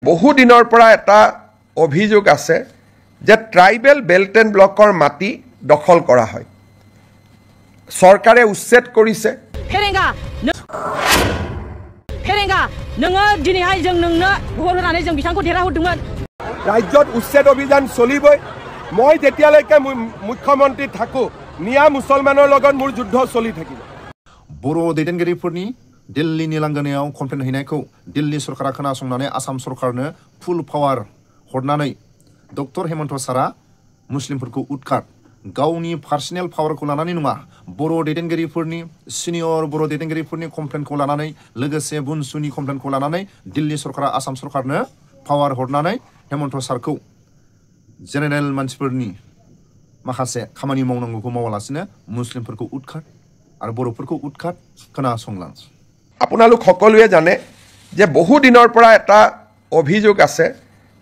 বহু দিনৰ পৰা এটা অভিযোগ আছে যে ট্ৰাইবেল বেল্ট এণ্ড ব্লকৰ মাটি দখল কৰা হয় চৰকাৰে উচ্ছেদ কৰিছে ৰাজ্যত উচ্ছেদ অভিযান চলিবই মই যেতিয়ালৈকে মুখ্যমন্ত্ৰী থাকো মিয়া মুছলমানৰ লগত মোৰ যুদ্ধ চলি থাকিব बर' दैदेनगिरिफोरनि दिल्लीनि लांगोनायाव कमप्लेन हैनायखौ दिल्ली सरकारा खोनासंनानै आसाम सरकारनो फुल पावार हरनानै डक्टर हेमन्त सारा मुस्लिमफोरखौ उदखार गावनि पार्सनेल पावारखौ लानानै नङा बर' दैदेनगिरिफोरनि सिनियर बर' दैदेनगिरिफोरनि कमप्लेनखौ लानानै लोगोसे बुनसुनि कमप्लेनखौ लानानै दिल्ली सरकारा आसाम सरकारनो पावार हरनानै हेमन्त सारखौ जेनेरेल मानसिफोरनि माखासे खामानि मावनांगौखौ मावालासिनो मुस्लिमफोरखौ उदखार আৰু বড়োফোৰকো উৎখাত खोनासंलां আপোনালোক সকলোৱে জানে যে বহু দিনৰ পৰা এটা অভিযোগ আছে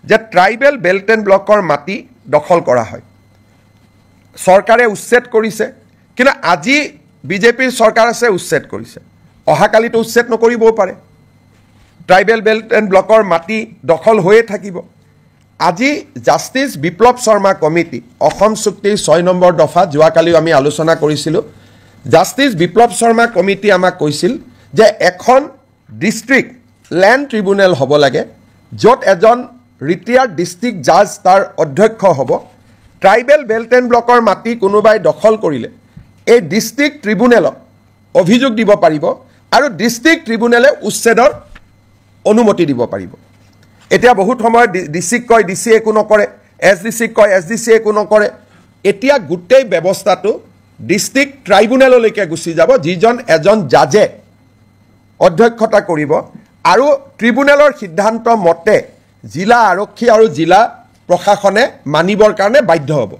যে ট্ৰাইবেল বেল্ট এণ্ড ব্লকৰ মাটি দখল কৰা হয় চৰকাৰে উচ্ছেদ কৰিছে কিন্তু আজি বিজেপিৰ চৰকাৰ আছে উচ্ছেদ কৰিছে অহাকালিতো উচ্ছেদ নকৰিবও পাৰে ট্ৰাইবেল বেল্ট এণ্ড ব্লকৰ মাটি দখল হৈয়ে থাকিব আজি জাষ্টিস বিপ্লৱ শৰ্মা কমিটি অসম চুক্তিৰ 6 নম্বৰ দফা যোৱাকালি আমি আলোচনা কৰিছিলোঁ জাষ্টিস বিপ্লৱ শৰ্মা কমিটি আমাক কৈছিল যে এখন ডিস্ট্ৰিক্ট ল্যান্ড ট্ৰিব্যুনেল হ'ব লাগে য'ত এজন ৰিটায়াৰ্ড ডিস্ট্ৰিক্ট জাজ তাৰ অধ্যক্ষ হ'ব ট্ৰাইবেল বেল্ট এণ্ড ব্লকৰ মাটি কোনোবাই দখল কৰিলে এই ডিস্ট্ৰিক্ট ট্ৰিব্যুনেলত অভিযোগ দিব পাৰিব আৰু ডিস্ট্ৰিক্ট ট্ৰিব্যুনেলে উচ্ছেদৰ অনুমতি দিব পাৰিব এতিয়া বহুত সময় ডিসিক কয় ডিসি একো নকৰে এসডিসি কয় এসডিসি একো নকৰে এতিয়া গোটেই ব্যৱস্থাটো ডিস্ট্ৰিক্ট ট্ৰাইব্যুনেললৈকে গুচি যাব যিজন এজন জাজে অধ্যক্ষতা কৰিব আৰু ট্ৰিব্যুনেলৰ সিদ্ধান্ত মতে জিলা আৰক্ষী আৰু জিলা প্ৰশাসনে মানিবৰ কাৰণে বাধ্য হ'ব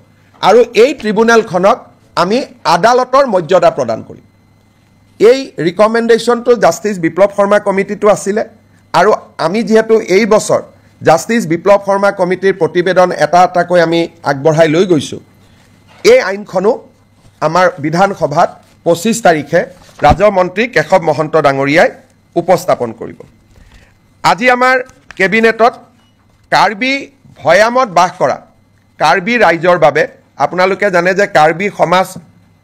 আৰু এই ট্ৰিব্যুনেলখনক আমি আদালতৰ মৰ্যাদা প্ৰদান কৰিম এই ৰিকমেন্ডেশনটো জাষ্টিস বিপ্লৱ শৰ্মা কমিটিটো আছিল আৰু আমি যেহেতু এই বছৰ জাষ্টিস বিপ্লৱ শৰ্মা কমিটিৰ প্ৰতিবেদন এটা এটাকৈ আমি আগবঢ়াই লৈ গৈছো এই আইনখনো আমাৰ বিধানসভাত 25 তাৰিখে ৰাজমন্ত্ৰী কেশৱ মহন্ত ডাঙৰীয়াই উপস্থাপন কৰিব আজি আমাৰ কেবিনেটত কাৰ্বি ভয়ামত বাস কৰা কাৰ্বি ৰাইজৰ বাবে আপোনালোকে জানে যে কাৰ্বি সমাজ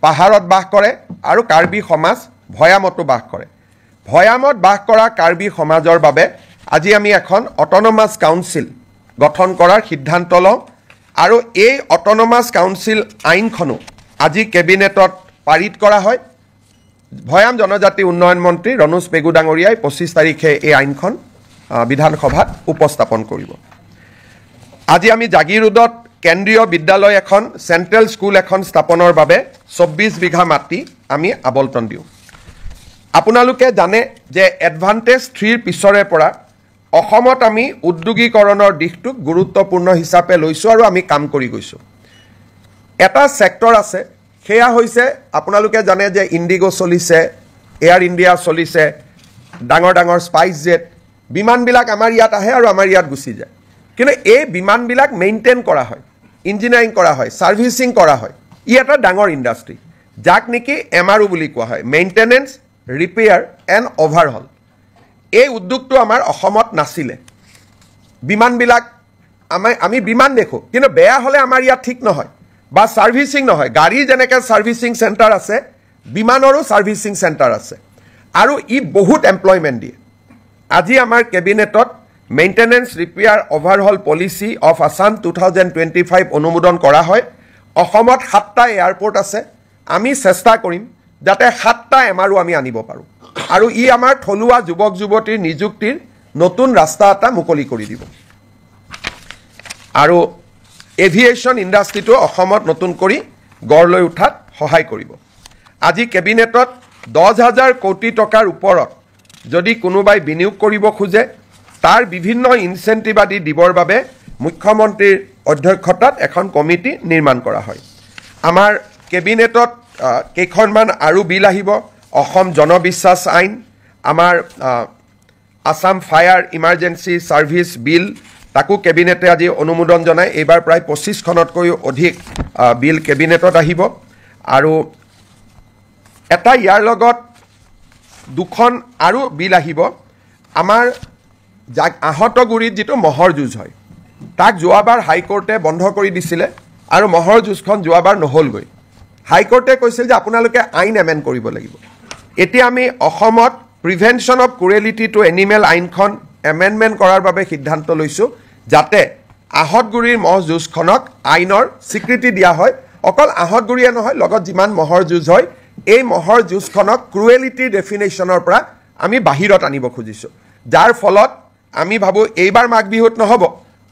পাহাৰত বাস কৰে আৰু কাৰ্বি সমাজ ভয়ামতো বাস কৰে ভয়ামত বাস কৰা কাৰ্বি সমাজৰ বাবে আজি আমি এখন অটোনমাস কাউন্সিল গঠন কৰাৰ সিদ্ধান্ত লওঁ আৰু এই অটোনমাস কাউন্সিল আইনখনো আজি কেবিনেটত পাৰিত কৰা হয় ভয়াম জনজাতি উন্নয়ন মন্ত্ৰী ৰনোজ পেগু ডাঙৰীয়াই 25 তাৰিখে এই আইনখন বিধানসভাত উপস্থাপন কৰিব আজি আমি জাগিৰোডত কেন্দ্ৰীয় বিদ্যালয় এখন সেন্ট্ৰেল স্কুল এখন স্থাপনৰ বাবে 24 বিঘা মাটি আমি আবলটন দিওঁ আপোনালোকে জানে যে এডভান্টেজ 3 পিছৰে পৰা অসমত আমি উদ্যোগীকৰণৰ দিশটোক গুৰুত্বপূৰ্ণ হিচাপে লৈছো আৰু আমি কাম কৰি গৈছো এটা সেক্টৰ আছে সেয়া হৈছে আপোনালোকে জানে যে ইন্ডিগো চলিছে এয়াৰ ইণ্ডিয়া চলিছে ডাঙৰ ডাঙৰ স্পাইস জেট বিমানবিলাক আমাৰ ইয়াত আহে আৰু আমাৰ ইয়াত গুচি যায় কিন্তু এই বিমানবিলাক মেইনটেইন কৰা হয় ইঞ্জিনিয়াৰিং কৰা হয় সাৰ্ভিসিং কৰা হয় ই এটা ডাঙৰ ইন্ডাষ্ট্ৰি যাক নেকি এমআৰও বুলি কোৱা হয় মেইনটেনেন্স ৰিপেয়াৰ এণ্ড অভাৰহল এই উদ্যোগটো আমাৰ অসমত নাছিলে বিমানবিলাক আমি বিমান দেখো কিন্তু বেয়া হলে আমাৰ ইয়াত ঠিক নহয় বা সাৰ্ভিসিং নহয় গাড়ী যেনেকৈ সাৰ্ভিসিং সেন্টাৰ আছে বিমানৰো সাৰ্ভিসিং সেন্টাৰ আছে আৰু ই বহুত এমপ্লয়মেন্ট দিয়ে আজি আমাৰ কেবিনেটত maintenance repair overhaul policy of Assam 2025 অনুমোদন কৰা হয় অসমত 7টা এয়াৰপোৰ্ট আছে আমি চেষ্টা কৰিম যাতে 7টা এমআৰও আমি আনিব পাৰো আৰু ই আমাৰ থলুৱা যুৱক যুৱতীৰ নিযুক্তিৰ নতুন ৰাস্তা এটা মুকলি কৰি দিব আৰু এভিয়েশন ইন্ডাষ্ট্ৰিটো অসমত নতুন কৰি গঢ় লৈ উঠাত সহায় কৰিব আজি কেবিনেটত 10,000 কোটি টকাৰ ওপৰত যদি কোনোবাই বিনিয়োগ কৰিব খোজে তাৰ বিভিন্ন ইনসেন্টিভ আদি দিবৰ বাবে মুখ্যমন্ত্ৰীৰ অধ্যক্ষতাত এখন কমিটি নিৰ্মাণ কৰা হয় আমাৰ কেবিনেটত কেইখনমান আৰু বিল আহিব অসম জনবিশ্বাস আইন আমাৰ আসাম ফায়াৰ ইমাৰ্জেন্সি সাৰ্ভিস বিল তাকো কেবিনেটে আজি অনুমোদন জনায় এবাৰ প্ৰায় 25 খনতকৈ অধিক বিল কেবিনেটত আহিব আৰু এটা ইয়াৰ লগত দুখন আৰু বিল আহিব আমাৰ যাক আহতগুৰিত যিটো মহৰ যুঁজ হয় তাক যোৱাবাৰ হাইকোৰ্টে বন্ধ কৰি দিছিলে আৰু মহৰ যুঁজখন যোৱাবাৰ নহ'লগৈ হাইকোৰ্টে কৈছিল যে আপোনালোকে আইন এমেণ্ড কৰিব লাগিব এতিয়া আমি অসমত prevention of cruelty to animal আইনখন এমেণ্ডমেণ্ট কৰাৰ বাবে সিদ্ধান্ত লৈছোঁ যাতে আহতগুৰিৰ মহ যুঁজখনক আইনৰ স্বীকৃতি দিয়া হয় অকল আহতগুৰিয়ে নহয় লগত যিমান মহৰ যুঁজ হয় এই মহৰ যুঁজখনক ক্ৰুৱেলিটিৰ ডেফিনেশ্যনৰ পৰা আমি বাহিৰত আনিব খুজিছোঁ যাৰ ফলত আমি ভাবোঁ এইবাৰ মাঘ বিহুত নহ'ব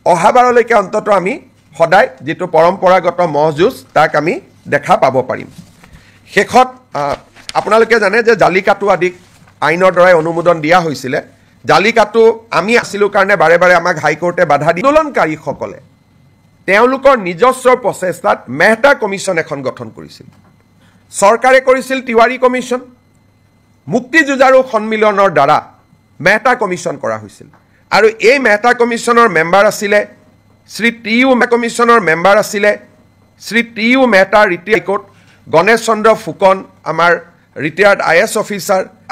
অহাবাৰলৈকে অন্তত আমি সদায় যিটো পৰম্পৰাগত মহ যুঁজ তাক আমি দেখা পাব পাৰিম শেষত আপোনালোকে জানে যে জালিকাটু আদিক আইনৰ দ্বাৰাই অনুমোদন দিয়া হৈছিলে জালিকাটু আমি আছিলোঁ কাৰণে বাৰে বাৰে আমাক হাইকোৰ্টে বাধা দি আন্দোলনকাৰীসকলে তেওঁলোকৰ নিজস্ব প্ৰচেষ্টাত মেহতা কমিশ্যন এখন গঠন কৰিছিল চৰকাৰে কৰিছিল তিৱাৰী কমিশ্যন মুক্তি যুঁজাৰু সন্মিলনৰ দ্বাৰা মেহতা কমিশ্যন কৰা হৈছিল আৰু এই মেহতা কমিশ্যনৰ মেম্বাৰ আছিলে শ্ৰী টি ইউ কমিশ্যনৰ মেম্বাৰ আছিলে Shri T U Mehta retired high court Ganesh Chandra Phukan আমাৰ ৰিটায়াৰ্ড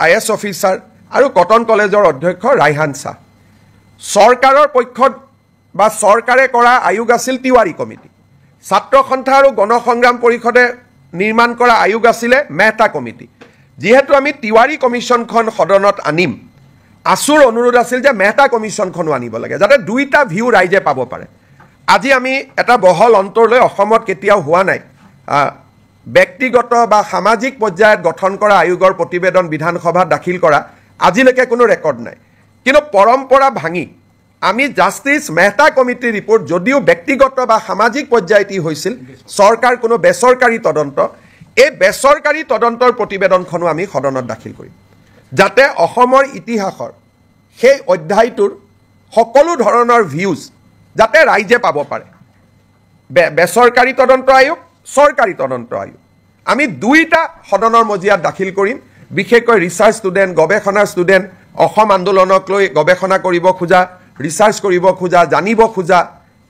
আই এছ অফিচাৰ আৰু কটন কলেজৰ অধ্যক্ষ ৰাইহান শ্বাহ চৰকাৰৰ পক্ষত বা চৰকাৰে কৰা আয়োগ আছিল তিৱাৰী কমিটি ছাত্ৰ সন্থা আৰু গণসংগ্ৰাম পৰিষদে নিৰ্মাণ কৰা আয়োগ আছিলে মেহতা কমিটি যিহেতু আমি তিৱাৰী কমিশ্যনখন সদনত আনিম আছুৰ অনুৰোধ আছিল যে মেহতা কমিশ্যনখনো আনিব লাগে যাতে দুইটা ভিউ ৰাইজে পাব পাৰে আজি আমি এটা বহল অন্তৰলৈ অসমত কেতিয়াও হোৱা নাই ব্যক্তিগত বা সামাজিক পৰ্যায়ত গঠন কৰা আয়োগৰ প্ৰতিবেদন বিধানসভাত দাখিল কৰা আজিলৈকে কোনো ৰেকৰ্ড নাই কিন্তু পৰম্পৰা ভাঙি আমি জাষ্টিছ মেহতা কমিটিৰ ৰিপৰ্ট যদিও ব্যক্তিগত বা সামাজিক পৰ্যায়ত হৈছিল চৰকাৰ কোনো বেচৰকাৰী তদন্ত এই বেচৰকাৰী তদন্তৰ প্ৰতিবেদনখনো আমি সদনত দাখিল কৰিম যাতে অসমৰ ইতিহাসৰ সেই অধ্যায়টোৰ সকলো ধৰণৰ ভিউজ যাতে ৰাইজে পাব পাৰে বেচৰকাৰী তদন্ত আয়োগ চৰকাৰী তদন্ত আয়োগ আমি দুইটা সদনৰ মজিয়াত দাখিল কৰিম বিশেষকৈ ৰিচাৰ্চ ষ্টুডেণ্ট গৱেষণাৰ ষ্টুডেণ্ট অসম আন্দোলনক লৈ গৱেষণা কৰিব খোজা ৰিচাৰ্চ কৰিব খোজা জানিব খোজা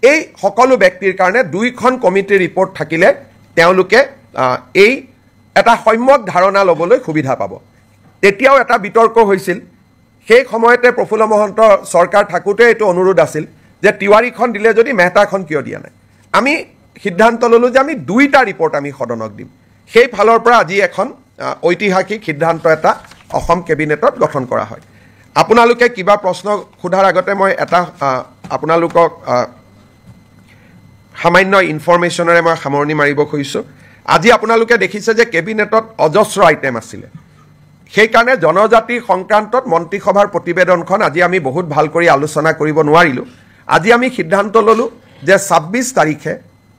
এই সকলো ব্যক্তিৰ কাৰণে দুইখন কমিটিৰ ৰিপৰ্ট থাকিলে তেওঁলোকে এই এটা সম্যক ধাৰণা ল'বলৈ সুবিধা পাব তেতিয়াও এটা বিতৰ্ক হৈছিল সেই সময়তে প্ৰফুল্ল মহন্ত চৰকাৰ থাকোঁতে এইটো অনুৰোধ আছিল যে তিৱাৰীখন দিলে যদি মেহতাখন কিয় দিয়া নাই আমি সিদ্ধান্ত ল'লোঁ যে আমি দুইটা ৰিপৰ্ট আমি সদনক দিম সেই ফালৰ পৰা আজি এখন ঐতিহাসিক সিদ্ধান্ত এটা অসম কেবিনেটত গঠন কৰা হয় আপোনালোকে কিবা প্ৰশ্ন সোধাৰ আগতে মই এটা আপোনালোকক সামান্য ইনফৰমেশ্যনেৰে মই সামৰণি মাৰিব খুজিছোঁ আজি আপোনালোকে দেখিছে যে কেবিনেটত অজস্ৰ আইটেম আছিলে সেইকাৰণে জনজাতি সংক্ৰান্তত মন্ত্ৰীসভাৰ প্ৰতিবেদনখন আজি আমি বহুত ভাল কৰি আলোচনা কৰিব নোৱাৰিলোঁ আজি আমি সিদ্ধান্ত ল'লোঁ যে ২৬ তাৰিখে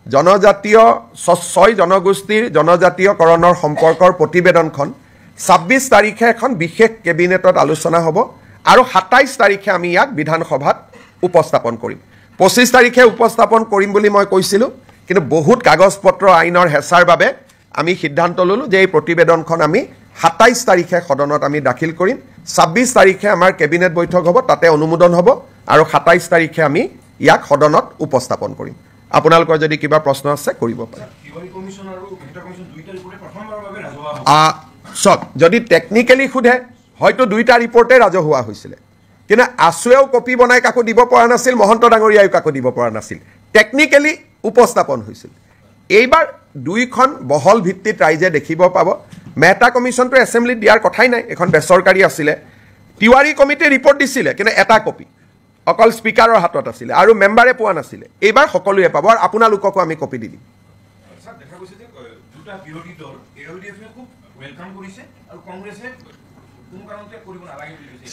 জনজাতীয় ৬ জনগোষ্ঠীৰ জনজাতীয়কৰণৰ সম্পৰ্কৰ প্ৰতিবেদনখন ২৬ তাৰিখে এখন বিশেষ কেবিনেটত আলোচনা হ'ব আৰু ২৭ তাৰিখে আমি ইয়াক বিধানসভাত উপস্থাপন কৰিম ২৫ তাৰিখে উপস্থাপন কৰিম বুলি মই কৈছিলোঁ কিন্তু বহুত কাগজ পত্ৰ আইনৰ হেঁচাৰ বাবে আমি সিদ্ধান্ত ল'লোঁ যে এই প্ৰতিবেদনখন আমি ২৭ তাৰিখে সদনত আমি দাখিল কৰিম ২৬ তাৰিখে আমাৰ কেবিনেট বৈঠক হ'ব তাতে অনুমোদন হ'ব আৰু ২৭ তাৰিখে আমি ইয়াক সদনত উপস্থাপন কৰিম আপোনালোকৰ যদি কিবা প্ৰশ্ন আছে কৰিব পাৰে চক যদি টেকনিকেলি সোধে হয়তো দুইটা ৰিপৰ্টে ৰাজহুৱা হৈছিলে কিন্তু আছুৱেও কপি বনাই কাকো দিব পৰা নাছিল মহন্ত ডাঙৰীয়াইও কাকো দিব পৰা নাছিল টেকনিকেলি উপস্থাপন হৈছিল এইবাৰ দুইখন বহল ভিত্তিত ৰাইজে দেখিব পাব মেহতা কমিশ্যনটো এছেম্বলিত দিয়াৰ কথাই নাই এখন বেচৰকাৰী আছিলে তিৱাৰী কমিটিয়ে ৰিপৰ্ট দিছিলে কিন্তু এটা কপি অকল স্পীকাৰৰ হাতত আছিলে আৰু মেম্বাৰে পোৱা নাছিলে এইবাৰ সকলোৱে পাব আৰু আপোনালোককো আমি কপি দি দিম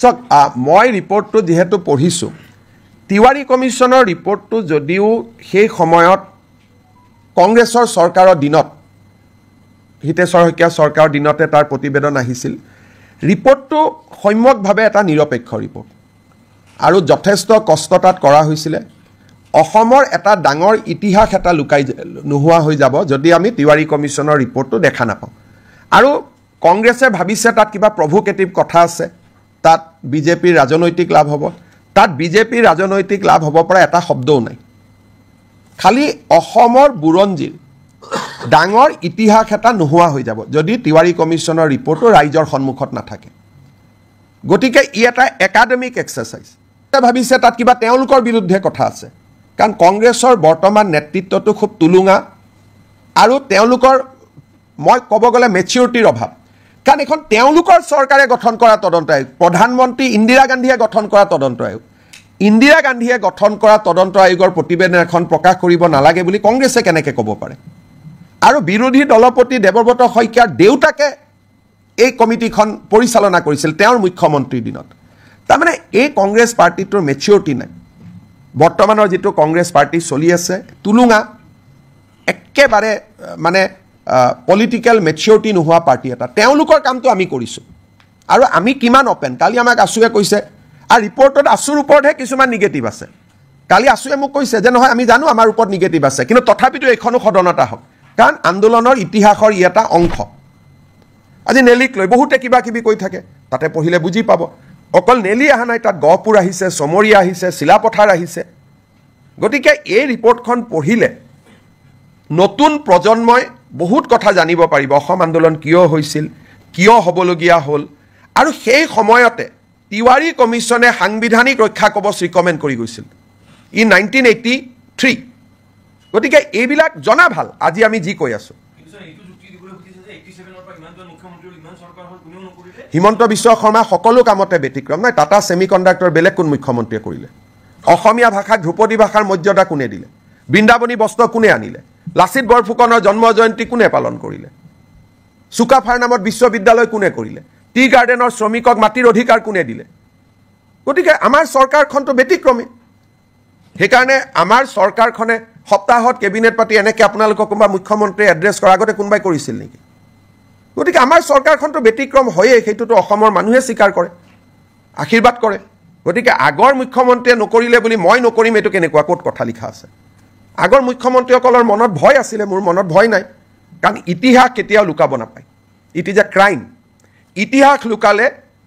চক মই ৰিপৰ্টটো যিহেতু পঢ়িছোঁ তিৱাৰী কমিশ্যনৰ ৰিপৰ্টটো যদিও সেই সময়ত কংগ্ৰেছৰ চৰকাৰৰ দিনত হিতেশ্বৰ শইকীয়া চৰকাৰৰ দিনতে তাৰ প্ৰতিবেদন আহিছিল ৰিপৰ্টটো সম্যকভাৱে এটা নিৰপেক্ষ ৰিপৰ্ট আৰু যথেষ্ট কষ্ট তাত কৰা হৈছিলে অসমৰ এটা ডাঙৰ ইতিহাস এটা লুকাই নোহোৱা হৈ যাব যদি আমি তিৱাৰী কমিশ্যনৰ ৰিপৰ্টটো দেখা নাপাওঁ আৰু কংগ্ৰেছে ভাবিছে তাত কিবা প্ৰভোকেটিভ কথা আছে তাত বিজেপিৰ ৰাজনৈতিক লাভ হ'ব তাত বিজেপিৰ ৰাজনৈতিক লাভ হ'ব পৰা এটা শব্দও নাই খালি অসমৰ বুৰঞ্জীৰ ডাঙৰ ইতিহাস এটা নোহোৱা হৈ যাব যদি তিৱাৰী কমিশ্যনৰ ৰিপৰ্টটো ৰাইজৰ সন্মুখত নাথাকে গতিকে ই এটা একাডেমিক এক্সাৰচাইজ ভাবিছে তাত কিবা তেওঁলোকৰ বিৰুদ্ধে কথা আছে কাৰণ কংগ্ৰেছৰ বৰ্তমান নেতৃত্বটো খুব তুলুঙা আৰু তেওঁলোকৰ মই ক'ব গ'লে মেচিউৰিটিৰ অভাৱ কাৰণ এখন তেওঁলোকৰ চৰকাৰে গঠন কৰা তদন্ত আয়োগ প্ৰধানমন্ত্ৰী ইন্দিৰা গান্ধীয়ে গঠন কৰা তদন্ত আয়োগ ইন্দিৰা গান্ধীয়ে গঠন কৰা তদন্ত আয়োগৰ প্ৰতিবেদন এখন প্ৰকাশ কৰিব নালাগে বুলি কংগ্ৰেছে কেনেকৈ ক'ব পাৰে আৰু বিৰোধী দলপতি দেৱব্ৰত শইকীয়াৰ দেউতাকে এই কমিটিখন পৰিচালনা কৰিছিল তেওঁৰ মুখ্যমন্ত্ৰীৰ দিনত তাৰমানে এই কংগ্ৰেছ পাৰ্টিটোৰ মেচিউৰিটি নাই বৰ্তমানৰ যিটো কংগ্ৰেছ পাৰ্টি চলি আছে তুলুঙা একেবাৰে মানে পলিটিক্যাল মেচিউৰিটি নোহোৱা পাৰ্টি এটা তেওঁলোকৰ কামটো আমি কৰিছোঁ আৰু আমি কিমান অপেন কালি আমাক আছুৱে কৈছে আৰু ৰিপৰ্টত আছুৰ ওপৰতহে কিছুমান নিগেটিভ আছে কালি আছুৱে মোক কৈছে যে নহয় আমি জানো আমাৰ ওপৰত নিগেটিভ আছে কিন্তু তথাপিতো এইখনো সদনত আহক কাৰণ আন্দোলনৰ ইতিহাসৰ ই এটা অংশ আজি নেলিক লৈ বহুতে কিবা কিবি কৈ থাকে তাতে পঢ়িলে বুজি পাব অকল নেলি অহা নাই তাত গহপুৰ আহিছে চমৰীয়া আহিছে চিলাপথাৰ আহিছে গতিকে এই ৰিপৰ্টখন পঢ়িলে নতুন প্ৰজন্মই বহুত কথা জানিব পাৰিব অসম আন্দোলন কিয় হৈছিল কিয় হ'বলগীয়া হ'ল আৰু সেই সময়তে তিৱাৰী কমিছনে সাংবিধানিক ৰক্ষা কবচ ৰিকমেণ্ড কৰি গৈছিল ইন 1983 গতিকে এইবিলাক জনা ভাল আজি আমি যি কৈ আছোঁ হিমন্ত বিশ্ব শৰ্মা সকলো কামতে ব্যতিক্ৰম নাই টাটা ছেমিকণ্ডাক্টৰ বেলেগ কোন মুখ্যমন্ত্ৰীয়ে কৰিলে অসমীয়া ভাষাক ধ্ৰুপদী ভাষাৰ মৰ্যাদা কোনে দিলে বৃন্দাবনী বস্ত্ৰ কোনে আনিলে লাচিত বৰফুকনৰ জন্ম জয়ন্তী কোনে পালন কৰিলে চুকাফাৰ নামত বিশ্ববিদ্যালয় কোনে কৰিলে টি গাৰ্ডেনৰ শ্ৰমিকক মাটিৰ অধিকাৰ কোনে দিলে গতিকে আমাৰ চৰকাৰখনটো ব্যতিক্ৰমী সেইকাৰণে আমাৰ চৰকাৰখনে সপ্তাহত কেবিনেট পাতি এনেকৈ আপোনালোকক কোনোবা মুখ্যমন্ত্ৰীয়ে এড্ৰেছ কৰাৰ আগতে কোনোবাই কৰিছিল নেকি গতিকে আমাৰ চৰকাৰখনটো ব্যতিক্ৰম হয়েই সেইটোতো অসমৰ মানুহে স্বীকাৰ কৰে আশীৰ্বাদ কৰে গতিকে আগৰ মুখ্যমন্ত্ৰীয়ে নকৰিলে বুলি মই নকৰিম এইটো কেনেকুৱা ক'ত কথা লিখা আছে আগৰ মুখ্যমন্ত্ৰীসকলৰ মনত ভয় আছিলে মোৰ মনত ভয় নাই কাৰণ ইতিহাস কেতিয়াও লুকাব নাপায় ইট ইজ এ ক্ৰাইম ইতিহাস লুকালে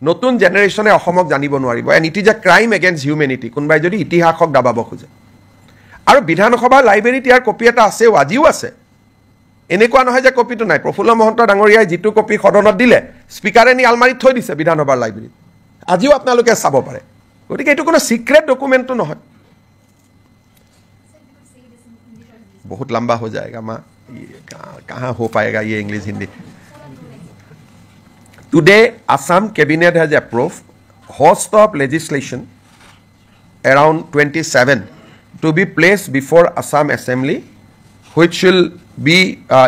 নতুন জেনেৰেশ্যনে অসমক জানিব নোৱাৰিব and it is a crime against humanity কোনোবাই যদি ইতিহাসক দাবাব খোজে আৰু বিধানসভাৰ লাইব্ৰেৰীত ইয়াৰ কপি এটা আছেও আজিও আছে এনেকুৱা নহয় যে কপিটো নাই প্ৰফুল্ল মহন্ত ডাঙৰীয়াই যিটো কপি সদনত দিলে স্পীকাৰে নি আলমাৰীত থৈ দিছে বিধানসভাৰ লাইব্ৰেৰীত আজিও আপোনালোকে চাব পাৰে গতিকে এইটো কোনো সিক্ৰেট ডকুমেণ্টটো নহয় बहुत लंबा हो जाएगा माँ कहाँ हो पाएगा ये English Hindi today Assam cabinet has approved host of legislation around 27 to be placed before Assam Assembly which will be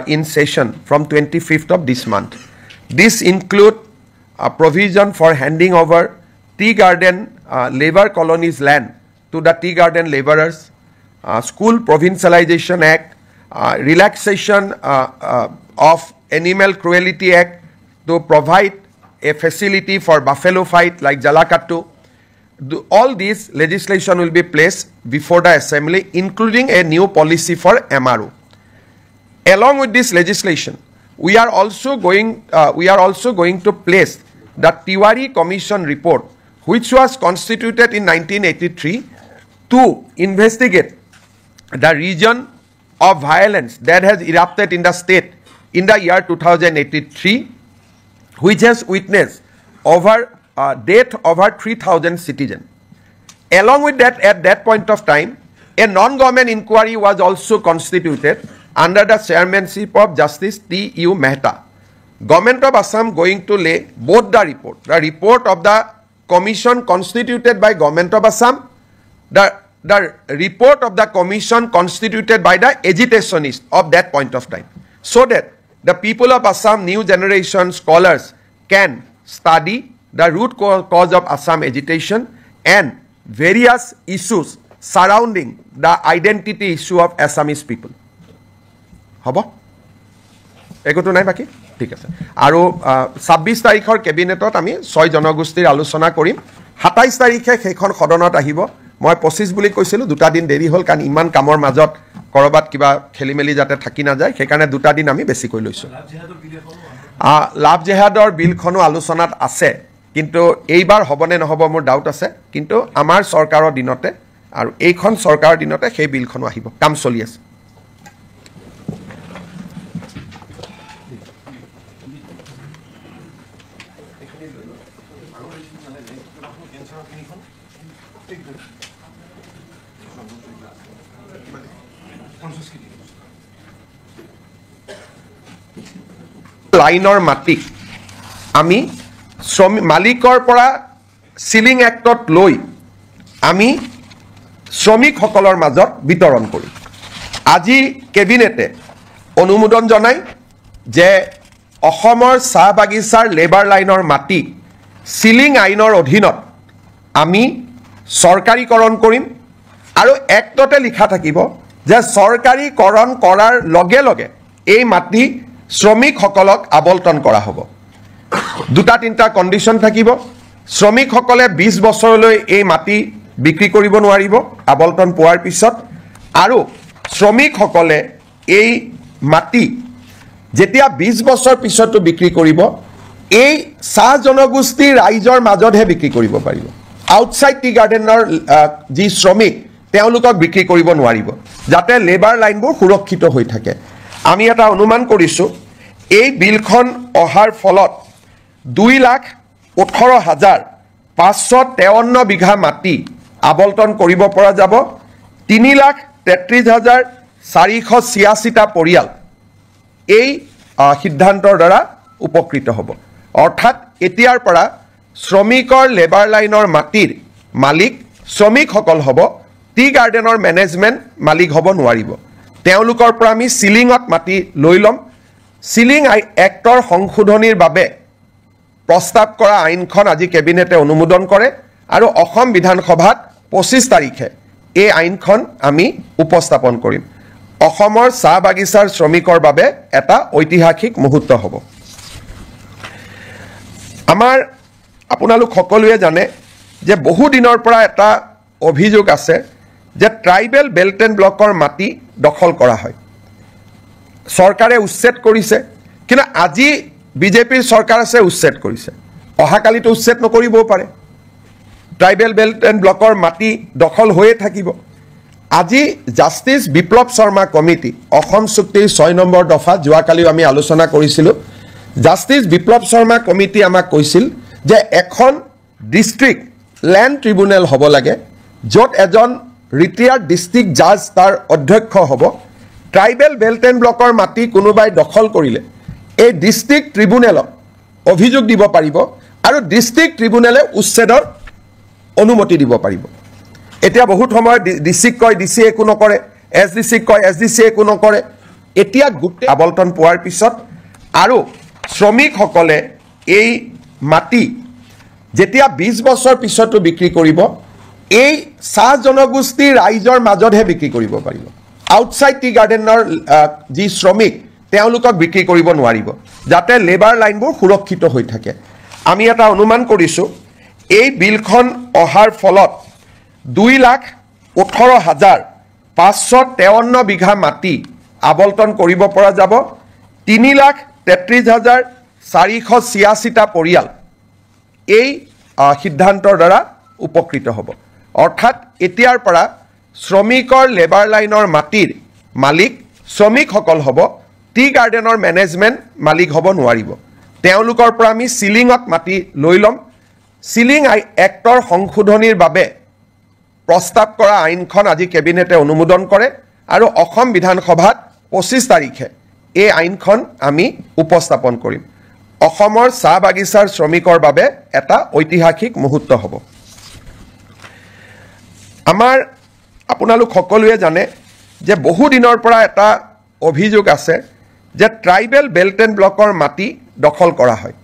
in session from 25th of this month. This include a provision for handing over tea garden labor colonies land to the tea garden laborers, School Provincialization Act, relaxation of Animal Cruelty Act to provide a facility for buffalo fight like Jalakattu. All these legislation will be placed before the assembly, including a new policy for MRO. Along with this legislation, we are also going to place the Tiwari Commission report, which was constituted in 1983 to investigate the region of violence that has erupted in the state in the year 2083, which has witnessed death over 3,000 citizens. Along with that, at that point of time, a non-government inquiry was also constituted under the chairmanship of Justice T.U. Mehta. Government of Assam going to lay both the report of the commission constituted by Government of Assam, the report of the commission constituted by the agitationists of that point of time, so that the people of Assam, new generation scholars can study the root cause of Assam agitation and various issues surrounding the identity issue of Assamese people. হ'ব একোটো নাই বাকী ঠিক আছে আৰু 26 তাৰিখৰ কেবিনেটত আমি 6 জনগোষ্ঠীৰ আলোচনা কৰিম 27 তাৰিখে সেইখন সদনত আহিব মই 25 বুলি কৈছিলোঁ দুটা দিন দেৰি হ'ল কাৰণ ইমান কামৰ মাজত কৰবাত কিবা খেলিমেলি যাতে থাকি না যায় সেইকাৰণে দুটা দিন আমি বেছিকৈ লৈছোঁ লাভ জেহাদৰ বিলখনো আলোচনাত আছে কিন্তু এইবাৰ হ'বনে নহ'ব মোৰ ডাউট আছে কিন্তু আমাৰ চৰকাৰৰ দিনতে আৰু এইখন চৰকাৰৰ দিনতে সেই বিলখনো আহিব কাম চলি আছে লাইনৰ মাটি আমি মালিকৰ পৰা সিলিং এক্টত লৈ আমি শ্ৰমিকসকলৰ মাজত বিতৰণ কৰিম। আজি কেবিনেটে অনুমোদন জনায় যে অসমৰ চাহ বাগিচাৰ লেবাৰ লাইনৰ মাটি সিলিং আইনৰ অধীনত আমি চৰকাৰীকৰণ কৰিম আৰু এক্টতে লিখা থাকিব যে চৰকাৰীকৰণ কৰাৰ লগে লগে এই মাটি শ্ৰমিকসকলক আবণ্টন কৰা হ'ব। দুটা তিনিটা কণ্ডিশ্যন থাকিব। শ্ৰমিকসকলে 20 বছৰলৈ এই মাটি বিক্ৰী কৰিব নোৱাৰিব আবণ্টন পোৱাৰ পিছত, আৰু শ্ৰমিকসকলে এই মাটি যেতিয়া 20 বছৰ পিছতো বিক্ৰী কৰিব এই চাহ জনগোষ্ঠীৰ ৰাইজৰ মাজতহে বিক্ৰী কৰিব পাৰিব। আউটসাইড টি গাৰ্ডেনৰ যি শ্ৰমিক তেওঁলোকক বিক্ৰী কৰিব নোৱাৰিব, যাতে লেবাৰ লাইনবোৰ সুৰক্ষিত হৈ থাকে। আমি এটা অনুমান কৰিছোঁ এই বিলখন অহাৰ ফলত 2,18,553 বিঘা মাটি আবণ্টন কৰিব পৰা যাব। 3,33,486টা পৰিয়াল এই সিদ্ধান্তৰ দ্বাৰা উপকৃত হ'ব। অৰ্থাৎ এতিয়াৰ পৰা শ্ৰমিকৰ লেবাৰ লাইনৰ মাটিৰ মালিক শ্ৰমিকসকল হ'ব, টি গাৰ্ডেনৰ মেনেজমেণ্ট মালিক হ'ব নোৱাৰিব। তেওঁলোকৰ পৰা আমি সিলিঙত মাটি লৈ ল'ম। সিলিং এক্টৰ সংশোধনীৰ বাবে প্ৰস্তাৱ কৰা আইনখন আজি কেবিনেটে অনুমোদন কৰে আৰু অসম বিধানসভাত 25 তাৰিখে এই আইনখন আমি উপস্থাপন কৰিম। অসমৰ চাহ বাগিচাৰ শ্ৰমিকৰ বাবে এটা ঐতিহাসিক মুহূৰ্ত হ'ব। আমাৰ আপোনালোক সকলোৱে জানে যে বহু দিনৰ পৰা এটা অভিযোগ আছে যে ট্ৰাইবেল বেল্ট এণ্ড ব্লকৰ মাটি দখল কৰা হয়। চৰকাৰে উচ্ছেদ কৰিছে, কিন্তু আজি বিজেপিৰ চৰকাৰ আছে উচ্ছেদ কৰিছে, অহাকালিতো উচ্ছেদ নকৰিবও পাৰে। ট্ৰাইবেল বেল্ট এণ্ড ব্লকৰ মাটি দখল হৈয়ে থাকিব। আজি জাষ্টিছ বিপ্লৱ শৰ্মা কমিটি অসম চুক্তিৰ 6 নম্বৰ দফা যোৱাকালিও আমি আলোচনা কৰিছিলোঁ। জাষ্টিছ বিপ্লৱ শৰ্মা কমিটি আমাক কৈছিল যে এখন ডিষ্ট্ৰিক্ট লেণ্ড ট্ৰিব্যুনেল হ'ব লাগে, য'ত এজন ৰিটায়াৰ্ড ডিষ্ট্ৰিক্ট জাজ তাৰ অধ্যক্ষ হ'ব। ট্ৰাইবেল বেল্ট এণ্ড ব্লকৰ মাটি কোনোবাই দখল কৰিলে এই ডিষ্ট্ৰিক্ট ট্ৰিব্যুনেলত অভিযোগ দিব পাৰিব আৰু ডিষ্ট্ৰিক্ট ট্ৰিব্যুনেলে উচ্ছেদৰ অনুমতি দিব পাৰিব। এতিয়া বহুত সময়ত ডিচিক কয় ডিচিয়ে একো নকৰে, SDCক কয় SDCয়ে একো নকৰে। এতিয়া গোটেই আবণ্টন পোৱাৰ পিছত আৰু শ্ৰমিকসকলে এই মাটি যেতিয়া 20 বছৰ পিছতো বিক্ৰী কৰিব এই চাহ জনগোষ্ঠীৰ ৰাইজৰ মাজতহে বিক্ৰী কৰিব পাৰিব। আউটসাইড টি গাৰ্ডেনৰ যি শ্ৰমিক তেওঁলোকক বিক্ৰী কৰিব নোৱাৰিব, যাতে লেবাৰ লাইনবোৰ সুৰক্ষিত হৈ থাকে। আমি এটা অনুমান কৰিছোঁ এই বিলখন অহাৰ ফলত 2,18,553 বিঘা মাটি আবণ্টন কৰিব পৰা যাব। 3,33,486টা পৰিয়াল এই সিদ্ধান্তৰ দ্বাৰা উপকৃত হ'ব। অৰ্থাৎ এতিয়াৰ পৰা শ্ৰমিকৰ লেবাৰ লাইনৰ মাটিৰ মালিক শ্ৰমিকসকল হ'ব, টি গাৰ্ডেনৰ মেনেজমেণ্ট মালিক হ'ব নোৱাৰিব। তেওঁলোকৰ পৰা আমি সিলিঙত মাটি লৈ ল'ম। সিলিং এক্টৰ সংশোধনীৰ বাবে প্ৰস্তাৱ কৰা আইনখন আজি কেবিনেটে অনুমোদন কৰে আৰু অসম বিধানসভাত 25 তাৰিখে এই আইনখন আমি উপস্থাপন কৰিম। অসমৰ চাহ বাগিচাৰ শ্ৰমিকৰ বাবে এটা ঐতিহাসিক মুহূৰ্ত হ'ব। আমাৰ আপোনালোক সকলোৱে জানে যে বহু দিনৰ পৰা এটা অভিযোগ আছে যে ট্ৰাইবেল বেল্ট এণ্ড ব্লকৰ মাটি দখল কৰা হয়।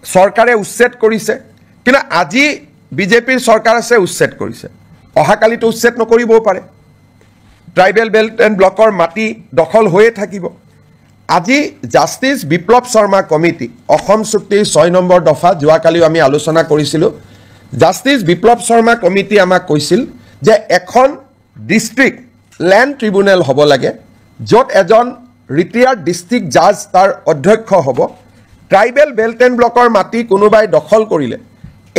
চৰকাৰে উচ্ছেদ কৰিছে, কিন্তু আজি বিজেপিৰ চৰকাৰ আছে উচ্ছেদ কৰিছে, অহাকালিতো উচ্ছেদ নকৰিবও পাৰে। ট্ৰাইবেল বেল্ট এণ্ড ব্লকৰ মাটি দখল হৈয়ে থাকিব। আজি জাষ্টিছ বিপ্লৱ শৰ্মা কমিটি অসম চুক্তিৰ 6 নম্বৰ দফা যোৱাকালিও আমি আলোচনা কৰিছিলোঁ। জাষ্টিছ বিপ্লৱ শৰ্মা কমিটি আমাক কৈছিল যে এখন ডিষ্ট্ৰিক্ট লেণ্ড ট্ৰিব্যুনেল হ'ব লাগে, য'ত এজন ৰিটায়াৰ্ড ডিষ্ট্ৰিক্ট জাজ তাৰ অধ্যক্ষ হ'ব। ট্ৰাইবেল বেল্ট এণ্ড ব্লকৰ মাটি কোনোবাই দখল কৰিলে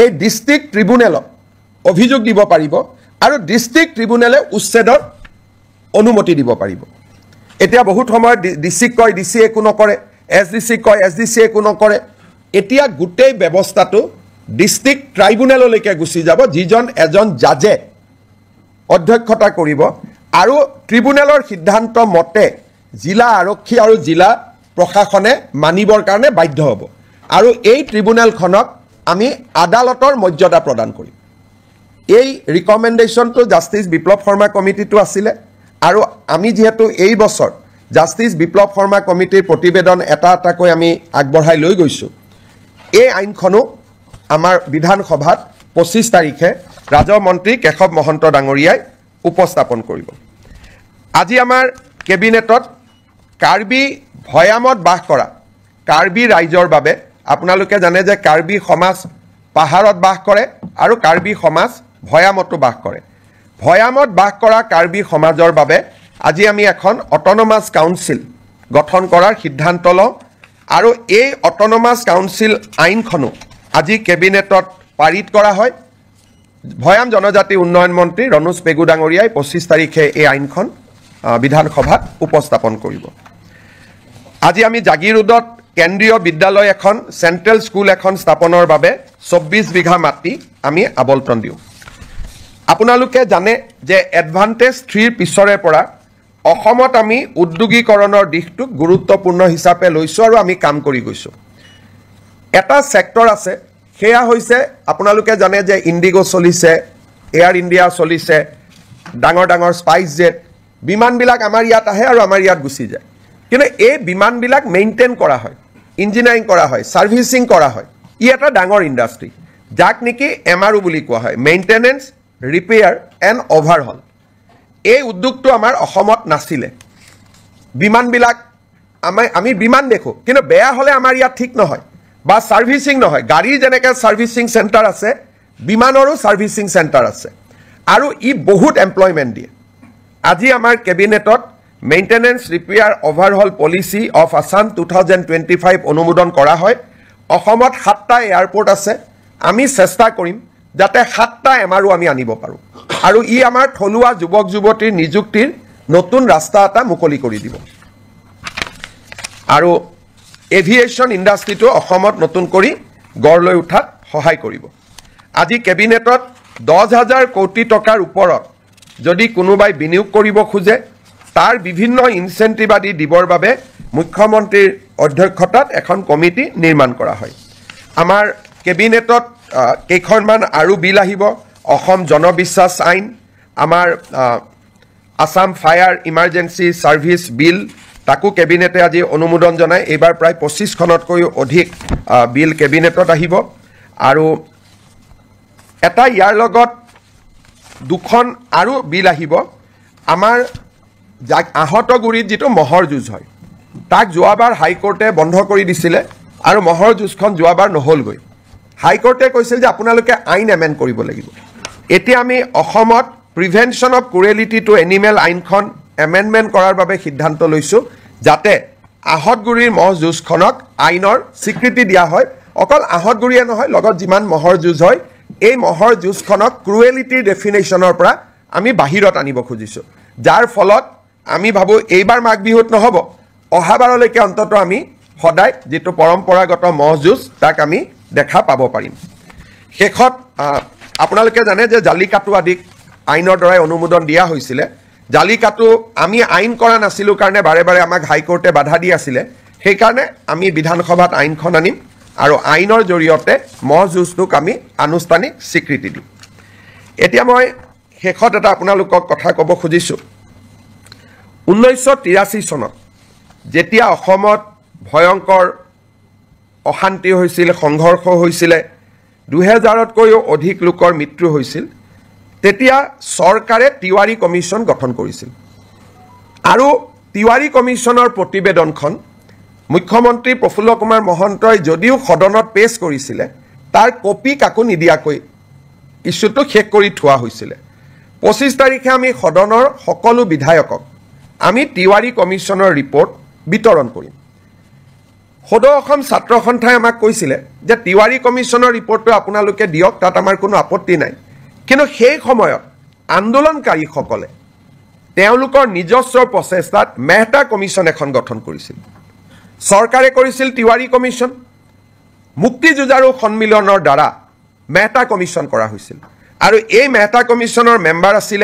এই ডিষ্ট্ৰিক্ট ট্ৰিব্যুনেলত অভিযোগ দিব পাৰিব আৰু ডিষ্ট্ৰিক্ট ট্ৰিব্যুনেলে উচ্ছেদৰ অনুমতি দিব পাৰিব। এতিয়া বহুত সময়ত ডিচিক কয় ডিচিয়ে একো নকৰে, SDCক কয় SDCয়ে একো নকৰে। এতিয়া গোটেই ব্যৱস্থাটো ডিষ্ট্ৰিক্ট ট্ৰাইব্যুনেললৈকে গুচি যাব, যিজন এজন জাজে অধ্যক্ষতা কৰিব আৰু ট্ৰিব্যুনেলৰ সিদ্ধান্ত মতে জিলা আৰক্ষী আৰু জিলা প্ৰশাসনে মানিবৰ কাৰণে বাধ্য হ'ব আৰু এই ট্ৰিব্যুনেলখনক আমি আদালতৰ মৰ্যাদা প্ৰদান কৰিম এই ৰিকমেণ্ডেশ্যনটো জাষ্টিছ বিপ্লৱ শৰ্মা কমিটিটো আছিলে আৰু আমি যেহেতু এই বছৰ জাষ্টিছ বিপ্লৱ শৰ্মা কমিটিৰ প্ৰতিবেদন এটা এটাকৈ আমি আগবঢ়াই লৈ গৈছোঁ এই আইনখনো আমাৰ বিধানসভাত 25 তাৰিখে ৰাজহ মন্ত্ৰী কেশৱ মহন্ত ডাঙৰীয়াই উপস্থাপন কৰিব আজি আমাৰ কেবিনেটত কাৰ্বি ভৈয়ামত বাস কৰা কাৰ্বি ৰাইজৰ বাবে আপোনালোকে জানে যে কাৰ্বি সমাজ পাহাৰত বাস কৰে আৰু কাৰ্বি সমাজ ভৈয়ামতো বাস কৰে ভৈয়ামত বাস কৰা কাৰ্বি সমাজৰ বাবে আজি আমি এখন অট'নমাছ কাউন্সিল গঠন কৰাৰ সিদ্ধান্ত লওঁ আৰু এই অট'নমাছ কাউন্সিল আইনখনো আজি কেবিনেটত পাৰিত কৰা হয় ভৈয়াম জনজাতি উন্নয়ন মন্ত্ৰী ৰণোজ পেগু ডাঙৰীয়াই 25 তাৰিখে এই আইনখন বিধানসভাত উপস্থাপন কৰিব আজি আমি জাগিৰোডত কেন্দ্ৰীয় বিদ্যালয় এখন চেন্ট্ৰেল স্কুল এখন স্থাপনৰ বাবে 24 বিঘা মাটি আমি আবণ্টন দিওঁ আপোনালোকে জানে যে এডভান্টেজ 3 পিছৰে পৰা অসমত আমি উদ্যোগীকৰণৰ দিশটোক গুৰুত্বপূৰ্ণ হিচাপে লৈছোঁ আৰু আমি কাম কৰি গৈছোঁ এটা সেক্টৰ আছে সেয়া হৈছে আপোনালোকে জানে যে ইণ্ডিগো চলিছে এয়াৰ ইণ্ডিয়া চলিছে ডাঙৰ ডাঙৰ স্পাইচ জেট বিমানবিলাক আমাৰ ইয়াত আহে আৰু আমাৰ ইয়াত গুচি যায় কিন্তু এই বিমানবিলাক মেইনটেইন কৰা হয় ইঞ্জিনিয়াৰিং কৰা হয় সাৰ্ভিসিং কৰা হয় ই এটা ডাঙৰ ইণ্ডাষ্ট্ৰী যাক নেকি এমআৰও বুলি কোৱা হয় মেইনটেনেন্স ৰিপেয়াৰ এণ্ড অভাৰহল এই উদ্যোগটো আমাৰ অসমত নাছিলে বিমানবিলাক আমি বিমান দেখো কিন্তু বেয়া হলে আমাৰ ইয়াত ঠিক নহয় বা সাৰ্ভিসিং নহয় গাড়ী যেনেকৈ সাৰ্ভিসিং চেণ্টাৰ আছে বিমানৰো সাৰ্ভিসিং চেণ্টাৰ আছে আৰু ই বহুত এমপ্লয়মেণ্ট দিয়ে আজি আমাৰ কেবিনেটত maintenance repair overhaul policy of Assam 2025 অনুমোদন কৰা হয় অসমত 7টা এয়াৰপোৰ্ট আছে আমি চেষ্টা কৰিম যাতে 7টা এমআৰও আমি আনিব পাৰোঁ আৰু ই আমাৰ থলুৱা যুৱক যুৱতীৰ নিযুক্তিৰ নতুন ৰাস্তা এটা মুকলি কৰি দিব আৰু এভিয়েশ্যন ইণ্ডাষ্ট্ৰীটো অসমত নতুন কৰি গঢ় লৈ উঠাত সহায় কৰিব আজি কেবিনেটত 10,000 কোটি টকাৰ ওপৰত যদি কোনোবাই বিনিয়োগ কৰিব খোজে তাৰ বিভিন্ন ইনচেন্টিভ আদি দিবৰ বাবে মুখ্যমন্ত্ৰীৰ অধ্যক্ষতাত এখন কমিটি নিৰ্মাণ কৰা হয় আমাৰ কেবিনেটত কেইখনমান আৰু বিল আহিব অসম জনবিশ্বাস আইন আমাৰ আসাম ফায়াৰ ইমাৰ্জেন্সি সাৰ্ভিস বিল তাকো কেবিনেটে আজি অনুমোদন জনায় এইবাৰ প্ৰায় 25খনতকৈ অধিক বিল কেবিনেটত আহিব আৰু এটা ইয়াৰ লগত দুখন আৰু বিল আহিব আমাৰ আহতগুৰিত যেটো মহৰ যুঁজ হয় তাক যোৱাবাৰ হাইকোৰ্টে বন্ধ কৰি দিছিলে আৰু মহৰ যুঁজখন যোৱাবাৰ নহলগৈ হাইকোৰ্টে কৈছিল যে আপোনালোকে আইন এমেণ্ড কৰিব লাগিব এতিয়া আমি অসমত prevention of cruelty to animal আইনখন এমেণ্ডমেণ্ট কৰাৰ বাবে সিদ্ধান্ত লৈছোঁ যাতে আহতগুৰিৰ মহ যুঁজখনক আইনৰ স্বীকৃতি দিয়া হয় অকল আহতগুৰিয়ে নহয় লগত যিমান মহৰ যুঁজ হয় এই মহৰ যুঁজখনক ক্ৰুৱেলিটিৰ ডেফিনেশ্যনৰ পৰা আমি বাহিৰত আনিব খুজিছোঁ যাৰ ফলত আমি ভাবো এইবাৰ মাঘ বিহুত নহব অহাবাৰলৈকে অন্তত আমি সদায় যেটো পৰম্পৰাগত মহ যুঁজ তাক আমি দেখা পাব পাৰিম শেষত আপোনালোকে জানে যে জালিকাটু আদি আইনৰ দ্বাৰা অনুমোদন দিয়া হৈছিল জালিকাটু আমি আইন কৰা নাছিলো কাৰণে বাৰে বাৰে আমাক হাইকোৰ্টে বাধা দি আছিল সেই কাৰণে আমি বিধানসভাত আইনখন আনিম আৰু আইনৰ জৰিয়তে মহ যুঁজটোক আমি আনুষ্ঠানিক স্বীকৃতি দিম এতিয়া মই শেষত এটা আপোনালোকক কথা ক'ব খুজিছোঁ 1983 চনত যেতিয়া অসমত ভয়ংকৰ অশান্তি হৈছিল সংঘৰ্ষ হৈছিল 2000তকৈও অধিক লোকৰ মৃত্যু হৈছিল তেতিয়া চৰকাৰে তিৱাৰী কমিছন গঠন কৰিছিল আৰু তিৱাৰী কমিছনৰ প্ৰতিবেদনখন মুখ্যমন্ত্ৰী প্ৰফুল্ল কুমাৰ মহন্তই যদিও সদনত পেশ কৰিছিল তাৰ কপি কাকো নিদিয়াকৈ ইস্যুটো শেষ কৰি থোৱা হৈছিল 25 তাৰিখে আমি সদনৰ সকলো বিধায়কক আমি তিৱাৰী কমিছনৰ ৰিপৰ্ট বিতৰণ কৰিম সদৌ অসম ছাত্ৰ সন্থাই আমাক কৈছিল যে তিৱাৰী কমিছনৰ ৰিপৰ্টটো আপোনালোকে দিয়ক তাত আমাৰ কোনো আপত্তি নাই কিন্তু সেই সময়ত আন্দোলনকাৰীসকলে তেওঁলোকৰ নিজস্ব প্ৰচেষ্টাত মেহতা কমিছন এখন গঠন কৰিছিল চৰকাৰে কৰিছিল তিৱাৰী কমিছন মুক্তি যুঁজাৰু সন্মিলনৰ দ্বাৰা মেহতা কমিছন কৰা হৈছিল আৰু এই মেহতা কমিছনৰ মেম্বাৰ আছিল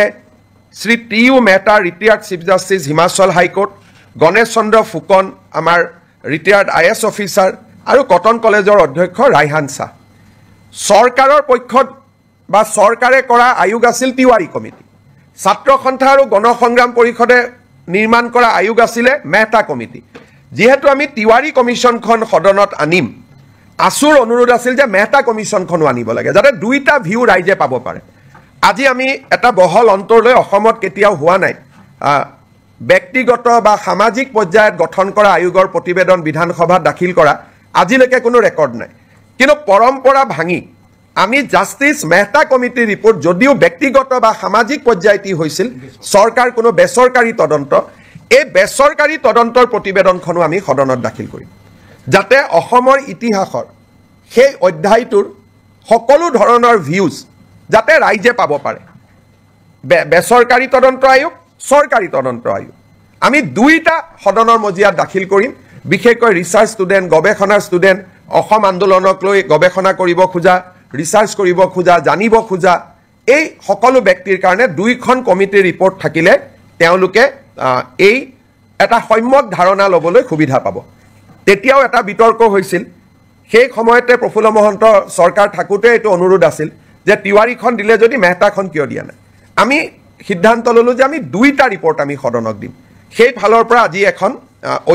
Shri T U Mehta retired chief justice Himachal high court, Ganesh Chandra Phukan আমাৰ ৰিটায়াৰ্ড IS অফিচাৰ আৰু কটন কলেজৰ অধ্যক্ষ ৰাইহান শ্বাহ। চৰকাৰৰ পক্ষত বা চৰকাৰে কৰা আয়োগ আছিল তিৱাৰী কমিটি। ছাত্ৰ সন্থা আৰু গণসংগ্ৰাম পৰিষদে নিৰ্মাণ কৰা আয়োগ আছিলে মেহতা কমিটি। যিহেতু আমি তিৱাৰী কমিশ্যনখন সদনত আনিম, আছুৰ অনুৰোধ আছিল যে মেহতা কমিশ্যনখনো আনিব লাগে, যাতে দুইটা ভিউ ৰাইজে পাব পাৰে। আজি আমি এটা বহল অন্তৰলৈ অসমত কেতিয়াও হোৱা নাই ব্যক্তিগত বা সামাজিক পৰ্যায়ত গঠন কৰা আয়োগৰ প্ৰতিবেদন বিধানসভাত দাখিল কৰা আজিলৈকে কোনো ৰেকৰ্ড নাই। কিন্তু পৰম্পৰা ভাঙি আমি জাষ্টিছ মেহতা কমিটিৰ ৰিপৰ্ট যদিও ব্যক্তিগত বা সামাজিক পৰ্যায়ত হৈছিল, চৰকাৰ কোনো বেচৰকাৰী তদন্ত, এই বেচৰকাৰী তদন্তৰ প্ৰতিবেদনখনো আমি সদনত দাখিল কৰিম, যাতে অসমৰ ইতিহাসৰ সেই অধ্যায়টোৰ সকলো ধৰণৰ ভিউজ যাতে ৰাইজে পাব পাৰে। বেচৰকাৰী তদন্ত আয়োগ, চৰকাৰী তদন্ত আয়োগ, আমি দুইটা সদনৰ মজিয়াত দাখিল কৰিম। বিশেষকৈ ৰিচাৰ্চ ষ্টুডেণ্ট, গৱেষণাৰ ষ্টুডেণ্ট, অসম আন্দোলনক লৈ গৱেষণা কৰিব খোজা, ৰিচাৰ্চ কৰিব খোজা, জানিব খোজা, এই সকলো ব্যক্তিৰ কাৰণে দুইখন কমিটিৰ ৰিপৰ্ট থাকিলে তেওঁলোকে এই এটা সম্যক ধাৰণা ল'বলৈ সুবিধা পাব। তেতিয়াও এটা বিতৰ্ক হৈছিল, সেই সময়তে প্ৰফুল্ল মহন্ত চৰকাৰ থাকোঁতে এইটো অনুৰোধ আছিল যে তিৱাৰীখন দিলে যদি মেহতাখন কিয় দিয়া নাই। আমি সিদ্ধান্ত ল'লোঁ যে আমি দুইটা ৰিপৰ্ট আমি সদনক দিম। সেই ফালৰ পৰা আজি এখন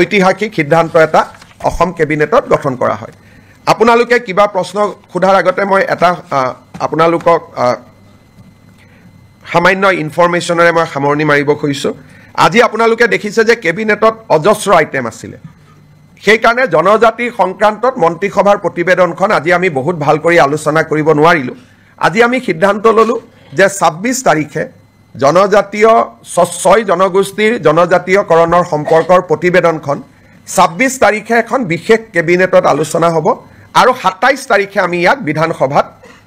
ঐতিহাসিক সিদ্ধান্ত এটা অসম কেবিনেটত গঠন কৰা হয়। আপোনালোকে কিবা প্ৰশ্ন সোধাৰ আগতে মই এটা আপোনালোকক সামান্য ইনফৰমেশ্যনেৰে মই সামৰণি মাৰিব খুজিছোঁ। আজি আপোনালোকে দেখিছে যে কেবিনেটত অজস্ৰ আইটেম আছিলে, সেইকাৰণে জনজাতি সংক্ৰান্তত মন্ত্ৰীসভাৰ প্ৰতিবেদনখন আজি আমি বহুত ভাল কৰি আলোচনা কৰিব নোৱাৰিলোঁ। আজি আমি সিদ্ধান্ত ল'লোঁ যে 26 তাৰিখে জনজাতীয় 6 জনগোষ্ঠীৰ জনজাতীয়কৰণৰ সম্পৰ্কৰ প্ৰতিবেদনখন 26 তাৰিখে এখন বিশেষ কেবিনেটত আলোচনা হ'ব আৰু 27 তাৰিখে আমি ইয়াক বিধানসভাত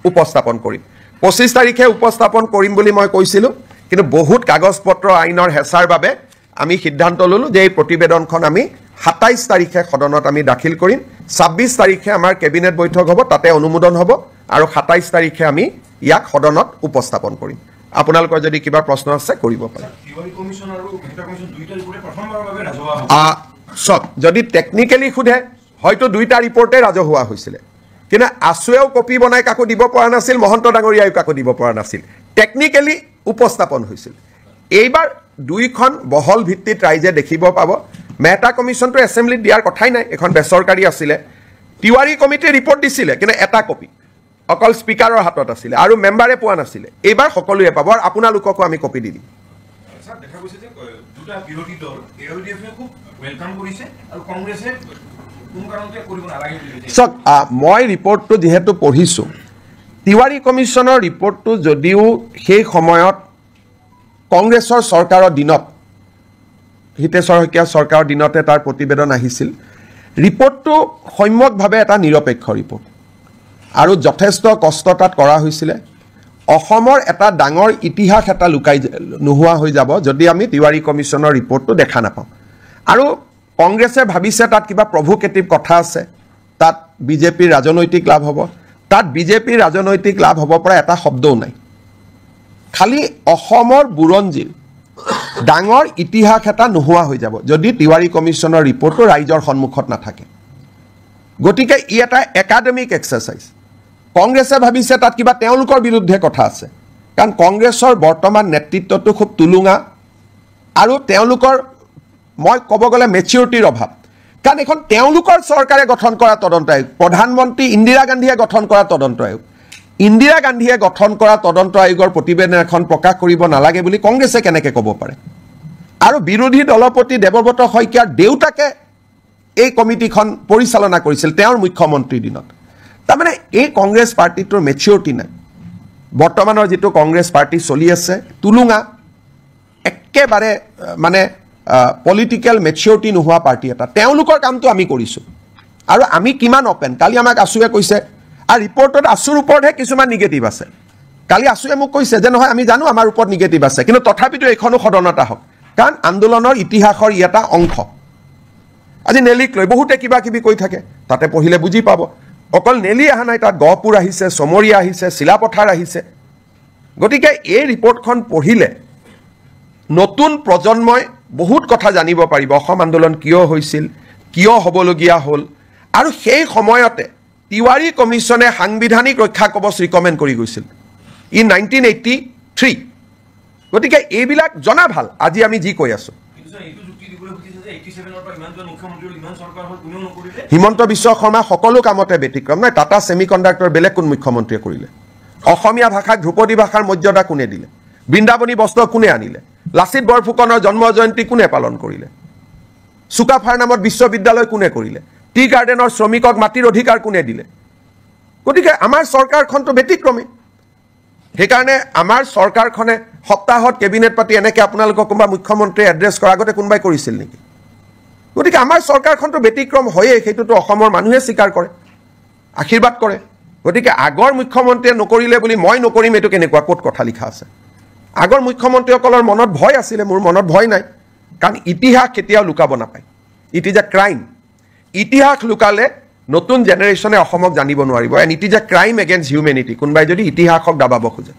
উপস্থাপন কৰিম। 25 তাৰিখে উপস্থাপন কৰিম বুলি মই কৈছিলোঁ, কিন্তু বহুত কাগজ পত্ৰ আইনৰ হেঁচাৰ বাবে আমি সিদ্ধান্ত ল'লোঁ যে এই প্ৰতিবেদনখন আমি 27 তাৰিখে সদনত আমি দাখিল কৰিম। 26 তাৰিখে আমাৰ কেবিনেট বৈঠক হ'ব, তাতে অনুমোদন হ'ব আৰু 27 তাৰিখে আমি ইয়াক সদনত উপস্থাপন কৰিম। আপোনালোকৰ যদি কিবা প্ৰশ্ন আছে কৰিব পাৰে। চব যদি টেকনিকেলি সোধে হয়তো দুইটা ৰিপৰ্টে ৰাজহুৱা হৈছিলে, কিন্তু আছুৱেও কপি বনাই কাকো দিব পৰা নাছিল, মহন্ত ডাঙৰীয়াইও কাকো দিব পৰা নাছিল, টেকনিকেলি উপস্থাপন হৈছিল। এইবাৰ দুইখন বহল ভিত্তিত ৰাইজে দেখিব পাব। মেহতা কমিশ্যনটো এছেম্বলিত দিয়াৰ কথাই নাই, এখন বেচৰকাৰী আছিলে। তিৱাৰী কমিটিয়ে ৰিপৰ্ট দিছিলে, কিন্তু এটা কপি অকল স্পীকাৰৰ হাতত আছিলে আৰু মেম্বাৰে পোৱা নাছিলে। এইবাৰ সকলোৱে পাব আৰু আপোনালোককো আমি কপি দি দিম। চাওক, মই ৰিপৰ্টটো যিহেতু পঢ়িছোঁ, তিৱাৰী কমিশ্যনৰ ৰিপৰ্টটো যদিও সেই সময়ত কংগ্ৰেছৰ চৰকাৰৰ দিনত, হিতেশ্বৰ শইকীয়া চৰকাৰৰ দিনতে তাৰ প্ৰতিবেদন আহিছিল, ৰিপৰ্টটো সম্যকভাৱে এটা নিৰপেক্ষ ৰিপৰ্ট আৰু যথেষ্ট কষ্ট তাত কৰা হৈছিলে। অসমৰ এটা ডাঙৰ ইতিহাস এটা লুকাই নোহোৱা হৈ যাব যদি আমি তিৱাৰী কমিশ্যনৰ ৰিপৰ্টটো দেখা নাপাওঁ। আৰু কংগ্ৰেছে ভাবিছে তাত কিবা প্ৰভোকেটিভ কথা আছে, তাত বিজেপিৰ ৰাজনৈতিক লাভ হ'ব। তাত বিজেপিৰ ৰাজনৈতিক লাভ হ'ব পৰা এটা শব্দও নাই। খালি অসমৰ বুৰঞ্জীৰ ডাঙৰ ইতিহাস এটা নোহোৱা হৈ যাব যদি তিৱাৰী কমিশ্যনৰ ৰিপৰ্টটো ৰাইজৰ সন্মুখত নাথাকে। গতিকে ই এটা একাডেমিক এক্সাৰচাইজ। কংগ্ৰেছে ভাবিছে তাত কিবা তেওঁলোকৰ বিৰুদ্ধে কথা আছে, কাৰণ কংগ্ৰেছৰ বৰ্তমান নেতৃত্বটো খুব তুলুঙা আৰু তেওঁলোকৰ মই ক'ব গ'লে মেচিউৰিটিৰ অভাৱ। কাৰণ এখন তেওঁলোকৰ চৰকাৰে গঠন কৰা তদন্ত আয়োগ, প্ৰধানমন্ত্ৰী ইন্দিৰা গান্ধীয়ে গঠন কৰা তদন্ত আয়োগ, ইন্দিৰা গান্ধীয়ে গঠন কৰা তদন্ত আয়োগৰ প্ৰতিবেদন এখন প্ৰকাশ কৰিব নালাগে বুলি কংগ্ৰেছে কেনেকৈ ক'ব পাৰে? আৰু বিৰোধী দলপতি দেৱব্ৰত শইকীয়াৰ দেউতাকে এই কমিটিখন পৰিচালনা কৰিছিল তেওঁৰ মুখ্যমন্ত্ৰীৰ দিনত। তাৰমানে এই কংগ্ৰেছ পাৰ্টিটোৰ মেচিউৰিটি নাই। বৰ্তমানৰ যিটো কংগ্ৰেছ পাৰ্টি চলি আছে তুলুঙা, একেবাৰে মানে পলিটিকেল মেচিউৰিটি নোহোৱা পাৰ্টি এটা। তেওঁলোকৰ কামটো আমি কৰিছোঁ আৰু আমি কিমান অপেন। কালি আমাক আছুৱে কৈছে, আৰু ৰিপৰ্টত আছুৰ ওপৰতহে কিছুমান নিগেটিভ আছে। কালি আছুৱে মোক কৈছে যে নহয় আমি জানো আমাৰ ওপৰত নিগেটিভ আছে, কিন্তু তথাপিতো এইখনো সদনত আহক, কাৰণ আন্দোলনৰ ইতিহাসৰ ই এটা অংশ। আজি নেলিক লৈ বহুতে কিবা কিবি কৈ থাকে, তাতে পঢ়িলে বুজি পাব। অকল নেলি অহা নাই, তাত গহপুৰ আহিছে, চমৰীয়া আহিছে, চিলাপথাৰ আহিছে। গতিকে এই ৰিপৰ্টখন পঢ়িলে নতুন প্ৰজন্মই বহুত কথা জানিব পাৰিব অসম আন্দোলন কিয় হৈছিল কিয় হ'বলগীয়া হ'ল আৰু সেই সময়তে তিৱাৰী কমিছনে সাংবিধানিক ৰক্ষা কবচ ৰিকমেণ্ড কৰি গৈছিল ইন 1983 গতিকে এইবিলাক জনা ভাল আজি আমি যি কৈ আছো হিমন্ত বিশ্ব শৰ্মা সকলো কামতে ব্যতিক্ৰম নাই টাটা ছেমিকণ্ডাক্টৰ বেলেগ কোন মুখ্যমন্ত্ৰীয়ে কৰিলে অসমীয়া ভাষাক ধ্ৰুপদী ভাষাৰ মৰ্যাদা কোনে দিলে বৃন্দাবনী বস্ত্ৰ কোনে আনিলে লাচিত বৰফুকনৰ জন্ম জয়ন্তী কোনে পালন কৰিলে সুকাফাৰ নামত বিশ্ববিদ্যালয় কোনে কৰিলে টি গাৰ্ডেনৰ শ্ৰমিকক মাটিৰ অধিকাৰ কোনে দিলে গতিকে আমাৰ চৰকাৰখনটো ব্যতিক্ৰমী সেইকাৰণে আমাৰ চৰকাৰখনে সপ্তাহত কেবিনেট পাতি এনেকৈ আপোনালোকক কোনোবা মুখ্যমন্ত্ৰীয়ে এড্ৰেছ কৰাৰ আগতে কোনোবাই কৰিছিল নেকি গতিকে আমাৰ চৰকাৰখনটো ব্যতিক্ৰম হয়েই সেইটোতো অসমৰ মানুহে স্বীকাৰ কৰে আশীৰ্বাদ কৰে গতিকে আগৰ মুখ্যমন্ত্ৰীয়ে নকৰিলে বুলি মই নকৰিম এইটো কেনেকুৱা ক'ত কথা লিখা আছে আগৰ মুখ্যমন্ত্ৰীসকলৰ মনত ভয় আছিলে মোৰ মনত ভয় নাই কাৰণ ইতিহাস কেতিয়াও লুকাব নাপায় ইট ইজ এ ক্ৰাইম ইতিহাস লুকালে নতুন জেনেৰেশ্যনে অসমক জানিব নোৱাৰিব and it is a crime against humanity কোনোবাই যদি ইতিহাসক দাবাব খোজে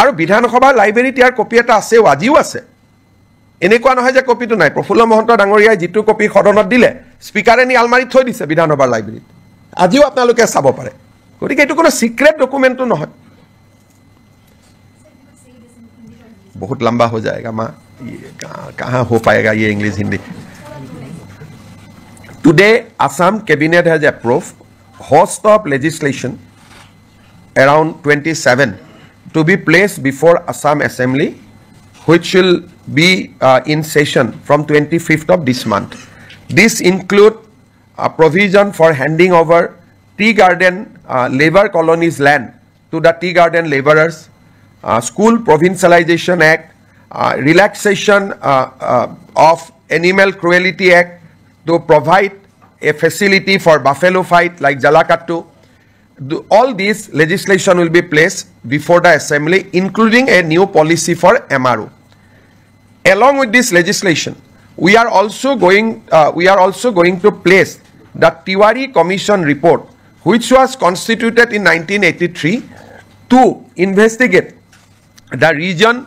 আৰু বিধানসভাৰ লাইব্ৰেৰীত ইয়াৰ কপি এটা আছেও আজিও আছে এনেকুৱা নহয় যে কপিটো নাই প্ৰফুল্ল মহন্ত ডাঙৰীয়াই যিটো কপি সদনত দিলে স্পীকাৰে নি আলমাৰীত থৈ দিছে বিধানসভাৰ লাইব্ৰেৰীত আজিও আপোনালোকে চাব পাৰে গতিকে এইটো কোনো সিক্ৰেট ডকুমেণ্টটো নহয় बहुत लंबा हो जाएगा माँ कहाँ हो पाएगा ये English Hindi Today Assam cabinet has approved host of legislation around 27 to be placed before Assam Assembly which will be in session from 25th of this month. This include a provision for handing over tea garden labor colonies land to the tea garden laborers, School Provincialization Act, relaxation of Animal Cruelty Act to provide a facility for buffalo fight like Jalakattu. All these legislation will be placed before the assembly, including a new policy for MRO. Along with this legislation, we are also going to place the Tiwari Commission report, which was constituted in 1983 to investigate the region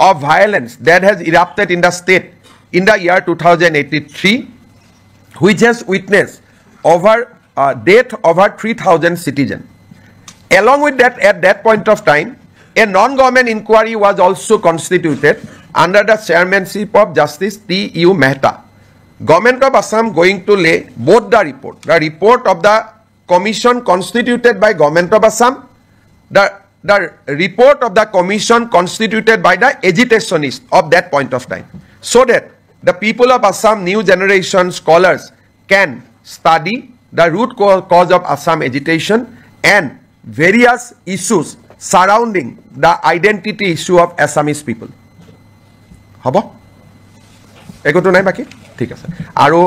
of violence that has erupted in the state in the year 2083, which has witnessed death over 3,000 citizens. Along with that, at that point of time, a non-government inquiry was also constituted under the chairmanship of Justice T.U. Mehta. Government of Assam going to lay both the report of the commission constituted by Government of Assam, the report of the commission constituted by the agitationists of that point of time, so that the people of Assam, new generation scholars can study the root cause of Assam agitation and various issues surrounding the identity issue of Assamese people. Habo? Ekoto nai baki? ঠিক আছে আৰু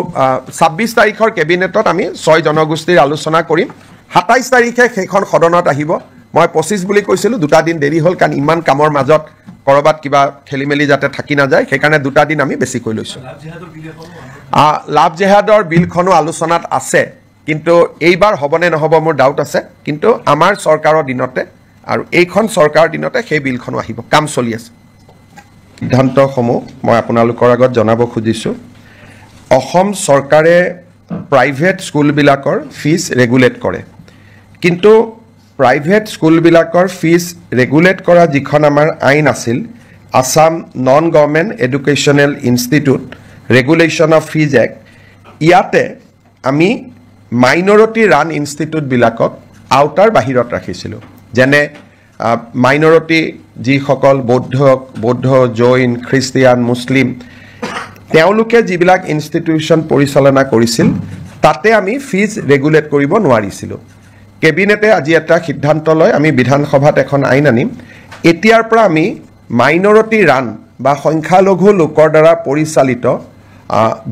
26 তাৰিখৰ কেবিনেটত আমি 6 জনগোষ্ঠীৰ আলোচনা কৰিম 27 তাৰিখে সেইখন সদনত আহিব মই 25 বুলি কৈছিলো দুটা দিন দেৰি হ'ল কাৰণ ইমান কামৰ মাজত কৰবাত কিবা খেলিমেলি যাতে থাকি না যায় সেইকাৰণে দুটা দিন আমি বেছি কৈ লৈছো লাভ জেহাদৰ বিলখনো আলোচনাত আছে কিন্তু এইবাৰ হবনে নহব মোৰ ডাউট আছে কিন্তু আমাৰ চৰকাৰৰ দিনতে আৰু এইখন চৰকাৰৰ দিনতে সেই বিলখনো আহিব কাম চলি আছে সিদ্ধান্তসমূহ মই আপোনালোকৰ আগত জনাব খুজিছো অসম চৰকাৰে প্ৰাইভেট স্কুলবিলাকৰ ফিজ ৰেগুলেট কৰে কিন্তু প্ৰাইভেট স্কুলবিলাকৰ ফিজ ৰেগুলেট কৰা যিখন আমাৰ আইন আছিল Assam non government educational institute regulation of fees act ইয়াতে আমি মাইনৰিটি ৰান ইনষ্টিটিউটবিলাকক আউটাৰ বাহিৰত ৰাখিছিলোঁ যেনে মাইনৰিটি যিসকল বৌদ্ধ জৈন খ্ৰীষ্টিয়ান মুছলিম তেওঁলোকে যিবিলাক ইনষ্টিটিউশ্যন পৰিচালনা কৰিছিল তাতে আমি ফিজ ৰেগুলেট কৰিব নোৱাৰিছিলোঁ কেবিনেটে আজি এটা সিদ্ধান্ত লয় আমি বিধানসভাত এখন আইন আনিম এতিয়াৰ পৰা আমি মাইনৰিটি ৰান বা সংখ্যালঘু লোকৰ দ্বাৰা পৰিচালিত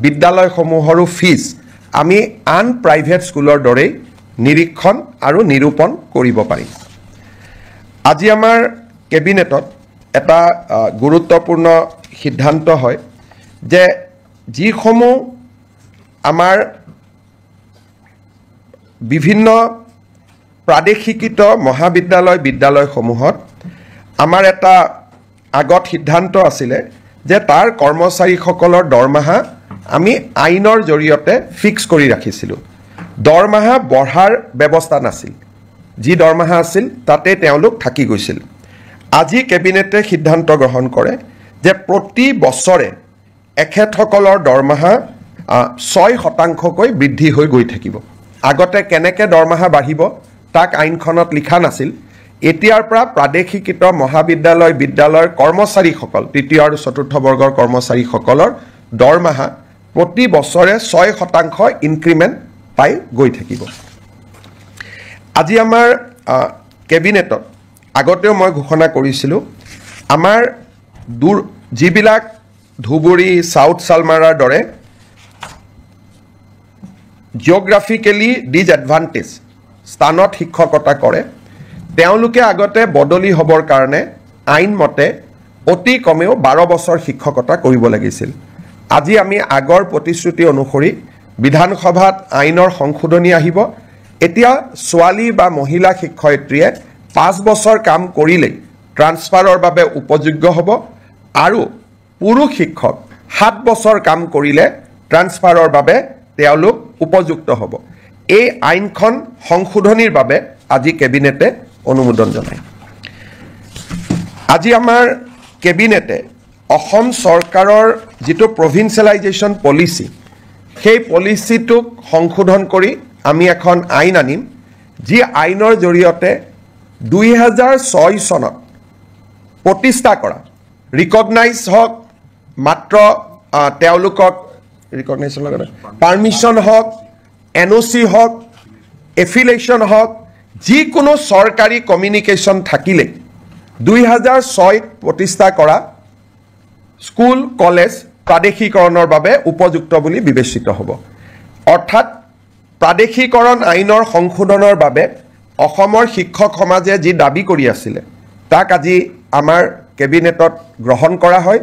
বিদ্যালয়সমূহৰো ফিজ আমি আন প্ৰাইভেট স্কুলৰ দৰে নিৰীক্ষণ আৰু নিৰূপণ কৰিব পাৰিম আজি আমাৰ কেবিনেটত এটা গুৰুত্বপূৰ্ণ সিদ্ধান্ত হয় যে যিসমূহ আমাৰ বিভিন্ন প্ৰাদেশিকিত মহাবিদ্যালয়সমূহত আমাৰ এটা আগত সিদ্ধান্ত আছিলে যে তাৰ কৰ্মচাৰীসকলৰ দৰমহা আমি আইনৰ জৰিয়তে ফিক্স কৰি ৰাখিছিলোঁ দৰমহা বঢ়াৰ ব্যৱস্থা নাছিল যি দৰমহা আছিল তাতে তেওঁলোক থাকি গৈছিল আজি কেবিনেটে সিদ্ধান্ত গ্ৰহণ কৰে যে প্ৰতি বছৰে এখেতসকলৰ দৰমহা 6% বৃদ্ধি হৈ গৈ থাকিব আগতে কেনেকৈ দৰমহা বাঢ়িব তাক আইনখনত লিখা নাছিল এতিয়াৰ পৰা প্ৰাদেশিকৃত মহাবিদ্যালয় বিদ্যালয়ৰ কৰ্মচাৰীসকল তৃতীয় আৰু চতুৰ্থ বৰ্গৰ কৰ্মচাৰীসকলৰ দৰমহা প্ৰতি বছৰে 6% ইনক্ৰিমেণ্ট পাই গৈ থাকিব আজি আমাৰ কেবিনেটত আগতেও মই ঘোষণা কৰিছিলোঁ আমাৰ যিবিলাক ধুবুৰী সাউথ সালমাৰাৰ দৰে জিঅ'গ্ৰাফিকেলি ডিজএডভান্টেজ স্থানত শিক্ষকতা কৰে তেওঁলোকে আগতে বদলি হ'বৰ কাৰণে আইন মতে অতি কমেও 12 বছৰ শিক্ষকতা কৰিব লাগিছিল আজি আমি আগৰ প্ৰতিশ্ৰুতি অনুসৰি বিধানসভাত আইনৰ সংশোধনী আহিব এতিয়া ছোৱালী বা মহিলা শিক্ষয়িত্ৰীয়ে 5 বছৰ কাম কৰিলেই ট্ৰান্সফাৰৰ বাবে উপযোগ্য হ'ব আৰু পুৰুষ শিক্ষক 7 বছৰ কাম কৰিলে ট্ৰান্সফাৰৰ বাবে তেওঁলোক উপযুক্ত হ'ব এই আইনখন সংশোধনীৰ বাবে আজি কেবিনেটে অনুমোদন জনায় আজি আমাৰ কেবিনেটে অসম চৰকাৰৰ যিটো প্ৰভিন্সিয়েলাইজেশ্যন পলিচি সেই পলিচিটোক সংশোধন কৰি আমি এখন আইন আনিম যি আইনৰ জৰিয়তে 2006 চনত প্ৰতিষ্ঠা কৰা ৰিকগনাইজ হওক মাত্ৰ তেওঁলোকক ৰিকগনাইজেশ্যন লগতে পাৰ্মিশ্যন হওক NOC হওক এফিলেশ্যন হওক যিকোনো চৰকাৰী কমিউনিকেশ্যন থাকিলে 2006 প্ৰতিষ্ঠা কৰা স্কুল কলেজ প্ৰাদেশিকৰণৰ বাবে উপযুক্ত বুলি বিবেচিত হ'ব অৰ্থাৎ প্ৰাদেশিকৰণ আইনৰ সংশোধনৰ বাবে অসমৰ শিক্ষক সমাজে যি দাবী কৰি আছিলে তাক আজি আমাৰ কেবিনেটত গ্ৰহণ কৰা হয়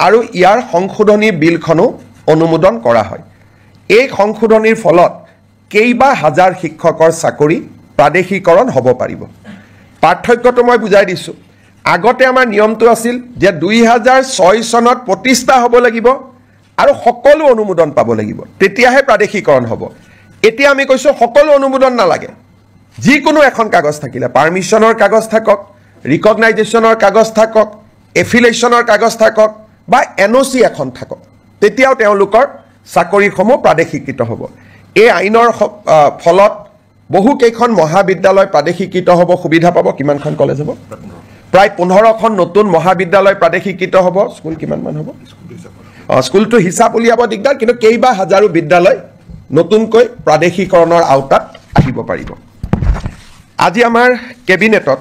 আৰু ইয়াৰ সংশোধনী বিলখনো অনুমোদন কৰা হয় এই সংশোধনীৰ ফলত কেইবা হাজাৰ শিক্ষকৰ চাকৰি প্ৰাদেশিকৰণ হ'ব পাৰিব পাৰ্থক্যটো মই বুজাই দিছোঁ আগতে আমাৰ নিয়মটো আছিল যে 2006 চনত প্ৰতিষ্ঠা হ'ব লাগিব আৰু সকলো অনুমোদন পাব লাগিব তেতিয়াহে প্ৰাদেশিকৰণ হ'ব এতিয়া আমি কৈছোঁ সকলো অনুমোদন নালাগে যিকোনো এখন কাগজ থাকিলে পাৰ্মিশ্যনৰ কাগজ থাকক ৰিকগনাইজেশ্যনৰ কাগজ থাকক এফিলেশ্যনৰ কাগজ থাকক বা NOC এখন থাকক তেতিয়াও তেওঁলোকৰ চাকৰিসমূহ প্ৰাদেশিকৃত হ'ব এই আইনৰ ফলত বহু কেইখন মহাবিদ্যালয় প্ৰাদেশিকৃত হ'ব সুবিধা পাব কিমানখন কলেজ হ'ব প্ৰায় 15খন নতুন মহাবিদ্যালয় প্ৰাদেশিকৃত হ'ব স্কুল কিমানমান হ'ব স্কুলটো হিচাপ উলিয়াব দিগদাৰ কিন্তু কেইবা হাজাৰো বিদ্যালয় নতুনকৈ প্ৰাদেশিকৰণৰ আওতাত আহিব পাৰিব আজি আমাৰ কেবিনেটত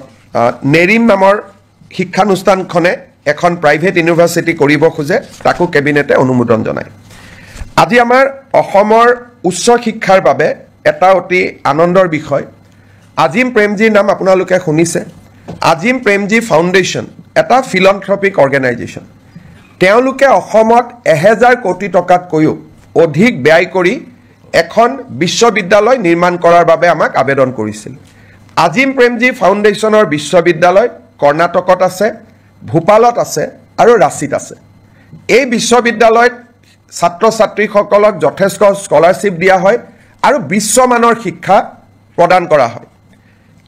নেৰিম নামৰ শিক্ষানুষ্ঠানখনে এখন প্ৰাইভেট ইউনিভাৰ্চিটি কৰিব খোজে তাকো কেবিনেটে অনুমোদন জনায় আজি আমাৰ অসমৰ উচ্চ শিক্ষাৰ বাবে এটা অতি আনন্দৰ বিষয় আজিম প্ৰেমজীৰ নাম আপোনালোকে শুনিছে আজিম প্ৰেমজী ফাউণ্ডেশ্যন এটা ফিলন্থ্ৰপিক অৰ্গেনাইজেশ্যন তেওঁলোকে অসমত 1000 কোটি টকাতকৈও অধিক ব্যয় কৰি এখন বিশ্ববিদ্যালয় নিৰ্মাণ কৰাৰ বাবে আমাক আবেদন কৰিছিল আজিম প্ৰেমজী ফাউণ্ডেশ্যনৰ বিশ্ববিদ্যালয় কৰ্ণাটকত আছে ভূপালত আছে আৰু ৰাঁচীত আছে এই বিশ্ববিদ্যালয়ত ছাত্ৰ ছাত্ৰীসকলক যথেষ্ট স্কলাৰশ্বিপ দিয়া হয় আৰু বিশ্বমানৰ শিক্ষা প্ৰদান কৰা হয়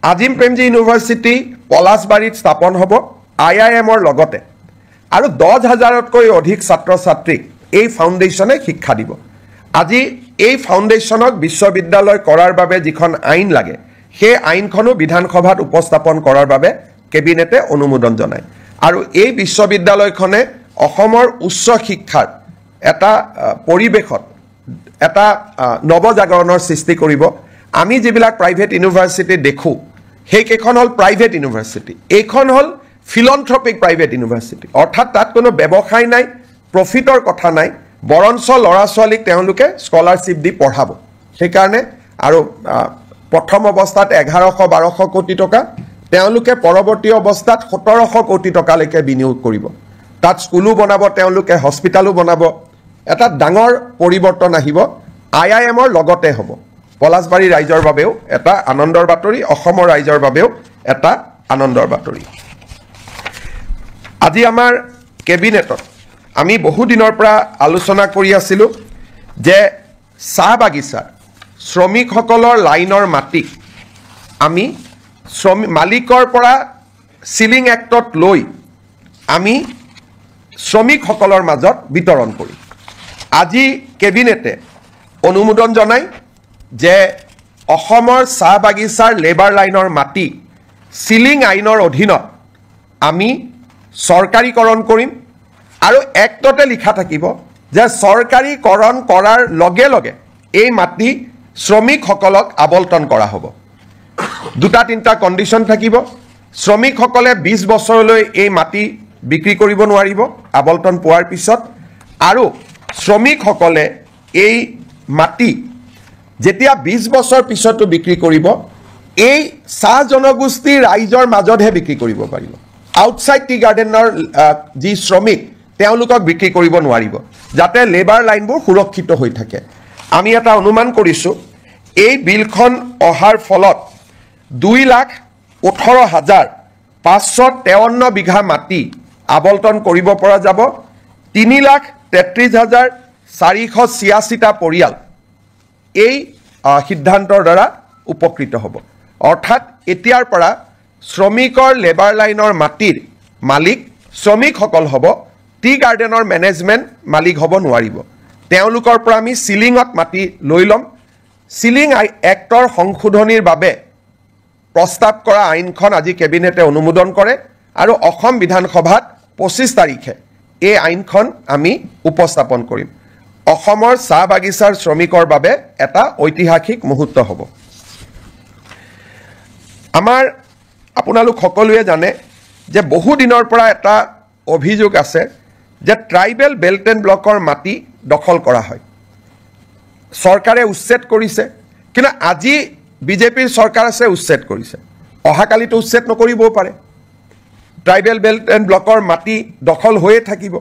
আজিম প্ৰেমজী ইউনিভাৰ্চিটি পলাশবাৰীত স্থাপন হ'ব IIMৰ লগতে আৰু 10,000তকৈ অধিক ছাত্ৰ ছাত্ৰীক এই ফাউণ্ডেশ্যনে শিক্ষা দিব আজি এই ফাউণ্ডেশ্যনক বিশ্ববিদ্যালয় কৰাৰ বাবে যিখন আইন লাগে সেই আইনখনো বিধানসভাত উপস্থাপন কৰাৰ বাবে কেবিনেটে অনুমোদন জনায় আৰু এই বিশ্ববিদ্যালয়খনে অসমৰ উচ্চ শিক্ষাৰ এটা পৰিৱেশত এটা নৱজাগৰণৰ সৃষ্টি কৰিব আমি যিবিলাক প্ৰাইভেট ইউনিভাৰ্চিটি দেখোঁ সেইকেইখন হ'ল প্ৰাইভেট ইউনিভাৰ্চিটি এইখন হ'ল ফিলন্থ্ৰপিক প্ৰাইভেট ইউনিভাৰ্চিটি অৰ্থাৎ তাত কোনো ব্যৱসায় নাই প্ৰফিটৰ কথা নাই বৰঞ্চ ল'ৰা ছোৱালীক তেওঁলোকে স্কলাৰশ্বিপ দি পঢ়াব সেইকাৰণে আৰু প্ৰথম অৱস্থাত 1100-1200 কোটি টকা তেওঁলোকে পৰৱৰ্তী অৱস্থাত 1700 কোটি টকালৈকে বিনিয়োগ কৰিব তাত স্কুলো বনাব তেওঁলোকে হস্পিটালো বনাব এটা ডাঙৰ পৰিৱৰ্তন আহিব IIMৰ লগতে হ'ব পলাশবাৰী ৰাইজৰ বাবেও এটা আনন্দৰ বাতৰি অসমৰ ৰাইজৰ বাবেও এটা আনন্দৰ বাতৰি আজি আমাৰ কেবিনেটত আমি বহু দিনৰ পৰা আলোচনা কৰি আছিলোঁ যে চাহ বাগিচাৰ শ্ৰমিকসকলৰ লাইনৰ মাটি আমি মালিকৰ পৰা সিলিং এক্টত লৈ আমি শ্ৰমিকসকলৰ মাজত বিতৰণ কৰিম। আজি কেবিনেটে অনুমোদন জনায় যে অসমৰ চাহ বাগিচাৰ লেবাৰ লাইনৰ মাটি সিলিং আইনৰ অধীনত আমি চৰকাৰীকৰণ কৰিম আৰু এক্টতে লিখা থাকিব যে চৰকাৰীকৰণ কৰাৰ লগে লগে এই মাটি শ্ৰমিকসকলক আবণ্টন কৰা হ'ব। দুটা তিনিটা কণ্ডিশ্যন থাকিব। শ্ৰমিকসকলে 20 বছৰলৈ এই মাটি বিক্ৰী কৰিব নোৱাৰিব আবণ্টন পোৱাৰ পিছত, আৰু শ্ৰমিকসকলে এই মাটি যেতিয়া 20 বছৰ পিছতো বিক্ৰী কৰিব এই চাহ জনগোষ্ঠীৰ ৰাইজৰ মাজতহে বিক্ৰী কৰিব পাৰিব। আউটসাইড টি গাৰ্ডেনৰ যি শ্ৰমিক তেওঁলোকক বিক্ৰী কৰিব নোৱাৰিব, যাতে লেবাৰ লাইনবোৰ সুৰক্ষিত হৈ থাকে। আমি এটা অনুমান কৰিছোঁ এই বিলখন অহাৰ ফলত 2,18,553 বিঘা মাটি আবণ্টন কৰিব পৰা যাব। 3,33,486টা পৰিয়াল এই সিদ্ধান্তৰ দ্বাৰা উপকৃত হ'ব। অৰ্থাৎ এতিয়াৰ পৰা শ্ৰমিকৰ লেবাৰ লাইনৰ মাটিৰ মালিক শ্ৰমিকসকল হ'ব, টি গাৰ্ডেনৰ মেনেজমেণ্ট মালিক হ'ব নোৱাৰিব। তেওঁলোকৰ পৰা আমি সিলিঙত মাটি লৈ ল'ম। সিলিং এক্টৰ সংশোধনীৰ বাবে প্ৰস্তাৱ কৰা আইনখন আজি কেবিনেটে অনুমোদন কৰে আৰু অসম বিধানসভাত 25 তাৰিখে এই আইনখন আমি উপস্থাপন কৰিম। অসমৰ চাহ বাগিচাৰ শ্ৰমিকৰ বাবে এটা ঐতিহাসিক মুহূৰ্ত হ'ব। আমাৰ আপোনালোক সকলোৱে জানে যে বহু দিনৰ পৰা এটা অভিযোগ আছে যে ট্ৰাইবেল বেল্ট এণ্ড ব্লকৰ মাটি দখল কৰা হয়। চৰকাৰে উচ্ছেদ কৰিছে, কিন্তু আজি বিজেপিৰ চৰকাৰ আছে উচ্ছেদ কৰিছে, অহাকালিতো উচ্ছেদ নকৰিবও পাৰে। ট্ৰাইবেল বেল্ট এণ্ড ব্লকৰ মাটি দখল হৈয়ে থাকিব।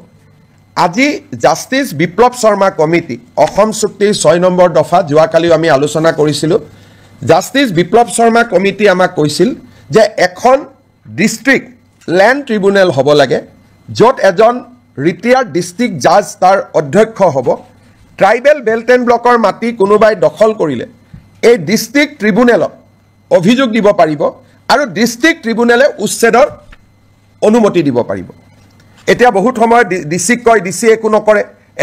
আজি জাষ্টিছ বিপ্লৱ শৰ্মা কমিটি অসম চুক্তিৰ 6 নম্বৰ দফা যোৱাকালিও আমি আলোচনা কৰিছিলোঁ। জাষ্টিছ বিপ্লৱ শৰ্মা কমিটি আমাক কৈছিল যে এখন ডিষ্ট্ৰিক্ট লেণ্ড ট্ৰিব্যুনেল হ'ব লাগে, য'ত এজন ৰিটায়াৰ্ড ডিষ্ট্ৰিক্ট জাজ তাৰ অধ্যক্ষ হ'ব। ট্ৰাইবেল বেল্ট এণ্ড ব্লকৰ মাটি কোনোবাই দখল কৰিলে এই ডিষ্ট্ৰিক্ট ট্ৰিব্যুনেলত অভিযোগ দিব পাৰিব আৰু ডিষ্ট্ৰিক্ট ট্ৰিব্যুনেলে উচ্ছেদৰ অনুমতি দিব পাৰিব। এতিয়া বহুত সময়ত ডিচিক কয় ডিচি একো নকৰে,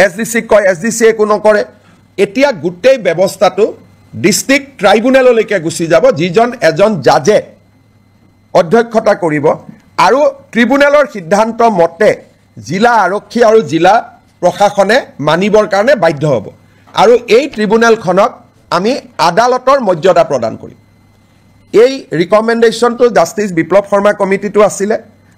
SDCক কয় SDC একো নকৰে। এতিয়া গোটেই ব্যৱস্থাটো ডিষ্ট্ৰিক্ট ট্ৰাইব্যুনেললৈকে গুচি যাব, যিজন এজন জাজে অধ্যক্ষতা কৰিব আৰু ট্ৰিব্যুনেলৰ সিদ্ধান্ত মতে জিলা আৰক্ষী আৰু জিলা প্ৰশাসনে মানিবৰ কাৰণে বাধ্য হ'ব আৰু এই ট্ৰিব্যুনেলখনক আমি আদালতৰ মৰ্যাদা প্ৰদান কৰিম। এই ৰিকমেণ্ডেশ্যনটো জাষ্টিছ বিপ্লৱ শৰ্মা কমিটিটো আছিলে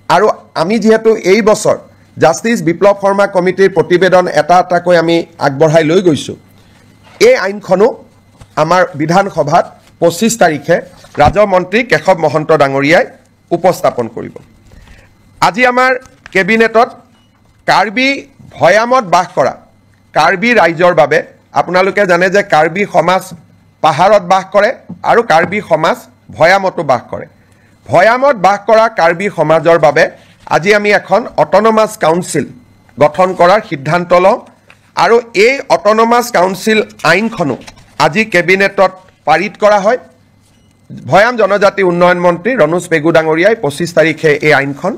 আৰু আমি যিহেতু এই বছৰ জাষ্টিছ বিপ্লৱ শৰ্মা কমিটিৰ প্ৰতিবেদন এটা এটাকৈ আমি আগবঢ়াই লৈ গৈছোঁ, এই আইনখনো আমাৰ বিধানসভাত 25 তাৰিখে ৰাজমন্ত্ৰী কেশৱ মহন্ত ডাঙৰীয়াই উপস্থাপন কৰিব। আজি আমাৰ কেবিনেটত কাৰ্বি ভৈয়ামত বাস কৰা কাৰ্বি ৰাইজৰ বাবে, আপোনালোকে জানে যে কাৰ্বি সমাজ পাহাৰত বাস কৰে আৰু কাৰ্বি সমাজ ভৈয়ামতো বাস কৰে। ভৈয়ামত বাস কৰা কাৰ্বি সমাজৰ বাবে আজি আমি এখন অট'নমাছ কাউন্সিল গঠন কৰাৰ সিদ্ধান্ত লওঁ আৰু এই অট'নমাছ কাউন্সিল আইনখনো আজি কেবিনেটত পাৰিত কৰা হয়। ভৈয়াম জনজাতি উন্নয়ন মন্ত্ৰী ৰণোজ পেগু ডাঙৰীয়াই 25 তাৰিখে এই আইনখন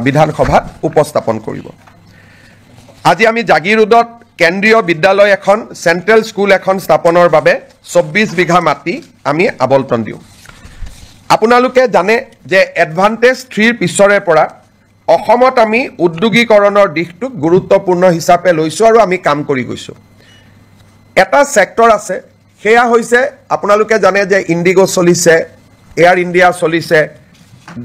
বিধানসভাত উপস্থাপন কৰিব। আজি আমি জাগিৰোডত কেন্দ্ৰীয় বিদ্যালয় এখন, চেণ্ট্ৰেল স্কুল এখন স্থাপনৰ বাবে 24 বিঘা মাটি আমি আবণ্টন দিওঁ। আপোনালোকে জানে যে এডভান্টেজ 3ৰ পিছৰে পৰা অসমত আমি উদ্যোগীকৰণৰ দিশটোক গুৰুত্বপূৰ্ণ হিচাপে লৈছোঁ আৰু আমি কাম কৰি গৈছোঁ। এটা ছেক্টৰ আছে, সেয়া হৈছে আপোনালোকে জানে যে ইণ্ডিগো চলিছে, এয়াৰ ইণ্ডিয়া চলিছে,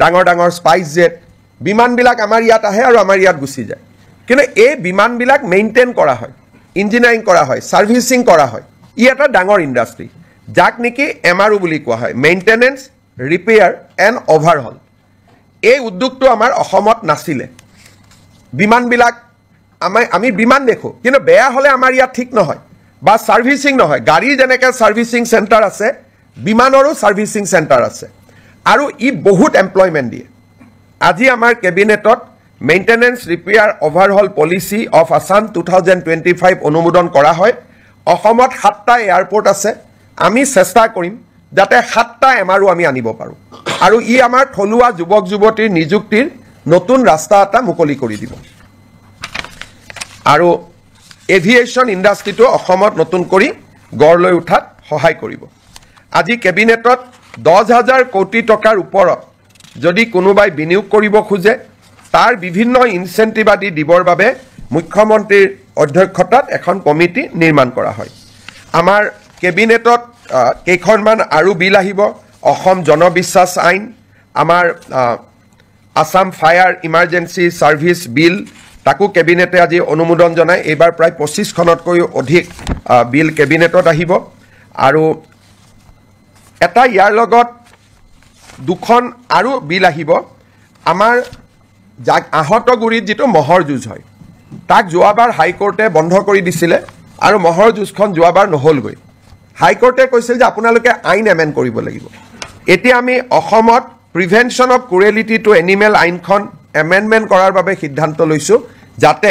ডাঙৰ ডাঙৰ স্পাইচ জেট বিমানবিলাক আমাৰ ইয়াত আহে আৰু আমাৰ ইয়াত গুচি যায়। কিন্তু এই বিমানবিলাক মেইনটেইন কৰা হয়, ইঞ্জিনিয়াৰিং কৰা হয়, ছাৰ্ভিচিং কৰা হয়। ই এটা ডাঙৰ ইণ্ডাষ্ট্ৰী, যাক নেকি MRO বুলি কোৱা হয়, মেইনটেনেন্স ৰিপেয়াৰ এণ্ড অভাৰহল। এই উদ্যোগটো আমাৰ অসমত নাছিলে। বিমানবিলাক আমি বিমান দেখোঁ, কিন্তু বেয়া হ'লে আমাৰ ইয়াত ঠিক নহয় বা ছাৰ্ভিচিং নহয়। গাড়ীৰ যেনেকৈ ছাৰ্ভিচিং চেণ্টাৰ আছে, বিমানৰো ছাৰ্ভিচিং চেণ্টাৰ আছে আৰু ই বহুত এমপ্লয়মেণ্ট দিয়ে। আজি আমাৰ কেবিনেটত maintenance repair overhaul policy of Assam 2025 অনুমোদন কৰা হয় অসমত 7টা এয়াৰপোৰ্ট আছে আমি চেষ্টা কৰিম যাতে 7টা এমআৰও আমি আনিব পাৰোঁ আৰু ই আমাৰ থলুৱা যুৱক যুৱতীৰ নিযুক্তিৰ নতুন ৰাস্তা এটা মুকলি কৰি দিব আৰু এভিয়েশ্যন ইণ্ডাষ্ট্ৰিটো অসমত নতুন কৰি গঢ় লৈ উঠাত সহায় কৰিব আজি কেবিনেটত 10,000 কোটি টকাৰ ওপৰত যদি কোনোবাই বিনিয়োগ কৰিব খোজে তাৰ বিভিন্ন ইনচেন্টিভ আদি দিবৰ বাবে মুখ্যমন্ত্ৰীৰ অধ্যক্ষতাত এখন কমিটি নিৰ্মাণ কৰা হয় আমাৰ কেবিনেটত কেইখনমান আৰু বিল আহিব অসম জনবিশ্বাস আইন আমাৰ আসাম ফায়াৰ ইমাৰ্জেন্সি সাৰ্ভিস বিল তাকো কেবিনেটে আজি অনুমোদন জনায় এবাৰ প্ৰায় 25খনতকৈ অধিক বিল কেবিনেটত আহিব আৰু এটা ইয়াৰ লগত দুখন আৰু বিল আহিব আমাৰ আহতগুৰিত যেটো মহৰ যুঁজ হয় তাক যোৱাবাৰ হাইকোৰ্টে বন্ধ কৰি দিছিলে আৰু মহৰ যুঁজখন যোৱাবাৰ নহলগৈ হাইকোৰ্টে কৈছিল যে আপোনালোকে আইন এমেন্ড কৰিব লাগিব এতিয়া আমি অসমত prevention of cruelty to animal আইনখন এমেন্ডমেন্ট কৰাৰ বাবে সিদ্ধান্ত লৈছো যাতে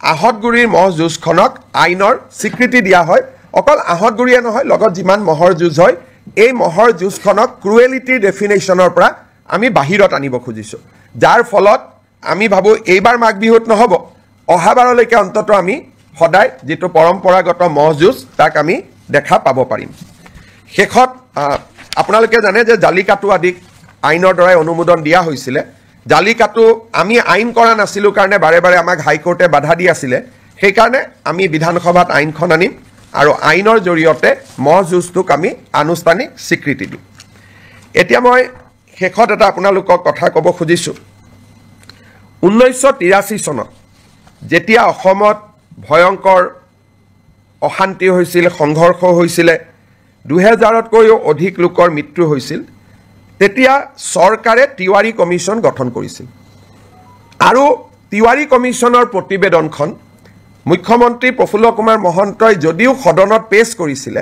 আহতগুৰিৰ মহ যুঁজখনক আইনৰ স্বীকৃতি দিয়া হয় অকল আহতগুৰিয়ে নহয় লগত যিমান মহৰ যুঁজ হয় এই মহৰ যুঁজখনক ক্ৰুৱেলিটিৰ ডেফিনেশ্যনৰ পৰা আমি বাহিৰত আনিব খুজিছো যাৰ ফলত আমি ভাবো এইবাৰ মাঘ বিহুত নহব অহাবাৰলৈকে অন্তত আমি সদায় যেটো পৰম্পৰাগত মহ যুঁজ তাক আমি দেখা পাব পাৰিম শেষত আপোনালোকে জানে যে জালিকাটু আদি আইনৰ দ্বাৰা অনুমোদন দিয়া হৈছিল জালিকাটু আমি আইন কৰা নাছিলো কাৰণে বাৰে বাৰে আমাক হাইকোৰ্টে বাধা দি আছিল সেই কাৰণে আমি বিধানসভাত আইনখন আনিম আৰু আইনৰ জৰিয়তে মহ যুঁজটোক আমি আনুষ্ঠানিক স্বীকৃতি দিম এতিয়া মই শেষত এটা আপোনালোকক কথা ক'ব খুজিছো 1983 চনত যেতিয়া অসমত ভয়ংকৰ অশান্তি হৈছিল সংঘৰ্ষ হৈছিল 2000তকৈও অধিক লোকৰ মৃত্যু হৈছিল তেতিয়া চৰকাৰে তিৱাৰী কমিছন গঠন কৰিছিল আৰু তিৱাৰী কমিছনৰ প্ৰতিবেদনখন মুখ্যমন্ত্ৰী প্ৰফুল্ল কুমাৰ মহন্তই যদিও সদনত পেশ কৰিছিল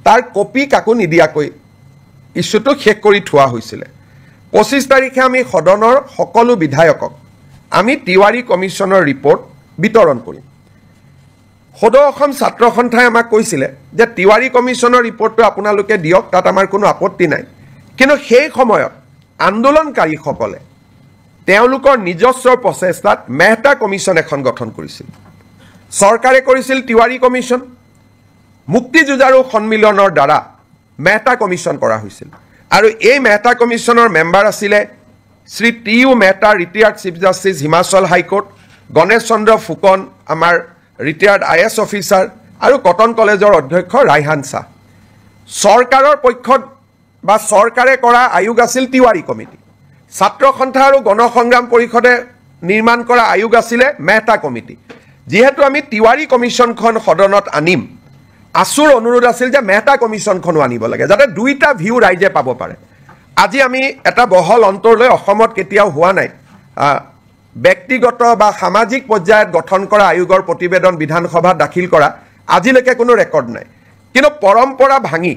তাৰ কপি কাকো নিদিয়াকৈ ইস্যুটো শেষ কৰি থোৱা হৈছিল 25 তাৰিখে আমি সদনৰ সকলো বিধায়কক আমি তিৱাৰী কমিছনৰ ৰিপৰ্ট বিতৰণ কৰিম সদৌ অসম ছাত্ৰ সন্থাই আমাক কৈছিল যে তিৱাৰী কমিছনৰ ৰিপৰ্টটো আপোনালোকে দিয়ক তাত আমাৰ কোনো আপত্তি নাই কিন্তু সেই সময়ত আন্দোলনকাৰীসকলে তেওঁলোকৰ নিজস্ব প্ৰচেষ্টাত মেহতা কমিছন এখন গঠন কৰিছিল চৰকাৰে কৰিছিল তিৱাৰী কমিছন মুক্তি যুঁজাৰু সন্মিলনৰ দ্বাৰা মেহতা কমিছন কৰা হৈছিল আৰু এই মেহতা কমিছনৰ মেম্বাৰ আছিল Shri T U. Mehta retired chief justice Himachal high court Ganesh Chandra Phukan আমাৰ ৰিটায়াৰ্ড আইএছ অফিচাৰ আৰু কটন কলেজৰ অধ্যক্ষ ৰাইহান শাহ চৰকাৰৰ পক্ষত বা চৰকাৰে কৰা আয়োগ আছিল তিৱাৰী কমিটি ছাত্ৰ সন্থা আৰু গণসংগ্ৰাম পৰিষদে নিৰ্মাণ কৰা আয়োগ আছিল মেহতা কমিটি যেহেতু আমি তিৱাৰী কমিছনখন সদনত আনিম আসুৰ অনুৰোধ আছিল যে মেহতা কমিছনখনো আনিব লাগে যাতে দুইটা ভিউ ৰাইজে পাব পাৰে আজি আমি এটা বহল অন্তৰলৈ অসমত কেতিয়াও হোৱা নাই ব্যক্তিগত বা সামাজিক পৰ্যায়ত গঠন কৰা আয়োগৰ প্ৰতিবেদন বিধানসভাত দাখিল কৰা আজিলৈকে কোনো ৰেকৰ্ড নাই কিন্তু পৰম্পৰা ভাঙি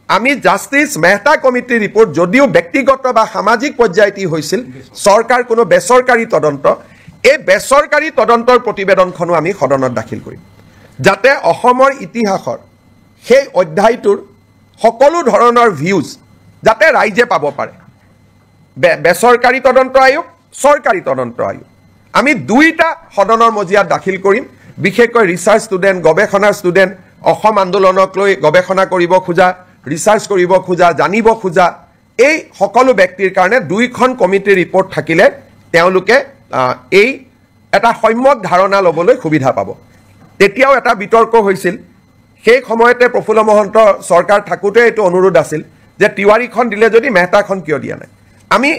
আমি জাষ্টিছ মেহতা কমিটিৰ ৰিপৰ্ট যদিও ব্যক্তিগত বা সামাজিক পৰ্যায়ত হৈছিল চৰকাৰ কোনো বেচৰকাৰী তদন্ত এই বেচৰকাৰী তদন্তৰ প্ৰতিবেদনখনো আমি সদনত দাখিল কৰিম যাতে অসমৰ ইতিহাসৰ সেই অধ্যায়টোৰ সকলো ধৰণৰ ভিউজ যাতে ৰাইজে পাব পাৰে বেচৰকাৰী তদন্ত আয়োগ চৰকাৰী তদন্ত আয়োগ আমি দুইটা সদনৰ মজিয়াত দাখিল কৰিম বিশেষকৈ ৰিচাৰ্চ ষ্টুডেণ্ট গৱেষণাৰ ষ্টুডেণ্ট অসম আন্দোলনক লৈ গৱেষণা কৰিব খোজা ৰিচাৰ্চ কৰিব খোজা জানিব খোজা এই সকলো ব্যক্তিৰ কাৰণে দুইখন কমিটিৰ ৰিপৰ্ট থাকিলে তেওঁলোকে এই এটা সম্যক ধাৰণা ল'বলৈ সুবিধা পাব তেতিয়াও এটা বিতৰ্ক হৈছিল সেই সময়তে প্ৰফুল্ল মহন্ত চৰকাৰ থাকোতে এইটো অনুৰোধ আছিল যে তিৱাৰীখন দিলে যদি মেহতাখন কিয় দিয়া নাই আমি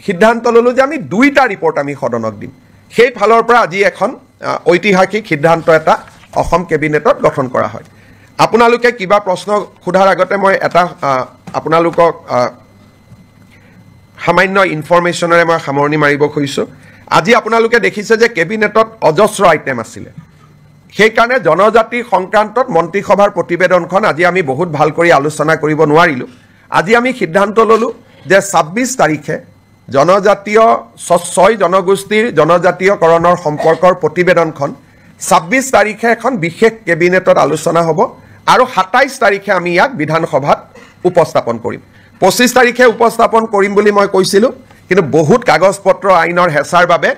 সিদ্ধান্ত ললো যে আমি দুইটা ৰিপৰ্ট আমি সদনক দিম সেই ফালৰ পৰা আজি এখন ঐতিহাসিক সিদ্ধান্ত এটা অসম কেবিনেটত গঠন কৰা হয় আপোনালোকে কিবা প্ৰশ্ন খুধাৰ আগতে মই এটা আপোনালোকক সামান্য ইনফৰমেশ্যনৰে মই সামৰণি মাৰিব খুজিছো আজি আপোনালোকে দেখিছে যে কেবিনেটত অজস্ৰ আইটেম আছিল সেই কাৰণে জনজাতি সংক্ৰান্তত মন্ত্ৰীসভাৰ প্ৰতিবেদনখন আজি আমি বহুত ভাল কৰি আলোচনা কৰিব নোৱাৰিলো আজি আমি সিদ্ধান্ত ললো যে 26 তাৰিখে জনজাতীয় 6 জনগোষ্ঠীৰ জনজাতীয়কৰণৰ সম্পৰ্কৰ প্ৰতিবেদনখন 26 তাৰিখে এখন বিশেষ কেবিনেটত আলোচনা হ'ব আৰু 27 তাৰিখে আমি ইয়াক বিধানসভাত উপস্থাপন কৰিম 25 তাৰিখে উপস্থাপন কৰিম বুলি মই কৈছিলোঁ কিন্তু বহুত কাগজ পত্ৰ আইনৰ হেঁচাৰ বাবে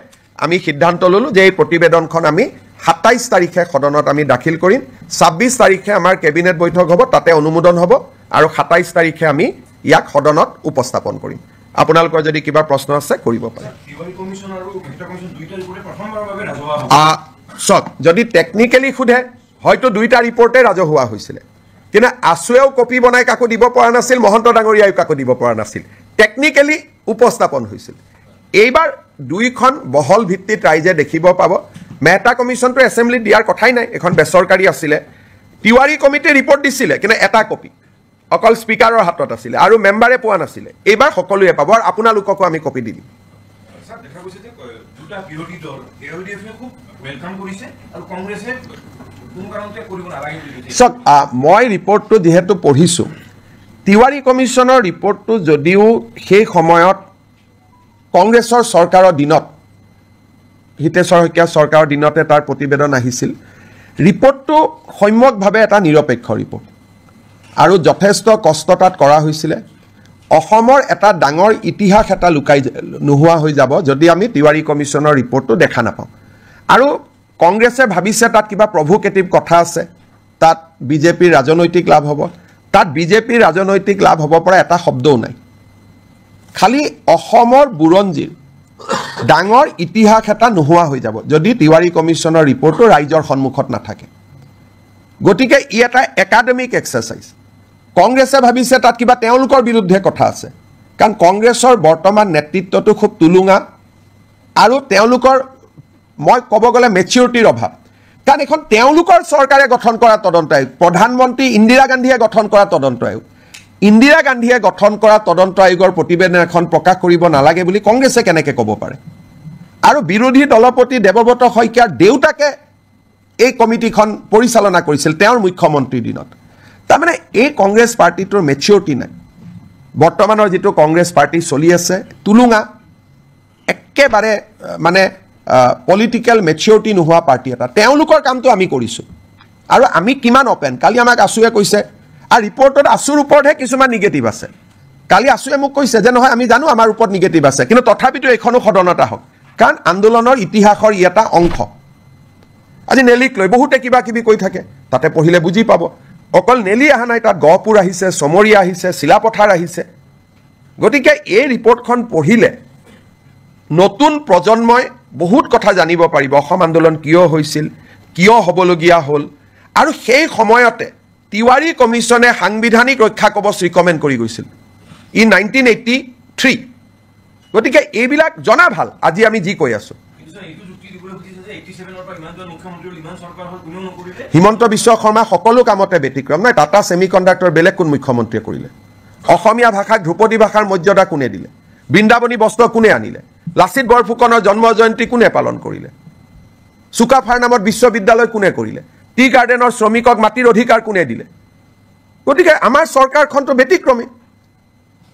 আমি সিদ্ধান্ত ল'লো যে এই প্ৰতিবেদনখন আমি 27 তাৰিখে সদনত আমি দাখিল কৰিম 26 তাৰিখে আমাৰ কেবিনেট বৈঠক হ'ব তাতে অনুমোদন হ'ব আৰু 27 তাৰিখে আমি ইয়াক সদনত উপস্থাপন কৰিম আপোনালোকৰ যদি কিবা প্ৰশ্ন আছে কৰিব পাৰে তিৱাৰী কমিছন আৰু ভিক্টৰ কমিছন দুইটা ৰিপৰ্টে প্ৰথমবাৰৰ বাবে ৰাজহুৱা হ'ব সক যদি টেকনিক্যালি খুদে হয়তো দুইটা ৰিপৰ্টে ৰাজহুৱা হৈছিল কিন্তু আছুৱেও কপি বনাই কাকো দিব পৰা নাছিল মহন্ত ডাঙৰীয়াই কাকো দিব পৰা নাছিল টেকনিক্যালি উপস্থাপন হৈছিল এইবাৰ দুইখন বহল ভিত্তিত ৰাইজে দেখিব পাব মেহতা কমিছনটো এছেম্বলি দিয়াৰ কথাই নাই এখন বেচৰকাৰী আছিলে তিৱাৰী কমিটি ৰিপৰ্ট দিছিলে কিন্তু এটা কপি অকল স্পিকাৰৰ হাতত আছিলে আৰু মেম্বাৰে পোৱা নাছিলে এইবাৰ সকলোৱে পাব আৰু আপোনালোককো আমি কপি দি দিম স্যাৰ দেখা গৈছে যে দুটা বিৰোধী দল এলডিএফে খুব ওয়েলকাম কৰিছে আৰু কংগ্ৰেছে কোনো কাৰণতে কৰিব নালাগে বুলি কৈছে সক মই ৰিপৰ্টটো যেহেতু পঢ়িছোঁ তিৱাৰী কমিছনৰ ৰিপৰ্টটো যদিও সেই সময়ত কংগ্ৰেছৰ চৰকাৰৰ দিনত হিতেশ্বৰ শইকীয়া চৰকাৰৰ দিনতে তাৰ প্ৰতিবেদন আহিছিল ৰিপৰ্টটো সম্যকভাৱে এটা নিৰপেক্ষ ৰিপৰ্ট আৰু যথেষ্ট কষ্ট তাত কৰা হৈছিলে অসমৰ এটা ডাঙৰ ইতিহাস এটা লুকাই নোহোৱা হৈ যাব যদি আমি তিৱাৰী কমিছনৰ ৰিপৰ্টটো দেখা নাপাওঁ আৰু কংগ্ৰেছে ভাবিছে তাত কিবা প্ৰভোকেটিভ কথা আছে তাত বিজেপিৰ ৰাজনৈতিক লাভ হ'ব তাত বিজেপিৰ ৰাজনৈতিক লাভ হ'ব পৰা এটা শব্দও নাই খালি অসমৰ বুৰঞ্জীৰ ডাঙৰ ইতিহাস এটা নোহোৱা হৈ যাব যদি তিৱাৰী কমিছনৰ ৰিপৰ্টটো ৰাইজৰ সন্মুখত নাথাকে গতিকে ই এটা একাডেমিক এক্সাৰচাইজ কংগ্ৰেছে ভাবিছে তাত কিবা তেওঁলোকৰ বিৰুদ্ধে কথা আছে কাৰণ কংগ্ৰেছৰ বৰ্তমান নেতৃত্বটো খুব তুলুঙা আৰু তেওঁলোকৰ মই ক'ব গ'লে মেচিউৰিটিৰ অভাৱ কাৰণ এখন তেওঁলোকৰ চৰকাৰে গঠন কৰা তদন্ত আয়োগ প্ৰধানমন্ত্ৰী ইন্দিৰা গান্ধীয়ে গঠন কৰা তদন্ত আয়োগ ইন্দিৰা গান্ধীয়ে গঠন কৰা তদন্ত আয়োগৰ প্ৰতিবেদন এখন প্ৰকাশ কৰিব নালাগে বুলি কংগ্ৰেছে কেনেকৈ ক'ব পাৰে আৰু বিৰোধী দলপতি দেৱব্ৰত শইকীয়াৰ দেউতাকে এই কমিটিখন পৰিচালনা কৰিছিল তেওঁৰ মুখ্যমন্ত্ৰীৰ দিনত তাৰমানে এই কংগ্ৰেছ পাৰ্টিটোৰ মেচিউৰিটি নাই বৰ্তমানৰ যিটো কংগ্ৰেছ পাৰ্টি চলি আছে তুলুঙা একেবাৰে মানে পলিটিকেল মেচিউৰিটি নোহোৱা পাৰ্টি এটা তেওঁলোকৰ কামটো আমি কৰিছোঁ আৰু আমি কিমান অপেন কালি আমাক আছুৱে কৈছে আৰু ৰিপৰ্টত আছুৰ ওপৰতহে কিছুমান নিগেটিভ আছে কালি আছুৱে মোক কৈছে যে নহয় আমি জানো আমাৰ ওপৰত নিগেটিভ আছে কিন্তু তথাপিতো এইখনো সদনত আহক কাৰণ আন্দোলনৰ ইতিহাসৰ ই এটা অংশ আজি নেলিক লৈ বহুতে কিবা কিবি কৈ থাকে তাতে পঢ়িলে বুজি পাব অকল নেলি অহা নাই তাত গহপুৰ আহিছে চমৰীয়া আহিছে চিলাপথাৰ আহিছে গতিকে এই ৰিপৰ্টখন পঢ়িলে নতুন প্ৰজন্মই বহুত কথা জানিব পাৰিব অসম আন্দোলন কিয় হৈছিল কিয় হ'বলগীয়া হ'ল আৰু সেই সময়তে তিৱাৰী কমিছনে সাংবিধানিক ৰক্ষা কবচ ৰিকমেণ্ড কৰি গৈছিল ই 1983 গতিকে এইবিলাক জনা ভাল আজি আমি যি কৈ আছোঁ হিমন্ত বিশ্ব শৰ্মা সকলো কামতে ব্যতিক্ৰম নাই টাটা ছেমিকণ্ডাক্টৰ বেলেগ কোন মুখ্যমন্ত্ৰীয়ে কৰিলে অসমীয়া ভাষাক ধ্ৰুপদী ভাষাৰ মৰ্যাদা কোনে দিলে বৃন্দাবনী বস্ত্ৰ কোনে আনিলে লাচিত বৰফুকনৰ জন্ম জয়ন্তী কোনে পালন কৰিলে চুকাফাৰ নামত বিশ্ববিদ্যালয় কোনে কৰিলে টি গাৰ্ডেনৰ শ্ৰমিকক মাটিৰ অধিকাৰ কোনে দিলে গতিকে আমাৰ চৰকাৰখনটো ব্যতিক্ৰমী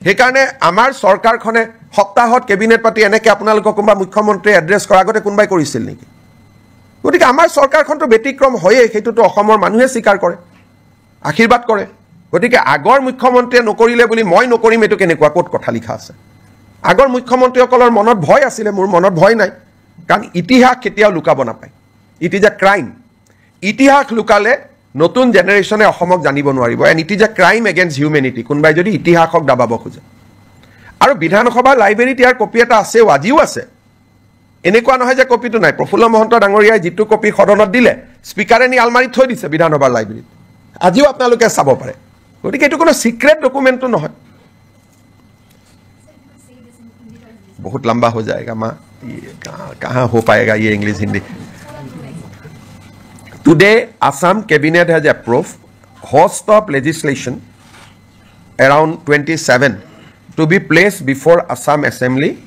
সেইকাৰণে আমাৰ চৰকাৰখনে সপ্তাহত কেবিনেট পাতি এনেকৈ আপোনালোকক কোনোবা মুখ্যমন্ত্ৰীয়ে এড্ৰেছ কৰাৰ আগতে কোনোবাই কৰিছিল নেকি গতিকে আমাৰ চৰকাৰখনটো ব্যতিক্ৰম হয়েই সেইটোতো অসমৰ মানুহে স্বীকাৰ কৰে আশীৰ্বাদ কৰে গতিকে আগৰ মুখ্যমন্ত্ৰীয়ে নকৰিলে বুলি মই নকৰিম এইটো কেনেকুৱা ক'ত কথা লিখা আছে আগৰ মুখ্যমন্ত্ৰীসকলৰ মনত ভয় আছিলে মোৰ মনত ভয় নাই কাৰণ ইতিহাস কেতিয়াও লুকাব নাপায় ইট ইজ এ ক্ৰাইম ইতিহাস লুকালে নতুন জেনেৰেশ্যনে অসমক জানিব নোৱাৰিব and it is a crime against humanity কোনোবাই যদি ইতিহাসক দাবাব খোজে আৰু বিধানসভা লাইব্ৰেৰীত ইয়াৰ কপি এটা আছেও আজিও আছে এনেকুৱা নহয় যে কপিটো নাই প্ৰফুল্ল মহন্ত ডাঙৰীয়াই যিটো কপি সদনত দিলে স্পীকাৰে নি আলমাৰীত থৈ দিছে বিধানসভাৰ লাইব্ৰেৰীত আজিও আপোনালোকে চাব পাৰে গতিকে এইটো কোনো সিক্ৰেট ডকুমেণ্টটো নহয় बहुत लंबा हो जाएगा माँ कहाँ हो पाएगा ये English Hindi Today, Assam Cabinet has approved host of legislation around 27 to be placed before Assam Assembly,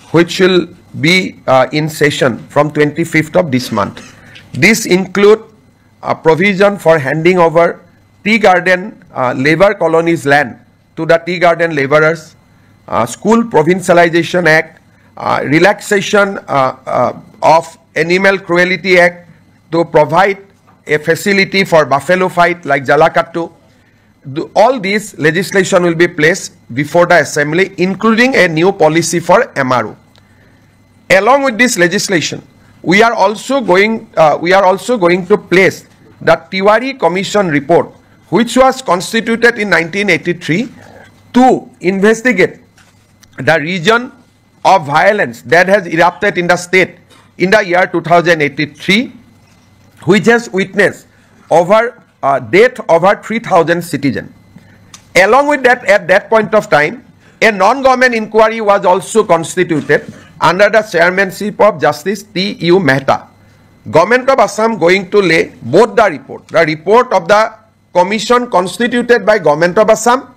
which will be in session from 25th of this month. This include a provision for handing over tea garden labor colonies land to the tea garden laborers, School Provincialization Act, Relaxation of Animal Cruelty Act to provide a facility for buffalo fight like Jalakattu. All these legislation will be placed before the assembly, including a new policy for MRO. Along with this legislation, we are also going to place the Tiwari Commission report, which was constituted in 1983 to investigate the region of violence that has erupted in the state in the year 2083, which has witnessed death over 3,000 citizens. Along with that, at that point of time, a non-government inquiry was also constituted under the chairmanship of Justice T.U. Mehta. Government of Assam going to lay both the report of the commission constituted by Government of Assam,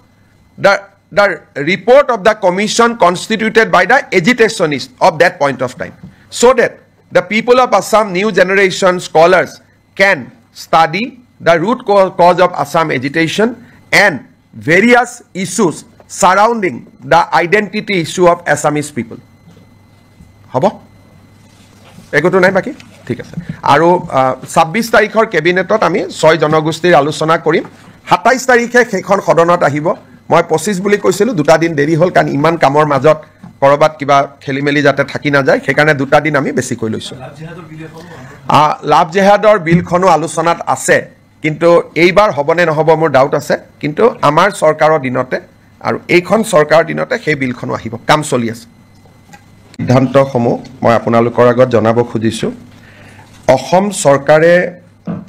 the report of the commission constituted by the agitationists of that point of time, so that the people of Assam, new generation scholars, can study the root cause of Assam agitation and various issues surrounding the identity issue of Assamese people. Habo? Ekoto nai baki? ঠিক আছে আৰু 26 তাৰিখৰ কেবিনেটত আমি 6 জনগোষ্ঠীৰ আলোচনা কৰিম 27 তাৰিখে সেইখন সদনত আহিব মই 25 বুলি কৈছিলো দুটা দিন দেৰি হ'ল কাৰণ ইমান কামৰ মাজত কৰবাত কিবা খেলিমেলি যাতে থাকি না যায় সেইকাৰণে দুটা দিন আমি বেছি কৈ লৈছো লাভ জেহাদৰ বিলখনো আলোচনাত আছে কিন্তু এইবাৰ হবনে নহব মোৰ ডাউট আছে কিন্তু আমাৰ চৰকাৰৰ দিনতে আৰু এইখন চৰকাৰৰ দিনতে সেই বিলখনো আহিব কাম চলি আছে সিদ্ধান্তসমূহ মই আপোনালোকৰ আগত জনাব খুজিছো অসম চৰকাৰে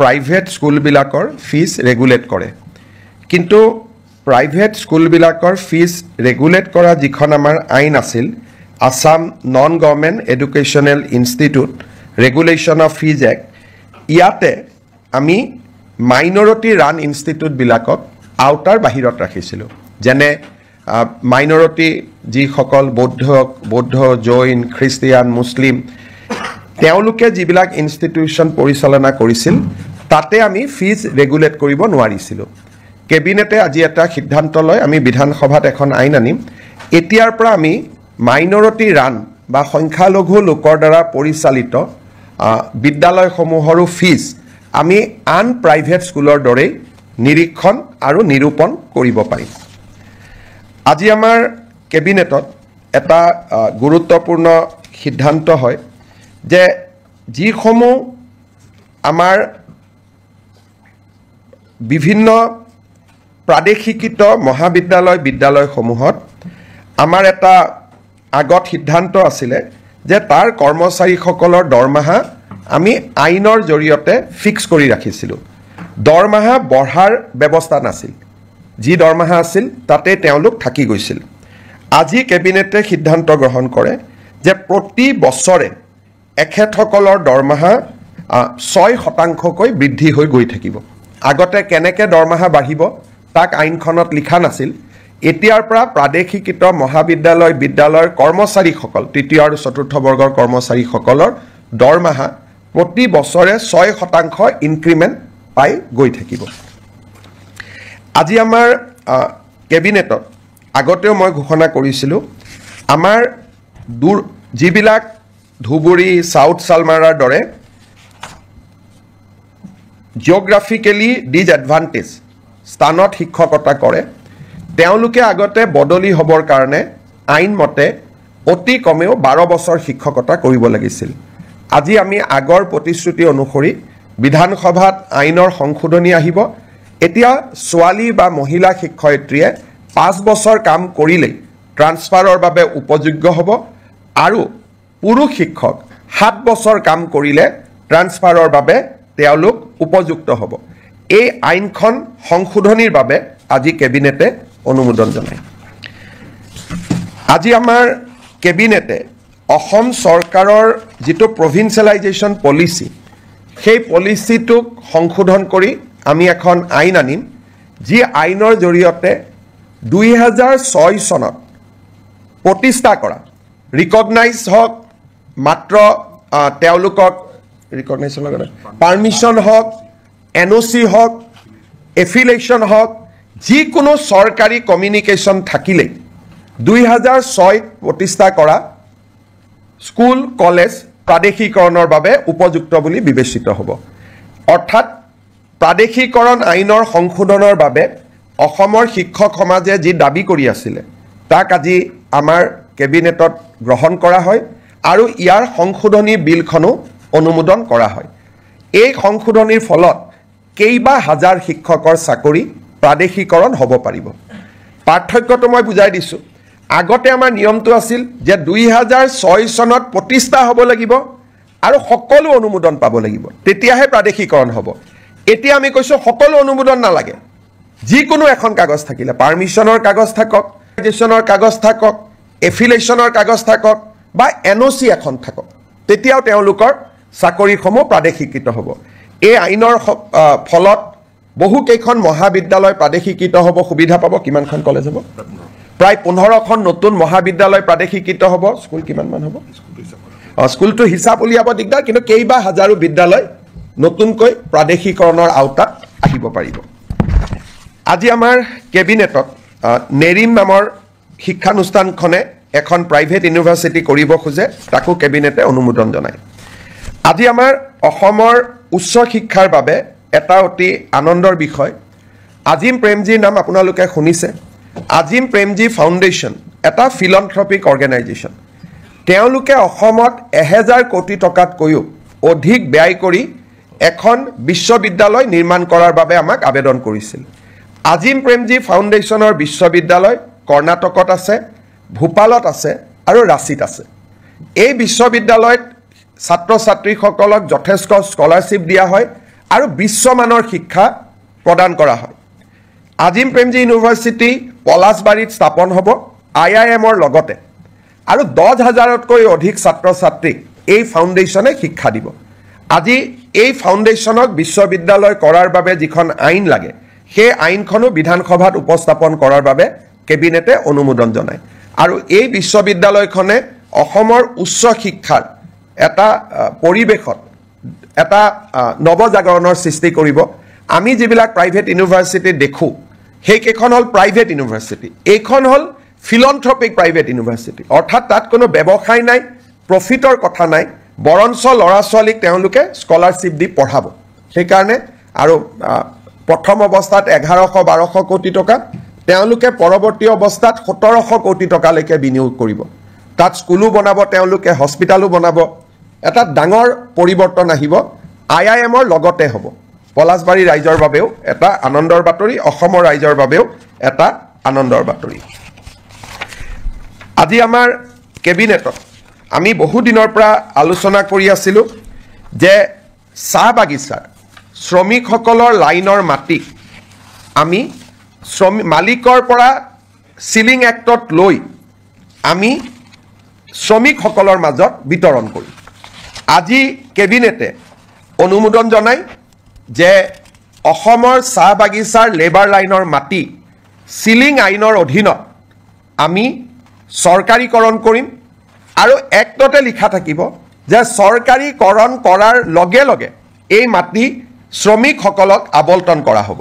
প্ৰাইভেট স্কুলবিলাকৰ ফিজ ৰেগুলেট কৰে কিন্তু প্ৰাইভেট স্কুলবিলাকৰ ফিজ ৰেগুলেট কৰা যিখন আমাৰ আইন আছিল Assam non government educational institute regulation of fees act ইয়াতে আমি মাইনৰিটি ৰান ইনষ্টিটিউটবিলাকক আউটাৰ বাহিৰত ৰাখিছিলোঁ যেনে মাইনৰিটি যিসকল বৌদ্ধ জৈন খ্ৰীষ্টিয়ান মুছলিম তেওঁলোকে যিবিলাক ইনষ্টিটিউশ্যন পৰিচালনা কৰিছিল তাতে আমি ফিজ ৰেগুলেট কৰিব নোৱাৰিছিলোঁ কেবিনেটে আজি এটা সিদ্ধান্ত লয় আমি বিধানসভাত এখন আইন আনিম এতিয়াৰ পৰা আমি মাইনৰিটি ৰান বা সংখ্যালঘু লোকৰ দ্বাৰা পৰিচালিত বিদ্যালয়সমূহৰো ফিজ আমি আন প্ৰাইভেট স্কুলৰ দৰে নিৰীক্ষণ আৰু নিৰূপণ কৰিব পাৰিম আজি আমাৰ কেবিনেটত এটা গুৰুত্বপূৰ্ণ সিদ্ধান্ত হয় যে যিসমূহ আমাৰ বিভিন্ন প্ৰাদেশিকিত মহাবিদ্যালয় বিদ্যালয়সমূহত আমাৰ এটা আগত সিদ্ধান্ত আছিলে যে তাৰ কৰ্মচাৰীসকলৰ দৰমহা আমি আইনৰ জৰিয়তে ফিক্স কৰি ৰাখিছিলোঁ দৰমহা বঢ়াৰ ব্যৱস্থা নাছিল যি দৰমহা আছিল তাতে তেওঁলোক থাকি গৈছিল আজি কেবিনেটে সিদ্ধান্ত গ্ৰহণ কৰে যে প্ৰতি বছৰে এখেতসকলৰ দৰমহা 6% বৃদ্ধি হৈ গৈ থাকিব আগতে কেনেকৈ দৰমহা বাঢ়িব তাক আইনখনত লিখা নাছিল এতিয়াৰ পৰা প্ৰাদেশিকিত মহাবিদ্যালয় বিদ্যালয়ৰ কৰ্মচাৰীসকল তৃতীয় আৰু চতুৰ্থ বৰ্গৰ কৰ্মচাৰীসকলৰ দৰমহা প্ৰতি বছৰে 6% ইনক্ৰিমেণ্ট পাই গৈ থাকিব আজি আমাৰ কেবিনেটত আগতেও মই ঘোষণা কৰিছিলোঁ আমাৰ যিবিলাক ধুবুৰী সাউথ সালমাৰাৰ দৰে জিঅ'গ্ৰাফিকেলি ডিজএডভান্টেজ স্থানত শিক্ষকতা কৰে তেওঁলোকে আগতে বদলি হ'বৰ কাৰণে আইন মতে অতি কমেও 12 বছৰ শিক্ষকতা কৰিব লাগিছিল আজি আমি আগৰ প্ৰতিশ্ৰুতি অনুসৰি বিধানসভাত আইনৰ সংশোধনী আহিব এতিয়া ছোৱালী বা মহিলা শিক্ষয়িত্ৰীয়ে 5 বছৰ কাম কৰিলে ট্ৰান্সফাৰৰ বাবে উপযোগ্য হ'ব আৰু পুৰুষ শিক্ষক 7 বছৰ কাম কৰিলে ট্ৰান্সফাৰৰ বাবে তেওঁলোক উপযুক্ত হ'ব এই আইনখন সংশোধনীৰ বাবে আজি কেবিনেটে অনুমোদন জনায় আজি আমাৰ কেবিনেটে অসম চৰকাৰৰ যিটো প্ৰভিন্সিয়েলাইজেশ্যন পলিচি সেই পলিচিটোক সংশোধন কৰি আমি এখন আইন আনিম যি আইনৰ জৰিয়তে 2006 চনত প্ৰতিষ্ঠা কৰা ৰিকগনাইজ হওক মাত্ৰ তেওঁলোকক ৰিকগনাইজেশ্যন লগতে পাৰ্মিশ্যন হওক এনঅ'চি হওক এফিলেশ্যন হওক যিকোনো চৰকাৰী কমিউনিকেশ্যন থাকিলে 2006 প্ৰতিষ্ঠা কৰা স্কুল কলেজ প্ৰাদেশিকৰণৰ বাবে উপযুক্ত বুলি বিবেচিত হ'ব অৰ্থাৎ প্ৰাদেশিকৰণ আইনৰ সংশোধনৰ বাবে অসমৰ শিক্ষক সমাজে যি দাবী কৰি আছিল তাক আজি আমাৰ কেবিনেটত গ্ৰহণ কৰা হয় আৰু ইয়াৰ সংশোধনী বিলখনো অনুমোদন কৰা হয় এই সংশোধনীৰ ফলত কেইবা হাজাৰ শিক্ষকৰ চাকৰি প্ৰাদেশিকৰণ হ'ব পাৰিব পাৰ্থক্যটো মই বুজাই দিছো আগতে আমাৰ নিয়মটো আছিল যে 2006 চনত প্ৰতিষ্ঠা হ'ব লাগিব আৰু সকলো অনুমোদন পাব লাগিব তেতিয়াহে প্ৰাদেশিকৰণ হ'ব এতিয়া আমি কৈছো সকলো অনুমোদন নালাগে যিকোনো এখন কাগজ থাকিলে পাৰমিশনৰ কাগজ থাকক ৰেজিষ্ট্ৰেচনৰ কাগজ থাকক এফিলিয়েশ্যনৰ কাগজ থাকক বা এনঅচি এখন থাকক তেতিয়াও তেওঁলোকৰ চাকৰিসমূহ প্ৰাদেশিকৃত হ'ব এই আইনৰ ফলত বহু কেইখন মহাবিদ্যালয় প্ৰাদেশিকৃত হ'ব সুবিধা পাব কিমানখন কলেজ হ'ব প্ৰায় 15খন নতুন মহাবিদ্যালয় প্ৰাদেশিকৃত হ'ব স্কুল কিমানমান হ'ব স্কুলটো হিচাপ উলিয়াব দিগদাৰ কিন্তু কেইবা হাজাৰো বিদ্যালয় নতুনকৈ প্ৰাদেশিকৰণৰ আওতাত আহিব পাৰিব আজি আমাৰ কেবিনেটত নেৰিম নামৰ শিক্ষানুষ্ঠানখনে এখন প্ৰাইভেট ইউনিভাৰ্চিটি কৰিব খোজে তাকো কেবিনেটে অনুমোদন জনায় আজি আমাৰ অসমৰ উচ্চ শিক্ষাৰ বাবে এটা অতি আনন্দৰ বিষয় আজিম প্ৰেমজীৰ নাম আপোনালোকে শুনিছে আজিম প্ৰেমজী ফাউণ্ডেশ্যন এটা ফিলন্থ্ৰপিক অৰ্গেনাইজেশ্যন তেওঁলোকে অসমত 1000 কোটি টকাতকৈও অধিক ব্যয় কৰি এখন বিশ্ববিদ্যালয় নিৰ্মাণ কৰাৰ বাবে আমাক আবেদন কৰিছিল আজিম প্ৰেমজী ফাউণ্ডেশ্যনৰ বিশ্ববিদ্যালয় কৰ্ণাটকত আছে ভূপালত আছে আৰু ৰাঁচীত আছে এই বিশ্ববিদ্যালয়ত ছাত্ৰ ছাত্ৰীসকলক যথেষ্ট স্কলাৰশ্বিপ দিয়া হয় আৰু বিশ্বমানৰ শিক্ষা প্ৰদান কৰা হয় আজিম প্ৰেমজী ইউনিভাৰ্চিটি পলাশবাৰীত স্থাপন হ'ব IIMৰ লগতে আৰু 10,000তকৈ অধিক ছাত্ৰ ছাত্ৰীক এই ফাউণ্ডেশ্যনে শিক্ষা দিব আজি এই ফাউণ্ডেশ্যনক বিশ্ববিদ্যালয় কৰাৰ বাবে যিখন আইন লাগে সেই আইনখনো বিধানসভাত উপস্থাপন কৰাৰ বাবে কেবিনেটে অনুমোদন জনায় আৰু এই বিশ্ববিদ্যালয়খনে অসমৰ উচ্চ শিক্ষাৰ এটা পৰিৱেশত এটা নৱজাগৰণৰ সৃষ্টি কৰিব আমি যিবিলাক প্ৰাইভেট ইউনিভাৰ্চিটি দেখো সেইকেইখন হ'ল প্ৰাইভেট ইউনিভাৰ্চিটি এইখন হ'ল ফিলন্থ্ৰপিক প্ৰাইভেট ইউনিভাৰ্চিটি অৰ্থাৎ তাত কোনো ব্যৱসায় নাই প্ৰফিটৰ কথা নাই বৰঞ্চ ল'ৰা ছোৱালীক তেওঁলোকে স্কলাৰশ্বিপ দি পঢ়াব সেইকাৰণে আৰু প্ৰথম অৱস্থাত 1100-1200 কোটি টকা তেওঁলোকে পৰৱৰ্তী অৱস্থাত 1700 কোটি টকালৈকে বিনিয়োগ কৰিব তাত স্কুলো বনাব তেওঁলোকে হস্পিটালো বনাব এটা ডাঙৰ পৰিৱৰ্তন আহিব IIMৰ লগতে হ'ব পলাশবাৰী ৰাইজৰ বাবেও এটা আনন্দৰ বাতৰি অসমৰ ৰাইজৰ বাবেও এটা আনন্দৰ বাতৰি আজি আমাৰ কেবিনেটত আমি বহু দিনৰ পৰা আলোচনা কৰি আছিলোঁ যে চাহ বাগিচাৰ শ্ৰমিকসকলৰ লাইনৰ মাটি আমি মালিকৰ পৰা সিলিং এক্টত লৈ আমি শ্ৰমিকসকলৰ মাজত বিতৰণ কৰিম আজি কেবিনেটে অনুমোদন জনায় যে অসমৰ চাহ বাগিচাৰ লেবাৰ লাইনৰ মাটি সিলিং আইনৰ অধীনত আমি চৰকাৰীকৰণ কৰিম আৰু এক্টতে লিখা থাকিব যে চৰকাৰীকৰণ কৰাৰ লগে লগে এই মাটি শ্ৰমিকসকলক আবণ্টন কৰা হ'ব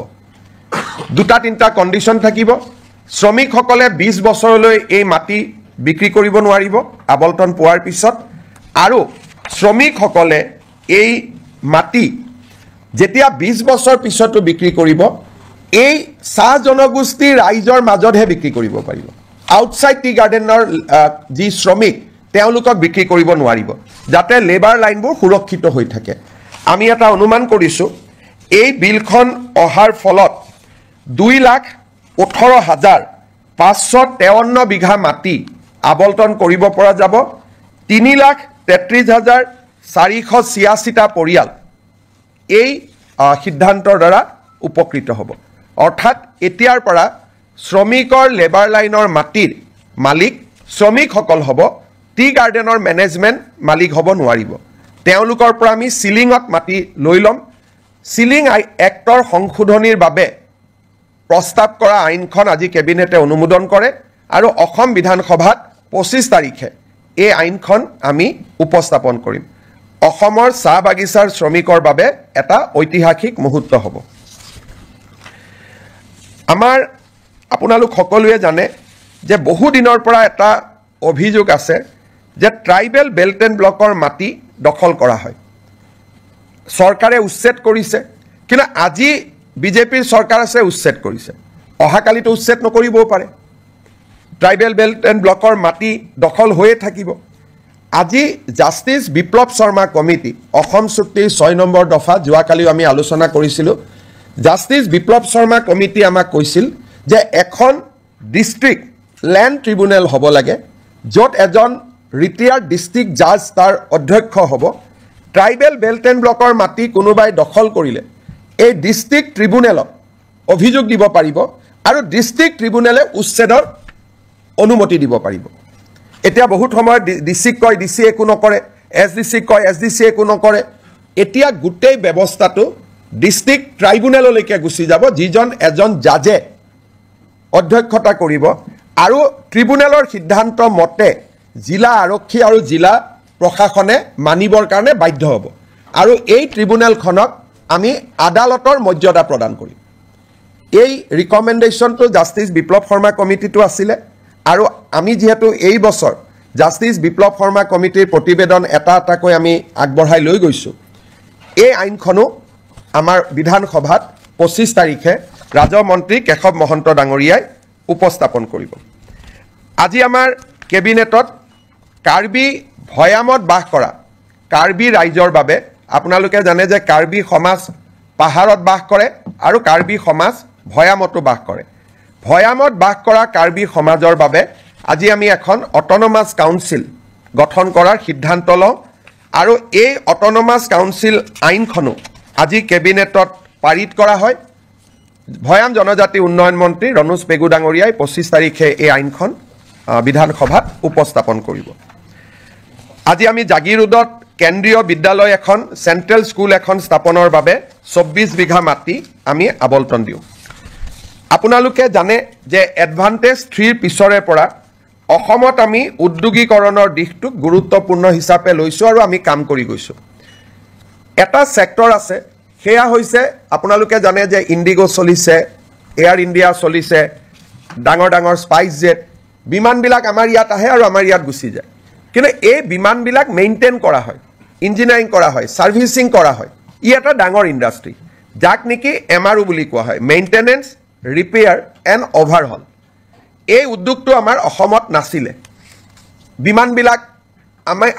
দুটা তিনিটা কণ্ডিশ্যন থাকিব শ্ৰমিকসকলে 20 বছৰলৈ এই মাটি বিক্ৰী কৰিব নোৱাৰিব আবণ্টন পোৱাৰ পিছত আৰু শ্ৰমিকসকলে এই মাটি যেতিয়া 20 বছৰ পিছতো বিক্ৰী কৰিব এই চাহ জনগোষ্ঠীৰ ৰাইজৰ মাজতহে বিক্ৰী কৰিব পাৰিব আউটসাইড টি গাৰ্ডেনৰ যি শ্ৰমিক তেওঁলোকক বিক্ৰী কৰিব নোৱাৰিব যাতে লেবাৰ লাইনবোৰ সুৰক্ষিত হৈ থাকে আমি এটা অনুমান কৰিছোঁ এই বিলখন অহাৰ ফলত 2,18,553 বিঘা মাটি আবণ্টন কৰিব পৰা যাব 3,33,486টা পৰিয়াল এই সিদ্ধান্তৰ দ্বাৰা উপকৃত হ'ব অৰ্থাৎ এতিয়াৰ পৰা শ্ৰমিকৰ লেবাৰ লাইনৰ মাটিৰ মালিক শ্ৰমিকসকল হ'ব টি গাৰ্ডেনৰ মেনেজমেণ্ট মালিক হ'ব নোৱাৰিব তেওঁলোকৰ পৰা আমি সিলিঙত মাটি লৈ ল'ম সিলিং এক্টৰ সংশোধনীৰ বাবে প্ৰস্তাৱ কৰা আইনখন আজি কেবিনেটে অনুমোদন কৰে আৰু অসম বিধানসভাত 25 তাৰিখে এই আইনখন আমি উপস্থাপন কৰিম অসমৰ চাহ বাগিচাৰ শ্ৰমিকৰ বাবে এটা ঐতিহাসিক মুহূৰ্ত হ'ব আমাৰ আপোনালোক সকলোৱে জানে যে বহু দিনৰ পৰা এটা অভিযোগ আছে যে ট্ৰাইবেল বেল্ট এণ্ড ব্লকৰ মাটি দখল কৰা হয় চৰকাৰে উচ্ছেদ কৰিছে কিন্তু আজি বিজেপিৰ চৰকাৰ আছে উচ্ছেদ কৰিছে অহাকালিতো উচ্ছেদ নকৰিবও পাৰে ট্ৰাইবেল বেল্ট এণ্ড ব্লকৰ মাটি দখল হৈয়ে থাকিব আজি জাষ্টিস বিপ্লৱ শৰ্মা কমিটি অসম চুক্তিৰ 6 নম্বৰ দফা যোৱাকালিও আমি আলোচনা কৰিছিলোঁ জাষ্টিস বিপ্লৱ শৰ্মা কমিটি আমাক কৈছিল যে এখন ডিস্ট্ৰিক্ট ল্যান্ড ট্ৰিব্যুনেল হ'ব লাগে য'ত এজন ৰিটায়াৰ্ড ডিস্ট্ৰিক্ট জাজ তাৰ অধ্যক্ষ হ'ব ট্ৰাইবেল বেল্ট এণ্ড ব্লকৰ মাটি কোনোবাই দখল কৰিলে এই ডিস্ট্ৰিক্ট ট্ৰিব্যুনেলত অভিযোগ দিব পাৰিব আৰু ডিস্ট্ৰিক্ট ট্ৰিব্যুনেলে উচ্ছেদৰ অনুমতি দিব পাৰিব এতিয়া বহুত সময় ডিসি কয় ডিসি একো নকৰে এসডিসি কয় এসডিসি একো নকৰে এতিয়া গুটেই ব্যৱস্থাটো ডিস্ট্ৰিক্ট ট্ৰাইব্যুনেললৈকে গুচি যাব যিজন এজন জাজে অধ্যক্ষতা কৰিব আৰু ট্ৰিব্যুনেলৰ সিদ্ধান্ত মতে জিলা আৰক্ষী আৰু জিলা প্ৰশাসনে মানিবৰ কাৰণে বাধ্য হ'ব আৰু এই ট্ৰিব্যুনেলখনক আমি আদালতৰ মৰ্যাদা প্ৰদান কৰিম এই ৰিকমেণ্ডেশ্যনটো জাষ্টিস বিপ্লৱ শৰ্মা কমিটিটো আছিলে আৰু আমি যেহেতু এই বছৰ জাষ্টিস বিপ্লৱ শৰ্মা কমিটিৰ প্ৰতিবেদন এটা এটাকৈ আমি আগবঢ়াই লৈ গৈছোঁ এই আইনখনো আমাৰ বিধানসভাত 25 তাৰিখে ৰাজমন্ত্ৰী কেশৱ মহন্ত ডাঙৰীয়াই উপস্থাপন কৰিব আজি আমাৰ কেবিনেটত কাৰ্বি ভয়ামত বাস কৰা কাৰ্বি ৰাইজৰ বাবে আপোনালোকে জানে যে কাৰ্বি সমাজ পাহাৰত বাস কৰে আৰু কাৰ্বি সমাজ ভয়ামতো বাস কৰে ভয়ামত বাস কৰা কাৰ্বি সমাজৰ বাবে আজি আমি এখন অট'নমাছ কাউন্সিল গঠন কৰাৰ সিদ্ধান্ত লওঁ আৰু এই অট'নমাছ কাউন্সিল আইনখনো আজি কেবিনেটত পাৰিত কৰা হয় ভয়াম জনজাতি উন্নয়ন মন্ত্ৰী ৰনোজ পেগু ডাঙৰীয়াই 25 তাৰিখে এই আইনখন বিধানসভাত উপস্থাপন কৰিব আজি আমি জাগিৰোডত কেন্দ্ৰীয় বিদ্যালয় এখন সেন্ট্ৰেল স্কুল এখন স্থাপনৰ বাবে 24 বিঘা মাটি আমি আবলটন দিওঁ আপোনালোকে জানে যে এডভান্টেজ 3 পিছৰে পৰা অসমত আমি উদ্যোগীকৰণৰ দিশটোক গুৰুত্বপূৰ্ণ হিচাপে লৈছো আৰু আমি কাম কৰি গৈছো এটা সেক্টৰ আছে সেয়া হৈছে আপোনালোকে জানে যে ইন্ডিগো চলিছে এয়াৰ ইণ্ডিয়া চলিছে ডাঙৰ ডাঙৰ স্পাইস জেট বিমানবিলাক আমাৰ ইয়াত আহে আৰু আমাৰ ইয়াত গুচি যায় কিন্তু এই বিমানবিলাক মেইনটেইন কৰা হয় ইঞ্জিনিয়াৰিং কৰা হয় সাৰ্ভিসিং কৰা হয় ই এটা ডাঙৰ ইণ্ডাষ্ট্ৰী যাক নেকি এমআৰও বুলি কোৱা হয় মেইনটেনেন্স ৰিপেয়াৰ এণ্ড অভাৰহল এই উদ্যোগটো আমাৰ অসমত নাছিলে বিমানবিলাক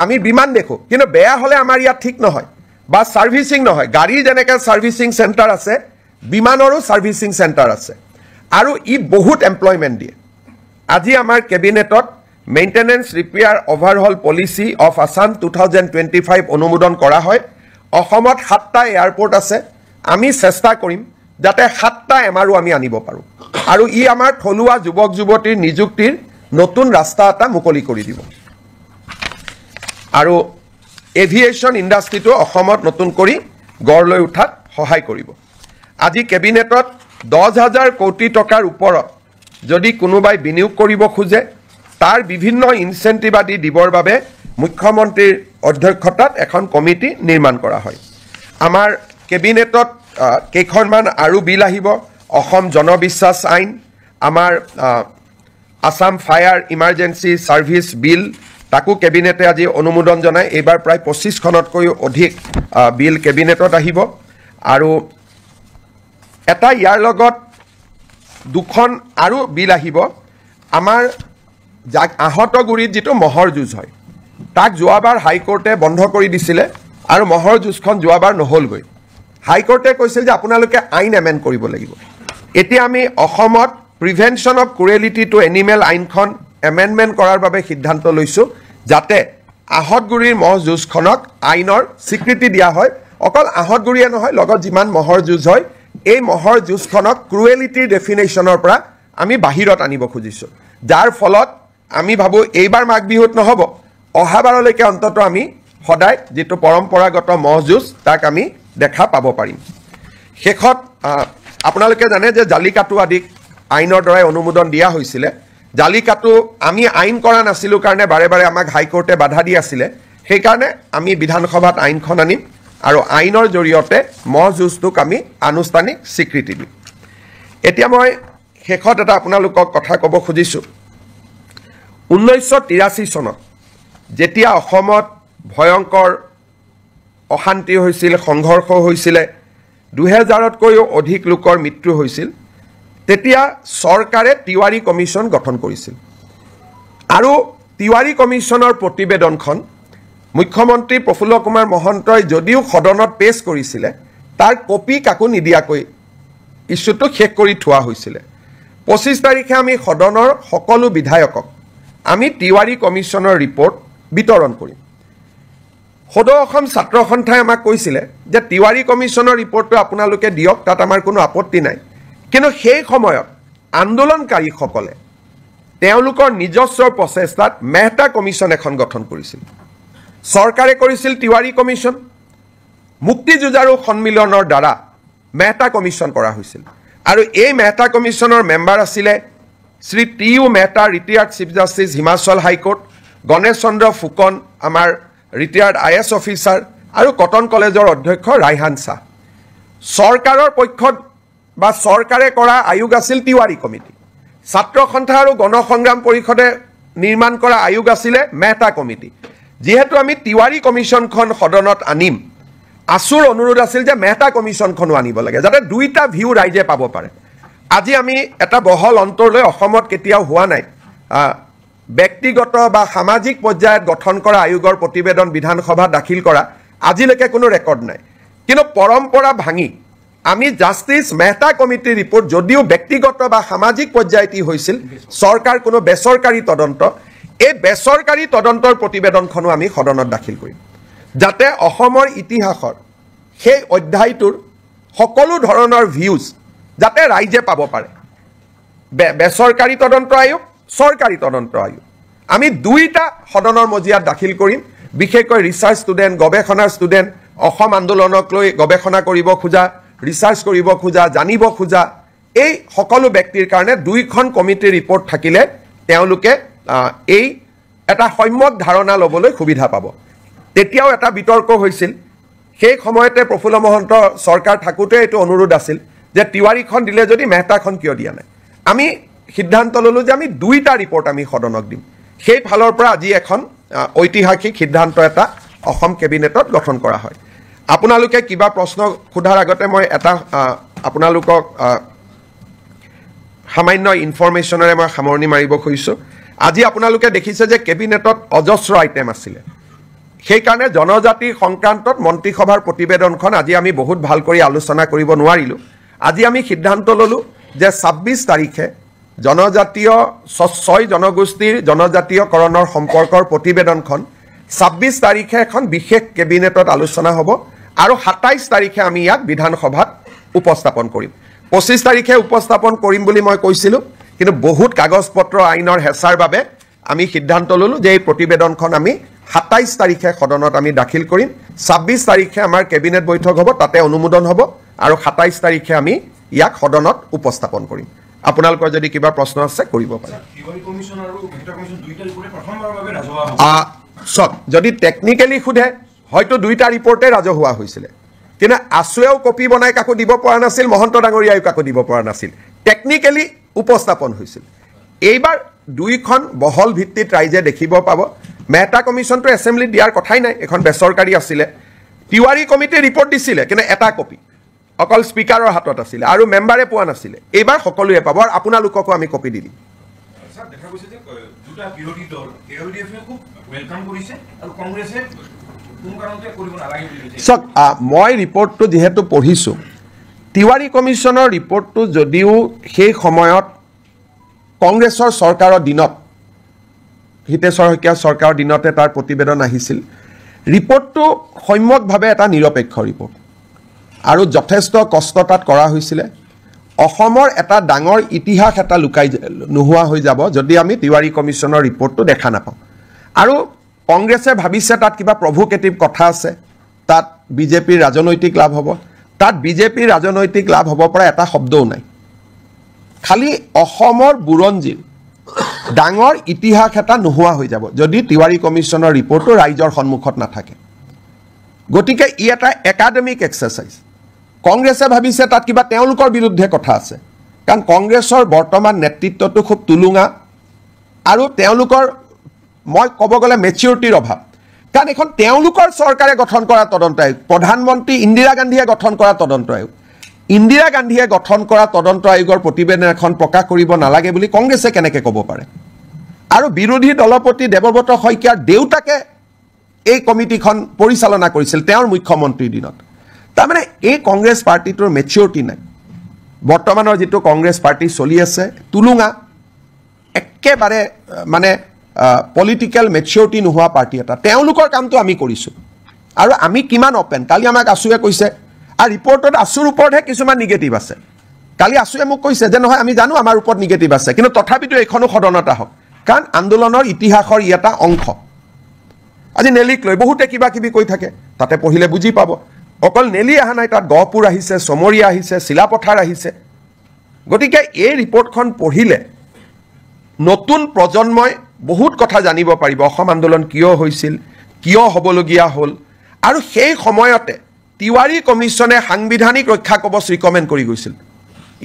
আমি বিমান দেখো কিন্তু বেয়া হলে আমাৰ ইয়াত ঠিক নহয় বা সাৰ্ভিসিং নহয় গাড়ী যেনেকৈ সাৰ্ভিসিং চেণ্টাৰ আছে বিমানৰো সাৰ্ভিসিং চেণ্টাৰ আছে আৰু ই বহুত এমপ্লয়মেণ্ট দিয়ে আজি আমাৰ কেবিনেটত maintenance repair overhaul policy of Assam 2025 অনুমোদন কৰা হয় অসমত 7টা এয়াৰপোৰ্ট আছে আমি চেষ্টা কৰিম যাতে 7টা এমআৰও আমি আনিব পাৰো আৰু ই আমাৰ থলুৱা যুৱক যুৱতীৰ নিযুক্তিৰ নতুন ৰাস্তা এটা মুকলি কৰি দিব আৰু এভিয়েশন ইণ্ডাষ্ট্ৰীটো অসমত নতুন কৰি গঢ় লৈ উঠাত সহায় কৰিব আজি কেবিনেটত 10,000 কোটি টকাৰ ওপৰত যদি কোনোবাই বিনিয়োগ কৰিব খোজে তাৰ বিভিন্ন ইনসেন্টিভ আদি দিবৰ বাবে মুখ্যমন্ত্ৰীৰ অধ্যক্ষতাত এখন কমিটি নিৰ্মাণ কৰা হয় আমাৰ কেবিনেটত কেইখনমান আৰু বিল আহিব অসম জনবিশ্বাস আইন আমাৰ আসাম ফায়াৰ ইমাৰ্জেন্সি সাৰ্ভিস বিল তাকো কেবিনেটে আজি অনুমোদন জনায় এইবাৰ প্ৰায় 25খনতকৈ অধিক বিল কেবিনেটত আহিব আৰু এটা ইয়াৰ লগত দুখন আৰু বিল আহিব আমাৰ আহতগুৰিত যেটো মহৰ যুঁজ হয় তাক যোৱাবাৰ হাইকোৰ্টে বন্ধ কৰি দিছিলে আৰু মহৰ যুঁজখন যোৱাবাৰ নহলগৈ হাইকোৰ্টে কৈছিল যে আপোনালোকে আইন এমেন্ড কৰিব লাগিব এতিয়া আমি অসমত প্ৰিভেনশন অফ ক্ৰুৱেলিটি টু এনিমেল আইনখন এমেন্ডমেন্ট কৰাৰ বাবে সিদ্ধান্ত লৈছো যাতে আহতগুৰিৰ মহ যুঁজখনক আইনৰ স্বীকৃতি দিয়া হয় অকল আহতগুৰিয়ে নহয় লগত যিমান মহৰ যুঁজ হয় এই মহৰ যুঁজখনক ক্ৰুৱেলিটিৰ ডেফিনেশ্যনৰ পৰা আমি বাহিৰত আনিব খুজিছো যাৰ ফলত আমি ভাবো এইবাৰ মাঘ বিহুত নহব অহাবাৰলৈকে অন্তত আমি সদায় যেটো পৰম্পৰাগত মহ যুঁজ তাক আমি দেখা পাব পাৰিম শেষত আপোনালোকে জানে যে জালিকাটু আদি আইনৰ দ্বাৰা অনুমোদন দিয়া হৈছিল জালিকাটু আমি আইন কৰা নাছিলো কাৰণে বাৰে বাৰে আমাক হাইকোৰ্টে বাধা দি আছিল সেই কাৰণে আমি বিধানসভাত আইনখন আনিম আৰু আইনৰ জৰিয়তে মহ যুঁজটোক আমি আনুষ্ঠানিক স্বীকৃতি দিম এতিয়া মই শেষত এটা আপোনালোকক কথা ক'ব খুজিছো 1983 চনত যেতিয়া অসমত ভয়ংকৰ অশান্তি হৈছিল, সংঘৰ্ষ হৈছিল, 2000তকৈও অধিক লোকৰ মৃত্যু হৈছিল, তেতিয়া চৰকাৰে তিৱাৰী কমিশ্যন গঠন কৰিছিল। আৰু তিৱাৰী কমিশ্যনৰ প্ৰতিবেদনখন মুখ্যমন্ত্ৰী প্ৰফুল্ল কুমাৰ মহন্তই যদিও সদনত পেছ কৰিছিলে, তাৰ কপি কাকো নিদিয়াকৈ ইছ্যুটো শেষ কৰি থোৱা হৈছিলে। 25 তাৰিখে আমি সদনৰ সকলো বিধায়কক আমি তিৱাৰী কমিশ্যনৰ ৰিপৰ্ট বিতৰণ কৰিম। সদৌ অসম ছাত্ৰ সন্থাই আমাক কৈছিলে যে তিৱাৰী কমিশ্যনৰ ৰিপৰ্টটো আপোনালোকে দিয়ক, তাত আমাৰ কোনো আপত্তি নাই। কিন্তু সেই সময়ত আন্দোলনকাৰীসকলে তেওঁলোকৰ নিজস্ব প্ৰচেষ্টাত মেহতা কমিশ্যন এখন গঠন কৰিছিল। চৰকাৰে কৰিছিল তিৱাৰী কমিশ্যন। মুক্তি যুঁজাৰু সন্মিলনৰ দ্বাৰা মেহতা কমিশ্যন কৰা হৈছিল। আৰু এই মেহতা কমিশ্যনৰ মেম্বাৰ আছিলে Shri T U. Mehta, retired chief justice Himachal high court, Ganesh Chandra Phukan, আমাৰ ৰিটায়াৰ্ড IAS অফিচাৰ, আৰু কটন কলেজৰ অধ্যক্ষ ৰাইহান শ্বাহ। চৰকাৰৰ পক্ষত বা চৰকাৰে কৰা আয়োগ আছিল তিৱাৰী কমিটি। ছাত্ৰ সন্থা আৰু গণসংগ্ৰাম পৰিষদে নিৰ্মাণ কৰা আয়োগ আছিলে মেহতা কমিটি। যিহেতু আমি তিৱাৰী কমিশ্যনখন সদনত আনিম, আছুৰ অনুৰোধ আছিল যে মেহতা কমিশ্যনখনো আনিব লাগে, যাতে দুইটা ভিউ ৰাইজে পাব পাৰে। আজি আমি এটা বহল অন্তৰলৈ অসমত কেতিয়াও হোৱা নাই ব্যক্তিগত বা সামাজিক পৰ্যায়ত গঠন কৰা আয়োগৰ প্ৰতিবেদন বিধানসভাত দাখিল কৰা আজিলৈকে কোনো ৰেকৰ্ড নাই। কিন্তু পৰম্পৰা ভাঙি আমি জাষ্টিছ মেহতা কমিটিৰ ৰিপৰ্ট যদিও ব্যক্তিগত বা সামাজিক পৰ্যায়ত হৈছিল, চৰকাৰ কোনো বেচৰকাৰী তদন্ত, এই বেচৰকাৰী তদন্তৰ প্ৰতিবেদনখনো আমি সদনত দাখিল কৰিম, যাতে অসমৰ ইতিহাসৰ সেই অধ্যায়টোৰ সকলো ধৰণৰ ভিউজ যাতে ৰাইজে পাব পাৰে। বেচৰকাৰী তদন্ত আয়োগ, চৰকাৰী তদন্ত আয়োগ, আমি দুইটা সদনৰ মজিয়াত দাখিল কৰিম। বিশেষকৈ ৰিচাৰ্চ ষ্টুডেণ্ট, গৱেষণাৰ ষ্টুডেণ্ট, অসম আন্দোলনক লৈ গৱেষণা কৰিব খোজা, ৰিচাৰ্চ কৰিব খোজা, জানিব খোজা, এই সকলো ব্যক্তিৰ কাৰণে দুইখন কমিটিৰ ৰিপৰ্ট থাকিলে তেওঁলোকে এই এটা সম্যক ধাৰণা ল'বলৈ সুবিধা পাব। তেতিয়াও এটা বিতৰ্ক হৈছিল, সেই সময়তে প্ৰফুল্ল মহন্ত চৰকাৰ থাকোঁতে এইটো অনুৰোধ আছিল যে তিৱাৰীখন দিলে যদি মেহতাখন কিয় দিয়া নাই। আমি সিদ্ধান্ত ল'লোঁ যে আমি দুইটা ৰিপৰ্ট আমি সদনক দিম। সেই ফালৰ পৰা আজি এখন ঐতিহাসিক সিদ্ধান্ত এটা অসম কেবিনেটত গঠন কৰা হয়। আপোনালোকে কিবা প্ৰশ্ন সোধাৰ আগতে মই এটা আপোনালোকক সামান্য ইনফৰমেশ্যনেৰে মই সামৰণি মাৰিব খুজিছোঁ। আজি আপোনালোকে দেখিছে যে কেবিনেটত অজস্ৰ আইটেম আছিলে, সেইকাৰণে জনজাতি সংক্ৰান্তত মন্ত্ৰীসভাৰ প্ৰতিবেদনখন আজি আমি বহুত ভাল কৰি আলোচনা কৰিব নোৱাৰিলোঁ। আজি আমি সিদ্ধান্ত ল'লোঁ যে 26 তাৰিখে জনজাতীয় 6 জনগোষ্ঠীৰ জনজাতীয়কৰণৰ সম্পৰ্কৰ প্ৰতিবেদনখন 26 তাৰিখে এখন বিশেষ কেবিনেটত আলোচনা হ'ব আৰু 27 তাৰিখে আমি ইয়াক বিধানসভাত উপস্থাপন কৰিম। 25 তাৰিখে উপস্থাপন কৰিম বুলি মই কৈছিলোঁ, কিন্তু বহুত কাগজ পত্ৰ আইনৰ হেঁচাৰ বাবে আমি সিদ্ধান্ত ল'লোঁ যে এই প্ৰতিবেদনখন আমি 27 তাৰিখে সদনত আমি দাখিল কৰিম। 26 তাৰিখে আমাৰ কেবিনেট বৈঠক হ'ব, তাতে অনুমোদন হ'ব, আৰু 27 তাৰিখে আমি ইয়াক সদনত উপস্থাপন কৰিম। আপোনালোকৰ যদি কিবা প্ৰশ্ন আছে কৰিব পাৰে। চব যদি টেকনিকেলি সোধে হয়তো দুইটা ৰিপৰ্টে ৰাজহুৱা হৈছিলে, কিন্তু আছুৱেও কপি বনাই কাকো দিব পৰা নাছিল, মহন্ত ডাঙৰীয়াইও কাকো দিব পৰা নাছিল, টেকনিকেলি উপস্থাপন হৈছিল। এইবাৰ দুইখন বহল ভিত্তিত ৰাইজে দেখিব পাব। মেহতা কমিশ্যনটো এছেম্বলিত দিয়াৰ কথাই নাই, এখন বেচৰকাৰী আছিলে। তিৱাৰী কমিটিয়ে ৰিপৰ্ট দিছিলে, কিন্তু এটা কপি অকল স্পীকাৰৰ হাতত আছিলে আৰু মেম্বাৰে পোৱা নাছিলে। এইবাৰ সকলোৱে পাব, আৰু আপোনালোককো আমি কপি দি দিম। চাওক, মই ৰিপৰ্টটো যিহেতু পঢ়িছোঁ, তিৱাৰী কমিশ্যনৰ ৰিপৰ্টটো যদিও সেই সময়ত কংগ্ৰেছৰ চৰকাৰৰ দিনত, হিতেশ্বৰ শইকীয়া চৰকাৰৰ দিনতে তাৰ প্ৰতিবেদন আহিছিল, ৰিপৰ্টটো সম্যকভাৱে এটা নিৰপেক্ষ ৰিপৰ্ট আৰু যথেষ্ট কষ্ট তাত কৰা হৈছিলে। অসমৰ এটা ডাঙৰ ইতিহাস এটা নোহোৱা হৈ যাব যদি আমি তিৱাৰী কমিশ্যনৰ ৰিপৰ্টটো দেখা নাপাওঁ। আৰু কংগ্ৰেছে ভাবিছে তাত কিবা প্ৰভোকেটিভ কথা আছে, তাত বিজেপিৰ ৰাজনৈতিক লাভ হ'ব। তাত বিজেপিৰ ৰাজনৈতিক লাভ হ'ব পৰা এটা শব্দও নাই। খালি অসমৰ বুৰঞ্জীৰ ডাঙৰ ইতিহাস এটা নোহোৱা হৈ যাব যদি তিৱাৰী কমিশ্যনৰ ৰিপৰ্টটো ৰাইজৰ সন্মুখত নাথাকে। গতিকে ই এটা একাডেমিক এক্সাৰচাইজ। কংগ্ৰেছে ভাবিছে তাত কিবা তেওঁলোকৰ বিৰুদ্ধে কথা আছে, কাৰণ কংগ্ৰেছৰ বৰ্তমান নেতৃত্বটো খুব তুলুঙা আৰু তেওঁলোকৰ মই ক'ব গ'লে মেচিউৰিটিৰ অভাৱ কাৰণ এখন তেওঁলোকৰ চৰকাৰে গঠন কৰা তদন্ত আয়োগ প্ৰধানমন্ত্ৰী ইন্দিৰা গান্ধীয়ে গঠন কৰা তদন্ত আয়োগ ইন্দিৰা গান্ধীয়ে গঠন কৰা তদন্ত আয়োগৰ প্ৰতিবেদন এখন প্ৰকাশ কৰিব নালাগে বুলি কংগ্ৰেছে কেনেকৈ ক'ব পাৰে আৰু বিৰোধী দলপতি দেৱব্ৰত শইকীয়াৰ দেউতাকে এই কমিটিখন পৰিচালনা কৰিছিল তেওঁৰ মুখ্যমন্ত্ৰীৰ দিনত তাৰমানে এই কংগ্ৰেছ পাৰ্টিটোৰ মেচিউৰিটি নাই বৰ্তমানৰ যিটো কংগ্ৰেছ পাৰ্টি চলি আছে তুলুঙা একেবাৰে মানে পলিটিক্যাল মেচিউৰিটি নোহোৱা পাৰ্টি এটা তেওঁলোকৰ কামটো আমি কৰিছোঁ আৰু আমি কিমান অপেন কালি আমাক আছুৱে কৈছে আৰু ৰিপৰ্টত আছুৰ ওপৰতহে কিছুমান নিগেটিভ আছে কালি আছুৱে মোক কৈছে যে নহয় আমি জানো আমাৰ ওপৰত নিগেটিভ আছে কিন্তু তথাপিতো এইখনো সদনত আহক কাৰণ আন্দোলনৰ ইতিহাসৰ ই এটা অংশ আজি নেলিক লৈ বহুতে কিবা কিবি কৈ থাকে তাতে পঢ়িলে বুজি পাব অকল নেলি অহা নাই তাত গহপুৰ আহিছে চমৰীয়া আহিছে চিলাপথাৰ আহিছে গতিকে এই ৰিপৰ্টখন পঢ়িলে নতুন প্ৰজন্মই বহুত কথা জানিব পাৰিব অসম আন্দোলন কিয় হৈছিল কিয় হ'বলগীয়া হ'ল আৰু সেই সময়তে তিৱাৰী কমিছনে সাংবিধানিক ৰক্ষা কবচ ৰিকমেণ্ড কৰি গৈছিল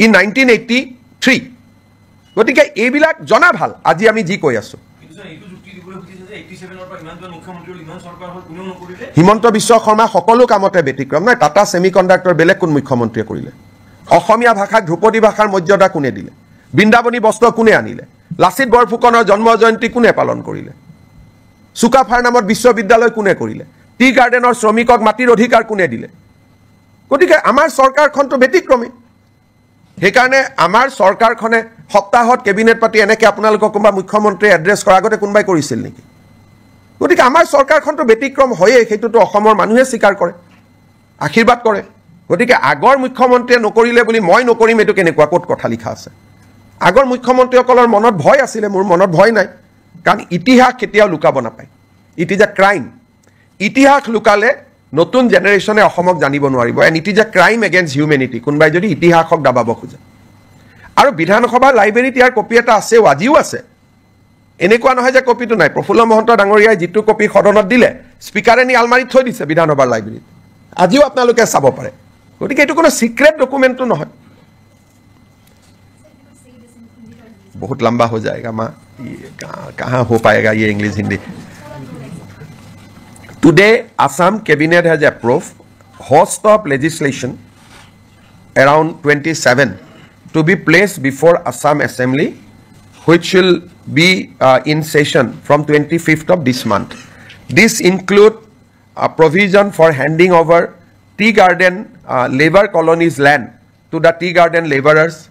ই 1983 গতিকে এইবিলাক জনা ভাল আজি আমি যি কৈ আছো হিমন্ত বিশ্ব শৰ্মা সকলো কামতে ব্যতিক্ৰম নাই টাটা ছেমিকণ্ডাক্টৰ বেলেগ কোন মুখ্যমন্ত্ৰীয়ে কৰিলে অসমীয়া ভাষাক ধ্ৰুপদী ভাষাৰ মৰ্যাদা কোনে দিলে বৃন্দাবনী বস্ত্ৰ কোনে আনিলে লাচিত বৰফুকনৰ জন্ম জয়ন্তী কোনে পালন কৰিলে সুকাফাৰ নামত বিশ্ববিদ্যালয় কোনে কৰিলে টি গাৰ্ডেনৰ শ্ৰমিকক মাটিৰ অধিকাৰ কোনে দিলে গতিকে আমাৰ চৰকাৰখনটো ব্যতিক্ৰমী সেইকাৰণে আমাৰ চৰকাৰখনে সপ্তাহত কেবিনেট পাতি এনেকৈ আপোনালোকক কোনোবা মুখ্যমন্ত্ৰীয়ে এড্ৰেছ কৰাৰ আগতে কোনোবাই কৰিছিল নেকি গতিকে আমাৰ চৰকাৰখনটো ব্যতিক্ৰম হয়েই সেইটোতো অসমৰ মানুহে স্বীকাৰ কৰে আশীৰ্বাদ কৰে গতিকে আগৰ মুখ্যমন্ত্ৰীয়ে নকৰিলে বুলি মই নকৰিম এইটো কেনেকুৱা ক'ত কথা লিখা আছে আগৰ মুখ্যমন্ত্ৰীসকলৰ মনত ভয় আছিলে মোৰ মনত ভয় নাই কাৰণ ইতিহাস কেতিয়াও লুকাব নাপায় ইট ইজ এ ক্ৰাইম ইতিহাস লুকালে নতুন জেনেৰেশ্যনে অসমক জানিব নোৱাৰিব and it is a crime against humanity কোনোবাই যদি ইতিহাসক দাবাব খোজে আৰু বিধানসভা লাইব্ৰেৰীত ইয়াৰ কপি এটা আছেও আজিও আছে এনেকুৱা নহয় যে কপিটো নাই প্ৰফুল্ল মহন্ত ডাঙৰীয়াই যিটো কপি সদনত দিলে স্পীকাৰে নি আলমাৰীত থৈ দিছে বিধানসভাৰ লাইব্ৰেৰীত আজিও আপোনালোকে চাব পাৰে গতিকে এইটো কোনো সিক্ৰেট ডকুমেণ্টটো নহয় बहुत लंबा हो जाएगा माँ कहाँ हो पाएगा ये English Hindi today Assam cabinet has approved host of legislation around 27 to be placed before Assam Assembly which will be in session from 25th of this month. This include a provision for handing over tea garden labor colonies land to the tea garden laborers,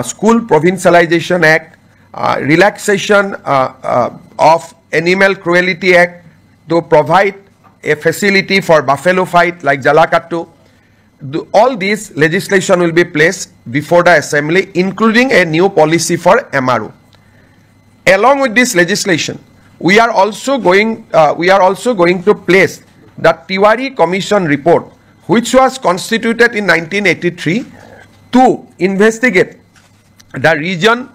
School Provincialization Act, relaxation of Animal Cruelty Act to provide a facility for buffalo fight like Jalakattu. All these legislation will be placed before the assembly, including a new policy for MRO. Along with this legislation, we are also going to place the Tiwari Commission report, which was constituted in 1983 to investigate the region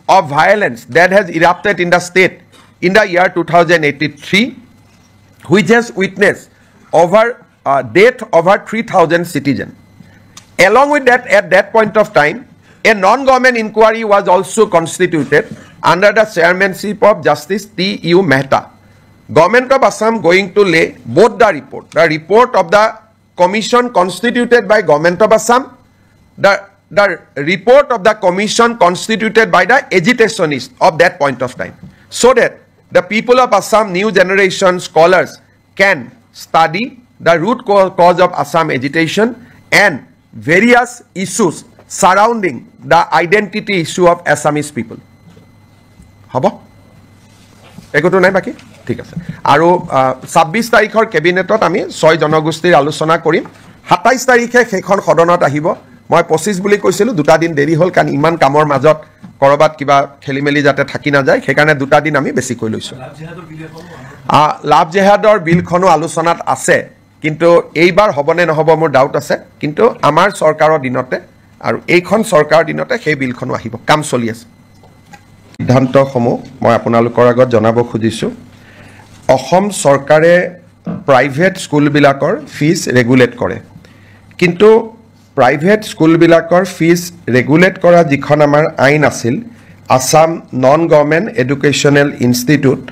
of violence that has erupted in the state in the year 2083, which has witnessed death over 3,000 citizens. Along with that, at that point of time, a non-government inquiry was also constituted under the chairmanship of Justice T.U. Mehta. Government of Assam going to lay both the report of the commission constituted by Government of Assam, the report of the commission constituted by the agitationists of that point of time, so that the people of Assam, new generation scholars can study the root cause of Assam agitation and various issues surrounding the identity issue of Assamese people. Haba? Ekoto nai baki? ঠিক আছে আৰু 26 তাৰিখৰ কেবিনেটত আমি 6 জনগোষ্ঠীৰ আলোচনা কৰিম 27 তাৰিখে সেইখন সদনত আহিব মই 25 বুলি কৈছিলো দুটা দিন দেৰি হ'ল কাৰণ ইমান কামৰ মাজত কৰবাত কিবা খেলিমেলি যাতে থাকি না যায় সেইকাৰণে দুটা দিন আমি বেছি কৈ লৈছো লাভ জেহাদৰ বিলখনো আলোচনাত আছে কিন্তু এইবাৰ হ'বনে নহব মোৰ ডাউট আছে কিন্তু আমাৰ চৰকাৰৰ দিনতে আৰু এইখন চৰকাৰৰ দিনতে সেই বিলখনো আহিব কাম চলি আছে সিদ্ধান্তসমূহ মই আপোনালোকৰ আগত জনাব খুজিছো অসম চৰকাৰে প্ৰাইভেট স্কুলবিলাকৰ ফিজ ৰেগুলেট কৰে কিন্তু প্ৰাইভেট স্কুলবিলাকৰ ফিজ ৰেগুলেট কৰা যিখন আমাৰ আইন আছিল Assam non government educational institute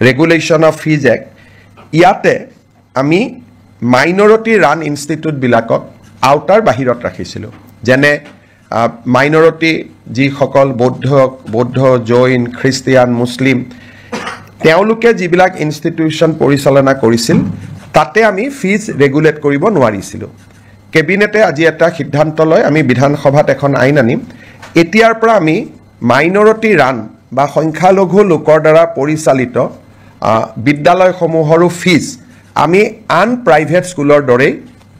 regulation of fees act ইয়াতে আমি মাইনৰিটি ৰান ইনষ্টিটিউটবিলাকক আউটাৰ বাহিৰত ৰাখিছিলোঁ যেনে মাইনৰিটি যিসকল বৌদ্ধ জৈন খ্ৰীষ্টিয়ান মুছলিম তেওঁলোকে যিবিলাক ইনষ্টিটিউশ্যন পৰিচালনা কৰিছিল তাতে আমি ফিজ ৰেগুলেট কৰিব নোৱাৰিছিলোঁ কেবিনেটে আজি এটা সিদ্ধান্ত লয় আমি বিধানসভাত এখন আইন আনিম এতিয়াৰ পৰা আমি মাইনৰিটি ৰান বা সংখ্যালঘু লোকৰ দ্বাৰা পৰিচালিত বিদ্যালয়সমূহৰো ফিজ আমি আন প্ৰাইভেট স্কুলৰ দৰেই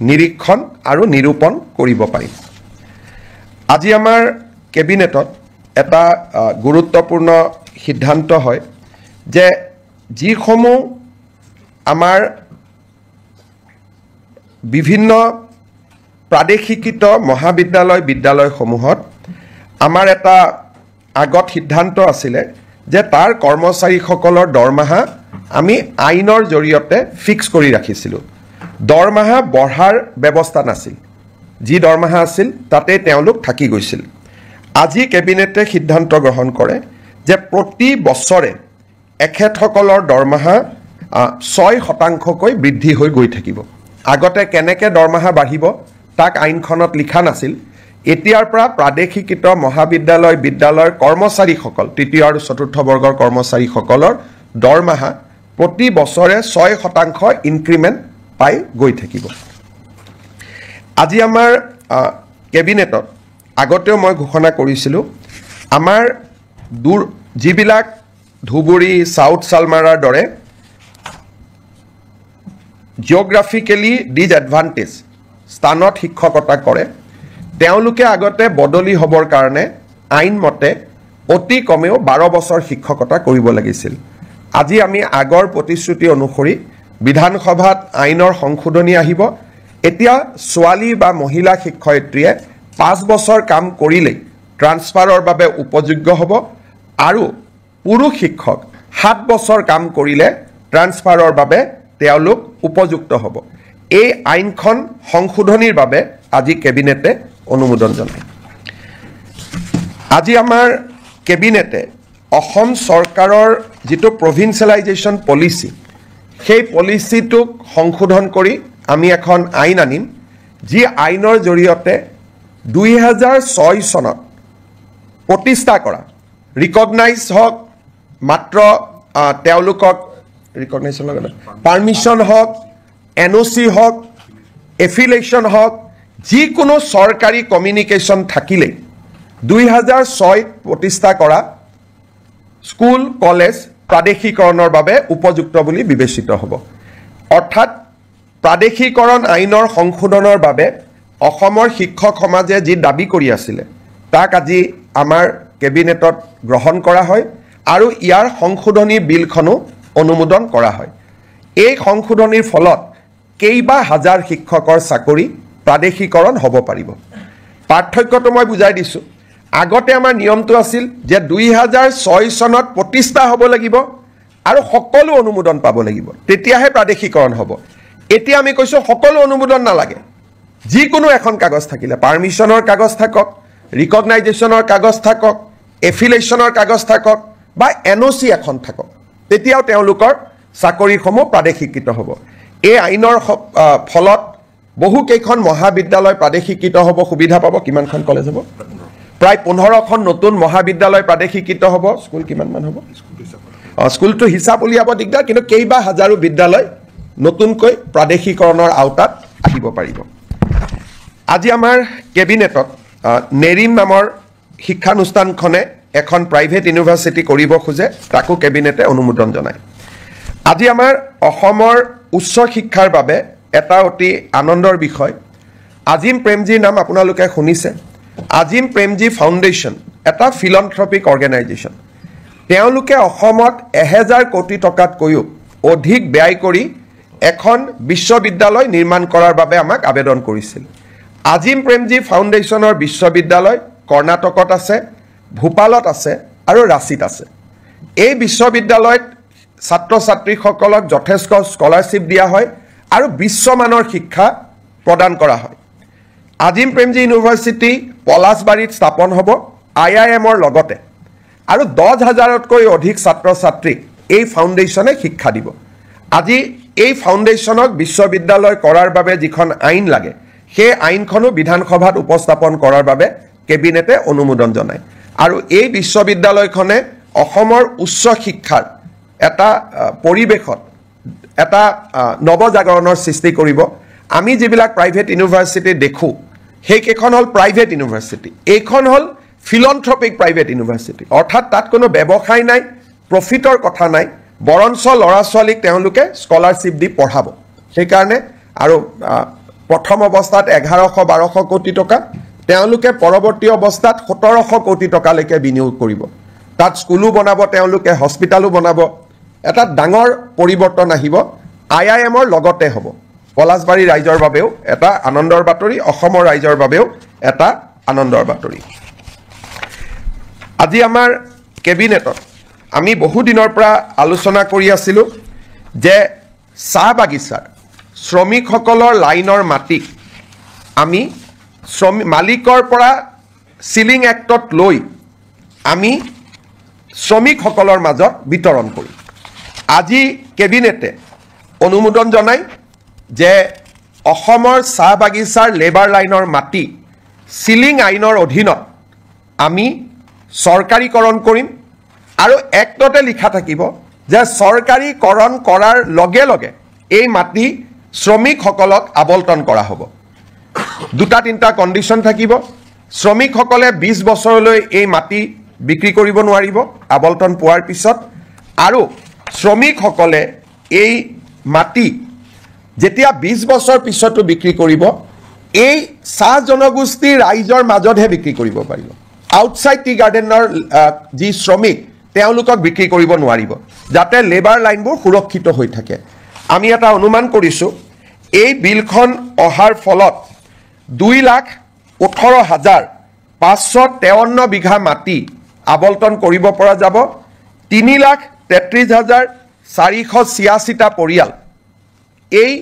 নিৰীক্ষণ আৰু নিৰূপণ কৰিব পাৰিম আজি আমাৰ কেবিনেটত এটা গুৰুত্বপূৰ্ণ সিদ্ধান্ত হয় যে যিসমূহ আমাৰ বিভিন্ন প্ৰাদেশিকৃত মহাবিদ্যালয় বিদ্যালয়সমূহত আমাৰ এটা আগত সিদ্ধান্ত আছিলে যে তাৰ কৰ্মচাৰীসকলৰ দৰমহা আমি আইনৰ জৰিয়তে ফিক্স কৰি ৰাখিছিলোঁ দৰমহা বঢ়াৰ ব্যৱস্থা নাছিল যি দৰমহা আছিল তাতে তেওঁলোক থাকি গৈছিল আজি কেবিনেটে সিদ্ধান্ত গ্ৰহণ কৰে যে প্ৰতি বছৰে এখেতসকলৰ দৰমহা 6% বৃদ্ধি হৈ গৈ থাকিব আগতে কেনেকৈ দৰমহা বাঢ়িব তাক আইনখনত লিখা নাছিল এতিয়াৰ পৰা প্ৰাদেশিকৃত মহাবিদ্যালয় বিদ্যালয়ৰ কৰ্মচাৰীসকল তৃতীয় আৰু চতুৰ্থ বৰ্গৰ কৰ্মচাৰীসকলৰ দৰমহা প্ৰতি বছৰে 6% ইনক্ৰিমেণ্ট পাই গৈ থাকিব আজি আমাৰ কেবিনেটত আগতেও মই ঘোষণা কৰিছিলোঁ আমাৰ যিবিলাক ধুবুৰী সাউথ সালমাৰাৰ দৰে জিঅ'গ্ৰাফিকেলি ডিজএডভান্টেজ স্থানত শিক্ষকতা কৰে তেওঁলোকে আগতে বদলি হ'বৰ কাৰণে আইনমতে অতি কমেও 12 বছৰ শিক্ষকতা কৰিব লাগিছিল আজি আমি আগৰ প্ৰতিশ্ৰুতি অনুসৰি বিধানসভাত আইনৰ সংশোধনী আহিব এতিয়া ছোৱালী বা মহিলা শিক্ষয়িত্ৰীয়ে 5 বছৰ কাম কৰিলেই ট্ৰান্সফাৰৰ বাবে উপযোগ্য হ'ব আৰু পুৰুষ শিক্ষক 7 বছৰ কাম কৰিলে ট্ৰান্সফাৰৰ বাবে তেওঁলোক উপযুক্ত হ'ব এই আইনখন সংশোধনীৰ বাবে আজি কেবিনেটে অনুমোদন জনায় আজি আমাৰ কেবিনেটে অসম চৰকাৰৰ যিটো প্ৰভিন্সিয়েলাইজেশ্যন পলিচি সেই পলিচিটোক সংশোধন কৰি আমি এখন আইন আনিম যি আইনৰ জৰিয়তে 2006 চনত প্ৰতিষ্ঠা কৰা ৰিকগনাইজ হওক মাত্ৰ তেওঁলোকক ৰিকগনাইজেশ্যন লগতে পাৰ্মিশ্যন হওক এনঅ'চি হওক এফিলেশ্যন হওক যিকোনো চৰকাৰী কমিউনিকেশ্যন থাকিলেই 2006 প্ৰতিষ্ঠা কৰা স্কুল কলেজ প্ৰাদেশিকৰণৰ বাবে উপযুক্ত বুলি বিবেচিত হ'ব অৰ্থাৎ প্ৰাদেশিকৰণ আইনৰ সংশোধনৰ বাবে অসমৰ শিক্ষক সমাজে যি দাবী কৰি আছিলে তাক আজি আমাৰ কেবিনেটত গ্ৰহণ কৰা হয় আৰু ইয়াৰ সংশোধনী বিলখনো অনুমোদন কৰা হয় এই সংশোধনীৰ ফলত কেইবা হাজাৰ শিক্ষকৰ চাকৰি প্ৰাদেশিকৰণ হ'ব পাৰিব পাৰ্থক্যটো মই বুজাই দিছোঁ আগতে আমাৰ নিয়মটো আছিল যে 2006 চনত প্ৰতিষ্ঠা হ'ব লাগিব আৰু সকলো অনুমোদন পাব লাগিব তেতিয়াহে প্ৰাদেশিকৰণ হ'ব এতিয়া আমি কৈছোঁ সকলো অনুমোদন নালাগে যিকোনো এখন কাগজ থাকিলে পাৰ্মিশ্যনৰ কাগজ থাকক ৰিকগনাইজেশ্যনৰ কাগজ থাকক এফিলেশ্যনৰ কাগজ থাকক বা এনঅ'চি এখন থাকক তেতিয়াও তেওঁলোকৰ চাকৰিসমূহ প্ৰাদেশিকৃত হ'ব এই আইনৰ ফলত বহু কেইখন মহাবিদ্যালয় প্ৰাদেশিকৃত হ'ব সুবিধা পাব কিমানখন কলেজ হ'ব প্ৰায় 15খন নতুন মহাবিদ্যালয় প্ৰাদেশিকৃত হ'ব স্কুল কিমানমান হ'ব স্কুলটো হিচাপ উলিয়াব দিগদাৰ কিন্তু কেইবা হাজাৰো বিদ্যালয় নতুনকৈ প্ৰাদেশিকৰণৰ আওতাত আহিব পাৰিব আজি আমাৰ কেবিনেটত নেৰিম নামৰ শিক্ষানুষ্ঠানখনে এখন প্ৰাইভেট ইউনিভাৰ্চিটি কৰিব খোজে তাকো কেবিনেটে অনুমোদন জনায় আজি আমাৰ অসমৰ উচ্চ শিক্ষাৰ বাবে এটা অতি আনন্দৰ বিষয় আজিম প্ৰেমজীৰ নাম আপোনালোকে শুনিছে আজিম প্ৰেমজী ফাউণ্ডেশ্যন এটা ফিলন্থ্ৰপিক অৰ্গেনাইজেশ্যন তেওঁলোকে অসমত 1000 কোটি টকাতকৈও অধিক ব্যয় কৰি এখন বিশ্ববিদ্যালয় নিৰ্মাণ কৰাৰ বাবে আমাক আবেদন কৰিছিল আজিম প্ৰেমজী ফাউণ্ডেশ্যনৰ বিশ্ববিদ্যালয় কৰ্ণাটকত আছে ভূপালত আছে আৰু ৰাঁচীত আছে এই বিশ্ববিদ্যালয়ত ছাত্ৰ ছাত্ৰীসকলক যথেষ্ট স্কলাৰশ্বিপ দিয়া হয় আৰু বিশ্বমানৰ শিক্ষা প্ৰদান কৰা হয় আজিম প্ৰেমজী ইউনিভাৰ্চিটি পলাশবাৰীত স্থাপন হ'ব IIMৰ লগতে আৰু 10,000তকৈ অধিক ছাত্ৰ ছাত্ৰীক এই ফাউণ্ডেশ্যনে শিক্ষা দিব আজি এই ফাউণ্ডেশ্যনক বিশ্ববিদ্যালয় কৰাৰ বাবে যিখন আইন লাগে সেই আইনখনো বিধানসভাত উপস্থাপন কৰাৰ বাবে কেবিনেটে অনুমোদন জনায় আৰু এই বিশ্ববিদ্যালয়খনে অসমৰ উচ্চ শিক্ষাৰ এটা পৰিৱেশত এটা নৱজাগৰণৰ সৃষ্টি কৰিব আমি যিবিলাক প্ৰাইভেট ইউনিভাৰ্চিটি দেখো সেইকেইখন হ'ল প্ৰাইভেট ইউনিভাৰ্চিটি এইখন হ'ল ফিলন্থ্ৰপিক প্ৰাইভেট ইউনিভাৰ্চিটি অৰ্থাৎ তাত কোনো ব্যৱসায় নাই প্ৰফিটৰ কথা নাই বৰঞ্চ ল'ৰা ছোৱালীক তেওঁলোকে স্কলাৰশ্বিপ দি পঢ়াব সেইকাৰণে আৰু প্ৰথম অৱস্থাত 1100-1200 কোটি টকা তেওঁলোকে পৰৱৰ্তী অৱস্থাত 1700 কোটি টকালৈকে বিনিয়োগ কৰিব তাত স্কুলো বনাব তেওঁলোকে হস্পিটালো বনাব এটা ডাঙৰ পৰিৱৰ্তন আহিব IIMৰ লগতে হ'ব পলাশবাৰী ৰাইজৰ বাবেও এটা আনন্দৰ বাতৰি অসমৰ ৰাইজৰ বাবেও এটা আনন্দৰ বাতৰি আজি আমাৰ কেবিনেটত আমি বহু দিনৰ পৰা আলোচনা কৰি আছিলো যে চাহ বাগিচাৰ শ্ৰমিকসকলৰ লাইনৰ মাটি আমি মালিকৰ পৰা সিলিং এক্টত লৈ আমি শ্ৰমিকসকলৰ মাজত বিতৰণ কৰিম আজি কেবিনেটে অনুমোদন জনায় যে অসমৰ চাহ বাগিচাৰ লেবাৰ লাইনৰ মাটি সিলিং আইনৰ অধীনত আমি চৰকাৰীকৰণ কৰিম আৰু এক্টতে লিখা থাকিব যে চৰকাৰীকৰণ কৰাৰ লগে লগে এই মাটি শ্ৰমিকসকলক আবণ্টন কৰা হ'ব দুটা তিনটা কণ্ডিশ্যন থাকিব শ্ৰমিকসকলে 20 বছৰলৈ এই মাটি বিক্ৰী কৰিব নোৱাৰিব আবণ্টন পোৱাৰ পিছত আৰু শ্ৰমিকসকলে এই মাটি যেতিয়া 20 বছৰ পিছতো বিক্ৰী কৰিব এই চাহ জনগোষ্ঠী ৰাইজৰ মাজতহে বিক্ৰী কৰিব পাৰিব আউটসাইড টি গাৰ্ডেনৰ যি শ্ৰমিক তেওঁলোকক বিক্ৰী কৰিব নোৱাৰিব যাতে লেবাৰ লাইনবোৰ সুৰক্ষিত হৈ থাকে আমি এটা অনুমান কৰিছো এই বিলখন অহাৰ ফলত 2,18,553 বিঘা মাটি আবণ্টন কৰিব পৰা যাব 3,33,486টা পৰিয়াল এই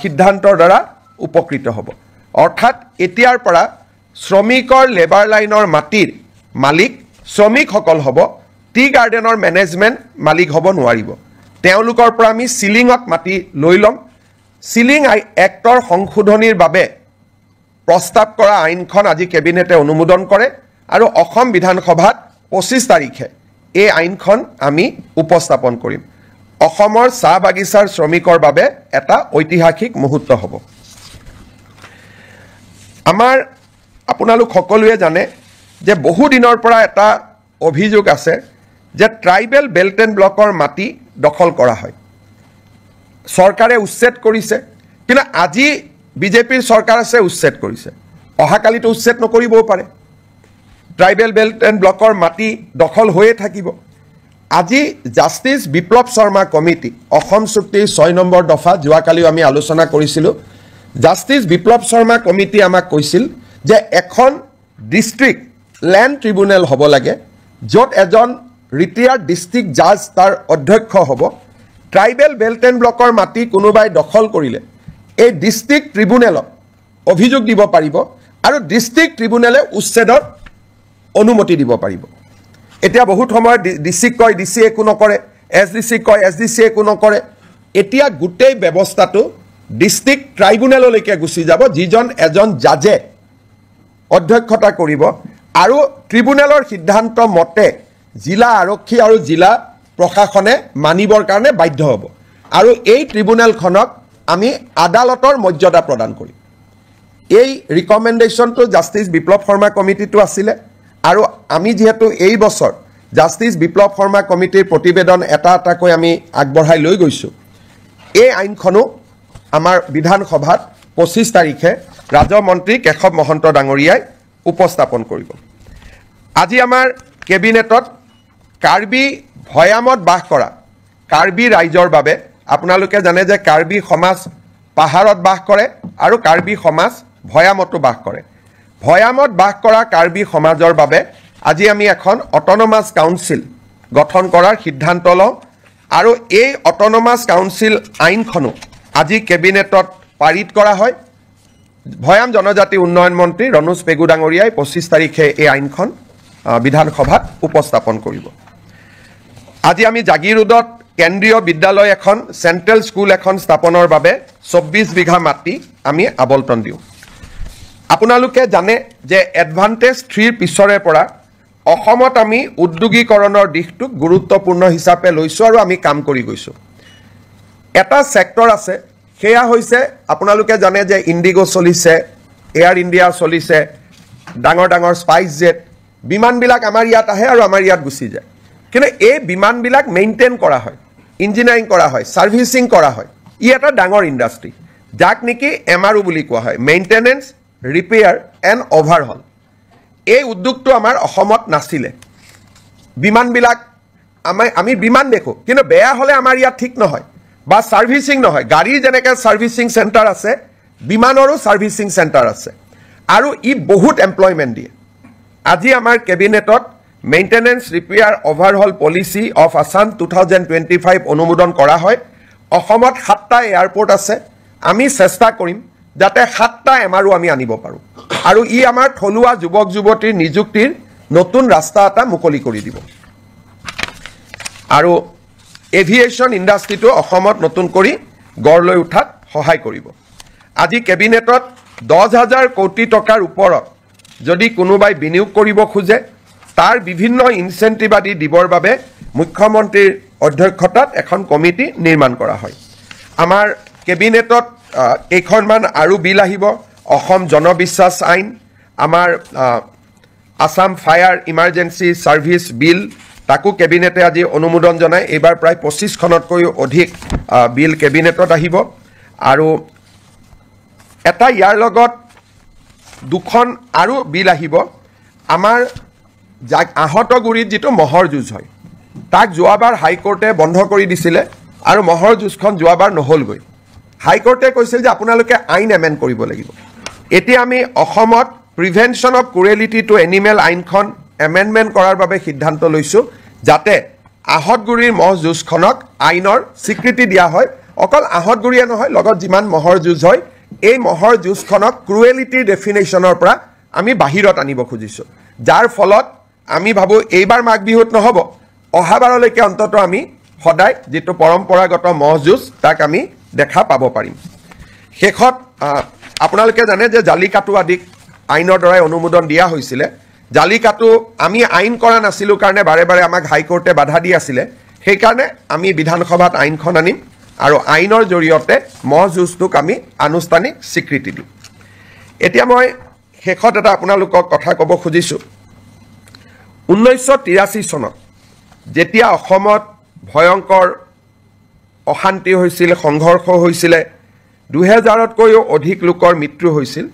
সিদ্ধান্তৰ দ্বাৰা উপকৃত হ'ব অৰ্থাৎ এতিয়াৰ পৰা শ্ৰমিকৰ লেবাৰ লাইনৰ মাটিৰ মালিক শ্ৰমিকসকল হ'ব টি গাৰ্ডেনৰ মেনেজমেণ্ট মালিক হ'ব নোৱাৰিব তেওঁলোকৰ পৰা আমি সিলিঙত মাটি লৈ ল'ম সিলিং এক্টৰ সংশোধনীৰ বাবে প্ৰস্তাৱ কৰা আইনখন আজি কেবিনেটে অনুমোদন কৰে আৰু অসম বিধানসভাত 25 তাৰিখে এই আইনখন আমি উপস্থাপন কৰিম অসমৰ চাহ বাগিচাৰ শ্ৰমিকৰ বাবে এটা ঐতিহাসিক মুহূৰ্ত হ'ব আমাৰ আপোনালোক সকলোৱে জানে যে বহু দিনৰ পৰা এটা অভিযোগ আছে যে ট্ৰাইবেল বেল্ট এণ্ড ব্লকৰ মাটি দখল কৰা হয় চৰকাৰে উচ্ছেদ কৰিছে কিন্তু আজি বিজেপিৰ চৰকাৰ আছে উচ্ছেদ কৰিছে অহাকালিতো উচ্ছেদ নকৰিবও পাৰে ট্ৰাইবেল বেল্ট এণ্ড ব্লকৰ মাটি দখল হৈয়ে থাকিব আজি জাষ্টিস বিপ্লৱ শৰ্মা কমিটি অসম চুক্তিৰ 6 নম্বৰ দফা যোৱাকালিও আমি আলোচনা কৰিছিলোঁ জাষ্টিস বিপ্লৱ শৰ্মা কমিটি আমাক কৈছিল যে এখন ডিস্ট্ৰিক্ট ল্যান্ড ট্ৰিব্যুনেল হ'ব লাগে য'ত এজন ৰিটায়াৰ্ড ডিস্ট্ৰিক্ট জাজ তাৰ অধ্যক্ষ হ'ব ট্ৰাইবেল বেল্ট এণ্ড ব্লকৰ মাটি কোনোবাই দখল কৰিলে এই ডিস্ট্ৰিক্ট ট্ৰিব্যুনেলত অভিযোগ দিব পাৰিব আৰু ডিস্ট্ৰিক্ট ট্ৰিব্যুনেলে উচ্ছেদৰ অনুমতি দিব পাৰিব এতিয়া বহুত সময় ডিসিক কয় ডিসি একো নকৰে এসডিসি কয় এসডিসি একো নকৰে এতিয়া গোটেই ব্যৱস্থাটো ডিস্ট্ৰিক্ট ট্ৰাইব্যুনেললৈকে গুচি যাব যিজন এজন জাজে অধ্যক্ষতা কৰিব আৰু ট্ৰিব্যুনেলৰ সিদ্ধান্ত মতে জিলা আৰক্ষী আৰু জিলা প্ৰশাসনে মানিবৰ কাৰণে বাধ্য হ'ব আৰু এই ট্ৰিব্যুনেলখনক আমি আদালতৰ মৰ্যাদা প্ৰদান কৰিম এই ৰিকমেণ্ডেশ্যনটো জাষ্টিস বিপ্লৱ শৰ্মা কমিটিটো আছিলে আৰু আমি যেহেতু এই বছৰ জাষ্টিস বিপ্লৱ শৰ্মা কমিটিৰ প্ৰতিবেদন এটা এটাকৈ আমি আগবঢ়াই লৈ গৈছো এই আইনখনো আমাৰ বিধানসভাত 25 তাৰিখে ৰাজমন্ত্ৰী কেশৱ মহন্ত ডাঙৰীয়াই উপস্থাপন কৰিব আজি আমাৰ কেবিনেটত কাৰ্বি ভয়ামত বাস কৰা কাৰ্বি ৰাইজৰ বাবে আপোনালোকে জানে যে কাৰ্বি সমাজ পাহাৰত বাস কৰে আৰু কাৰ্বি সমাজ ভয়ামতো বাস কৰে ভয়ামত বাস কৰা কাৰ্বি সমাজৰ বাবে আজি আমি এখন অটোনমাস কাউন্সিল গঠন কৰাৰ সিদ্ধান্ত লওঁ আৰু এই অটোনমাস কাউন্সিল আইনখনো আজি কেবিনেটত পাৰিত কৰা হয় ভয়াম জনজাতি উন্নয়ন মন্ত্ৰী ৰনোজ পেগু ডাঙৰীয়াই 25 তাৰিখে এই আইনখন বিধানসভাত উপস্থাপন কৰিব। আজি আমি জাগিৰোডত কেন্দ্ৰীয় বিদ্যালয় এখন চেণ্ট্ৰেল স্কুল এখন স্থাপনৰ বাবে 24 বিঘা মাটি আমি আবণ্টন দিওঁ। আপোনালোকে জানে যে এডভান্টেজ 3 পিছৰে পৰা অসমত আমি উদ্যোগীকৰণৰ দিশটোক গুৰুত্বপূৰ্ণ হিচাপে লৈছোঁ আৰু আমি কাম কৰি গৈছোঁ। এটা ছেক্টৰ আছে, সেয়া হৈছে আপোনালোকে জানে যে ইণ্ডিগো চলিছে, এয়াৰ ইণ্ডিয়া চলিছে, ডাঙৰ ডাঙৰ স্পাইচ জেট বিমানবিলাক আমাৰ ইয়াত আহে আৰু আমাৰ ইয়াত গুচি যায়। কিন্তু এই বিমানবিলাক মেইনটেইন কৰা হয়, ইঞ্জিনিয়াৰিং কৰা হয়, ছাৰ্ভিচিং কৰা হয়। ই এটা ডাঙৰ ইণ্ডাষ্ট্ৰী, যাক নেকি MRO বুলি কোৱা হয়, মেইনটেনেন্স ৰিপেয়াৰ এণ্ড অভাৰহল। এই উদ্যোগটো আমাৰ অসমত নাছিলে। বিমানবিলাক আমি বিমান দেখোঁ, কিন্তু বেয়া হ'লে আমাৰ ইয়াত ঠিক নহয় বা ছাৰ্ভিচিং নহয়। গাড়ীৰ যেনেকৈ ছাৰ্ভিচিং চেণ্টাৰ আছে, বিমানৰো ছাৰ্ভিচিং চেণ্টাৰ আছে আৰু ই বহুত এমপ্লয়মেণ্ট দিয়ে। আজি আমাৰ কেবিনেটত maintenance repair overhaul policy of Assam 2025 অনুমোদন কৰা হয়। অসমত 7টা এয়াৰপৰ্ট আছে। আমি চেষ্টা কৰিম যাতে 7টা MRO আমি আনিব পাৰোঁ আৰু ই আমাৰ থলুৱা যুৱক যুৱতীৰ নিযুক্তিৰ নতুন ৰাস্তা এটা মুকলি কৰি দিব আৰু এভিয়েশ্যন ইণ্ডাষ্ট্ৰীটো অসমত নতুন কৰি গঢ় লৈ উঠাত সহায় কৰিব। আজি কেবিনেটত 10,000 কোটি টকাৰ ওপৰত যদি কোনোবাই বিনিয়োগ কৰিব খোজে, তাৰ বিভিন্ন ইনচেণ্টিভ আদি দিবৰ বাবে মুখ্যমন্ত্ৰীৰ অধ্যক্ষতাত এখন কমিটি নিৰ্মাণ কৰা হয়। আমাৰ কেবিনেটত কেইখনমান আৰু বিল আহিব। অসম জনবিশ্বাস আইন, আমাৰ আছাম ফায়াৰ ইমাৰ্জেঞ্চি ছাৰ্ভিচ বিল, তাকো কেবিনেটে আজি অনুমোদন জনায়। এইবাৰ প্ৰায় 25খনতকৈও অধিক বিল কেবিনেটত আহিব আৰু এটা ইয়াৰ লগত 2খন আৰু বিল আহিব। আমাৰ আহতগুৰিত যিটো মহৰ যুঁজ হয়, তাক যোৱাবাৰ হাইকোৰ্টে বন্ধ কৰি দিছিলে আৰু মহৰ যুঁজখন যোৱাবাৰ নহ'লগৈ। হাইকোৰ্টে কৈছিল যে আপোনালোকে আইন এমেণ্ড কৰিব লাগিব। এতিয়া আমি অসমত prevention of cruelty to animal আইনখন এমেণ্ডমেণ্ট কৰাৰ বাবে সিদ্ধান্ত লৈছোঁ, যাতে আহতগুৰিৰ মহ যুঁজখনক আইনৰ স্বীকৃতি দিয়া হয়। অকল আহতগুৰিয়ে নহয়, লগত যিমান মহৰ যুঁজ হয়, এই মহৰ যুঁজখনক ক্ৰুৱেলিটিৰ ডেফিনেশ্যনৰ পৰা আমি বাহিৰত আনিব খুজিছোঁ, যাৰ ফলত আমি ভাবোঁ এইবাৰ মাঘ বিহুত নহ'ব, অহাবাৰলৈকে অন্ততঃ আমি সদায় যিটো পৰম্পৰাগত মহ যুঁজ তাক আমি দেখা পাব পাৰিম। শেষত আপোনালোকে জানে যে জালিকাটু আদিক আইনৰ দ্বাৰাই অনুমোদন দিয়া হৈছিলে। জালিকাটু আমি আইন কৰা নাছিলোঁ কাৰণে বাৰে বাৰে আমাক হাইকোৰ্টে বাধা দি আছিলে। সেইকাৰণে আমি বিধানসভাত আইনখন আনিম আৰু আইনৰ জৰিয়তে মহ যুঁজটোক আমি আনুষ্ঠানিক স্বীকৃতি দিম। এতিয়া মই শেষত এটা আপোনালোকক কথা ক'ব খুজিছোঁ। 1983 চনত যেতিয়া অসমত ভয়ংকৰ অশান্তি হৈছিল, সংঘৰ্ষ হৈছিলে, 2000তকৈও অধিক লোকৰ মৃত্যু হৈছিল,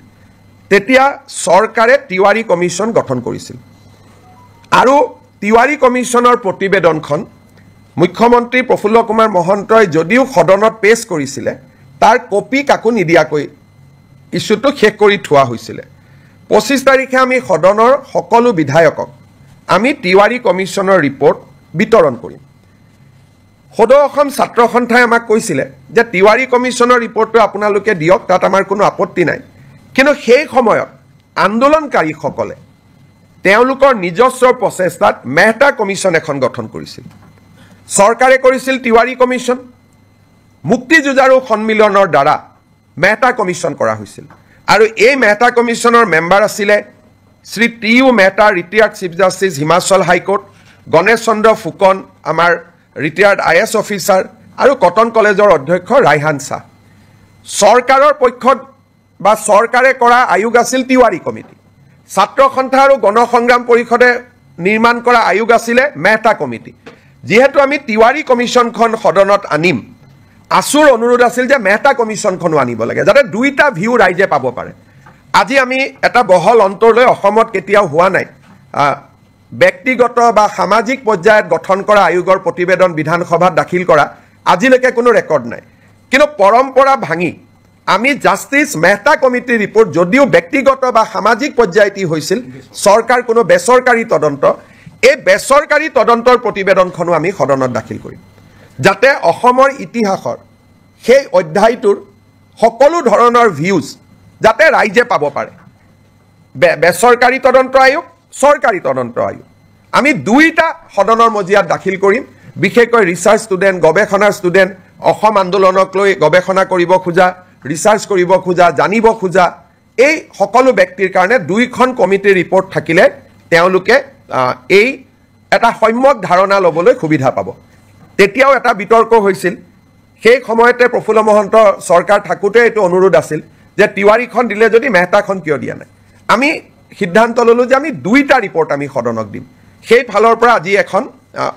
তেতিয়া চৰকাৰে তিৱাৰী কমিশ্যন গঠন কৰিছিল আৰু তিৱাৰী কমিশ্যনৰ প্ৰতিবেদনখন মুখ্যমন্ত্ৰী প্ৰফুল্ল কুমাৰ মহন্তই যদিও সদনত পেছ কৰিছিলে, তাৰ কপি কাকো নিদিয়াকৈ ইছ্যুটো শেষ কৰি থোৱা হৈছিলে। 25 তাৰিখে আমি সদনৰ সকলো বিধায়কক আমি তিৱাৰী কমিশ্যনৰ ৰিপৰ্ট বিতৰণ কৰিম। সদৌ অসম ছাত্ৰ সন্থাই আমাক কৈছিলে যে তিৱাৰী কমিশ্যনৰ ৰিপৰ্টটো আপোনালোকে দিয়ক, তাত আমাৰ কোনো আপত্তি নাই। কিন্তু সেই সময়ত আন্দোলনকাৰীসকলে তেওঁলোকৰ নিজস্ব প্ৰচেষ্টাত মেহতা কমিশ্যন এখন গঠন কৰিছিল। চৰকাৰে কৰিছিল তিৱাৰী কমিশ্যন। মুক্তিযুঁজাৰু সন্মিলনৰ দ্বাৰা মেহতা কমিশ্যন কৰা হৈছিল আৰু এই মেহতা কমিশ্যনৰ মেম্বাৰ আছিলে Shri TU Mehta, retired chief justice Himachal high court, Ganesh Chandra Phukan, আমাৰ ৰিটায়াৰ্ড IS অফিচাৰ, আৰু কটন কলেজৰ অধ্যক্ষ ৰাইহান শ্বাহ। চৰকাৰৰ পক্ষত বা চৰকাৰে কৰা আয়োগ আছিল তিৱাৰী কমিটি। ছাত্ৰ সন্থা আৰু গণসংগ্ৰাম পৰিষদে নিৰ্মাণ কৰা আয়োগ আছিলে মেহতা কমিটি। যিহেতু আমি তিৱাৰী কমিশ্যনখন সদনত আনিম, আছুৰ অনুৰোধ আছিল যে মেহতা কমিশ্যনখনো আনিব লাগে, যাতে দুইটা ভিউ ৰাইজে পাব পাৰে। আজি আমি এটা বহল অন্তৰলৈ অসমত কেতিয়াও হোৱা নাই ব্যক্তিগত বা সামাজিক পৰ্যায়ত গঠন কৰা আয়োগৰ প্ৰতিবেদন বিধানসভাত দাখিল কৰা আজিলৈকে কোনো ৰেকৰ্ড নাই। কিন্তু পৰম্পৰা ভাঙি আমি জাষ্টিছ মেহতা কমিটিৰ ৰিপৰ্ট যদিও ব্যক্তিগত বা সামাজিক পৰ্যায়ত হৈছিল, চৰকাৰ কোনো বেচৰকাৰী তদন্ত, এই বেচৰকাৰী তদন্তৰ প্ৰতিবেদনখনো আমি সদনত দাখিল কৰিম, যাতে অসমৰ ইতিহাসৰ সেই অধ্যায়টোৰ সকলো ধৰণৰ ভিউজ যাতে ৰাইজে পাব পাৰে। বেচৰকাৰী তদন্ত আয়োগ চৰকাৰী তদন্ত আয়োগ আমি দুইটা সদনৰ মজিয়াত দাখিল কৰিম বিশেষকৈ ৰিচাৰ্চ ষ্টুডেণ্ট গৱেষণাৰ ষ্টুডেণ্ট অসম আন্দোলনক লৈ গৱেষণা কৰিব খোজা ৰিচাৰ্চ কৰিব খোজা জানিব খোজা এই সকলো ব্যক্তিৰ কাৰণে দুইখন কমিটিৰ ৰিপৰ্ট থাকিলে তেওঁলোকে এই এটা সম্যক ধাৰণা ল'বলৈ সুবিধা পাব তেতিয়াও এটা বিতৰ্ক হৈছিল সেই সময়তে প্ৰফুল্ল মহন্ত চৰকাৰ থাকোঁতে এইটো অনুৰোধ আছিল যে তিৱাৰীখন দিলে যদি মেহতাখন কিয় দিয়া নাই আমি সিদ্ধান্ত ল'লোঁ যে আমি দুইটা ৰিপৰ্ট আমি সদনক দিম সেই ফালৰ পৰা আজি এখন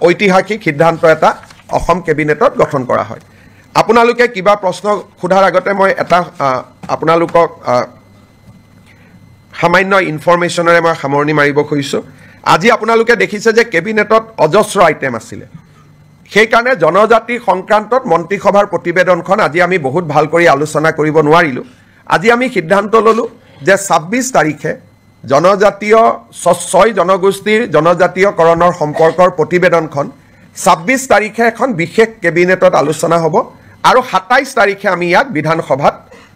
ঐতিহাসিক সিদ্ধান্ত এটা অসম কেবিনেটত গঠন কৰা হয় আপোনালোকে কিবা প্ৰশ্ন সোধাৰ আগতে মই এটা আপোনালোকক সামান্য ইনফৰমেশ্যনেৰে মই সামৰণি মাৰিব খুজিছোঁ আজি আপোনালোকে দেখিছে যে কেবিনেটত অজস্ৰ আইটেম আছিলে সেইকাৰণে জনজাতি সংক্ৰান্তত মন্ত্ৰীসভাৰ প্ৰতিবেদনখন আজি আমি বহুত ভাল কৰি আলোচনা কৰিব নোৱাৰিলোঁ আজি আমি সিদ্ধান্ত ল'লোঁ যে ২৬ তাৰিখে জনজাতীয় ৬ জনগোষ্ঠীৰ জনজাতীয়কৰণৰ সম্পৰ্কৰ প্ৰতিবেদনখন ২৬ তাৰিখে এখন বিশেষ কেবিনেটত আলোচনা হ'ব আৰু ২৭ তাৰিখে আমি ইয়াক বিধানসভাত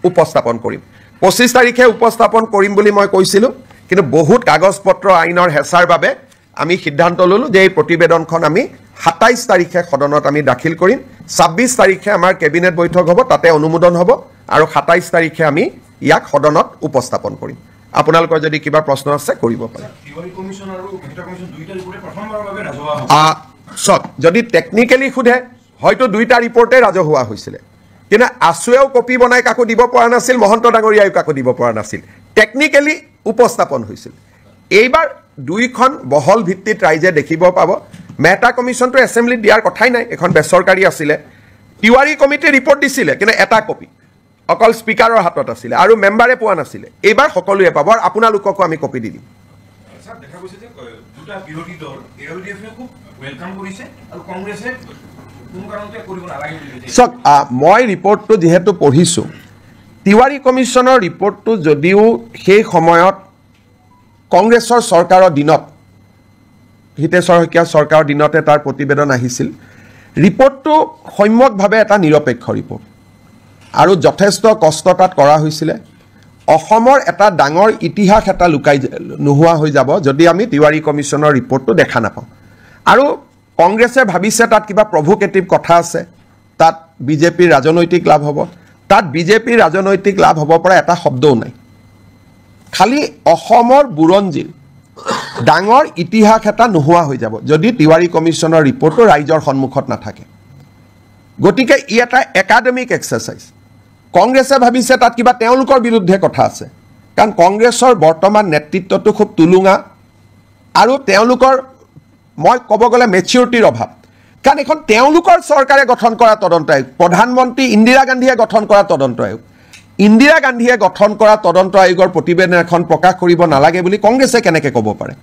উপস্থাপন কৰিম ২৫ তাৰিখে উপস্থাপন কৰিম বুলি মই কৈছিলোঁ কিন্তু বহুত কাগজ পত্ৰ আইনৰ হেঁচাৰ বাবে আমি সিদ্ধান্ত ল'লোঁ যে এই প্ৰতিবেদনখন আমি ২৭ তাৰিখে সদনত আমি দাখিল কৰিম ২৬ তাৰিখে আমাৰ কেবিনেট বৈঠক হ'ব তাতে অনুমোদন হ'ব আৰু ২৭ তাৰিখে আমি ইয়াক সদনত উপস্থাপন কৰিম আপোনালোকৰ যদি কিবা প্ৰশ্ন আছে কৰিব পাৰে চক যদি টেকনিকেলি সোধে হয়তো দুইটা ৰিপৰ্টে ৰাজহুৱা হৈছিলে কিন্তু আছুৱেও কপি বনাই কাকো দিব পৰা নাছিল মহন্ত ডাঙৰীয়াও কাকো দিব পৰা নাছিল টেকনিকেলি উপস্থাপন হৈছিল এইবাৰ দুইখন বহল ভিত্তিত ৰাইজে দেখিব পাব মেহতা কমিশ্যনটো এছেম্বলিত দিয়াৰ কথাই নাই এখন বেচৰকাৰী আছিলে তিৱাৰী কমিটিয়ে ৰিপৰ্ট দিছিলে কিন্তু এটা কপি অকল স্পিকাৰৰ হাতত আছিলে আৰু মেম্বাৰে পোৱা নাছিলে এইবাৰ সকলোৱে পাব আৰু আপোনালোককো আমি কপি দি দিম দেখা গৈছে যে দুটা বিৰোধী দল এলডিএফে খুব ওয়েলকাম কৰিছে আৰু কংগ্ৰেছে কোনো কাৰণতে কৰিব নালাগে বুলি চক মই ৰিপৰ্টটো যেহেতু পঢ়িছোঁ তিৱাৰী কমিশ্যনৰ ৰিপৰ্টটো যদিও সেই সময়ত কংগ্ৰেছৰ চৰকাৰৰ দিনত হিতেশ্বৰ শইকীয়া চৰকাৰৰ দিনতে তাৰ প্ৰতিবেদন আহিছিল ৰিপৰ্টটো সম্যকভাৱে এটা নিৰপেক্ষ ৰিপৰ্ট আৰু যথেষ্ট কষ্ট তাত কৰা হৈছিলে অসমৰ এটা ডাঙৰ ইতিহাস এটা লুকাই নোহোৱা হৈ যাব যদি আমি তিৱাৰী কমিশ্যনৰ ৰিপৰ্টটো দেখা নাপাওঁ আৰু কংগ্ৰেছে ভাবিছে তাত কিবা প্ৰভোকেটিভ কথা আছে তাত বিজেপিৰ ৰাজনৈতিক লাভ হ'ব তাত বিজেপিৰ ৰাজনৈতিক লাভ হ'ব পৰা এটা শব্দও নাই খালি অসমৰ বুৰঞ্জীৰ ডাঙৰ ইতিহাস এটা নোহোৱা হৈ যাব যদি তিৱাৰী কমিশ্যনৰ ৰিপৰ্টটো ৰাইজৰ সন্মুখত নাথাকে গতিকে ই এটা একাডেমিক এক্সাৰচাইজ কংগ্ৰেছে ভাবিছে তাত কিবা তেওঁলোকৰ বিৰুদ্ধে কথা আছে কাৰণ কংগ্ৰেছৰ বৰ্তমান নেতৃত্বটো খুব তুলুঙা আৰু তেওঁলোকৰ মই ক'ব গ'লে মেচিউৰিটিৰ অভাৱ কাৰণ এখন তেওঁলোকৰ চৰকাৰে গঠন কৰা তদন্ত আয়োগ প্ৰধানমন্ত্ৰী ইন্দিৰা গান্ধীয়ে গঠন কৰা তদন্ত আয়োগ ইন্দিৰা গান্ধীয়ে গঠন কৰা তদন্ত আয়োগৰ প্ৰতিবেদন এখন প্ৰকাশ কৰিব নালাগে বুলি কংগ্ৰেছে কেনেকৈ ক'ব পাৰে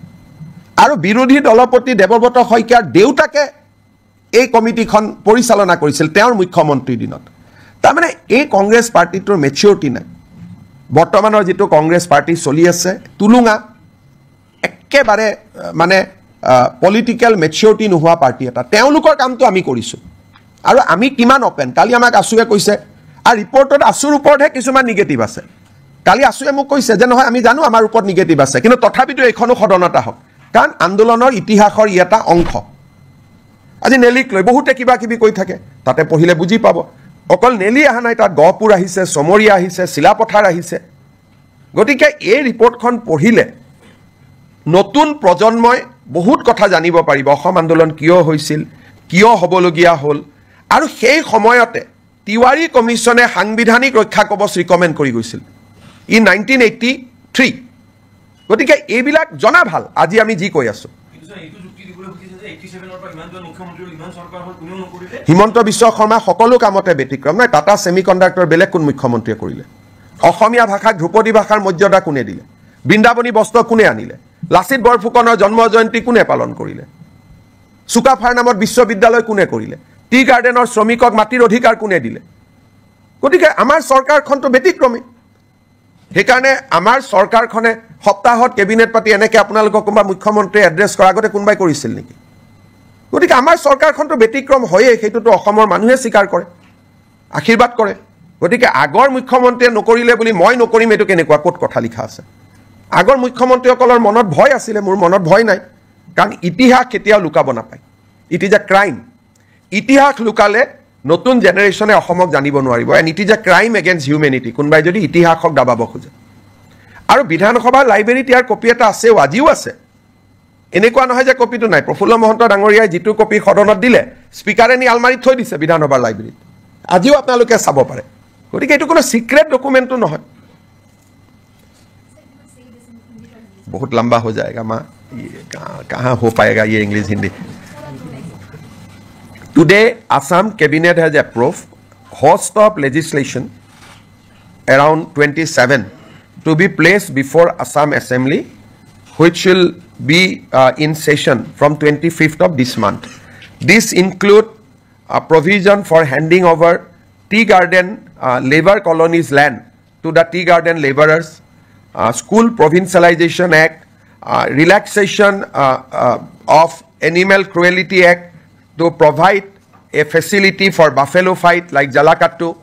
আৰু বিৰোধী দলপতি দেৱব্ৰত শইকীয়াৰ দেউতাকে এই কমিটিখন পৰিচালনা কৰিছিল তেওঁৰ মুখ্যমন্ত্ৰীৰ দিনত তাৰমানে এই কংগ্ৰেছ পাৰ্টিটোৰ মেচিউৰিটি নাই বৰ্তমানৰ যিটো কংগ্ৰেছ পাৰ্টি চলি আছে তুলুঙা একেবাৰে মানে পলিটিকেল মেচিউৰিটি নোহোৱা পাৰ্টি এটা তেওঁলোকৰ কামটো আমি কৰিছোঁ আৰু আমি কিমান অপেন কালি আমাক আছুৱে কৈছে আৰু ৰিপৰ্টত আছুৰ ওপৰতহে কিছুমান নিগেটিভ আছে কালি আছুৱে মোক কৈছে যে নহয় আমি জানো আমাৰ ওপৰত নিগেটিভ আছে কিন্তু তথাপিতো এইখনো সদনত আহক কাৰণ আন্দোলনৰ ইতিহাসৰ ই এটা অংশ আজি নেলিক লৈ বহুতে কিবা কিবি কৈ থাকে তাতে পঢ়িলে বুজি পাব অকল নেলি অহা নাই তাত গহপুৰ আহিছে চমৰীয়া আহিছে চিলাপথাৰ আহিছে গতিকে এই ৰিপৰ্টখন পঢ়িলে নতুন প্ৰজন্মই বহুত কথা জানিব পাৰিব অসম আন্দোলন কিয় হৈছিল কিয় হ'বলগীয়া হ'ল আৰু সেই সময়তে তিৱাৰী কমিশ্যনে সাংবিধানিক ৰক্ষা কবচ ৰিকমেণ্ড কৰি গৈছিল ই 1983 গতিকে এইবিলাক জনা ভাল আজি আমি যি কৈ আছোঁ হিমন্ত বিশ্ব শৰ্মা সকলো কামতে ব্যতিক্ৰম নাই টাটা ছেমিকণ্ডাক্টৰ বেলেগ কোন মুখ্যমন্ত্ৰীয়ে কৰিলে অসমীয়া ভাষাক ধ্ৰুপদী ভাষাৰ মৰ্যাদা কোনে দিলে বৃন্দাবনী বস্ত্ৰ কোনে আনিলে লাচিত বৰফুকনৰ জন্ম জয়ন্তী কোনে পালন কৰিলে চুকাফাৰ নামত বিশ্ববিদ্যালয় কোনে কৰিলে টি গাৰ্ডেনৰ শ্ৰমিকক মাটিৰ অধিকাৰ কোনে দিলে গতিকে আমাৰ চৰকাৰখনটো ব্যতিক্ৰমী সেইকাৰণে আমাৰ চৰকাৰখনে সপ্তাহত কেবিনেট পাতি এনেকৈ আপোনালোকক কোনোবা মুখ্যমন্ত্ৰীয়ে এড্ৰেছ কৰাৰ আগতে কোনোবাই কৰিছিল নেকি গতিকে আমাৰ চৰকাৰখনটো ব্যতিক্ৰম হয়েই সেইটোতো অসমৰ মানুহে স্বীকাৰ কৰে আশীৰ্বাদ কৰে গতিকে আগৰ মুখ্যমন্ত্ৰীয়ে নকৰিলে বুলি মই নকৰিম এইটো কেনেকুৱা ক'ত কথা লিখা আছে আগৰ মুখ্যমন্ত্ৰীসকলৰ মনত ভয় আছিলে, মোৰ মনত ভয় নাই, কাৰণ ইতিহাস কেতিয়াও লুকাব নাপায়। It is a crime. ইতিহাস লুকালে নতুন জেনেৰেশ্যনে অসমক জানিব নোৱাৰিব। And it is a crime against humanity, কোনোবাই যদি ইতিহাসক দাবাব খোজে। আৰু বিধানসভাৰ লাইব্ৰেৰীত ইয়াৰ কপি এটা আছেও, আজিও আছে। এনেকুৱা নহয় যে কপিটো নাই। প্ৰফুল্ল মহন্ত ডাঙৰীয়াই যিটো কপি সদনত দিলে, স্পীকাৰে নি আলমাৰীত থৈ দিছে বিধানসভাৰ লাইব্ৰেৰীত, আজিও আপোনালোকে চাব পাৰে। গতিকে এইটো কোনো সিক্ৰেট ডকুমেণ্টটো নহয়। बहुत लंबा हो जाएगा माँ, कहाँ हो पाएगा ये English Hindi. Today, Assam Cabinet has approved host of legislation around 27 to be placed before Assam Assembly, which will be in session from 25th of this month. This include a provision for handing over tea garden labor colonies land to the tea garden laborers, School Provincialization Act, relaxation of Animal Cruelty Act to provide a facility for buffalo fight like Jalakattu.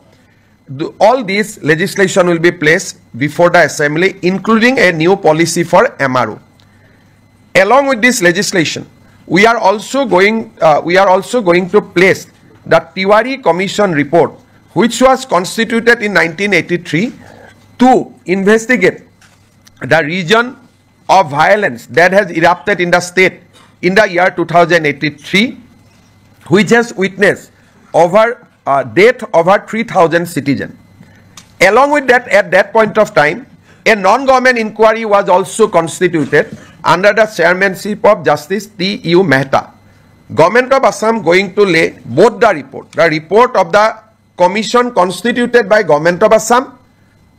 All these legislation will be placed before the assembly, including a new policy for MRO. Along with this legislation, we are also going to place the Tiwari Commission report, which was constituted in 1983 to investigate the region of violence that has erupted in the state in the year 2083, which has witnessed death over 3,000 citizens. Along with that, at that point of time, a non-government inquiry was also constituted under the chairmanship of Justice T.U. Mehta. Government of Assam going to lay both the report of the commission constituted by Government of Assam,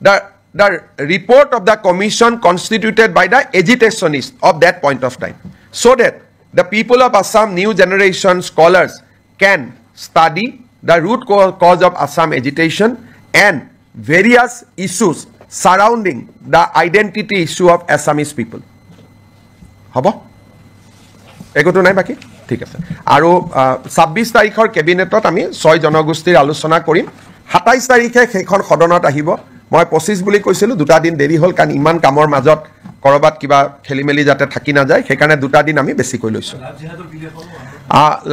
the report of the commission constituted by the agitationists of that point of time, so that the people of Assam, new generation scholars, can study the root cause of Assam agitation and various issues surrounding the identity issue of Assamese people. হ'ব একোটো নাই বাকী ঠিক আছে। আৰু 26 তাৰিখৰ কেবিনেটত আমি 6 জনগোষ্ঠীৰ আলোচনা কৰিম। 27 তাৰিখে সেইখন সদনত আহিব। মই 25 বুলি কৈছিলোঁ, 2টা দিন দেৰি হ'ল, কাৰণ ইমান কামৰ মাজত কৰবাত কিবা খেলি মেলি যাতে থাকি নাযায়, সেইকাৰণে 2টা দিন আমি বেছিকৈ লৈছোঁ।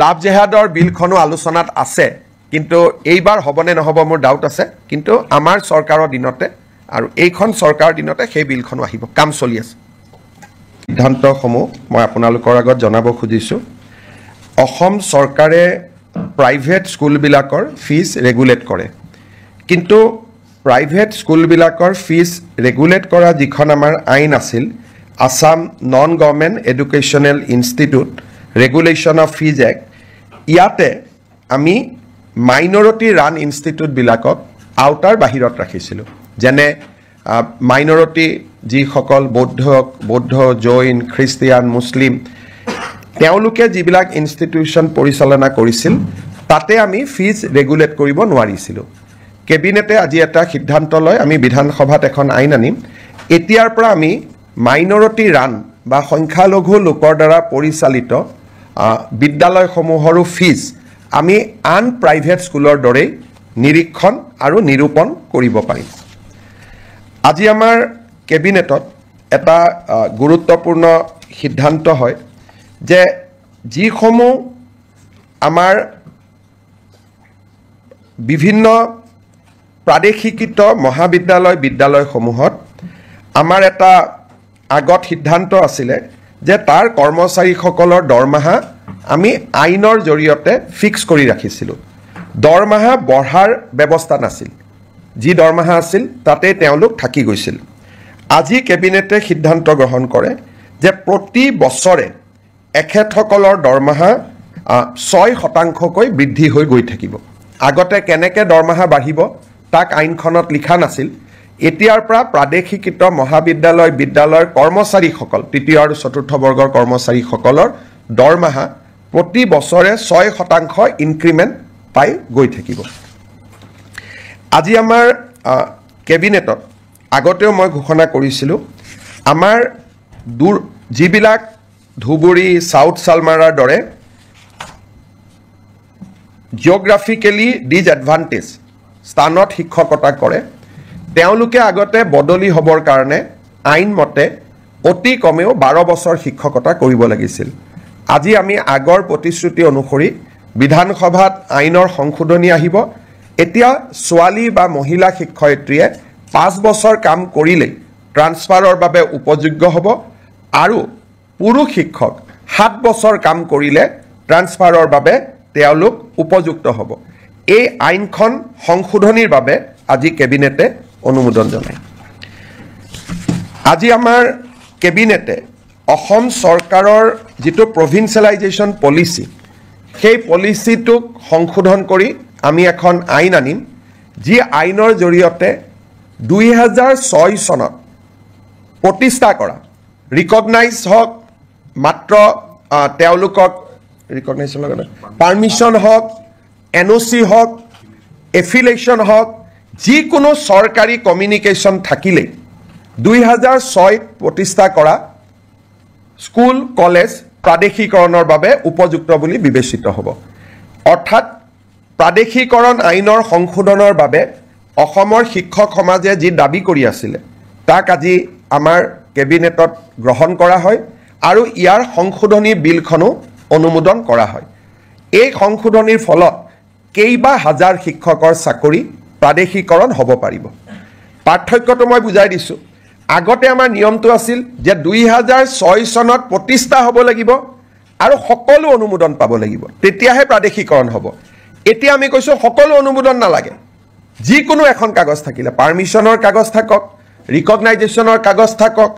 লাভ জেহাদৰ বিলখনো আলোচনাত আছে, কিন্তু এইবাৰ হ'বনে নহ'ব মোৰ ডাউট আছে। কিন্তু আমাৰ চৰকাৰৰ দিনতে আৰু এইখন চৰকাৰৰ দিনতে সেই বিলখনো আহিব, কাম চলি আছে। সিদ্ধান্তসমূহ মই আপোনালোকৰ আগত জনাব খুজিছোঁ। অসম চৰকাৰে প্ৰাইভেট স্কুলবিলাকৰ ফিজ ৰেগুলেট কৰে, কিন্তু প্ৰাইভেট স্কুলবিলাকৰ ফিজ ৰেগুলেট কৰা যিখন আমাৰ আইন আছিল, Assam non government educational institute regulation of fees act, ইয়াতে আমি মাইনৰিটি ৰান ইনষ্টিটিউটবিলাকক আওতাৰ বাহিৰত ৰাখিছিলোঁ। যেনে মাইনৰিটি যিসকল বৌদ্ধ, জৈন, খ্ৰীষ্টিয়ান, মুছলিম, তেওঁলোকে যিবিলাক ইনষ্টিটিউশ্যন পৰিচালনা কৰিছিল, তাতে আমি ফিজ ৰেগুলেট কৰিব নোৱাৰিছিলোঁ। কেবিনেটে আজি এটা সিদ্ধান্ত লয়, আমি বিধানসভাত এখন আইন আনিম। এতিয়াৰ পৰা আমি মাইনৰিটি ৰান বা সংখ্যালঘু লোকৰ দ্বাৰা পৰিচালিত বিদ্যালয়সমূহৰো ফিজ আমি আন প্ৰাইভেট স্কুলৰ দৰেই নিৰীক্ষণ আৰু নিৰূপণ কৰিব পাৰিম। আজি আমাৰ কেবিনেটত এটা গুৰুত্বপূৰ্ণ সিদ্ধান্ত হয় যে যিসমূহ আমাৰ বিভিন্ন প্ৰাদেশিকৃত বিদ্যালয়সমূহত আমাৰ এটা আগত সিদ্ধান্ত আছিলে যে তাৰ কৰ্মচাৰীসকলৰ দৰমহা আমি আইনৰ জৰিয়তে ফিক্স কৰি ৰাখিছিলোঁ। দৰমহা বঢ়াৰ ব্যৱস্থা নাছিল, যি দৰমহা আছিল তাতে তেওঁলোক থাকি গৈছিল। আজি কেবিনেটে সিদ্ধান্ত গ্ৰহণ কৰে যে প্ৰতি বছৰে এখেতসকলৰ দৰমহা 6% বৃদ্ধি হৈ গৈ থাকিব। আগতে কেনেকৈ দৰমহা বাঢ়িব তাক আইনখনত লিখা নাছিল। এতিয়াৰ পৰা প্ৰাদেশিকৃত বিদ্যালয়ৰ কৰ্মচাৰীসকল, 3য় আৰু 4ৰ্থ বৰ্গৰ কৰ্মচাৰীসকলৰ দৰমহা প্ৰতি বছৰে 6% ইনক্ৰিমেণ্ট পাই গৈ থাকিব। আজি আমাৰ কেবিনেটত আগতেও মই ঘোষণা কৰিছিলোঁ, আমাৰ যিবিলাক ধুবুৰী, চাউথ চালমাৰাৰ দৰে জিঅ'গ্ৰাফিকেলি ডিজএডভান্টেজ স্থানত শিক্ষকতা কৰে, তেওঁলোকে আগতে বদলি হ'বৰ কাৰণে আইনমতে অতি কমেও 12 বছৰ শিক্ষকতা কৰিব লাগিছিল আজি আমি আগৰ প্ৰতিশ্ৰুতি অনুসৰি বিধানসভাত আইনৰ সংশোধনী আহিব এতিয়া ছোৱালী বা মহিলা শিক্ষয়িত্ৰীয়ে 5 বছৰ কাম কৰিলে ট্ৰান্সফাৰৰ বাবে উপযোগ্য হ'ব আৰু পুৰুষ শিক্ষক 7 বছৰ কাম কৰিলে ট্ৰান্সফাৰৰ বাবে তেওঁলোক উপযুক্ত হ'ব এই আইনখন সংশোধনীৰ বাবে আজি কেবিনেটে অনুমোদন জনায় আজি আমাৰ কেবিনেটে অসম চৰকাৰৰ যেটো প্ৰভিন্সিয়েলাইজেশ্যন পলিচি সেই পলিচিটোক সংশোধন কৰি আমি এখন আইন আনিম যি আইনৰ জৰিয়তে 2006 চনত প্ৰতিষ্ঠা কৰা ৰিকগনাইজ হওক মাত্ৰ তেওঁলোকক ৰিকগনাইজেশ্যন লগতে পাৰমিশন হওক এনঅচি হওক এফিলিয়েশ্যন হওক যিকোনো চৰকাৰী কমিউনিকেশ্যন থাকিলে 2006 প্ৰতিষ্ঠা কৰা স্কুল কলেজ প্ৰাদেশিকৰণৰ বাবে উপযুক্ত বুলি বিবেচিত হ'ব অৰ্থাৎ প্ৰাদেশিকৰণ আইনৰ সংশোধনৰ বাবে অসমৰ শিক্ষক সমাজে যি দাবী কৰি আছিল তাক আজি আমাৰ কেবিনেটত গ্ৰহণ কৰা হয় আৰু ইয়াৰ সংশোধনী বিলখনো অনুমোদন কৰা হয় এই সংশোধনীৰ ফলত কেইবা হাজাৰ শিক্ষকৰ চাকৰি প্ৰাদেশিকৰণ হ'ব পাৰিব পাৰ্থক্যটো মই বুজাই দিছো আগতে আমাৰ নিয়মটো আছিল যে 2006 চনত প্ৰতিষ্ঠা হ'ব লাগিব আৰু সকলো অনুমোদন পাব লাগিব তেতিয়াহে প্ৰাদেশিকৰণ হ'ব এতিয়া আমি কৈছো সকলো অনুমোদন নালাগে যিকোনো এখন কাগজ থাকিলে পাৰমিশনৰ কাগজ থাকক ৰিকগনাইজেশ্যনৰ কাগজ থাকক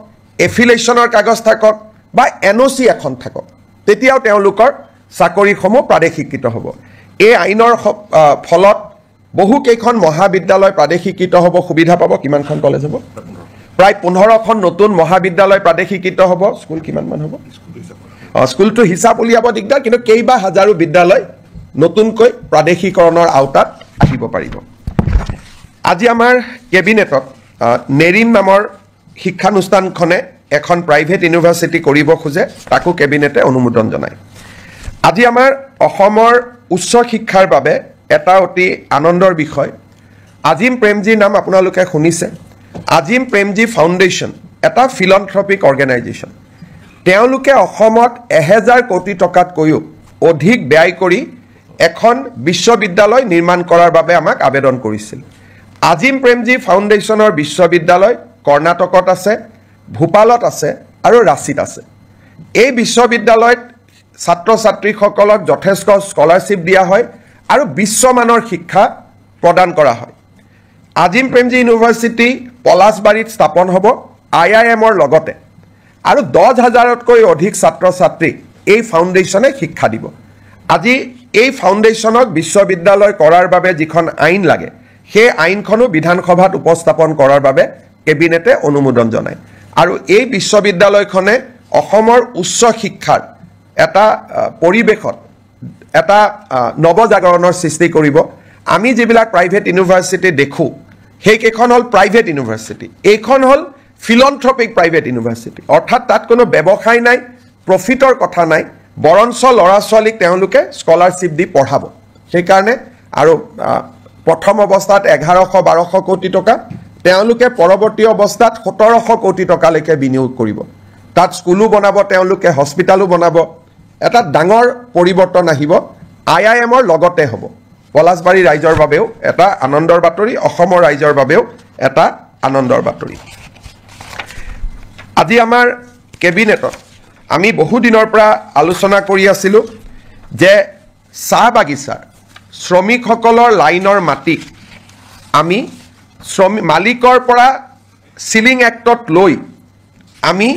এফিলিয়েশ্যনৰ কাগজ থাকক বা এনঅচি এখন থাকক তেতিয়াও তেওঁলোকৰ চাকৰিসমূহ প্ৰাদেশিকৃত হ'ব এই আইনৰ ফলত বহু কেইখন মহাবিদ্যালয় প্ৰাদেশিকৃত হ'ব সুবিধা পাব কিমানখন কলেজ হ'ব প্ৰায় 15খন নতুন মহাবিদ্যালয় প্ৰাদেশিকৃত হ'ব স্কুল কিমানমান হ'ব স্কুলটো হিচাপ উলিয়াব দিগদাৰ কিন্তু কেইবা হাজাৰো বিদ্যালয় নতুনকৈ প্ৰাদেশিকৰণৰ আওতাত আহিব পাৰিব আজি আমাৰ কেবিনেটত নেৰিম নামৰ শিক্ষানুষ্ঠানখনে এখন প্ৰাইভেট ইউনিভাৰ্চিটি কৰিব খোজে তাকো কেবিনেটে অনুমোদন জনায় আজি আমাৰ অসমৰ উচ্চ শিক্ষাৰ বাবে এটা অতি আনন্দৰ বিষয় আজিম প্ৰেমজীৰ নাম আপোনালোকে শুনিছে আজিম প্ৰেমজী ফাউণ্ডেশ্যন এটা ফিলন্থ্ৰপিক অৰ্গেনাইজেশ্যন তেওঁলোকে অসমত 1000 কোটি টকাতকৈও অধিক ব্যয় কৰি এখন বিশ্ববিদ্যালয় নিৰ্মাণ কৰাৰ বাবে আমাক আবেদন কৰিছিল আজিম প্ৰেমজী ফাউণ্ডেশ্যনৰ বিশ্ববিদ্যালয় কৰ্ণাটকত আছে ভূপালত আছে আৰু ৰাঁচীত আছে এই বিশ্ববিদ্যালয়ত ছাত্ৰ ছাত্ৰীসকলক যথেষ্ট স্কলাৰশ্বিপ দিয়া হয় আৰু বিশ্বমানৰ শিক্ষা প্ৰদান কৰা হয় আজিম প্ৰেমজী ইউনিভাৰ্চিটি পলাশবাৰীত স্থাপন হ'ব IIMৰ লগতে আৰু 10,000তকৈ অধিক ছাত্ৰ ছাত্ৰী এই ফাউণ্ডেশ্যনে শিক্ষা দিব আজি এই ফাউণ্ডেশ্যনক বিশ্ববিদ্যালয় কৰাৰ বাবে যিখন আইন লাগে সেই আইনখনো বিধানসভাত উপস্থাপন কৰাৰ বাবে কেবিনেটে অনুমোদন জনায় আৰু এই বিশ্ববিদ্যালয়খনে অসমৰ উচ্চ শিক্ষাৰ এটা পৰিৱেশত এটা নৱজাগৰণৰ সৃষ্টি কৰিব আমি যিবিলাক প্ৰাইভেট ইউনিভাৰ্চিটি দেখো সেইকেইখন হ'ল প্ৰাইভেট ইউনিভাৰ্চিটি এইখন হ'ল ফিলন্থ্ৰপিক প্ৰাইভেট ইউনিভাৰ্চিটি অৰ্থাৎ তাত কোনো ব্যৱসায় নাই প্ৰফিটৰ কথা নাই বৰঞ্চ ল'ৰা ছোৱালীক তেওঁলোকে স্কলাৰশ্বিপ দি পঢ়াব সেইকাৰণে আৰু প্ৰথম অৱস্থাত 1100-1200 কোটি টকা তেওঁলোকে পৰৱৰ্তী অৱস্থাত 1700 কোটি টকালৈকে বিনিয়োগ কৰিব তাত স্কুলো বনাব তেওঁলোকে হস্পিটালো বনাব এটা ডাঙৰ পৰিৱৰ্তন আহিব IIMৰ লগতে হ'ব পলাশবাৰী ৰাইজৰ বাবেও এটা আনন্দৰ বাতৰি অসমৰ ৰাইজৰ বাবেও এটা আনন্দৰ বাতৰি আজি আমাৰ কেবিনেটত আমি বহু দিনৰ পৰা আলোচনা কৰি আছিলোঁ যে চাহ বাগিচাৰ শ্ৰমিকসকলৰ লাইনৰ মাটি আমি মালিকৰ পৰা সিলিং এক্টত লৈ আমি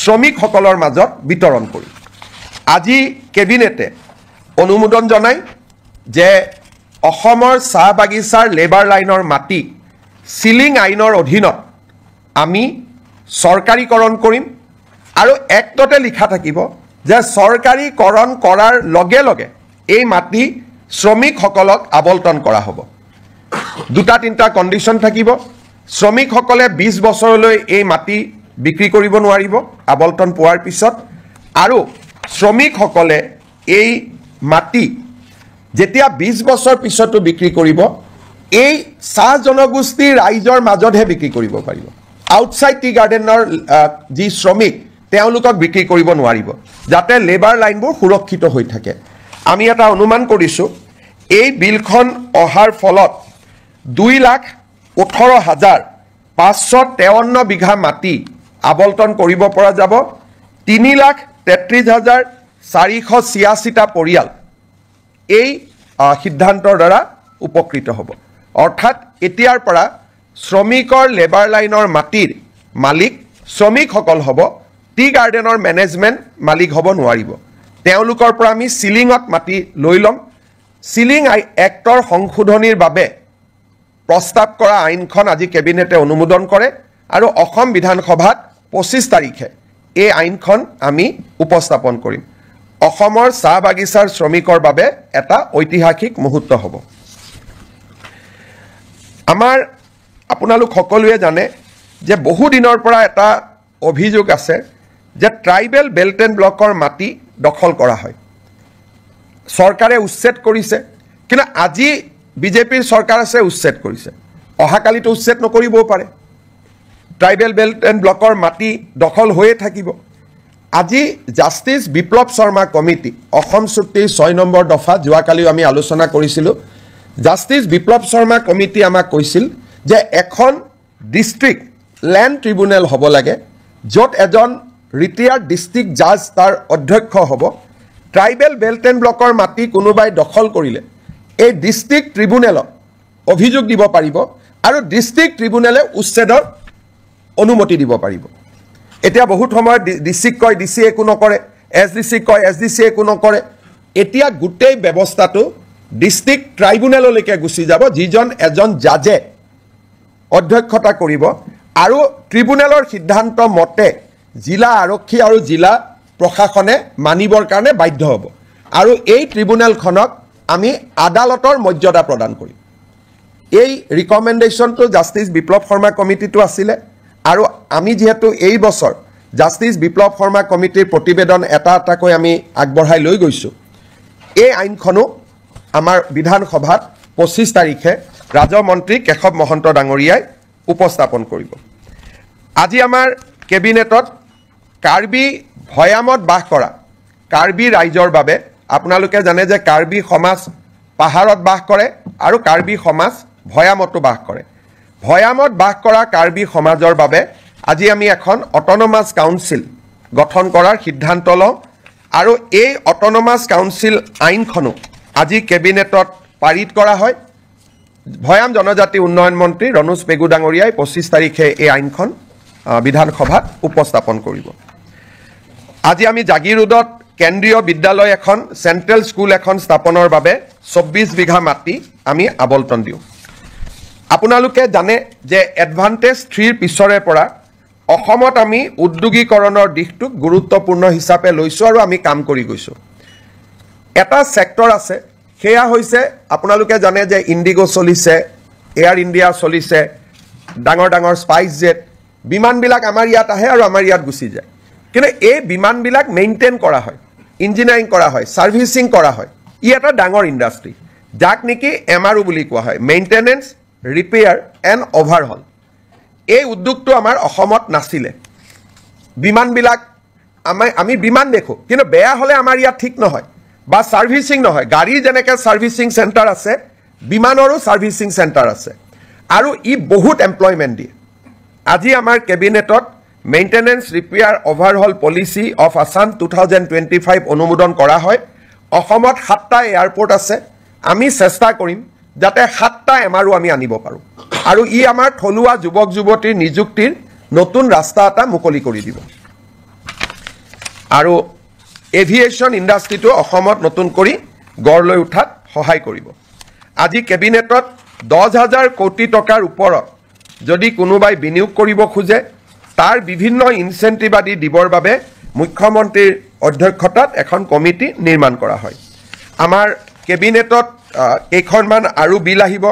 শ্ৰমিকসকলৰ মাজত বিতৰণ কৰিম আজি কেবিনেটে অনুমোদন জনায় যে অসমৰ চাহ বাগিচাৰ লেবাৰ লাইনৰ মাটি সিলিং আইনৰ অধীনত আমি চৰকাৰীকৰণ কৰিম আৰু এক্টতে লিখা থাকিব যে চৰকাৰীকৰণ কৰাৰ লগে লগে এই মাটি শ্ৰমিকসকলক আবণ্টন কৰা হ'ব দুটা তিনিটা কণ্ডিশ্যন থাকিব শ্ৰমিকসকলে 20 বছৰলৈ এই মাটি বিক্ৰী কৰিব নোৱাৰিব আবণ্টন পোৱাৰ পিছত আৰু শ্ৰমিকসকলে এই মাটি যেতিয়া 20 বছৰ পিছতো বিক্ৰী কৰিব এই চাহ জনগোষ্ঠীৰ ৰাইজৰ মাজতহে বিক্ৰী কৰিব পাৰিব আউটসাইড টি গাৰ্ডেনৰ যি শ্ৰমিক তেওঁলোকক বিক্ৰী কৰিব নোৱাৰিব যাতে লেবাৰ লাইনবোৰ সুৰক্ষিত হৈ থাকে আমি এটা অনুমান কৰিছো এই বিলখন অহাৰ ফলত 2,18,553 বিঘা মাটি আবলটন কৰিব পৰা যাব 3,33,486টা পৰিয়াল এই সিদ্ধান্তৰ দ্বাৰা উপকৃত হ'ব অৰ্থাৎ এতিয়াৰ পৰা শ্ৰমিকৰ লেবাৰ লাইনৰ মাটিৰ মালিক শ্ৰমিকসকল হ'ব টি গাৰ্ডেনৰ মেনেজমেণ্ট মালিক হ'ব নোৱাৰিব তেওঁলোকৰ পৰা আমি সিলিঙত মাটি লৈ ল'ম সিলিং এক্টৰ সংশোধনীৰ বাবে প্ৰস্তাৱ কৰা আইনখন আজি কেবিনেটে অনুমোদন কৰে আৰু অসম বিধানসভাত 25 তাৰিখে এই আইনখন আমি উপস্থাপন কৰিম অসমৰ চাহ বাগিচাৰ শ্ৰমিকৰ বাবে এটা ঐতিহাসিক মুহূৰ্ত হ'ব আমাৰ আপোনালোক সকলোৱে জানে যে বহু দিনৰ পৰা এটা অভিযোগ আছে যে ট্ৰাইবেল বেল্ট এণ্ড ব্লকৰ মাটি দখল কৰা হয় চৰকাৰে উচ্ছেদ কৰিছে কিন্তু আজি বিজেপিৰ চৰকাৰ আছে উচ্ছেদ কৰিছে অহাকালিতো উচ্ছেদ নকৰিবও পাৰে ট্ৰাইবেল বেল্ট এণ্ড ব্লকৰ মাটি দখল হৈয়ে থাকিব আজি জাষ্টিস বিপ্লৱ শৰ্মা কমিটি অসম চুক্তিৰ 6 নম্বৰ দফা যোৱাকালিও আমি আলোচনা কৰিছিলোঁ জাষ্টিস বিপ্লৱ শৰ্মা কমিটি আমাক কৈছিল যে এখন ডিস্ট্ৰিক্ট ল্যান্ড ট্ৰিব্যুনেল হ'ব লাগে য'ত এজন ৰিটায়াৰ্ড ডিস্ট্ৰিক্ট জাজ তাৰ অধ্যক্ষ হ'ব ট্ৰাইবেল বেল্ট এণ্ড ব্লকৰ মাটি কোনোবাই দখল কৰিলে এই ডিস্ট্ৰিক্ট ট্ৰিব্যুনেলত অভিযোগ দিব পাৰিব আৰু ডিস্ট্ৰিক্ট ট্ৰিব্যুনেলে উচ্ছেদৰ অনুমতি দিব পাৰিব এতিয়া বহুত সময়ত ডিসিক কয় ডিসি একো নকৰে এসডিসি কয় এসডিসি একো নকৰে এতিয়া গোটেই ব্যৱস্থাটো ডিস্ট্ৰিক্ট ট্ৰাইব্যুনেললৈকে গুচি যাব যিজন এজন জাজে অধ্যক্ষতা কৰিব আৰু ট্ৰিব্যুনেলৰ সিদ্ধান্ত মতে জিলা আৰক্ষী আৰু জিলা প্ৰশাসনে মানিবৰ কাৰণে বাধ্য হ'ব আৰু এই ট্ৰিব্যুনেলখনক আমি আদালতৰ মৰ্যাদা প্ৰদান কৰিম এই ৰিকমেণ্ডেশ্যনটো জাষ্টিস বিপ্লৱ শৰ্মা কমিটিটো আছিলে আৰু আমি যেহেতু এই বছৰ জাষ্টিস বিপ্লৱ শৰ্মা কমিটিৰ প্ৰতিবেদন এটা এটাকৈ আমি আগবঢ়াই লৈ গৈছোঁ এই আইনখনো আমাৰ বিধানসভাত 25 তাৰিখে ৰাজমন্ত্ৰী কেশৱ মহন্ত ডাঙৰীয়াই উপস্থাপন কৰিব আজি আমাৰ কেবিনেটত কাৰ্বি ভৈয়ামত বাস কৰা কাৰ্বি ৰাইজৰ বাবে আপোনালোকে জানে যে কাৰ্বি সমাজ পাহাৰত বাস কৰে আৰু কাৰ্বি সমাজ ভৈয়ামতো বাস কৰে ভৈয়ামত বাস কৰা কাৰ্বি সমাজৰ বাবে আজি আমি এখন অট'নমাছ কাউন্সিল গঠন কৰাৰ সিদ্ধান্ত লওঁ আৰু এই অট'নমাছ কাউন্সিল আইনখনো আজি কেবিনেটত পাৰিত কৰা হয় ভৈয়াম জনজাতি উন্নয়ন মন্ত্ৰী ৰণোজ পেগু ডাঙৰীয়াই 25 তাৰিখে এই আইনখন বিধানসভাত উপস্থাপন কৰিব আজি আমি জাগিৰোডত কেন্দ্ৰীয় বিদ্যালয় এখন চেন্ট্ৰেল স্কুল এখন স্থাপনৰ বাবে 24 বিঘা মাটি আমি আবলটন দিওঁ আপোনালোকে জানে যে এডভান্টেজ 3 পিছৰে পৰা অসমত আমি উদ্যোগীকৰণৰ দিশটোক গুৰুত্বপূৰ্ণ হিচাপে লৈছোঁ আৰু আমি কাম কৰি গৈছোঁ এটা সেক্টৰ আছে সেয়া হৈছে আপোনালোকে জানে যে ইণ্ডিগো চলিছে এয়াৰ ইণ্ডিয়া চলিছে ডাঙৰ ডাঙৰ স্পাইচ জেট বিমানবিলাক আমাৰ ইয়াত আহে আৰু আমাৰ ইয়াত গুচি যায় কিন্তু এই বিমানবিলাক মেইনটেইন কৰা হয় ইঞ্জিনিয়াৰিং কৰা হয় সাৰ্ভিসিং কৰা হয় ই এটা ডাঙৰ ইণ্ডাষ্ট্ৰী যাক নেকি এমআৰও বুলি কোৱা হয় মেইনটেনেন্স ৰিপেয়াৰ এণ্ড অভাৰহল এই উদ্যোগটো আমাৰ অসমত নাছিলে বিমানবিলাক আমি বিমান দেখো কিন্তু বেয়া হলে আমাৰ ইয়াত ঠিক নহয় বা সাৰ্ভিসিং নহয় গাড়ী যেনেকৈ সাৰ্ভিসিং চেণ্টাৰ আছে বিমানৰো সাৰ্ভিসিং চেণ্টাৰ আছে আৰু ই বহুত এমপ্লয়মেণ্ট দিয়ে আজি আমাৰ কেবিনেটত maintenance repair overhaul policy of Assam 2025 অনুমোদন কৰা হয় অসমত 7টা এয়াৰপোৰ্ট আছে আমি চেষ্টা কৰিম যাতে 7টা এমআৰও আমি আনিব পাৰোঁ আৰু ই আমাৰ থলুৱা যুৱক যুৱতীৰ নিযুক্তিৰ নতুন ৰাস্তা এটা মুকলি কৰি দিব আৰু এভিয়েশ্যন ইণ্ডাষ্ট্ৰীটো অসমত নতুন কৰি গঢ় লৈ উঠাত সহায় কৰিব আজি কেবিনেটত 10,000 কোটি টকাৰ ওপৰত যদি কোনোবাই বিনিয়োগ কৰিব খোজে তাৰ বিভিন্ন ইনচেন্টিভ আদি দিবৰ বাবে মুখ্যমন্ত্ৰীৰ অধ্যক্ষতাত এখন কমিটি নিৰ্মাণ কৰা হয় আমাৰ কেবিনেটত কেইখনমান আৰু বিল আহিব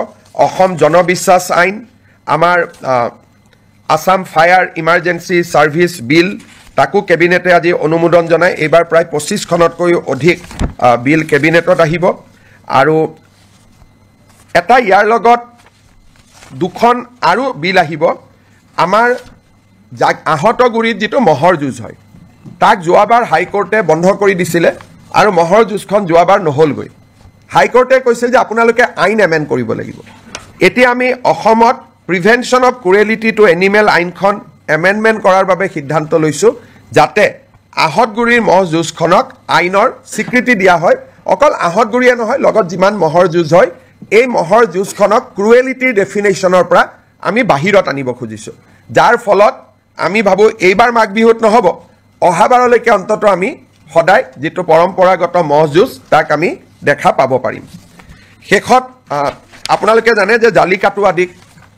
অসম জনবিশ্বাস আইন আমাৰ আসাম ফায়াৰ ইমাৰ্জেন্সি সাৰ্ভিস বিল তাকো কেবিনেটে আজি অনুমোদন জনায় এইবাৰ প্ৰায় 25খনতকৈ অধিক বিল কেবিনেটত আহিব আৰু এটা ইয়াৰ লগত দুখন আৰু বিল আহিব আমাৰ আহতগুৰিত যিটো মহৰ যুঁজ হয় তাক যোৱাবাৰ হাইকোৰ্টে বন্ধ কৰি দিছিলে আৰু মহৰ যুঁজখন যোৱাবাৰ নহ'লগৈ হাইকোৰ্টে কৈছিল যে আপোনালোকে আইন এমেণ্ড কৰিব লাগিব এতিয়া আমি অসমত prevention of cruelty to animal আইনখন এমেণ্ডমেণ্ট কৰাৰ বাবে সিদ্ধান্ত লৈছোঁ যাতে আহতগুৰিৰ মহ যুঁজখনক আইনৰ স্বীকৃতি দিয়া হয় অকল আহতগুৰিয়ে নহয় লগত যিমান মহৰ যুঁজ হয় এই মহৰ যুঁজখনক ক্ৰুৱেলিটিৰ ডেফিনেশ্যনৰ পৰা আমি বাহিৰত আনিব খুজিছোঁ যাৰ ফলত আমি ভাবোঁ এইবাৰ মাঘ বিহুত নহ'ব অহাবাৰলৈকে অন্তত আমি সদায় যিটো পৰম্পৰাগত মহ যুঁজ তাক আমি দেখা পাব পাৰিম শেষত আপোনালোকে জানে যে জালিকাটু আদিক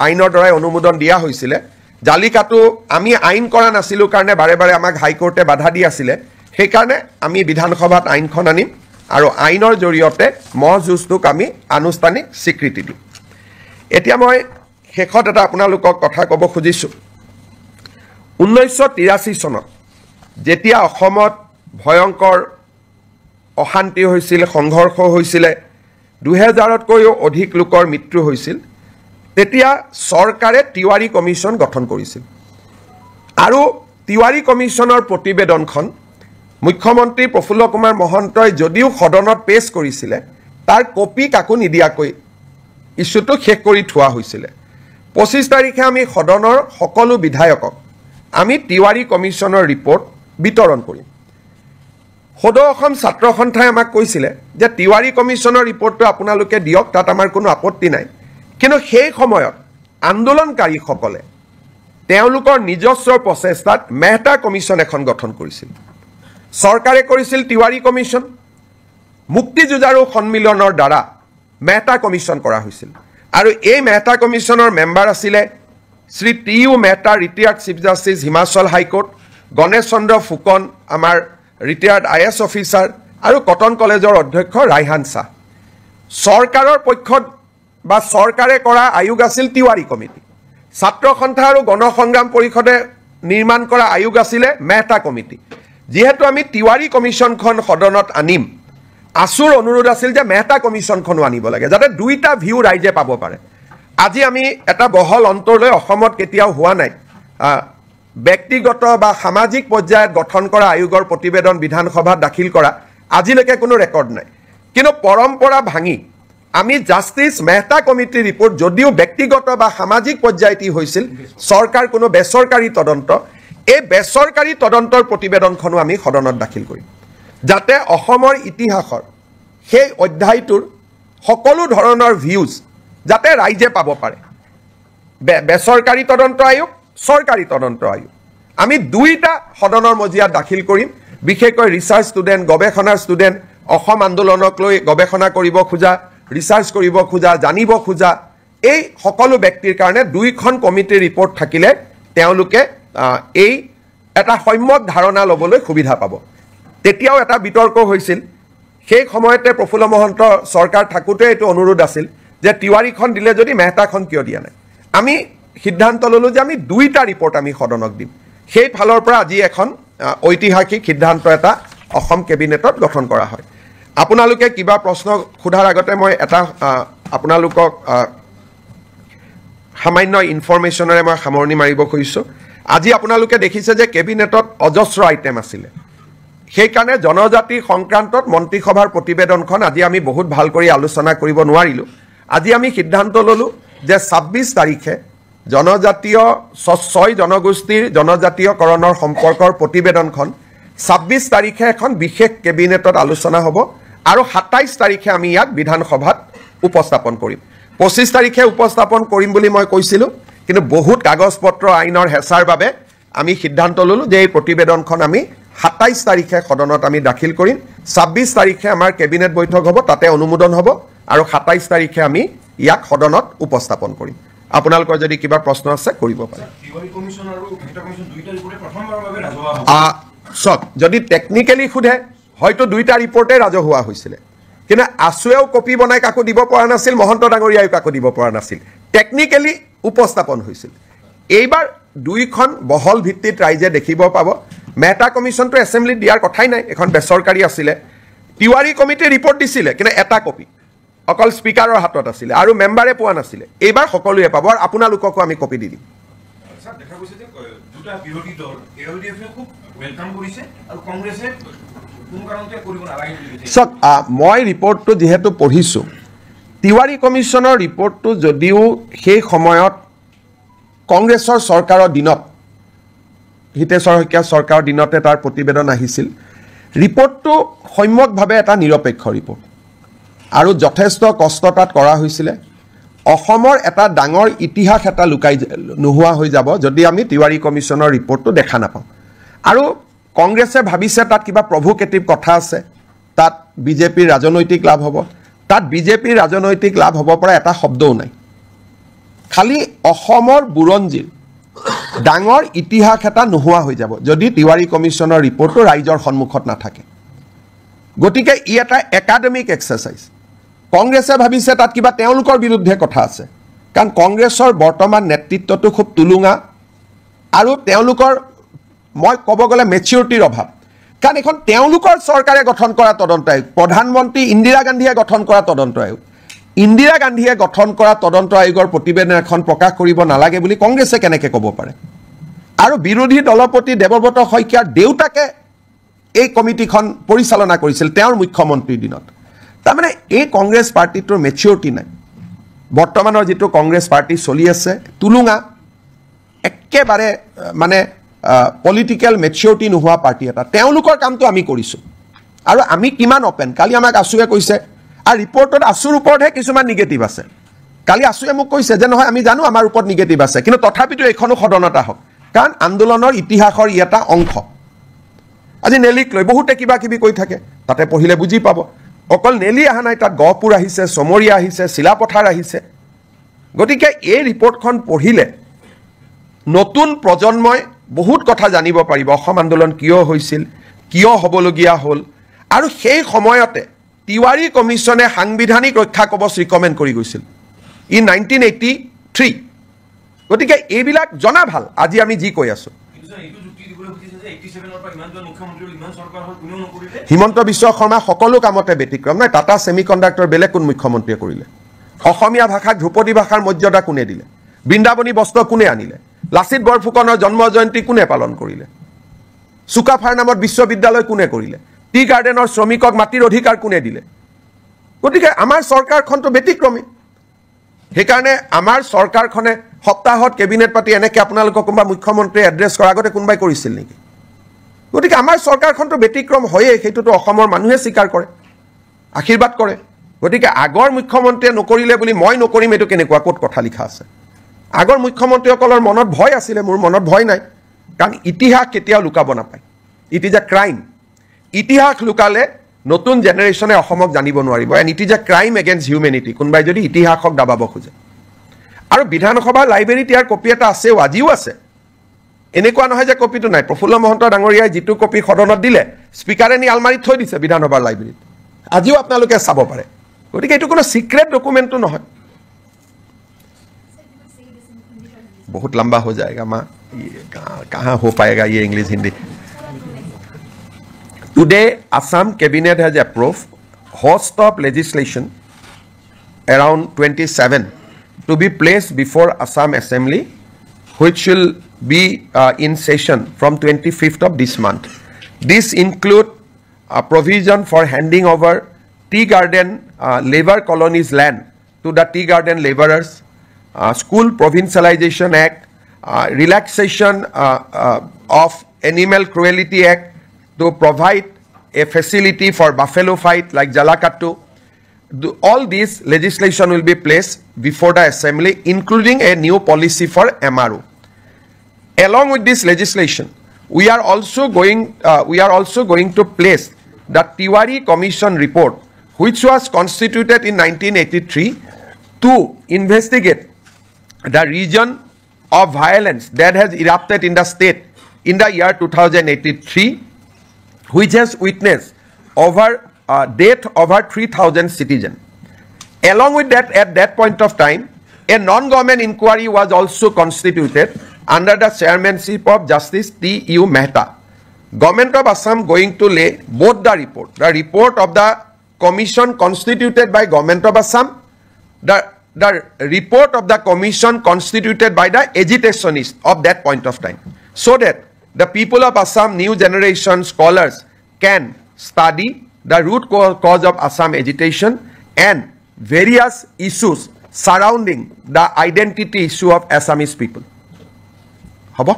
আইনৰ দ্বাৰাই অনুমোদন দিয়া হৈছিলে জালিকাটু আমি আইন কৰা নাছিলোঁ কাৰণে বাৰে বাৰে আমাক হাইকোৰ্টে বাধা দি আছিলে সেইকাৰণে আমি বিধানসভাত আইনখন আনিম আৰু আইনৰ জৰিয়তে মহ যুঁজটোক আমি আনুষ্ঠানিক স্বীকৃতি দিম এতিয়া মই শেষত এটা আপোনালোকক কথা ক'ব খুজিছোঁ 1983 চনত যেতিয়া অসমত ভয়ংকৰ অশান্তি হৈছিল সংঘৰ্ষ হৈছিলে 2000তকৈও অধিক লোকৰ মৃত্যু হৈছিল তেতিয়া চৰকাৰে তিৱাৰী কমিশ্যন গঠন কৰিছিল আৰু তিৱাৰী কমিশ্যনৰ প্ৰতিবেদনখন মুখ্যমন্ত্ৰী প্ৰফুল্ল কুমাৰ মহন্তই যদিও সদনত পেছ কৰিছিলে তাৰ কপি কাকো নিদিয়াকৈ ইছ্যুটো শেষ কৰি থোৱা হৈছিলে 25 তাৰিখে আমি সদনৰ সকলো বিধায়কক আমি তিৱাৰী কমিশ্যনৰ ৰিপৰ্ট বিতৰণ কৰিম সদৌ অসম ছাত্ৰ সন্থাই আমাক কৈছিলে যে তিৱাৰী কমিশ্যনৰ ৰিপৰ্টটো আপোনালোকে দিয়ক তাত আমাৰ কোনো আপত্তি নাই কিন্তু সেই সময়ত আন্দোলনকাৰীসকলে তেওঁলোকৰ নিজস্ব প্ৰচেষ্টাত মেহতা কমিশ্যন এখন গঠন কৰিছিল চৰকাৰে কৰিছিল তিৱাৰী কমিশ্যন মুক্তি যুঁজাৰু সন্মিলনৰ দ্বাৰা মেহতা কমিশ্যন কৰা হৈছিল আৰু এই মেহতা কমিশ্যনৰ মেম্বাৰ আছিলে Shri T U. Mehta retired chief justice Himachal high court Ganesh Chandra Phukan আমাৰ ৰিটায়াৰ্ড IAS অফিচাৰ আৰু কটন কলেজৰ অধ্যক্ষ ৰাইহান শ্বাহ চৰকাৰৰ পক্ষত বা চৰকাৰে কৰা আয়োগ আছিল তিৱাৰী কমিটি ছাত্ৰ সন্থা আৰু গণসংগ্ৰাম পৰিষদে নিৰ্মাণ কৰা আয়োগ আছিলে মেহতা কমিটি যেহেতু আমি তিৱাৰী কমিশ্যনখন সদনত আনিম আসুৰ অনুৰোধ আছিল যে মেহতা কমিশ্যনখনো আনিব লাগে যাতে দুইটা ভিউ ৰাইজে পাব পাৰে আজি আমি এটা বহল অন্তৰলৈ অসমত কেতিয়াও হোৱা নাই ব্যক্তিগত বা সামাজিক পৰ্যায়ত গঠন কৰা আয়োগৰ প্ৰতিবেদন বিধানসভাত দাখিল কৰা আজিলৈকে কোনো ৰেকৰ্ড নাই কিন্তু পৰম্পৰা ভাঙি আমি জাষ্টিছ মেহতা কমিটিৰ ৰিপৰ্ট যদিও ব্যক্তিগত বা সামাজিক পৰ্যায়ত হৈছিল চৰকাৰ কোনো বেচৰকাৰী তদন্ত এই বেচৰকাৰী তদন্তৰ প্ৰতিবেদনখনো আমি সদনত দাখিল কৰিম যাতে অসমৰ ইতিহাসৰ সেই অধ্যায়টোৰ সকলো ধৰণৰ ভিউজ যাতে ৰাইজে পাব পাৰে বেচৰকাৰী তদন্ত আয়োগ চৰকাৰী তদন্ত আয়োগ আমি দুইটা সদনৰ মজিয়াত দাখিল কৰিম বিশেষকৈ ৰিচাৰ্চ ষ্টুডেণ্ট গৱেষণাৰ ষ্টুডেণ্ট অসম আন্দোলনক লৈ গৱেষণা কৰিব খোজা ৰিচাৰ্চ কৰিব খোজা জানিব খোজা এই সকলো ব্যক্তিৰ কাৰণে দুইখন কমিটিৰ ৰিপৰ্ট থাকিলে তেওঁলোকে এই এটা সম্যক ধাৰণা ল'বলৈ সুবিধা পাব তেতিয়াও এটা বিতৰ্ক হৈছিল সেই সময়তে প্ৰফুল্ল মহন্ত চৰকাৰ থাকোঁতে এইটো অনুৰোধ আছিল যে তিৱাৰীখন দিলে যদি মেহতাখন কিয় দিয়া নাই আমি সিদ্ধান্ত ল'লোঁ যে আমি দুইটা ৰিপৰ্ট আমি সদনক দিম সেই ফালৰ পৰা আজি এখন ঐতিহাসিক সিদ্ধান্ত এটা অসম কেবিনেটত গঠন কৰা হয় আপোনালোকে কিবা প্ৰশ্ন সোধাৰ আগতে মই এটা আপোনালোকক সামান্য ইনফৰমেশ্যনেৰে মই সামৰণি মাৰিব খুজিছোঁ আজি আপোনালোকে দেখিছে যে কেবিনেটত অজস্ৰ আইটেম আছিলে সেইকাৰণে জনজাতি সংক্ৰান্তত মন্ত্ৰীসভাৰ প্ৰতিবেদনখন আজি আমি বহুত ভাল কৰি আলোচনা কৰিব নোৱাৰিলোঁ আজি আমি সিদ্ধান্ত ল'লোঁ যে 26 তাৰিখে জনজাতীয় 6 জনগোষ্ঠীৰ জনজাতীয়কৰণৰ সম্পৰ্কৰ প্ৰতিবেদনখন 26 তাৰিখে এখন বিশেষ কেবিনেটত আলোচনা হ'ব আৰু 27 তাৰিখে আমি ইয়াক বিধানসভাত উপস্থাপন কৰিম 25 তাৰিখে উপস্থাপন কৰিম বুলি মই কৈছিলোঁ কিন্তু বহুত কাগজ পত্ৰ আইনৰ হেঁচাৰ বাবে আমি সিদ্ধান্ত ল'লোঁ যে এই প্ৰতিবেদনখন আমি 27 তাৰিখে সদনত আমি দাখিল কৰিম 26 তাৰিখে আমাৰ কেবিনেট বৈঠক হ'ব তাতে অনুমোদন হ'ব আৰু 27 তাৰিখে আমি ইয়াক সদনত উপস্থাপন কৰিম আপোনালোকৰ যদি কিবা প্ৰশ্ন আছে কৰিব পাৰে চক যদি টেকনিক্যালি সোধে হয়তো দুইটা ৰিপৰ্টে ৰাজহুৱা হৈছিলে কিন্তু আছুৱেও কপি বনাই কাকো দিব পৰা নাছিল মহন্ত ডাঙৰীয়াও কাকো দিব পৰা নাছিল টেকনিক্যালি উপস্থাপন হৈছিল এইবাৰ দুইখন বহল ভিত্তিত ৰাইজে দেখিব পাব মেহতা কমিশ্যনটো এছেম্বলিত দিয়াৰ কথাই নাই এখন বেচৰকাৰী আছিলে তিৱাৰী কমিটিয়ে ৰিপৰ্ট দিছিলে কিন্তু এটা কপি অকল স্পিকাৰৰ হাতত আছিলে আৰু মেম্বাৰে পোৱা নাছিলে এইবাৰ সকলোৱে পাব আৰু আপোনালোককো আমি কপি দি দিম দুটা বিৰোধী দল এওডিএফে খুব ওয়েলকাম কৰিছে আৰু কংগ্ৰেছে কোন কাৰণতে কৰিব নালাগে বুলি কৈছে সক মই ৰিপৰ্টটো যেহেতু পঢ়িছো তিৱাৰী কমিছনৰ ৰিপৰ্টটো যদিও সেই সময়ত কংগ্ৰেছৰ চৰকাৰৰ দিনত হিতেশ্বৰ শইকীয়া চৰকাৰৰ দিনতে তাৰ প্ৰতিবেদন আহিছিল ৰিপৰ্টটো সম্যকভাৱে এটা নিৰপেক্ষ ৰিপৰ্ট আৰু যথেষ্ট কষ্ট তাত কৰা হৈছিল অসমৰ এটা ডাঙৰ ইতিহাস এটা লুকাই নোহোৱা হৈ যাব যদি আমি তিৱাৰী কমিছনৰ ৰিপৰ্টটো দেখা নাপাওঁ আৰু কংগ্ৰেছে ভাবিছে তাত কিবা প্ৰভোকেটিভ কথা আছে তাত বিজেপিৰ ৰাজনৈতিক লাভ হ'ব তাত বিজেপিৰ ৰাজনৈতিক লাভ হ'ব পৰা এটা শব্দও নাই খালি অসমৰ বুৰঞ্জীৰ ডাঙৰ ইতিহাস এটা নোহোৱা হৈ যাব যদি তিৱাৰী কমিছনৰ ৰিপৰ্টটো ৰাইজৰ সন্মুখত নাথাকে গতিকে ই এটা একাডেমিক এক্সাৰচাইজ কংগ্ৰেছে ভাবিছে তাত কিবা তেওঁলোকৰ বিৰুদ্ধে কথা আছে কাৰণ কংগ্ৰেছৰ বৰ্তমান নেতৃত্বটো খুব তুলুঙা আৰু তেওঁলোকৰ মই ক'ব গ'লে মেচিউৰিটিৰ অভাৱ কাৰণ এখন তেওঁলোকৰ চৰকাৰে গঠন কৰা তদন্ত আয়োগ প্ৰধানমন্ত্ৰী ইন্দিৰা গান্ধীয়ে গঠন কৰা তদন্ত আয়োগ ইন্দিৰা গান্ধীয়ে গঠন কৰা তদন্ত আয়োগৰ প্ৰতিবেদন এখন প্ৰকাশ কৰিব নালাগে বুলি কংগ্ৰেছে কেনেকৈ ক'ব পাৰে আৰু বিৰোধী দলপতি দেৱব্ৰত শইকীয়াৰ দেউতাকে এই কমিটিখন পৰিচালনা কৰিছিল তেওঁৰ মুখ্যমন্ত্ৰীৰ দিনত তাৰমানে এই কংগ্ৰেছ পাৰ্টিটোৰ মেচিউৰিটি নাই বৰ্তমানৰ যিটো কংগ্ৰেছ পাৰ্টি চলি আছে তুলুঙা একেবাৰে মানে পলিটিক্যাল মেচিউৰিটি নোহোৱা পাৰ্টি এটা তেওঁলোকৰ কামটো আমি কৰিছোঁ আৰু আমি কিমান অপেন কালি আমাক আছুৱে কৈছে আৰু ৰিপৰ্টত আছুৰ ওপৰতহে কিছুমান নিগেটিভ আছে কালি আছুৱে মোক কৈছে যে নহয় আমি জানো আমাৰ ওপৰত নিগেটিভ আছে কিন্তু তথাপিতো এইখনো সদনত আহক কাৰণ আন্দোলনৰ ইতিহাসৰ ই এটা অংশ আজি নেলিক লৈ বহুতে কিবা কিবি কৈ থাকে তাতে পঢ়িলে বুজি পাব অকল নেলি অহা নাই তাত গহপুৰ আহিছে চমৰীয়া আহিছে চিলাপথাৰ আহিছে গতিকে এই ৰিপৰ্টখন পঢ়িলে নতুন প্ৰজন্মই বহুত কথা জানিব পাৰিব অসম আন্দোলন কিয় হৈছিল কিয় হ'বলগীয়া হ'ল আৰু সেই সময়তে তিৱাৰী কমিছনে সাংবিধানিক ৰক্ষা কবচ ৰিকমেণ্ড কৰি গৈছিল ইন 1983 গতিকে এইবিলাক জনা ভাল আজি আমি যি কৈ আছোঁ হিমন্ত বিশ্ব শৰ্মা সকলো কামতে ব্যতিক্ৰম নাই টাটা ছেমিকণ্ডাক্টৰ বেলেগ কোন মুখ্যমন্ত্ৰীয়ে কৰিলে অসমীয়া ভাষাক ধ্ৰুপদী ভাষাৰ মৰ্যাদা কোনে দিলে বৃন্দাবনী বস্ত্ৰ কোনে আনিলে লাচিত বৰফুকনৰ জন্ম জয়ন্তী কোনে পালন কৰিলে চুকাফাৰ নামত বিশ্ববিদ্যালয় কোনে কৰিলে টি গাৰ্ডেনৰ শ্ৰমিকক মাটিৰ অধিকাৰ কোনে দিলে গতিকে আমাৰ চৰকাৰখনটো ব্যতিক্ৰমী সেইকাৰণে আমাৰ চৰকাৰখনে সপ্তাহত কেবিনেট পাতি এনেকৈ আপোনালোকক কোনোবা মুখ্যমন্ত্ৰীয়ে এড্ৰেছ কৰাৰ আগতে কোনোবাই কৰিছিল নেকি গতিকে আমাৰ চৰকাৰখনটো ব্যতিক্ৰম হয়েই সেইটোতো অসমৰ মানুহে স্বীকাৰ কৰে আশীৰ্বাদ কৰে গতিকে আগৰ মুখ্যমন্ত্ৰীয়ে নকৰিলে বুলি মই নকৰিম এইটো কেনেকুৱা ক'ত কথা লিখা আছে আগৰ মুখ্যমন্ত্ৰীসকলৰ মনত ভয় আছিলে মোৰ মনত ভয় নাই কাৰণ ইতিহাস কেতিয়াও লুকাব নাপায় ইট ইজ এ ক্ৰাইম ইতিহাস লুকালে নতুন জেনেৰেশ্যনে অসমক জানিব নোৱাৰিব and it is a crime against humanity কোনোবাই যদি ইতিহাসক দাবাব খোজে আৰু বিধানসভাৰ লাইব্ৰেৰীত ইয়াৰ কপি এটা আছেও আজিও আছে এনেকুৱা নহয় যে কপিটো নাই প্ৰফুল্ল মহন্ত ডাঙৰীয়াই যিটো কপি সদনত দিলে স্পীকাৰে নি আলমাৰীত থৈ দিছে বিধানসভাৰ লাইব্ৰেৰীত আজিও আপোনালোকে চাব পাৰে গতিকে এইটো কোনো সিক্ৰেট ডকুমেণ্টটো নহয় बहुत लंबा हो जाएगा माँ कहाँ हो पाएगा ये English Hindi today Assam cabinet has approved host of legislation around 27 to be placed before Assam Assembly which will be in session from 25th of this month. This include a provision for handing over tea garden labor colonies land to the tea garden laborers, School Provincialization Act, relaxation of Animal Cruelty Act to provide a facility for buffalo fight like Jalakattu. All these legislation will be placed before the assembly, including a new policy for MRO. Along with this legislation, we are also going to place the Tiwari Commission report, which was constituted in 1983 to investigate the region of violence that has erupted in the state in the year 2083, which has witnessed death over 3,000 citizens. Along with that, at that point of time, a non-government inquiry was also constituted under the chairmanship of Justice T.U. Mehta. Government of Assam going to lay both the report of the commission constituted by Government of Assam, the report of the commission constituted by the agitationists of that point of time. so that the people of Assam, new generation scholars, can study the root cause of Assam agitation and various issues surrounding the identity issue of Assamese people. Habo?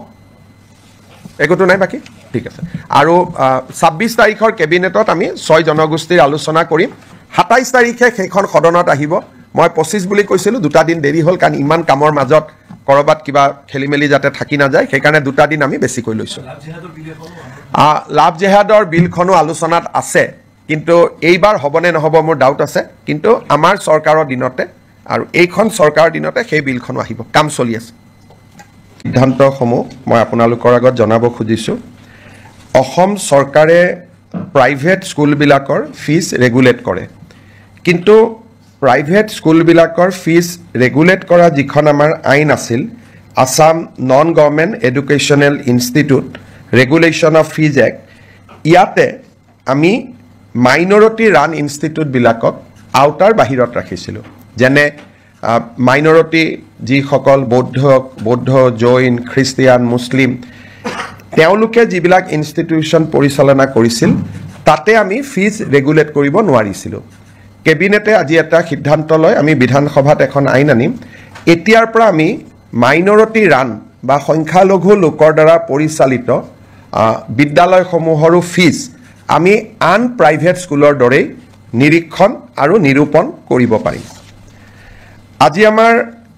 Ekoto nai baki? ঠিক আছে আৰু 26 তাৰিখৰ কেবিনেটত আমি 6 জনগোষ্ঠীৰ আলোচনা কৰিম 27 তাৰিখে সেইখন সদনত আহিব মই 25 বুলি কৈছিলো দুটা দিন দেৰি হ'ল কাৰণ ইমান কামৰ মাজত কৰবাত কিবা খেলিমেলি যাতে থাকি না যায় সেইকাৰণে দুটা দিন আমি বেছি কৈ লৈছো লাভ জেহাদৰ বিলখনো আলোচনাত আছে কিন্তু এইবাৰ হ'বনে নহব মোৰ ডাউট আছে কিন্তু আমাৰ চৰকাৰৰ দিনতে আৰু এইখন চৰকাৰৰ দিনতে সেই বিলখনো আহিব কাম চলি আছে সিদ্ধান্তসমূহ মই আপোনালোকৰ আগত জনাব খুজিছো অসম চৰকাৰে প্ৰাইভেট স্কুলবিলাকৰ ফিজ ৰেগুলেট কৰে কিন্তু প্ৰাইভেট স্কুলবিলাকৰ ফিজ ৰেগুলেট কৰা যিখন আমাৰ আইন আছিল Assam non government educational institute regulation of fees act ইয়াতে আমি মাইনৰিটি ৰান ইনষ্টিটিউটবিলাকক আউটাৰ বাহিৰত ৰাখিছিলোঁ যেনে মাইনৰিটি যিসকল বৌদ্ধ জৈন খ্ৰীষ্টিয়ান মুছলিম তেওঁলোকে যিবিলাক ইনষ্টিটিউশ্যন পৰিচালনা কৰিছিল তাতে আমি ফিজ ৰেগুলেট কৰিব নোৱাৰিছিলোঁ কেবিনেটে আজি এটা সিদ্ধান্ত লয় আমি বিধানসভাত এখন আইন আনিম এতিয়াৰ পৰা আমি মাইনৰিটি ৰান বা সংখ্যালঘু লোকৰ দ্বাৰা পৰিচালিত বিদ্যালয়সমূহৰো ফিজ আমি আন প্ৰাইভেট স্কুলৰ দৰে নিৰীক্ষণ আৰু নিৰূপণ কৰিব পাৰিম আজি আমাৰ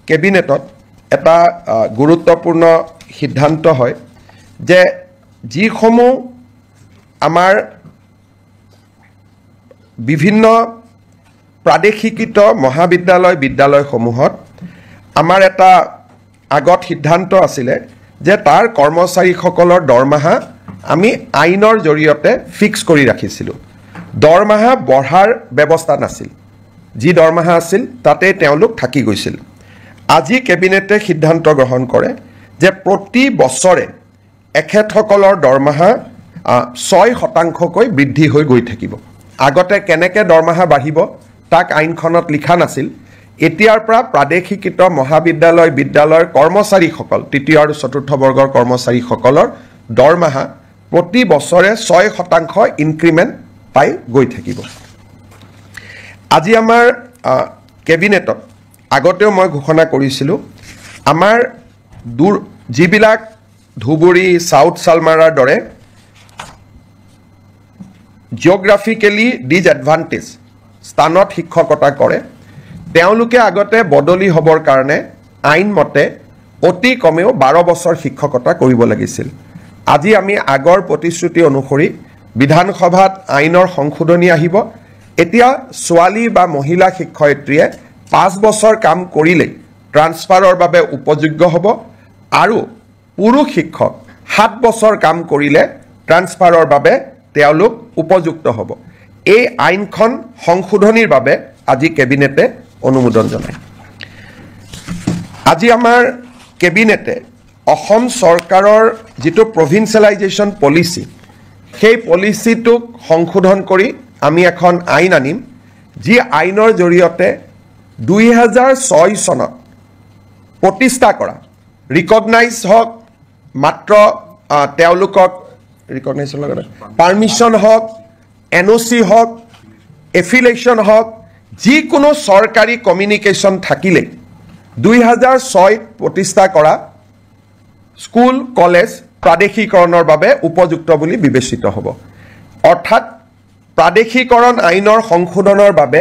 কেবিনেটত এটা গুৰুত্বপূৰ্ণ সিদ্ধান্ত হয় যে যিসমূহ আমাৰ বিভিন্ন প্ৰাদেশিকৃত মহাবিদ্যালয় বিদ্যালয়সমূহত আমাৰ এটা আগত সিদ্ধান্ত আছিলে যে তাৰ কৰ্মচাৰীসকলৰ দৰমহা আমি আইনৰ জৰিয়তে ফিক্স কৰি ৰাখিছিলোঁ দৰমহা বঢ়াৰ ব্যৱস্থা নাছিল যি দৰমহা আছিল তাতে তেওঁলোক থাকি গৈছিল আজি কেবিনেটে সিদ্ধান্ত গ্ৰহণ কৰে যে প্ৰতি বছৰে এখেতসকলৰ দৰমহা 6% বৃদ্ধি হৈ গৈ থাকিব আগতে কেনেকৈ দৰমহা বাঢ়িব তাক আইনখনত লিখা নাছিল এতিয়াৰ পৰা প্ৰাদেশিকৃত মহাবিদ্যালয় বিদ্যালয়ৰ কৰ্মচাৰীসকল তৃতীয় আৰু চতুৰ্থ বৰ্গৰ কৰ্মচাৰীসকলৰ দৰমহা প্ৰতি বছৰে 6% ইনক্ৰিমেণ্ট পাই গৈ থাকিব আজি আমাৰ কেবিনেটত আগতেও মই ঘোষণা কৰিছিলোঁ আমাৰ যিবিলাক ধুবুৰী সাউথ সালমাৰাৰ দৰে জিঅ'গ্ৰাফিকেলি ডিজএডভান্টেজ স্থানত শিক্ষকতা কৰে তেওঁলোকে আগতে বদলি হ'বৰ কাৰণে আইন মতে অতি কমেও 12 বছৰ শিক্ষকতা কৰিব লাগিছিল আজি আমি আগৰ প্ৰতিশ্ৰুতি অনুসৰি বিধানসভাত আইনৰ সংশোধনী আহিব এতিয়া ছোৱালী বা মহিলা শিক্ষয়িত্ৰীয়ে 5 বছৰ কাম কৰিলে ট্ৰান্সফাৰৰ বাবে উপযোগ্য হ'ব আৰু পুৰুষ শিক্ষক 7 বছৰ কাম কৰিলে ট্ৰান্সফাৰৰ বাবে তেওঁলোক উপযুক্ত হ'ব এই আইনখন সংশোধনীৰ বাবে আজি কেবিনেটে অনুমোদন জনায় আজি আমাৰ কেবিনেটে অসম চৰকাৰৰ যিটো প্ৰভিন্সিয়েলাইজেশ্যন পলিচি সেই পলিচিটোক সংশোধন কৰি আমি এখন আইন আনিম যি আইনৰ জৰিয়তে 2006 চনত প্ৰতিষ্ঠা কৰা ৰিকগনাইজ হওক মাত্ৰ তেওঁলোকক ৰিকগনাইজৰ লগত পাৰ্মিশ্যন হওক এনঅ'চি হওক এফিলেশ্যন হওক যিকোনো চৰকাৰী কমিউনিকেশ্যন থাকিলে 2006 প্ৰতিষ্ঠা কৰা স্কুল কলেজ প্ৰাদেশিকৰণৰ বাবে উপযুক্ত বুলি বিবেচিত হ'ব অৰ্থাৎ প্ৰাদেশিকৰণ আইনৰ সংশোধনৰ বাবে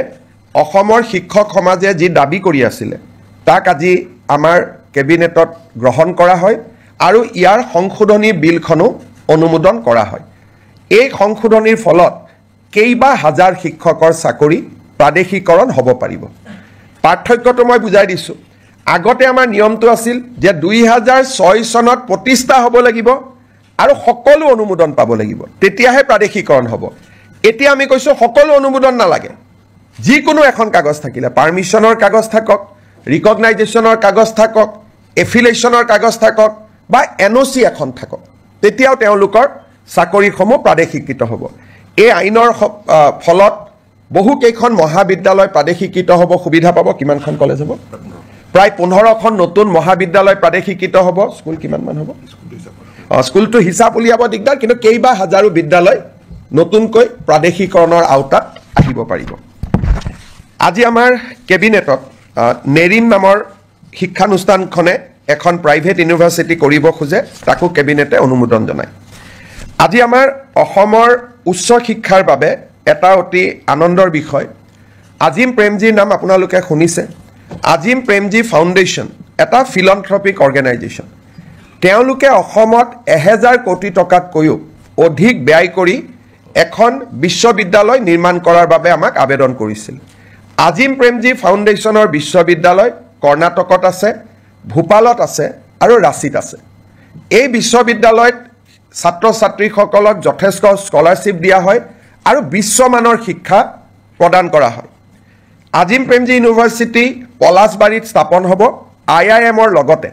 অসমৰ শিক্ষক সমাজে যি দাবী কৰি আছিল তাক আজি আমাৰ কেবিনেটত গ্ৰহণ কৰা হয় আৰু ইয়াৰ সংশোধনী বিলখনো অনুমোদন কৰা হয় এই সংশোধনীৰ ফলত কেইবা হাজাৰ শিক্ষকৰ চাকৰি প্ৰাদেশিকৰণ হ'ব পাৰিব পাৰ্থক্যটো মই বুজাই দিছোঁ আগতে আমাৰ নিয়মটো আছিল যে 2006 চনত প্ৰতিষ্ঠা হ'ব লাগিব আৰু সকলো অনুমোদন পাব লাগিব তেতিয়াহে প্ৰাদেশিকৰণ হ'ব এতিয়া আমি কৈছো সকলো অনুমোদন নালাগে যিকোনো এখন কাগজ থাকিলে পাৰ্মিশ্যনৰ কাগজ থাকক ৰিকগনাইজেশ্যনৰ কাগজ থাকক এফিলেশ্যনৰ কাগজ থাকক বা এনঅ'চি এখন থাকক তেতিয়াও তেওঁলোকৰ চাকৰিসমূহ প্ৰাদেশিকৃত হ'ব এই আইনৰ ফলত বহু কেইখন মহাবিদ্যালয় প্ৰাদেশিকৃত হ'ব সুবিধা পাব কিমানখন কলেজ হ'ব প্ৰায় 15খন নতুন মহাবিদ্যালয় প্ৰাদেশিকৃত হ'ব স্কুল কিমানমান হ'ব স্কুলটো হিচাপ উলিয়াব দিগদাৰ, কিন্তু কেইবা হাজাৰো বিদ্যালয় নতুনকৈ প্ৰাদেশিকৰণৰ আওতাত আহিব পাৰিব। আজি আমাৰ কেবিনেটত নেৰিম নামৰ শিক্ষানুষ্ঠানখনে এখন প্ৰাইভেট ইউনিভাৰ্চিটি কৰিব খোজে, তাকো কেবিনেটে অনুমোদন জনায়। আজি আমাৰ অসমৰ উচ্চ শিক্ষাৰ বাবে এটা অতি আনন্দৰ বিষয়। আজিম প্ৰেমজীৰ নাম আপোনালোকে শুনিছে। আজিম প্ৰেমজী ফাউণ্ডেশ্যন এটা ফিলন্থ্ৰপিক অৰ্গেনাইজেশ্যন। তেওঁলোকে অসমত 1000 কোটি টকাতকৈও অধিক ব্যয় কৰি এখন বিশ্ববিদ্যালয় নিৰ্মাণ কৰাৰ বাবে আমাক আবেদন কৰিছিল। আজিম প্ৰেমজী ফাউণ্ডেশ্যনৰ বিশ্ববিদ্যালয় কৰ্ণাটকত আছে, ভূপালত আছে আৰু ৰাঁচীত আছে। এই বিশ্ববিদ্যালয়ত ছাত্ৰ ছাত্ৰীসকলক যথেষ্ট স্কলাৰশ্বিপ দিয়া হয় আৰু বিশ্বমানৰ শিক্ষা প্ৰদান কৰা হয়। আজিম প্ৰেমজী ইউনিভাৰ্চিটি পলাশবাৰীত স্থাপন হ'ব IIMৰ লগতে,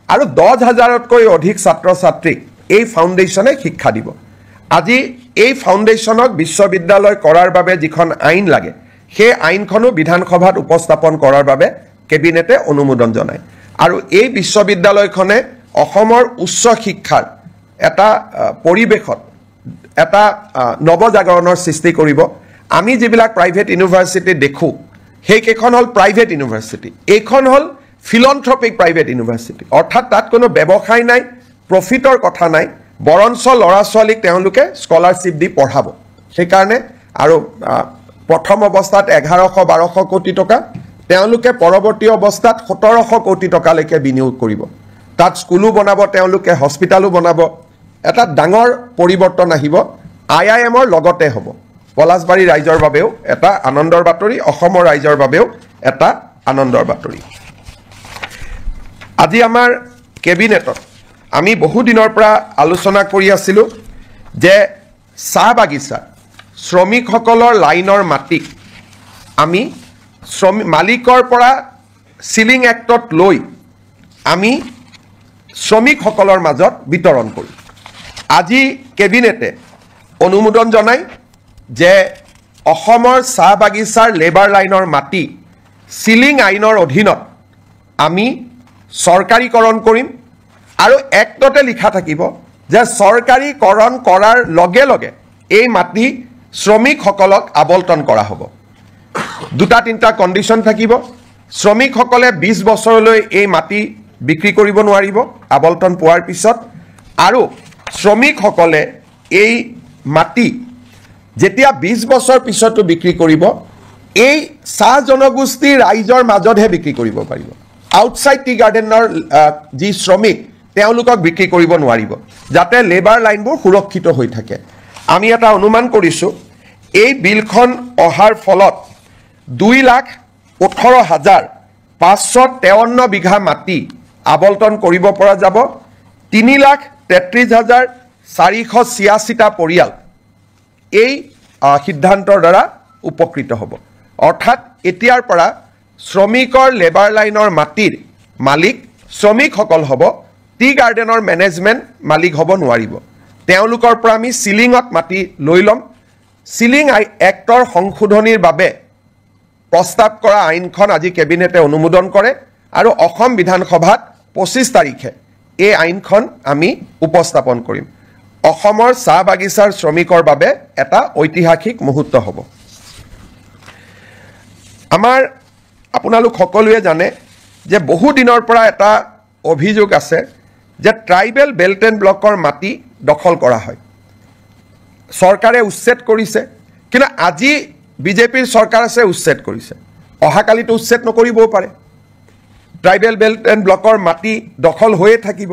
আৰু 10,000তকৈ অধিক ছাত্ৰ ছাত্ৰীক এই ফাউণ্ডেশ্যনে শিক্ষা দিব। আজি এই ফাউণ্ডেশ্যনক বিশ্ববিদ্যালয় কৰাৰ বাবে যিখন আইন লাগে, সেই আইনখনো বিধানসভাত উপস্থাপন কৰাৰ বাবে কেবিনেটে অনুমোদন জনায়। আৰু এই বিশ্ববিদ্যালয়খনে অসমৰ উচ্চ শিক্ষাৰ এটা পৰিৱেশত এটা নৱজাগৰণৰ সৃষ্টি কৰিব। আমি যিবিলাক প্ৰাইভেট ইউনিভাৰ্চিটি দেখোঁ, সেইকেইখন হ'ল প্ৰাইভেট ইউনিভাৰ্চিটি। এইখন হ'ল ফিলন্থ্ৰপিক প্ৰাইভেট ইউনিভাৰ্চিটি, অৰ্থাৎ তাত কোনো ব্যৱসায় নাই, প্ৰফিটৰ কথা নাই, বৰঞ্চ ল'ৰা ছোৱালীক তেওঁলোকে স্কলাৰশ্বিপ দি পঢ়াব। সেইকাৰণে আৰু প্ৰথম অৱস্থাত 1100-1200 কোটি টকা, তেওঁলোকে পৰৱৰ্তী অৱস্থাত 1700 কোটি টকালৈকে বিনিয়োগ কৰিব। তাত স্কুলো বনাব, তেওঁলোকে হস্পিটেলো বনাব। এটা ডাঙৰ পৰিৱৰ্তন আহিব, IIMৰ লগতে হ'ব। পলাশবাৰী ৰাইজৰ বাবেও এটা আনন্দৰ বাতৰি, অসমৰ ৰাইজৰ বাবেও এটা আনন্দৰ বাতৰি। আজি আমাৰ কেবিনেটত আমি বহুদিনৰ পৰা আলোচনা কৰি আছিলোঁ যে চাহ বাগিচা শ্ৰমিকসকলৰ লাইনৰ মাটিক আমি মালিকৰ পৰা চিলিং এক্টত লৈ আমি শ্ৰমিকসকলৰ মাজত বিতৰণ কৰোঁ। আজি কেবিনেটে অনুমোদন জনায় যে অসমৰ চাহ বাগিচাৰ লেবাৰ লাইনৰ মাটি চিলিং আইনৰ অধীনত আমি চৰকাৰীকৰণ কৰিম, আৰু এক্টতে লিখা থাকিব যে চৰকাৰীকৰণ কৰাৰ লগে লগে এই মাটি শ্ৰমিকসকলক আবণ্টন কৰা হ'ব। 2-3টা কণ্ডিশ্যন থাকিব। শ্ৰমিকসকলে 20 বছৰলৈ এই মাটি বিক্ৰী কৰিব নোৱাৰিব আবণ্টন পোৱাৰ পিছত, আৰু শ্ৰমিকসকলে এই মাটি যেতিয়া 20 বছৰ পিছতো বিক্ৰী কৰিব, এই চাহ জনগোষ্ঠীৰ ৰাইজৰ মাজতহে বিক্ৰী কৰিব পাৰিব। আউটছাইড টি গাৰ্ডেনৰ যি শ্ৰমিক, তেওঁলোকক বিক্ৰী কৰিব নোৱাৰিব, যাতে লেবাৰ লাইনবোৰ সুৰক্ষিত হৈ থাকে। আমি এটা অনুমান কৰিছোঁ, এই বিলখন অহাৰ ফলত 2,18,553 বিঘা মাটি আবণ্টন কৰিব পৰা যাব। 3,33,486টা পৰিয়াল এই সিদ্ধান্তৰ দ্বাৰা উপকৃত হ'ব। অৰ্থাৎ এতিয়াৰ পৰা শ্ৰমিকৰ লেবাৰ লাইনৰ মাটিৰ মালিক শ্ৰমিকসকল হ'ব, টি গাৰ্ডেনৰ মেনেজমেণ্ট মালিক হ'ব নোৱাৰিব। তেওঁলোকৰ পৰা আমি চিলিঙত মাটি লৈ ল'ম। চিলিং এক্টৰ সংশোধনীৰ বাবে প্ৰস্তাৱ কৰা আইনখন আজি কেবিনেটে অনুমোদন কৰে, আৰু অসম বিধানসভাত 25 তাৰিখে এই আইনখন আমি উপস্থাপন কৰিম। অসমৰ চাহ বাগিচাৰ শ্ৰমিকৰ বাবে এটা ঐতিহাসিক মুহূৰ্ত হ'ব। আমাৰ আপোনালোক সকলোৱে জানে যে বহুদিনৰ পৰা এটা অভিযোগ আছে যে ট্ৰাইবেল বেল্ট এণ্ড ব্লকৰ মাটি দখল কৰা হয়। চৰকাৰে উচ্ছেদ কৰিছে, কিন্তু আজি বিজেপিৰ চৰকাৰ আছে, উচ্ছেদ কৰিছে। অহাকালিতো উচ্ছেদ নকৰিবও পাৰে। ট্ৰাইবেল বেল্ট এণ্ড ব্লকৰ মাটি দখল হৈয়ে থাকিব।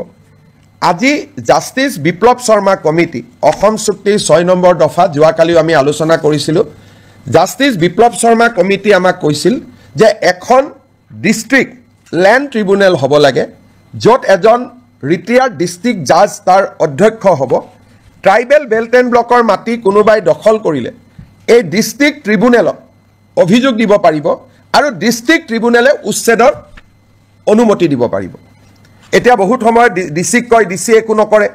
আজি জাষ্টিছ বিপ্লৱ শৰ্মা কমিটি, অসম চুক্তিৰ 6 নম্বৰ দফা যোৱাকালিও আমি আলোচনা কৰিছিলোঁ। জাষ্টিছ বিপ্লৱ শৰ্মা কমিটি আমাক কৈছিল যে এখন ডিষ্ট্ৰিক্ট লেণ্ড ট্ৰিব্যুনেল হ'ব লাগে, য'ত এজন ৰিটায়াৰ্ড ডিষ্ট্ৰিক্ট জাজ তাৰ অধ্যক্ষ হ'ব। ট্ৰাইবেল বেল্ট এণ্ড ব্লকৰ মাটি কোনোবাই দখল কৰিলে এই ডিষ্ট্ৰিক্ট ট্ৰিব্যুনেলত অভিযোগ দিব পাৰিব, আৰু ডিষ্ট্ৰিক্ট ট্ৰিব্যুনেলে উচ্ছেদৰ অনুমতি দিব পাৰিব। এতিয়া বহুত সময়ত ডিচিক কয় ডিচি একো নকৰে,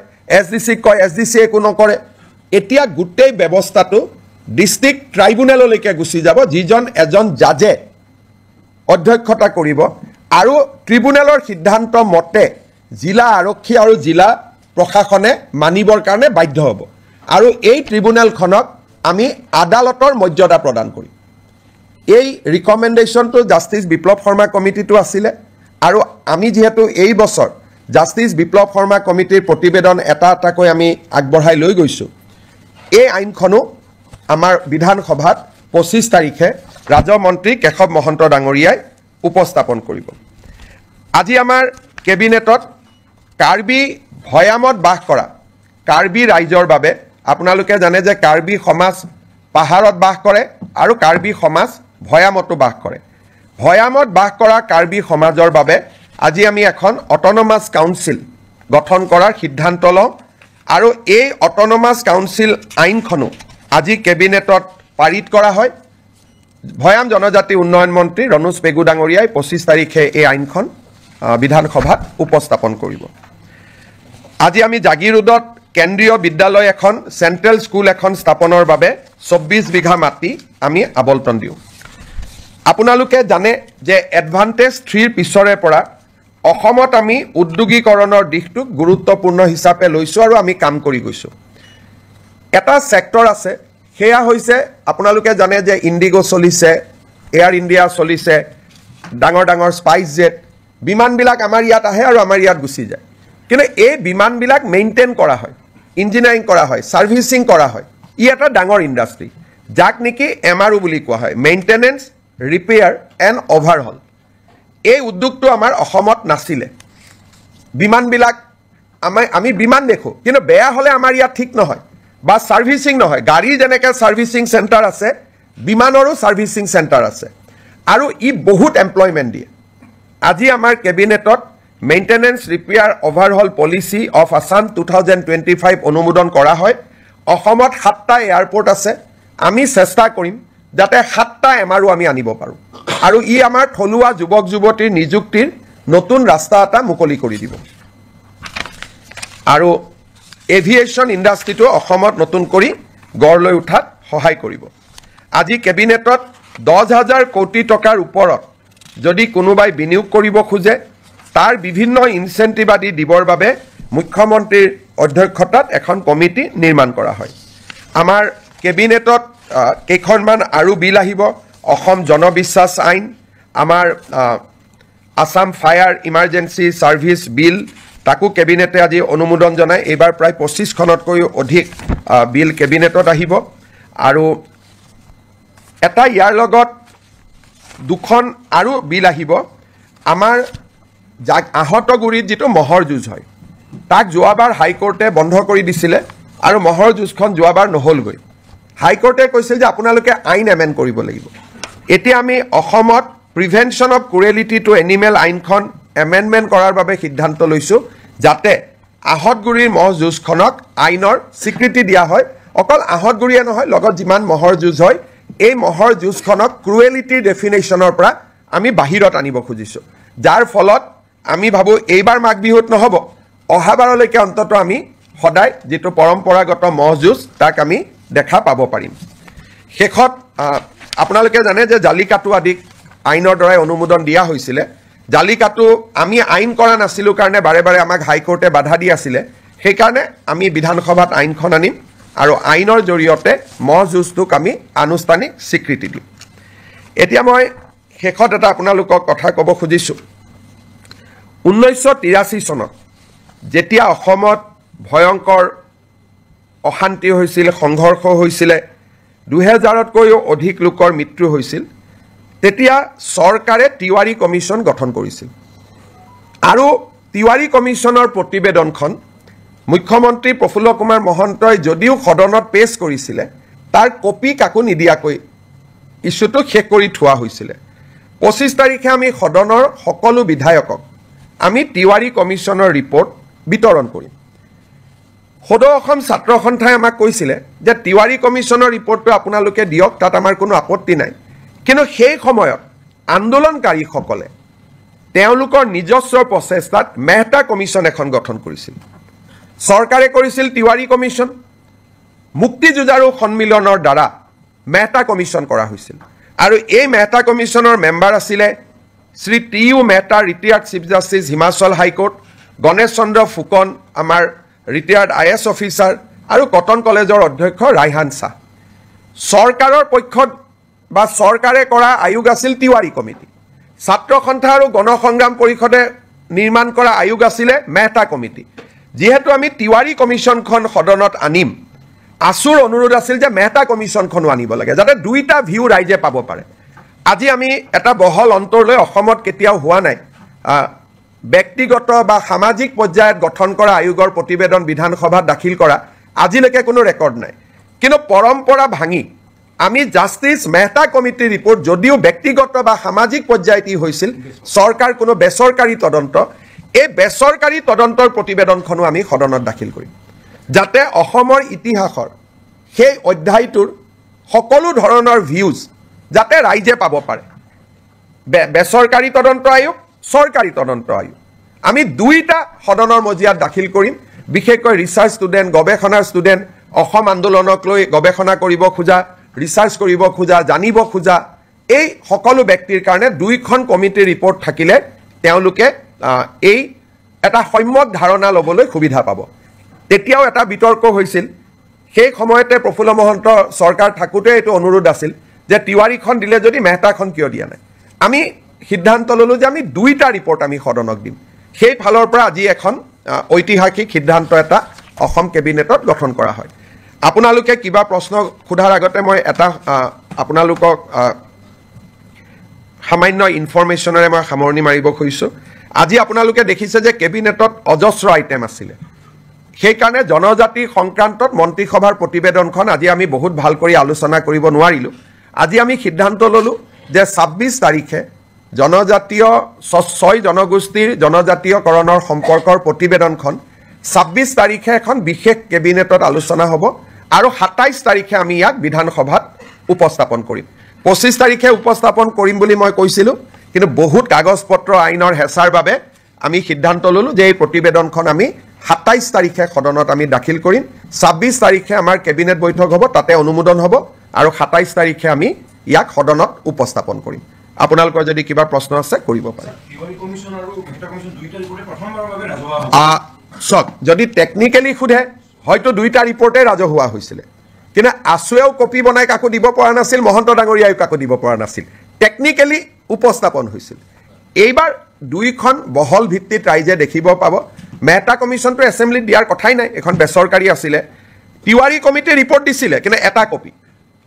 SDCক কয় SDC একো নকৰে। এতিয়া গোটেই ব্যৱস্থাটো ডিষ্ট্ৰিক্ট ট্ৰাইব্যুনেললৈকে গুচি যাব, যিজন এজন জাজে অধ্যক্ষতা কৰিব, আৰু ট্ৰিব্যুনেলৰ সিদ্ধান্ত মতে জিলা আৰক্ষী আৰু জিলা প্ৰশাসনে মানিবৰ কাৰণে বাধ্য হ'ব আৰু এই ট্ৰিব্যুনেলখনক আমি আদালতৰ মৰ্যাদা প্ৰদান কৰিম এই ৰিকমেণ্ডেশ্যনটো জাষ্টিছ বিপ্লৱ শৰ্মা কমিটিটো আছিলে আৰু আমি যেহেতু এই বছৰ জাষ্টিছ বিপ্লৱ শৰ্মা কমিটিৰ প্ৰতিবেদন এটা এটাকৈ আমি আগবঢ়াই লৈ গৈছোঁ এই আইনখনো আমাৰ বিধানসভাত 25 তাৰিখে ৰাজমন্ত্ৰী কেশৱ মহন্ত ডাঙৰীয়াই উপস্থাপন কৰিব আজি আমাৰ কেবিনেটত কাৰ্বি ভৈয়ামত বাস কৰা কাৰ্বি ৰাইজৰ বাবে আপোনালোকে জানে যে কাৰ্বি সমাজ পাহাৰত বাস কৰে আৰু কাৰ্বি সমাজ ভৈয়ামতো বাস কৰে ভৈয়ামত বাস কৰা কাৰ্বি সমাজৰ বাবে আজি আমি এখন অট'নমাছ কাউন্সিল গঠন কৰাৰ সিদ্ধান্ত লওঁ আৰু এই অট'নমাছ কাউন্সিল আইনখনো আজি কেবিনেটত পাৰিত কৰা হয় ভৈয়াম জনজাতি উন্নয়ন মন্ত্ৰী ৰণোজ পেগু ডাঙৰীয়াই 25 তাৰিখে এই আইনখন বিধানসভাত উপস্থাপন কৰিব আজি আমি জাগিৰোডত কেন্দ্ৰীয় বিদ্যালয় এখন চেন্ট্ৰেল স্কুল এখন স্থাপনৰ বাবে 24 বিঘা মাটি আমি আবণ্টন দিওঁ আপোনালোকে জানে যে এডভান্টেজ 3 পিছৰে পৰা অসমত আমি উদ্যোগীকৰণৰ দিশটোক গুৰুত্বপূৰ্ণ হিচাপে লৈছোঁ আৰু আমি কাম কৰি গৈছোঁ এটা সেক্টৰ আছে সেয়া হৈছে আপোনালোকে জানে যে ইণ্ডিগো চলিছে এয়াৰ ইণ্ডিয়া চলিছে ডাঙৰ ডাঙৰ স্পাইচ জেট বিমানবিলাক আমাৰ ইয়াত আহে আৰু আমাৰ ইয়াত গুচি যায় কিন্তু এই বিমানবিলাক মেইনটেইন কৰা হয় ইঞ্জিনিয়াৰিং কৰা হয় সাৰ্ভিসিং কৰা হয় ই এটা ডাঙৰ ইণ্ডাষ্ট্ৰী যাক নেকি এমআৰও বুলি কোৱা হয় মেইনটেনেন্স ৰিপেয়াৰ এণ্ড অভাৰহল এই উদ্যোগটো আমাৰ অসমত নাছিলে বিমানবিলাক আমি বিমান দেখো কিন্তু বেয়া হলে আমাৰ ইয়াত ঠিক নহয় বা সাৰ্ভিসিং নহয় গাড়ী যেনেকৈ সাৰ্ভিসিং চেণ্টাৰ আছে বিমানৰো সাৰ্ভিসিং চেণ্টাৰ আছে আৰু ই বহুত এমপ্লয়মেণ্ট দিয়ে আজি আমাৰ কেবিনেটত maintenance repair overhaul policy of Assam 2025 অনুমোদন কৰা হয় অসমত 7টা এয়াৰপোৰ্ট আছে আমি চেষ্টা কৰিম যাতে 7টা এমআৰও আমি আনিব পাৰোঁ আৰু ই আমাৰ থলুৱা যুৱক যুৱতীৰ নিযুক্তিৰ নতুন ৰাস্তা এটা মুকলি কৰি দিব আৰু এভিয়েশ্যন ইণ্ডাষ্ট্ৰীটো অসমত নতুন কৰি গঢ় লৈ উঠাত সহায় কৰিব আজি কেবিনেটত 10,000 কোটি টকাৰ ওপৰত যদি কোনোবাই বিনিয়োগ কৰিব খোজে তাৰ বিভিন্ন ইনচেন্টিভ আদি দিবৰ বাবে মুখ্যমন্ত্ৰীৰ অধ্যক্ষতাত এখন কমিটি নিৰ্মাণ কৰা হয় আমাৰ কেবিনেটত কেইখনমান আৰু বিল আহিব অসম জনবিশ্বাস আইন আমাৰ আসাম ফায়াৰ ইমাৰ্জেন্সি সাৰ্ভিস বিল তাকো কেবিনেটে আজি অনুমোদন জনায় এবাৰ প্ৰায় 25খনতকৈ অধিক বিল কেবিনেটত আহিব আৰু এটা ইয়াৰ লগত দুখন আৰু বিল আহিব আমাৰ আহতগুৰিত যেটো মহৰ যুঁজ হয় তাক যোৱাবাৰ হাইকোৰ্টে বন্ধ কৰি দিছিলে আৰু মহৰ যুঁজখন যোৱাবাৰ নহলগৈ হাইকোৰ্টে কৈছিল যে আপোনালোকে আইন এমেণ্ড কৰিব লাগিব এতিয়া আমি অসমত prevention of cruelty to animal আইনখন এমেণ্ডমেণ্ট কৰাৰ বাবে সিদ্ধান্ত লৈছোঁ যাতে আহতগুৰিৰ মহ যুঁজখনক আইনৰ স্বীকৃতি দিয়া হয় অকল আহতগুৰিয়ে নহয় লগত যিমান মহৰ যুঁজ হয় এই মহৰ যুঁজখনক ক্ৰুৱেলিটিৰ ডেফিনেশ্যনৰ পৰা আমি বাহিৰত আনিব খুজিছোঁ যাৰ ফলত আমি ভাবোঁ এইবাৰ মাঘ বিহুত নহ'ব অহাবাৰলৈকে অন্তত আমি সদায় যেটো পৰম্পৰাগত মহ যুঁজ তাক আমি দেখা পাব পাৰিম শেষত আপোনালোকে জানে যে জালিকাটু আদি আইনৰ দ্বাৰাই অনুমোদন দিয়া হৈছিলে জালিকাটু আমি আইন কৰা নাছিলোঁ কাৰণে বাৰে বাৰে আমাক হাইকোৰ্টে বাধা দি আছিলে সেইকাৰণে আমি বিধানসভাত আইনখন আনিম আৰু আইনৰ জৰিয়তে মহ যুঁজটোক আমি আনুষ্ঠানিক স্বীকৃতি দিম এতিয়া মই শেষত এটা আপোনালোকক কথা ক'ব খুজিছোঁ 1983 চনত যেতিয়া অসমত ভয়ংকৰ অশান্তি হৈছিল সংঘৰ্ষ হৈছিলে 2000তকৈও অধিক লোকৰ মৃত্যু হৈছিল তেতিয়া চৰকাৰে তিৱাৰী কমিছন গঠন কৰিছিল আৰু তিৱাৰী কমিছনৰ প্ৰতিবেদনখন মুখ্যমন্ত্ৰী প্ৰফুল্ল কুমাৰ মহন্তই যদিও সদনত পেশ কৰিছিলে তাৰ কপি কাকো নিদিয়াকৈ ইস্যুটো শেষ কৰি থোৱা হৈছিলে 25 তাৰিখে আমি সদনৰ সকলো বিধায়কক আমি তিৱাৰী কমিছনৰ ৰিপৰ্ট বিতৰণ কৰিম সদৌ অসম ছাত্ৰ সন্থাই আমাক কৈছিলে যে তিৱাৰী কমিছনৰ ৰিপৰ্টটো আপোনালোকে দিয়ক তাত আমাৰ কোনো আপত্তি নাই কিন্তু সেই সময়ত আন্দোলনকাৰীসকলে তেওঁলোকৰ নিজস্ব প্ৰচেষ্টাত মেহতা কমিছন এখন গঠন কৰিছিল চৰকাৰে কৰিছিল তিৱাৰী কমিছন মুক্তি যুঁজাৰু সন্মিলনৰ দ্বাৰা মেহতা কমিছন কৰা হৈছিল আৰু এই মেহতা কমিছনৰ মেম্বাৰ আছিলে Shri T U Mehta retired chief justice Himachal high court Ganesh Chandra Phukan আমাৰ ৰিটায়াৰ্ড IS অফিচাৰ আৰু কটন কলেজৰ অধ্যক্ষ ৰাইহান শ্বাহ চৰকাৰৰ পক্ষত বা চৰকাৰে কৰা আয়োগ আছিল তিৱাৰী কমিটি ছাত্ৰ সন্থা আৰু গণসংগ্ৰাম পৰিষদে নিৰ্মাণ কৰা আয়োগ আছিলে মেহতা কমিটি যেহেতু আমি তিৱাৰী কমিশনখন সদনত আনিম আসুৰ অনুৰোধ আছিল যে মেহতা কমিশনখনো আনিব লাগে যাতে দুইটা ভিউ ৰাইজে পাব পাৰে আজি আমি এটা বহল অন্তৰলৈ অসমত কেতিয়াও হোৱা নাই ব্যক্তিগত বা সামাজিক পৰ্যায়ত গঠন কৰা আয়োগৰ প্ৰতিবেদন বিধানসভাত দাখিল কৰা আজিলৈকে কোনো ৰেকৰ্ড নাই কিন্তু পৰম্পৰা ভাঙি আমি জাষ্টিস মেহতা কমিটিৰ ৰিপৰ্ট যদিও ব্যক্তিগত বা সামাজিক পৰ্যায়ত হৈছিল চৰকাৰ কোনো বেচৰকাৰী তদন্ত এই বেচৰকাৰী তদন্তৰ প্ৰতিবেদনখনো আমি সদনত দাখিল কৰিম যাতে অসমৰ ইতিহাসৰ সেই অধ্যায়টোৰ সকলো ধৰণৰ ভিউজ যাতে ৰাইজে পাব পাৰে বেচৰকাৰী তদন্ত আয়োগ চৰকাৰী তদন্ত আয়োগ আমি দুইটা সদনৰ মজিয়াত দাখিল কৰিম বিশেষকৈ ৰিচাৰ্চ ষ্টুডেণ্ট গৱেষণাৰ ষ্টুডেণ্ট অসম আন্দোলনক লৈ গৱেষণা কৰিব খোজা ৰিচাৰ্চ কৰিব খোজা জানিব খোজা এই সকলো ব্যক্তিৰ কাৰণে দুইখন কমিটিৰ ৰিপৰ্ট থাকিলে তেওঁলোকে এই এটা সম্যক ধাৰণা ল'বলৈ সুবিধা পাব তেতিয়াও এটা বিতৰ্ক হৈছিল সেই সময়তে প্ৰফুল্ল মহন্ত চৰকাৰ থাকোঁতে এইটো অনুৰোধ আছিল যে তিৱাৰীখন দিলে যদি মেহতাখন কিয় দিয়া নাই আমি সিদ্ধান্ত ল'লোঁ যে আমি দুইটা ৰিপৰ্ট আমি সদনক দিম সেই ফালৰ পৰা আজি এখন ঐতিহাসিক সিদ্ধান্ত এটা অসম কেবিনেটত গঠন কৰা হয় আপোনালোকে কিবা প্ৰশ্ন সোধাৰ আগতে মই এটা আপোনালোকক সামান্য ইনফৰমেশ্যনেৰে মই সামৰণি মাৰিব খুজিছোঁ আজি আপোনালোকে দেখিছে যে কেবিনেটত অজস্ৰ আইটেম আছিলে সেইকাৰণে জনজাতি সংক্ৰান্তত মন্ত্ৰীসভাৰ প্ৰতিবেদনখন আজি আমি বহুত ভাল কৰি আলোচনা কৰিব নোৱাৰিলোঁ আজি আমি সিদ্ধান্ত ল'লোঁ যে ২৬ তাৰিখে জনজাতীয় ৬ জনগোষ্ঠীৰ জনজাতীয়কৰণৰ সম্পৰ্কৰ প্ৰতিবেদনখন ২৬ তাৰিখে এখন বিশেষ কেবিনেটত আলোচনা হ'ব আৰু ২৭ তাৰিখে আমি ইয়াক বিধানসভাত উপস্থাপন কৰিম ২৫ তাৰিখে উপস্থাপন কৰিম বুলি মই কৈছিলোঁ কিন্তু বহুত কাগজ পত্ৰ আইনৰ হেঁচাৰ বাবে আমি সিদ্ধান্ত ল'লোঁ যে এই প্ৰতিবেদনখন আমি ২৭ তাৰিখে সদনত আমি দাখিল কৰিম ২৬ তাৰিখে আমাৰ কেবিনেট বৈঠক হ'ব তাতে অনুমোদন হ'ব আৰু ২৭ তাৰিখে আমি ইয়াক সদনত উপস্থাপন কৰিম আপোনালোকৰ যদি কিবা প্ৰশ্ন আছে কৰিব পাৰে চক যদি টেকনিকেলি সোধে হয়তো দুইটা ৰিপৰ্টে ৰাজহুৱা হৈছিলে কিন্তু আছুৱেও কপি বনাই কাকো দিব পৰা নাছিল মহন্ত ডাঙৰীয়াইও কাকো দিব পৰা নাছিল টেকনিকেলি উপস্থাপন হৈছিল এইবাৰ দুইখন বহল ভিত্তিত ৰাইজে দেখিব পাব মেহতা কমিশনটো এছেম্বলিত দিয়াৰ কথাই নাই এখন বেচৰকাৰী আছিলে তিৱাৰী কমিটিয়ে ৰিপৰ্ট দিছিলে কিন্তু এটা কপি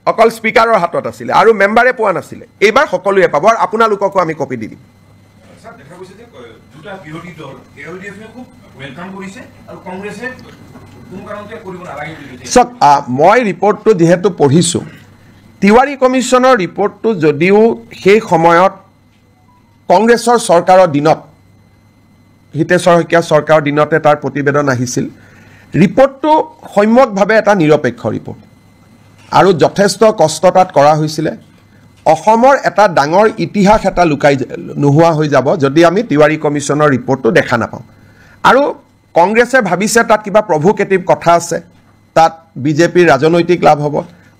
অকল স্পিকাৰৰ হাতত আছিলে আৰু মেম্বাৰে পোৱা নাছিলে এইবাৰ সকলোৱে পাব আৰু আপোনালোককো আমি কপি দি দিম দেখা গৈছে যে দুটা বিৰোধী দল এলডিএফে খুব ওয়েলকাম কৰিছে আৰু কংগ্ৰেছে কোনো কাৰণতে কৰিব নালাগে বুলি চক মই ৰিপৰ্টটো যেহেতু পঢ়িছোঁ তিৱাৰী কমিশনৰ ৰিপৰ্টটো যদিও সেই সময়ত কংগ্ৰেছৰ চৰকাৰৰ দিনত হিতেশ্বৰ শইকীয়া চৰকাৰৰ দিনতে তাৰ প্ৰতিবেদন আহিছিল ৰিপৰ্টটো সম্যকভাৱে এটা নিৰপেক্ষ ৰিপৰ্ট আৰু যথেষ্ট কষ্ট তাত কৰা হৈছিলে অসমৰ এটা ডাঙৰ ইতিহাস এটা লুকাই নোহোৱা হৈ যাব যদি আমি তিৱাৰী কমিশনৰ ৰিপৰ্টটো দেখা নাপাওঁ আৰু কংগ্ৰেছে ভাবিছে তাত কিবা প্ৰভোকেটিভ কথা আছে তাত বিজেপিৰ ৰাজনৈতিক লাভ হ'ব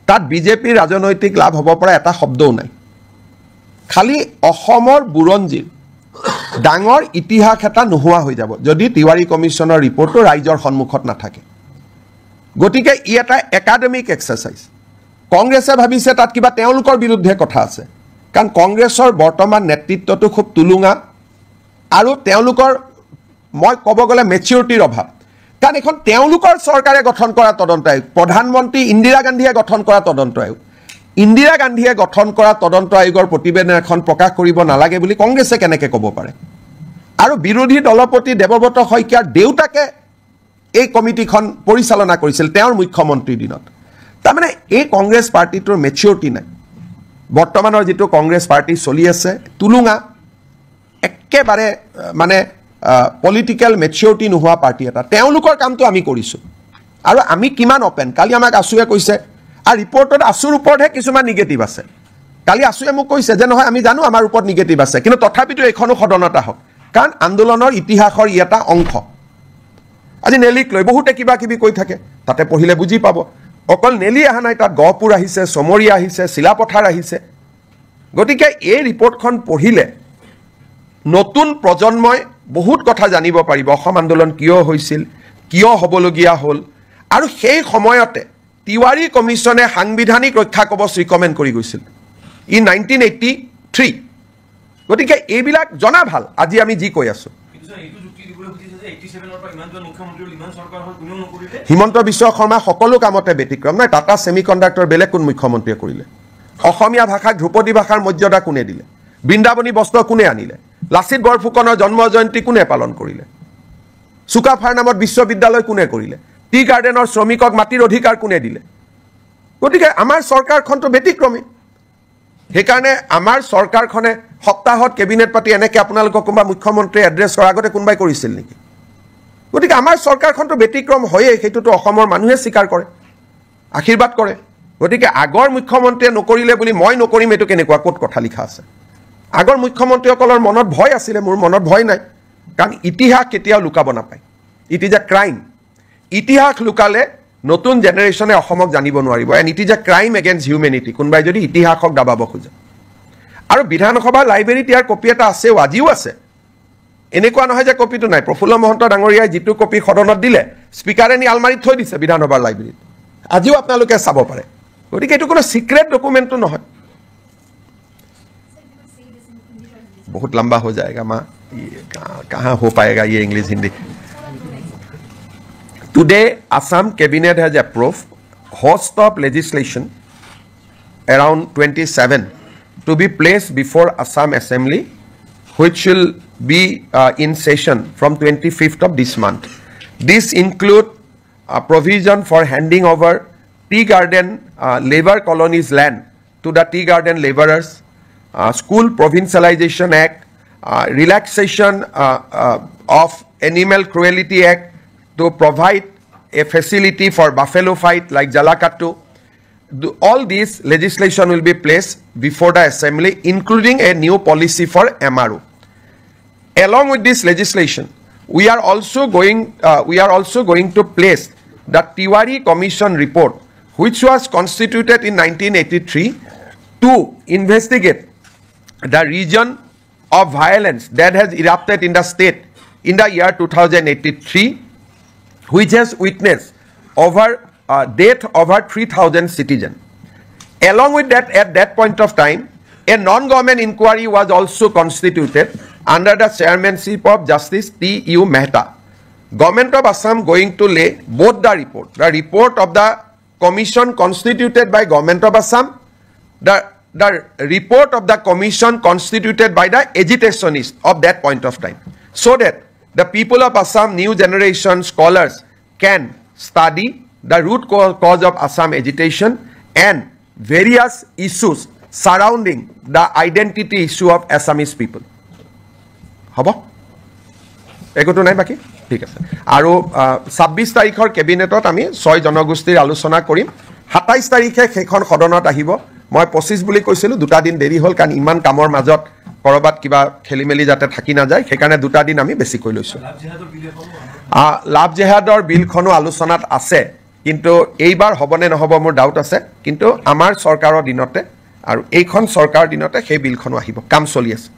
তাত বিজেপিৰ ৰাজনৈতিক লাভ হ'ব পৰা এটা শব্দও নাই খালি অসমৰ বুৰঞ্জীৰ ডাঙৰ ইতিহাস এটা নোহোৱা হৈ যাব যদি তিৱাৰী কমিশনৰ ৰিপৰ্টটো ৰাইজৰ সন্মুখত নাথাকে গতিকে ই এটা একাডেমিক এক্সাৰচাইজ কংগ্ৰেছে ভাবিছে তাত কিবা তেওঁলোকৰ বিৰুদ্ধে কথা আছে কাৰণ কংগ্ৰেছৰ বৰ্তমান নেতৃত্বটো খুব তুলুঙা আৰু তেওঁলোকৰ মই ক'ব গ'লে মেচিউৰিটিৰ অভাৱ কাৰণ এখন তেওঁলোকৰ চৰকাৰে গঠন কৰা তদন্ত আয়োগ প্ৰধানমন্ত্ৰী ইন্দিৰা গান্ধীয়ে গঠন কৰা তদন্ত আয়োগ ইন্দিৰা গান্ধীয়ে গঠন কৰা তদন্ত আয়োগৰ প্ৰতিবেদন এখন প্ৰকাশ কৰিব নালাগে বুলি কংগ্ৰেছে কেনেকৈ ক'ব পাৰে আৰু বিৰোধী দলপতি দেৱব্ৰত শইকীয়াৰ দেউতাকে এই কমিটিখন পৰিচালনা কৰিছিল তেওঁৰ মুখ্যমন্ত্ৰীৰ দিনত তাৰমানে এই কংগ্ৰেছ পাৰ্টিটোৰ মেচিউৰিটি নাই বৰ্তমানৰ যিটো কংগ্ৰেছ পাৰ্টি চলি আছে তুলুঙা একেবাৰে মানে পলিটিকেল মেচিউৰিটি নোহোৱা পাৰ্টি এটা তেওঁলোকৰ কামটো আমি কৰিছোঁ আৰু আমি কিমান অপেন কালি আমাক আছুৱে কৈছে আৰু ৰিপৰ্টত আছুৰ ওপৰতহে কিছুমান নিগেটিভ আছে কালি আছুৱে মোক কৈছে যে নহয় আমি জানো আমাৰ ওপৰত নিগেটিভ আছে কিন্তু তথাপিতো এইখনো সদনত আহক কাৰণ আন্দোলনৰ ইতিহাসৰ ই এটা অংশ আজি নেলিক লৈ বহুতে কিবা কিবি কৈ থাকে তাতে পঢ়িলে বুজি পাব অকল নেলি অহা নাই তাত গহপুৰ আহিছে চমৰীয়া আহিছে চিলাপথাৰ আহিছে গতিকে এই ৰিপৰ্টখন পঢ়িলে নতুন প্ৰজন্মই বহুত কথা জানিব পাৰিব অসম আন্দোলন কিয় হৈছিল কিয় হ'বলগীয়া হ'ল আৰু সেই সময়তে তিৱাৰী কমিছনে সাংবিধানিক ৰক্ষা কবচ ৰিকমেণ্ড কৰি গৈছিল ইন 1983 গতিকে এইবিলাক জনা ভাল আজি আমি যি কৈ আছো হিমন্ত বিশ্ব শৰ্মা সকলো কামতে ব্যতিক্ৰম নাই টাটা ছেমিকণ্ডাক্টৰ বেলেগ কোন মুখ্যমন্ত্ৰীয়ে কৰিলে অসমীয়া ভাষাক ধ্ৰুপদী ভাষাৰ মৰ্যাদা কোনে দিলে বৃন্দাবনী বস্ত্ৰ কোনে আনিলে লাচিত বৰফুকনৰ জন্ম জয়ন্তী কোনে পালন কৰিলে সুকাফাৰ নামত বিশ্ববিদ্যালয় কোনে কৰিলে টি গাৰ্ডেনৰ শ্ৰমিকক মাটিৰ অধিকাৰ কোনে দিলে গতিকে আমাৰ চৰকাৰখনটো ব্যতিক্ৰমী সেইকাৰণে আমাৰ চৰকাৰখনে সপ্তাহত কেবিনেট পাতি এনেকৈ আপোনালোকক কোনোবা মুখ্যমন্ত্ৰী এড্ৰেছ কৰাৰ আগতে কোনোবাই কৰিছিল নেকি গতিকে আমাৰ চৰকাৰখনটো ব্যতিক্ৰম হয়েই সেইটোতো অসমৰ মানুহে স্বীকাৰ কৰে আশীৰ্বাদ কৰে গতিকে আগৰ মুখ্যমন্ত্ৰীয়ে নকৰিলে বুলি মই নকৰিম এইটো কেনেকুৱা ক'ত কথা লিখা আছে আগৰ মুখ্যমন্ত্ৰীসকলৰ মনত ভয় আছিলে মোৰ মনত ভয় নাই কাৰণ ইতিহাস কেতিয়াও লুকাব নাপায় ইট ইজ এ ক্ৰাইম ইতিহাস লুকালে নতুন জেনেৰেশ্যনে অসমক জানিব নোৱাৰিব and it is a crime against humanity কোনোবাই যদি ইতিহাসক দাবাব খোজে আৰু বিধানসভা লাইব্ৰেৰীত ইয়াৰ কপি এটা আছেও আজিও আছে এনেকুৱা নহয় যে কপিটো নাই প্ৰফুল্ল মহন্ত ডাঙৰীয়াই যিটো কপি সদনত দিলে স্পীকাৰে নি আলমাৰীত থৈ দিছে বিধানসভাৰ লাইব্ৰেৰীত আজিও আপোনালোকে চাব পাৰে গতিকে এইটো কোনো সিক্ৰেট ডকুমেণ্টটো নহয় बहुत लंबा हो जाएगा माँ ये कहाँ हो पाएगा ये English Hindi today Assam cabinet has approved host of legislation around 27 to be placed before Assam Assembly which will be in session from 25th of this month. This include a provision for handing over tea garden labor colonies land to the tea garden laborers, School Provincialization Act, relaxation of Animal Cruelty Act to provide a facility for buffalo fight like Jalakattu. All these legislation will be placed before the assembly, including a new policy for MRO. Along with this legislation, we are also going to place the Tiwari Commission report, which was constituted in 1983 to investigate the region of violence that has erupted in the state in the year 2083, which has witnessed death over 3,000 citizens. Along with that, at that point of time, a non-government inquiry was also constituted under the chairmanship of Justice T.U. Mehta. Government of Assam going to lay both the report of the commission constituted by Government of Assam, the report of the commission constituted by the agitationists of that point of time, so that the people of Assam, new generation scholars can study the root cause of Assam agitation and various issues surrounding the identity issue of Assamese people. Haba? Ekoto nai baki? ঠিক আছে আৰু 26 তাৰিখৰ কেবিনেটত আমি 6 জনগোষ্ঠীৰ আলোচনা কৰিম 27 তাৰিখে সেইখন সদনত আহিব মই 25 বুলি কৈছিলো দুটা দিন দেৰি হ'ল কাৰণ ইমান কামৰ মাজত কৰবাত কিবা খেলিমেলি যাতে থাকি না যায় সেইকাৰণে দুটা দিন আমি বেছি কৈ লৈছো লাভ জেহাদৰ বিলখনো আলোচনাত আছে কিন্তু এইবাৰ হ'বনে নহব মোৰ ডাউট আছে কিন্তু আমাৰ চৰকাৰৰ দিনতে আৰু এইখন চৰকাৰৰ দিনতে সেই বিলখনো আহিব কাম চলি আছে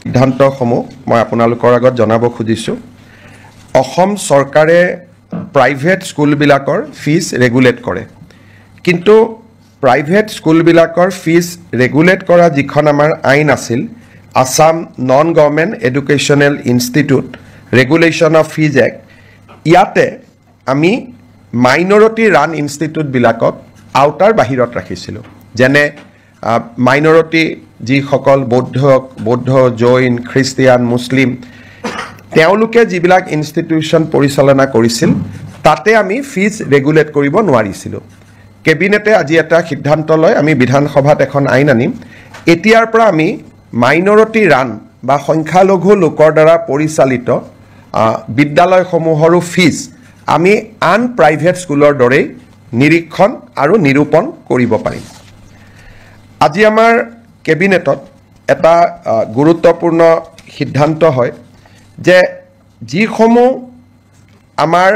সিদ্ধান্তসমূহ মই আপোনালোকৰ আগত জনাব খুজিছো অসম চৰকাৰে প্ৰাইভেট স্কুলবিলাকৰ ফিজ ৰেগুলেট কৰে কিন্তু প্ৰাইভেট স্কুলবিলাকৰ ফিজ ৰেগুলেট কৰা যিখন আমাৰ আইন আছিল Assam non government educational institute regulation of fees act ইয়াতে আমি মাইনৰিটি ৰান ইনষ্টিটিউটবিলাকক আউটাৰ বাহিৰত ৰাখিছিলোঁ যেনে মাইনৰিটি যিসকল বৌদ্ধ জৈন খ্ৰীষ্টিয়ান মুছলিম তেওঁলোকে যিবিলাক ইনষ্টিটিউশ্যন পৰিচালনা কৰিছিল তাতে আমি ফিজ ৰেগুলেট কৰিব নোৱাৰিছিলোঁ কেবিনেটে আজি এটা সিদ্ধান্ত লয় আমি বিধানসভাত এখন আইন আনিম এতিয়াৰ পৰা আমি মাইনৰিটি ৰান বা সংখ্যালঘু লোকৰ দ্বাৰা পৰিচালিত বিদ্যালয়সমূহৰো ফিজ আমি আন প্ৰাইভেট স্কুলৰ দৰে নিৰীক্ষণ আৰু নিৰূপণ কৰিব পাৰিম আজি আমাৰ কেবিনেটত এটা গুৰুত্বপূৰ্ণ সিদ্ধান্ত হয় যে যিসমূহ আমাৰ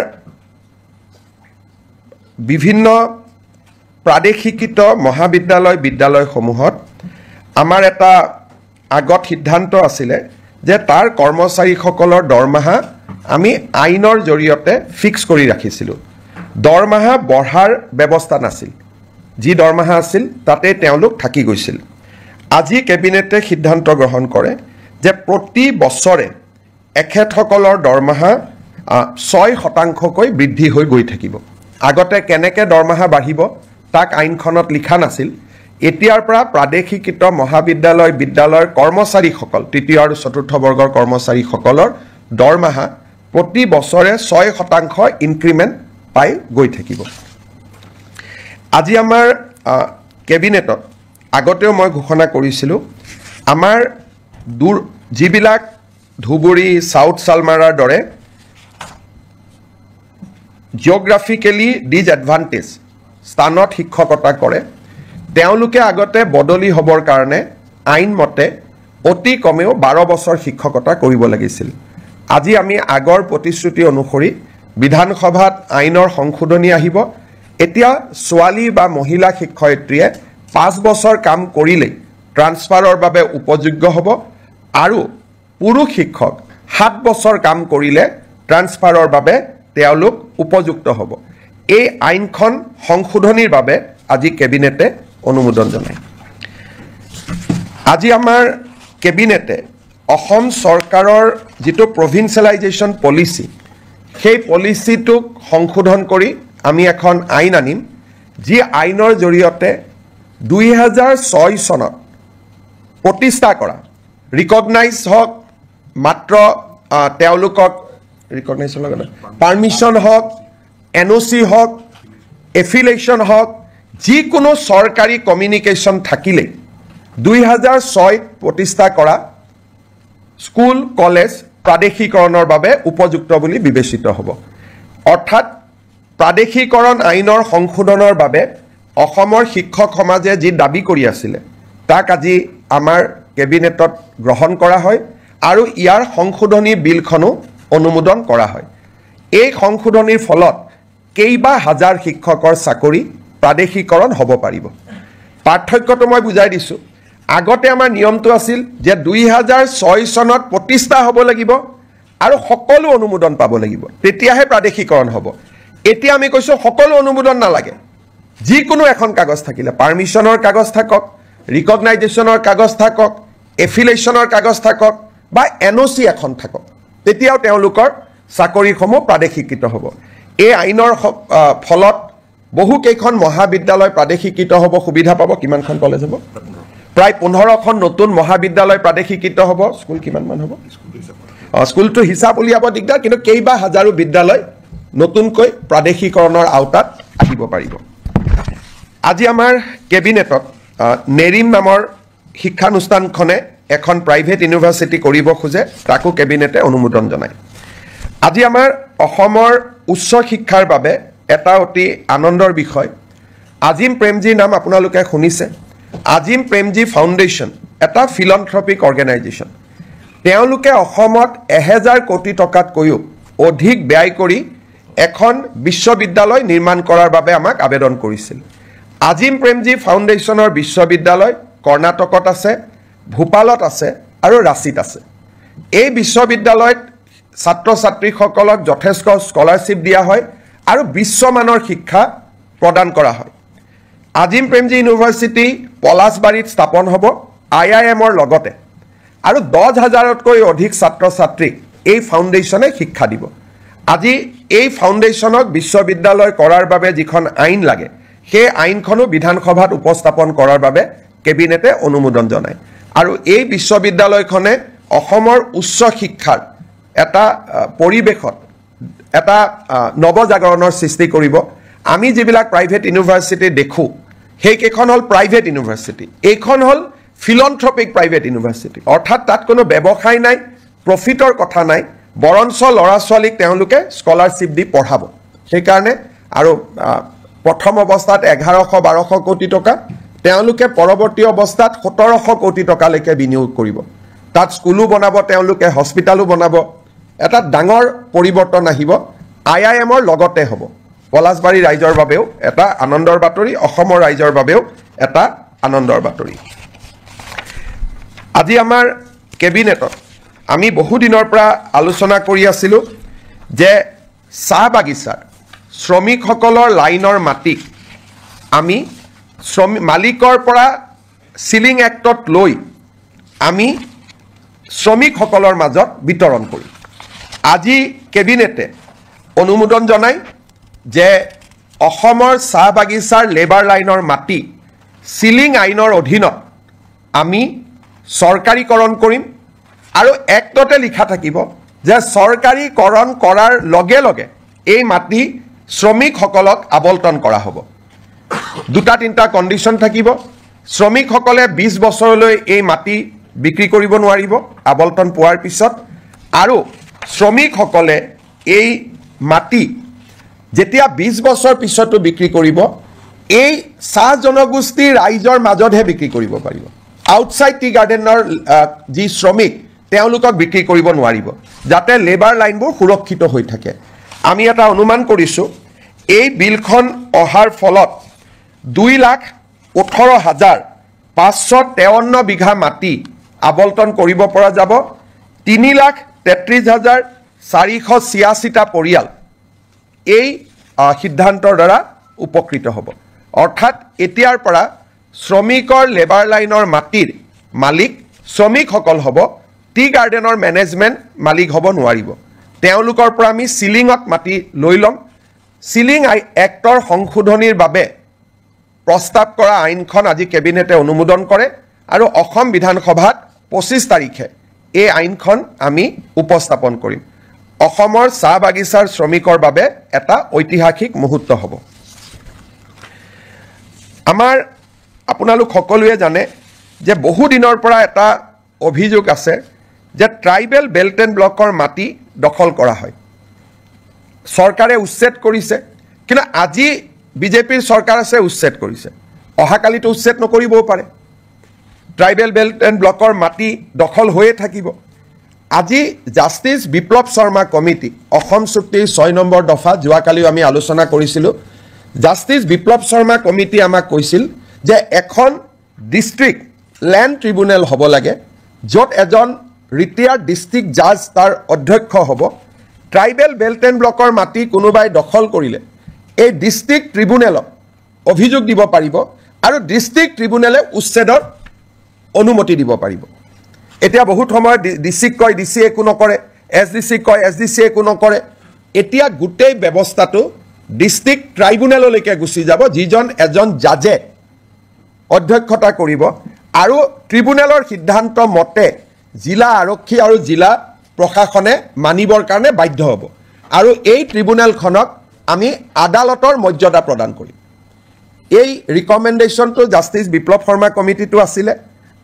বিভিন্ন প্ৰাদেশিকিত মহাবিদ্যালয় বিদ্যালয়সমূহত আমাৰ এটা আগত সিদ্ধান্ত আছিলে যে তাৰ কৰ্মচাৰীসকলৰ দৰমহা আমি আইনৰ জৰিয়তে ফিক্স কৰি ৰাখিছিলোঁ দৰমহা বঢ়াৰ ব্যৱস্থা নাছিল যি দৰমহা আছিল তাতে তেওঁলোক থাকি গৈছিল আজি কেবিনেটে সিদ্ধান্ত গ্ৰহণ কৰে যে প্ৰতি বছৰে এখেতসকলৰ দৰমহা 6% বৃদ্ধি হৈ গৈ থাকিব আগতে কেনেকৈ দৰমহা বাঢ়িব তাক আইনখনত লিখা নাছিল এতিয়াৰ পৰা প্ৰাদেশিকৃত মহাবিদ্যালয় বিদ্যালয়ৰ কৰ্মচাৰীসকল তৃতীয় আৰু চতুৰ্থ বৰ্গৰ কৰ্মচাৰীসকলৰ দৰমহা প্ৰতি বছৰে 6% ইনক্ৰিমেণ্ট পাই গৈ থাকিব আজি আমাৰ কেবিনেটত আগতেও মই ঘোষণা কৰিছিলোঁ আমাৰ যিবিলাক ধুবুৰী সাউথ সালমাৰাৰ দৰে জিঅ'গ্ৰাফিকেলি ডিজএডভান্টেজ স্থানত শিক্ষকতা কৰে তেওঁলোকে আগতে বদলি হ'বৰ কাৰণে আইনমতে অতি কমেও 12 বছৰ শিক্ষকতা কৰিব লাগিছিল আজি আমি আগৰ প্ৰতিশ্ৰুতি অনুসৰি বিধানসভাত আইনৰ সংশোধনী আহিব এতিয়া ছোৱালী বা মহিলা শিক্ষয়িত্ৰীয়ে 5 বছৰ কাম কৰিলে ট্ৰান্সফাৰৰ বাবে উপযোগ্য হ'ব আৰু পুৰুষ শিক্ষক 7 বছৰ কাম কৰিলে ট্ৰান্সফাৰৰ বাবে তেওঁলোক উপযুক্ত হ'ব এই আইনখন সংশোধনীৰ বাবে আজি কেবিনেটে অনুমোদন জনায় আজি আমাৰ কেবিনেটে অসম চৰকাৰৰ যিটো প্ৰভিন্সিয়েলাইজেশ্যন পলিচি সেই পলিচিটোক সংশোধন কৰি আমি এখন আইন আনিম যি আইনৰ জৰিয়তে 2006 চনত প্ৰতিষ্ঠা কৰা ৰিকগনাইজ হওক মাত্ৰ তেওঁলোকক ৰিকগনাইজ লগতে পাৰ্মিশ্যন হওক NOC হওক এফিলেশ্যন হওক যিকোনো চৰকাৰী কমিউনিকেশ্যন থাকিলে 2006 প্ৰতিষ্ঠা কৰা স্কুল কলেজ প্ৰাদেশিকৰণৰ বাবে উপযুক্ত বুলি বিবেচিত হ'ব অৰ্থাৎ প্ৰাদেশিকৰণ আইনৰ সংশোধনৰ বাবে অসমৰ শিক্ষক সমাজে যি দাবী কৰি আছিল তাক আজি আমাৰ কেবিনেটত গ্ৰহণ কৰা হয় আৰু ইয়াৰ সংশোধনী বিলখনো অনুমোদন কৰা হয় এই সংশোধনীৰ ফলত কেইবা হাজাৰ শিক্ষকৰ চাকৰি প্ৰাদেশিকৰণ হ'ব পাৰিব পাৰ্থক্যটো মই বুজাই দিছোঁ আগতে আমাৰ নিয়মটো আছিল যে 2006 চনত প্ৰতিষ্ঠা হ'ব লাগিব আৰু সকলো অনুমোদন পাব লাগিব তেতিয়াহে প্ৰাদেশিকৰণ হ'ব এতিয়া আমি কৈছোঁ সকলো অনুমোদন নালাগে যিকোনো এখন কাগজ থাকিলে পাৰ্মিশ্যনৰ কাগজ থাকক ৰিকগনাইজেশ্যনৰ কাগজ থাকক এফিলেশ্যনৰ কাগজ থাকক বা NOC এখন থাকক তেতিয়াও তেওঁলোকৰ চাকৰিসমূহ প্ৰাদেশিকৃত হ'ব এই আইনৰ ফলত বহু কেইখন মহাবিদ্যালয় প্ৰাদেশিকৃত হ'ব সুবিধা পাব কিমানখন কলেজ হ'ব প্ৰায় 15খন নতুন মহাবিদ্যালয় প্ৰাদেশিকৃত হ'ব স্কুল কিমানমান হ'ব স্কুলটো হিচাপ উলিয়াব দিগদাৰ কিন্তু কেইবা হাজাৰো বিদ্যালয় নতুনকৈ প্ৰাদেশিকৰণৰ আওতাত আহিব পাৰিব আজি আমাৰ কেবিনেটত নেৰিম নামৰ শিক্ষানুষ্ঠানখনে এখন প্ৰাইভেট ইউনিভাৰ্চিটি কৰিব খোজে তাকো কেবিনেটে অনুমোদন জনায় আজি আমাৰ অসমৰ উচ্চ শিক্ষাৰ বাবে এটা অতি আনন্দৰ বিষয় আজিম প্ৰেমজীৰ নাম আপোনালোকে শুনিছে আজিম প্ৰেমজী ফাউণ্ডেশ্যন এটা ফিলন্থ্ৰপিক অৰ্গেনাইজেশ্যন তেওঁলোকে অসমত 1000 কোটি টকাতকৈও অধিক ব্যয় কৰি এখন বিশ্ববিদ্যালয় নিৰ্মাণ কৰাৰ বাবে আমাক আবেদন কৰিছিল আজিম প্ৰেমজী ফাউণ্ডেশ্যনৰ বিশ্ববিদ্যালয় কৰ্ণাটকত আছে ভূপালত আছে আৰু ৰাঁচীত আছে এই বিশ্ববিদ্যালয়ত ছাত্ৰ ছাত্ৰীসকলক যথেষ্ট স্কলাৰশ্বিপ দিয়া হয় আৰু বিশ্বমানৰ শিক্ষা প্ৰদান কৰা হয় আজিম প্ৰেমজী ইউনিভাৰ্চিটি পলাশবাৰীত স্থাপন হ'ব IIMৰ লগতে আৰু 10,000তকৈ অধিক ছাত্ৰ ছাত্ৰীক এই ফাউণ্ডেশ্যনে শিক্ষা দিব আজি এই ফাউণ্ডেশ্যনক বিশ্ববিদ্যালয় কৰাৰ বাবে যিখন আইন লাগে সেই আইনখনো বিধানসভাত উপস্থাপন কৰাৰ বাবে কেবিনেটে অনুমোদন জনায় আৰু এই বিশ্ববিদ্যালয়খনে অসমৰ উচ্চ শিক্ষাৰ এটা পৰিৱেশত এটা নৱজাগৰণৰ সৃষ্টি কৰিব আমি যিবিলাক প্ৰাইভেট ইউনিভাৰ্চিটি দেখোঁ সেইকেইখন হ'ল প্ৰাইভেট ইউনিভাৰ্চিটি এইখন হ'ল ফিলন্থ্ৰপিক প্ৰাইভেট ইউনিভাৰ্চিটি অৰ্থাৎ তাত কোনো ব্যৱসায় নাই প্ৰফিটৰ কথা নাই বৰঞ্চ ল'ৰা ছোৱালীক তেওঁলোকে স্কলাৰশ্বিপ দি পঢ়াব সেইকাৰণে আৰু প্ৰথম অৱস্থাত 1100-1200 কোটি টকা তেওঁলোকে পৰৱৰ্তী অৱস্থাত 1700 কোটি টকালৈকে বিনিয়োগ কৰিব তাত স্কুলো বনাব তেওঁলোকে হস্পিটালো বনাব এটা ডাঙৰ পৰিৱৰ্তন আহিব IIMৰ লগতে হ'ব পলাশবাৰী ৰাইজৰ বাবেও এটা আনন্দৰ বাতৰি অসমৰ ৰাইজৰ বাবেও এটা আনন্দৰ বাতৰি আজি আমাৰ কেবিনেটত আমি বহু দিনৰ পৰা আলোচনা কৰি আছিলোঁ যে চাহ বাগিচাৰ শ্ৰমিকসকলৰ লাইনৰ মাটি আমি মালিকৰ পৰা সিলিং এক্টত লৈ আমি শ্ৰমিকসকলৰ মাজত বিতৰণ কৰিম আজি কেবিনেটে অনুমোদন জনাই যে অসমৰ চাহ বাগিচাৰ লেবাৰ লাইনৰ মাটি সিলিং আইনৰ অধীনত আমি চৰকাৰীকৰণ কৰিম আৰু এক্টতে লিখা থাকিব যে চৰকাৰীকৰণ কৰাৰ লগে লগে এই মাটি শ্ৰমিকসকলক আবণ্টন কৰা হ'ব দুটা তিনিটা কণ্ডিশ্যন থাকিব শ্ৰমিকসকলে 20 বছৰলৈ এই মাটি বিক্ৰী কৰিব নোৱাৰিব আবণ্টন পোৱাৰ পিছত আৰু শ্ৰমিকসকলে এই মাটি যেতিয়া 20 বছৰ পিছতো বিক্ৰী কৰিব এই চাহ জনগোষ্ঠীৰ ৰাইজৰ মাজতহে বিক্ৰী কৰিব পাৰিব আউটসাইড টি গাৰ্ডেনৰ যি শ্ৰমিক তেওঁলোকক বিক্ৰী কৰিব নোৱাৰিব যাতে লেবাৰ লাইনবোৰ সুৰক্ষিত হৈ থাকে আমি এটা অনুমান কৰিছো এই বিলখন অহাৰ ফলত 2,18,553 বিঘা মাটি আবণ্টন কৰিব পৰা যাব 3,33,486টা পৰিয়াল এই সিদ্ধান্তৰ দ্বাৰা উপকৃত হ'ব অৰ্থাৎ এতিয়াৰ পৰা শ্ৰমিকৰ লেবাৰ লাইনৰ মাটিৰ মালিক শ্ৰমিকসকল হ'ব টি গাৰ্ডেনৰ মেনেজমেণ্ট মালিক হ'ব নোৱাৰিব তেওঁলোকৰ পৰা আমি সিলিঙত মাটি লৈ ল'ম সিলিং এক্টৰ সংশোধনীৰ বাবে প্ৰস্তাৱ কৰা আইনখন আজি কেবিনেটে অনুমোদন কৰে আৰু অসম বিধানসভাত 25 তাৰিখে এই আইনখন আমি উপস্থাপন কৰিম অসমৰ চাহ বাগিচাৰ শ্ৰমিকৰ বাবে এটা ঐতিহাসিক মুহূৰ্ত হ'ব আমাৰ আপোনালোক সকলোৱে জানে যে বহু দিনৰ পৰা এটা অভিযোগ আছে যে ট্ৰাইবেল বেল্ট এণ্ড ব্লকৰ মাটি দখল কৰা হয় চৰকাৰে উচ্ছেদ কৰিছে কিন্তু আজি বিজেপিৰ চৰকাৰ আছে উচ্ছেদ কৰিছে অহাকালিতো উচ্ছেদ নকৰিবও পাৰে ট্ৰাইবেল বেল্ট এণ্ড ব্লকৰ মাটি দখল হৈয়ে থাকিব আজি জাষ্টিস বিপ্লৱ শৰ্মা কমিটি অসম চুক্তিৰ 6 নম্বৰ দফা যোৱাকালিও আমি আলোচনা কৰিছিলোঁ জাষ্টিস বিপ্লৱ শৰ্মা কমিটি আমাক কৈছিল যে এখন ডিস্ট্ৰিক্ট ল্যান্ড ট্ৰিব্যুনেল হ'ব লাগে য'ত এজন ৰিটায়াৰ্ড ডিস্ট্ৰিক্ট জাজ তাৰ অধ্যক্ষ হ'ব ট্ৰাইবেল বেল্ট এণ্ড ব্লকৰ মাটি কোনোবাই দখল কৰিলে এই ডিস্ট্ৰিক্ট ট্ৰিব্যুনেলক অভিযোগ দিব পাৰিব আৰু ডিস্ট্ৰিক্ট ট্ৰিব্যুনেলে উচ্ছেদৰ অনুমতি দিব পাৰিব এতিয়া বহুত সময় ডিসি কয় ডিসি একো নকৰে এসডিসি কয় এসডিসি একো নকৰে এতিয়া গোটেই ব্যৱস্থাটো ডিস্ট্ৰিক্ট ট্ৰাইব্যুনেললৈকে গুচি যাব যিজন এজন জাজে অধ্যক্ষতা কৰিব আৰু ট্ৰিব্যুনেলৰ সিদ্ধান্ত মতে জিলা আৰক্ষী আৰু জিলা প্ৰশাসনে মানিবৰ কাৰণে বাধ্য হ'ব আৰু এই ট্ৰিব্যুনেলখনক আমি আদালতৰ মৰ্যাদা প্ৰদান কৰিম এই ৰিকমেন্ডেশনটো জাষ্টিস বিপ্লৱ শৰ্মা কমিটিটো আছিল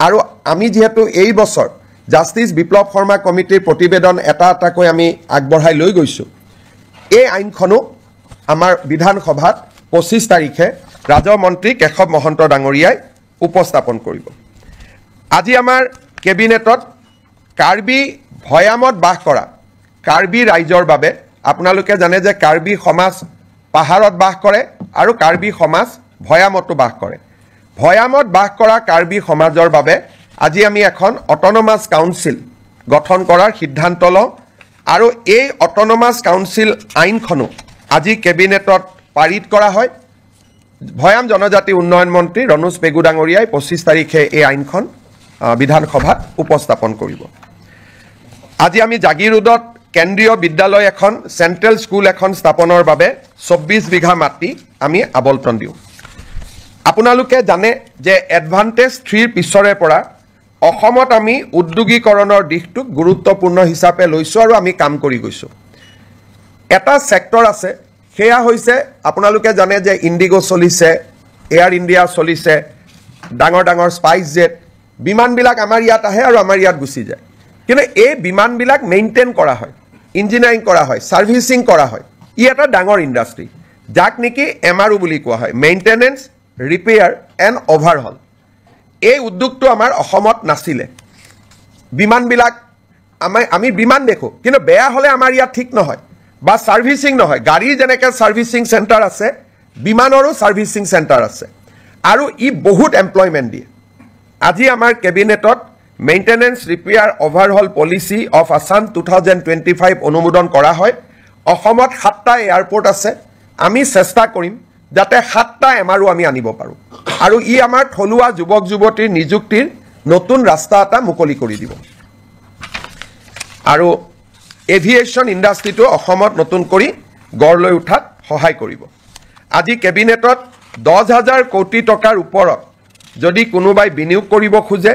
আৰু আমি যেহেতু এই বছৰ জাষ্টিস বিপ্লৱ শৰ্মা কমিটিৰ প্ৰতিবেদন এটা এটাকৈ আমি আগবঢ়াই লৈ গৈছো এই আইনখনো আমাৰ বিধানসভাত 25 তাৰিখে ৰাজহ মন্ত্ৰী কেশৱ মহন্ত ডাঙৰীয়াই উপস্থাপন কৰিব আজি আমাৰ কেবিনেটত কাৰ্বি ভয়ামত বাস কৰা কাৰ্বি ৰাইজৰ বাবে আপোনালোকে জানে যে কাৰ্বি সমাজ পাহাৰত বাস কৰে আৰু কাৰ্বি সমাজ ভয়ামতো বাস কৰে ভয়ামত বাস কৰা কাৰ্বি সমাজৰ বাবে আজি আমি এখন অটোনমাস কাউন্সিল গঠন কৰাৰ সিদ্ধান্ত লওঁ আৰু এই অটোনমাস কাউন্সিল আইনখনো আজি কেবিনেটত পাৰিত কৰা হয় ভয়াম জনজাতি উন্নয়ন মন্ত্ৰী ৰনোজ পেগু ডাঙৰীয়াই 25 তাৰিখে এই আইনখন বিধানসভাত উপস্থাপন কৰিব আজি আমি জাগিৰোডত কেন্দ্ৰীয় বিদ্যালয় এখন সেন্ট্ৰেল স্কুল এখন স্থাপনৰ বাবে 24 বিঘা মাটি আমি আবণ্টন দিওঁ আপোনালোকে জানে যে এডভান্টেজ 3 পিছৰে পৰা অসমত আমি উদ্যোগীকৰণৰ দিশটোক গুৰুত্বপূৰ্ণ হিচাপে লৈছো আৰু আমি কাম কৰি গৈছো এটা সেক্টৰ আছে সেয়া হৈছে আপোনালোকে জানে যে ইন্ডিগো চলিছে এয়াৰ ইণ্ডিয়া চলিছে ডাঙৰ ডাঙৰ স্পাইস জেট বিমানবিলাক আমাৰ ইয়াত আহে আৰু আমাৰ ইয়াত গুচি যায় কিন্তু এই বিমানবিলাক মেইনটেইন কৰা হয় ইঞ্জিনিয়াৰিং কৰা হয় সাৰ্ভিসিং কৰা হয় ই এটা ডাঙৰ ইণ্ডাষ্ট্ৰি যাক নেকি এমআৰও বুলি কোৱা হয় মেইনটেনেন্স ৰিপেয়াৰ এণ্ড অভাৰহল এই উদ্যোগটো আমাৰ অসমত নাছিলে বিমানবিলাক আমি বিমান দেখো কিন্তু বেয়া হলে আমাৰ ইয়াত ঠিক নহয় বা সাৰ্ভিসিং নহয় গাড়ী যেনেকে সাৰ্ভিসিং সেন্টাৰ আছে বিমানৰো সাৰ্ভিসিং সেন্টাৰ আছে আৰু ই বহুত এমপ্লয়মেন্ট দিয়ে আজি আমাৰ কেবিনেটত maintenance repair overhaul policy of Assam 2025 অনুমোদন কৰা হয় অসমত 7টা এয়াৰপোৰ্ট আছে আমি চেষ্টা কৰিম যাতে 7টা MRO আমি আনিব পাৰোঁ আৰু ই আমাৰ থলুৱা যুৱক যুৱতীৰ নিযুক্তিৰ নতুন ৰাস্তা এটা মুকলি কৰি দিব আৰু এভিয়েশ্যন ইণ্ডাষ্ট্ৰিটো অসমত নতুন কৰি গঢ় লৈ উঠাত সহায় কৰিব আজি কেবিনেটত 10,000 কোটি টকাৰ ওপৰত যদি কোনোবাই বিনিয়োগ কৰিব খোজে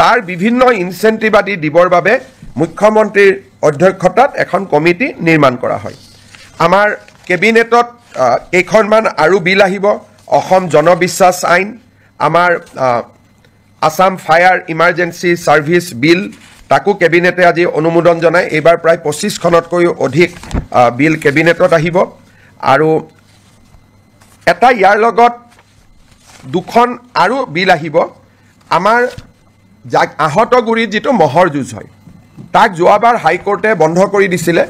তাৰ বিভিন্ন ইনচেন্টিভ আদি দিবৰ বাবে মুখ্যমন্ত্ৰীৰ অধ্যক্ষতাত এখন কমিটি নিৰ্মাণ কৰা হয় আমাৰ কেবিনেটত কেইখনমান আৰু বিল আহিব অসম জনবিশ্বাস আইন আমাৰ আসাম ফায়াৰ ইমাৰ্জেন্সি সাৰ্ভিস বিল তাকো কেবিনেটে আজি অনুমোদন জনায় এইবাৰ প্ৰায় 25খনতকৈও অধিক বিল কেবিনেটত আহিব আৰু এটা ইয়াৰ লগত দুখন আৰু বিল আহিব আমাৰ আহতগুৰিত যিটো মহৰ যুঁজ হয় তাক যোৱাবাৰ হাইকোৰ্টে বন্ধ কৰি দিছিলে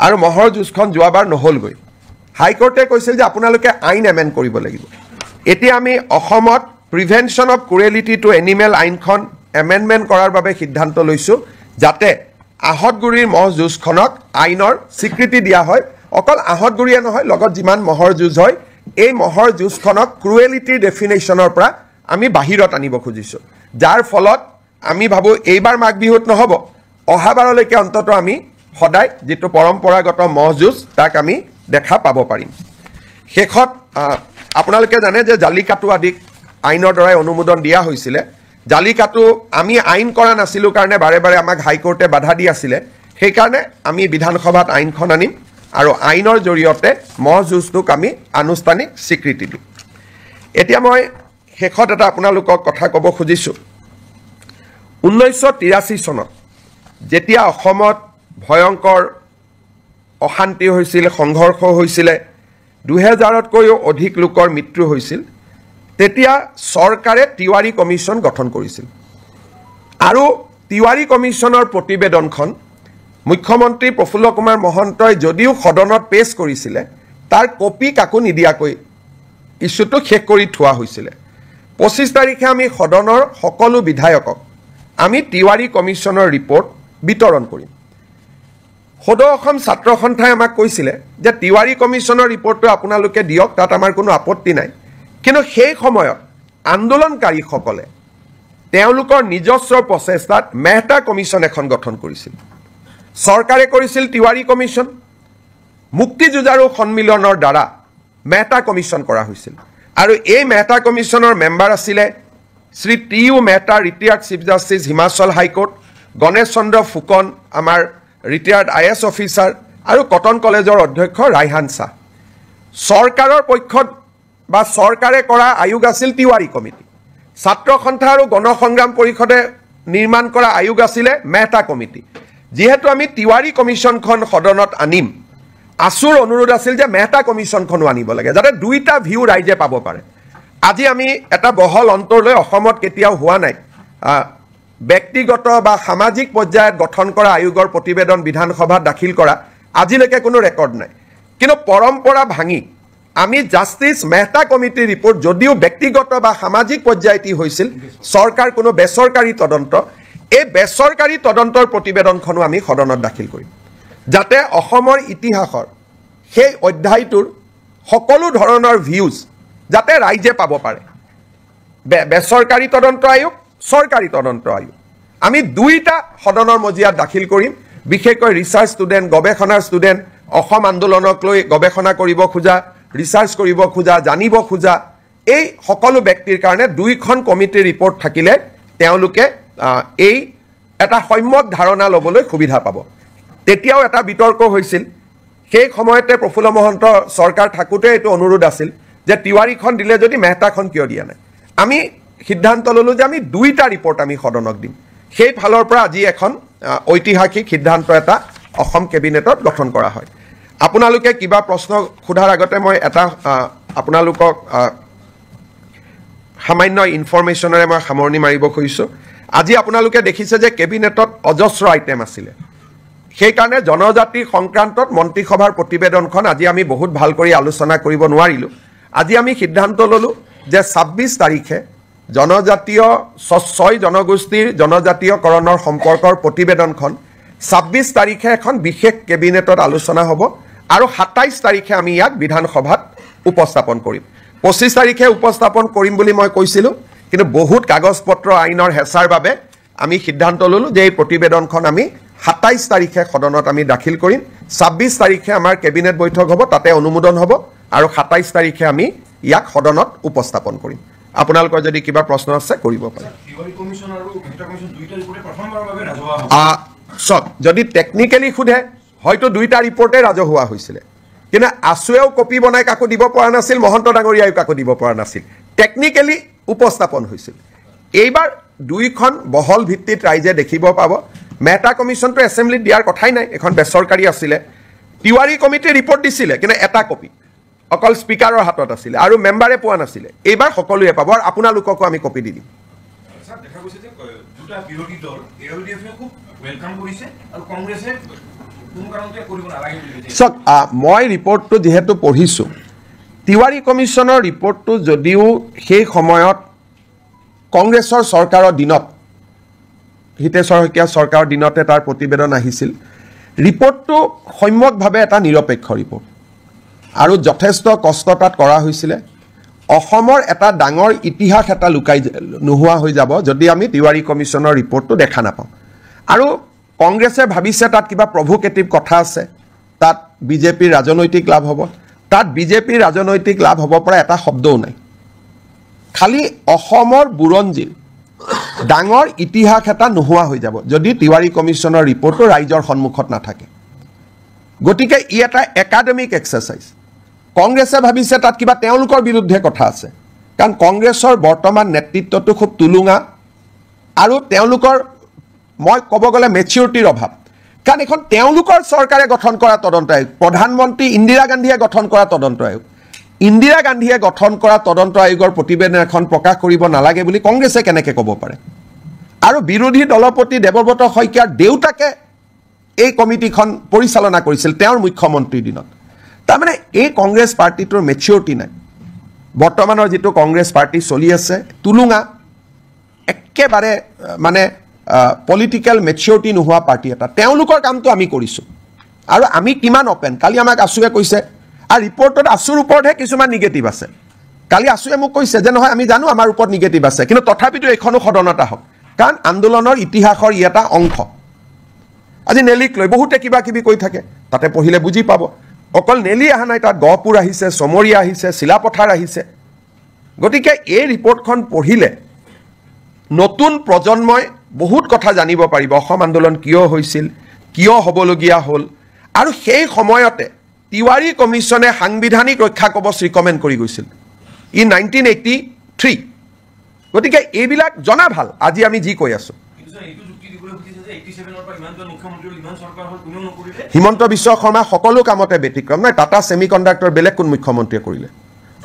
আৰু মহৰ যুঁজখন যোৱাবাৰ নহলগৈ হাইকোৰ্টে কৈছিল যে আপোনালোকে আইন এমেণ্ড কৰিব লাগিব এতিয়া আমি অসমত prevention of cruelty to animal আইনখন এমেণ্ডমেণ্ট কৰাৰ বাবে সিদ্ধান্ত লৈছোঁ যাতে আহতগুৰিৰ মহ যুঁজখনক আইনৰ স্বীকৃতি দিয়া হয় অকল আহতগুৰিয়ে নহয় লগত যিমান মহৰ যুঁজ হয় এই মহৰ যুঁজখনক ক্ৰুৱেলিটিৰ ডেফিনেশ্যনৰ পৰা আমি বাহিৰত আনিব খুজিছোঁ যাৰ ফলত আমি ভাবোঁ এইবাৰ মাঘ বিহুত নহ'ব অহাবাৰলৈকে অন্ততঃ আমি সদায় যিটো পৰম্পৰাগত মহ যুঁজ তাক আমি দেখা পাব পাৰিম শেষত আপোনালোকে জানে যে জালিকাটু আদিক আইনৰ দ্বাৰাই অনুমোদন দিয়া হৈছিলে জালিকাটু আমি আইন কৰা নাছিলোঁ কাৰণে বাৰে বাৰে আমাক হাইকোৰ্টে বাধা দি আছিলে সেইকাৰণে আমি বিধানসভাত আইনখন আনিম আৰু আইনৰ জৰিয়তে মহ যুঁজটোক আমি আনুষ্ঠানিক স্বীকৃতি দিম এতিয়া মই শেষত এটা আপোনালোকক কথা ক'ব খুজিছোঁ 1983 চনত যেতিয়া অসমত ভয়ংকৰ অশান্তি হৈছিল সংঘৰ্ষ হৈছিলে 2000তকৈও অধিক লোকৰ মৃত্যু হৈছিল তেতিয়া চৰকাৰে তিৱাৰী কমিশ্যন গঠন কৰিছিল আৰু তিৱাৰী কমিশ্যনৰ প্ৰতিবেদনখন মুখ্যমন্ত্ৰী প্ৰফুল্ল কুমাৰ মহন্তই যদিও সদনত পেশ কৰিছিলে তাৰ কপি কাকো নিদিয়াকৈ ইছ্যুটো শেষ কৰি থোৱা হৈছিলে 25 তাৰিখে আমি সদনৰ সকলো বিধায়কক আমি তিৱাৰী কমিশ্যনৰ ৰিপৰ্ট বিতৰণ কৰিম সদৌ অসম ছাত্ৰ সন্থাই আমাক কৈছিলে যে তিৱাৰী কমিশ্যনৰ ৰিপৰ্টটো আপোনালোকে দিয়ক তাত আমাৰ কোনো আপত্তি নাই কিন্তু সেই সময়ত আন্দোলনকাৰীসকলে তেওঁলোকৰ নিজস্ব প্ৰচেষ্টাত মেহতা কমিশ্যন এখন গঠন কৰিছিল চৰকাৰে কৰিছিল তিৱাৰী কমিশ্যন মুক্তি যুঁজাৰু সন্মিলনৰ দ্বাৰা মেহতা কমিশ্যন কৰা হৈছিল আৰু এই মেহতা কমিশ্যনৰ মেম্বাৰ আছিলে Shri T U. Mehta retired chief justice Himachal high court Ganesh Chandra Phukan আমাৰ ৰিটায়াৰ্ড IAS অফিচাৰ আৰু কটন কলেজৰ অধ্যক্ষ ৰাইহান শাহ চৰকাৰৰ পক্ষত বা চৰকাৰে কৰা আয়োগ আছিল তিৱাৰী কমিটি ছাত্ৰ সন্থা আৰু গণসংগ্ৰাম পৰিষদে নিৰ্মাণ কৰা আয়োগ আছিলে মেহতা কমিটি যেহেতু আমি তিৱাৰী কমিশ্যনখন সদনত আনিম আসুৰ অনুৰোধ আছিল যে মেহতা কমিশ্যনখনো আনিব লাগে যাতে দুইটা ভিউ ৰাইজে পাব পাৰে আজি আমি এটা বহল অন্তৰলৈ অসমত কেতিয়াও হোৱা নাই ব্যক্তিগত বা সামাজিক পৰ্যায়ত গঠন কৰা আয়োগৰ প্ৰতিবেদন বিধানসভাত দাখিল কৰা আজিলৈকে কোনো ৰেকৰ্ড নাই কিন্তু পৰম্পৰা ভাঙি আমি জাষ্টিছ মেহতা কমিটিৰ ৰিপৰ্ট যদিও ব্যক্তিগত বা সামাজিক পৰ্যায়তি হৈছিল চৰকাৰ কোনো বেচৰকাৰী তদন্ত এই বেচৰকাৰী তদন্তৰ প্ৰতিবেদনখনো আমি সদনত দাখিল কৰিম যাতে অসমৰ ইতিহাসৰ সেই অধ্যায়টোৰ সকলো ধৰণৰ ভিউজ যাতে ৰাইজে পাব পাৰে বেচৰকাৰী তদন্ত আয়োগ চৰকাৰী তদন্ত আয়োগ আমি দুইটা সদনৰ মজিয়াত দাখিল কৰিম বিশেষকৈ ৰিচাৰ্চ ষ্টুডেণ্ট গৱেষণাৰ ষ্টুডেণ্ট অসম আন্দোলনক লৈ গৱেষণা কৰিব খোজা ৰিচাৰ্চ কৰিব খোজা জানিব খোজা এই সকলো ব্যক্তিৰ কাৰণে দুইখন কমিটিৰ ৰিপৰ্ট থাকিলে তেওঁলোকে এই এটা সম্যক ধাৰণা ল'বলৈ সুবিধা পাব তেতিয়াও এটা বিতৰ্ক হৈছিল সেই সময়তে প্ৰফুল্ল মহন্ত চৰকাৰ থাকোঁতে এইটো অনুৰোধ আছিল যে তিৱাৰীখন দিলে যদি মেহতাখন কিয় দিয়া নাই আমি সিদ্ধান্ত ল'লোঁ যে আমি দুইটা ৰিপৰ্ট আমি সদনক দিম সেই ফালৰ পৰা আজি এখন ঐতিহাসিক সিদ্ধান্ত এটা অসম কেবিনেটত গঠন কৰা হয় আপোনালোকে কিবা প্ৰশ্ন সোধাৰ আগতে মই এটা আপোনালোকক সামান্য ইনফৰমেশ্যনেৰে মই সামৰণি মাৰিব খুজিছোঁ আজি আপোনালোকে দেখিছে যে কেবিনেটত অজস্ৰ আইটেম আছিলে সেইকাৰণে জনজাতি সংক্ৰান্তত মন্ত্ৰীসভাৰ প্ৰতিবেদনখন আজি আমি বহুত ভাল কৰি আলোচনা কৰিব নোৱাৰিলোঁ আজি আমি সিদ্ধান্ত ল'লোঁ যে 26 তাৰিখে জনজাতীয় 6 জনগোষ্ঠীৰ জনজাতীয়কৰণৰ সম্পৰ্কৰ প্ৰতিবেদনখন 26 তাৰিখে এখন বিশেষ কেবিনেটত আলোচনা হ'ব আৰু 27 তাৰিখে আমি ইয়াক বিধানসভাত উপস্থাপন কৰিম 25 তাৰিখে উপস্থাপন কৰিম বুলি মই কৈছিলোঁ কিন্তু বহুত কাগজ পত্ৰ আইনৰ হেঁচাৰ বাবে আমি সিদ্ধান্ত ল'লোঁ যে এই প্ৰতিবেদনখন আমি 27 তাৰিখে সদনত আমি দাখিল কৰিম 26 তাৰিখে আমাৰ কেবিনেট বৈঠক হ'ব তাতে অনুমোদন হ'ব আৰু 27 তাৰিখে আমি ইয়াক সদনত উপস্থাপন কৰিম আপোনালোকৰ যদি কিবা প্ৰশ্ন আছে কৰিব পাৰে তিৱাৰী কমিছন আৰু মেহতা কমিছন দুইটা ৰিপৰ্টে প্ৰথমবাৰৰ বাবে ৰাজহুৱা হ'ব সব যদি টেকনিক্যালি খুদে হয়তো দুইটা ৰিপৰ্টে ৰাজহুৱা হৈছিলে কিন্তু আছুৱেও কপি বনাই কাকো দিব পৰা নাছিল মহন্ত ডাঙৰীয়াই কাকো দিব পৰা নাছিল টেকনিক্যালি উপস্থাপন হৈছিল এইবাৰ দুইখন বহল ভিত্তিত ৰাইজে দেখিব পাব মেহতা কমিছনটো এছেম্বলিত দিয়াৰ কথাই নাই এখন বেচৰকাৰী আছিলে তিৱাৰী কমিটিয়ে ৰিপৰ্ট দিছিলে কিন্তু এটা কপি অকল স্পিকাৰৰ হাতত আছিলে আৰু মেম্বাৰে পোৱা নাছিলে এইবাৰ সকলোৱে পাব আৰু আপোনালোককো আমি কপি দি দিম স্যাৰ দেখা গৈছে যে দুটা বিৰোধী দল এলডিএফে খুব ওয়েলকাম কৰিছে আৰু কংগ্ৰেছে কোনো কাৰণতে কৰিব নালাগে বুলি কৈছে চাওক মই ৰিপৰ্টটো যেহেতু পঢ়িছোঁ তিৱাৰী কমিছনৰ ৰিপৰ্টটো যদিও সেই সময়ত কংগ্ৰেছৰ চৰকাৰৰ দিনত হিতেশ্বৰ শইকীয়া চৰকাৰৰ দিনতে তাৰ প্ৰতিবেদন আহিছিল ৰিপৰ্টটো সম্যকভাৱে এটা নিৰপেক্ষ ৰিপৰ্ট আৰু যথেষ্ট কষ্ট তাত কৰা হৈছিলে অসমৰ এটা ডাঙৰ ইতিহাস এটা লুকাই নোহোৱা হৈ যাব যদি আমি তিৱাৰী কমিছনৰ ৰিপৰ্টটো দেখা নাপাওঁ আৰু কংগ্ৰেছে ভাবিছে তাত কিবা প্ৰভোকেটিভ কথা আছে তাত বিজেপিৰ ৰাজনৈতিক লাভ হ'ব তাত বিজেপিৰ ৰাজনৈতিক লাভ হ'ব পৰা এটা শব্দও নাই খালি অসমৰ বুৰঞ্জীৰ ডাঙৰ ইতিহাস এটা নোহোৱা হৈ যাব যদি তিৱাৰী কমিছনৰ ৰিপৰ্টটো ৰাইজৰ সন্মুখত নাথাকে গতিকে ই এটা একাডেমিক এক্সাৰচাইজ কংগ্ৰেছে ভাবিছে তাত কিবা তেওঁলোকৰ বিৰুদ্ধে কথা আছে কাৰণ কংগ্ৰেছৰ বৰ্তমান নেতৃত্বটো খুব তুলুঙা আৰু তেওঁলোকৰ মই ক'ব গ'লে মেচিউৰিটিৰ অভাৱ কাৰণ এখন তেওঁলোকৰ চৰকাৰে গঠন কৰা তদন্ত আয়োগ প্ৰধানমন্ত্ৰী ইন্দিৰা গান্ধীয়ে গঠন কৰা তদন্ত আয়োগ ইন্দিৰা গান্ধীয়ে গঠন কৰা তদন্ত আয়োগৰ প্ৰতিবেদন এখন প্ৰকাশ কৰিব নালাগে বুলি কংগ্ৰেছে কেনেকৈ ক'ব পাৰে আৰু বিৰোধী দলপতি দেৱব্ৰত শইকীয়াৰ দেউতাকে এই কমিটিখন পৰিচালনা কৰিছিল তেওঁৰ মুখ্যমন্ত্ৰীৰ দিনত তাৰমানে এই কংগ্ৰেছ পাৰ্টিটোৰ মেচিউৰিটি নাই বৰ্তমানৰ যিটো কংগ্ৰেছ পাৰ্টি চলি আছে তুলুঙা একেবাৰে মানে পলিটিকেল মেচিউৰিটি নোহোৱা পাৰ্টি এটা তেওঁলোকৰ কামটো আমি কৰিছোঁ আৰু আমি কিমান অপেন কালি আমাক আছুৱে কৈছে আৰু ৰিপৰ্টত আছুৰ ওপৰতহে কিছুমান নিগেটিভ আছে কালি আছুৱে মোক কৈছে যে নহয় আমি জানো আমাৰ ওপৰত নিগেটিভ আছে কিন্তু তথাপিতো এইখনো সদনত আহক কাৰণ আন্দোলনৰ ইতিহাসৰ ই এটা অংশ আজি নেলিক লৈ বহুতে কিবা কিবি কৈ থাকে তাতে পঢ়িলে বুজি পাব অকল নেলি অহা নাই তাত গহপুৰ আহিছে চমৰীয়া আহিছে চিলাপথাৰ আহিছে গতিকে এই ৰিপৰ্টখন পঢ়িলে নতুন প্ৰজন্মই বহুত কথা জানিব পাৰিব অসম আন্দোলন কিয় হৈছিল কিয় হ'বলগীয়া হ'ল আৰু সেই সময়তে তিৱাৰী কমিছনে সাংবিধানিক ৰক্ষা কবচ ৰিকমেণ্ড কৰি গৈছিল ই 1983 গতিকে এইবিলাক জনা ভাল আজি আমি যি কৈ আছোঁ হিমন্ত বিশ্ব শৰ্মা সকলো কামতে ব্যতিক্ৰম নাই টাটা ছেমি কণ্ডাক্টৰ বেলেগ কোন মুখ্যমন্ত্ৰীয়ে কৰিলে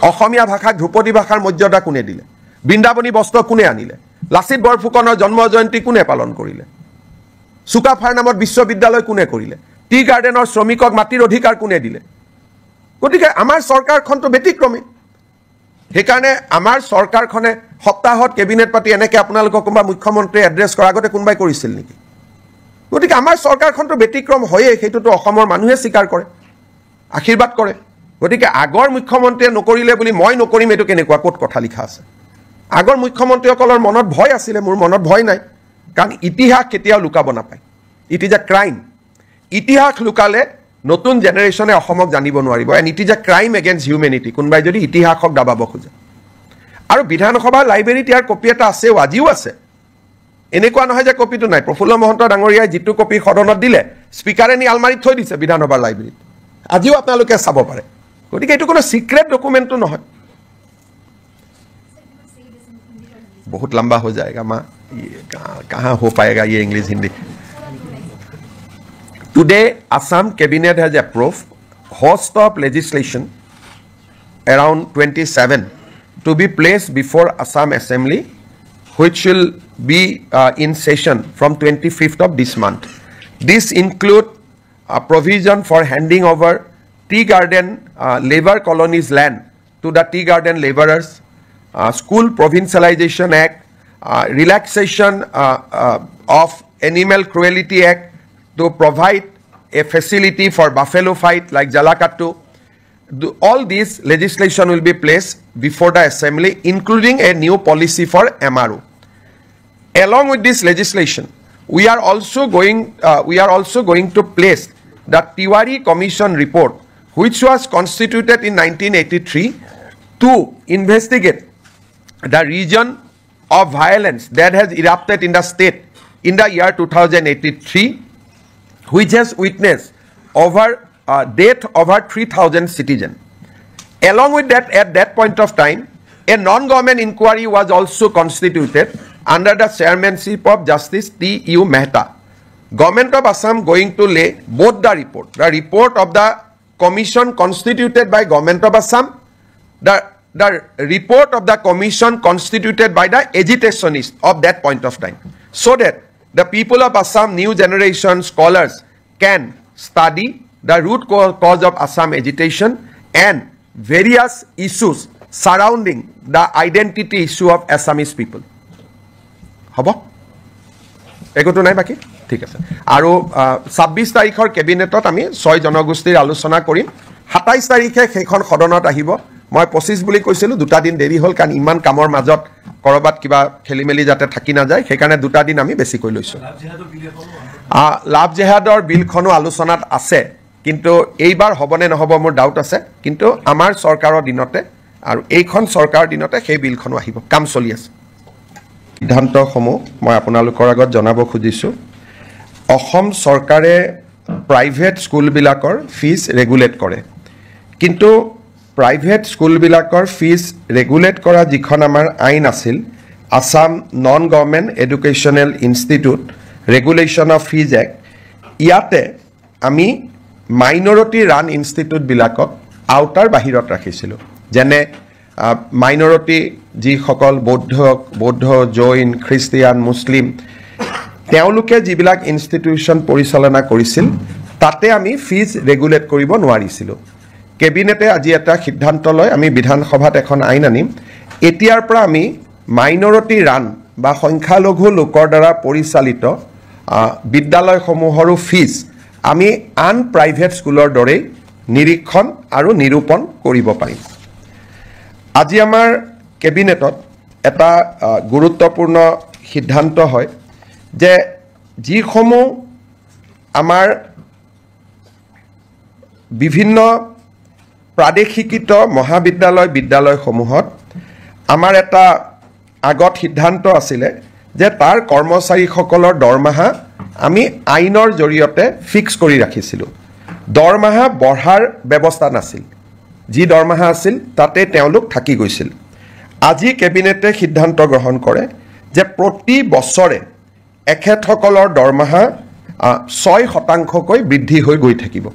অসমীয়া ভাষাক ধ্ৰুপদী ভাষাৰ মৰ্যাদা কোনে দিলে বৃন্দাবনী বস্ত্ৰ কোনে আনিলে লাচিত বৰফুকনৰ জন্ম জয়ন্তী কোনে পালন কৰিলে চুকাফাৰ নামত বিশ্ববিদ্যালয় কোনে কৰিলে টি গাৰ্ডেনৰ শ্ৰমিকক মাটিৰ অধিকাৰ কোনে দিলে গতিকে আমাৰ চৰকাৰখনটো ব্যতিক্ৰমী সেইকাৰণে আমাৰ চৰকাৰখনে সপ্তাহত কেবিনেট পাতি এনেকৈ আপোনালোকক কোনোবা মুখ্যমন্ত্ৰীয়ে এড্ৰেছ কৰাৰ আগতে কোনোবাই কৰিছিল নেকি গতিকে আমাৰ চৰকাৰখনটো ব্যতিক্ৰম হয়েই সেইটোতো অসমৰ মানুহে স্বীকাৰ কৰে আশীৰ্বাদ কৰে গতিকে আগৰ মুখ্যমন্ত্ৰীয়ে নকৰিলে বুলি মই নকৰিম এইটো কেনেকুৱা ক'ত কথা লিখা আছে আগৰ মুখ্যমন্ত্ৰীসকলৰ মনত ভয় আছিলে মোৰ মনত ভয় নাই কাৰণ ইতিহাস কেতিয়াও লুকাব নাপায় ইট ইজ এ ক্ৰাইম ইতিহাস লুকালে নতুন জেনেৰেশ্যনে অসমক জানিব নোৱাৰিব and it is a crime against humanity কোনোবাই যদি ইতিহাসক দাবাব খোজে আৰু বিধানসভাৰ লাইব্ৰেৰীত ইয়াৰ কপি এটা আছেও আজিও আছে এনেকুৱা নহয় যে কপিটো নাই প্ৰফুল্ল মহন্ত ডাঙৰীয়াই যিটো কপি সদনত দিলে স্পীকাৰে নি আলমাৰীত থৈ দিছে বিধানসভাৰ লাইব্ৰেৰীত আজিও আপোনালোকে চাব পাৰে গতিকে এইটো কোনো সিক্ৰেট ডকুমেণ্টটো নহয় बहुत लंबा हो जाएगा माँ ये कहाँ हो पाएगा ये English Hindi today Assam cabinet has approved host of legislation around 27 to be placed before Assam Assembly which will be in session from 25th of this month. This include a provision for handing over tea garden labor colonies land to the tea garden laborers, School Provincialization Act, relaxation of Animal Cruelty Act to provide a facility for buffalo fight like Jalakattu. All these legislation will be placed before the assembly, including a new policy for MRO. Along with this legislation, we are also going to place the Tiwari Commission report, which was constituted in 1983 to investigate the region of violence that has erupted in the state in the year 2083, which has witnessed death over 3,000 citizens. Along with that, at that point of time, a non-government inquiry was also constituted under the chairmanship of Justice T.U. Mehta. Government of Assam going to lay both the report of the commission constituted by Government of Assam, the report of the commission constituted by the agitationists of that point of time, so that the people of Assam, new generation scholars, can study the root cause of Assam agitation and various issues surrounding the identity issue of Assamese people. হ'ব একোটো নাই বাকি ঠিক আছে আৰু 26 তাৰিখৰ কেবিনেটত আমি 6 জনগোষ্ঠীৰ আলোচনা কৰিম 27 তাৰিখে সেইখন সদনত আহিব মই 25 বুলি কৈছিলো দুটা দিন দেৰি হ'ল কাৰণ ইমান কামৰ মাজত কৰবাত কিবা খেলিমেলি যাতে থাকি না যায় সেইকাৰণে দুটা দিন আমি বেছি কৈ লৈছো লাভ জেহাদৰ বিলখনো আলোচনাত আছে কিন্তু এইবাৰ হ'বনে নহব মোৰ ডাউট আছে কিন্তু আমাৰ চৰকাৰৰ দিনতে আৰু এইখন চৰকাৰৰ দিনতে সেই বিলখনো আহিব কাম চলি আছে সিদ্ধান্তসমূহ মই আপোনালোকৰ আগত জনাব খুজিছো অসম চৰকাৰে প্ৰাইভেট স্কুলবিলাকৰ ফিজ ৰেগুলেট কৰে কিন্তু প্ৰাইভেট স্কুলবিলাকৰ ফিজ ৰেগুলেট কৰা যিখন আমাৰ আইন আছিল Assam non government educational institute regulation of fees act ইয়াতে আমি মাইনৰিটি ৰান ইনষ্টিটিউটবিলাকক আউটাৰ বাহিৰত ৰাখিছিলোঁ যেনে মাইনৰিটি যিসকল বৌদ্ধ জৈন খ্ৰীষ্টিয়ান মুছলিম তেওঁলোকে যিবিলাক ইনষ্টিটিউশ্যন পৰিচালনা কৰিছিল তাতে আমি ফিজ ৰেগুলেট কৰিব নোৱাৰিছিলোঁ কেবিনেটে আজি এটা সিদ্ধান্ত লয় আমি বিধানসভাত এখন আইন আনিম এতিয়াৰ পৰা আমি মাইনৰিটি ৰান বা সংখ্যালঘু লোকৰ দ্বাৰা পৰিচালিত বিদ্যালয়সমূহৰো ফিজ আমি আন প্ৰাইভেট স্কুলৰ দৰে নিৰীক্ষণ আৰু নিৰূপণ কৰিব পাৰিম আজি আমাৰ কেবিনেটত এটা গুৰুত্বপূৰ্ণ সিদ্ধান্ত হয় যে যিসমূহ আমাৰ বিভিন্ন প্ৰাদেশিকৃত মহাবিদ্যালয় বিদ্যালয়সমূহত আমাৰ এটা আগত সিদ্ধান্ত আছিলে যে তাৰ কৰ্মচাৰীসকলৰ দৰমহা আমি আইনৰ জৰিয়তে ফিক্স কৰি ৰাখিছিলোঁ দৰমহা বঢ়াৰ ব্যৱস্থা নাছিল যি দৰমহা আছিল তাতে তেওঁলোক থাকি গৈছিল আজি কেবিনেটে সিদ্ধান্ত গ্ৰহণ কৰে যে প্ৰতি বছৰে এখেতসকলৰ দৰমহা 6% বৃদ্ধি হৈ গৈ থাকিব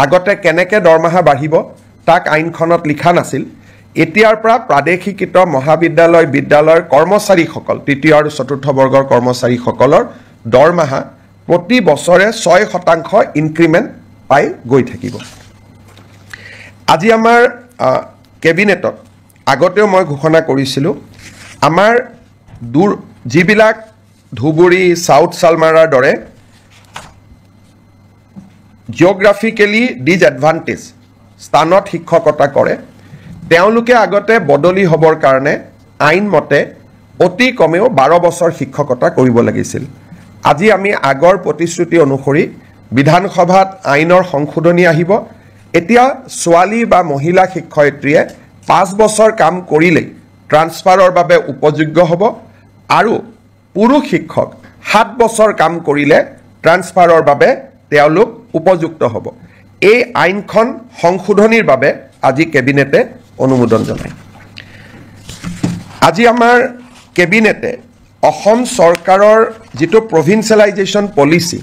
আগতে কেনেকৈ দৰমহা বাঢ়িব তাক আইনখনত লিখা নাছিল এতিয়াৰ পৰা প্ৰাদেশিকৃত মহাবিদ্যালয় বিদ্যালয়ৰ কৰ্মচাৰীসকল তৃতীয় আৰু চতুৰ্থ বৰ্গৰ কৰ্মচাৰীসকলৰ দৰমহা প্ৰতি বছৰে 6% ইনক্ৰিমেণ্ট পাই গৈ থাকিব আজি আমাৰ কেবিনেটত আগতেও মই ঘোষণা কৰিছিলোঁ আমাৰ যিবিলাক ধুবুৰী সাউথ সালমাৰাৰ দৰে জিঅ'গ্ৰাফিকেলি ডিজএডভান্টেজ স্থানত শিক্ষকতা কৰে তেওঁলোকে আগতে বদলি হ'বৰ কাৰণে আইন মতে অতি কমেও 12 বছৰ শিক্ষকতা কৰিব লাগিছিল আজি আমি আগৰ প্ৰতিশ্ৰুতি অনুসৰি বিধানসভাত আইনৰ সংশোধনী আহিব এতিয়া ছোৱালী বা মহিলা শিক্ষয়িত্ৰীয়ে 5 বছৰ কাম কৰিলে ট্ৰান্সফাৰৰ বাবে উপযোগ্য হ'ব আৰু পুৰুষ শিক্ষক 7 বছৰ কাম কৰিলে ট্ৰান্সফাৰৰ বাবে তেওঁলোক উপযুক্ত হ'ব এই আইনখন সংশোধনীৰ বাবে আজি কেবিনেটে অনুমোদন জনায় আজি আমাৰ কেবিনেটে অসম চৰকাৰৰ যিটো প্ৰভিন্সিয়েলাইজেশ্যন পলিচি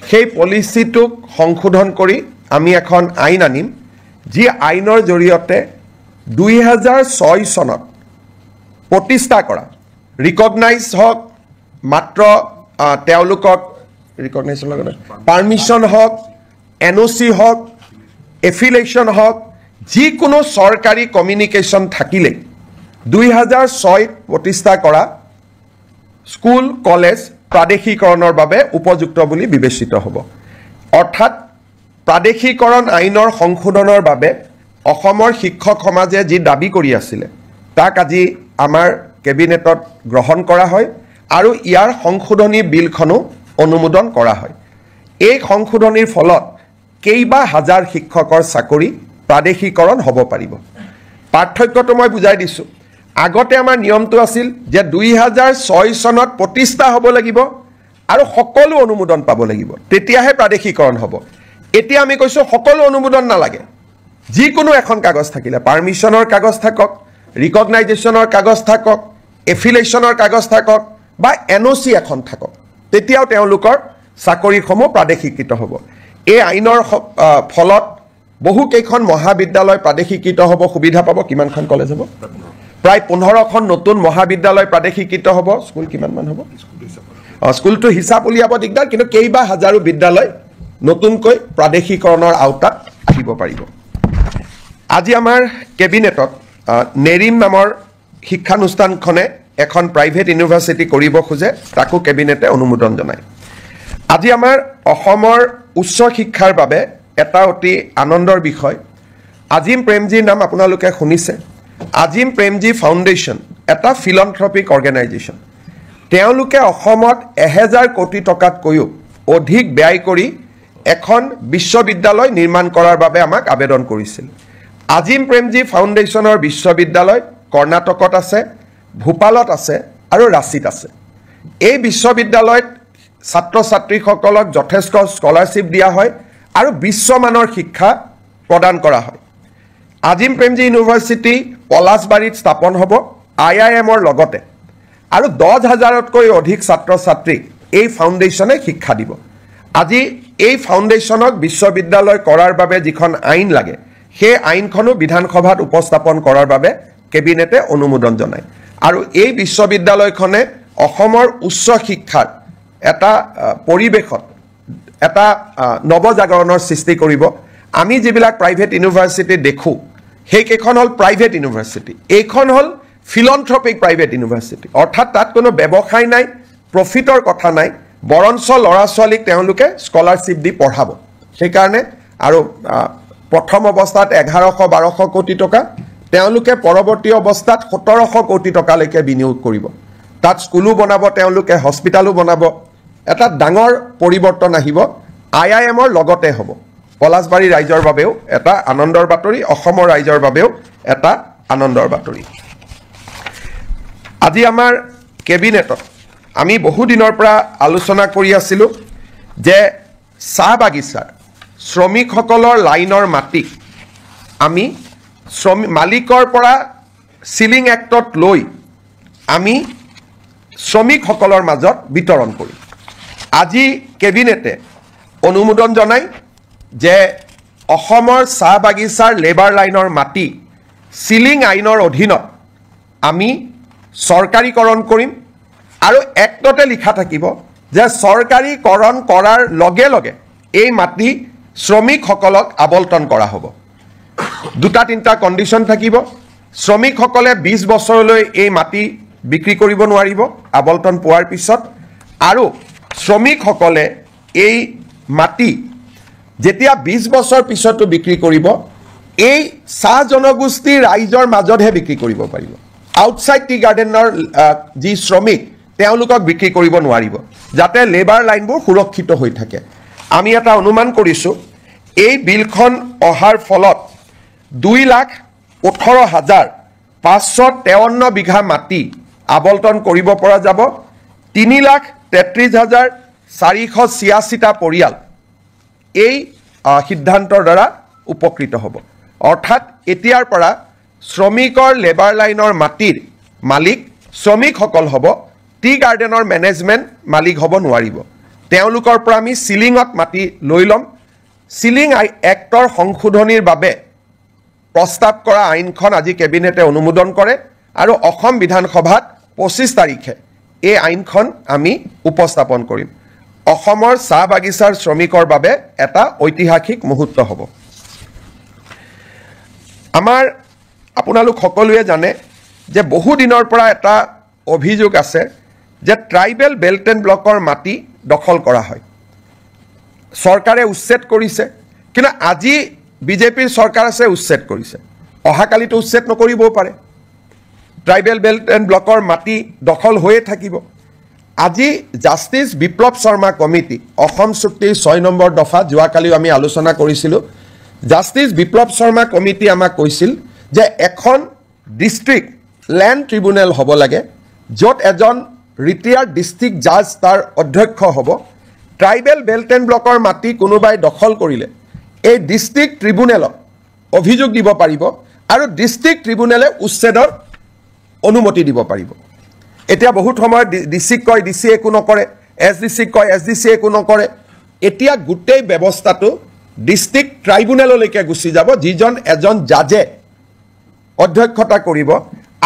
সেই পলিচিটোক সংশোধন কৰি আমি এখন আইন আনিম যি আইনৰ জৰিয়তে 2006 চনত প্ৰতিষ্ঠা কৰা ৰিকগনাইজ হওক মাত্ৰ তেওঁলোকক ৰিকগনাইজ লগতে পাৰমিশ্যন হওক এনঅ'চি হওক এফিলেশ্যন হওক যিকোনো চৰকাৰী কমিউনিকেশ্যন থাকিলে 2006 প্ৰতিষ্ঠা কৰা স্কুল কলেজ প্ৰাদেশিকৰণৰ বাবে উপযুক্ত বুলি বিবেচিত হ'ব অৰ্থাৎ প্ৰাদেশিকৰণ আইনৰ সংশোধনৰ বাবে অসমৰ শিক্ষক সমাজে যি দাবী কৰি আছিলে তাক আজি আমাৰ কেবিনেটত গ্ৰহণ কৰা হয় আৰু ইয়াৰ সংশোধনী বিলখনো অনুমোদন কৰা হয়। এই সংশোধনীৰ ফলত কেইবা হাজাৰ শিক্ষকৰ চাকৰি প্ৰাদেশিকৰণ হ'ব পাৰিব। পাৰ্থক্যটো মই বুজাই দিছোঁ। আগতে আমাৰ নিয়মটো আছিল যে 2006 চনত প্ৰতিষ্ঠা হ'ব লাগিব আৰু সকলো অনুমোদন পাব লাগিব, তেতিয়াহে প্ৰাদেশিকৰণ হ'ব। এতিয়া আমি কৈছোঁ সকলো অনুমোদন নালাগে, যিকোনো এখন কাগজ থাকিলে, পাৰ্মিশ্যনৰ কাগজ থাকক, ৰিকগনাইজেশ্যনৰ কাগজ থাকক, এফিলেশ্যনৰ কাগজ থাকক বা NOC এখন থাকক, তেতিয়াও তেওঁলোকৰ চাকৰিসমূহ প্ৰাদেশিকৃত হ'ব। এই আইনৰ ফলত বহুকেইখন মহাবিদ্যালয় প্ৰাদেশিকৃত হ'ব, সুবিধা পাব। কিমানখন কলেজ হ'ব? প্ৰায় 15খন নতুন মহাবিদ্যালয় প্ৰাদেশিকৃত হ'ব। স্কুল কিমানমান হ'ব? স্কুলটো হিচাপ উলিয়াব দিগদাৰ, কিন্তু কেইবা হাজাৰো বিদ্যালয় নতুনকৈ প্ৰাদেশিকৰণৰ আওতাত আহিব পাৰিব। আজি আমাৰ কেবিনেটত নেৰিম নামৰ শিক্ষানুষ্ঠানখনে এখন প্ৰাইভেট ইউনিভাৰ্চিটি কৰিব খোজে, তাকো কেবিনেটে অনুমোদন জনায়। আজি আমাৰ অসমৰ উচ্চ শিক্ষাৰ বাবে এটা অতি আনন্দৰ বিষয়। আজিম প্ৰেমজীৰ নাম আপোনালোকে শুনিছে। আজিম প্ৰেমজী ফাউণ্ডেশ্যন এটা ফিলন্থ্ৰপিক অৰ্গেনাইজেশ্যন। তেওঁলোকে অসমত 1000 কোটি টকাতকৈও অধিক ব্যয় কৰি এখন বিশ্ববিদ্যালয় নিৰ্মাণ কৰাৰ বাবে আমাক আবেদন কৰিছিল। আজিম প্ৰেমজী ফাউণ্ডেশ্যনৰ বিশ্ববিদ্যালয় কৰ্ণাটকত আছে, ভূপালত আছে আৰু ৰাঁচীত আছে। এই বিশ্ববিদ্যালয়ত ছাত্ৰ ছাত্ৰীসকলক যথেষ্ট স্কলাৰশ্বিপ দিয়া হয় আৰু বিশ্বমানৰ শিক্ষা প্ৰদান কৰা হয়। আজিম প্ৰেমজী ইউনিভাৰ্চিটি পলাশবাৰীত স্থাপন হ'ব IIMৰ লগতে, আৰু 10,000তকৈ অধিক ছাত্ৰ ছাত্ৰীক এই ফাউণ্ডেশ্যনে শিক্ষা দিব। আজি এই ফাউণ্ডেশ্যনক বিশ্ববিদ্যালয় কৰাৰ বাবে যিখন আইন লাগে, সেই আইনখনো বিধানসভাত উপস্থাপন কৰাৰ বাবে কেবিনেটে অনুমোদন জনায়। আৰু এই বিশ্ববিদ্যালয়খনে অসমৰ উচ্চ শিক্ষাৰ এটা পৰিৱেশত এটা নৱজাগৰণৰ সৃষ্টি কৰিব। আমি যিবিলাক প্ৰাইভেট ইউনিভাৰ্চিটি দেখোঁ, সেইকেইখন হ'ল প্ৰাইভেট ইউনিভাৰ্চিটি। এইখন হ'ল ফিলন্থ্ৰপিক প্ৰাইভেট ইউনিভাৰ্চিটি, অৰ্থাৎ তাত কোনো ব্যৱসায় নাই, প্ৰফিটৰ কথা নাই, বৰঞ্চ ল'ৰা ছোৱালীক তেওঁলোকে স্কলাৰশ্বিপ দি পঢ়াব। সেইকাৰণে আৰু প্ৰথম অৱস্থাত 1100-1200 কোটি টকা, তেওঁলোকে পৰৱৰ্তী অৱস্থাত 1700 কোটি টকালৈকে বিনিয়োগ কৰিব। তাত স্কুলো বনাব, তেওঁলোকে হস্পিটেলো বনাব। এটা ডাঙৰ পৰিৱৰ্তন আহিব, IIMৰ লগতে হ'ব। পলাশবাৰী ৰাইজৰ বাবেও এটা আনন্দৰ বাতৰি, অসমৰ ৰাইজৰ বাবেও এটা আনন্দৰ বাতৰি। আজি আমাৰ কেবিনেটত আমি বহুদিনৰ পৰা আলোচনা কৰি আছিলোঁ যে চাহ বাগিচাৰ শ্ৰমিকসকলৰ লাইনৰ মাটি আমি মালিকৰ পৰা চিলিং এক্টত লৈ আমি শ্ৰমিকসকলৰ মাজত বিতৰণ কৰিম। আজি কেবিনেটে অনুমোদন জনায় যে অসমৰ চাহ বাগিচাৰ লেবাৰ লাইনৰ মাটি চিলিং আইনৰ অধীনত আমি চৰকাৰীকৰণ কৰিম, আৰু এক্টতে লিখা থাকিব যে চৰকাৰীকৰণ কৰাৰ লগে লগে এই মাটি শ্ৰমিকসকলক আবণ্টন কৰা হ'ব। 2-3টা কণ্ডিশ্যন থাকিব। শ্ৰমিকসকলে 20 বছৰলৈ এই মাটি বিক্ৰী কৰিব নোৱাৰিব আবণ্টন পোৱাৰ পিছত, আৰু শ্ৰমিকসকলে এই মাটি যেতিয়া 20 বছৰ পিছতো বিক্ৰী কৰিব, এই চাহ জনগোষ্ঠীৰ ৰাইজৰ মাজতহে বিক্ৰী কৰিব পাৰিব। আউটছাইড টি গাৰ্ডেনৰ যি শ্ৰমিক, তেওঁলোকক বিক্ৰী কৰিব নোৱাৰিব, যাতে লেবাৰ লাইনবোৰ সুৰক্ষিত হৈ থাকে। আমি এটা অনুমান কৰিছোঁ, এই বিলখন অহাৰ ফলত 2,18,553 বিঘা মাটি আবণ্টন কৰিব পৰা যাব। 3,33,486টা পৰিয়াল এই সিদ্ধান্তৰ দ্বাৰা উপকৃত হ'ব। অৰ্থাৎ এতিয়াৰ পৰা শ্ৰমিকৰ লেবাৰ লাইনৰ মাটিৰ মালিক শ্ৰমিকসকল হ'ব, টি গাৰ্ডেনৰ মেনেজমেণ্ট মালিক হ'ব নোৱাৰিব। তেওঁলোকৰ পৰা আমি চিলিঙত মাটি লৈ ল'ম। চিলিং এক্টৰ সংশোধনীৰ বাবে প্ৰস্তাৱ কৰা আইনখন আজি কেবিনেটে অনুমোদন কৰে, আৰু অসম বিধানসভাত 25 তাৰিখে এই আইনখন আমি উপস্থাপন কৰিম। অসমৰ চাহ বাগিচাৰ শ্ৰমিকৰ বাবে এটা ঐতিহাসিক মুহূৰ্ত হ'ব। আমাৰ আপোনালোক সকলোৱে জানে যে বহুদিনৰ পৰা এটা অভিযোগ আছে যে ট্ৰাইবেল বেল্ট এণ্ড ব্লকৰ মাটি দখল কৰা হয়। চৰকাৰে উচ্ছেদ কৰিছে, কিন্তু আজি বিজেপিৰ চৰকাৰ আছে উচ্ছেদ কৰিছে অহাকালিতো উচ্ছেদ নকৰিবও পাৰে ট্ৰাইবেল বেল্ট এণ্ড ব্লকৰ মাটি দখল হৈয়ে থাকিব আজি জাষ্টিস বিপ্লৱ শৰ্মা কমিটি অসম চুক্তিৰ 6 নম্বৰ দফা যোৱাকালিও আমি আলোচনা কৰিছিলোঁ জাষ্টিস বিপ্লৱ শৰ্মা কমিটি আমাক কৈছিল যে এখন ডিস্ট্ৰিক্ট ল্যান্ড ট্ৰিব্যুনেল হ'ব লাগে য'ত এজন ৰিটায়াৰ্ড ডিস্ট্ৰিক্ট জাজ তাৰ অধ্যক্ষ হ'ব ট্ৰাইবেল বেল্ট এণ্ড ব্লকৰ মাটি কোনোবাই দখল কৰিলে এই ডিস্ট্ৰিক্ট ট্ৰিব্যুনেলত অভিযোগ দিব পাৰিব আৰু ডিস্ট্ৰিক্ট ট্ৰিব্যুনেলে উচ্ছেদৰ অনুমতি দিব পাৰিব এতিয়া বহুত সময় ডিসিক কয় ডিসি একো নকৰে এসডিসি কয় এসডিসি একো নকৰে এতিয়া গুটেই ব্যৱস্থাটো ডিস্ট্ৰিক্ট ট্ৰাইব্যুনেললৈকে গুচি যাব যিজন এজন জাজে অধ্যক্ষতা কৰিব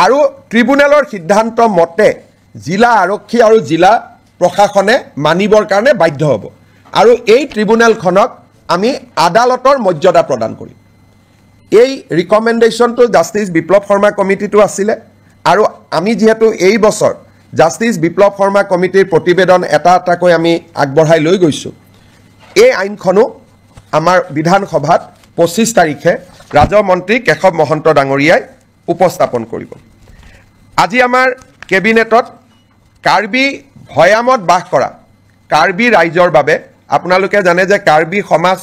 আৰু ট্ৰিব্যুনেলৰ সিদ্ধান্ত মতে জিলা আৰক্ষী আৰু জিলা প্ৰশাসনে মানিবৰ কাৰণে বাধ্য হ'ব আৰু এই ট্ৰিব্যুনেলখনক আমি আদালতৰ মৰ্যাদা প্ৰদান কৰিম এই ৰিকমেন্ডেশনটো জাষ্টিস বিপ্লৱ শৰ্মা কমিটিটো আছিলে আৰু আমি যেহেতু এই বছৰ জাষ্টিস বিপ্লৱ শৰ্মা কমিটিৰ প্ৰতিবেদন এটা এটাকৈ আমি আগবঢ়াই লৈ গৈছো এই আইনখনো আমাৰ বিধানসভাত 25 তাৰিখে ৰাজমন্ত্ৰী কেশৱ মহন্ত ডাঙৰীয়াই উপস্থাপন কৰিব আজি আমাৰ কেবিনেটত কাৰ্বি ভয়ামত বাস কৰা কাৰ্বি ৰাইজৰ বাবে আপোনালোকে জানে যে কাৰ্বি সমাজ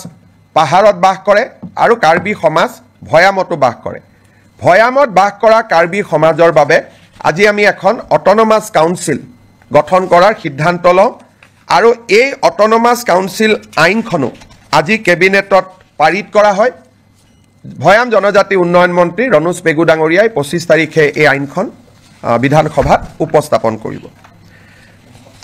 পাহাৰত বাস কৰে আৰু কাৰ্বি সমাজ ভয়ামতো বাস কৰে ভয়ামত বাস কৰা কাৰ্বি সমাজৰ বাবে আজি আমি এখন অটোনমাস কাউন্সিল গঠন কৰাৰ সিদ্ধান্ত লওঁ আৰু এই অটোনমাস কাউন্সিল আইনখনো আজি কেবিনেটত পাৰিত কৰা হয় ভয়াম জনজাতি উন্নয়ন মন্ত্ৰী ৰনোজ পেগু ডাঙৰীয়াই 25 তাৰিখে এই আইনখন বিধানসভাত উপস্থাপন কৰিব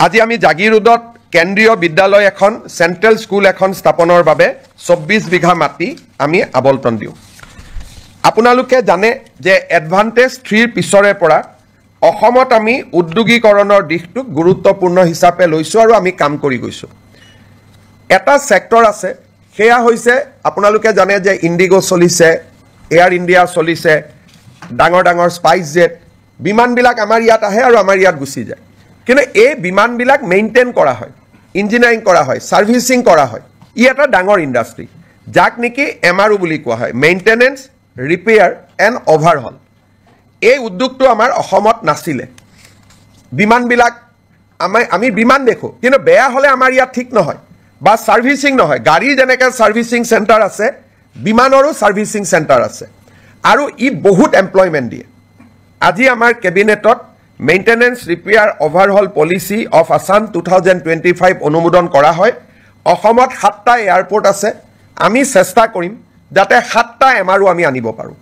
আজি আমি জাগিৰোডত কেন্দ্ৰীয় বিদ্যালয় এখন সেন্ট্ৰেল স্কুল এখন স্থাপনৰ বাবে 24 বিঘা মাটি আমি আবলটন দিওঁ আপোনালোকে জানে যে এডভান্টেজ 3 পিছৰে পৰা অসমত আমি উদ্যোগীকৰণৰ দিশটো গুৰুত্বপূৰ্ণ হিচাপে লৈছো আৰু আমি কাম কৰি গৈছো এটা সেক্টৰ আছে সেয়া হৈছে আপোনালোকে জানে যে ইন্ডিগো চলিছে এয়াৰ ইণ্ডিয়া চলিছে ডাঙৰ ডাঙৰ স্পাইস জেট বিমানবিলাক আমাৰ ইয়াত আহে আৰু আমাৰ ইয়াত গুচি যায় কিন্তু এই বিমানবিলাক মেইনটেইন কৰা হয় ইঞ্জিনিয়াৰিং কৰা হয় সাৰ্ভিসিং কৰা হয় ই এটা ডাঙৰ ইণ্ডাষ্ট্ৰি যাক নেকি এমআৰও বুলি কোৱা হয় মেইনটেনেন্স ৰিপেয়াৰ এণ্ড অভাৰহল এই উদ্যোগটো আমাৰ অসমত নাছিলে বিমানবিলাক আমি বিমান দেখো কিন্তু বেয়া হলে আমাৰ ইয়াত ঠিক নহয় বা সাৰ্ভিসিং নহয় গাড়ী যেনেকে সাৰ্ভিসিং সেন্টাৰ আছে বিমানৰো সাৰ্ভিসিং সেন্টাৰ আছে আৰু ই বহুত এমপ্লয়মেন্ট দিয়ে আজি আমাৰ কেবিনেটত maintenance repair overhaul policy of Assam 2025 অনুমোদন কৰা হয় অসমত 7টা এয়াৰপোৰ্ট আছে আমি চেষ্টা কৰিম যাতে 7টা এমআৰও আমি আনিব পাৰো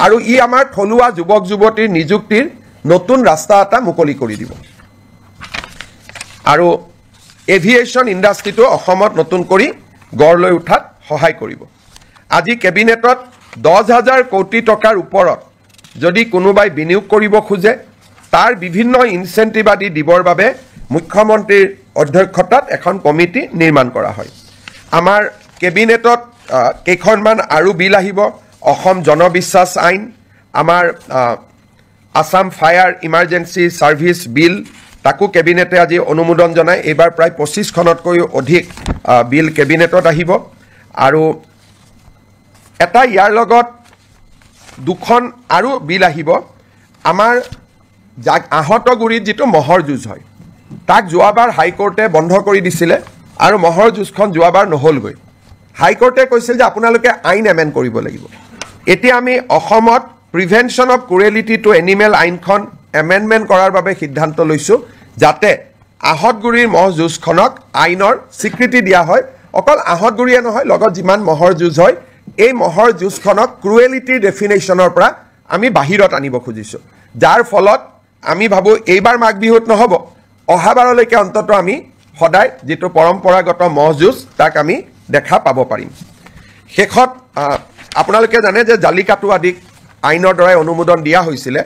আৰু ই আমাৰ থলুৱা যুৱক যুৱতীৰ নিযুক্তিৰ নতুন ৰাস্তা এটা মুকলি কৰি দিব আৰু এভিয়েশন ইণ্ডাষ্ট্ৰিটো অসমত নতুন কৰি গঢ় লৈ উঠাত সহায় কৰিব আজি কেবিনেটত 10,000 কোটি টকাৰ ওপৰত যদি কোনোবাই বিনিয়োগ কৰিব খোজে তাৰ বিভিন্ন ইনসেন্টিভ আদি দিবৰ বাবে মুখ্যমন্ত্ৰীৰ অধ্যক্ষতাত এখন কমিটি নিৰ্মাণ কৰা হয় আমাৰ কেবিনেটত কেইখনমান আৰু বিল আহিব অসম জনবিশ্বাস আইন আমাৰ আসাম ফায়াৰ ইমাৰ্জেন্সি সাৰ্ভিস বিল তাকো কেবিনেটে আজি অনুমোদন জনায় এবাৰ প্ৰায় 25খনতকৈ অধিক বিল কেবিনেটত আহিব আৰু এটা ইয়াৰ লগত দুখন আৰু বিল আহিব আমাৰ আহতগুৰিত যেটো মহৰ যুঁজ হয় তাক যোৱাবাৰ হাইকোৰ্টে বন্ধ কৰি দিছিলে আৰু মহৰ যুঁজখন যোৱাবাৰ নহলগৈ হাইকোৰ্টে কৈছিল যে আপোনালোকে আইন এমেন্ড কৰিব লাগিব এতিয়া আমি অসমত প্ৰিভেনশন অফ ক্ৰুৱেলিটি টু এনিমেল আইনখন এমেন্ডমেন্ট কৰাৰ বাবে সিদ্ধান্ত লৈছো যাতে আহতগুৰিৰ মহ যুঁজখনক আইনৰ স্বীকৃতি দিয়া হয় অকল আহতগুৰিয়ে নহয় লগত যিমান মহৰ যুঁজ হয় এই মহৰ যুঁজখনক ক্ৰুৱেলিটিৰ ডেফিনেশ্যনৰ পৰা আমি বাহিৰত আনিব খুজিছো যাৰ ফলত আমি ভাবো এইবাৰ মাঘ বিহুত নহব অহাবাৰলৈকে অন্তত আমি সদায় যেটো পৰম্পৰাগত মহ যুঁজ তাক আমি দেখা পাব পাৰিম শেষত আপোনালোকে জানে যে জালিকাটু আদি আইনৰ দ্বাৰা অনুমোদন দিয়া হৈছিল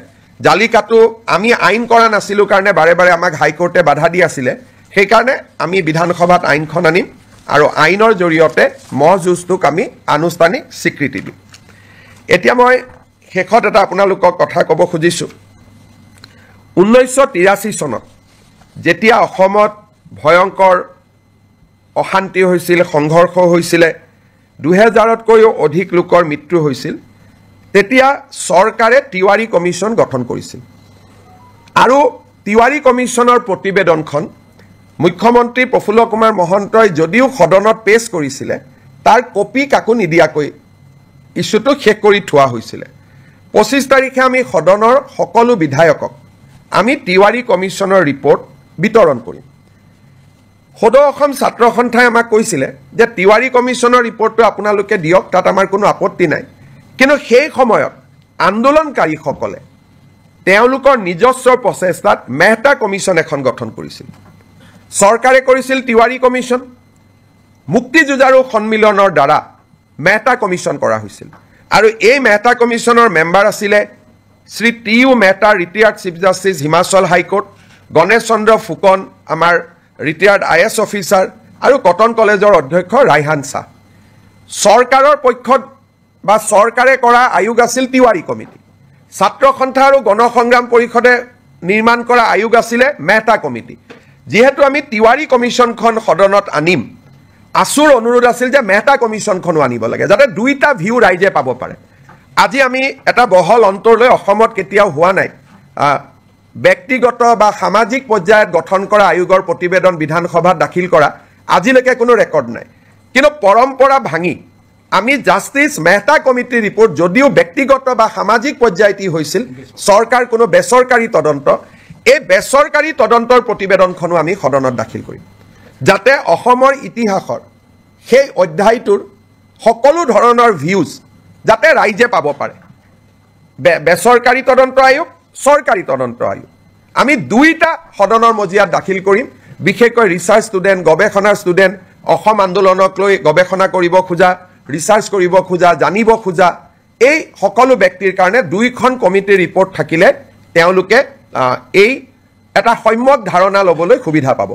জালিকাটু আমি আইন কৰা নাছিলো কাৰণে বাৰে বাৰে আমাক হাইকোৰ্টে বাধা দি আছিল সেই কাৰণে আমি বিধানসভাত আইনখন আনিম আৰু আইনৰ জৰিয়তে মহ যুঁজটোক আমি আনুষ্ঠানিক স্বীকৃতি দিম এতিয়া মই শেষত এটা আপোনালোকক কথা ক'ব খুজিছো 1983 চনত যেতিয়া অসমত ভয়ংকৰ অশান্তি হৈছিল সংঘৰ্ষ হৈছিল 2000তকৈও অধিক লোকৰ মৃত্যু হৈছিল তেতিয়া চৰকাৰে তিৱাৰী কমিশ্যন গঠন কৰিছিল আৰু তিৱাৰী কমিশ্যনৰ প্ৰতিবেদনখন মুখ্যমন্ত্ৰী প্ৰফুল্ল কুমাৰ মহন্তই যদিও সদনত পেশ কৰিছিলে তাৰ কপি কাকো নিদিয়াকৈ ইস্যুটো শেষ কৰি থোৱা হৈছিলে 25 তাৰিখে আমি সদনৰ সকলো বিধায়কক আমি তিৱাৰী কমিশ্যনৰ ৰিপৰ্ট বিতৰণ কৰিম সদৌ অসম ছাত্ৰ সন্থাই আমাক কৈছিলে যে তিৱাৰী কমিশ্যনৰ ৰিপৰ্টটো আপোনালোকে দিয়ক তাত আমাৰ কোনো আপত্তি নাই কিন্তু সেই সময়ত আন্দোলনকাৰীসকলে তেওঁলোকৰ নিজস্ব প্ৰচেষ্টাত মেহতা কমিশ্যন এখন গঠন কৰিছিল চৰকাৰে কৰিছিল তিৱাৰী কমিশ্যন মুক্তি যুঁজাৰু সন্মিলনৰ দ্বাৰা মেহতা কমিশ্যন কৰা হৈছিল আৰু এই মেহতা কমিশ্যনৰ মেম্বাৰ আছিলে Shri T U. Mehta retired chief justice Himachal high court Ganesh Chandra Phukan আমাৰ ৰিটায়াৰ্ড IS অফিচাৰ আৰু কটন কলেজৰ অধ্যক্ষ ৰাইহান শাহ চৰকাৰৰ পক্ষত বা চৰকাৰে কৰা আয়োগ আছিল তিৱাৰী কমিটি ছাত্ৰ সন্থা আৰু গণসংগ্ৰাম পৰিষদে নিৰ্মাণ কৰা আয়োগ আছিলে মেহতা কমিটি যেহেতু আমি তিৱাৰী কমিশ্যনখন সদনত আনিম আসুৰ অনুৰোধ আছিল যে মেহতা কমিশ্যনখনো আনিব লাগে যাতে দুইটা ভিউ ৰাইজে পাব পাৰে আজি আমি এটা বহল অন্তৰলৈ অসমত কেতিয়াও হোৱা নাই ব্যক্তিগত বা সামাজিক পৰ্যায়ত গঠন কৰা আয়োগৰ প্ৰতিবেদন বিধানসভাত দাখিল কৰা আজিলৈকে কোনো ৰেকৰ্ড নাই কিন্তু পৰম্পৰা ভাঙি আমি জাষ্টিছ মেহতা কমিটিৰ ৰিপৰ্ট যদিও ব্যক্তিগত বা সামাজিক পৰ্যায়তি হৈছিল চৰকাৰ কোনো বেচৰকাৰী তদন্ত এই বেচৰকাৰী তদন্তৰ প্ৰতিবেদনখনো আমি সদনত দাখিল কৰিম যাতে অসমৰ ইতিহাসৰ সেই অধ্যায়টোৰ সকলো ধৰণৰ ভিউজ যাতে ৰাইজে পাব পাৰে বেচৰকাৰী তদন্ত আয়োগ চৰকাৰী তদন্ত আয়োগ আমি দুইটা সদনৰ মজিয়াত দাখিল কৰিম বিশেষকৈ ৰিচাৰ্চ ষ্টুডেণ্ট গৱেষণাৰ ষ্টুডেণ্ট অসম আন্দোলনক লৈ গৱেষণা কৰিব খোজা ৰিচাৰ্চ কৰিব খোজা জানিব খোজা এই সকলো ব্যক্তিৰ কাৰণে দুইখন কমিটিৰ ৰিপৰ্ট থাকিলে তেওঁলোকে এই এটা সম্যক ধাৰণা ল'বলৈ সুবিধা পাব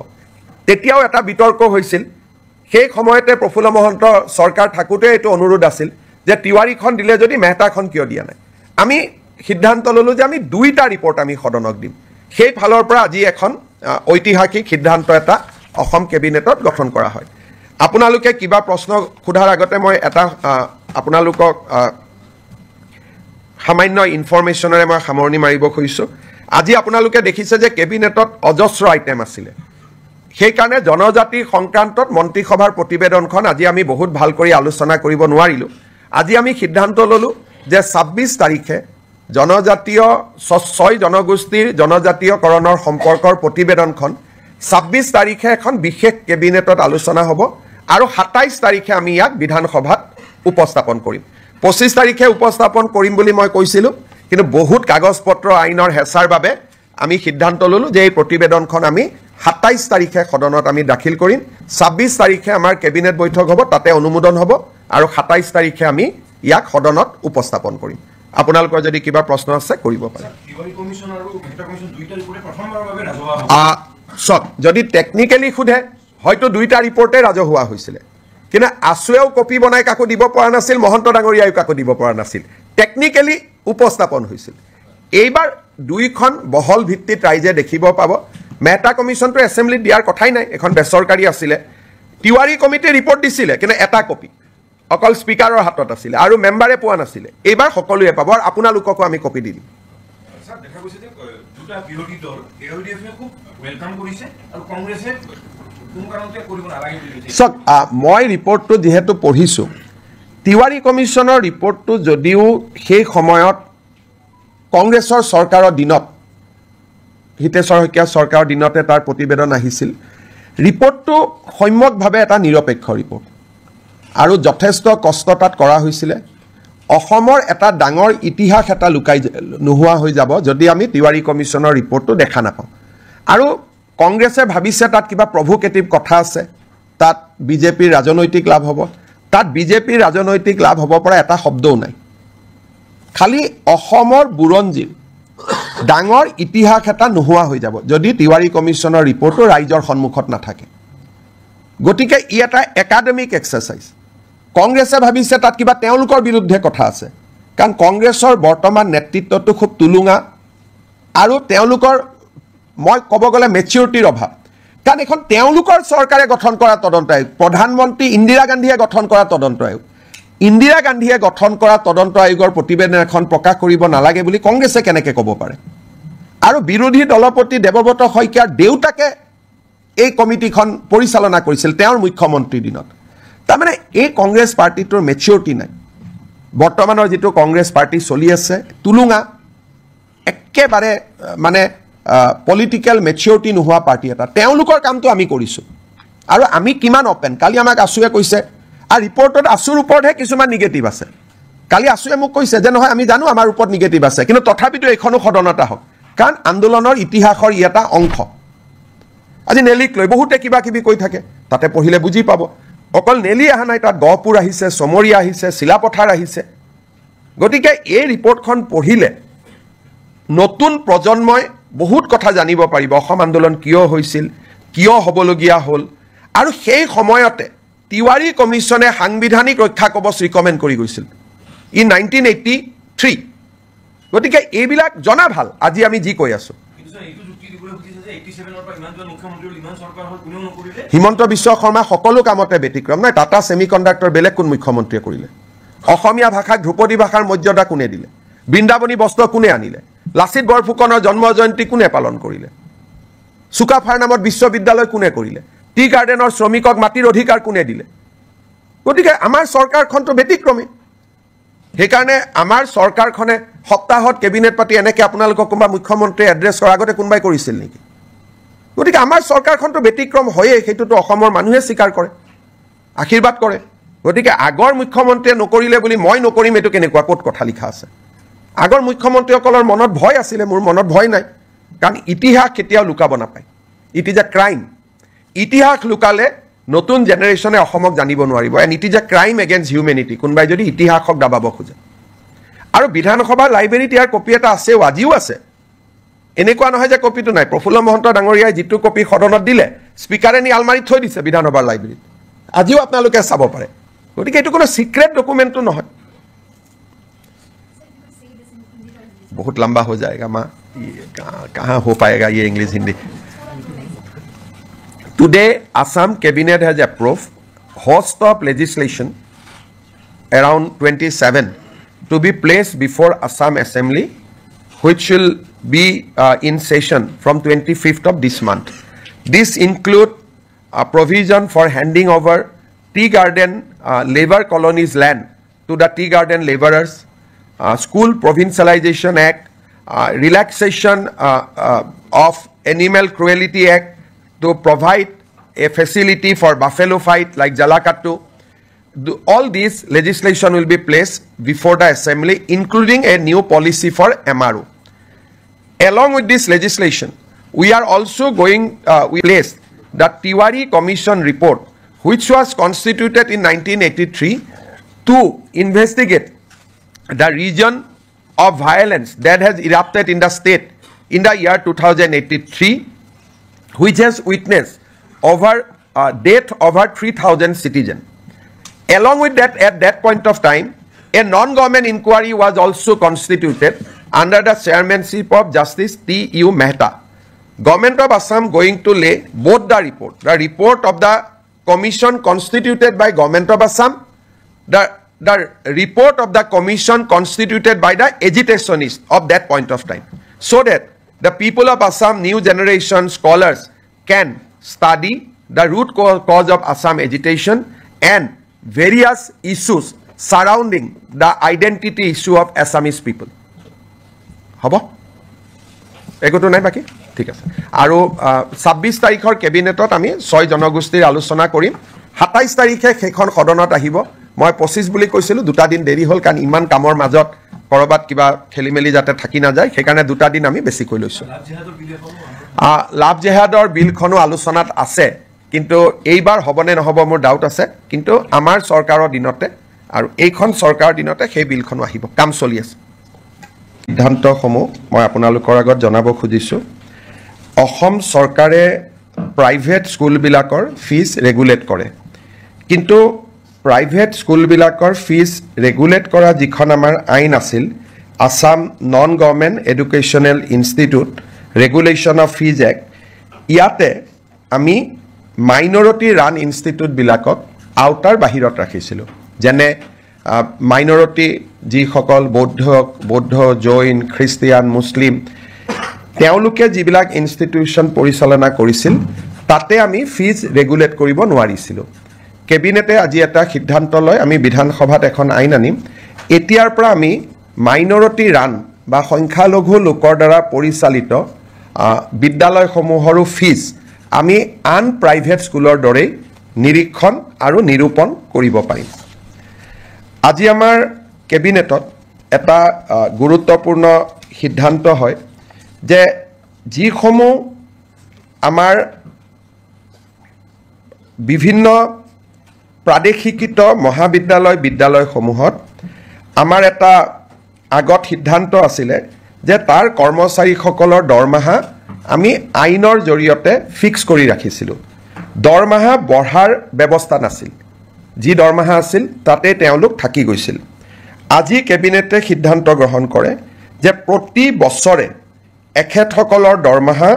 তেতিয়াও এটা বিতৰ্ক হৈছিল সেই সময়তে প্ৰফুল্ল মহন্ত চৰকাৰ থাকোঁতে এইটো অনুৰোধ আছিল যে তিৱাৰীখন দিলে যদি মেহতাখন কিয় দিয়া নাই আমি সিদ্ধান্ত ল'লোঁ যে আমি দুইটা ৰিপৰ্ট আমি সদনক দিম সেই ফালৰ পৰা আজি এখন ঐতিহাসিক সিদ্ধান্ত এটা অসম কেবিনেটত গঠন কৰা হয় আপোনালোকে কিবা প্ৰশ্ন সোধাৰ আগতে মই এটা আপোনালোকক সামান্য ইনফৰমেশ্যনেৰে মই সামৰণি মাৰিব খুজিছোঁ আজি আপোনালোকে দেখিছে যে কেবিনেটত অজস্ৰ আইটেম আছিলে সেইকাৰণে জনজাতি সংক্ৰান্তত মন্ত্ৰীসভাৰ প্ৰতিবেদনখন আজি আমি বহুত ভাল কৰি আলোচনা কৰিব নোৱাৰিলোঁ আজি আমি সিদ্ধান্ত ল'লোঁ যে 26 তাৰিখে জনজাতীয় 6 জনগোষ্ঠীৰ জনজাতীয়কৰণৰ সম্পৰ্কৰ প্ৰতিবেদনখন 26 তাৰিখে এখন বিশেষ কেবিনেটত আলোচনা হ'ব আৰু 27 তাৰিখে আমি ইয়াক বিধানসভাত উপস্থাপন কৰিম 25 তাৰিখে উপস্থাপন কৰিম বুলি মই কৈছিলোঁ কিন্তু বহুত কাগজ পত্ৰ আইনৰ হেঁচাৰ বাবে আমি সিদ্ধান্ত ল'লোঁ যে এই প্ৰতিবেদনখন আমি 27 তাৰিখে সদনত আমি দাখিল কৰিম 26 তাৰিখে আমাৰ কেবিনেট বৈঠক হ'ব তাতে অনুমোদন হ'ব আৰু 27 তাৰিখে আমি ইয়াক সদনত উপস্থাপন কৰিম আপোনালোকৰ যদি কিবা প্ৰশ্ন আছে কৰিব পাৰে তিৱাৰী কমিশ্যন আৰু মেহতা কমিশ্যন দুইটা ৰিপৰ্টে প্ৰথমবাৰৰ বাবে ৰাজহুৱা হ'ব সব যদি টেকনিক্যালি সোধে হয়তো দুইটা ৰিপৰ্টে ৰাজহুৱা হৈছিলে কিন্তু আছুৱেও কপি বনাই কাকো দিব পৰা নাছিল মহন্ত ডাঙৰীয়াও কাকো দিব পৰা নাছিল টেকনিক্যালি উপস্থাপন হৈছিল এইবাৰ দুইখন বহল ভিত্তিত ৰাইজে দেখিব পাব মেহতা কমিশ্যনটো এছেম্বলিত দিয়াৰ কথাই নাই এখন বেচৰকাৰী আছিলে তিৱাৰী কমিটিয়ে ৰিপৰ্ট দিছিলে কিন্তু এটা কপি অকল স্পিকাৰৰ হাতত আছিলে আৰু মেম্বাৰে পোৱা নাছিলে এইবাৰ সকলোৱে পাব আৰু আপোনালোককো আমি কপি দি দিম স্যাৰ দেখা গৈছে যে দুটা বিৰোধী দল এলডিএফে খুব ওয়েলকাম কৰিছে আৰু কংগ্ৰেছে কোনো কাৰণতে কৰিব নালাগে বুলি কৈছে সক মই ৰিপৰ্টটো যেহেতু পঢ়িছোঁ তিৱাৰী কমিশ্যনৰ ৰিপৰ্টটো যদিও সেই সময়ত কংগ্ৰেছৰ চৰকাৰৰ দিনত হিতেশ্বৰ শইকীয়া চৰকাৰৰ দিনতে তাৰ প্ৰতিবেদন আহিছিল ৰিপৰ্টটো সম্যকভাৱে এটা নিৰপেক্ষ ৰিপৰ্ট আৰু যথেষ্ট কষ্ট তাত কৰা হৈছিলে অসমৰ এটা ডাঙৰ ইতিহাস এটা লুকাই নোহোৱা হৈ যাব যদি আমি তিৱাৰী কমিশ্যনৰ ৰিপৰ্টটো দেখা নাপাওঁ আৰু কংগ্ৰেছে ভাবিছে তাত কিবা প্ৰভোকেটিভ কথা আছে তাত বিজেপিৰ ৰাজনৈতিক লাভ হ'ব তাত বিজেপিৰ ৰাজনৈতিক লাভ হ'ব পৰা এটা শব্দও নাই খালি অসমৰ বুৰঞ্জীৰ ডাঙৰ ইতিহাস এটা নোহোৱা হৈ যাব যদি তিৱাৰী কমিশ্যনৰ ৰিপৰ্টটো ৰাইজৰ সন্মুখত নাথাকে গতিকে ই এটা একাডেমিক এক্সাৰচাইজ কংগ্ৰেছে ভাবিছে তাত কিবা তেওঁলোকৰ বিৰুদ্ধে কথা আছে কাৰণ কংগ্ৰেছৰ বৰ্তমান নেতৃত্বটো খুব তুলুঙা আৰু তেওঁলোকৰ মই ক'ব গ'লে মেচিউৰিটিৰ অভাৱ কাৰণ এখন তেওঁলোকৰ চৰকাৰে গঠন কৰা তদন্ত আয়োগ, প্ৰধানমন্ত্ৰী ইন্দিৰা গান্ধীয়ে গঠন কৰা তদন্ত আয়োগ, ইন্দিৰা গান্ধীয়ে গঠন কৰা তদন্ত আয়োগৰ প্ৰতিবেদন এখন প্ৰকাশ কৰিব নালাগে বুলি কংগ্ৰেছে কেনেকৈ ক'ব পাৰে? আৰু বিৰোধী দলপতি দেৱব্ৰত শইকীয়াৰ দেউতাকে এই কমিটিখন পৰিচালনা কৰিছিল তেওঁৰ মুখ্যমন্ত্ৰীৰ দিনত। তাৰমানে এই কংগ্ৰেছ পাৰ্টিটোৰ মেচিউৰিটি নাই। বৰ্তমানৰ যিটো কংগ্ৰেছ পাৰ্টি চলি আছে তুলুঙা, একেবাৰে মানে পলিটিকেল মেচিউৰিটি নোহোৱা পাৰ্টি এটা। তেওঁলোকৰ কামটো আমি কৰিছোঁ আৰু আমি কিমান অপেন। কালি আমাক আছুৱে কৈছে, আৰু ৰিপৰ্টত আছুৰ ওপৰতহে কিছুমান নিগেটিভ আছে। কালি আছুৱে মোক কৈছে যে নহয় আমি জানো আমাৰ ওপৰত নিগেটিভ আছে, কিন্তু তথাপিতো এইখনো সদনত আহক, কাৰণ আন্দোলনৰ ইতিহাসৰ ই এটা অংশ। আজি নেলিক লৈ বহুতে কিবা কিবি কৈ থাকে, তাতে পঢ়িলে বুজি পাব। অকল নেলি অহা নাই, তাত গহপুৰ আহিছে, চমৰীয়া আহিছে, চিলাপথাৰ আহিছে। গতিকে এই ৰিপৰ্টখন পঢ়িলে নতুন প্ৰজন্মই বহুত কথা জানিব পাৰিব। অসম আন্দোলন কিয় হৈছিল, কিয় হ'বলগীয়া হ'ল, আৰু সেই সময়তে তিৱাৰী কমিশ্যনে সাংবিধানিক ৰক্ষা কবচ ৰিকমেণ্ড কৰি গৈছিল ইন 1983। গতিকে এইবিলাক জনা ভাল। আজি আমি যি কৈ আছোঁ, হিমন্ত বিশ্ব শৰ্মা সকলো কামতে ব্যতিক্ৰম নাই। টাটা ছেমি কণ্ডাক্টৰ বেলেগ কোন মুখ্যমন্ত্ৰীয়ে কৰিলে? অসমীয়া ভাষাক ধ্ৰুপদী ভাষাৰ মৰ্যাদা কোনে দিলে? বৃন্দাবনী বস্ত্ৰ কোনে আনিলে? লাচিত বৰফুকনৰ জন্ম জয়ন্তী কোনে পালন কৰিলে? চুকাফাৰ নামত বিশ্ববিদ্যালয় কোনে কৰিলে? টি গাৰ্ডেনৰ শ্ৰমিকক মাটিৰ অধিকাৰ কোনে দিলে? গতিকে আমাৰ চৰকাৰখনটো ব্যতিক্ৰমী। সেইকাৰণে আমাৰ চৰকাৰখনে সপ্তাহত কেবিনেট পাতি এনেকৈ আপোনালোকক কোনোবা মুখ্যমন্ত্ৰীয়ে এড্ৰেছ কৰাৰ আগতে কোনোবাই কৰিছিল নেকি? গতিকে আমাৰ চৰকাৰখনটো ব্যতিক্ৰম হয়েই, সেইটোতো অসমৰ মানুহে স্বীকাৰ কৰে, আশীৰ্বাদ কৰে। গতিকে আগৰ মুখ্যমন্ত্ৰীয়ে নকৰিলে বুলি মই নকৰিম, এইটো কেনেকুৱা ক'ত কথা লিখা আছে? আগৰ মুখ্যমন্ত্ৰীসকলৰ মনত ভয় আছিলে, মোৰ মনত ভয় নাই, কাৰণ ইতিহাস কেতিয়াও লুকাব নাপায়। It is a crime. ইতিহাস লুকালে নতুন জেনেৰেশ্যনে অসমক জানিব নোৱাৰিব। And it is a crime against humanity কোনোবাই যদি ইতিহাসক দাবাব খোজে। আৰু বিধানসভাৰ লাইব্ৰেৰীত ইয়াৰ কপি এটা আছেও, আজিও আছে। এনেকুৱা নহয় যে কপিটো নাই। প্ৰফুল্ল মহন্ত ডাঙৰীয়াই যিটো কপি সদনত দিলে, স্পীকাৰে নি আলমাৰীত থৈ দিছে বিধানসভাৰ লাইব্ৰেৰীত, আজিও আপোনালোকে চাব পাৰে। গতিকে এইটো কোনো সিক্ৰেট ডকুমেণ্টটো নহয়। बहुत लंबा हो जाएगा माँ, कहाँ हो पाएगा ये English Hindi. Today, Assam Cabinet has approved host of legislation around 27 to be placed before Assam Assembly, which will be in session from 25th of this month. This include a provision for handing over tea garden labor colonies land to the tea garden laborers, School Provincialization Act, relaxation of Animal Cruelty Act to provide a facility for buffalo fight like Jalakattu. All these legislation will be placed before the assembly, including a new policy for MRO. Along with this legislation, we are also going, we placed the Tiwari Commission report, which was constituted in 1983 to investigate the region of violence that has erupted in the state in the year 2083, which has witnessed over death over 3,000 citizens. Along with that, at that point of time, a non-government inquiry was also constituted under the chairmanship of Justice T.U. Mehta. Government of Assam going to lay both the report of the commission constituted by Government of Assam, the report of the commission constituted by the agitationists of that point of time, so that the people of Assam, new generation scholars can study the root cause of Assam agitation and various issues surrounding the identity issue of Assamese people. Habo? Ekoto nai baki? ঠিক আছে। আৰু 26 তাৰিখৰ কেবিনেটত আমি 6 জনগোষ্ঠীৰ আলোচনা কৰিম। 27 তাৰিখে সেইখন সদনত আহিব। মই 25 বুলি কৈছিলোঁ, 2টা দিন দেৰি হ'ল, কাৰণ ইমান কামৰ মাজত কৰবাত কিবা খেলি মেলি যাতে থাকি নাযায়, সেইকাৰণে 2টা দিন আমি বেছিকৈ লৈছোঁ। লাভ জেহাদৰ বিলখনো আলোচনাত আছে, কিন্তু এইবাৰ হ'বনে নহ'ব মোৰ ডাউট আছে। কিন্তু আমাৰ চৰকাৰৰ দিনতে আৰু এইখন চৰকাৰৰ দিনতে সেই বিলখনো আহিব, কাম চলি আছে। সিদ্ধান্তসমূহ মই আপোনালোকৰ আগত জনাব খুজিছোঁ। অসম চৰকাৰে প্ৰাইভেট স্কুলবিলাকৰ ফিজ ৰেগুলেট কৰে, কিন্তু প্ৰাইভেট স্কুলবিলাকৰ ফিজ ৰেগুলেট কৰা যিখন আমাৰ আইন আছিল, Assam non government educational institute regulation of fees act, ইয়াতে আমি মাইনৰিটি ৰান ইনষ্টিটিউটবিলাকক আওতাৰ বাহিৰত ৰাখিছিলোঁ যেনে মাইনৰিটি যিসকল বৌদ্ধ জৈন খ্ৰীষ্টিয়ান মুছলিম তেওঁলোকে যিবিলাক ইনষ্টিটিউশ্যন পৰিচালনা কৰিছিল তাতে আমি ফিজ ৰেগুলেট কৰিব নোৱাৰিছিলোঁ কেবিনেটে আজি এটা সিদ্ধান্ত লয় আমি বিধানসভাত এখন আইন আনিম এতিয়াৰ পৰা আমি মাইনৰিটি ৰান বা সংখ্যালঘু লোকৰ দ্বাৰা পৰিচালিত বিদ্যালয়সমূহৰো ফিজ আমি আন প্ৰাইভেট স্কুলৰ দৰেই নিৰীক্ষণ আৰু নিৰূপণ কৰিব পাৰিম আজি আমাৰ কেবিনেটত এটা গুৰুত্বপূৰ্ণ সিদ্ধান্ত হয় যে যিসমূহ আমাৰ বিভিন্ন প্ৰাদেশিকৃত বিদ্যালয়সমূহত আমাৰ এটা আগত সিদ্ধান্ত আছিলে যে তাৰ কৰ্মচাৰীসকলৰ দৰমহা আমি আইনৰ জৰিয়তে ফিক্স কৰি ৰাখিছিলোঁ দৰমহা বঢ়াৰ ব্যৱস্থা নাছিল যি দৰমহা আছিল তাতে তেওঁলোক থাকি গৈছিল আজি কেবিনেটে সিদ্ধান্ত গ্ৰহণ কৰে যে প্ৰতি বছৰে এখেতসকলৰ দৰমহা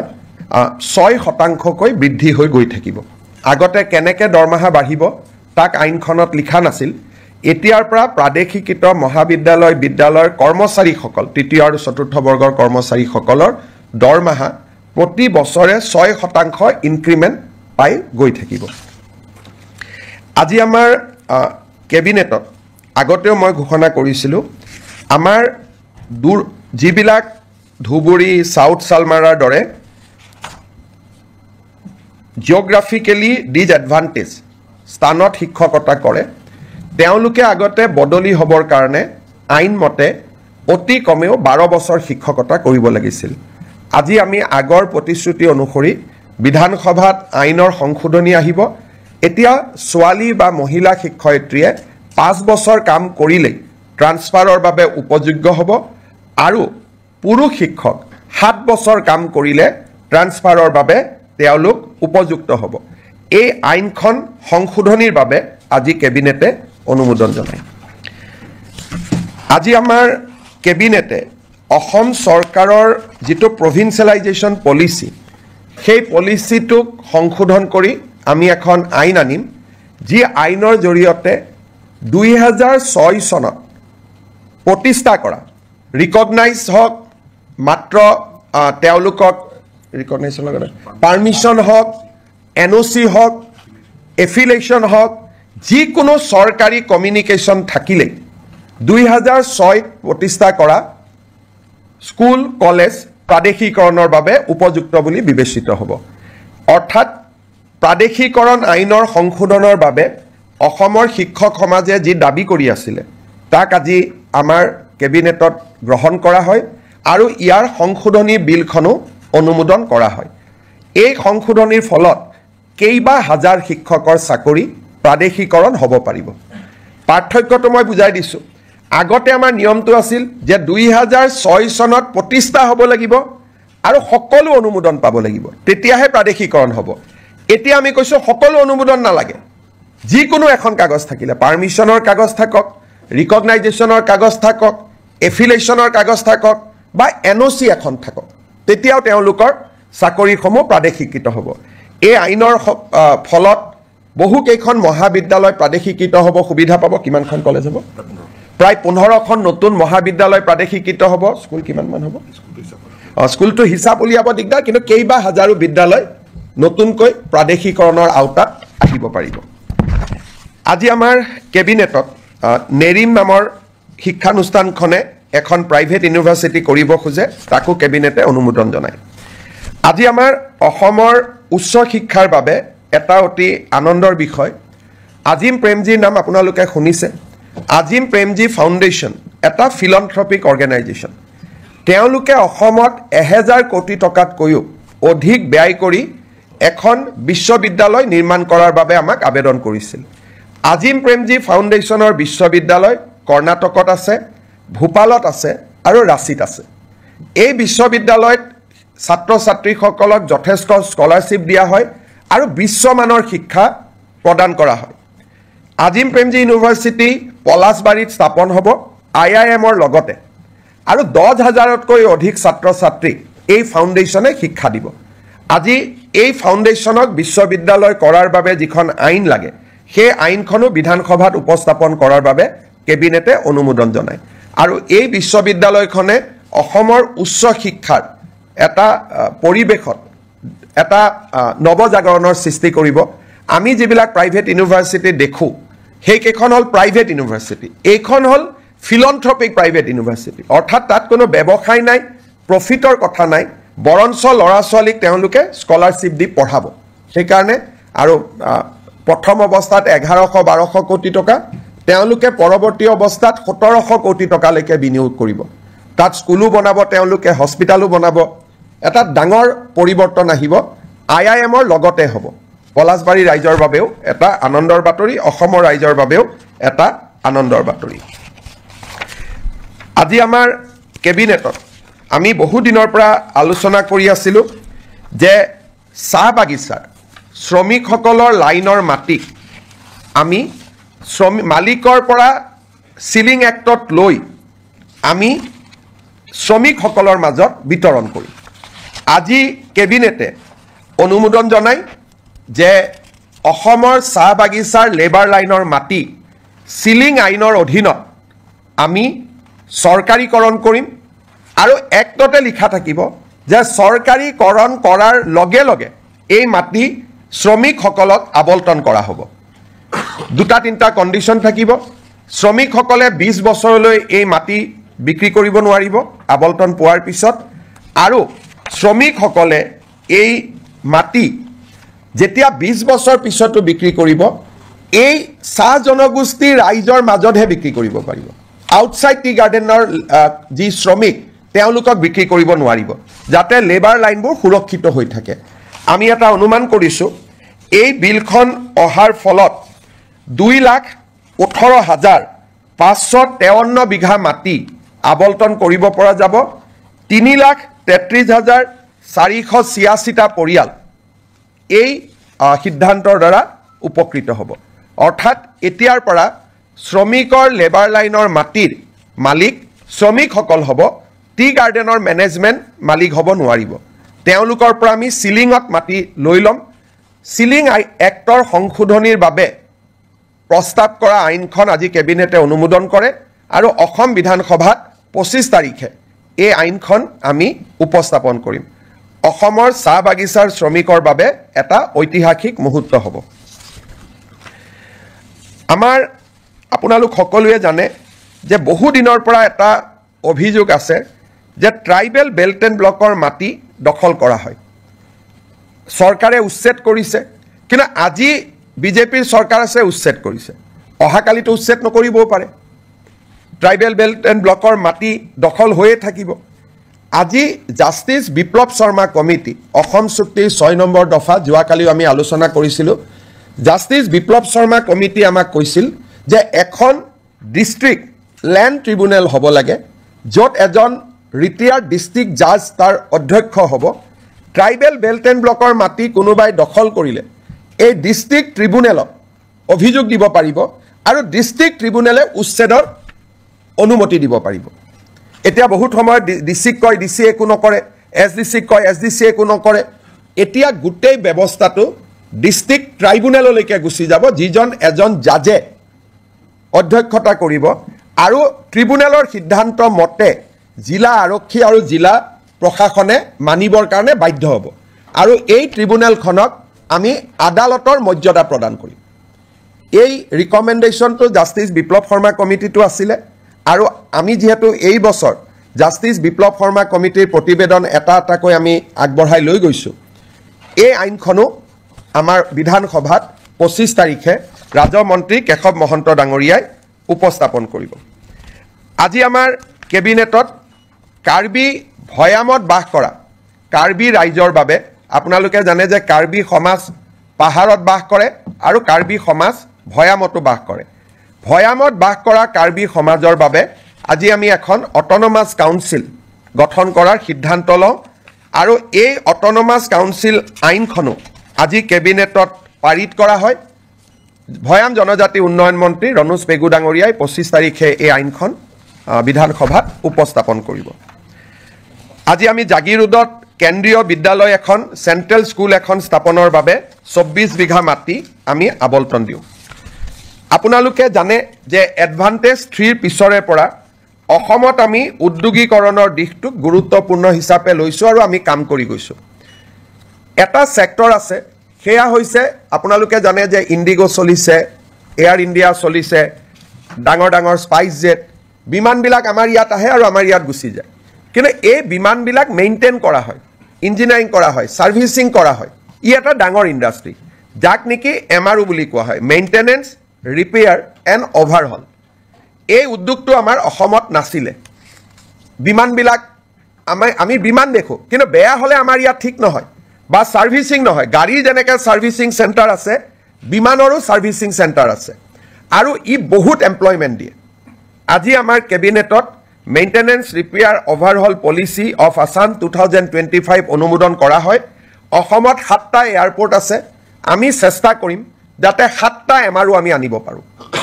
6% বৃদ্ধি হৈ গৈ থাকিব আগতে কেনেকৈ দৰমহা বাঢ়িব তাক আইনখনত লিখা নাছিল এতিয়াৰ পৰা প্ৰাদেশিকৃত বিদ্যালয়ৰ কৰ্মচাৰীসকল তৃতীয় আৰু চতুৰ্থ বৰ্গৰ কৰ্মচাৰীসকলৰ দৰমহা প্ৰতি বছৰে 6% ইনক্ৰিমেণ্ট পাই গৈ থাকিব আজি আমাৰ কেবিনেটত আগতেও মই ঘোষণা কৰিছিলোঁ আমাৰ যিবিলাক ধুবুৰী সাউথ সালমাৰাৰ দৰে জিঅ'গ্ৰাফিকেলি ডিজএডভান্টেজ স্থানত শিক্ষকতা কৰে তেওঁলোকে আগতে বদলি হ'বৰ কাৰণে আইন মতে অতি কমেও 12 বছৰ শিক্ষকতা কৰিব লাগিছিল আজি আমি আগৰ প্ৰতিশ্ৰুতি অনুসৰি বিধানসভাত আইনৰ সংশোধনী আহিব এতিয়া ছোৱালী বা মহিলা শিক্ষয়িত্ৰীয়ে 5 বছৰ কাম কৰিলে ট্ৰান্সফাৰৰ বাবে উপযোগ্য হ'ব আৰু পুৰুষ শিক্ষক 7 বছৰ কাম কৰিলে ট্ৰান্সফাৰৰ বাবে তেওঁলোক উপযুক্ত হ'ব এই আইনখন সংশোধনীৰ বাবে আজি কেবিনেটে অনুমোদন জনায় আজি আমাৰ কেবিনেটে অসম চৰকাৰৰ যিটো প্ৰভিন্সিয়েলাইজেশ্যন পলিচি সেই পলিচিটোক সংশোধন কৰি আমি এখন আইন আনিম যি আইনৰ জৰিয়তে 2006 চনত প্ৰতিষ্ঠা কৰা ৰিকগনাইজ হওক মাত্ৰ তেওঁলোকক ৰিকগনাইজেশ্যন লগতে পাৰ্মিশ্যন হওক এনঅ'চি হওক এফিলেশ্যন হওক যিকোনো চৰকাৰী কমিউনিকেশ্যন থাকিলে 2006 প্ৰতিষ্ঠা কৰা স্কুল কলেজ প্ৰাদেশিকৰণৰ বাবে উপযুক্ত বুলি বিবেচিত হ'ব অৰ্থাৎ প্ৰাদেশিকৰণ আইনৰ সংশোধনৰ বাবে অসমৰ শিক্ষক সমাজে যি দাবী কৰি আছিলে তাক আজি আমাৰ কেবিনেটত গ্ৰহণ কৰা হয় আৰু ইয়াৰ সংশোধনী বিলখনো অনুমোদন কৰা হয় এই সংশোধনীৰ ফলত কেইবা হাজাৰ শিক্ষকৰ চাকৰি প্ৰাদেশিকৰণ হ'ব পাৰিব পাৰ্থক্যটো মই বুজাই দিছোঁ আগতে আমাৰ নিয়মটো আছিল যে 2006 চনত প্ৰতিষ্ঠা হ'ব লাগিব আৰু সকলো অনুমোদন পাব লাগিব তেতিয়াহে প্ৰাদেশিকৰণ হ'ব এতিয়া আমি কৈছোঁ সকলো অনুমোদন নালাগে যিকোনো এখন কাগজ থাকিলে পাৰ্মিশ্যনৰ কাগজ থাকক ৰিকগনাইজেশ্যনৰ কাগজ থাকক এফিলেশ্যনৰ কাগজ থাকক বা এনঅ'চি এখন থাকক তেতিয়াও তেওঁলোকৰ চাকৰিসমূহ প্ৰাদেশিকৃত হ'ব এই আইনৰ ফলত বহুকেইখন মহাবিদ্যালয় প্ৰাদেশিকৃত হ'ব সুবিধা পাব কিমানখন কলেজ হ'ব প্ৰায় 15খন নতুন মহাবিদ্যালয় প্ৰাদেশিকৃত হ'ব স্কুল কিমানমান হ'ব স্কুলটো হিচাপ উলিয়াব দিগদাৰ কিন্তু কেইবা হাজাৰো বিদ্যালয় নতুনকৈ প্ৰাদেশিকৰণৰ আওতাত আহিব পাৰিব আজি আমাৰ কেবিনেটত নেৰিম নামৰ শিক্ষানুষ্ঠানখনে এখন প্ৰাইভেট ইউনিভাৰ্চিটি কৰিব খোজে তাকো কেবিনেটে অনুমোদন জনায় আজি আমাৰ অসমৰ উচ্চ শিক্ষাৰ বাবে এটা অতি আনন্দৰ বিষয় আজিম প্ৰেমজীৰ নাম আপোনালোকে শুনিছে আজিম প্ৰেমজী ফাউণ্ডেশ্যন এটা ফিলন্থ্ৰপিক অৰ্গেনাইজেশ্যন তেওঁলোকে অসমত 1000 কোটি টকাতকৈও অধিক ব্যয় কৰি এখন বিশ্ববিদ্যালয় নিৰ্মাণ কৰাৰ বাবে আমাক আবেদন কৰিছিল আজিম প্ৰেমজী ফাউণ্ডেশ্যনৰ বিশ্ববিদ্যালয় কৰ্ণাটকত আছে ভূপালত আছে আৰু ৰাঁচীত আছে এই বিশ্ববিদ্যালয়ত ছাত্ৰ ছাত্ৰীসকলক যথেষ্ট স্কলাৰশ্বিপ দিয়া হয় আৰু বিশ্বমানৰ শিক্ষা প্ৰদান কৰা হয় আজিম প্ৰেমজী ইউনিভাৰ্চিটি পলাশবাৰীত স্থাপন হ'ব IIMৰ লগতে আৰু 10,000তকৈ অধিক ছাত্ৰ ছাত্ৰীক এই ফাউণ্ডেশ্যনে শিক্ষা দিব আজি এই ফাউণ্ডেশ্যনক বিশ্ববিদ্যালয় কৰাৰ বাবে যিখন আইন লাগে সেই আইনখনো বিধানসভাত উপস্থাপন কৰাৰ বাবে কেবিনেটে অনুমোদন জনায় আৰু এই বিশ্ববিদ্যালয়খনে অসমৰ উচ্চ শিক্ষাৰ এটা পৰিৱেশত এটা নৱজাগৰণৰ সৃষ্টি কৰিব আমি যিবিলাক প্ৰাইভেট ইউনিভাৰ্চিটি দেখো সেইকেইখন হ'ল প্ৰাইভেট ইউনিভাৰ্চিটি এইখন হ'ল ফিলন্থ্ৰপিক প্ৰাইভেট ইউনিভাৰ্চিটি অৰ্থাৎ তাত কোনো ব্যৱসায় নাই প্ৰফিটৰ কথা নাই বৰঞ্চ ল'ৰা ছোৱালীক তেওঁলোকে স্কলাৰশ্বিপ দি পঢ়াব সেইকাৰণে আৰু প্ৰথম অৱস্থাত 1100-1200 কোটি টকা তেওঁলোকে পৰৱৰ্তী অৱস্থাত 1700 কোটি টকালৈকে বিনিয়োগ কৰিব তাত স্কুলো বনাব তেওঁলোকে হস্পিটালো বনাব এটা ডাঙৰ পৰিৱৰ্তন আহিব IIMৰ লগতে হ'ব পলাশবাৰী ৰাইজৰ বাবেও এটা আনন্দৰ বাতৰি অসমৰ ৰাইজৰ বাবেও এটা আনন্দৰ বাতৰি আজি আমাৰ কেবিনেটত আমি বহু দিনৰ পৰা আলোচনা কৰি আছিলোঁ যে চাহ বাগিচাৰ শ্ৰমিকসকলৰ লাইনৰ মাটি আমি মালিকৰ পৰা সিলিং এক্টত লৈ আমি শ্ৰমিকসকলৰ মাজত বিতৰণ কৰিম আজি কেবিনেটে অনুমোদন জনায় যে অসমৰ চাহ বাগিচাৰ লেবাৰ লাইনৰ মাটি সিলিং আইনৰ অধীনত আমি চৰকাৰীকৰণ কৰিম আৰু এক্টতে লিখা থাকিব যে চৰকাৰীকৰণ কৰাৰ লগে লগে এই মাটি শ্ৰমিকসকলক আবণ্টন কৰা হ'ব দুটা তিনিটা কণ্ডিশ্যন থাকিব শ্ৰমিকসকলে 20 বছৰলৈ এই মাটি বিক্ৰী কৰিব নোৱাৰিব আবণ্টন পোৱাৰ পিছত আৰু শ্ৰমিকসকলে এই মাটি যেতিয়া 20 বছৰ পিছতো বিক্ৰী কৰিব এই চাহ জনগোষ্ঠীৰ ৰাইজৰ মাজতহে বিক্ৰী কৰিব পাৰিব আউটসাইড টি গাৰ্ডেনৰ যি শ্ৰমিক তেওঁলোকক বিক্ৰী কৰিব নোৱাৰিব যাতে লেবাৰ লাইনবোৰ সুৰক্ষিত হৈ থাকে আমি এটা অনুমান কৰিছো এই বিলখন অহাৰ ফলত 2,18,553 বিঘা মাটি আবণ্টন কৰিব পৰা যাব 3,33,486টা পৰিয়াল এই সিদ্ধান্তৰ দ্বাৰা উপকৃত হ'ব অৰ্থাৎ এতিয়াৰ পৰা শ্ৰমিকৰ লেবাৰ লাইনৰ মাটিৰ মালিক শ্ৰমিকসকল হ'ব টি গাৰ্ডেনৰ মেনেজমেণ্ট মালিক হ'ব নোৱাৰিব তেওঁলোকৰ পৰা আমি সিলিঙত মাটি লৈ ল'ম সিলিং এক্টৰ সংশোধনীৰ বাবে প্ৰস্তাৱ কৰা আইনখন আজি কেবিনেটে অনুমোদন কৰে আৰু অসম বিধানসভাত 25 তাৰিখে এই আইনখন আমি উপস্থাপন কৰিম অসমৰ চাহ বাগিচাৰ শ্ৰমিকৰ বাবে এটা ঐতিহাসিক মুহূৰ্ত হ'ব আমাৰ আপোনালোক সকলোৱে জানে যে বহু দিনৰ পৰা এটা অভিযোগ আছে যে ট্ৰাইবেল বেল্ট এণ্ড ব্লকৰ মাটি দখল কৰা হয় চৰকাৰে উচ্ছেদ কৰিছে কিন্তু আজি বিজেপিৰ চৰকাৰ আছে উচ্ছেদ কৰিছে অহাকালিতো উচ্ছেদ নকৰিবও পাৰে ট্ৰাইবেল বেল্ট এণ্ড ব্লকৰ মাটি দখল হৈয়ে থাকিব আজি জাষ্টিস বিপ্লৱ শৰ্মা কমিটি অসম চুক্তিৰ 6 নম্বৰ দফা যোৱাকালিও আমি আলোচনা কৰিছিলোঁ জাষ্টিস বিপ্লৱ শৰ্মা কমিটি আমাক কৈছিল যে এখন ডিষ্ট্ৰিক্ট ল্যান্ড ট্ৰিব্যুনেল হ'ব লাগে য'ত এজন ৰিটায়াৰ্ড ডিষ্ট্ৰিক্ট জাজ তাৰ অধ্যক্ষ হ'ব ট্ৰাইবেল বেল্ট এণ্ড ব্লকৰ মাটি কোনোবাই দখল কৰিলে এই ডিষ্ট্ৰিক্ট ট্ৰিব্যুনেলত অভিযোগ দিব পাৰিব আৰু ডিষ্ট্ৰিক্ট ট্ৰিব্যুনেলে উচ্ছেদৰ অনুমতি দিব পাৰিব এতিয়া বহুত সময়ত ডিসিক কয় ডিসি একো নকৰে এসডিসি কয় এসডিসি একো নকৰে এতিয়া গোটেই ব্যৱস্থাটো ডিস্ট্ৰিক্ট ট্ৰাইব্যুনেললৈকে গুচি যাব যিজন এজন জাজে অধ্যক্ষতা কৰিব আৰু ট্ৰিব্যুনেলৰ সিদ্ধান্ত মতে জিলা আৰক্ষী আৰু জিলা প্ৰশাসনে মানিবৰ কাৰণে বাধ্য হ'ব আৰু এই ট্ৰিব্যুনেলখনক আমি আদালতৰ মৰ্যাদা প্ৰদান কৰিম এই ৰিকমেণ্ডেশ্যনটো জাষ্টিস বিপ্লৱ শৰ্মা কমিটিটো আছিলে আৰু আমি যেহেতু এই বছৰ জাষ্টিস বিপ্লৱ শৰ্মা কমিটিৰ প্ৰতিবেদন এটা এটাকৈ আমি আগবঢ়াই লৈ গৈছোঁ এই আইনখনো আমাৰ বিধানসভাত 25 তাৰিখে ৰাজমন্ত্ৰী কেশৱ মহন্ত ডাঙৰীয়াই উপস্থাপন কৰিব আজি আমাৰ কেবিনেটত কাৰ্বি ভৈয়ামত বাস কৰা কাৰ্বি ৰাইজৰ বাবে আপোনালোকে জানে যে কাৰ্বি সমাজ পাহাৰত বাস কৰে আৰু কাৰ্বি সমাজ ভৈয়ামতো বাস কৰে ভৈয়ামত বাস কৰা কাৰ্বি সমাজৰ বাবে আজি আমি এখন অট'নমাছ কাউন্সিল গঠন কৰাৰ সিদ্ধান্ত লওঁ আৰু এই অট'নমাছ কাউন্সিল আইনখনো আজি কেবিনেটত পাৰিত কৰা হয় ভৈয়াম জনজাতি উন্নয়ন মন্ত্ৰী ৰণোজ পেগু ডাঙৰীয়াই 25 তাৰিখে এই আইনখন বিধানসভাত উপস্থাপন কৰিব আজি আমি জাগিৰোডত কেন্দ্ৰীয় বিদ্যালয় এখন চেণ্ট্ৰেল স্কুল এখন স্থাপনৰ বাবে 24 বিঘা মাটি আমি আবণ্টন দিওঁ আপোনালোকে জানে যে এডভান্টেজ 3 পিছৰে পৰা অসমত আমি উদ্যোগীকৰণৰ দিশটোক গুৰুত্বপূৰ্ণ হিচাপে লৈছোঁ আৰু আমি কাম কৰি গৈছোঁ এটা সেক্টৰ আছে সেয়া হৈছে আপোনালোকে জানে যে ইণ্ডিগো চলিছে এয়াৰ ইণ্ডিয়া চলিছে ডাঙৰ ডাঙৰ স্পাইচ জেট বিমানবিলাক আমাৰ ইয়াত আহে আৰু আমাৰ ইয়াত গুচি যায় কিন্তু এই বিমানবিলাক মেইনটেইন কৰা হয় ইঞ্জিনিয়াৰিং কৰা হয় সাৰ্ভিসিং কৰা হয় ই এটা ডাঙৰ ইণ্ডাষ্ট্ৰি যাক নেকি এমআৰও বুলি কোৱা হয় মেইনটেনেন্স ৰিপেয়াৰ এণ্ড অভাৰহল এই উদ্যোগটো আমাৰ অসমত নাছিলে বিমানবিলাক আমি বিমান দেখো কিন্তু বেয়া হলে আমাৰ ইয়াত ঠিক নহয় বা সাৰ্ভিসিং নহয় গাড়ী যেনেকৈ সাৰ্ভিসিং চেণ্টাৰ আছে বিমানৰো সাৰ্ভিসিং চেণ্টাৰ আছে আৰু ই বহুত এমপ্লয়মেণ্ট দিয়ে আজি আমাৰ কেবিনেটত maintenance repair overhaul policy of Assam 2025 অনুমোদন কৰা হয় অসমত 7টা এয়াৰপোৰ্ট আছে আমি চেষ্টা কৰিম যাতে 7টা এমআৰও আমি আনিব পাৰোঁ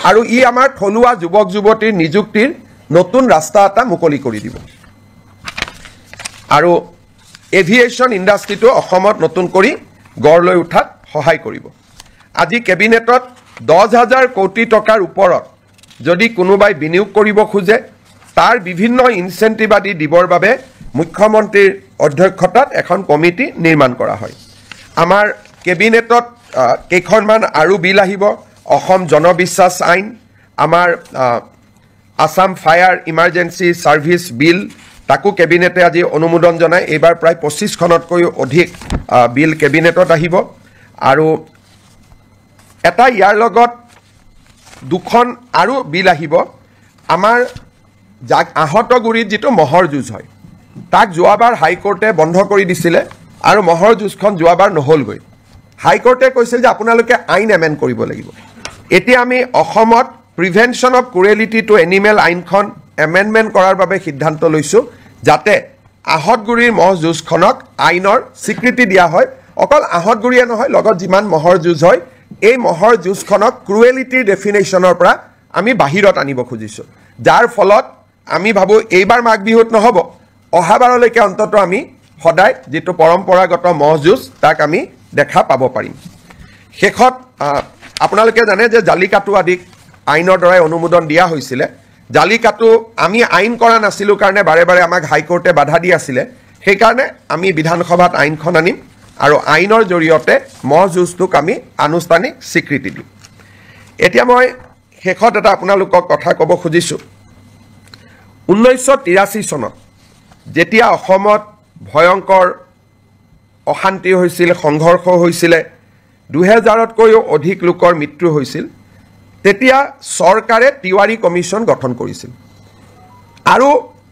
আৰু ই আমাৰ থলুৱা যুৱক যুৱতীৰ নিযুক্তিৰ নতুন ৰাস্তা এটা মুকলি কৰি দিব আৰু এভিয়েশ্যন ইণ্ডাষ্ট্ৰিটো অসমত নতুন কৰি গঢ় লৈ উঠাত সহায় কৰিব আজি কেবিনেটত 10,000 কোটি টকাৰ ওপৰত যদি কোনোবাই বিনিয়োগ কৰিব খোজে তাৰ বিভিন্ন ইনচেন্টিভ আদি দিবৰ বাবে মুখ্যমন্ত্ৰীৰ অধ্যক্ষতাত এখন কমিটি নিৰ্মাণ কৰা হয় আমাৰ কেবিনেটত কেইখনমান আৰু বিল আহিব অসম জনবিশ্বাস আইন আমাৰ আসাম ফায়াৰ ইমাৰ্জেন্সি সাৰ্ভিস বিল তাকো কেবিনেটে আজি অনুমোদন জনায় এইবাৰ প্ৰায় 25খনতকৈ অধিক বিল কেবিনেটত আহিব আৰু এটা ইয়াৰ লগত দুখন আৰু বিল আহিব আমাৰ আহতগুৰিত যিটো মহৰ যুঁজ হয় তাক যোৱাবাৰ হাইকোৰ্টে বন্ধ কৰি দিছিলে আৰু মহৰ যুঁজখন যোৱাবাৰ নহলগৈ হাইকোৰ্টে কৈছিল যে আপোনালোকে আইন এমেণ্ড কৰিব লাগিব এতিয়া আমি অসমত prevention of cruelty to animal আইনখন এমেণ্ডমেণ্ট কৰাৰ বাবে সিদ্ধান্ত লৈছোঁ যাতে আহতগুৰিৰ মহ যুঁজখনক আইনৰ স্বীকৃতি দিয়া হয় অকল আহতগুৰিয়ে নহয় লগত যিমান মহৰ যুঁজ হয় এই মহৰ যুঁজখনক ক্ৰুৱেলিটিৰ ডেফিনেশ্যনৰ পৰা আমি বাহিৰত আনিব খুজিছোঁ যাৰ ফলত আমি ভাবোঁ এইবাৰ মাঘ বিহুত নহ'ব অহাবাৰলৈকে অন্তত আমি সদায় যিটো পৰম্পৰাগত মহ যুঁজ তাক আমি দেখা পাব পাৰিম শেষত আপোনালোকে জানে যে জালিকাটু আদিক আইনৰ দ্বাৰাই অনুমোদন দিয়া হৈছিলে জালিকাটু আমি আইন কৰা নাছিলোঁ কাৰণে বাৰে বাৰে আমাক হাইকোৰ্টে বাধা দি আছিলে সেইকাৰণে আমি বিধানসভাত আইনখন আনিম আৰু আইনৰ জৰিয়তে মহ যুঁজটোক আমি আনুষ্ঠানিক স্বীকৃতি দিম এতিয়া মই শেষত এটা আপোনালোকক কথা ক'ব খুজিছোঁ 1983 চনত যেতিয়া অসমত ভয়ংকৰ অশান্তি হৈছিল সংঘৰ্ষ হৈছিলে 2000তকৈও অধিক লোকৰ মৃত্যু হৈছিল তেতিয়া চৰকাৰে তিৱাৰী কমিশ্যন গঠন কৰিছিল আৰু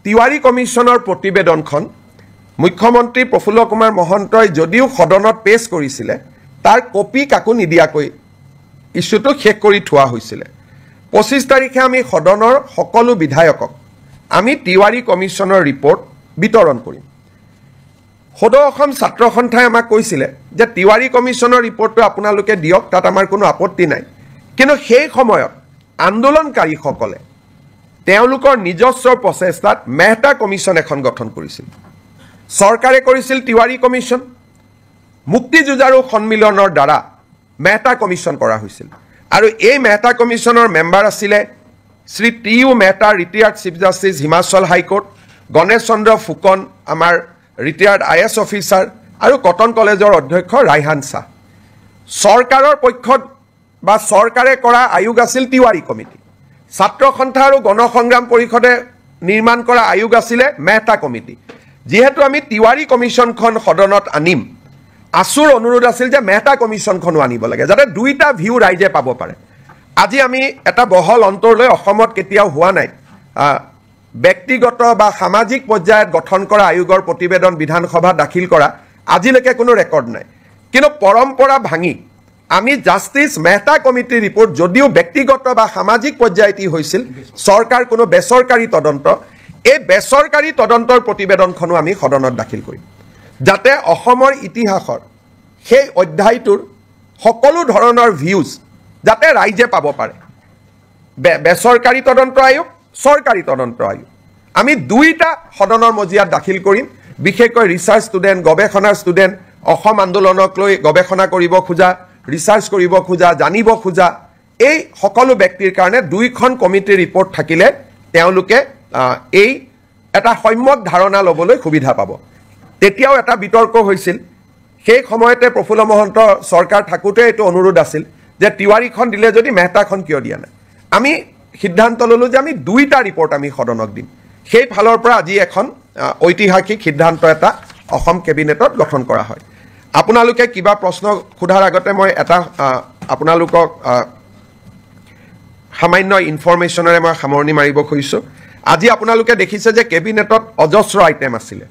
তিৱাৰী কমিশ্যনৰ প্ৰতিবেদনখন মুখ্যমন্ত্ৰী প্ৰফুল্ল কুমাৰ মহন্তই যদিও সদনত পেছ কৰিছিলে তাৰ কপি কাকো নিদিয়াকৈ ইছ্যুটো শেষ কৰি থোৱা হৈছিলে 25 তাৰিখে আমি সদনৰ সকলো বিধায়কক আমি তিৱাৰী কমিশ্যনৰ ৰিপৰ্ট বিতৰণ কৰিম সদৌ অসম ছাত্ৰ সন্থাই আমাক কৈছিলে যে তিৱাৰী কমিশ্যনৰ ৰিপৰ্টটো আপোনালোকে দিয়ক তাত আমাৰ কোনো আপত্তি নাই কিন্তু সেই সময়ত আন্দোলনকাৰীসকলে তেওঁলোকৰ নিজস্ব প্ৰচেষ্টাত মেহতা কমিশ্যন এখন গঠন কৰিছিল চৰকাৰে কৰিছিল তিৱাৰী কমিশ্যন মুক্তি যুঁজাৰু সন্মিলনৰ দ্বাৰা মেহতা কমিশ্যন কৰা হৈছিল আৰু এই মেহতা কমিশ্যনৰ মেম্বাৰ আছিলে Shri T U. Mehta retired chief justice Himachal high court Ganesh Chandra Phukan আমাৰ ৰিটায়াৰ্ড আই.এছ. অফিচাৰ আৰু কটন কলেজৰ অধ্যক্ষ ৰাইহান শ্বাহ চৰকাৰৰ পক্ষত বা চৰকাৰে কৰা আয়োগ আছিল তিৱাৰী কমিটি ছাত্ৰ সন্থা আৰু গণসংগ্ৰাম পৰিষদে নিৰ্মাণ কৰা আয়োগ আছিলে মেহতা কমিটি যেহেতু আমি তিৱাৰী কমিশ্যনখন সদনত আনিম আসুৰ অনুৰোধ আছিল যে মেহতা কমিশ্যনখনো আনিব লাগে যাতে দুইটা ভিউ ৰাইজে পাব পাৰে আজি আমি এটা বহল অন্তৰলৈ অসমত কেতিয়াও হোৱা নাই ব্যক্তিগত বা সামাজিক পৰ্যায়ত গঠন কৰা আয়োগৰ প্ৰতিবেদন বিধানসভা দাখিল কৰা আজিলৈকে কোনো ৰেকৰ্ড নাই কিন্তু পৰম্পৰা ভাঙি আমি জাষ্টিছ মেহতা কমিটিৰ ৰিপৰ্ট যদিও ব্যক্তিগত বা সামাজিক পৰ্যায়ত হৈছিল চৰকাৰ কোনো বেচৰকাৰী তদন্ত এই বেচৰকাৰী তদন্তৰ প্ৰতিবেদনখনো আমি সদনত দাখিল কৰিম যাতে অসমৰ ইতিহাসৰ সেই অধ্যায়টোৰ সকলো ধৰণৰ ভিউজ যাতে ৰাইজে পাব পাৰে বেচৰকাৰী তদন্ত আয়োগ চৰকাৰী তদন্ত আয়োগ আমি দুইটা সদনৰ মজিয়াত দাখিল কৰিম বিশেষকৈ ৰিচাৰ্চ ষ্টুডেণ্ট গৱেষণাৰ ষ্টুডেণ্ট অসম আন্দোলনক লৈ গৱেষণা কৰিব খোজা ৰিচাৰ্চ কৰিব খোজা জানিব খোজা এই সকলো ব্যক্তিৰ কাৰণে দুইখন কমিটিৰ ৰিপৰ্ট থাকিলে তেওঁলোকে এই এটা সম্যক ধাৰণা ল'বলৈ সুবিধা পাব তেতিয়াও এটা বিতৰ্ক হৈছিল সেই সময়তে প্ৰফুল্ল মহন্ত চৰকাৰ থাকোঁতে এইটো অনুৰোধ আছিল যে তিৱাৰীখন দিলে যদি মেহতাখন কিয় দিয়া নাই আমি সিদ্ধান্ত ল'লোঁ যে আমি দুইটা ৰিপৰ্ট আমি সদনক দিম সেই ফালৰ পৰা আজি এখন ঐতিহাসিক সিদ্ধান্ত এটা অসম কেবিনেটত গঠন কৰা হয় আপোনালোকে কিবা প্ৰশ্ন সোধাৰ আগতে মই এটা আপোনালোকক সামান্য ইনফৰমেশ্যনেৰে মই সামৰণি মাৰিব খুজিছোঁ আজি আপোনালোকে দেখিছে যে কেবিনেটত অজস্ৰ আইটেম আছিলে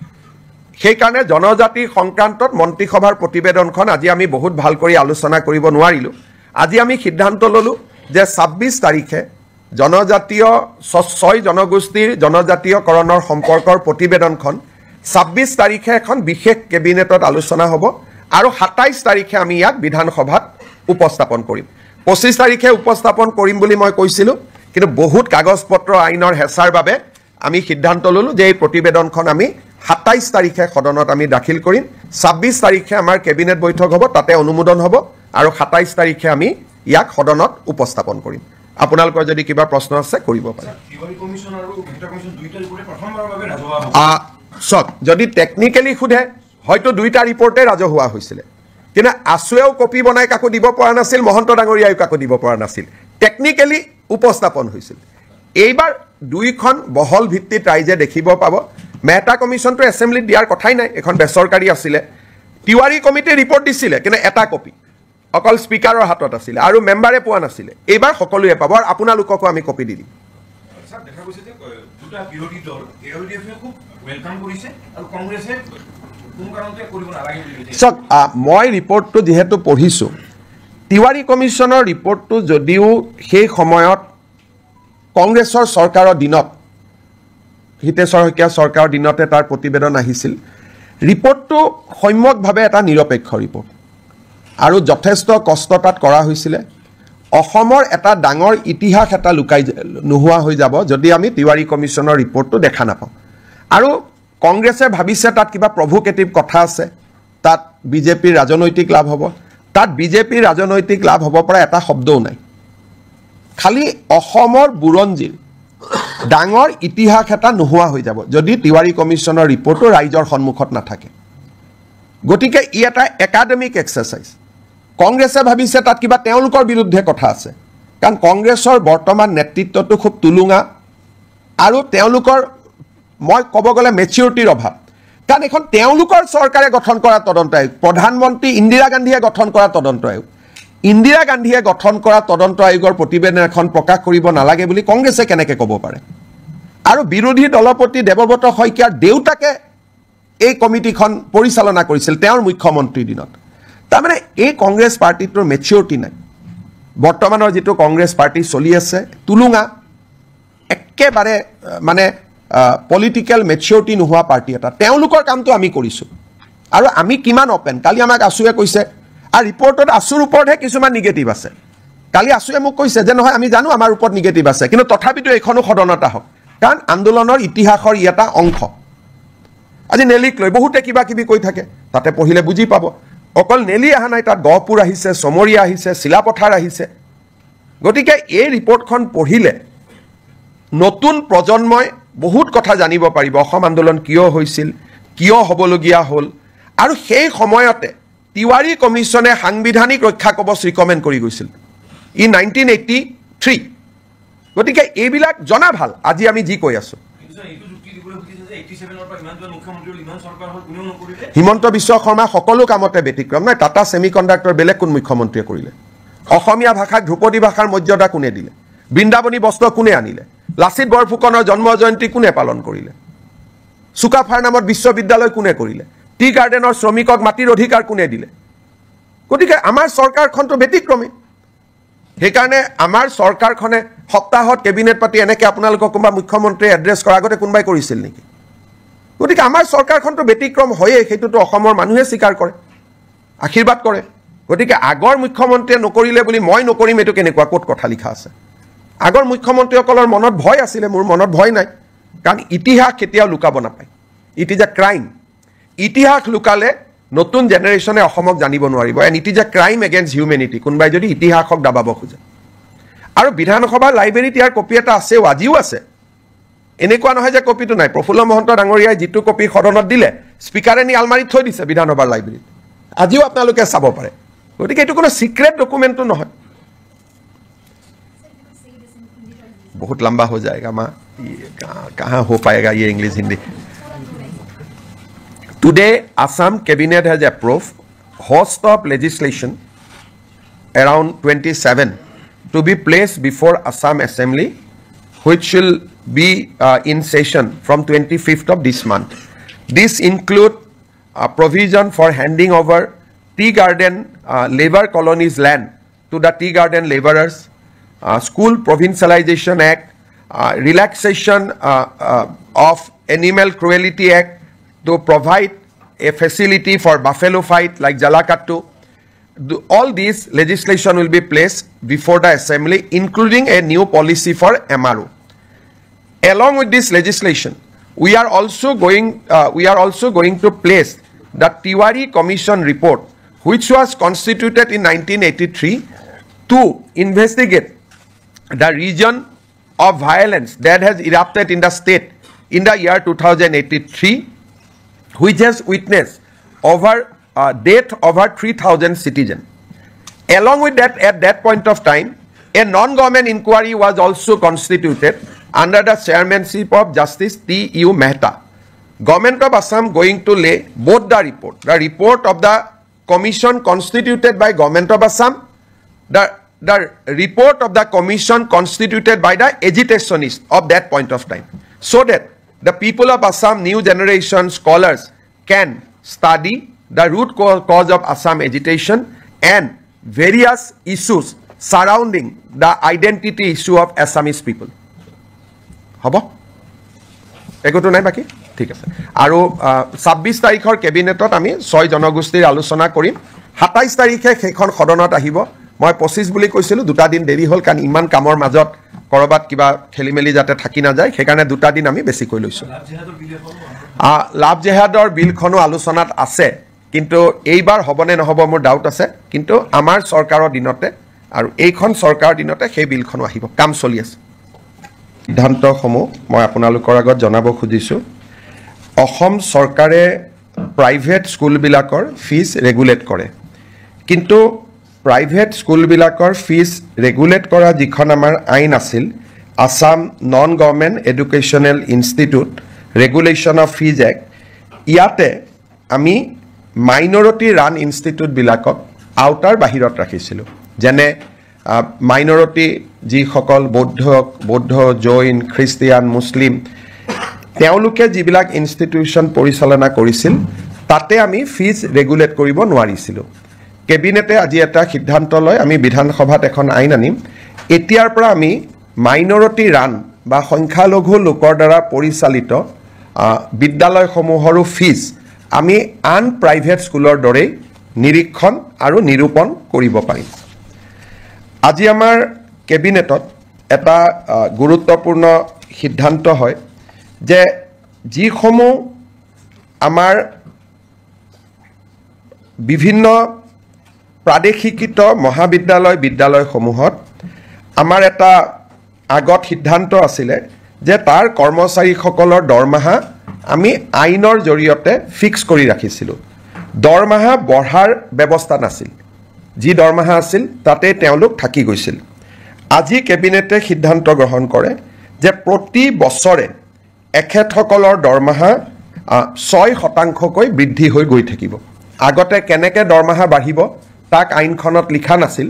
সেইকাৰণে জনজাতি সংক্ৰান্তত মন্ত্ৰীসভাৰ প্ৰতিবেদনখন আজি আমি বহুত ভাল কৰি আলোচনা কৰিব নোৱাৰিলোঁ আজি আমি সিদ্ধান্ত ল'লোঁ যে ২৬ তাৰিখে জনজাতীয় ৬ জনগোষ্ঠীৰ জনজাতীয়কৰণৰ সম্পৰ্কৰ প্ৰতিবেদনখন ২৬ তাৰিখে এখন বিশেষ কেবিনেটত আলোচনা হ'ব আৰু ২৭ তাৰিখে আমি ইয়াক বিধানসভাত উপস্থাপন কৰিম ২৫ তাৰিখে উপস্থাপন কৰিম বুলি মই কৈছিলোঁ কিন্তু বহুত কাগজ পত্ৰ আইনৰ হেঁচাৰ বাবে আমি সিদ্ধান্ত ল'লোঁ যে এই প্ৰতিবেদনখন আমি ২৭ তাৰিখে সদনত আমি দাখিল কৰিম ২৬ তাৰিখে আমাৰ কেবিনেট বৈঠক হ'ব তাতে অনুমোদন হ'ব আৰু ২৭ তাৰিখে আমি ইয়াক সদনত উপস্থাপন কৰিম আপোনালোকৰ যদি কিবা প্ৰশ্ন আছে কৰিব পাৰে চক যদি টেকনিকেলি সোধে হয়তো দুইটা ৰিপৰ্টে ৰাজহুৱা হৈছিলে কিন্তু আছুৱেও কপি বনাই কাকো দিব পৰা নাছিল মহন্ত ডাঙৰীয়ায়ো কাকো দিব পৰা নাছিল টেকনিকেলি উপস্থাপন হৈছিল এইবাৰ দুইখন বহল ভিত্তিত ৰাইজে দেখিব পাব মেহতা কমিশ্যনটো এছেম্বলিত দিয়াৰ কথাই নাই এখন বেচৰকাৰী আছিলে তিৱাৰী কমিটিয়ে ৰিপৰ্ট দিছিলে কিন্তু এটা কপি অকল স্পিকাৰৰ হাতত আছিলে আৰু মেম্বাৰে পোৱা নাছিলে এইবাৰ সকলোৱে পাব আৰু আপোনালোককো আমি কপি দি দিম দেখা গৈছে যে দুটা বিৰোধী দল এলডিএফে খুব ওয়েলকাম কৰিছে আৰু কংগ্ৰেছে কোন কাৰণতে কৰিব নালাগে বুলি চক মই ৰিপৰ্টটো যেহেতু পঢ়িছোঁ তিৱাৰী কমিশ্যনৰ ৰিপৰ্টটো যদিও সেই সময়ত কংগ্ৰেছৰ চৰকাৰৰ দিনত হিতেশ্বৰ শইকীয়া চৰকাৰৰ দিনতে তাৰ প্ৰতিবেদন আহিছিল ৰিপৰ্টটো সম্যকভাৱে এটা নিৰপেক্ষ ৰিপৰ্ট আৰু যথেষ্ট কষ্ট তাত কৰা হৈছিলে অসমৰ এটা ডাঙৰ ইতিহাস এটা লুকাই নোহোৱা হৈ যাব যদি আমি তিৱাৰী কমিশ্যনৰ ৰিপৰ্টটো দেখা নাপাওঁ আৰু কংগ্ৰেছে ভাবিছে তাত কিবা প্ৰভোকেটিভ কথা আছে তাত বিজেপিৰ ৰাজনৈতিক লাভ হ'ব তাত বিজেপিৰ ৰাজনৈতিক লাভ হ'ব পৰা এটা শব্দও নাই খালি অসমৰ বুৰঞ্জীৰ ডাঙৰ ইতিহাস এটা নোহোৱা হৈ যাব যদি তিৱাৰী কমিশ্যনৰ ৰিপৰ্টটো ৰাইজৰ সন্মুখত নাথাকে গতিকে ই এটা একাডেমিক এক্সাৰচাইজ কংগ্ৰেছে ভাবিছে তাত কিবা তেওঁলোকৰ বিৰুদ্ধে কথা আছে কাৰণ কংগ্ৰেছৰ বৰ্তমান নেতৃত্বটো খুব তুলুঙা আৰু তেওঁলোকৰ মই ক'ব গ'লে মেচিউৰিটিৰ অভাৱ কাৰণ এখন তেওঁলোকৰ চৰকাৰে গঠন কৰা তদন্ত আয়োগ প্ৰধানমন্ত্ৰী ইন্দিৰা গান্ধীয়ে গঠন কৰা তদন্ত আয়োগ ইন্দিৰা গান্ধীয়ে গঠন কৰা তদন্ত আয়োগৰ প্ৰতিবেদন এখন প্ৰকাশ কৰিব নালাগে বুলি কংগ্ৰেছে কেনেকৈ ক'ব পাৰে আৰু বিৰোধী দলপতি দেৱব্ৰত শইকীয়াৰ দেউতাকে এই কমিটিখন পৰিচালনা কৰিছিল তেওঁৰ মুখ্যমন্ত্ৰীৰ দিনত তাৰমানে এই কংগ্ৰেছ পাৰ্টিটোৰ মেচিউৰিটি নাই বৰ্তমানৰ যিটো কংগ্ৰেছ পাৰ্টি চলি আছে তুলুঙা একেবাৰে মানে পলিটিকেল মেচিউৰিটি নোহোৱা পাৰ্টি এটা তেওঁলোকৰ কামটো আমি কৰিছোঁ আৰু আমি কিমান অপেন কালি আমাক আছুৱে কৈছে আৰু ৰিপৰ্টত আছুৰ ওপৰতহে কিছুমান নিগেটিভ আছে কালি আছুৱে মোক কৈছে যে নহয় আমি জানো আমাৰ ওপৰত নিগেটিভ আছে কিন্তু তথাপিতো এইখনো সদনত আহক কাৰণ আন্দোলনৰ ইতিহাসৰ ই এটা অংশ আজি নেলিক লৈ বহুতে কিবা কিবি কৈ থাকে তাতে পঢ়িলে বুজি পাব অকল নেলি অহা নাই তাত গহপুৰ আহিছে চমৰীয়া আহিছে চিলাপথাৰ আহিছে গতিকে এই ৰিপৰ্টখন পঢ়িলে নতুন প্ৰজন্মই বহুত কথা জানিব পাৰিব অসম আন্দোলন কিয় হৈছিল কিয় হ'বলগীয়া হ'ল আৰু সেই সময়তে তিৱাৰী কমিশ্যনে সাংবিধানিক ৰক্ষা কবচ ৰিকমেণ্ড কৰি গৈছিল ই 1983 গতিকে এইবিলাক জনা ভাল আজি আমি যি কৈ আছোঁ হিমন্ত বিশ্ব শৰ্মা সকলো কামতে ব্যতিক্ৰম নাই টাটা ছেমিকণ্ডাক্টৰ বেলেগ কোন মুখ্যমন্ত্ৰীয়ে কৰিলে অসমীয়া ভাষাক ধ্ৰুপদী ভাষাৰ মৰ্যাদা কোনে দিলে বৃন্দাবনী বস্ত্ৰ কোনে আনিলে লাচিত বৰফুকনৰ জন্ম জয়ন্তী কোনে পালন কৰিলে চুকাফাৰ নামত বিশ্ববিদ্যালয় কোনে কৰিলে টি গাৰ্ডেনৰ শ্ৰমিকক মাটিৰ অধিকাৰ কোনে দিলে গতিকে আমাৰ চৰকাৰখনটো ব্যতিক্ৰমী সেইকাৰণে আমাৰ চৰকাৰখনে সপ্তাহত কেবিনেট পাতি এনেকৈ আপোনালোকক কোনোবা মুখ্যমন্ত্ৰীয়ে এড্ৰেছ কৰাৰ আগতে কোনোবাই কৰিছিল নেকি গতিকে আমাৰ চৰকাৰখনটো ব্যতিক্ৰম হয়েই সেইটোতো অসমৰ মানুহে স্বীকাৰ কৰে আশীৰ্বাদ কৰে গতিকে আগৰ মুখ্যমন্ত্ৰীয়ে নকৰিলে বুলি মই নকৰিম এইটো কেনেকুৱা ক'ত কথা লিখা আছে আগৰ মুখ্যমন্ত্ৰীসকলৰ মনত ভয় আছিলে মোৰ মনত ভয় নাই কাৰণ ইতিহাস কেতিয়াও লুকাব নাপায় ইট ইজ এ ক্ৰাইম ইতিহাস লুকালে নতুন জেনেৰেশ্যনে অসমক জানিব নোৱাৰিব and it is a crime against humanity কোনোবাই যদি ইতিহাসক দাবাব খোজে আৰু বিধানসভাৰ লাইব্ৰেৰীত ইয়াৰ কপি এটা আছেও আজিও আছে এনেকুৱা নহয় যে কপিটো নাই প্ৰফুল্ল মহন্ত ডাঙৰীয়াই যিটো কপি সদনত দিলে স্পিকাৰে নি আলমাৰীত থৈ দিছে বিধানসভাৰ লাইব্ৰেৰীত আজিও আপোনালোকে চাব পাৰে গতিকে এইটো কোনো সিক্ৰেট ডকুমেণ্টটো নহয় बहुत लंबा हो जाएगा माँ कहाँ हो पाएगा ये English Hindi Today Assam cabinet has approved host of legislation around 27 to be placed before Assam Assembly which will be in session from 25th of this month. This include provision for handing over tea garden labor colonies land to the tea garden laborers, School Provincialization Act, relaxation of Animal Cruelty Act to provide a facility for buffalo fight like Jalakattu. All these legislation will be placed before the assembly, including a new policy for MRO. Along with this legislation, we are also going to place the Tiwari Commission report, which was constituted in 1983 to investigate the region of violence that has erupted in the state in the year 2083, which has witnessed death over 3,000 citizens. Along with that, at that point of time, a non-government inquiry was also constituted under the chairmanship of Justice T.U. Mehta. Government of Assam going to lay both the report of the commission constituted by Government of Assam, the report of the commission constituted by the agitationists of that point of time, so that the people of Assam, new generation scholars can study the root cause of Assam agitation and various issues surrounding the identity issue of Assamese people. Habo? Ekoto nai baki? ঠিক আছে আৰু 26 তাৰিখৰ কেবিনেটত আমি 6 জনগোষ্ঠীৰ আলোচনা কৰিম 27 তাৰিখে সেইখন সদনত আহিব মই 25 বুলি কৈছিলো দুটা দিন দেৰি হ'ল কাৰণ ইমান কামৰ মাজত কৰবাত কিবা খেলিমেলি যাতে থাকি না যায় সেইকাৰণে দুটা দিন আমি বেছি কৈ লৈছো লাভ জেহাদৰ বিলখনো আলোচনাত আছে কিন্তু এইবাৰ হবনে নহব মোৰ ডাউট আছে কিন্তু আমাৰ চৰকাৰৰ দিনতে আৰু এইখন চৰকাৰৰ দিনতে সেই বিলখনো আহিব কাম চলি আছে সিদ্ধান্তসমূহ মই আপোনালোকৰ আগত জনাব খুজিছো অসম চৰকাৰে প্ৰাইভেট স্কুলবিলাকৰ ফিজ ৰেগুলেট কৰে কিন্তু প্ৰাইভেট স্কুলবিলাকৰ ফিজ ৰেগুলেট কৰা যিখন আমাৰ আইন আছিল Assam non government educational institute regulation of fees act ইয়াতে আমি মাইনৰিটি ৰান ইনষ্টিটিউটবিলাকক আউটাৰ বাহিৰত ৰাখিছিলোঁ যেনে মাইনৰিটি যিসকল বৌদ্ধ জৈন খ্ৰীষ্টিয়ান মুছলিম তেওঁলোকে যিবিলাক ইনষ্টিটিউশ্যন পৰিচালনা কৰিছিল তাতে আমি ফিজ ৰেগুলেট কৰিব নোৱাৰিছিলোঁ কেবিনেটে আজি এটা সিদ্ধান্ত লয় আমি বিধানসভাত এখন আইন আনিম এতিয়াৰ পৰা আমি মাইনৰিটি ৰান বা সংখ্যালঘু লোকৰ দ্বাৰা পৰিচালিত বিদ্যালয়সমূহৰো ফিজ আমি আন প্ৰাইভেট স্কুলৰ দৰে নিৰীক্ষণ আৰু নিৰূপণ কৰিব পাৰিম আজি আমাৰ কেবিনেটত এটা গুৰুত্বপূৰ্ণ সিদ্ধান্ত হয় যে যিসমূহ আমাৰ বিভিন্ন প্ৰাদেশিকিত মহাবিদ্যালয় বিদ্যালয়সমূহত আমাৰ এটা আগত সিদ্ধান্ত আছিলে যে তাৰ কৰ্মচাৰীসকলৰ দৰমহা আমি আইনৰ জৰিয়তে ফিক্স কৰি ৰাখিছিলোঁ দৰমহা বঢ়াৰ ব্যৱস্থা নাছিল যি দৰমহা আছিল তাতে তেওঁলোক থাকি গৈছিল আজি কেবিনেটে সিদ্ধান্ত গ্ৰহণ কৰে যে প্ৰতি বছৰে এখেতসকলৰ দৰমহা 6% বৃদ্ধি হৈ গৈ থাকিব আগতে কেনেকৈ দৰমহা বাঢ়িব তাক আইনখনত লিখা নাছিল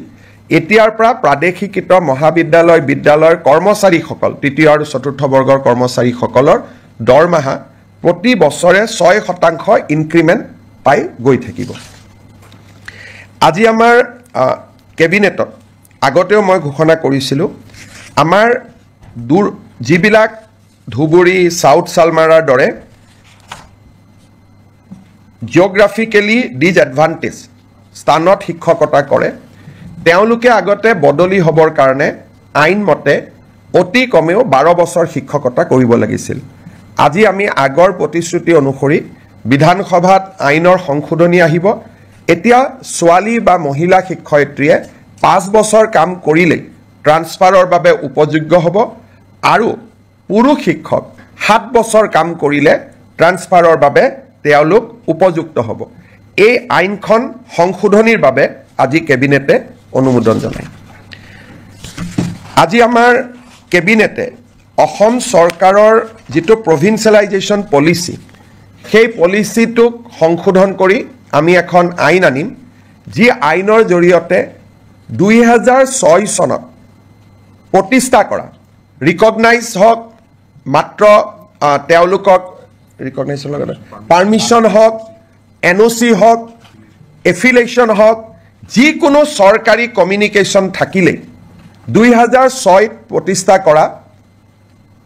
এতিয়াৰ পৰা প্ৰাদেশিকিত মহাবিদ্যালয় বিদ্যালয়ৰ কৰ্মচাৰীসকল তৃতীয় আৰু চতুৰ্থ বৰ্গৰ কৰ্মচাৰীসকলৰ দৰমহা প্ৰতি বছৰে 6% ইনক্ৰিমেণ্ট পাই গৈ থাকিব আজি আমাৰ কেবিনেটত আগতেও মই ঘোষণা কৰিছিলোঁ আমাৰ যিবিলাক ধুবুৰী সাউথ সালমাৰাৰ দৰে জিঅ'গ্ৰাফিকেলি ডিজএডভান্টেজ স্থানত শিক্ষকতা কৰে তেওঁলোকে আগতে বদলি হ'বৰ কাৰণে আইন মতে অতি কমেও 12 বছৰ শিক্ষকতা কৰিব লাগিছিল আজি আমি আগৰ প্ৰতিশ্ৰুতি অনুসৰি বিধানসভাত আইনৰ সংশোধনী আহিব এতিয়া ছোৱালী বা মহিলা শিক্ষয়িত্ৰীয়ে 5 বছৰ কাম কৰিলে ট্ৰান্সফাৰৰ বাবে উপযোগ্য হ'ব আৰু পুৰুষ শিক্ষক 7 বছৰ কাম কৰিলে ট্ৰান্সফাৰৰ বাবে তেওঁলোক উপযুক্ত হ'ব এই আইনখন সংশোধনীৰ বাবে আজি কেবিনেটে অনুমোদন জনায় আজি আমাৰ কেবিনেটে অসম চৰকাৰৰ যেটো প্ৰভিন্সিয়েলাইজেশ্যন পলিচি সেই পলিচিটোক সংশোধন কৰি আমি এখন আইন আনিম যি আইনৰ জৰিয়তে 2006 চনত প্ৰতিষ্ঠা কৰা ৰিকগনাইজ হওক মাত্ৰ তেওঁলোকক ৰিকগনাইজৰ লগত পাৰমিশন হওক এনঅচি হওক এফিলিয়েশ্যন হওক যিকোনো চৰকাৰী কমিউনিকেশ্যন থাকিলে 2006 প্ৰতিষ্ঠা কৰা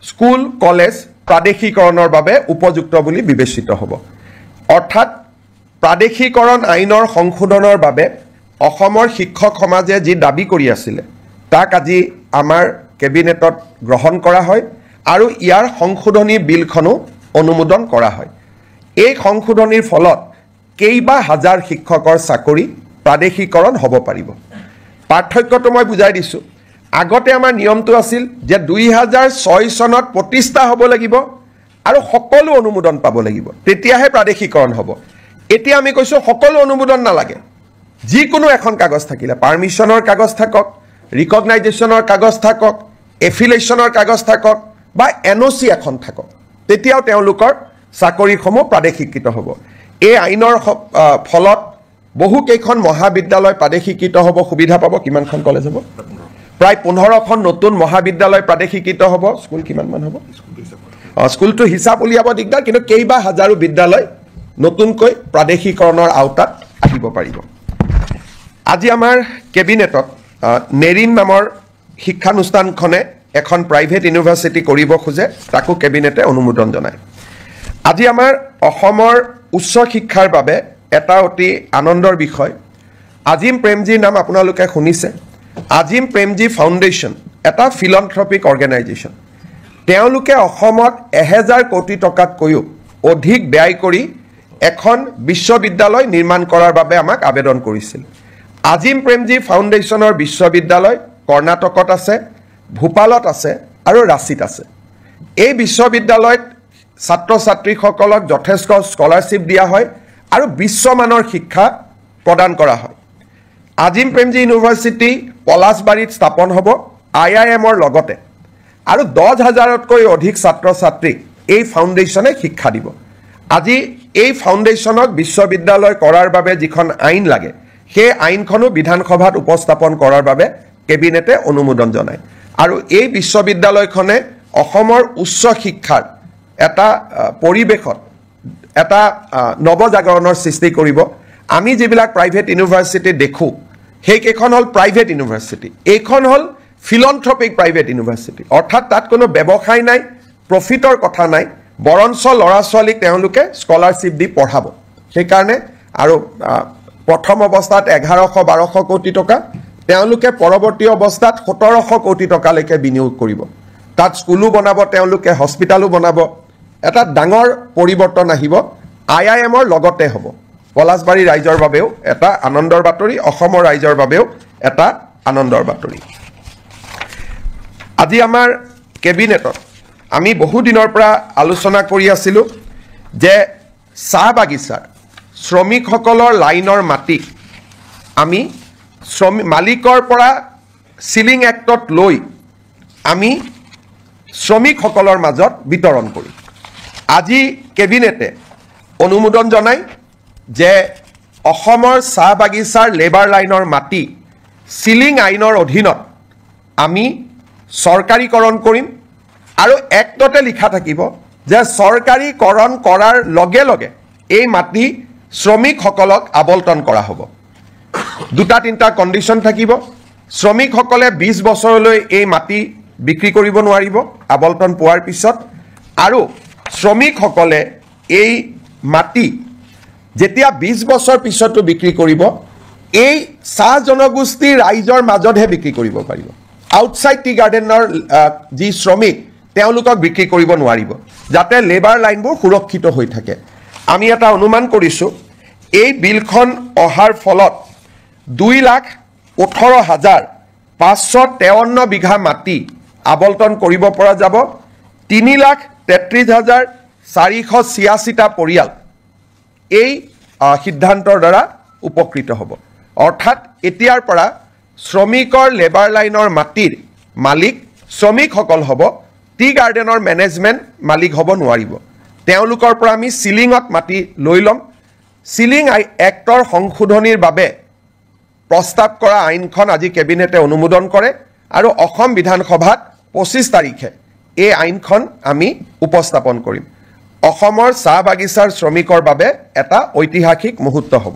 স্কুল কলেজ প্ৰাদেশিকৰণৰ বাবে উপযুক্ত বুলি বিবেচিত হ'ব অৰ্থাৎ প্ৰাদেশিকৰণ আইনৰ সংশোধনৰ বাবে অসমৰ শিক্ষক সমাজে যি দাবী কৰি আছিল তাক আজি আমাৰ কেবিনেটত গ্ৰহণ কৰা হয় আৰু ইয়াৰ সংশোধনী বিলখনো অনুমোদন কৰা হয় এই সংশোধনীৰ ফলত কেইবা হাজাৰ শিক্ষকৰ চাকৰি প্ৰাদেশিকৰণ হ'ব পাৰিব পাৰ্থক্যটো মই বুজাই দিছো আগতে আমাৰ নিয়মটো আছিল যে 2006 চনত প্ৰতিষ্ঠা হ'ব লাগিব আৰু সকলো অনুমোদন পাব লাগিব তেতিয়াহে প্ৰাদেশিকৰণ হ'ব এতিয়া আমি কৈছো সকলো অনুমোদন নালাগে যিকোনো এখন কাগজ থাকিলে পাৰমিশনৰ কাগজ থাকক ৰিকগনাইজেশ্যনৰ কাগজ থাকক এফিলিয়েশ্যনৰ কাগজ থাকক বা এনঅচি এখন থাকক তেতিয়াও তেওঁলোকৰ চাকৰিসমূহ প্ৰাদেশিকৃত হ'ব এই আইনৰ ফলত বহু কেইখন মহাবিদ্যালয় প্ৰাদেশিকৃত হ'ব সুবিধা পাব কিমানখন কলেজ হ'ব প্ৰায় 15খন নতুন মহাবিদ্যালয় প্ৰাদেশিকৃত হ'ব স্কুল কিমানমান হ'ব স্কুলটো হিচাপ উলিয়াব দিগদাৰ কিন্তু কেইবা হাজাৰো বিদ্যালয় নতুনকৈ প্ৰাদেশিকৰণৰ আওতাত আহিব পাৰিব আজি আমাৰ কেবিনেটত নেৰিন নামৰ শিক্ষানুষ্ঠানখনে এখন প্ৰাইভেট ইউনিভাৰ্চিটি কৰিব খোজে তাকো কেবিনেটে অনুমোদন জনায় আজি আমাৰ অসমৰ উচ্চ শিক্ষাৰ বাবে এটা অতি আনন্দৰ বিষয় আজিম প্ৰেমজীৰ নাম আপোনালোকে শুনিছে আজিম প্ৰেমজী ফাউণ্ডেশ্যন এটা ফিলন্থ্ৰপিক অৰ্গেনাইজেশ্যন তেওঁলোকে অসমত 1000 কোটি টকাতকৈও অধিক ব্যয় কৰি এখন বিশ্ববিদ্যালয় নিৰ্মাণ কৰাৰ বাবে আমাক আবেদন কৰিছিল আজিম প্ৰেমজী ফাউণ্ডেশ্যনৰ বিশ্ববিদ্যালয় কৰ্ণাটকত আছে ভূপালত আছে আৰু ৰাঁচীত আছে এই বিশ্ববিদ্যালয়ত ছাত্ৰ ছাত্ৰীসকলক যথেষ্ট স্কলাৰশ্বিপ দিয়া হয় আৰু বিশ্বমানৰ শিক্ষা প্ৰদান কৰা হয় আজিম প্ৰেমজী ইউনিভাৰ্চিটি পলাশবাৰীত স্থাপন হ'ব IIMৰ লগতে আৰু 10,000তকৈ অধিক ছাত্ৰ ছাত্ৰীক এই ফাউণ্ডেশ্যনে শিক্ষা দিব আজি এই ফাউণ্ডেশ্যনক বিশ্ববিদ্যালয় কৰাৰ বাবে যিখন আইন লাগে সেই আইনখনো বিধানসভাত উপস্থাপন কৰাৰ বাবে কেবিনেটে অনুমোদন জনায় আৰু এই বিশ্ববিদ্যালয়খনে অসমৰ উচ্চ শিক্ষাৰ এটা পৰিৱেশত এটা নৱজাগৰণৰ সৃষ্টি কৰিব আমি যিবিলাক প্ৰাইভেট ইউনিভাৰ্চিটি দেখো সেইকেইখন হ'ল প্ৰাইভেট ইউনিভাৰ্চিটি এইখন হ'ল ফিলন্থ্ৰপিক প্ৰাইভেট ইউনিভাৰ্চিটি অৰ্থাৎ তাত কোনো ব্যৱসায় নাই প্ৰফিটৰ কথা নাই বৰঞ্চ ল'ৰা ছোৱালীক তেওঁলোকে স্কলাৰশ্বিপ দি পঢ়াব সেইকাৰণে আৰু প্ৰথম অৱস্থাত 1100-1200 কোটি টকা তেওঁলোকে পৰৱৰ্তী অৱস্থাত 1700 কোটি টকালৈকে বিনিয়োগ কৰিব তাত স্কুলো বনাব তেওঁলোকে হস্পিটালো বনাব এটা ডাঙৰ পৰিৱৰ্তন আহিব IIMৰ লগতে হ'ব পলাশবাৰী ৰাইজৰ বাবেও এটা আনন্দৰ বাতৰি অসমৰ ৰাইজৰ বাবেও এটা আনন্দৰ বাতৰি আজি আমাৰ কেবিনেটত আমি বহু দিনৰ পৰা আলোচনা কৰি আছিলোঁ যে চাহ বাগিচাৰ শ্ৰমিকসকলৰ লাইনৰ মাটি আমি মালিকৰ পৰা সিলিং এক্টত লৈ আমি শ্ৰমিকসকলৰ মাজত বিতৰণ কৰিম আজি কেবিনেটে অনুমোদন জনায় যে অসমৰ চাহ বাগিচাৰ লেবাৰ লাইনৰ মাটি সিলিং আইনৰ অধীনত আমি চৰকাৰীকৰণ কৰিম আৰু এক্টতে লিখা থাকিব যে চৰকাৰীকৰণ কৰাৰ লগে লগে এই মাটি শ্ৰমিকসকলক আবণ্টন কৰা হ'ব দুটা তিনিটা কণ্ডিশ্যন থাকিব শ্ৰমিকসকলে 20 বছৰলৈ এই মাটি বিক্ৰী কৰিব নোৱাৰিব আবণ্টন পোৱাৰ পিছত আৰু শ্ৰমিকসকলে এই মাটি যেতিয়া 20 বছৰ পিছতো বিক্ৰী কৰিব এই চাহ জনগোষ্ঠীৰ ৰাইজৰ মাজতহে বিক্ৰী কৰিব পাৰিব আউটসাইড টি গাৰ্ডেনৰ যি শ্ৰমিক তেওঁলোকক বিক্ৰী কৰিব নোৱাৰিব যাতে লেবাৰ লাইনবোৰ সুৰক্ষিত হৈ থাকে আমি এটা অনুমান কৰিছোঁ এই বিলখন অহাৰ ফলত 2,18,553 বিঘা মাটি আবণ্টন কৰিব পৰা যাব। 3,33,486টা পৰিয়াল এই সিদ্ধান্তৰ দ্বাৰা উপকৃত হ'ব। অৰ্থাৎ এতিয়াৰ পৰা শ্ৰমিকৰ লেবাৰ লাইনৰ মাটিৰ মালিক শ্ৰমিকসকল হ'ব, টি গাৰ্ডেনৰ মেনেজমেণ্ট মালিক হ'ব নোৱাৰিব। তেওঁলোকৰ পৰা আমি চিলিঙত মাটি লৈ ল'ম। চিলিং এক্টৰ সংশোধনীৰ বাবে প্ৰস্তাৱ কৰা আইনখন আজি কেবিনেটে অনুমোদন কৰে আৰু অসম বিধানসভাত 25 তাৰিখে এই আইনখন আমি উপস্থাপন কৰিম। অসমৰ চাহ বাগিচাৰ শ্ৰমিকৰ বাবে এটা ঐতিহাসিক মুহূৰ্ত হ'ব।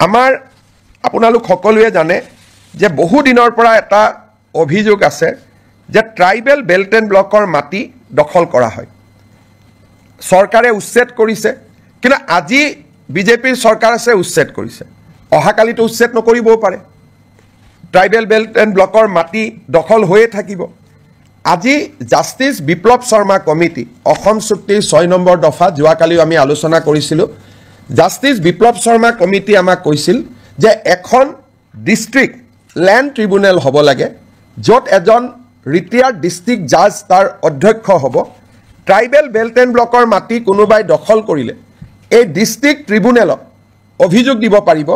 আমাৰ আপোনালোক সকলোৱে জানে যে বহু দিনৰ পৰা এটা অভিযোগ আছে যে ট্ৰাইবেল বেল্ট এণ্ড ব্লকৰ মাটি দখল কৰা হয়। চৰকাৰে উচ্ছেদ কৰিছে, কিন্তু আজি বিজেপিৰ চৰকাৰ আছে উচ্ছেদ কৰিছে, অহাকালিতো উচ্ছেদ নকৰিবও পাৰে। ট্ৰাইবেল বেল্ট এণ্ড ব্লকৰ মাটি দখল হৈয়ে থাকিব। আজি জাষ্টিছ বিপ্লৱ শৰ্মা কমিটি, অসম চুক্তিৰ 6 নম্বৰ দফা যোৱাকালিও আমি আলোচনা কৰিছিলোঁ। জাষ্টিছ বিপ্লৱ শৰ্মা কমিটি আমাক কৈছিল যে এখন ডিষ্ট্ৰিক্ট লেণ্ড ট্ৰিব্যুনেল হ'ব লাগে, য'ত এজন ৰিটায়াৰ্ড ডিষ্ট্ৰিক্ট জাজ তাৰ অধ্যক্ষ হ'ব। ট্ৰাইবেল বেল্ট এণ্ড ব্লকৰ মাটি কোনোবাই দখল কৰিলে এই ডিষ্ট্ৰিক্ট ট্ৰিব্যুনেলত অভিযোগ দিব পাৰিব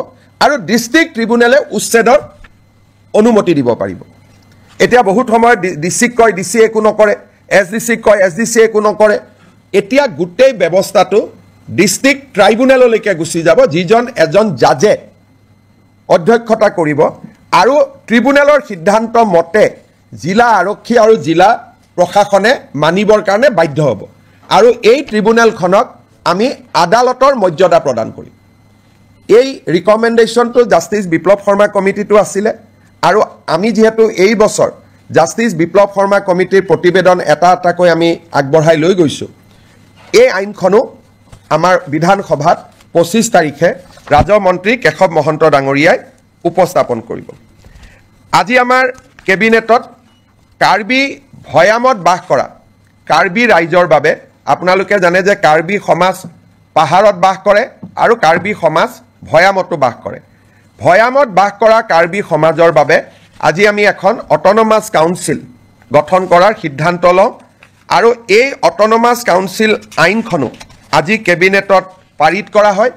আৰু ডিষ্ট্ৰিক্ট ট্ৰিব্যুনেলে উচ্ছেদৰ অনুমতি দিব পাৰিব। এতিয়া বহুত সময়ত ডিচিক কয় ডিচি একো নকৰে, এছ ডি চিক কয় এছ ডি চি একো নকৰে। এতিয়া গোটেই ব্যৱস্থাটো ডিষ্ট্ৰিক্ট ট্ৰাইব্যুনেললৈকে গুচি যাব, যিজন এজন জাজে অধ্যক্ষতা কৰিব আৰু ট্ৰিব্যুনেলৰ সিদ্ধান্ত মতে জিলা আৰক্ষী আৰু জিলা প্ৰশাসনে মানিবৰ কাৰণে বাধ্য হ'ব আৰু এই ট্ৰিব্যুনেলখনক আমি আদালতৰ মৰ্যাদা প্ৰদান কৰিম। এই ৰিকমেণ্ডেশ্যনটো জাষ্টিছ বিপ্লৱ শৰ্মা কমিটিটো আছিলে আৰু আমি যিহেতু এই বছৰ জাষ্টিছ বিপ্লৱ শৰ্মা কমিটিৰ প্ৰতিবেদন এটা এটাকৈ আমি আগবঢ়াই লৈ গৈছোঁ, এই আইনখনো আমাৰ বিধানসভাত 25 তাৰিখে ৰাজমন্ত্ৰী কেশৱ মহন্ত ডাঙৰীয়াই উপস্থাপন কৰিব। আজি আমাৰ কেবিনেটত কাৰ্বি ভৈয়ামত বাস কৰা কাৰ্বি ৰাইজৰ বাবে, আপোনালোকে জানে যে কাৰ্বি সমাজ পাহাৰত বাস কৰে আৰু কাৰ্বি সমাজ ভৈয়ামতো বাস কৰে। ভৈয়ামত বাস কৰা কাৰ্বি সমাজৰ বাবে আজি আমি এখন অট'নমাছ কাউন্সিল গঠন কৰাৰ সিদ্ধান্ত লওঁ আৰু এই অট'নমাছ কাউন্সিল আইনখনো আজি কেবিনেটত পাৰিত কৰা হয়।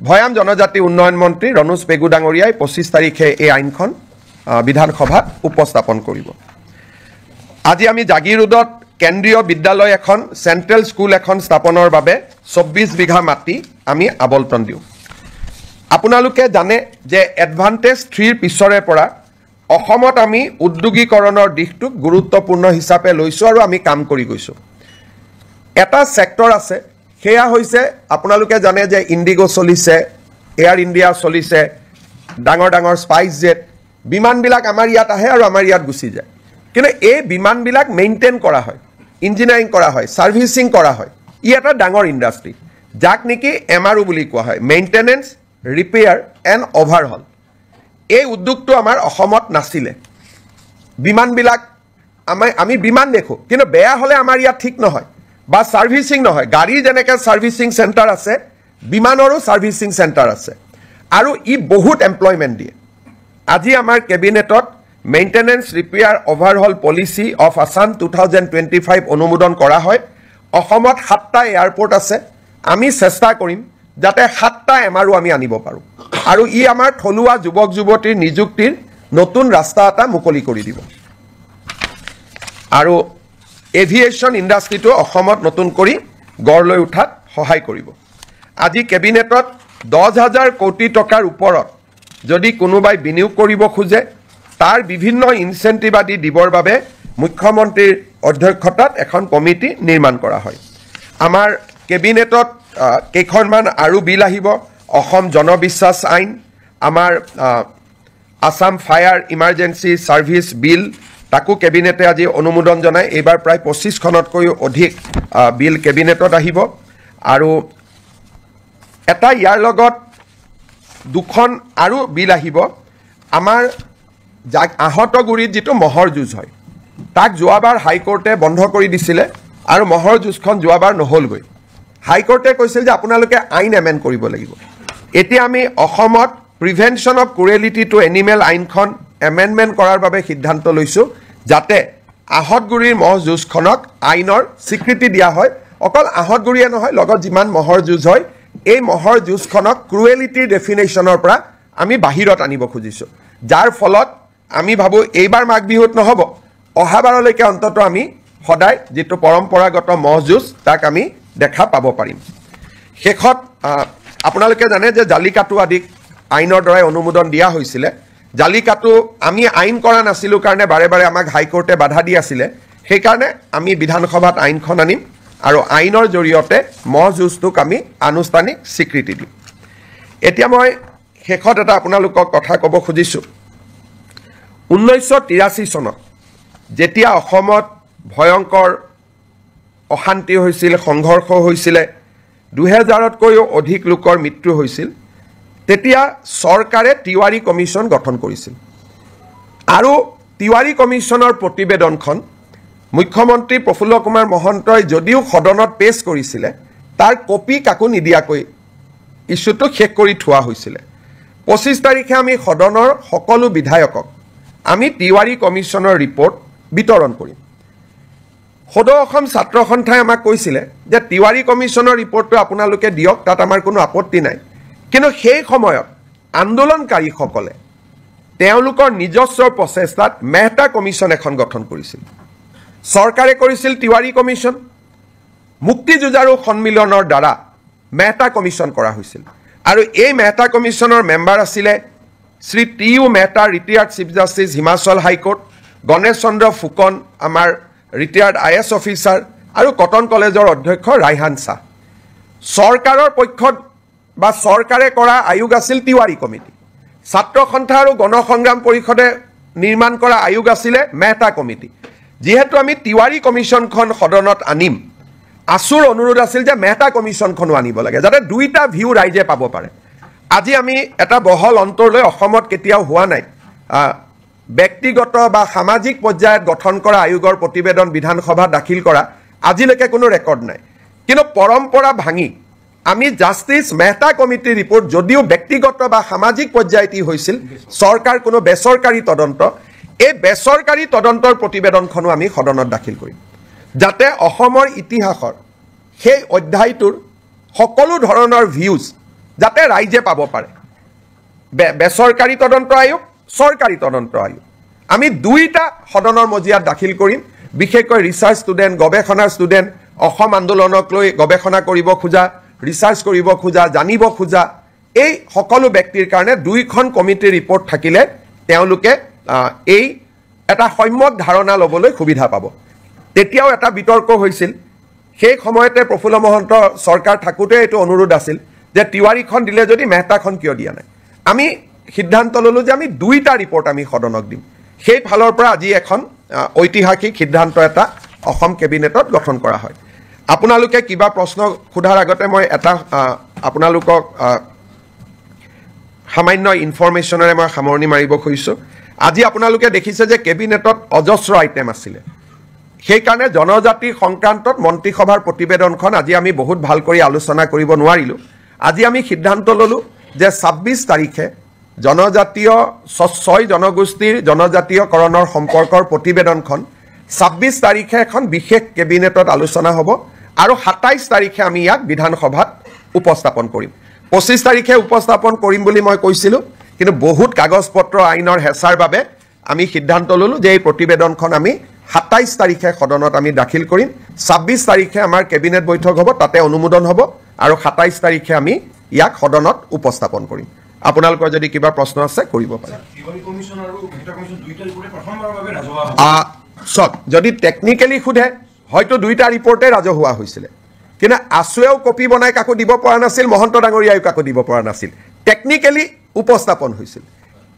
ভৈয়াম জনজাতি উন্নয়ন মন্ত্ৰী ৰণোজ পেগু ডাঙৰীয়াই 25 তাৰিখে এই আইনখন বিধানসভাত উপস্থাপন কৰিব। আজি আমি জাগি ৰোডত কেন্দ্ৰীয় বিদ্যালয় এখন, চেণ্ট্ৰেল স্কুল এখন স্থাপনৰ বাবে 24 বিঘা মাটি আমি আবণ্টন দিওঁ। আপোনালোকে জানে যে এডভান্টেজ 3ৰ পিছৰে পৰা অসমত আমি উদ্যোগীকৰণৰ দিশটোক গুৰুত্বপূৰ্ণ হিচাপে লৈছোঁ আৰু আমি কাম কৰি গৈছোঁ। এটা ছেক্টৰ আছে, সেয়া হৈছে আপোনালোকে জানে যে ইণ্ডিগো চলিছে, এয়াৰ ইণ্ডিয়া চলিছে, ডাঙৰ ডাঙৰ স্পাইচ জেট বিমানবিলাক আমাৰ ইয়াত আহে আৰু আমাৰ ইয়াত গুচি যায়। কিন্তু এই বিমানবিলাক মেইনটেইন কৰা হয়, ইঞ্জিনিয়াৰিং কৰা হয়, ছাৰ্ভিচিং কৰা হয়। ই এটা ডাঙৰ ইণ্ডাষ্ট্ৰী, যাক নেকি MRO বুলি কোৱা হয়, মেইনটেনেন্স ৰিপেয়াৰ এণ্ড অভাৰহল। এই উদ্যোগটো আমাৰ অসমত নাছিলে। বিমানবিলাক আমি বিমান দেখোঁ, কিন্তু বেয়া হ'লে আমাৰ ইয়াত ঠিক নহয় বা ছাৰ্ভিচিং নহয়। গাড়ীৰ যেনেকৈ ছাৰ্ভিচিং চেণ্টাৰ আছে, বিমানৰো ছাৰ্ভিচিং চেণ্টাৰ আছে আৰু ই বহুত এমপ্লয়মেণ্ট দিয়ে। আজি আমাৰ কেবিনেটত maintenance repair overhaul policy of Assam 2025 অনুমোদন কৰা হয়। অসমত 7টা এয়াৰপৰ্ট আছে, আমি চেষ্টা কৰিম যাতে 7টা MRO আমি আনিব পাৰোঁ আৰু ই আমাৰ থলুৱা যুৱক যুৱতীৰ নিযুক্তিৰ নতুন ৰাস্তা এটা মুকলি কৰি দিব আৰু এভিয়েশ্যন ইণ্ডাষ্ট্ৰিটো অসমত নতুন কৰি গঢ় লৈ উঠাত সহায় কৰিব। আজি কেবিনেটত 10,000 কোটি টকাৰ ওপৰত যদি কোনোবাই বিনিয়োগ কৰিব খোজে, তাৰ বিভিন্ন ইনচেণ্টিভ আদি দিবৰ বাবে মুখ্যমন্ত্ৰীৰ অধ্যক্ষতাত এখন কমিটি নিৰ্মাণ কৰা হয়। আমাৰ কেবিনেটত কেইখনমান আৰু বিল আহিব। অসম জনবিশ্বাস আইন, আমাৰ আছাম ফায়াৰ ইমাৰ্জেঞ্চি ছাৰ্ভিচ বিল, তাকো কেবিনেটে আজি অনুমোদন জনায়। এইবাৰ প্ৰায় 25খনতকৈও অধিক বিল কেবিনেটত আহিব আৰু এটা ইয়াৰ লগত 2খন আৰু বিল আহিব। আমাৰ আহতগুৰিত যিটো মহৰ যুঁজ হয়, তাক যোৱাবাৰ হাইকোৰ্টে বন্ধ কৰি দিছিলে আৰু মহৰ যুঁজখন যোৱাবাৰ নহ'লগৈ হাইকোৰ্টে কৈছিল যে আপোনালোকে আইন এমেণ্ড কৰিব লাগিব এতিয়া আমি অসমত prevention of cruelty to animal আইনখন এমেণ্ডমেণ্ট কৰাৰ বাবে সিদ্ধান্ত লৈছোঁ যাতে আহতগুৰিৰ মহ যুঁজখনক আইনৰ স্বীকৃতি দিয়া হয় অকল আহতগুৰিয়ে নহয় লগত যিমান মহৰ যুঁজ হয় এই মহৰ যুঁজখনক ক্ৰুৱেলিটিৰ ডেফিনেশ্যনৰ পৰা আমি বাহিৰত আনিব খুজিছোঁ যাৰ ফলত আমি ভাবোঁ এইবাৰ মাঘ বিহুত নহ'ব অহাবাৰলৈকে অন্ততঃ আমি সদায় যিটো পৰম্পৰাগত মহ যুঁজ তাক আমি দেখা পাব পাৰিম শেষত আপোনালোকে জানে যে জালিকাটু আদিক আইনৰ দ্বাৰাই অনুমোদন দিয়া হৈছিলে জালিকাটু আমি আইন কৰা নাছিলোঁ কাৰণে বাৰে বাৰে আমাক হাইকোৰ্টে বাধা দি আছিলে সেইকাৰণে আমি বিধানসভাত আইনখন আনিম আৰু আইনৰ জৰিয়তে মহ যুঁজটোক আমি আনুষ্ঠানিক স্বীকৃতি দিম এতিয়া মই শেষত এটা আপোনালোকক কথা ক'ব খুজিছোঁ 1983 চনত যেতিয়া অসমত ভয়ংকৰ অশান্তি হৈছিল সংঘৰ্ষ হৈছিলে 2000তকৈও অধিক লোকৰ মৃত্যু হৈছিল তেতিয়া চৰকাৰে তিৱাৰী কমিশ্যন গঠন কৰিছিল আৰু তিৱাৰী কমিশ্যনৰ প্ৰতিবেদনখন মুখ্যমন্ত্ৰী প্ৰফুল্ল কুমাৰ মহন্তই যদিও সদনত পেছ কৰিছিলে তাৰ কপি কাকো নিদিয়াকৈ ইছ্যুটো শেষ কৰি থোৱা হৈছিলে 25 তাৰিখে আমি সদনৰ সকলো বিধায়কক আমি তিৱাৰী কমিশ্যনৰ ৰিপৰ্ট বিতৰণ কৰিম সদৌ অসম ছাত্ৰ সন্থাই আমাক কৈছিলে যে তিৱাৰী কমিশ্যনৰ ৰিপৰ্টটো আপোনালোকে দিয়ক তাত আমাৰ কোনো আপত্তি নাই কিন্তু সেই সময়ত আন্দোলনকাৰীসকলে তেওঁলোকৰ নিজস্ব প্ৰচেষ্টাত মেহতা কমিশ্যন এখন গঠন কৰিছিল চৰকাৰে কৰিছিল তিৱাৰী কমিশ্যন মুক্তি যুঁজাৰু সন্মিলনৰ দ্বাৰা মেহতা কমিশ্যন কৰা হৈছিল আৰু এই মেহতা কমিশ্যনৰ মেম্বাৰ আছিলে Shri T U Mehta retired chief justice Himachal high court Ganesh Chandra Phukan আমাৰ ৰিটায়াৰ্ড IS অফিচাৰ আৰু কটন কলেজৰ অধ্যক্ষ ৰাইহান শাহ চৰকাৰৰ পক্ষত বা চৰকাৰে কৰা আয়োগ আছিল তিৱাৰী কমিটি ছাত্ৰ সন্থা আৰু গণসংগ্ৰাম পৰিষদে নিৰ্মাণ কৰা আয়োগ আছিলে মেহতা কমিটি যেহেতু আমি তিৱাৰী কমিশ্যনখন সদনত আনিম আসুৰ অনুৰোধ আছিল যে মেহতা কমিশ্যনখনো আনিব লাগে যাতে দুইটা ভিউ ৰাইজে পাব পাৰে আজি আমি এটা বহল অন্তৰলৈ অসমত কেতিয়াও হোৱা নাই ব্যক্তিগত বা সামাজিক পৰ্যায়ত গঠন কৰা আয়োগৰ প্ৰতিবেদন বিধানসভাত দাখিল কৰা আজিলৈকে কোনো ৰেকৰ্ড নাই কিন্তু পৰম্পৰা ভাঙি আমি জাষ্টিছ মেহতা কমিটিৰ ৰিপৰ্ট যদিও ব্যক্তিগত বা সামাজিক পৰ্যায়তি হৈছিল চৰকাৰ কোনো বেচৰকাৰী তদন্ত এই বেচৰকাৰী তদন্তৰ প্ৰতিবেদনখনো আমি সদনত দাখিল কৰিম যাতে অসমৰ ইতিহাসৰ সেই অধ্যায়টোৰ সকলো ধৰণৰ ভিউজ যাতে ৰাইজে পাব পাৰে বেচৰকাৰী তদন্ত আয়োগ চৰকাৰী তদন্ত আয়োগ আমি দুইটা সদনৰ মজিয়াত দাখিল কৰিম বিশেষকৈ ৰিচাৰ্চ ষ্টুডেণ্ট গৱেষণাৰ ষ্টুডেণ্ট অসম আন্দোলনক লৈ গৱেষণা কৰিব খোজা ৰিচাৰ্চ কৰিব খোজা জানিব খোজা এই সকলো ব্যক্তিৰ কাৰণে দুইখন কমিটিৰ ৰিপৰ্ট থাকিলে তেওঁলোকে এই এটা সম্যক ধাৰণা ল'বলৈ সুবিধা পাব তেতিয়াও এটা বিতৰ্ক হৈছিল সেই সময়তে প্ৰফুল্ল মহন্ত চৰকাৰ থাকোঁতে এইটো অনুৰোধ আছিল যে তিৱাৰীখন দিলে যদি মেহতাখন কিয় দিয়া নাই আমি সিদ্ধান্ত ল'লোঁ যে আমি দুইটা ৰিপৰ্ট আমি সদনক দিম সেই ফালৰ পৰা আজি এখন ঐতিহাসিক সিদ্ধান্ত এটা অসম কেবিনেটত গঠন কৰা হয় আপোনালোকে কিবা প্ৰশ্ন সোধাৰ আগতে মই এটা আপোনালোকক সামান্য ইনফৰমেশ্যনেৰে মই সামৰণি মাৰিব খুজিছোঁ আজি আপোনালোকে দেখিছে যে কেবিনেটত অজস্ৰ আইটেম আছিলে সেইকাৰণে জনজাতি সংক্ৰান্তত মন্ত্ৰীসভাৰ প্ৰতিবেদনখন আজি আমি বহুত ভাল কৰি আলোচনা কৰিব নোৱাৰিলোঁ আজি আমি সিদ্ধান্ত ল'লোঁ যে 26 তাৰিখে জনজাতীয় 6 জনগোষ্ঠীৰ জনজাতীয়কৰণৰ সম্পৰ্কৰ প্ৰতিবেদনখন 26 তাৰিখে এখন বিশেষ কেবিনেটত আলোচনা হ'ব আৰু 27 তাৰিখে আমি ইয়াক বিধানসভাত উপস্থাপন কৰিম 25 তাৰিখে উপস্থাপন কৰিম বুলি মই কৈছিলোঁ কিন্তু বহুত কাগজ পত্ৰ আইনৰ হেঁচাৰ বাবে আমি সিদ্ধান্ত ল'লোঁ যে এই প্ৰতিবেদনখন আমি 27 তাৰিখে সদনত আমি দাখিল কৰিম 26 তাৰিখে আমাৰ কেবিনেট বৈঠক হ'ব তাতে অনুমোদন হ'ব আৰু 27 তাৰিখে আমি ইয়াক সদনত উপস্থাপন কৰিম আপোনালোকৰ যদি কিবা প্ৰশ্ন আছে কৰিব পাৰে চক যদি টেকনিকেলি সোধে হয়তো দুইটা ৰিপৰ্টে ৰাজহুৱা হৈছিলে কিন্তু আছুৱেও কপি বনাই কাকো দিব পৰা নাছিল মহন্ত ডাঙৰীয়ায়ো কাকো দিব পৰা নাছিল টেকনিকেলি উপস্থাপন হৈছিল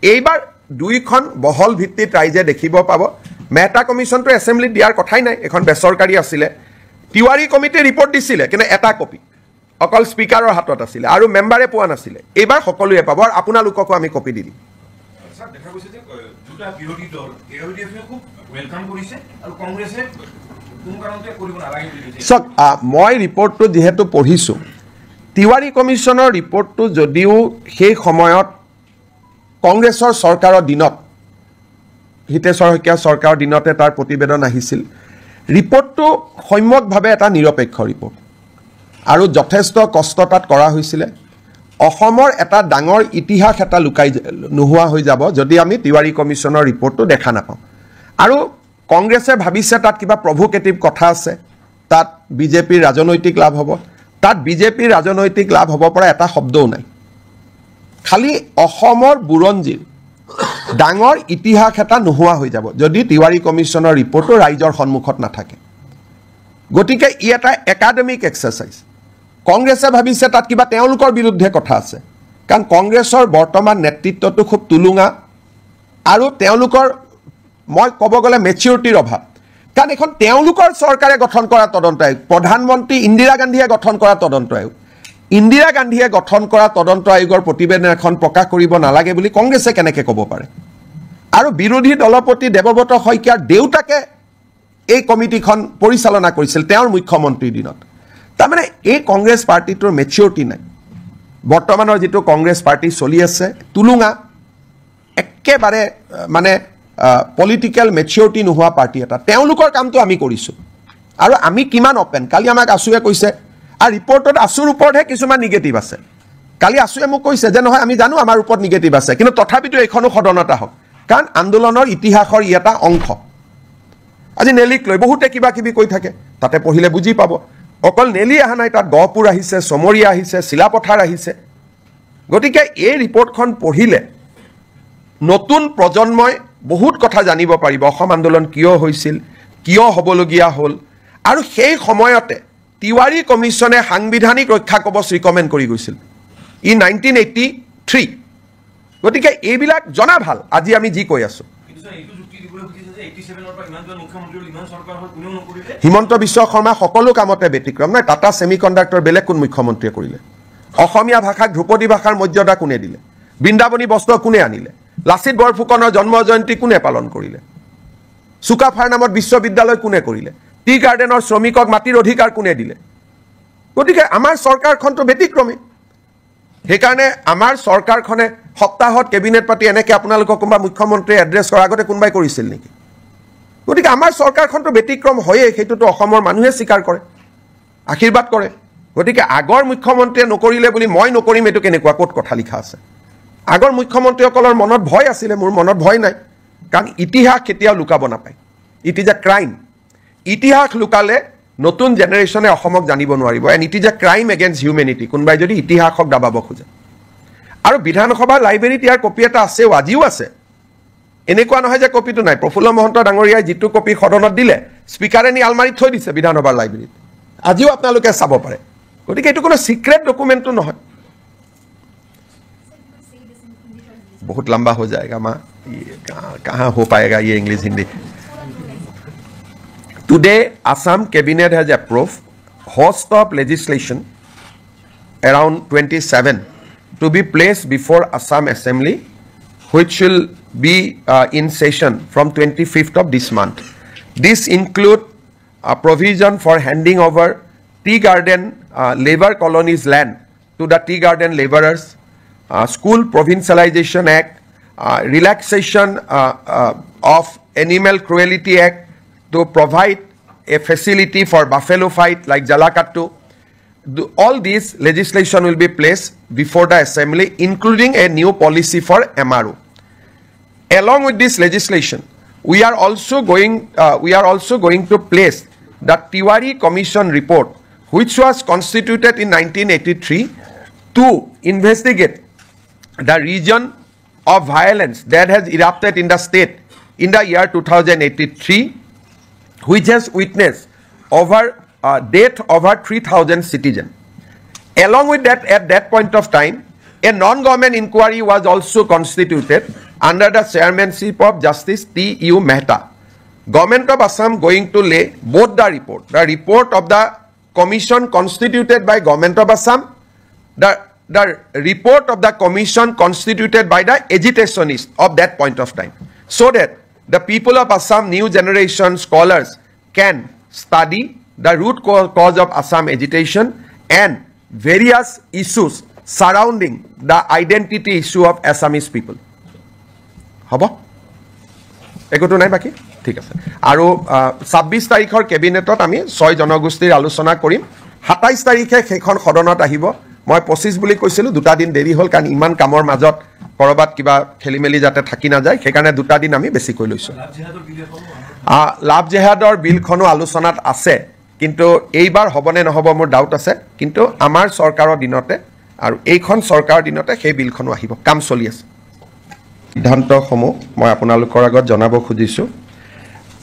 এইবাৰ দুইখন বহল ভিত্তিত ৰাইজে দেখিব পাব মেহতা কমিশ্যনটো এছেম্বলিত দিয়াৰ কথাই নাই এখন বেচৰকাৰী আছিলে তিৱাৰী কমিটিৰ ৰিপৰ্ট দিছিলে কিন্তু এটা কপি অকল স্পিকাৰৰ হাতত আছিলে আৰু মেম্বাৰে পোৱা নাছিলে এইবাৰ সকলোৱে পাব আৰু আপোনালোককো আমি কপি দি দিম দেখা গৈছে যে দুটা বিৰোধী দল AUDF খুব ওয়েলকাম কৰিছে আৰু কংগ্ৰেছে কোনো কাৰণতে কৰিব নালাগে বুলি কৈছে চাওক মই ৰিপৰ্টটো যেহেতু পঢ়িছোঁ তিৱাৰী কমিশ্যনৰ ৰিপৰ্টটো যদিও সেই সময়ত কংগ্ৰেছৰ চৰকাৰৰ দিনত হিতেশ্বৰ শইকীয়া চৰকাৰৰ দিনতে তাৰ প্ৰতিবেদন আহিছিল ৰিপৰ্টটো সম্যকভাৱে এটা নিৰপেক্ষ ৰিপৰ্ট আৰু যথেষ্ট কষ্ট তাত কৰা হৈছিলে অসমৰ এটা ডাঙৰ ইতিহাস এটা লুকাই নোহোৱা হৈ যাব যদি আমি তিৱাৰী কমিশ্যনৰ ৰিপৰ্টটো দেখা নাপাওঁ আৰু কংগ্ৰেছে ভাবিছে তাত কিবা প্ৰভোকেটিভ কথা আছে তাত বিজেপিৰ ৰাজনৈতিক লাভ হ'ব তাত বিজেপিৰ ৰাজনৈতিক লাভ হ'ব পৰা এটা শব্দও নাই খালি অসমৰ বুৰঞ্জীৰ ডাঙৰ ইতিহাস এটা নোহোৱা হৈ যাব যদি তিৱাৰী কমিশ্যনৰ ৰিপৰ্টটো ৰাইজৰ সন্মুখত নাথাকে গতিকে ই এটা একাডেমিক এক্সাৰচাইজ কংগ্ৰেছে ভাবিছে তাত কিবা তেওঁলোকৰ বিৰুদ্ধে কথা আছে কাৰণ কংগ্ৰেছৰ বৰ্তমান নেতৃত্বটো খুব তুলুঙা আৰু তেওঁলোকৰ মই ক'ব গ'লে মেচিউৰিটিৰ অভাৱ কাৰণ এখন তেওঁলোকৰ চৰকাৰে গঠন কৰা তদন্ত আয়োগ প্ৰধানমন্ত্ৰী ইন্দিৰা গান্ধীয়ে গঠন কৰা তদন্ত আয়োগ ইন্দিৰা গান্ধীয়ে গঠন কৰা তদন্ত আয়োগৰ প্ৰতিবেদন এখন প্ৰকাশ কৰিব নালাগে বুলি কংগ্ৰেছে কেনেকৈ ক'ব পাৰে আৰু বিৰোধী দলপতি দেৱব্ৰত শইকীয়াৰ দেউতাকে এই কমিটিখন পৰিচালনা কৰিছিল তেওঁৰ মুখ্যমন্ত্ৰীৰ দিনত তাৰমানে এই কংগ্ৰেছ পাৰ্টিটোৰ মেচিউৰিটি নাই বৰ্তমানৰ যিটো কংগ্ৰেছ পাৰ্টি চলি আছে তুলুঙা একেবাৰে মানে পলিটিকেল মেচিউৰিটি নোহোৱা পাৰ্টি এটা তেওঁলোকৰ কামটো আমি কৰিছোঁ আৰু আমি কিমান অপেন কালি আমাক আছুৱে কৈছে আৰু ৰিপৰ্টত আছুৰ ওপৰতহে কিছুমান নিগেটিভ আছে কালি আছুৱে মোক কৈছে যে নহয় আমি জানো আমাৰ ওপৰত নিগেটিভ আছে কিন্তু তথাপিতো এইখনো সদনত আহক কাৰণ আন্দোলনৰ ইতিহাসৰ ই এটা অংশ আজি নেলিক লৈ বহুতে কিবা কিবি কৈ থাকে তাতে পঢ়িলে বুজি পাব অকল নেলি অহা নাই তাত গহপুৰ আহিছে চমৰীয়া আহিছে চিলাপথাৰ আহিছে গতিকে এই ৰিপৰ্টখন পঢ়িলে নতুন প্ৰজন্মই বহুত কথা জানিব পাৰিব অসম আন্দোলন কিয় হৈছিল কিয় হ'বলগীয়া হ'ল আৰু সেই সময়তে তিৱাৰী কমিশ্যনে সাংবিধানিক ৰক্ষা কবচ ৰিকমেণ্ড কৰি গৈছিল ই 1983 গতিকে এইবিলাক জনা ভাল আজি আমি যি কৈ আছোঁ কিন্তু স্যাৰ এইটো যুক্তি দিবলৈ খুজিছে যে 87 ৰ পৰা ইমানজন মুখ্যমন্ত্ৰী ইমান চৰকাৰ হ'ল কোনেও নকৰিলে হিমন্ত বিশ্ব শৰ্মা সকলো কামতে ব্যতিক্ৰম নাই টাটা ছেমিকণ্ডাক্টৰ বেলেগ কোন মুখ্যমন্ত্ৰীয়ে কৰিলে অসমীয়া ভাষাক ধ্ৰুপদী ভাষাৰ মৰ্যাদা কোনে দিলে বৃন্দাবনী বস্ত্ৰ কোনে আনিলে লাচিত বৰফুকনৰ জন্ম জয়ন্তী কোনে পালন কৰিলে চুকাফাৰ নামত বিশ্ববিদ্যালয় কোনে কৰিলে টি গাৰ্ডেনৰ শ্ৰমিকক মাটিৰ অধিকাৰ কোনে দিলে গতিকে আমাৰ চৰকাৰখনটো ব্যতিক্ৰমী সেইকাৰণে আমাৰ চৰকাৰখনে সপ্তাহত কেবিনেট পাতি এনেকৈ আপোনালোকক কোনোবা মুখ্যমন্ত্ৰীয়ে এড্ৰেছ কৰাৰ আগতে কোনোবাই কৰিছিল নেকি গতিকে আমাৰ চৰকাৰখনটো ব্যতিক্ৰম হয়েই সেইটোতো অসমৰ মানুহে স্বীকাৰ কৰে আশীৰ্বাদ কৰে গতিকে আগৰ মুখ্যমন্ত্ৰীয়ে নকৰিলে বুলি মই নকৰিম এইটো কেনেকুৱা ক'ত কথা লিখা আছে আগৰ মুখ্যমন্ত্ৰীসকলৰ মনত ভয় আছিলে মোৰ মনত ভয় নাই কাৰণ ইতিহাস কেতিয়াও লুকাব নাপায় ইট ইজ এ ক্ৰাইম ইতিহাস লুকালে নতুন জেনেৰেশ্যনে অসমক জানিব নোৱাৰিব and it is a crime against humanity কোনোবাই যদি ইতিহাসক দাবাব খোজে আৰু বিধানসভা লাইব্ৰেৰীত ইয়াৰ কপি এটা আছেও আজিও আছে এনেকুৱা নহয় যে কপিটো নাই প্ৰফুল্ল মহন্ত ডাঙৰীয়াই যিটো কপি সদনত দিলে স্পীকাৰে নি আলমাৰীত থৈ দিছে বিধানসভাৰ লাইব্ৰেৰীত আজিও আপোনালোকে চাব পাৰে গতিকে এইটো কোনো সিক্ৰেট ডকুমেণ্টটো নহয় बहुत लंबा हो जाएगा माँ कहाँ हो पाएगा ये English Hindi today Assam cabinet has approved host of legislation around 27 to be placed before Assam Assembly which will be in session from 25th of this month. This include a provision for handing over tea garden labor colonies land to the tea garden laborers, School Provincialization Act, relaxation of Animal Cruelty Act to provide a facility for buffalo fight like Jalakattu. All these legislation will be placed before the assembly, including a new policy for MRO. Along with this legislation, we are also going to place the Tiwari Commission report, which was constituted in 1983 to investigate the region of violence that has erupted in the state in the year 2083, which has witnessed death over 3,000 citizens. Along with that, at that point of time, a non-government inquiry was also constituted under the chairmanship of Justice T.U. Mehta. Government of Assam going to lay both the report of the commission constituted by Government of Assam, the report of the commission constituted by the agitationists of that point of time, so that the people of Assam, new generation scholars, can study the root cause of Assam agitation and various issues surrounding the identity issue of Assamese people. Haba? Ekoto nai baki? ঠিক আছে আৰু 26 তাৰিখৰ কেবিনেটত আমি 6 জনগোষ্ঠীৰ আলোচনা কৰিম 27 তাৰিখে সেইখন সদনত আহিব মই 25 বুলি কৈছিলো দুটা দিন দেৰি হ'ল কাৰণ ইমান কামৰ মাজত কৰবাত কিবা খেলিমেলি যাতে থাকি না যায় সেইকাৰণে দুটা দিন আমি বেছি কৈ লৈছো লাভ জেহাদৰ বিলখনো আলোচনাত আছে কিন্তু এইবাৰ হবনে নহব মোৰ ডাউট আছে কিন্তু আমাৰ চৰকাৰৰ দিনতে আৰু এইখন চৰকাৰৰ দিনতে সেই বিলখনো আহিব কাম চলি আছে সিদ্ধান্তসমূহ মই আপোনালোকৰ আগত জনাব খুজিছো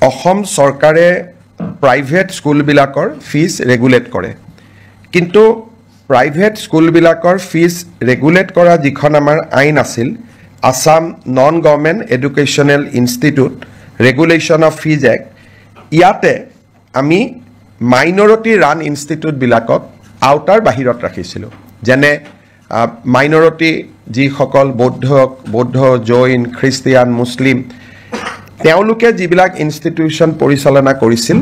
অসম চৰকাৰে প্ৰাইভেট স্কুলবিলাকৰ ফিজ ৰেগুলেট কৰে কিন্তু প্ৰাইভেট স্কুলবিলাকৰ ফিজ ৰেগুলেট কৰা যিখন আমাৰ আইন আছিল Assam non government educational institute regulation of fees act ইয়াতে আমি মাইনৰিটি ৰান ইনষ্টিটিউটবিলাকক আউটাৰ বাহিৰত ৰাখিছিলোঁ যেনে মাইনৰিটি যিসকল বৌদ্ধ জৈন খ্ৰীষ্টিয়ান মুছলিম তেওঁলোকে যিবিলাক ইনষ্টিটিউশ্যন পৰিচালনা কৰিছিল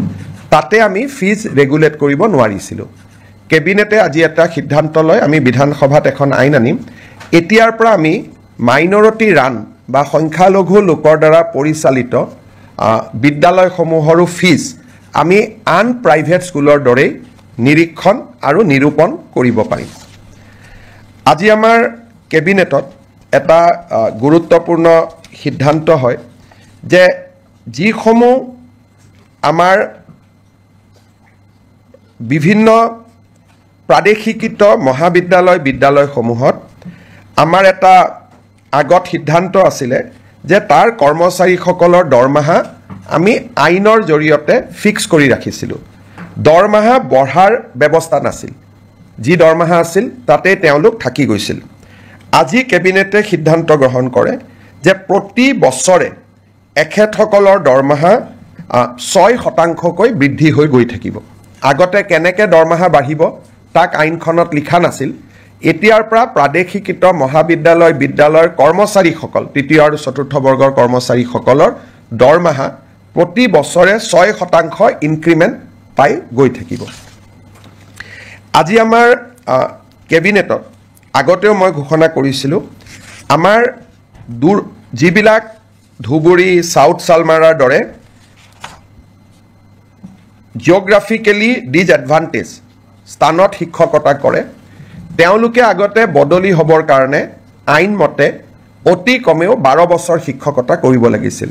তাতে আমি ফিজ ৰেগুলেট কৰিব নোৱাৰিছিলোঁ কেবিনেটে আজি এটা সিদ্ধান্ত লয় আমি বিধানসভাত এখন আইন আনিম এতিয়াৰ পৰা আমি মাইনৰিটি ৰান বা সংখ্যালঘু লোকৰ দ্বাৰা পৰিচালিত বিদ্যালয়সমূহৰো ফিজ আমি আন প্ৰাইভেট স্কুলৰ দৰে নিৰীক্ষণ আৰু নিৰূপণ কৰিব পাৰিম আজি আমাৰ কেবিনেটত এটা গুৰুত্বপূৰ্ণ সিদ্ধান্ত হয় যে যিসমূহ আমাৰ বিভিন্ন প্ৰাদেশিকৃত মহাবিদ্যালয় বিদ্যালয়সমূহত আমাৰ এটা আগত সিদ্ধান্ত আছিলে যে তাৰ কৰ্মচাৰীসকলৰ দৰমহা আমি আইনৰ জৰিয়তে ফিক্স কৰি ৰাখিছিলোঁ দৰমহা বঢ়াৰ ব্যৱস্থা নাছিল যি দৰমহা আছিল তাতে তেওঁলোক থাকি গৈছিল আজি কেবিনেটে সিদ্ধান্ত গ্ৰহণ কৰে যে প্ৰতি বছৰে এখেতসকলৰ দৰমহা 6% বৃদ্ধি হৈ গৈ থাকিব আগতে কেনেকে দৰমহা বাঢ়িব তাক আইনখনত লিখা নাছিল এতিয়াৰ পৰা প্ৰাদেশিকৃত মহাবিদ্যালয় বিদ্যালয়ৰ কৰ্মচাৰীসকল তৃতীয় আৰু চতুৰ্থ বৰ্গৰ কৰ্মচাৰীসকলৰ দৰমহা প্ৰতি বছৰে 6% ইনক্ৰিমেণ্ট পাই গৈ থাকিব আজি আমাৰ কেবিনেটত আগতেও মই ঘোষণা কৰিছিলোঁ আমাৰ যিবিলাক ধুবুৰী সাউথ সালমাৰাৰ দৰে জিঅ'গ্ৰাফিকেলি ডিজএডভান্টেজ স্থানত শিক্ষকতা কৰে তেওঁলোকে আগতে বদলি হ'বৰ কাৰণে আইন মতে অতি কমেও 12 বছৰ শিক্ষকতা কৰিব লাগিছিল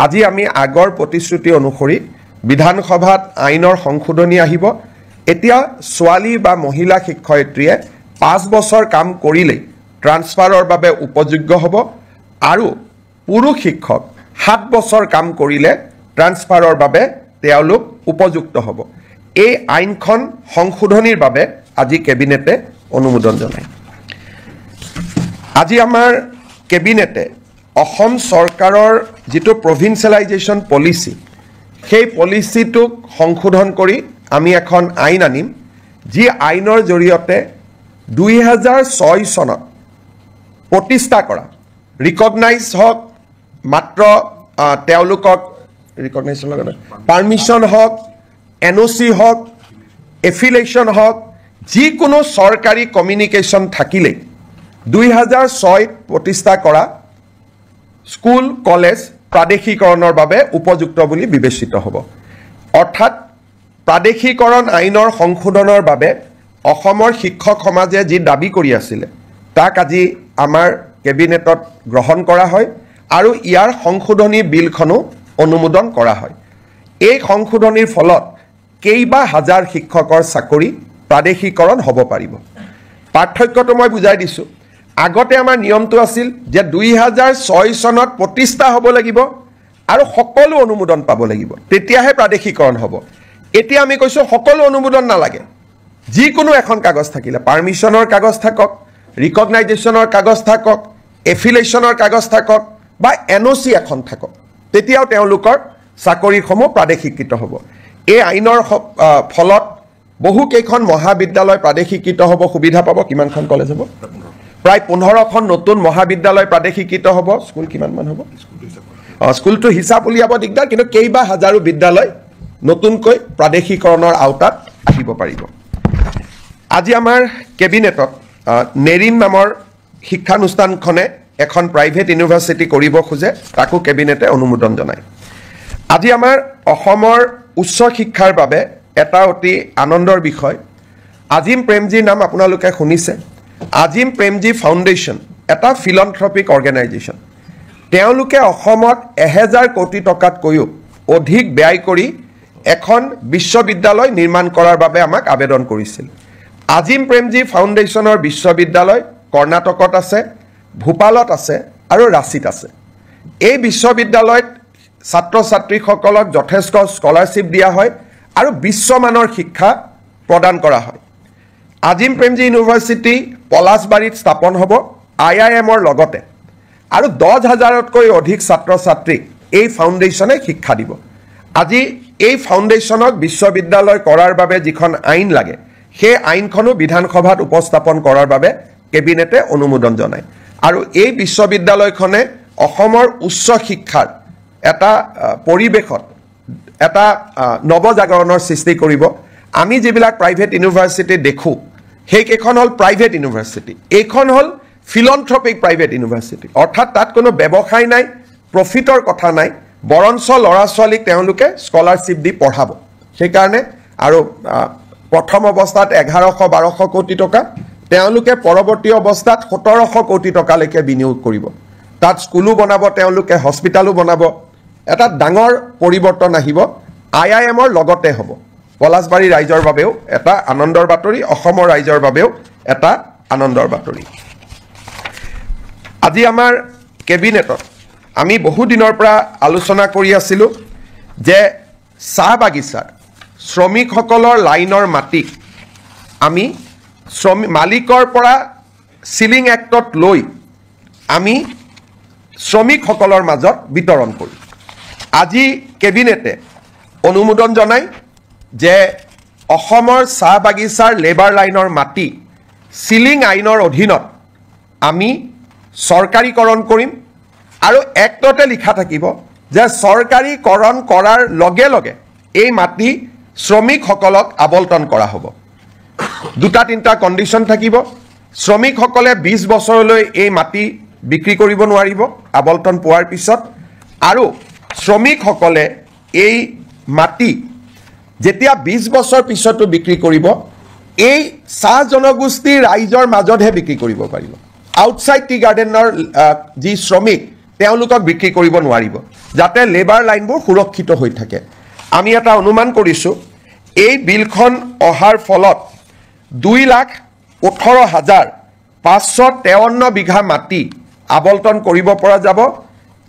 আজি আমি আগৰ প্ৰতিশ্ৰুতি অনুসৰি বিধানসভাত আইনৰ সংশোধনী আহিব এতিয়া ছোৱালী বা মহিলা শিক্ষয়িত্ৰীয়ে 5 বছৰ কাম কৰিলে ট্ৰান্সফাৰৰ বাবে উপযোগ্য হ'ব আৰু পুৰুষ শিক্ষক 7 বছৰ কাম কৰিলে ট্ৰান্সফাৰৰ বাবে তেওঁলোক উপযুক্ত হ'ব এই আইনখন সংশোধনীৰ বাবে আজি কেবিনেটে অনুমোদন জনায় আজি আমাৰ কেবিনেটে অসম চৰকাৰৰ যিটো প্ৰভিন্সিয়েলাইজেশ্যন পলিচি সেই পলিচিটোক সংশোধন কৰি আমি এখন আইন আনিম যি আইনৰ জৰিয়তে 2006 চনত প্ৰতিষ্ঠা কৰা ৰিকগনাইজ হওক মাত্ৰ তেওঁলোকক ৰিকগনাইজেশ্যন লগতে পাৰ্মিশ্যন হওক এনঅ'চি হওক এফিলেশ্যন হওক যিকোনো চৰকাৰী কমিউনিকেশ্যন থাকিলে 2006 প্ৰতিষ্ঠা কৰা স্কুল কলেজ প্ৰাদেশিকৰণৰ বাবে উপযুক্ত বুলি বিবেচিত হ'ব অৰ্থাৎ প্ৰাদেশিকৰণ আইনৰ সংশোধনৰ বাবে অসমৰ শিক্ষক সমাজে যি দাবী কৰি আছিল তাক আজি আমাৰ কেবিনেটত গ্ৰহণ কৰা হয় আৰু ইয়াৰ সংশোধনী বিলখনো অনুমোদন কৰা হয় এই সংশোধনীৰ ফলত কেইবা হাজাৰ শিক্ষকৰ চাকৰি প্ৰাদেশিকৰণ হ'ব পাৰিব পাৰ্থক্যটো মই বুজাই দিছোঁ আগতে আমাৰ নিয়মটো আছিল যে 2006 চনত প্ৰতিষ্ঠা হ'ব লাগিব আৰু সকলো অনুমোদন পাব লাগিব তেতিয়াহে প্ৰাদেশিকৰণ হ'ব এতিয়া আমি কৈছোঁ সকলো অনুমোদন নালাগে যিকোনো এখন কাগজ থাকিলে পাৰ্মিশ্যনৰ কাগজ থাকক ৰিকগনাইজেশ্যনৰ কাগজ থাকক এফিলেশ্যনৰ কাগজ থাকক বা এনঅ'চি এখন থাকক তেতিয়াও তেওঁলোকৰ চাকৰিসমূহ প্ৰাদেশিকৃত হ'ব এই আইনৰ ফলত বহু কেইখন মহাবিদ্যালয় প্ৰাদেশিকৃত হ'ব সুবিধা পাব কিমানখন কলেজ হ'ব প্ৰায় 15খন নতুন মহাবিদ্যালয় প্ৰাদেশিকৃত হ'ব স্কুল কিমানমান হ'ব স্কুলটো হিচাপ উলিয়াব দিগদাৰ কিন্তু কেইবা হাজাৰো বিদ্যালয় নতুনকৈ প্ৰাদেশিকৰণৰ আওতাত আহিব পাৰিব আজি আমাৰ কেবিনেটত নেৰিম নামৰ শিক্ষানুষ্ঠানখনে এখন প্ৰাইভেট ইউনিভাৰ্চিটি কৰিব খোজে তাকো কেবিনেটে অনুমোদন জনায় আজি আমাৰ অসমৰ উচ্চ শিক্ষাৰ বাবে এটা অতি আনন্দৰ বিষয় আজিম প্ৰেমজীৰ নাম আপোনালোকে শুনিছে আজিম প্ৰেমজী ফাউণ্ডেশ্যন এটা ফিলন্থ্ৰপিক অৰ্গেনাইজেশ্যন তেওঁলোকে অসমত 1000 কোটি টকাতকৈও অধিক ব্যয় কৰি এখন বিশ্ববিদ্যালয় নিৰ্মাণ কৰাৰ বাবে আমাক আবেদন কৰিছিল আজিম প্ৰেমজী ফাউণ্ডেশ্যনৰ বিশ্ববিদ্যালয় কৰ্ণাটকত আছে ভূপালত আছে আৰু ৰাঁচীত আছে এই বিশ্ববিদ্যালয়ত ছাত্ৰ ছাত্ৰীসকলক যথেষ্ট স্কলাৰশ্বিপ দিয়া হয় আৰু বিশ্বমানৰ শিক্ষা প্ৰদান কৰা হয় আজিম প্ৰেমজী ইউনিভাৰ্চিটি পলাশবাৰীত স্থাপন হ'ব IIMৰ লগতে আৰু 10,000তকৈ অধিক ছাত্ৰ ছাত্ৰীক এই ফাউণ্ডেশ্যনে শিক্ষা দিব আজি এই ফাউণ্ডেশ্যনক বিশ্ববিদ্যালয় কৰাৰ বাবে যিখন আইন লাগে সেই আইনখনো বিধানসভাত উপস্থাপন কৰাৰ বাবে কেবিনেটে অনুমোদন জনায় আৰু এই বিশ্ববিদ্যালয়খনে অসমৰ উচ্চ শিক্ষাৰ এটা পৰিৱেশত এটা নৱজাগৰণৰ সৃষ্টি কৰিব আমি যিবিলাক প্ৰাইভেট ইউনিভাৰ্চিটি দেখো সেইকেইখন হ'ল প্ৰাইভেট ইউনিভাৰ্চিটি এইখন হ'ল ফিলন্থ্ৰপিক প্ৰাইভেট ইউনিভাৰ্চিটি অৰ্থাৎ তাত কোনো ব্যৱসায় নাই প্ৰফিটৰ কথা নাই বৰঞ্চ ল'ৰা ছোৱালীক তেওঁলোকে স্কলাৰশ্বিপ দি পঢ়াব সেইকাৰণে আৰু প্ৰথম অৱস্থাত 1100-1200 কোটি টকা তেওঁলোকে পৰৱৰ্তী অৱস্থাত 1700 কোটি টকালৈকে বিনিয়োগ কৰিব তাত স্কুলো বনাব তেওঁলোকে হস্পিটালো বনাব এটা ডাঙৰ পৰিৱৰ্তন আহিব IIMৰ লগতে হ'ব পলাশবাৰী ৰাইজৰ বাবেও এটা আনন্দৰ বাতৰি অসমৰ ৰাইজৰ বাবেও এটা আনন্দৰ বাতৰি আজি আমাৰ কেবিনেটত আমি বহু দিনৰ পৰা আলোচনা কৰি আছিলোঁ যে চাহ বাগিচাৰ শ্ৰমিকসকলৰ লাইনৰ মাটি আমি মালিকৰ পৰা সিলিং এক্টত লৈ আমি শ্ৰমিকসকলৰ মাজত বিতৰণ কৰোঁ আজি কেবিনেটে অনুমোদন জনায় যে অসমৰ চাহ বাগিচাৰ লেবাৰ লাইনৰ মাটি সিলিং আইনৰ অধীনত আমি চৰকাৰীকৰণ কৰিম আৰু এক্টতে লিখা থাকিব যে চৰকাৰীকৰণ কৰাৰ লগে লগে এই মাটি শ্ৰমিকসকলক আবণ্টন কৰা হ'ব দুটা তিনিটা কণ্ডিশ্যন থাকিব শ্ৰমিকসকলে 20 বছৰলৈ এই মাটি বিক্ৰী কৰিব নোৱাৰিব আবণ্টন পোৱাৰ পিছত আৰু শ্ৰমিকসকলে এই মাটি যেতিয়া 20 বছৰ পিছতো বিক্ৰী কৰিব এই চাহ জনগোষ্ঠীৰ ৰাইজৰ মাজতহে বিক্ৰী কৰিব পাৰিব আউটসাইড টি গাৰ্ডেনৰ যি শ্ৰমিক তেওঁলোকক বিক্ৰী কৰিব নোৱাৰিব যাতে লেবাৰ লাইনবোৰ সুৰক্ষিত হৈ থাকে আমি এটা অনুমান কৰিছোঁ এই বিলখন অহাৰ ফলত 2,18,553 বিঘা মাটি আবণ্টন কৰিব পৰা যাব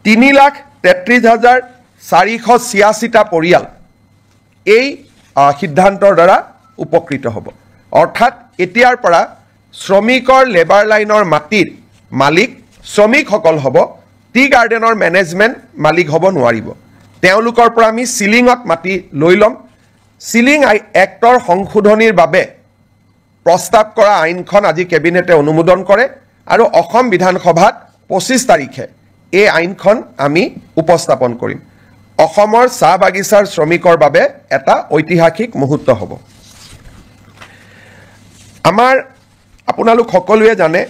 3,33,486টা পৰিয়াল এই সিদ্ধান্তৰ দ্বাৰা উপকৃত হ'ব অৰ্থাৎ এতিয়াৰ পৰা শ্ৰমিকৰ লেবাৰ লাইনৰ মাটিৰ মালিক শ্ৰমিকসকল হ'ব টি গাৰ্ডেনৰ মেনেজমেণ্ট মালিক হ'ব নোৱাৰিব তেওঁলোকৰ পৰা আমি সিলিঙত মাটি লৈ ল'ম সিলিং এক্টৰ সংশোধনীৰ বাবে প্ৰস্তাৱ কৰা আইনখন আজি কেবিনেটে অনুমোদন কৰে আৰু অসম বিধানসভাত 25 তাৰিখে এই আইনখন আমি উপস্থাপন কৰিম অসমৰ চাহ বাগিচাৰ শ্ৰমিকৰ বাবে এটা ঐতিহাসিক মুহূৰ্ত হ'ব আমাৰ আপোনালোক সকলোৱে জানে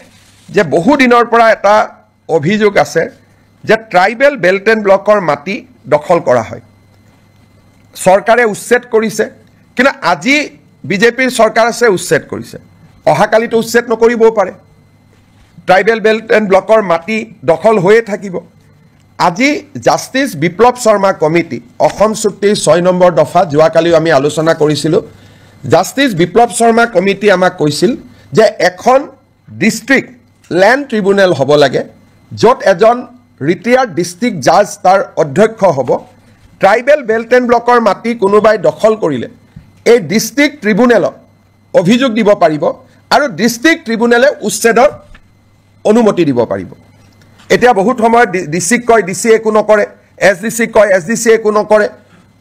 যে বহু দিনৰ পৰা এটা অভিযোগ আছে যে ট্ৰাইবেল বেল্ট এণ্ড ব্লকৰ মাটি দখল কৰা হয় চৰকাৰে উচ্ছেদ কৰিছে কিন্তু আজি বিজেপিৰ চৰকাৰ আছে উচ্ছেদ কৰিছে অহাকালিতো উচ্ছেদ নকৰিবও পাৰে ট্ৰাইবেল বেল্ট এণ্ড ব্লকৰ মাটি দখল হৈয়ে থাকিব আজি জাষ্টিছ বিপ্লৱ শৰ্মা কমিটি অসম চুক্তিৰ 6 নম্বৰ দফা যোৱাকালিও আমি আলোচনা কৰিছিলোঁ জাষ্টিছ বিপ্লৱ শৰ্মা কমিটি আমাক কৈছিল যে এখন ডিষ্ট্ৰিক্ট লেণ্ড ট্ৰিব্যুনেল হ'ব লাগে য'ত এজন ৰিটায়াৰ্ড ডিষ্ট্ৰিক্ট জাজ তাৰ অধ্যক্ষ হ'ব ট্ৰাইবেল বেল্ট এণ্ড ব্লকৰ মাটি কোনোবাই দখল কৰিলে এই ডিষ্ট্ৰিক্ট ট্ৰিব্যুনেলত অভিযোগ দিব পাৰিব আৰু ডিষ্ট্ৰিক্ট ট্ৰিব্যুনেলে উচ্ছেদৰ অনুমতি দিব পাৰিব এতিয়া বহুত সময়ত ডিচিক কয় ডিচি একো নকৰে এছডিচি কয় এছডিচি একো নকৰে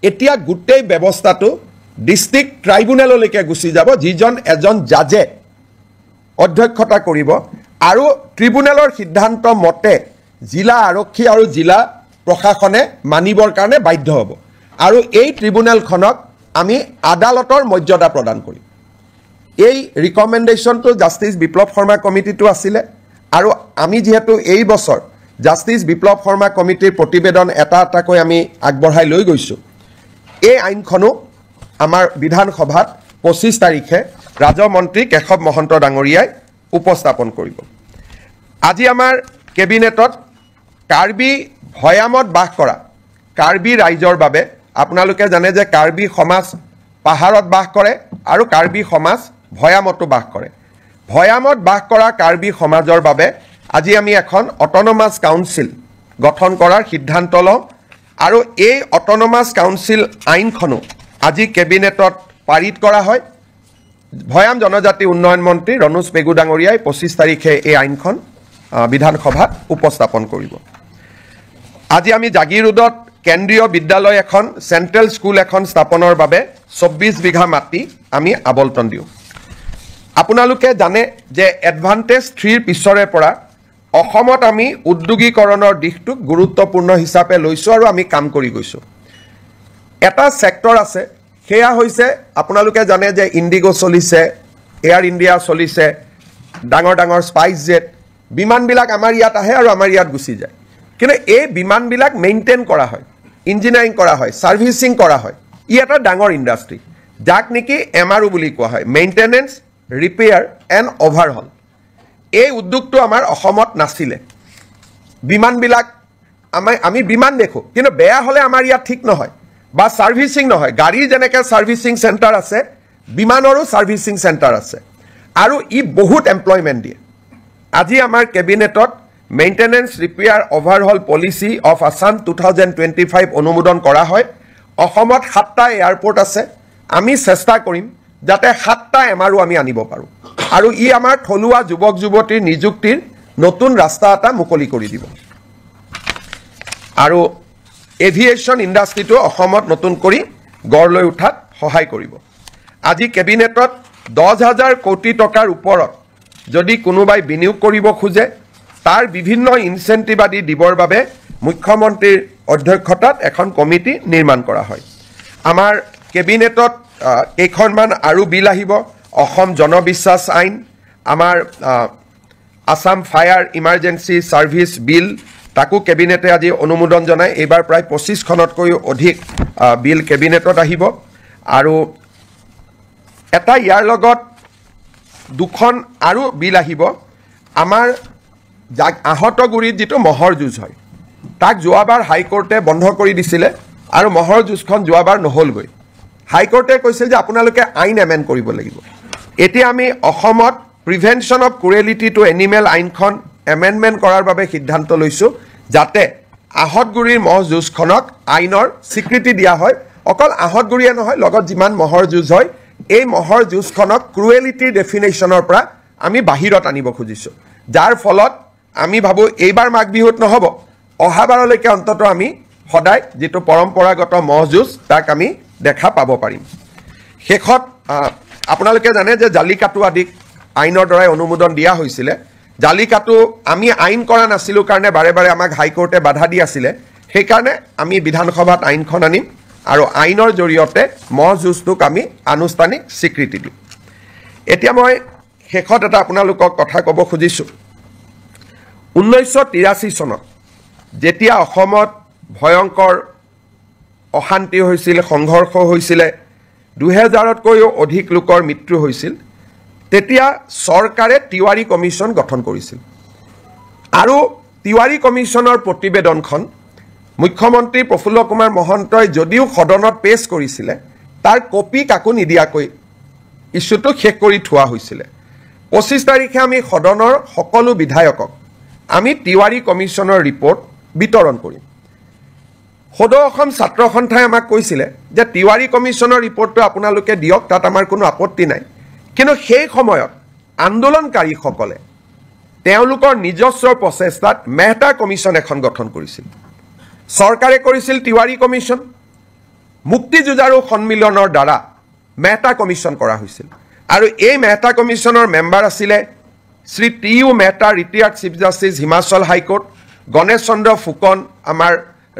এতিয়া গোটেই ব্যৱস্থাটো ডিষ্ট্ৰিক্ট ট্ৰাইব্যুনেললৈকে গুচি যাব যিজন এজন জাজে অধ্যক্ষতা কৰিব আৰু ট্ৰিব্যুনেলৰ সিদ্ধান্ত মতে জিলা আৰক্ষী আৰু জিলা প্ৰশাসনে মানিবৰ কাৰণে বাধ্য হ'ব আৰু এই ট্ৰিব্যুনেলখনক আমি আদালতৰ মৰ্যাদা প্ৰদান কৰিম এই ৰিকমেণ্ডেশ্যনটো জাষ্টিছ বিপ্লৱ শৰ্মা কমিটিটো আছিলে আৰু আমি যেহেতু এই বছৰ জাষ্টিছ বিপ্লৱ শৰ্মা কমিটিৰ প্ৰতিবেদন এটা এটাকৈ আমি আগবঢ়াই লৈ গৈছোঁ এই আইনখনো আমাৰ বিধানসভাত 25 তাৰিখে ৰাজমন্ত্ৰী কেশৱ মহন্ত ডাঙৰীয়াই উপস্থাপন কৰিব আজি আমাৰ কেবিনেটত কাৰ্বি ভৈয়ামত বাস কৰা কাৰ্বি ৰাইজৰ বাবে আপোনালোকে জানে যে কাৰ্বি সমাজ পাহাৰত বাস কৰে আৰু কাৰ্বি সমাজ ভৈয়ামতো বাস কৰে ভৈয়ামত বাস কৰা কাৰ্বি সমাজৰ বাবে আজি আমি এখন অট'নমাছ কাউন্সিল গঠন কৰাৰ সিদ্ধান্ত লওঁ আৰু এই অট'নমাছ কাউন্সিল আইনখনো আজি কেবিনেটত পাৰিত কৰা হয় ভৈয়াম জনজাতি উন্নয়ন মন্ত্ৰী ৰণোজ পেগু ডাঙৰীয়াই 25 তাৰিখে এই আইনখন বিধানসভাত উপস্থাপন কৰিব আজি আমি জাগিৰোডত কেন্দ্ৰীয় বিদ্যালয় এখন চেন্ট্ৰেল স্কুল এখন স্থাপনৰ বাবে 24 বিঘা মাটি আমি আবলটন দিওঁ আপোনালোকে জানে যে এডভান্টেজ 3 পিছৰে পৰা অসমত আমি উদ্যোগীকৰণৰ দিশটোক গুৰুত্বপূৰ্ণ হিচাপে লৈছোঁ আৰু আমি কাম কৰি গৈছোঁ এটা সেক্টৰ আছে সেয়া হৈছে আপোনালোকে জানে যে ইণ্ডিগো চলিছে এয়াৰ ইণ্ডিয়া চলিছে ডাঙৰ ডাঙৰ স্পাইচ জেট বিমানবিলাক আমাৰ ইয়াত আহে আৰু আমাৰ ইয়াত গুচি যায় কিন্তু এই বিমানবিলাক মেইনটেইন কৰা হয় ইঞ্জিনিয়াৰিং কৰা হয় সাৰ্ভিসিং কৰা হয় ই এটা ডাঙৰ ইণ্ডাষ্ট্ৰী যাক নেকি এমআৰও বুলি কোৱা হয় মেইনটেনেন্স ৰিপেয়াৰ এণ্ড অভাৰহল এই উদ্যোগটো আমাৰ অসমত নাছিলে বিমানবিলাক আমি বিমান দেখো কিন্তু বেয়া হলে আমাৰ ইয়াত ঠিক নহয় বা সাৰ্ভিসিং নহয় গাড়ী যেনেকে সাৰ্ভিসিং সেন্টাৰ আছে বিমানৰো সাৰ্ভিসিং সেন্টাৰ আছে আৰু ই বহুত এমপ্লয়মেন্ট দিয়ে আজি আমাৰ কেবিনেটত maintenance repair overhaul policy of Assam 2025 অনুমোদন কৰা হয় অসমত 7টা এয়াৰপোৰ্ট আছে আমি চেষ্টা কৰিম যাতে 7টা এমআৰও আমি আনিব পাৰো আৰু ই আমাৰ থলুৱা যুৱক যুৱতীৰ নিযুক্তিৰ নতুন ৰাস্তা এটা মুকলি কৰি দিব আৰু এভিয়েশন ইণ্ডাষ্ট্ৰীটো অসমত নতুন কৰি গঢ় লৈ উঠাত সহায় কৰিব আজি কেবিনেটত 10,000 কোটি টকাৰ ওপৰত যদি কোনোবাই বিনিয়োগ কৰিব খোজে তাৰ বিভিন্ন ইনসেন্টিভ আদি দিবৰ বাবে মুখ্যমন্ত্ৰীৰ অধ্যক্ষতাত এখন কমিটি নিৰ্মাণ কৰা হয় আমাৰ কেবিনেটত কেইখনমান আৰু বিল আহিব অসম জনবিশ্বাস আইন আমাৰ আসাম ফায়াৰ ইমাৰ্জেন্সি সাৰ্ভিস বিল তাকো কেবিনেটে আজি অনুমোদন জনায় এইবাৰ প্ৰায় 25খনতকৈ অধিক বিল কেবিনেটত আহিব আৰু এটা ইয়াৰ লগত দুখন আৰু বিল আহিব আমাৰ আহতগুৰিত যেটো মহৰ যুঁজ হয় তাক যোৱাবাৰ হাইকোৰ্টে বন্ধ কৰি দিছিলে আৰু মহৰ যুঁজখন যোৱাবাৰ নহলগৈ হাইকোৰ্টে কৈছিল যে আপোনালোকে আইন এমেন্ড কৰিব লাগিব এতিয়া আমি অসমত প্ৰিভেনশন অফ ক্ৰুৱেলিটি টু এনিমেল আইনখন এমেন্ডমেন্ট কৰাৰ বাবে সিদ্ধান্ত লৈছো যাতে আহতগুৰিৰ মহ যুঁজখনক আইনৰ স্বীকৃতি দিয়া হয় অকল আহতগুৰিয়ে নহয় লগত যিমান মহৰ যুঁজ হয় এই মহৰ যুঁজখনক ক্ৰুৱেলিটিৰ ডেফিনেশ্যনৰ পৰা আমি বাহিৰত আনিব খুজিছো যাৰ ফলত আমি ভাবো এইবাৰ মাঘ বিহুত নহব অহাবাৰলৈকে অন্তত আমি সদায় যেটো পৰম্পৰাগত মহ যুঁজ তাক আমি দেখা পাব পাৰিম শেষত আপোনালোকে জানে যে জালিকাটু আদি আইনৰ দ্বাৰা অনুমোদন দিয়া হৈছিল জালিকাটু আমি আইন কৰা নাছিলো কাৰণে বাৰে বাৰে আমাক হাইকোৰ্টে বাধা দি আছিল সেই কাৰণে আমি বিধানসভাত আইনখন আনিম আৰু আইনৰ জৰিয়তে মহ যুঁজটোক আমি আনুষ্ঠানিক স্বীকৃতি দিম এতিয়া মই শেষত এটা আপোনালোকক কথা ক'ব খুজিছো 1983 চনত যেতিয়া অসমত ভয়ংকৰ অশান্তি হৈছিল সংঘৰ্ষ হৈছিল 2000তকৈও অধিক লোকৰ মৃত্যু হৈছিল তেতিয়া চৰকাৰে তিৱাৰী কমিছন গঠন কৰিছিল আৰু তিৱাৰী কমিছনৰ প্ৰতিবেদনখন মুখ্যমন্ত্ৰী প্ৰফুল্ল কুমাৰ মহন্তই যদিও সদনত পেশ কৰিছিল তাৰ কপি কাকো নিদিয়াকৈ ইস্যুটো শেষ কৰি থোৱা হৈছিল 25 তাৰিখে আমি সদনৰ সকলো বিধায়কক আমি তিৱাৰী কমিছনৰ ৰিপৰ্ট বিতৰণ কৰিম সদৌ অসম ছাত্ৰ সন্থাই আমাক কৈছিল যে তিৱাৰী কমিছনৰ ৰিপৰ্টটো আপোনালোকে দিয়ক তাত আমাৰ কোনো আপত্তি নাই কিন্তু সেই সময়ত আন্দোলনকাৰীসকলে তেওঁলোকৰ নিজস্ব প্ৰচেষ্টাত মেহতা কমিছন এখন গঠন কৰিছিল চৰকাৰে কৰিছিল তিৱাৰী কমিছন মুক্তি যুঁজাৰু সন্মিলনৰ দ্বাৰা মেহতা কমিছন কৰা হৈছিল আৰু এই মেহতা কমিছনৰ মেম্বাৰ আছিল Shri T U. Mehta retired chief justice Himachal high court Ganesh Chandra Phukan আমাৰ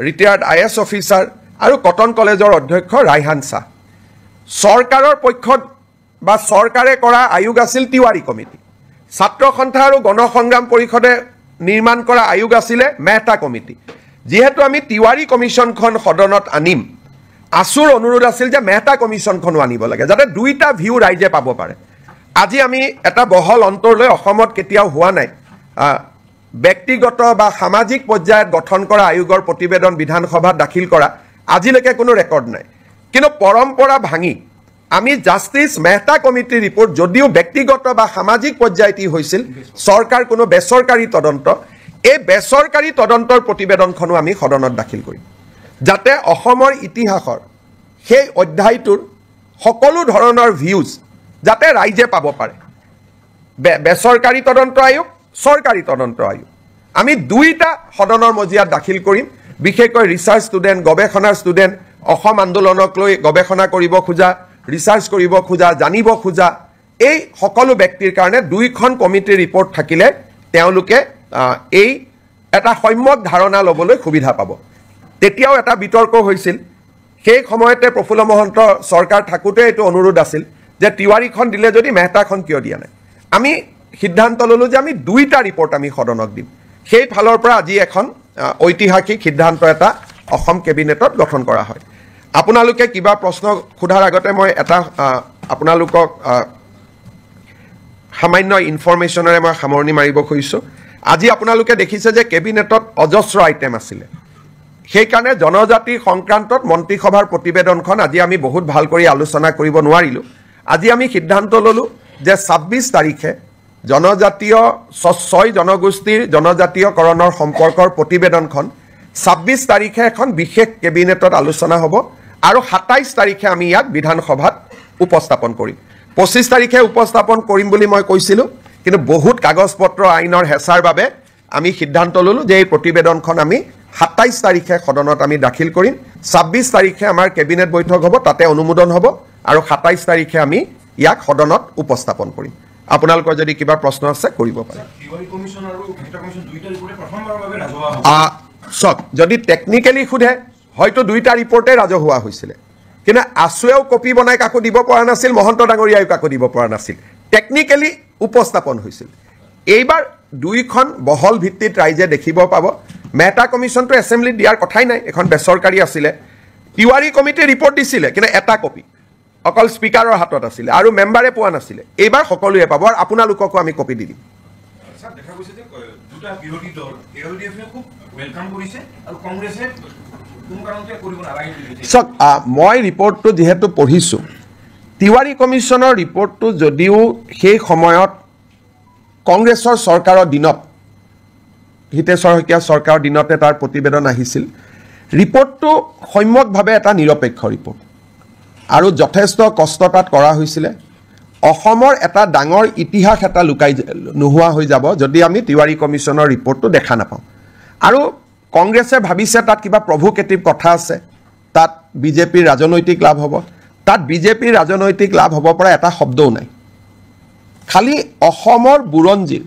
ৰিটায়াৰ্ড আইএছ অফিচাৰ আৰু কটন কলেজৰ অধ্যক্ষ ৰাইহান শাহ চৰকাৰৰ পক্ষত বা চৰকাৰে কৰা আয়োগ আছিল তিৱাৰী কমিটি ছাত্ৰ সন্থা আৰু গণসংগ্ৰাম পৰিষদে নিৰ্মাণ কৰা আয়োগ আছিলে মেহতা কমিটি যেহেতু আমি তিৱাৰী কমিশনখন সদনত আনিম আসুৰ অনুৰোধ আছিল যে মেহতা কমিশনখনো আনিব লাগে যাতে দুইটা ভিউ ৰাইজে পাব পাৰে আজি আমি এটা বহল অন্তৰলৈ অসমত কেতিয়াও হোৱা নাই ব্যক্তিগত বা সামাজিক পৰ্যায়ত গঠন কৰা আয়োগৰ প্ৰতিবেদন বিধানসভাত দাখিল কৰা আজিলৈকে কোনো ৰেকৰ্ড নাই কিন্তু পৰম্পৰা ভাঙি আমি জাষ্টিস মেহতা কমিটিৰ ৰিপৰ্ট যদিও ব্যক্তিগত বা সামাজিক পৰ্যায়তি হৈছিল চৰকাৰ কোনো বেচৰকাৰী তদন্ত এই বেচৰকাৰী তদন্তৰ প্ৰতিবেদনখনো আমি সদনত দাখিল কৰিম যাতে অসমৰ ইতিহাসৰ সেই অধ্যায়টোৰ সকলো ধৰণৰ ভিউজ যাতে ৰাইজে পাব পাৰে বেচৰকাৰী তদন্ত আয়োগ চৰকাৰী তদন্ত আয়োগ আমি দুইটা সদনৰ মজিয়াত দাখিল কৰিম বিশেষকৈ ৰিচাৰ্চ ষ্টুডেণ্ট গৱেষণাৰ ষ্টুডেণ্ট অসম আন্দোলনক লৈ গৱেষণা কৰিব খোজা ৰিচাৰ্চ কৰিব খোজা জানিব খোজা এই সকলো ব্যক্তিৰ কাৰণে দুইখন কমিটিৰ ৰিপৰ্ট থাকিলে তেওঁলোকে এই এটা সম্যক ধাৰণা ল'বলৈ সুবিধা পাব তেতিয়াও এটা বিতৰ্ক হৈছিল সেই সময়তে প্ৰফুল্ল মহন্ত চৰকাৰ থাকোঁতে এইটো অনুৰোধ আছিল যে তিৱাৰীখন দিলে যদি মেহতাখন কিয় দিয়া নাই আমি সিদ্ধান্ত ল'লোঁ যে আমি দুইটা ৰিপৰ্ট আমি সদনক দিম সেই ফালৰ পৰা আজি এখন ঐতিহাসিক সিদ্ধান্ত এটা অসম কেবিনেটত গঠন কৰা হয় আপোনালোকে কিবা প্ৰশ্ন সোধাৰ আগতে মই এটা আপোনালোকক সামান্য ইনফৰমেশ্যনেৰে মই সামৰণি মাৰিব খুজিছোঁ আজি আপোনালোকে দেখিছে যে কেবিনেটত অজস্ৰ আইটেম আছিলে সেইকাৰণে জনজাতি সংক্ৰান্তত মন্ত্ৰীসভাৰ প্ৰতিবেদনখন আজি আমি বহুত ভাল কৰি আলোচনা কৰিব নোৱাৰিলোঁ আজি আমি সিদ্ধান্ত ল'লোঁ যে 26 তাৰিখে জনজাতীয় 6 জনগোষ্ঠীৰ জনজাতীয়কৰণৰ সম্পৰ্কৰ প্ৰতিবেদনখন 26 তাৰিখে এখন বিশেষ কেবিনেটত আলোচনা হ'ব আৰু 27 তাৰিখে আমি ইয়াক বিধানসভাত উপস্থাপন কৰিম 25 তাৰিখে উপস্থাপন কৰিম বুলি মই কৈছিলোঁ কিন্তু বহুত কাগজ পত্ৰ আইনৰ হেঁচাৰ বাবে আমি সিদ্ধান্ত ল'লোঁ যে এই প্ৰতিবেদনখন আমি 27 তাৰিখে সদনত আমি দাখিল কৰিম 26 তাৰিখে আমাৰ কেবিনেট বৈঠক হ'ব তাতে অনুমোদন হ'ব আৰু 27 তাৰিখে আমি ইয়াক সদনত উপস্থাপন কৰিম আপোনালোকৰ যদি কিবা প্ৰশ্ন আছে কৰিব পাৰে তিৱাৰী কমিশন আৰু মেহতা কমিশন দুইটা ৰিপৰ্টে প্ৰথমবাৰৰ বাবে ৰাজহুৱা হ'ব সব যদি টেকনিক্যালি খুদে হয়তো দুইটা ৰিপৰ্টে ৰাজহুৱা হৈছিলে কিন্তু আসুৱেও কপি বনাই কাকো দিব পৰা নাছিল মহন্ত ডাঙৰীয়াও কাকো দিব পৰা নাছিল টেকনিক্যালি উপস্থাপন হৈছিল এইবাৰ দুইখন বহল ভিত্তিত ৰাইজে দেখিব পাব মেহতা কমিশনটো এছেম্বলিত দিয়াৰ কথাই নাই এখন বেচৰকাৰী আছিলে তিৱাৰী কমিটিয়ে ৰিপৰ্ট দিছিলে কিন্তু এটা কপি অকল স্পিকাৰৰ হাতত আছিলে আৰু মেম্বাৰে পোৱা নাছিলে এইবাৰ সকলোৱে পাব আৰু আপোনালোককো আমি কপি দি দিম স্যাৰ দেখা গৈছে যে দুটা বিৰোধী দল এলডিএফে খুব ওয়েলকাম কৰিছে আৰু কংগ্ৰেছে কোনো কাৰণতে কৰিব নালাগে বুলি সক মই ৰিপৰ্টটো যেহেতু পঢ়িছোঁ তিৱাৰী কমিশনৰ ৰিপৰ্টটো যদিও সেই সময়ত কংগ্ৰেছৰ চৰকাৰৰ দিনত হিতেশ্বৰ শইকীয়া চৰকাৰৰ দিনতে তাৰ প্ৰতিবেদন আহিছিল ৰিপৰ্টটো সম্যকভাৱে এটা নিৰপেক্ষ ৰিপৰ্ট আৰু যথেষ্ট কষ্ট তাত কৰা হৈছিলে অসমৰ এটা ডাঙৰ ইতিহাস এটা লুকাই নোহোৱা হৈ যাব যদি আমি তিৱাৰী কমিশনৰ ৰিপৰ্টটো দেখা নাপাওঁ আৰু কংগ্ৰেছে ভাবিছে তাত কিবা প্ৰভোকেটিভ কথা আছে তাত বিজেপিৰ ৰাজনৈতিক লাভ হ'ব তাত বিজেপিৰ ৰাজনৈতিক লাভ হ'ব পৰা এটা শব্দও নাই খালি অসমৰ বুৰঞ্জীৰ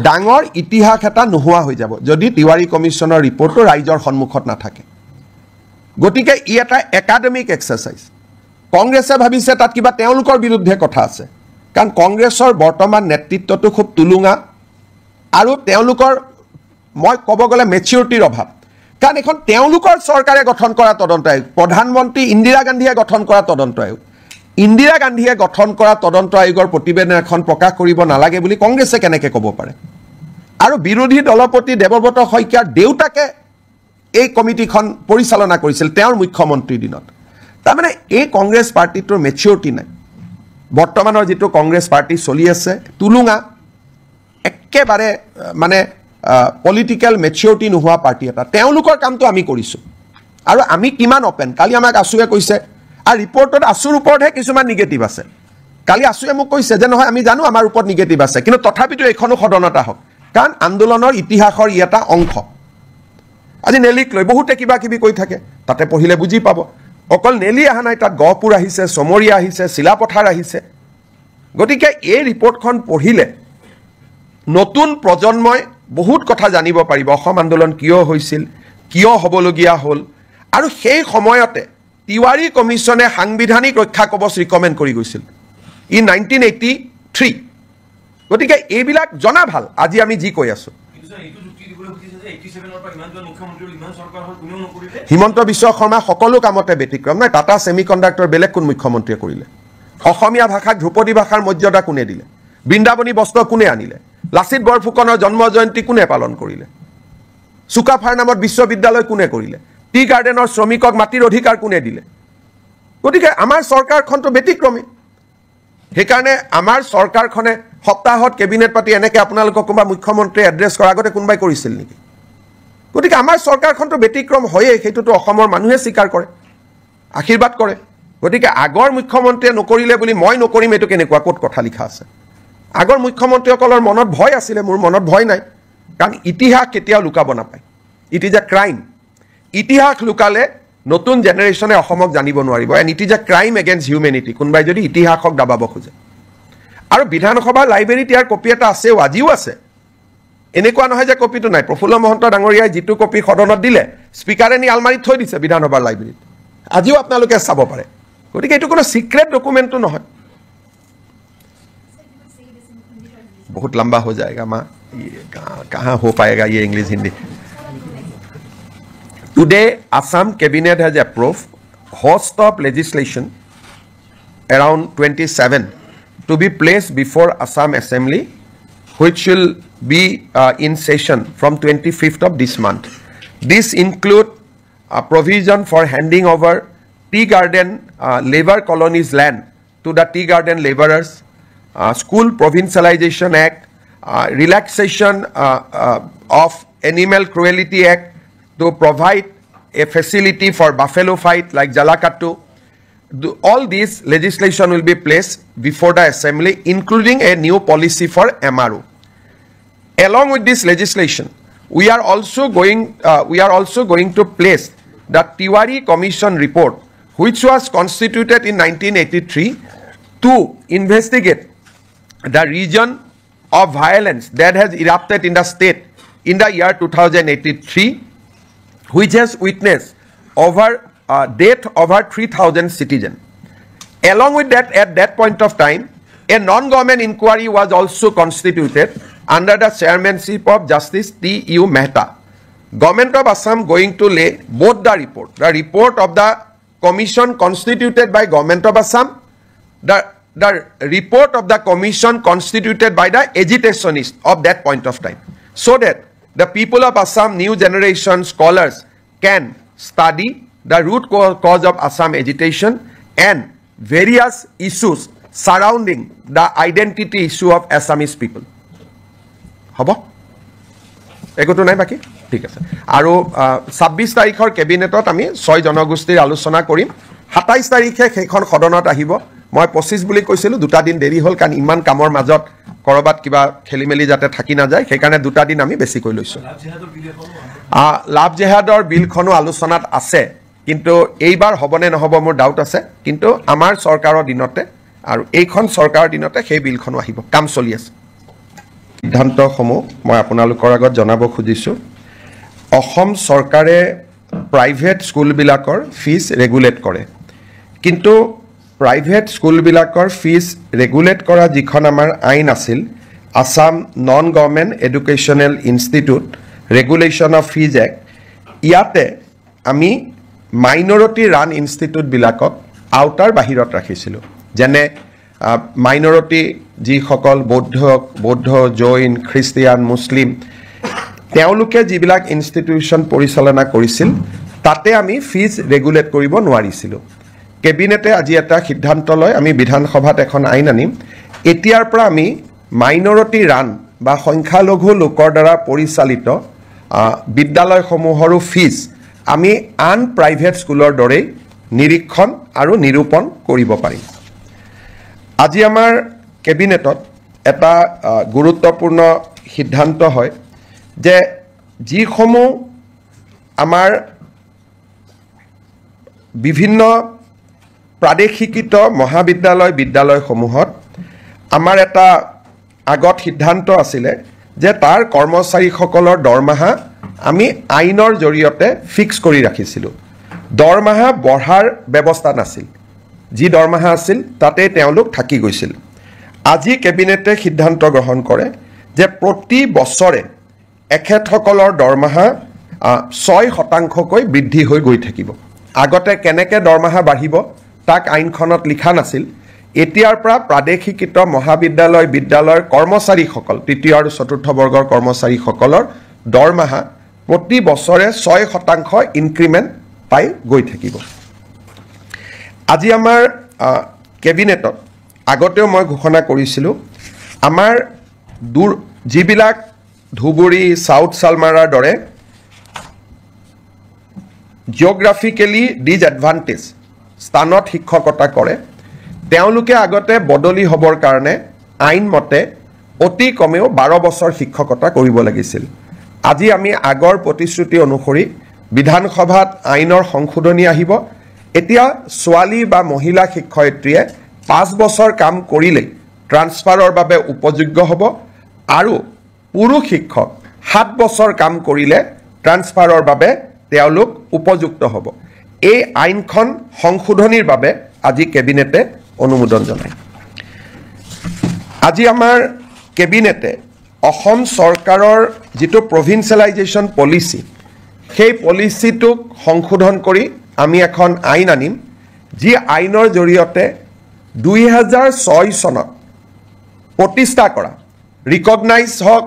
ডাঙৰ ইতিহাস এটা নোহোৱা হৈ যাব যদি তিৱাৰী কমিশনৰ ৰিপৰ্টটো ৰাইজৰ সন্মুখত নাথাকে গতিকে ই এটা একাডেমিক এক্সাৰচাইজ কংগ্ৰেছে ভাবিছে তাত কিবা তেওঁলোকৰ বিৰুদ্ধে কথা আছে কাৰণ কংগ্ৰেছৰ বৰ্তমান নেতৃত্বটো খুব তুলুঙা আৰু তেওঁলোকৰ মই ক'ব গ'লে মেচিউৰিটিৰ অভাৱ কাৰণ এখন তেওঁলোকৰ চৰকাৰে গঠন কৰা তদন্ত আয়োগ প্ৰধানমন্ত্ৰী ইন্দিৰা গান্ধীয়ে গঠন কৰা তদন্ত আয়োগ ইন্দিৰা গান্ধীয়ে গঠন কৰা তদন্ত আয়োগৰ প্ৰতিবেদন এখন প্ৰকাশ কৰিব নালাগে বুলি কংগ্ৰেছে কেনেকৈ ক'ব পাৰে আৰু বিৰোধী দলপতি দেৱব্ৰত শইকীয়াৰ দেউতাকে এই কমিটিখন পৰিচালনা কৰিছিল তেওঁৰ মুখ্যমন্ত্ৰীৰ দিনত তাৰমানে এই কংগ্ৰেছ পাৰ্টিটোৰ মেচিউৰিটি নাই বৰ্তমানৰ যিটো কংগ্ৰেছ পাৰ্টি চলি আছে তুলুঙা একেবাৰে মানে পলিটিকেল মেচিউৰিটি নোহোৱা পাৰ্টি এটা তেওঁলোকৰ কামটো আমি কৰিছোঁ আৰু আমি কিমান অপেন কালি আমাক আসুৱে কৈছে আৰু ৰিপৰ্টত আসুৰ ওপৰতহে কিছুমান নিগেটিভ আছে কালি আসুৱে মোক কৈছে যে নহয় আমি জানো আমাৰ ওপৰত নিগেটিভ আছে কিন্তু তথাপিতো এইখনো সদনত আহক কাৰণ আন্দোলনৰ ইতিহাসৰ ই এটা অংশ আজি নেলিক লৈ বহুতে কিবা কিবি কৈ থাকে তাতে পঢ়িলে বুজি পাব অকল নেলি অহা নাই তাত গহপুৰ আহিছে চমৰীয়া আহিছে চিলাপথাৰ আহিছে গতিকে এই ৰিপৰ্টখন পঢ়িলে নতুন প্ৰজন্মই বহুত কথা জানিব পাৰিব অসম আন্দোলন কিয় হৈছিল কিয় হ'বলগীয়া হ'ল আৰু সেই সময়তে তিৱাৰী কমিছনে সাংবিধানিক ৰক্ষা কবচ ৰিকমেণ্ড কৰি গৈছিল ইন 1983 গতিকে এইবিলাক জনা ভাল আজি আমি যি কৈ আছো হিমন্ত বিশ্ব শৰ্মা সকলো কামতে ব্যতিক্ৰম নাই টাটা ছেমিকণ্ডাক্টৰ বেলেগ কোন মুখ্যমন্ত্ৰীয়ে কৰিলে অসমীয়া ভাষাক ধ্ৰুপদী ভাষাৰ মৰ্যাদা কোনে দিলে বৃন্দাবনী বস্ত্ৰ কোনে আনিলে লাচিত বৰফুকনৰ জন্ম জয়ন্তী কোনে পালন কৰিলে চুকাফাৰ নামত বিশ্ববিদ্যালয় কোনে কৰিলে টি গাৰ্ডেনৰ শ্ৰমিকক মাটিৰ অধিকাৰ কোনে দিলে গতিকে আমাৰ চৰকাৰখনটো ব্যতিক্ৰমী সেইকাৰণে আমাৰ চৰকাৰখনে সপ্তাহত কেবিনেট পাতি এনেকৈ আপোনালোকক কোনোবা মুখ্যমন্ত্ৰী এড্ৰেছ কৰাৰ আগতে কোনোবাই কৰিছিল নেকি গতিকে আমাৰ চৰকাৰখনটো ব্যতিক্ৰম হয়েই সেইটোতো অসমৰ মানুহে স্বীকাৰ কৰে আশীৰ্বাদ কৰে গতিকে আগৰ মুখ্যমন্ত্ৰীয়ে নকৰিলে বুলি মই নকৰিম এইটো কেনেকুৱা ক'ত কথা লিখা আছে আগৰ মুখ্যমন্ত্ৰীসকলৰ মনত ভয় আছিলে মোৰ মনত ভয় নাই কাৰণ ইতিহাস কেতিয়াও লুকাব নাপায় ইট ইজ এ ক্ৰাইম ইতিহাস লুকালে নতুন জেনেৰেশ্যনে অসমক জানিব নোৱাৰিব and it is a crime against humanity কোনোবাই যদি ইতিহাসক দাবাব খোজে আৰু বিধানসভাৰ লাইব্ৰেৰীত ইয়াৰ কপি এটা আছেও আজিও আছে এনেকুৱা নহয় যে কপিটো নাই প্ৰফুল্ল মহন্ত ডাঙৰীয়াই যিটো কপি সদনত দিলে স্পীকাৰে নি আলমাৰীত থৈ দিছে বিধানসভাৰ লাইব্ৰেৰীত আজিও আপোনালোকে চাব পাৰে গতিকে এইটো কোনো সিক্ৰেট ডকুমেণ্টটো নহয় बहुत लंबा हो जाएगा माँ ये कहाँ हो पाएगा ये English Hindi Today Assam cabinet has approved host of legislation around 27 to be placed before Assam Assembly which will be in session from 25th of this month. This include a provision for handing over tea garden labor colonies land to the tea garden laborers, School Provincialization Act, relaxation of Animal Cruelty Act to provide a facility for buffalo fight like Jalakattu. All these legislation will be placed before the assembly, including a new policy for MRO. Along with this legislation, we are also going to place the Tiwari Commission report, which was constituted in 1983 to investigate the region of violence that has erupted in the state in the year 2083, which has witnessed death over 3,000 citizens. Along with that, at that point of time, a non-government inquiry was also constituted under the chairmanship of Justice T.U. Mehta. Government of Assam going to lay both the report of the commission constituted by Government of Assam, the report of the commission constituted by the agitationists of that point of time, so that the people of Assam, new generation scholars can study the root cause of Assam agitation and various issues surrounding the identity issue of Assamese people. Habo? Ekoto nai baki? ঠিক আছে আৰু 26 তাৰিখৰ কেবিনেটত আমি 6 জনগোষ্ঠীৰ আলোচনা কৰিম 27 তাৰিখে সেইখন সদনত আহিব মই 25 বুলি কৈছিলো দুটা দিন দেৰি হ'ল কাৰণ ইমান কামৰ মাজত কৰবাত কিবা খেলিমেলি যাতে থাকি না যায় সেইকাৰণে দুটা দিন আমি বেছি কৈ লৈছো লাভ জেহাদৰ বিলখনো আলোচনাত আছে কিন্তু এইবাৰ হবনে নহব মোৰ ডাউট আছে কিন্তু আমাৰ চৰকাৰৰ দিনতে আৰু এইখন চৰকাৰৰ দিনতে সেই বিলখনো আহিব কাম চলি আছে সিদ্ধান্তসমূহ মই আপোনালোকৰ আগত জনাব খুজিছো অসম চৰকাৰে প্ৰাইভেট স্কুলবিলাকৰ ফিজ ৰেগুলেট কৰে কিন্তু প্ৰাইভেট স্কুলবিলাকৰ ফিজ ৰেগুলেট কৰা যিখন আমাৰ আইন আছিল Assam non government educational institute regulation of fees act ইয়াতে আমি মাইনৰিটি ৰান ইনষ্টিটিউটবিলাকক আউটাৰ বাহিৰত ৰাখিছিলোঁ যেনে মাইনৰিটি যিসকল বৌদ্ধ জৈন খ্ৰীষ্টিয়ান মুছলিম তেওঁলোকে যিবিলাক ইনষ্টিটিউশ্যন পৰিচালনা কৰিছিল তাতে আমি ফিজ ৰেগুলেট কৰিব নোৱাৰিছিলোঁ কেবিনেটে আজি এটা সিদ্ধান্ত লয় আমি বিধানসভাত এখন আইন আনিম এতিয়াৰ পৰা আমি মাইনৰিটি ৰান বা সংখ্যালঘু লোকৰ দ্বাৰা পৰিচালিত বিদ্যালয়সমূহৰো ফিজ আমি আন প্ৰাইভেট স্কুলৰ দৰে নিৰীক্ষণ আৰু নিৰূপণ কৰিব পাৰিম আজি আমাৰ কেবিনেটত এটা গুৰুত্বপূৰ্ণ সিদ্ধান্ত হয় যে যিসমূহ আমাৰ বিভিন্ন প্ৰাদেশিকৃত মহাবিদ্যালয় বিদ্যালয়সমূহত আমাৰ এটা আগত সিদ্ধান্ত আছিলে যে তাৰ কৰ্মচাৰীসকলৰ দৰমহা আমি আইনৰ জৰিয়তে ফিক্স কৰি ৰাখিছিলোঁ দৰমহা বঢ়াৰ ব্যৱস্থা নাছিল যি দৰমহা আছিল তাতে তেওঁলোক থাকি গৈছিল আজি কেবিনেটে সিদ্ধান্ত গ্ৰহণ কৰে যে প্ৰতি বছৰে এখেতসকলৰ দৰমহা 6% বৃদ্ধি হৈ গৈ থাকিব আগতে কেনেকৈ দৰমহা বাঢ়িব তাক আইনখনত লিখা নাছিল এতিয়াৰ পৰা প্ৰাদেশিকৃত মহাবিদ্যালয় বিদ্যালয়ৰ কৰ্মচাৰীসকল তৃতীয় আৰু চতুৰ্থ বৰ্গৰ কৰ্মচাৰীসকলৰ দৰমহা প্ৰতি বছৰে 6% ইনক্ৰিমেণ্ট পাই গৈ থাকিব আজি আমাৰ কেবিনেটত আগতেও মই ঘোষণা কৰিছিলোঁ আমাৰ যিবিলাক ধুবুৰী সাউথ সালমাৰাৰ দৰে জিঅ'গ্ৰাফিকেলি ডিজএডভান্টেজ স্থানত শিক্ষকতা কৰে তেওঁলোকে আগতে বদলি হ'বৰ কাৰণে আইনমতে অতি কমেও 12 বছৰ শিক্ষকতা কৰিব লাগিছিল আজি আমি আগৰ প্ৰতিশ্ৰুতি অনুসৰি বিধানসভাত আইনৰ সংশোধনী আহিব এতিয়া ছোৱালী বা মহিলা শিক্ষয়িত্ৰীয়ে 5 বছৰ কাম কৰিলেই ট্ৰান্সফাৰৰ বাবে উপযোগ্য হ'ব আৰু পুৰুষ শিক্ষক 7 বছৰ কাম কৰিলে ট্ৰান্সফাৰৰ বাবে তেওঁলোক উপযুক্ত হ'ব এই আইনখন সংশোধনীৰ বাবে আজি কেবিনেটে অনুমোদন জনায় আজি আমাৰ কেবিনেটে অসম চৰকাৰৰ যিটো প্ৰভিন্সিয়েলাইজেশ্যন পলিচি সেই পলিচিটোক সংশোধন কৰি আমি এখন আইন আনিম যি আইনৰ জৰিয়তে 2006 চনত প্ৰতিষ্ঠা কৰা ৰিকগনাইজ হওক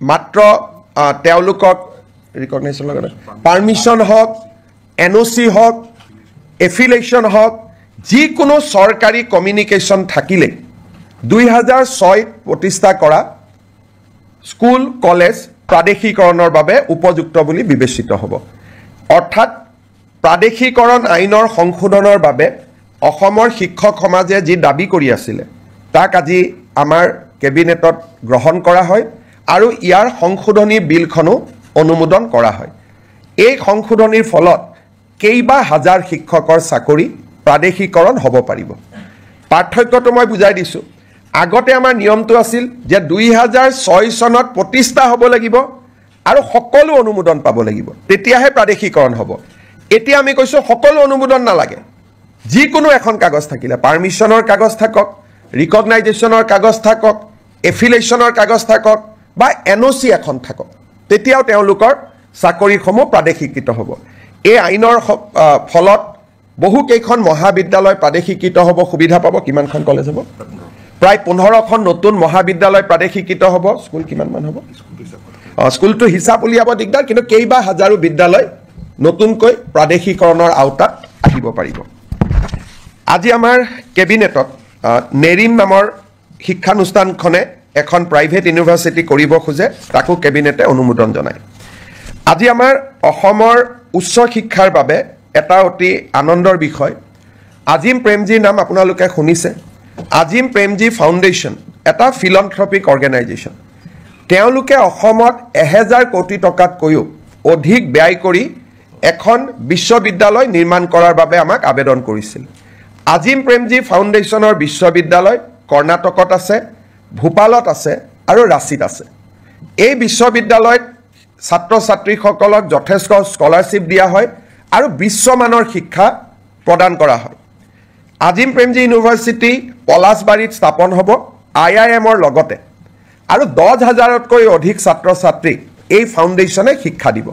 মাত্ৰ তেওঁলোকক ৰিকগনাইজৰ লগত পাৰ্মিশ্যন হওক NOC হওক এফিলিয়েশ্যন হওক যিকোনো চৰকাৰী কমিউনিকেশ্যন থাকিলে 2006 প্ৰতিষ্ঠা কৰা স্কুল কলেজ প্ৰাদেশিকৰণৰ বাবে উপযুক্ত বুলি বিবেচিত হ'ব অৰ্থাৎ প্ৰাদেশিকৰণ আইনৰ সংশোধনৰ বাবে অসমৰ শিক্ষক সমাজে যি দাবী কৰি আছিল তাক আজি আমাৰ কেবিনেটত গ্ৰহণ কৰা হয় আৰু ইয়াৰ সংশোধনী বিলখনো অনুমোদন কৰা হয় এই সংশোধনীৰ ফলত কেইবা হাজাৰ শিক্ষকৰ চাকৰি প্ৰাদেশিকৰণ হ'ব পাৰিব পাৰ্থক্যটো মই বুজাই দিছোঁ আগতে আমাৰ নিয়মটো আছিল যে 2006 চনত প্ৰতিষ্ঠা হ'ব লাগিব আৰু সকলো অনুমোদন পাব লাগিব তেতিয়াহে প্ৰাদেশিকৰণ হ'ব এতিয়া আমি কৈছোঁ সকলো অনুমোদন নালাগে যিকোনো এখন কাগজ থাকিলে পাৰ্মিশ্যনৰ কাগজ থাকক ৰিকগনাইজেশ্যনৰ কাগজ থাকক এফিলিয়েশ্যনৰ কাগজ থাকক বা NOC এখন থাকক তেতিয়াও তেওঁলোকৰ চাকৰিসমূহ প্ৰাদেশিকৃত হ'ব এই আইনৰ ফলত বহু কেইখন মহাবিদ্যালয় প্ৰাদেশিকৃত হ'ব সুবিধা পাব কিমানখন কলেজ হ'ব প্ৰায় 15খন নতুন মহাবিদ্যালয় প্ৰাদেশিকৃত হ'ব স্কুল কিমানমান হ'ব স্কুলটো হিচাপ উলিয়াব দিগদাৰ কিন্তু কেইবা হাজাৰো বিদ্যালয় নতুনকৈ প্ৰাদেশিকৰণৰ আওতাত আহিব পাৰিব আজি আমাৰ কেবিনেটত নেৰিম নামৰ শিক্ষানুষ্ঠানখনে এখন প্ৰাইভেট ইউনিভাৰ্চিটি কৰিব খোজে তাকো কেবিনেটে অনুমোদন জনায় আজি আমাৰ অসমৰ উচ্চ শিক্ষাৰ বাবে এটা অতি আনন্দৰ বিষয় আজিম প্ৰেমজীৰ নাম আপোনালোকে শুনিছে আজিম প্ৰেমজী ফাউণ্ডেশ্যন এটা ফিলন্থ্ৰপিক অৰ্গেনাইজেশ্যন তেওঁলোকে অসমত 1000 কোটি টকাতকৈও অধিক ব্যয় কৰি এখন বিশ্ববিদ্যালয় নিৰ্মাণ কৰাৰ বাবে আমাক আবেদন কৰিছিল আজিম প্ৰেমজী ফাউণ্ডেশ্যনৰ বিশ্ববিদ্যালয় কৰ্ণাটকত আছে ভূপালত আছে আৰু ৰাঁচীত আছে এই বিশ্ববিদ্যালয়ত ছাত্ৰ ছাত্ৰীসকলক যথেষ্ট স্কলাৰশ্বিপ দিয়া হয় আৰু বিশ্বমানৰ শিক্ষা প্ৰদান কৰা হয় আজিম প্ৰেমজী ইউনিভাৰ্চিটি পলাশবাৰীত স্থাপন হ'ব IIMৰ লগতে আৰু 10,000তকৈ অধিক ছাত্ৰ ছাত্ৰীক এই ফাউণ্ডেশ্যনে শিক্ষা দিব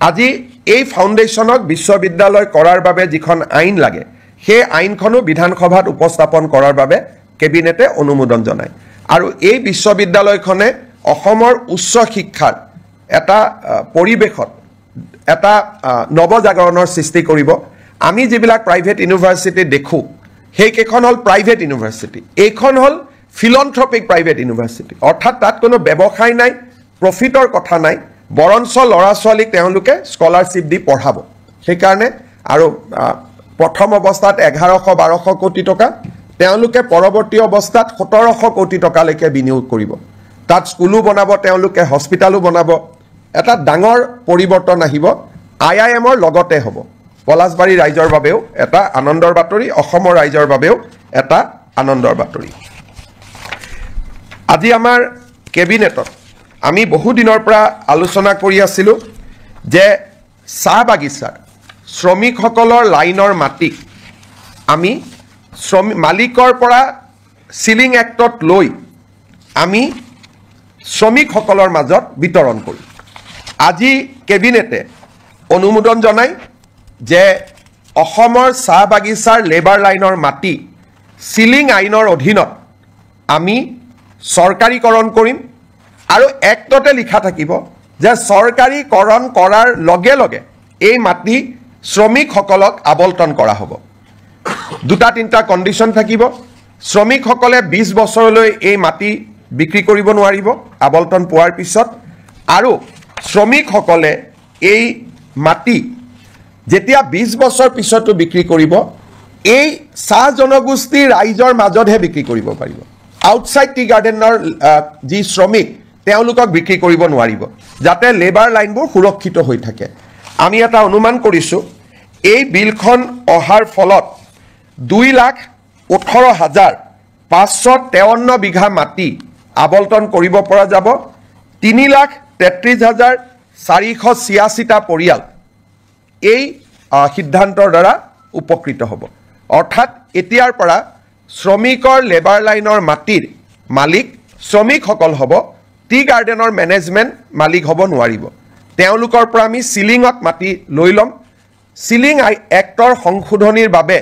আজি এই ফাউণ্ডেশ্যনক বিশ্ববিদ্যালয় কৰাৰ বাবে যিখন আইন লাগে সেই আইনখনো বিধানসভাত উপস্থাপন কৰাৰ বাবে কেবিনেটে অনুমোদন জনায় আৰু এই বিশ্ববিদ্যালয়খনে অসমৰ উচ্চ শিক্ষাৰ এটা পৰিৱেশত এটা নৱজাগৰণৰ সৃষ্টি কৰিব আমি যিবিলাক প্ৰাইভেট ইউনিভাৰ্চিটি দেখোঁ সেইকেইখন হ'ল প্ৰাইভেট ইউনিভাৰ্চিটি এইখন হ'ল ফিলন্থ্ৰপিক প্ৰাইভেট ইউনিভাৰ্চিটি অৰ্থাৎ তাত কোনো ব্যৱসায় নাই প্ৰফিটৰ কথা নাই বৰঞ্চ ল'ৰা ছোৱালীক তেওঁলোকে স্কলাৰশ্বিপ দি পঢ়াব সেইকাৰণে আৰু প্ৰথম অৱস্থাত 1100-1200 কোটি টকা তেওঁলোকে পৰৱৰ্তী অৱস্থাত 1700 কোটি টকালৈকে বিনিয়োগ কৰিব তাত স্কুলো বনাব তেওঁলোকে হস্পিটালো বনাব এটা ডাঙৰ পৰিৱৰ্তন আহিব IIMৰ লগতে হ'ব পলাশবাৰী ৰাইজৰ বাবেও এটা আনন্দৰ বাতৰি অসমৰ ৰাইজৰ বাবেও এটা আনন্দৰ বাতৰি আজি আমাৰ কেবিনেটত আমি বহু দিনৰ পৰা আলোচনা কৰি আছিলোঁ যে চাহ বাগিচাৰ শ্ৰমিকসকলৰ লাইনৰ মাটি আমি মালিকৰ পৰা সিলিং এক্টত লৈ আমি শ্ৰমিকসকলৰ মাজত বিতৰণ কৰিম আজি কেবিনেটে অনুমোদন জনাই যে অসমৰ চাহ বাগিচাৰ লেবাৰ লাইনৰ মাটি সিলিং আইনৰ অধীনত আমি চৰকাৰীকৰণ কৰিম আৰু এক্টতে লিখা থাকিব যে চৰকাৰীকৰণ কৰাৰ লগে লগে এই মাটি শ্ৰমিকসকলক আবলটন কৰা হ'ব দুটা তিনিটা কণ্ডিশ্যন থাকিব শ্ৰমিকসকলে 20 বছৰলৈ এই মাটি বিক্ৰী কৰিব নোৱাৰিব আবলটন পোৱাৰ পিছত আৰু শ্ৰমিকসকলে এই মাটি যেতিয়া 20 বছৰ পিছতো বিক্ৰী কৰিব এই চাহ জনগোষ্ঠীৰ ৰাইজৰ মাজতহে বিক্ৰী কৰিব পাৰিব আউটসাইড টি গাৰ্ডেনৰ যি শ্ৰমিক তেওঁলোকক বিক্ৰী কৰিব নোৱাৰিব যাতে লেবাৰ লাইনবোৰ সুৰক্ষিত হৈ থাকে আমি এটা অনুমান কৰিছো এই বিলখন অহাৰ ফলত 2,18,553 বিঘা মাটি আবলটন কৰিব পৰা যাব 3,33,486টা পৰিয়াল এই সিদ্ধান্তৰ দ্বাৰা উপকৃত হ'ব অৰ্থাৎ এতিয়াৰ পৰা শ্ৰমিকৰ লেবাৰ লাইনৰ মাটিৰ মালিক শ্ৰমিকসকল হ'ব টি গাৰ্ডেনৰ মেনেজমেণ্ট মালিক হ'ব নোৱাৰিব তেওঁলোকৰ পৰা আমি সিলিঙত মাটি লৈ ল'ম সিলিং এক্টৰ সংশোধনীৰ বাবে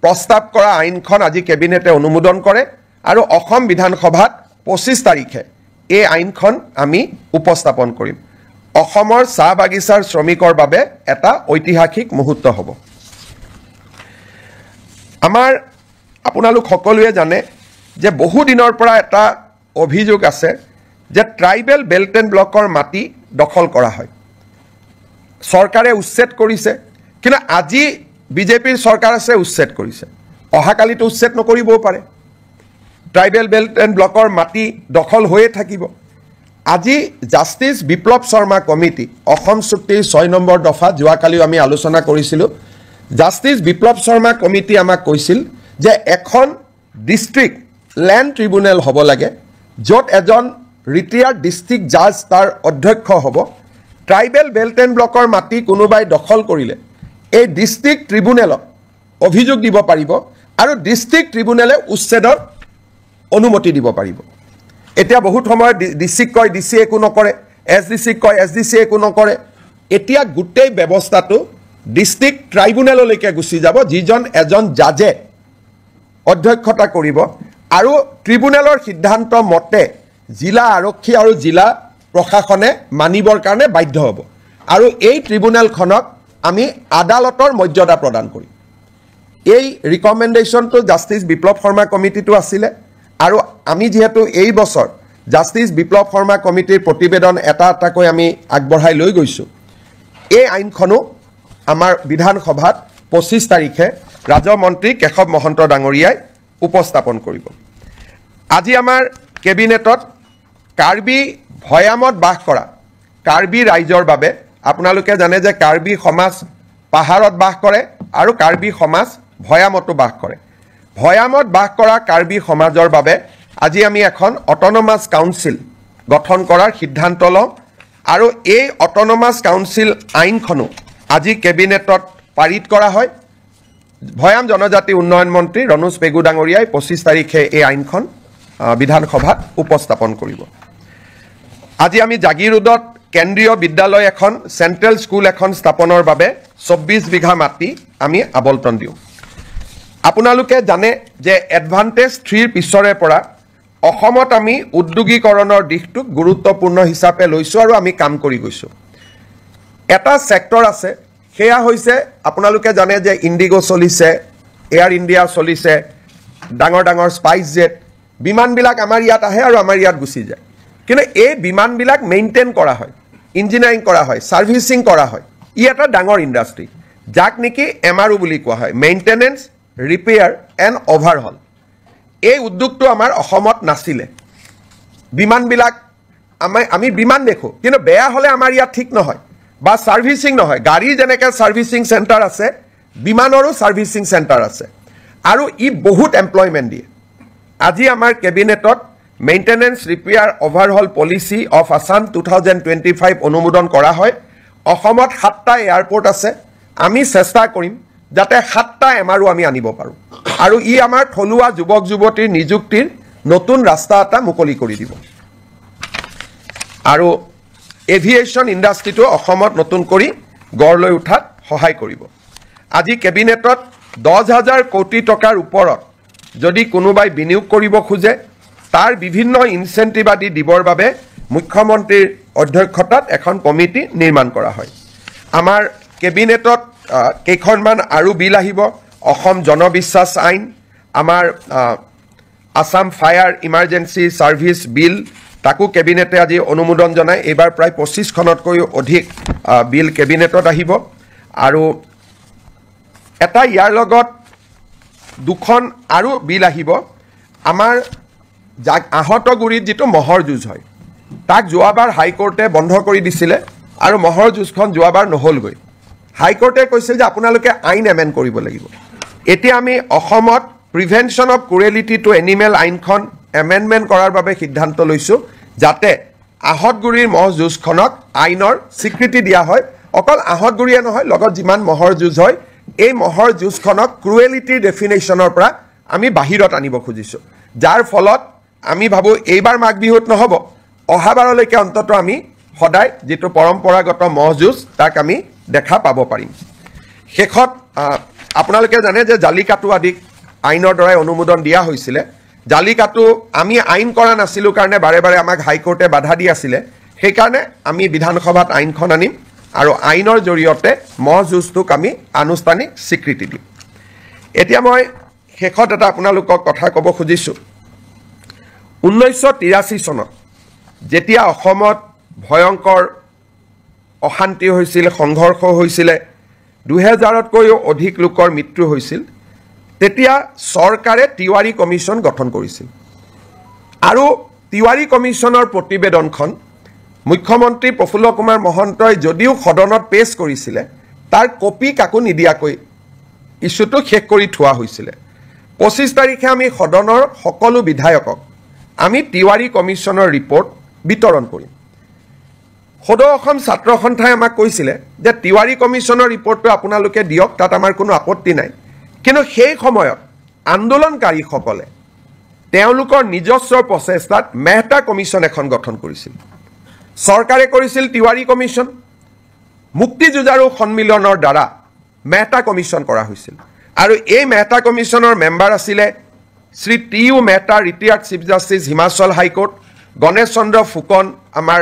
প্ৰস্তাৱ কৰা আইনখন আজি কেবিনেটে অনুমোদন কৰে আৰু অসম বিধানসভাত 25 তাৰিখে এই আইনখন আমি উপস্থাপন কৰিম অসমৰ চাহ বাগিচাৰ শ্ৰমিকৰ বাবে এটা ঐতিহাসিক মুহূৰ্ত হ'ব আমাৰ আপোনালোক সকলোৱে জানে যে বহু দিনৰ পৰা এটা অভিযোগ আছে যে ট্ৰাইবেল বেল্ট এণ্ড ব্লকৰ মাটি দখল কৰা হয় চৰকাৰে উচ্ছেদ কৰিছে কিন্তু আজি বিজেপিৰ চৰকাৰ আছে উচ্ছেদ কৰিছে অহাকালিতো উচ্ছেদ নকৰিবও পাৰে ট্ৰাইবেল বেল্ট এণ্ড ব্লকৰ মাটি দখল হৈয়ে থাকিব আজি জাষ্টিস বিপ্লৱ শৰ্মা কমিটি অসম চুক্তিৰ 6 নম্বৰ দফা যোৱাকালিও আমি আলোচনা কৰিছিলোঁ জাষ্টিস বিপ্লৱ শৰ্মা কমিটি আমাক কৈছিল যে এখন ডিস্ট্ৰিক্ট ল্যান্ড ট্ৰিব্যুনেল হ'ব লাগে য'ত এজন ৰিটায়াৰ্ড ডিস্ট্ৰিক্ট জাজ তাৰ অধ্যক্ষ হ'ব ট্ৰাইবেল বেল্ট এণ্ড ব্লকৰ মাটি কোনোবাই দখল কৰিলে এই ডিস্ট্ৰিক্ট ট্ৰিব্যুনেলত অভিযোগ দিব পাৰিব আৰু ডিস্ট্ৰিক্ট ট্ৰিব্যুনেলে উচ্ছেদৰ অনুমতি দিব পাৰিব এতিয়া বহুত সময় ডিসিক কয় ডিসি একো নকৰে এসডিসি কয় এসডিসি একো নকৰে এতিয়া গুটেই ব্যৱস্থাটো ডিস্ট্ৰিক্ট ট্ৰাইব্যুনেললৈকে গুচি যাব যিজন এজন জাজে অধ্যক্ষতা কৰিব আৰু ট্ৰিব্যুনেলৰ সিদ্ধান্ত মতে জিলা আৰক্ষী আৰু জিলা প্ৰশাসনে মানিবৰ কাৰণে বাধ্য হ'ব আৰু এই ট্ৰিব্যুনেলখনক আমি আদালতৰ মৰ্যাদা প্ৰদান কৰিম এই ৰিকমেণ্ডেশ্যনটো জাষ্টিস বিপ্লৱ শৰ্মা কমিটিটো আছিলে আৰু আমি যেহেতু এই বছৰ জাষ্টিস বিপ্লৱ শৰ্মা কমিটিৰ প্ৰতিবেদন এটা এটাকৈ আমি আগবঢ়াই লৈ গৈছো এই আইনখনো আমাৰ বিধানসভাত 25 তাৰিখে ৰাজমন্ত্ৰী কেশৱ মহন্ত ডাঙৰীয়াই উপস্থাপন কৰিব আজি আমাৰ কেবিনেটত কাৰ্বি ভয়ামত বাস কৰা কাৰ্বি ৰাইজৰ বাবে আপোনালোকে জানে যে কাৰ্বি সমাজ পাহাৰত বাস কৰে আৰু কাৰ্বি সমাজ ভয়ামতো বাস কৰে ভয়ামত বাস কৰা কাৰ্বি সমাজৰ বাবে আজি আমি এখন অটোনমাস কাউন্সিল গঠন কৰাৰ সিদ্ধান্ত লওঁ আৰু এই অটোনমাস কাউন্সিল আইনখনো আজি কেবিনেটত পাৰিত কৰা হয় ভয়াম জনজাতি উন্নয়ন মন্ত্ৰী ৰনোজ পেগু ডাঙৰীয়াই 25 তাৰিখে এই আইনখন বিধানসভাত উপস্থাপন কৰিব আজি আমি জাগিৰোডত কেন্দ্ৰীয় বিদ্যালয় এখন সেন্ট্ৰেল স্কুল এখন স্থাপনৰ বাবে 24 বিঘা মাটি আমি আবলটন দিওঁ আপোনালোকে জানে যে এডভান্টেজ 3 পিছৰে পৰা অসমত আমি উদ্যোগীকৰণৰ দিশটোক গুৰুত্বপূৰ্ণ হিচাপে লৈছো আৰু আমি কাম কৰি গৈছো এটা সেক্টৰ আছে সেয়া হৈছে আপোনালোকে জানে যে ইন্ডিগো চলিছে এয়াৰ ইণ্ডিয়া চলিছে ডাঙৰ ডাঙৰ স্পাইস জেট বিমানবিলাক আমাৰ ইয়াত আহে আৰু আমাৰ ইয়াত গুচি যায় কিন্তু এই বিমানবিলাক মেইনটেইন কৰা হয় ইঞ্জিনিয়াৰিং কৰা হয় সাৰ্ভিসিং কৰা হয় ই এটা ডাঙৰ ইণ্ডাষ্ট্ৰী যাক নেকি এমআৰও বুলি কোৱা হয় মেইনটেনেন্স ৰিপেয়াৰ এণ্ড অভাৰহল এই উদ্যোগটো আমাৰ অসমত নাছিলে বিমানবিলাক আমি বিমান দেখো কিন্তু বেয়া হলে আমাৰ ইয়াত ঠিক নহয় বা সাৰ্ভিসিং নহয় গাড়ী যেনেকৈ সাৰ্ভিসিং চেণ্টাৰ আছে বিমানৰো সাৰ্ভিসিং চেণ্টাৰ আছে আৰু ই বহুত এমপ্লয়মেণ্ট দিয়ে আজি আমাৰ কেবিনেটত maintenance repair overhaul policy of Assam 2025 অনুমোদন কৰা হয় অসমত 7টা এয়াৰপোৰ্ট আছে আমি চেষ্টা কৰিম যাতে 7টা MRO আমি আনিব পাৰোঁ আৰু ই আমাৰ থলুৱা যুৱক যুৱতীৰ নিযুক্তিৰ নতুন ৰাস্তা এটা মুকলি কৰি দিব আৰু এভিয়েশ্যন ইণ্ডাষ্ট্ৰিটো অসমত নতুন কৰি গঢ় লৈ উঠাত সহায় কৰিব আজি কেবিনেটত 10,000 কোটি টকাৰ ওপৰত যদি কোনোবাই বিনিয়োগ কৰিব খোজে তাৰ বিভিন্ন ইনচেন্টিভ আদি দিবৰ বাবে মুখ্যমন্ত্ৰীৰ অধ্যক্ষতাত এখন কমিটি নিৰ্মাণ কৰা হয় আমাৰ কেবিনেটত কেইখনমান আৰু বিল আহিব অসম জনবিশ্বাস আইন আমাৰ আসাম ফায়াৰ ইমাৰ্জেঞ্চি সাৰ্ভিস বিল তাকো কেবিনেটে আজি অনুমোদন জনায় এবাৰ প্ৰায় 25খনতকৈ অধিক বিল কেবিনেটত আহিব আৰু এটা ইয়াৰ লগত দুখন আৰু বিল আহিব আমাৰ আহতগুৰিত যেটো মহৰ যুঁজ হয় তাক যোৱাবাৰ হাইকোৰ্টে বন্ধ কৰি দিছিলে আৰু মহৰ যুঁজখন যোৱাবাৰ নহলগৈ হাইকোৰ্টে কৈছিল যে আপোনালোকে আইন এমেন্ড কৰিব লাগিব এতিয়া আমি অসমত prevention of cruelty to animal আইনখন এমেন্ডমেন্ট কৰাৰ বাবে সিদ্ধান্ত লৈছো যাতে আহতগুৰিৰ মহ যুঁজখনক আইনৰ স্বীকৃতি দিয়া হয় অকল আহতগুৰিয়ে নহয় লগত যিমান মহৰ যুঁজ হয় এই মহৰ যুঁজখনক ক্ৰুৱেলিটিৰ ডেফিনেশ্যনৰ পৰা আমি বাহিৰত আনিব খুজিছো যাৰ ফলত আমি ভাবো এইবাৰ মাঘ বিহুত নহব অহাবাৰলৈকে অন্তত আমি সদায় যেটো পৰম্পৰাগত মহ যুঁজ তাক আমি দেখা পাব পাৰিম শেষত আপোনালোকে জানে যে জালিকাটু আদি আইনৰ দ্বাৰা অনুমোদন দিয়া হৈছিল জালিকাটু আমি আইন কৰা নাছিলো কাৰণে বাৰে বাৰে আমাক হাইকোৰ্টে বাধা দি আছিল সেই কাৰণে আমি বিধানসভাত আইনখন আনিম আৰু আইনৰ জৰিয়তে মহ যুঁজটোক আমি আনুষ্ঠানিক স্বীকৃতি দিম এতিয়া মই শেষত এটা আপোনালোকক কথা ক'ব খুজিছো 1983 চনত যেতিয়া অসমত ভয়ংকৰ অশান্তি হৈছিল সংঘৰ্ষ হৈছিল 2000তকৈও অধিক লোকৰ মৃত্যু হৈছিল তেতিয়া চৰকাৰে তিৱাৰী কমিছন গঠন কৰিছিল আৰু তিৱাৰী কমিছনৰ প্ৰতিবেদনখন মুখ্যমন্ত্ৰী প্ৰফুল্ল কুমাৰ মহন্তই যদিও সদনত পেশ কৰিছিল তাৰ কপি কাকো নিদিয়াকৈ ইস্যুটো শেষ কৰি থোৱা হৈছিল 25 তাৰিখে আমি সদনৰ সকলো বিধায়কক আমি তিৱাৰী কমিছনৰ ৰিপৰ্ট বিতৰণ কৰিম সদৌ অসম ছাত্ৰ সন্থাই আমাক কৈছিল যে তিৱাৰী কমিছনৰ ৰিপৰ্টটো আপোনালোকে দিয়ক তাত আমাৰ কোনো আপত্তি নাই কিন্তু সেই সময়ত আন্দোলনকাৰীসকলে তেওঁলোকৰ নিজস্ব প্ৰচেষ্টাত মেহতা কমিছন এখন গঠন কৰিছিল চৰকাৰে কৰিছিল তিৱাৰী কমিছন মুক্তি যুঁজাৰু সন্মিলনৰ দ্বাৰা মেহতা কমিছন কৰা হৈছিল আৰু এই মেহতা কমিছনৰ মেম্বাৰ আছিল Shri T U. Mehta retired chief justice Himachal high court Ganesh Chandra Phukan আমাৰ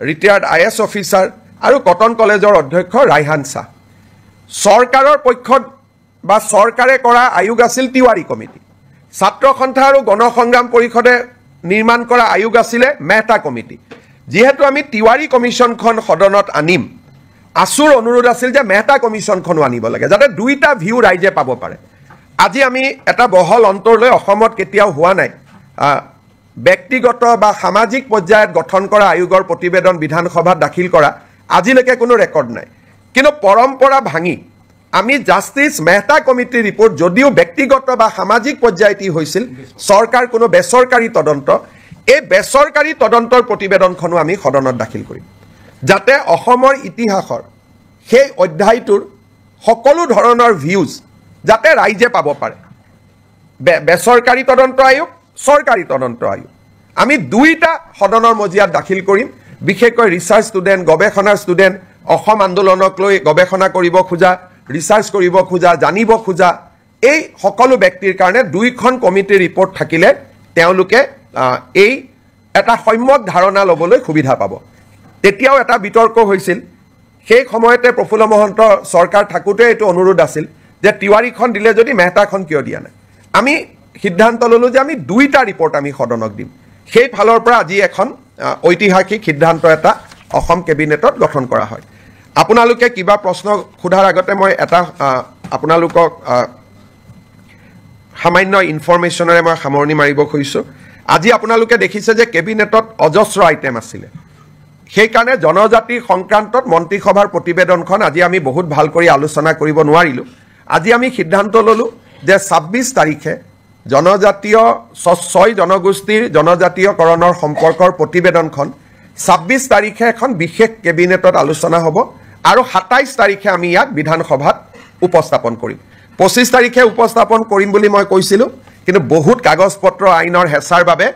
ৰিটায়াৰ্ড আইএছ অফিচাৰ আৰু কটন কলেজৰ অধ্যক্ষ ৰাইহান শাহ চৰকাৰৰ পক্ষত বা চৰকাৰে কৰা আয়োগ আছিল তিৱাৰী কমিটি ছাত্ৰ সন্থা আৰু গণসংগ্ৰাম পৰিষদে নিৰ্মাণ কৰা আয়োগ আছিল মেহতা কমিটি যেহেতু আমি তিৱাৰী কমিছনখন সদনত আনিম আসুৰ অনুৰোধ আছিল যে মেহতা কমিছনখনো আনিব লাগে যাতে দুইটা ভিউ ৰাইজে পাব পাৰে আজি আমি এটা বহল অন্তৰলৈ অসমত কেতিয়াও হোৱা নাই ব্যক্তিগত বা সামাজিক পৰ্যায়ত গঠন কৰা আয়োগৰ প্ৰতিবেদন বিধানসভাত দাখিল কৰা আজিলৈকে কোনো ৰেকৰ্ড নাই কিন্তু পৰম্পৰা ভাঙি আমি জাষ্টিছ মেহতা কমিটিৰ ৰিপৰ্ট যদিও ব্যক্তিগত বা সামাজিক পৰ্যায়ত হৈছিল চৰকাৰ কোনো বেচৰকাৰী তদন্ত এই বেচৰকাৰী তদন্তৰ প্ৰতিবেদনখনো আমি সদনত দাখিল কৰিম যাতে অসমৰ ইতিহাসৰ সেই অধ্যায়টোৰ সকলো ধৰণৰ ভিউজ যাতে ৰাইজে পাব পাৰে বেচৰকাৰী তদন্ত আয়োগ চৰকাৰী তদন্ত আয়োগ আমি দুইটা সদনৰ মজিয়াত দাখিল কৰিম বিশেষকৈ ৰিচাৰ্চ ষ্টুডেণ্ট গৱেষণাৰ ষ্টুডেণ্ট অসম আন্দোলনক লৈ গৱেষণা কৰিব খোজা ৰিচাৰ্চ কৰিব খোজা জানিব খোজা এই সকলো ব্যক্তিৰ কাৰণে দুইখন কমিটিৰ ৰিপৰ্ট থাকিলে তেওঁলোকে এই এটা সম্যক ধাৰণা ল'বলৈ সুবিধা পাব তেতিয়াও এটা বিতৰ্ক হৈছিল সেই সময়তে প্ৰফুল্ল মহন্ত চৰকাৰ থাকোতে এইটো অনুৰোধ আছিল যে তিৱাৰীখন দিলে যদি মেহতাখন কিয় দিয়া নাই আমি সিদ্ধান্ত ললো যে আমি দুইটা ৰিপৰ্ট আমি সদনক দিম সেই ফালৰ পৰা আজি এখন ঐতিহাসিক সিদ্ধান্ত এটা অসম কেবিনেটত গঠন কৰা হয় আপোনালোকে কিবা প্ৰশ্ন খুধাৰ আগতে মই এটা আপোনালোকক সামান্য ইনফৰমেশ্যনৰে মই সামৰণি মাৰিব খুজিছো আজি আপোনালোকে দেখিছে যে কেবিনেটত অজস্ৰ আইটেম আছিল সেই কাৰণে জনজাতি সংক্ৰান্তত মন্ত্ৰীসভাৰ প্ৰতিবেদনখন আজি আমি বহুত ভাল কৰি আলোচনা কৰিব নোৱাৰিলো আজি আমি সিদ্ধান্ত ললো যে 26 তাৰিখে জনজাতীয় 6 জনগোষ্ঠীৰ জনজাতীয়কৰণৰ সম্পৰ্কৰ প্ৰতিবেদনখন 26 তাৰিখে এখন বিশেষ কেবিনেটত আলোচনা হ'ব আৰু 27 তাৰিখে আমি ইয়াক বিধানসভাত উপস্থাপন কৰিম 25 তাৰিখে উপস্থাপন কৰিম বুলি মই কৈছিলোঁ কিন্তু বহুত কাগজ পত্ৰ আইনৰ হেঁচাৰ বাবে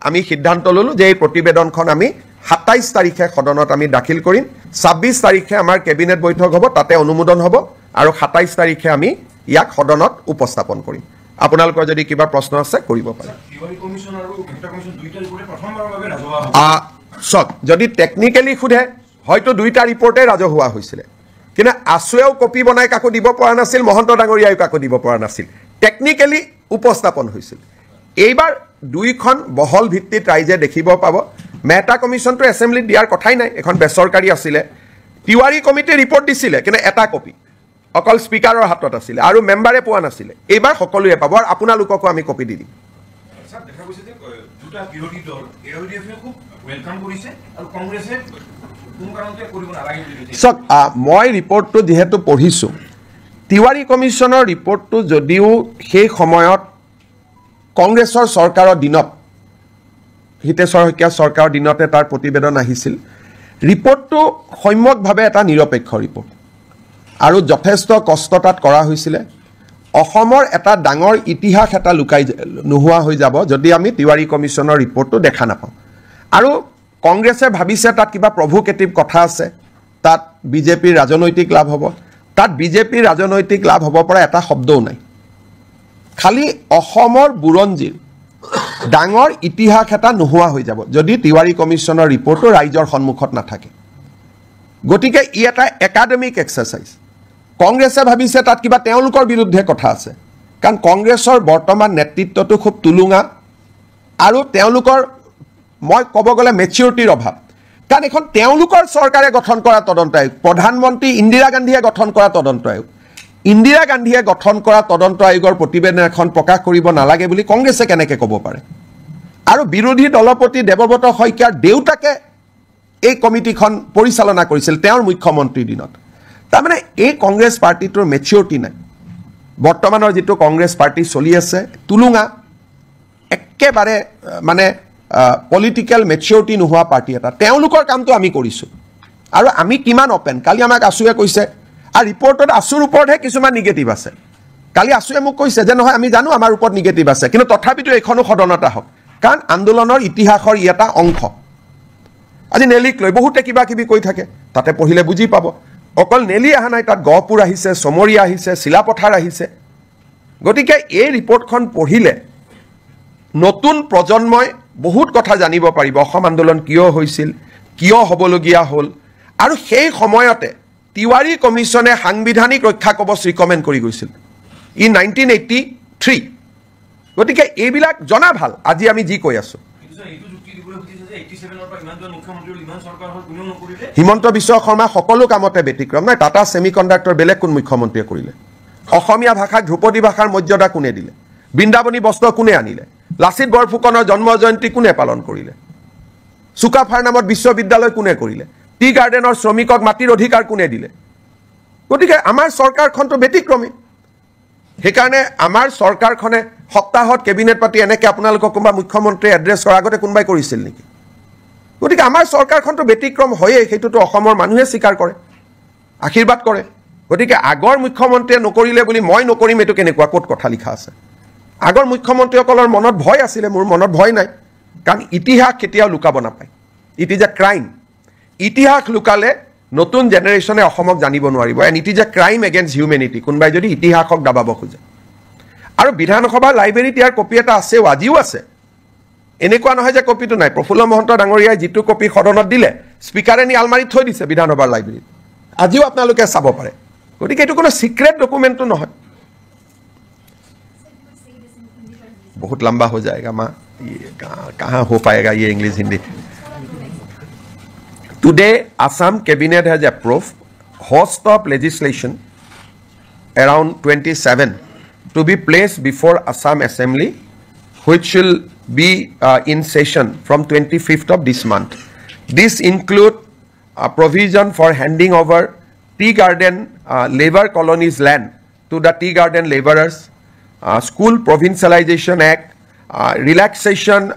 আমি সিদ্ধান্ত ল'লো যে এই প্ৰতিবেদনখন আমি 27 তাৰিখে সদনত আমি দাখিল কৰিম 26 তাৰিখে আমাৰ কেবিনেট বৈঠক হ'ব তাতে অনুমোদন হ'ব আৰু 27 তাৰিখে আমি ইয়াক সদনত উপস্থাপন কৰিম আপোনালোকৰ যদি কিবা প্ৰশ্ন আছে কৰিব পাৰে তিৱাৰী কমিছন আৰু ভোক্তা কমিছন দুইটা ৰিপৰ্টে প্ৰথমবাৰৰ বাবে ৰাজহুৱা সক যদি টেকনিক্যালি খুদে হয়তো দুইটা ৰিপৰ্টে ৰাজহুৱা হৈছিল কিন্তু আছুৱেও কপি বনাই কাকো দিব পৰা নাছিল মহন্ত ডাঙৰীয়াই কাকো দিব পৰা নাছিল টেকনিক্যালি উপস্থাপন হৈছিল এইবাৰ দুইখন বহল ভিত্তিত ৰাইজে দেখিব পাব মেহতা কমিছনটো এছেম্বলিত দিয়াৰ কথাই নাই এখন বেচৰকাৰী আছিলে তিৱাৰী কমিটি ৰিপৰ্ট দিছিলে কিন্তু এটা কপি অকল স্পিকাৰৰ হাতত আছিলে আৰু মেম্বাৰে পোৱা নাছিলে এইবাৰ সকলোৱে পাব আৰু আপোনালোককো আমি কপি দি দিম স্যাৰ দেখা গৈছে যে দুটা বিৰোধী দল এওডিএফে খুব ওয়েলকাম কৰিছে আৰু কংগ্ৰেছে কোন কাৰণতে কৰিব নালাগে বুলি কৈছে সক মই ৰিপৰ্টটো যেহেতু পঢ়িছোঁ তিৱাৰী কমিছনৰ ৰিপৰ্টটো যদিও সেই সময়ত কংগ্ৰেছৰ চৰকাৰৰ দিনত হিতেশ্বৰ শইকীয়া চৰকাৰৰ দিনতে তাৰ প্ৰতিবেদন আহিছিল ৰিপৰ্টটো সম্যকভাৱে এটা নিৰপেক্ষ ৰিপৰ্ট আৰু যথেষ্ট কষ্ট তাত কৰা হৈছিলে অসমৰ এটা ডাঙৰ ইতিহাস এটা লুকাই নোহোৱা হৈ যাব যদি আমি তিৱাৰী কমিছনৰ ৰিপৰ্টটো দেখা নাপাওঁ আৰু কংগ্ৰেছে ভাবিছে তাত কিবা প্ৰভোকেটিভ কথা আছে তাত বিজেপিৰ ৰাজনৈতিক লাভ হ'ব তাত বিজেপিৰ ৰাজনৈতিক লাভ হ'ব পৰা এটা শব্দও নাই খালি অসমৰ বুৰঞ্জীৰ ডাঙৰ ইতিহাস এটা নোহোৱা হৈ যাব যদি তিৱাৰী কমিছনৰ ৰিপৰ্টটো ৰাইজৰ সন্মুখত নাথাকে গতিকে ই এটা একাডেমিক এক্সাৰচাইজ কংগ্ৰেছে ভাবিছে তাত কিবা তেওঁলোকৰ বিৰুদ্ধে কথা আছে কাৰণ কংগ্ৰেছৰ বৰ্তমান নেতৃত্বটো খুব তুলুঙা আৰু তেওঁলোকৰ মই ক'ব গ'লে মেচিউৰিটিৰ অভাৱ কাৰণ এখন তেওঁলোকৰ চৰকাৰে গঠন কৰা তদন্ত আয়োগ প্ৰধানমন্ত্ৰী ইন্দিৰা গান্ধীয়ে গঠন কৰা তদন্ত আয়োগ ইন্দিৰা গান্ধীয়ে গঠন কৰা তদন্ত আয়োগৰ প্ৰতিবেদন এখন প্ৰকাশ কৰিব নালাগে বুলি কংগ্ৰেছে কেনেকৈ ক'ব পাৰে আৰু বিৰোধী দলপতি দেৱব্ৰত শইকীয়াৰ দেউতাকে এই কমিটিখন পৰিচালনা কৰিছিল তেওঁৰ মুখ্যমন্ত্ৰীৰ দিনত তাৰমানে এই কংগ্ৰেছ পাৰ্টিটোৰ মেচিউৰিটি নাই বৰ্তমানৰ যিটো কংগ্ৰেছ পাৰ্টি চলি আছে তুলুঙা একেবাৰে মানে পলিটিকেল মেচিউৰিটি নোহোৱা পাৰ্টি এটা তেওঁলোকৰ কামটো আমি কৰিছোঁ আৰু আমি কিমান অপেন কালি আমাক আছুৱে কৈছে আৰু ৰিপৰ্টত আছুৰ ওপৰতহে কিছুমান নিগেটিভ আছে কালি আছুৱে মোক কৈছে যে নহয় আমি জানো আমাৰ ওপৰত নিগেটিভ আছে কিন্তু তথাপিতো এইখনো সদনত আহক কাৰণ আন্দোলনৰ ইতিহাসৰ ই এটা অংশ আজি নেলিক লৈ বহুতে কিবা কিবি কৈ থাকে তাতে পঢ়িলে বুজি পাব অকল নেলি অহা নাই তাত গহপুৰ আহিছে চমৰীয়া আহিছে চিলাপথাৰ আহিছে গতিকে এই ৰিপৰ্টখন পঢ়িলে নতুন প্ৰজন্মই বহুত কথা জানিব পাৰিব অসম আন্দোলন কিয় হৈছিল কিয় হ'বলগীয়া হ'ল আৰু সেই সময়তে তিৱাৰী কমিছনে সাংবিধানিক ৰক্ষা কবচ ৰিকমেণ্ড কৰি গৈছিল ই 1983 গতিকে এইবিলাক জনা ভাল আজি আমি যি কৈ আছোঁ হিমন্ত বিশ্ব শৰ্মা সকলো কামতে ব্যতিক্ৰম নাই টাটা ছেমিকণ্ডাক্টৰ বেলেগ কোন মুখ্যমন্ত্ৰীয়ে কৰিলে অসমীয়া ভাষাক ধ্ৰুপদী ভাষাৰ মৰ্যাদা কোনে দিলে বৃন্দাবনী বস্ত্ৰ কোনে আনিলে লাচিত বৰফুকনৰ জন্ম জয়ন্তী কোনে পালন কৰিলে চুকাফাৰ নামত বিশ্ববিদ্যালয় কোনে কৰিলে টি গাৰ্ডেনৰ শ্ৰমিকক মাটিৰ অধিকাৰ কোনে দিলে গতিকে আমাৰ চৰকাৰখনটো ব্যতিক্ৰমী সেইকাৰণে আমাৰ চৰকাৰখনে সপ্তাহত কেবিনেট পাতি এনেকৈ আপোনালোকক কোনোবা মুখ্যমন্ত্ৰীয়ে এড্ৰেছ কৰাৰ আগতে কোনোবাই কৰিছিল নেকি গতিকে আমাৰ চৰকাৰখনটো ব্যতিক্ৰম হয়েই সেইটোতো অসমৰ মানুহে স্বীকাৰ কৰে আশীৰ্বাদ কৰে গতিকে আগৰ মুখ্যমন্ত্ৰীয়ে নকৰিলে বুলি মই নকৰিম এইটো কেনেকুৱা ক'ত কথা লিখা আছে আগৰ মুখ্যমন্ত্ৰীসকলৰ মনত ভয় আছিলে মোৰ মনত ভয় নাই কাৰণ ইতিহাস কেতিয়াও লুকাব নাপায় ইট ইজ এ ক্ৰাইম ইতিহাস লুকালে নতুন জেনেৰেশ্যনে অসমক জানিব নোৱাৰিব and it is a crime against humanity কোনোবাই যদি ইতিহাসক দাবাব খোজে আৰু বিধানসভাৰ লাইব্ৰেৰীত ইয়াৰ কপি এটা আছেও আজিও আছে এনেকুৱা নহয় যে কপিটো নাই প্ৰফুল্ল মহন্ত ডাঙৰীয়াই যিটো কপি সদনত দিলে স্পীকাৰে নি আলমাৰীত থৈ দিছে বিধানসভাৰ লাইব্ৰেৰীত আজিও আপোনালোকে চাব পাৰে গতিকে এইটো কোনো সিক্ৰেট ডকুমেণ্টটো নহয় बहुत लंबा हो जाएगा माँ ये कहाँ हो पाएगा ये English Hindi today Assam cabinet has approved host of legislation around 27 to be placed before Assam Assembly which will be in session from 25th of this month. This include a provision for handing over tea garden labor colonies land to the tea garden laborers, School Provincialization Act, relaxation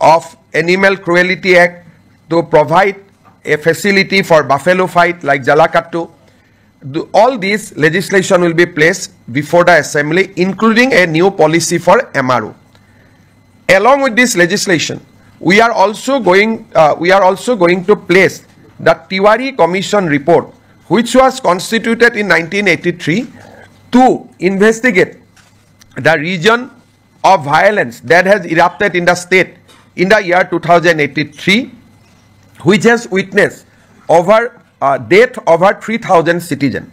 of Animal Cruelty Act to provide a facility for buffalo fight like Jalakattu, all these legislation will be placed before the assembly, including a new policy for MRO. Along with this legislation, we are also going to place the Tiwari Commission report, which was constituted in 1983 to investigate the region of violence that has erupted in the state in the year 2083, which has witnessed death over 3,000 citizens.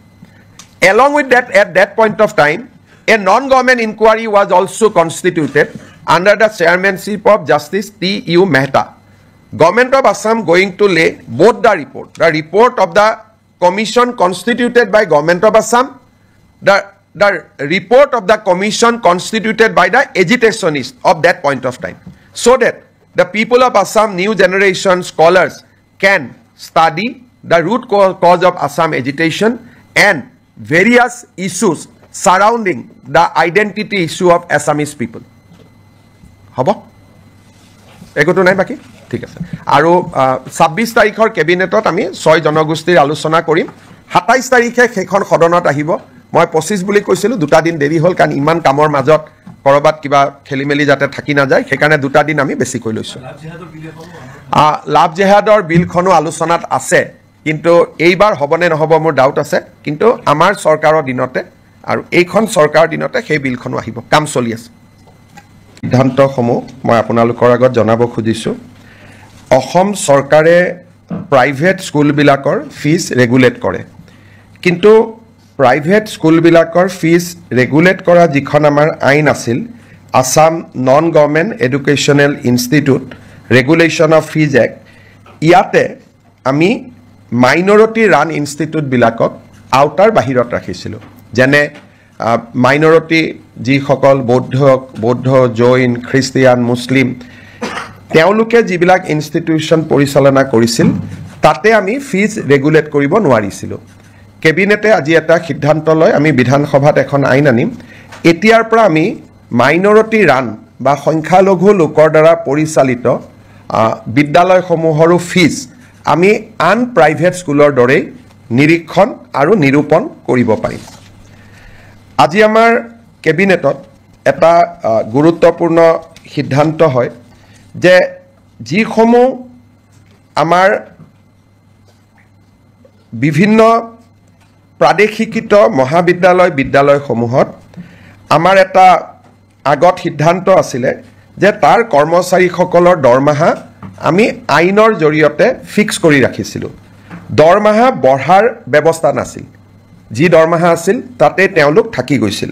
Along with that, at that point of time, a non-government inquiry was also constituted under the chairmanship of Justice T.U. Mehta. Government of Assam going to lay both the report of the commission constituted by Government of Assam, the report of the commission constituted by the agitationists of that point of time, so that the people of Assam, new generation scholars, can study the root cause of Assam agitation and various issues surrounding the identity issue of Assamese people. হ'ব একোটো নাই বাকি ঠিক আছে আৰু 26 তাৰিখৰ কেবিনেটত আমি 6 জনগোষ্ঠীৰ আলোচনা কৰিম 27 তাৰিখে সেইখন সদনত আহিব মই 25 বুলি কৈছিলো দুটা দিন দেৰি হ'ল কাৰণ ইমান কামৰ মাজত কৰবাত কিবা খেলিমেলি যাতে থাকি না যায় সেইকাৰণে দুটা দিন আমি বেছি কৈ লৈছো লাভ জেহাদৰ বিলখনো আলোচনাত আছে কিন্তু এইবাৰ হ'বনে নহ'ব মোৰ ডাউট আছে কিন্তু আমাৰ চৰকাৰৰ দিনতে আৰু এইখন চৰকাৰৰ দিনতে সেই বিলখনো আহিব কাম চলি আছে সিদ্ধান্তসমূহ মই আপোনালোকৰ আগত জনাব খুজিছোঁ অসম চৰকাৰে প্ৰাইভেট স্কুলবিলাকৰ ফিজ ৰেগুলেট কৰে কিন্তু প্ৰাইভেট স্কুলবিলাকৰ ফিজ ৰেগুলেট কৰা যিখন আমাৰ আইন আছিল Assam non government educational institute regulation of fees act ইয়াতে আমি মাইনৰিটি ৰান ইনষ্টিটিউটবিলাকক আউটাৰ বাহিৰত ৰাখিছিলোঁ যেনে মাইনৰিটি যিসকল বৌদ্ধ জৈন খ্ৰীষ্টিয়ান মুছলিম তেওঁলোকে যিবিলাক ইনষ্টিটিউশ্যন পৰিচালনা কৰিছিল তাতে আমি ফিজ ৰেগুলেট কৰিব নোৱাৰিছিলোঁ কেবিনেটে আজি এটা সিদ্ধান্ত লয় আমি বিধানসভাত এখন আইন আনিম এতিয়াৰ পৰা আমি মাইনৰিটি ৰান বা সংখ্যালঘু লোকৰ দ্বাৰা পৰিচালিত বিদ্যালয়সমূহৰো ফিজ আমি আন প্ৰাইভেট স্কুলৰ দৰে নিৰীক্ষণ আৰু নিৰূপণ কৰিব পাৰিম আজি আমাৰ কেবিনেটত এটা গুৰুত্বপূৰ্ণ সিদ্ধান্ত হয় যে যিসমূহ আমাৰ বিভিন্ন প্ৰাদেশিকৃত মহাবিদ্যালয় বিদ্যালয়সমূহত আমাৰ এটা আগত সিদ্ধান্ত আছিলে যে তাৰ কৰ্মচাৰীসকলৰ দৰমহা আমি আইনৰ জৰিয়তে ফিক্স কৰি ৰাখিছিলোঁ দৰমহা বঢ়াৰ ব্যৱস্থা নাছিল যি দৰমহা আছিল তাতে তেওঁলোক থাকি গৈছিল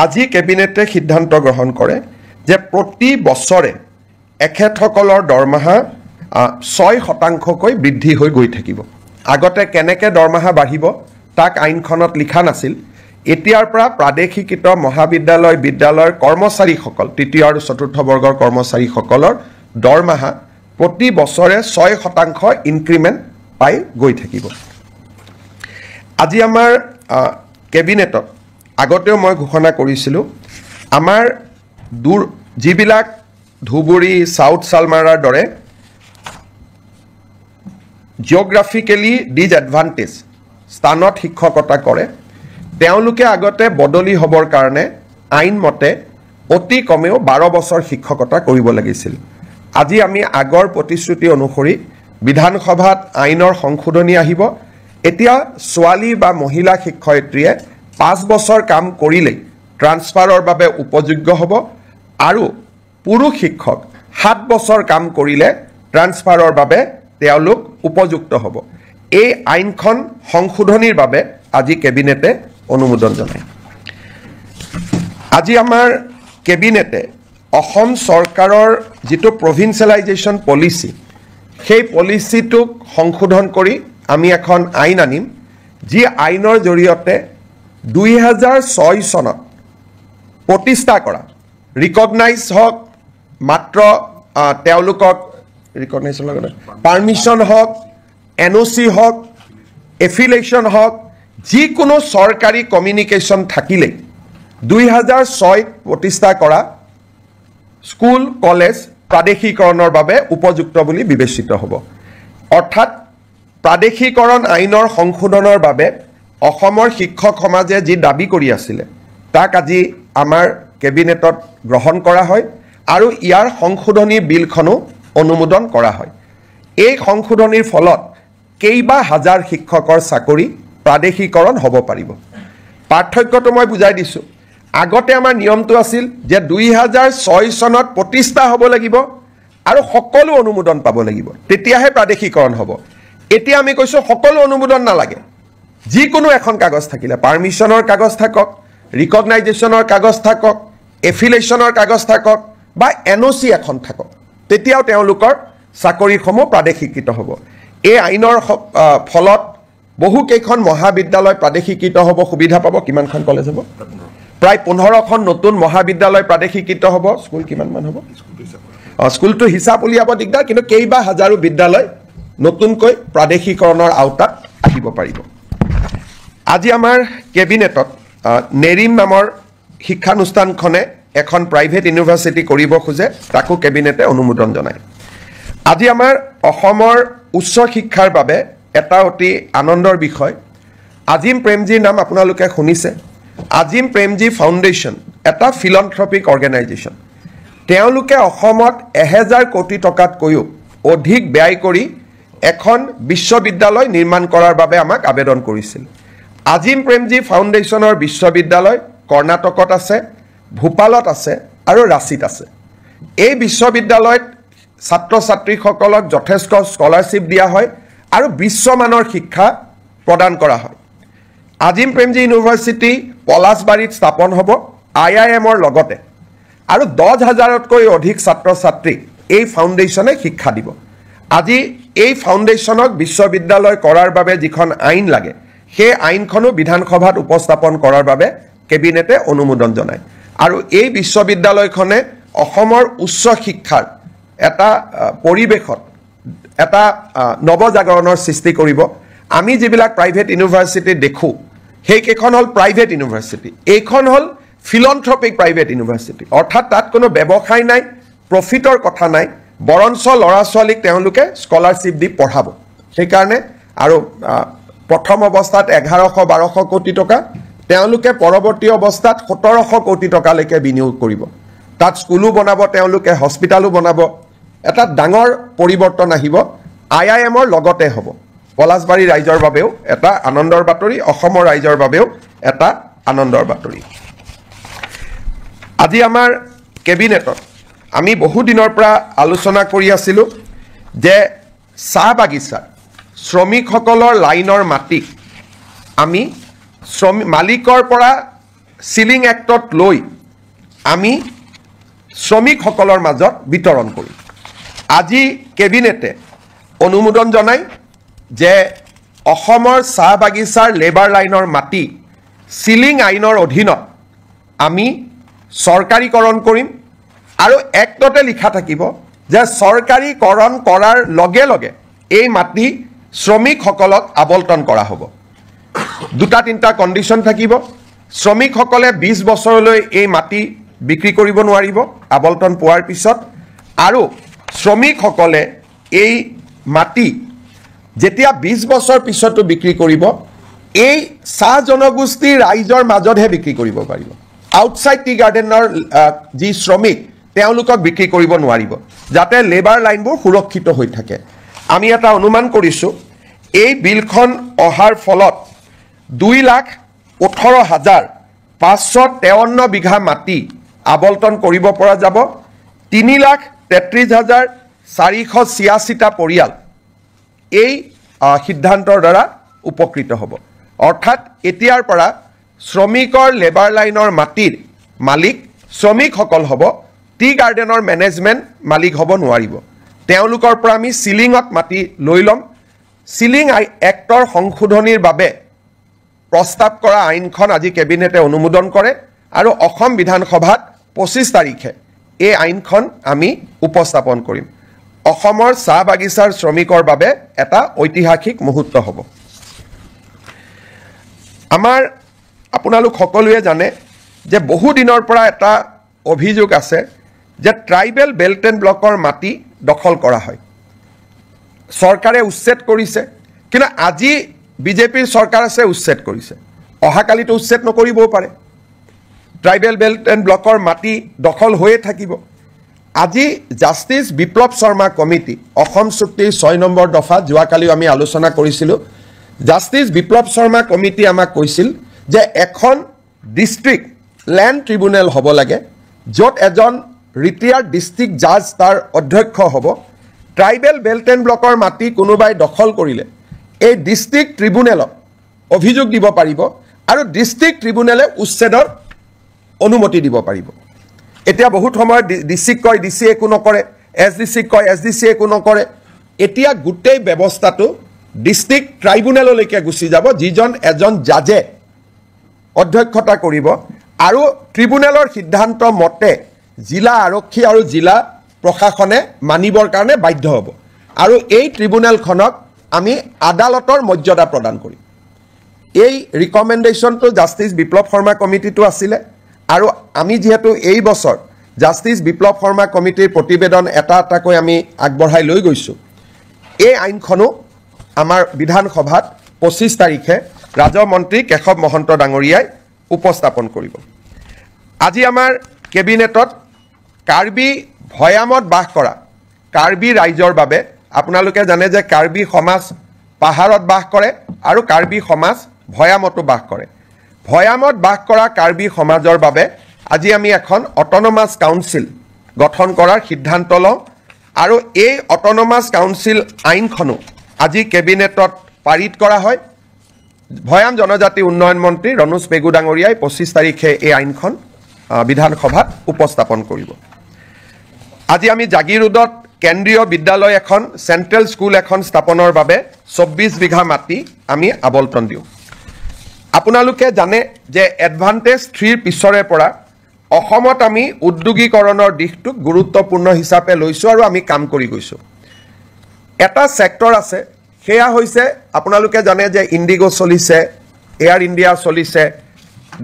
আজি কেবিনেটে সিদ্ধান্ত গ্ৰহণ কৰে যে প্ৰতি বছৰে এখেতসকলৰ দৰমহা 6% বৃদ্ধি হৈ গৈ থাকিব আগতে কেনেকৈ দৰমহা বাঢ়িব তাক আইনখনত লিখা নাছিল এতিয়াৰ পৰা প্ৰাদেশিকৃত মহাবিদ্যালয় বিদ্যালয়ৰ কৰ্মচাৰীসকল তৃতীয় আৰু চতুৰ্থ বৰ্গৰ কৰ্মচাৰীসকলৰ দৰমহা প্ৰতি বছৰে 6% ইনক্ৰিমেণ্ট পাই গৈ থাকিব আজি আমাৰ কেবিনেটত আগতেও মই ঘোষণা কৰিছিলোঁ আমাৰ যিবিলাক ধুবুৰী সাউথ সালমাৰাৰ দৰে জিঅ'গ্ৰাফিকেলি ডিজএডভান্টেজ স্থানত শিক্ষকতা কৰে তেওঁলোকে আগতে বদলি হ'বৰ কাৰণে আইন মতে অতি কমেও 12 বছৰ শিক্ষকতা কৰিব লাগিছিল আজি আমি আগৰ প্ৰতিশ্ৰুতি অনুসৰি বিধানসভাত আইনৰ সংশোধনী আহিব এতিয়া ছোৱালী বা মহিলা শিক্ষয়িত্ৰীয়ে 5 বছৰ কাম কৰিলে ট্ৰান্সফাৰৰ বাবে উপযোগ্য হ'ব আৰু পুৰুষ শিক্ষক 7 বছৰ কাম কৰিলে ট্ৰান্সফাৰৰ বাবে তেওঁলোক উপযুক্ত হ'ব এই আইনখন সংশোধনীৰ বাবে আজি কেবিনেটে অনুমোদন জনায় আজি আমাৰ কেবিনেটে অসম চৰকাৰৰ যিটো প্ৰভিন্সিয়েলাইজেশ্যন পলিচি সেই পলিচিটোক সংশোধন কৰি আমি এখন আইন আনিম যি আইনৰ জৰিয়তে 2006 চনত প্ৰতিষ্ঠা কৰা ৰিকগনাইজ হওক মাত্ৰ তেওঁলোকক ৰিকগনাইজেশ্যন লগতে পাৰ্মিশ্যন হওক এনঅ'চি হওক এফিলেশ্যন হওক যিকোনো চৰকাৰী কমিউনিকেশ্যন থাকিলে 2006 প্ৰতিষ্ঠা কৰা স্কুল কলেজ প্ৰাদেশিকৰণৰ বাবে উপযুক্ত বুলি বিবেচিত হ'ব অৰ্থাৎ প্ৰাদেশিকৰণ আইনৰ সংশোধনৰ বাবে অসমৰ শিক্ষক সমাজে যি দাবী কৰি আছিলে তাক আজি আমাৰ কেবিনেটত গ্ৰহণ কৰা হয় আৰু ইয়াৰ সংশোধনী বিলখনো অনুমোদন কৰা হয়। এই সংশোধনীৰ ফলত কেইবা হাজাৰ শিক্ষকৰ চাকৰি প্ৰাদেশিকৰণ হ'ব পাৰিব। পাৰ্থক্যটো মই বুজাই দিছোঁ। আগতে আমাৰ নিয়মটো আছিল যে 2006 চনত প্ৰতিষ্ঠা হ'ব লাগিব আৰু সকলো অনুমোদন পাব লাগিব, তেতিয়াহে প্ৰাদেশিকৰণ হ'ব। এতিয়া আমি কৈছোঁ সকলো অনুমোদন নালাগে, যিকোনো এখন কাগজ থাকিলে, পাৰ্মিশ্যনৰ কাগজ থাকক, ৰিকগনাইজেশ্যনৰ কাগজ থাকক, এফিলেশ্যনৰ কাগজ থাকক বা NOC এখন থাকক, তেতিয়াও তেওঁলোকৰ চাকৰিসমূহ প্ৰাদেশিকৃত হ'ব। এই আইনৰ ফলত বহুকেইখন মহাবিদ্যালয় প্ৰাদেশিকৃত হ'ব, সুবিধা পাব। কিমানখন কলেজ হ'ব? প্ৰায় 15খন নতুন মহাবিদ্যালয় প্ৰাদেশিকৃত হ'ব। স্কুল কিমানমান হ'ব? স্কুলটো হিচাপ উলিয়াব দিগদাৰ, কিন্তু কেইবা হাজাৰো বিদ্যালয় নতুনকৈ প্ৰাদেশিকৰণৰ আওতাত আহিব পাৰিব। আজি আমাৰ কেবিনেটত নেৰিম নামৰ শিক্ষানুষ্ঠানখনে এখন প্ৰাইভেট ইউনিভাৰ্চিটি কৰিব খোজে, তাকো কেবিনেটে অনুমোদন জনায়। আজি আমাৰ অসমৰ উচ্চ শিক্ষাৰ বাবে এটা অতি আনন্দৰ বিষয়। আজিম প্ৰেমজীৰ নাম আপোনালোকে শুনিছে। আজিম প্ৰেমজী ফাউণ্ডেশ্যন এটা ফিলন্থ্ৰপিক অৰ্গেনাইজেশ্যন। তেওঁলোকে অসমত 1000 কোটি টকাতকৈও অধিক ব্যয় কৰি এখন বিশ্ববিদ্যালয় নিৰ্মাণ কৰাৰ বাবে আমাক আবেদন কৰিছিল। আজিম প্ৰেমজী ফাউণ্ডেশ্যনৰ বিশ্ববিদ্যালয় কৰ্ণাটকত আছে, ভূপালত আছে আৰু ৰাঁচীত আছে। এই বিশ্ববিদ্যালয়ত ছাত্ৰ ছাত্ৰীসকলক যথেষ্ট স্কলাৰশ্বিপ দিয়া হয় আৰু বিশ্বমানৰ শিক্ষা প্ৰদান কৰা হয়। আজিম প্ৰেমজী ইউনিভাৰ্চিটি পলাশবাৰীত স্থাপন হ'ব IIMৰ লগতে, আৰু 10,000তকৈ অধিক ছাত্ৰ ছাত্ৰীক এই ফাউণ্ডেশ্যনে শিক্ষা দিব। আজি এই ফাউণ্ডেশ্যনক বিশ্ববিদ্যালয় কৰাৰ বাবে যিখন আইন লাগে, সেই আইনখনো বিধানসভাত উপস্থাপন কৰাৰ বাবে কেবিনেটে অনুমোদন জনায়। আৰু এই বিশ্ববিদ্যালয়খনে অসমৰ উচ্চ শিক্ষাৰ এটা পৰিৱেশত এটা নৱজাগৰণৰ সৃষ্টি কৰিব। আমি যিবিলাক প্ৰাইভেট ইউনিভাৰ্চিটি দেখোঁ, সেইকেইখন হ'ল প্ৰাইভেট ইউনিভাৰ্চিটি। এইখন হ'ল ফিলন্থ্ৰপিক প্ৰাইভেট ইউনিভাৰ্চিটি, অৰ্থাৎ তাত কোনো ব্যৱসায় নাই, প্ৰফিটৰ কথা নাই, বৰঞ্চ ল'ৰা ছোৱালীক তেওঁলোকে স্কলাৰশ্বিপ দি পঢ়াব। সেইকাৰণে আৰু প্ৰথম অৱস্থাত 1100-1200 কোটি টকা, তেওঁলোকে পৰৱৰ্তী অৱস্থাত 1700 কোটি টকালৈকে বিনিয়োগ কৰিব। তাত স্কুলো বনাব, তেওঁলোকে হস্পিটালো বনাব। এটা ডাঙৰ পৰিৱৰ্তন আহিব, IIMৰ লগতে হ'ব। পলাশবাৰী ৰাইজৰ বাবেও এটা আনন্দৰ বাতৰি, অসমৰ ৰাইজৰ বাবেও এটা আনন্দৰ বাতৰি। আজি আমাৰ কেবিনেটত আমি বহুদিনৰ পৰা আলোচনা কৰি আছিলোঁ যে চাহ বাগিচাৰ শ্ৰমিকসকলৰ লাইনৰ মাটি আমি মালিকৰ পৰা চিলিং এক্টত লৈ আমি শ্ৰমিকসকলৰ মাজত বিতৰণ কৰিম। আজি কেবিনেটে অনুমোদন জনায় যে অসমৰ চাহ বাগিচাৰ লেবাৰ লাইনৰ মাটি চিলিং আইনৰ অধীনত আমি চৰকাৰীকৰণ কৰিম, আৰু এক্টতে লিখা থাকিব যে চৰকাৰীকৰণ কৰাৰ লগে লগে এই মাটি শ্ৰমিকসকলক আবণ্টন কৰা হ'ব। 2-3টা কণ্ডিশ্যন থাকিব। শ্ৰমিকসকলে 20 বছৰলৈ এই মাটি বিক্ৰী কৰিব নোৱাৰিব আবণ্টন পোৱাৰ পিছত, আৰু শ্ৰমিকসকলে এই মাটি যেতিয়া 20 বছৰ পিছতো বিক্ৰী কৰিব, এই চাহ জনগোষ্ঠীৰ ৰাইজৰ মাজতহে বিক্ৰী কৰিব পাৰিব। আউটছাইড টি গাৰ্ডেনৰ যি শ্ৰমিক, তেওঁলোকক বিক্ৰী কৰিব নোৱাৰিব, যাতে লেবাৰ লাইনবোৰ সুৰক্ষিত হৈ থাকে। আমি এটা অনুমান কৰিছোঁ, এই বিলখন অহাৰ ফলত 2,18,553 বিঘা মাটি আবণ্টন কৰিব পৰা যাব। 3,33,486টা পৰিয়াল এই সিদ্ধান্তৰ দ্বাৰা উপকৃত হ'ব। অৰ্থাৎ এতিয়াৰ পৰা শ্ৰমিকৰ লেবাৰ লাইনৰ মাটিৰ মালিক শ্ৰমিকসকল হ'ব, টি গাৰ্ডেনৰ মেনেজমেণ্ট মালিক হ'ব নোৱাৰিব। তেওঁলোকৰ পৰা আমি চিলিঙত মাটি লৈ ল'ম। চিলিং এক্টৰ সংশোধনীৰ বাবে প্ৰস্তাৱ কৰা আইনখন আজি কেবিনেটে অনুমোদন কৰে, আৰু অসম বিধানসভাত 25 তাৰিখে এই আইনখন আমি উপস্থাপন কৰিম। অসমৰ চাহ বাগিচাৰ শ্ৰমিকৰ বাবে এটা ঐতিহাসিক মুহূৰ্ত হ'ব। আপোনালোক সকলোৱে জানে যে বহুদিনৰ পৰা এটা অভিযোগ আছে যে ট্ৰাইবেল বেল্ট এণ্ড ব্লকৰ মাটি দখল কৰা হয়। চৰকাৰে উচ্ছেদ কৰিছে, কিন্তু আজি বিজেপিৰ চৰকাৰ আছে উচ্ছেদ কৰিছে অহাকালিতো উচ্ছেদ নকৰিবও পাৰে ট্ৰাইবেল বেল্ট এণ্ড ব্লকৰ মাটি দখল হৈয়ে থাকিব আজি জাষ্টিস বিপ্লৱ শৰ্মা কমিটি অসম চুক্তিৰ 6 নম্বৰ দফা যোৱাকালি আমি আলোচনা কৰিছিলোঁ জাষ্টিস বিপ্লৱ শৰ্মা কমিটি আমাক কৈছিল যে এখন ডিস্ট্ৰিক্ট ল্যান্ড ট্ৰিব্যুনেল হ'ব লাগে য'ত এজন ৰিটায়াৰ্ড ডিস্ট্ৰিক্ট জাজ তাৰ অধ্যক্ষ হ'ব ট্ৰাইবেল বেল্ট এণ্ড ব্লকৰ মাটি কোনোবাই দখল কৰিলে এই ডিস্ট্ৰিক্ট ট্ৰিব্যুনেলত অভিযোগ দিব পাৰিব আৰু ডিস্ট্ৰিক্ট ট্ৰিব্যুনেলে উচ্ছেদৰ অনুমতি দিব পাৰিব এতিয়া বহুত সময় ডিসি কয় ডিসি একো নকৰে এসডিসি কয় এসডিসি একো নকৰে এতিয়া গুটেই ব্যৱস্থাটো ডিস্ট্ৰিক্ট ট্ৰাইব্যুনেললৈকে গুচি যাব যিজন এজন জাজে অধ্যক্ষতা কৰিব আৰু ট্ৰিব্যুনেলৰ সিদ্ধান্ত মতে জিলা আৰক্ষী আৰু জিলা প্ৰশাসনে মানিবৰ কাৰণে বাধ্য হ'ব আৰু এই ট্ৰিব্যুনেলখনক আমি আদালতৰ মৰ্যাদা প্ৰদান কৰিম এই ৰিকমেণ্ডেশ্যনটো জাষ্টিস বিপ্লৱ শৰ্মা কমিটিটো আছিলে আৰু আমি যেহেতু এই বছৰ জাষ্টিস বিপ্লৱ শৰ্মা কমিটিৰ প্ৰতিবেদন এটা এটাকৈ আমি আগবঢ়াই লৈ গৈছোঁ এই আইনখনো আমাৰ বিধানসভাত 25 তাৰিখে ৰাজমন্ত্ৰী কেশৱ মহন্ত ডাঙৰীয়াই উপস্থাপন কৰিব আজি আমাৰ কেবিনেটত কাৰ্বি ভয়ামত বাস কৰা কাৰ্বি ৰাইজৰ বাবে আপোনালোকে জানে যে কাৰ্বি সমাজ পাহাৰত বাস কৰে আৰু কাৰ্বি সমাজ ভয়ামতো বাস কৰে ভয়ামত বাস কৰা কাৰ্বি সমাজৰ বাবে আজি আমি এখন অট'নমাছ কাউন্সিল গঠন কৰাৰ সিদ্ধান্ত লওঁ আৰু এই অট'নমাছ কাউন্সিল আইনখনো আজি কেবিনেটত পাৰিত কৰা হয় ভয়াম জনজাতি উন্নয়ন মন্ত্ৰী ৰনোজ পেগু ডাঙৰীয়াই 25 তাৰিখে এই আইনখন বিধানসভাত উপস্থাপন কৰিব আজি আমি জাগিৰোডত কেন্দ্ৰীয় বিদ্যালয় এখন চেন্ট্ৰেল স্কুল এখন স্থাপনৰ বাবে 24 বিঘা মাটি আমি আবলটন দিওঁ আপোনালোকে জানে যে এডভান্টেজ 3 পিছৰে পৰা অসমত আমি উদ্যোগীকৰণৰ দিশটোক গুৰুত্বপূৰ্ণ হিচাপে লৈছোঁ আৰু আমি কাম কৰি গৈছোঁ এটা সেক্টৰ আছে সেয়া হৈছে আপোনালোকে জানে যে ইণ্ডিগো চলিছে এয়াৰ ইণ্ডিয়া চলিছে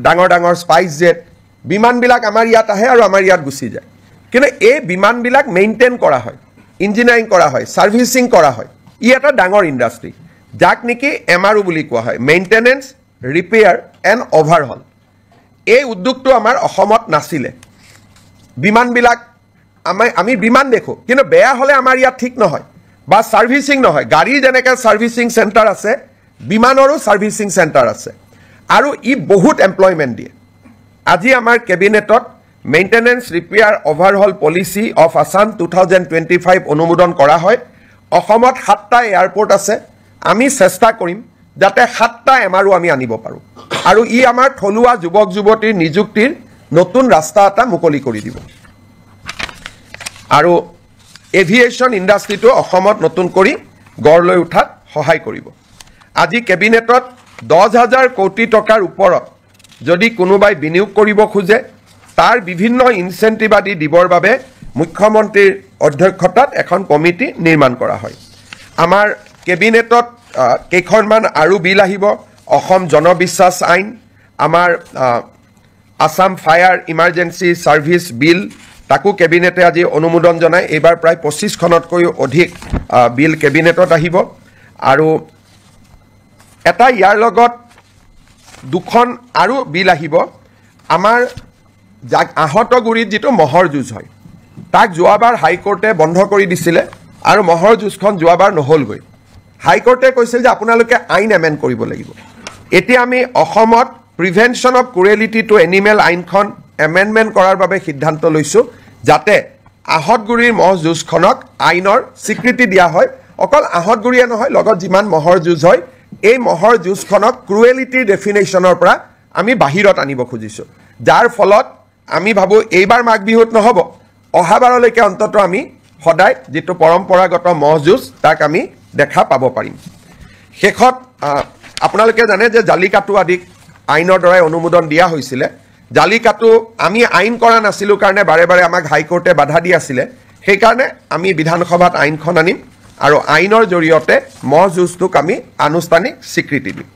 ডাঙৰ ডাঙৰ স্পাইচ জেট বিমানবিলাক আমাৰ ইয়াত আহে আৰু আমাৰ ইয়াত গুচি যায় কিন্তু এই বিমানবিলাক মেইনটেইন কৰা হয় ইঞ্জিনিয়াৰিং কৰা হয় সাৰ্ভিসিং কৰা হয় ই এটা ডাঙৰ ইণ্ডাষ্ট্ৰী যাক নেকি এমআৰও বুলি কোৱা হয় মেইনটেনেন্স ৰিপেয়াৰ এণ্ড অভাৰহল এই উদ্যোগটো আমাৰ অসমত নাছিলে বিমানবিলাক আমি বিমান দেখো কিন্তু বেয়া হলে আমাৰ ইয়াত ঠিক নহয় বা সাৰ্ভিসিং নহয় গাড়ীৰ যেনেকৈ সাৰ্ভিসিং চেণ্টাৰ আছে বিমানৰো সাৰ্ভিসিং চেণ্টাৰ আছে আৰু ই বহুত এমপ্লয়মেণ্ট দিয়ে আজি আমাৰ কেবিনেটত maintenance repair overhaul policy of Assam 2025 অনুমোদন কৰা হয় অসমত 7টা এয়াৰপোৰ্ট আছে আমি চেষ্টা কৰিম যাতে 7টা এমআৰও আমি আনিব পাৰোঁ আৰু ই আমাৰ থলুৱা যুৱক যুৱতীৰ নিযুক্তিৰ নতুন ৰাস্তা এটা মুকলি কৰি দিব আৰু এভিয়েশ্যন ইণ্ডাষ্ট্ৰীটো অসমত নতুন কৰি গঢ় লৈ উঠাত সহায় কৰিব আজি কেবিনেটত 10,000 কোটি টকাৰ ওপৰত যদি কোনোবাই বিনিয়োগ কৰিব খোজে তাৰ বিভিন্ন ইনচেন্টিভ আদি দিবৰ বাবে মুখ্যমন্ত্ৰীৰ অধ্যক্ষতাত এখন কমিটি নিৰ্মাণ কৰা হয় আমাৰ কেবিনেটত কেইখনমান আৰু বিল আহিব অসম জনবিশ্বাস আইন আমাৰ আসাম ফায়াৰ ইমাৰ্জেন্সি সাৰ্ভিস বিল তাকো কেবিনেটে আজি অনুমোদন জনায় এইবাৰ প্ৰায় 25খনতকৈ অধিক বিল কেবিনেটত আহিব আৰু এটা ইয়াৰ লগত দুখন আৰু বিল আহিব আমাৰ আহতগুৰিত যিটো মহৰ যুঁজ হয় তাক যোৱাবাৰ হাইকোৰ্টে বন্ধ কৰি দিছিলে আৰু মহৰ যুঁজখন যোৱাবাৰ নহলগৈ হাইকোৰ্টে কৈছিল যে আপোনালোকে আইন এমেণ্ড কৰিব লাগিব এতিয়া আমি অসমত prevention of cruelty to animal আইনখন এমেণ্ডমেণ্ট কৰাৰ বাবে সিদ্ধান্ত লৈছোঁ যাতে আহতগুৰিৰ মহ যুঁজখনক আইনৰ স্বীকৃতি দিয়া হয় অকল আহতগুৰিয়ে নহয় লগত যিমান মহৰ যুঁজ হয় এই মহৰ যুঁজখনক ক্ৰুৱেলিটিৰ ডেফিনেশ্যনৰ পৰা আমি বাহিৰত আনিব খুজিছোঁ যাৰ ফলত আমি ভাবোঁ এইবাৰ মাঘ বিহুত নহ'ব অহাবাৰলৈকে অন্তত আমি সদায় যিটো পৰম্পৰাগত মহ যুঁজ তাক আমি দেখা পাব পাৰিম শেষত আপোনালোকে জানে যে জালিকাটু আদিক আইনৰ দ্বাৰাই অনুমোদন দিয়া হৈছিলে জালিকাটু আমি আইন কৰা নাছিলোঁ কাৰণে বাৰে বাৰে আমাক হাইকোৰ্টে বাধা দি আছিলে সেইকাৰণে আমি বিধানসভাত আইনখন আনিম আৰু আইনৰ জৰিয়তে মহ যুঁজটোক আমি আনুষ্ঠানিক স্বীকৃতি দিম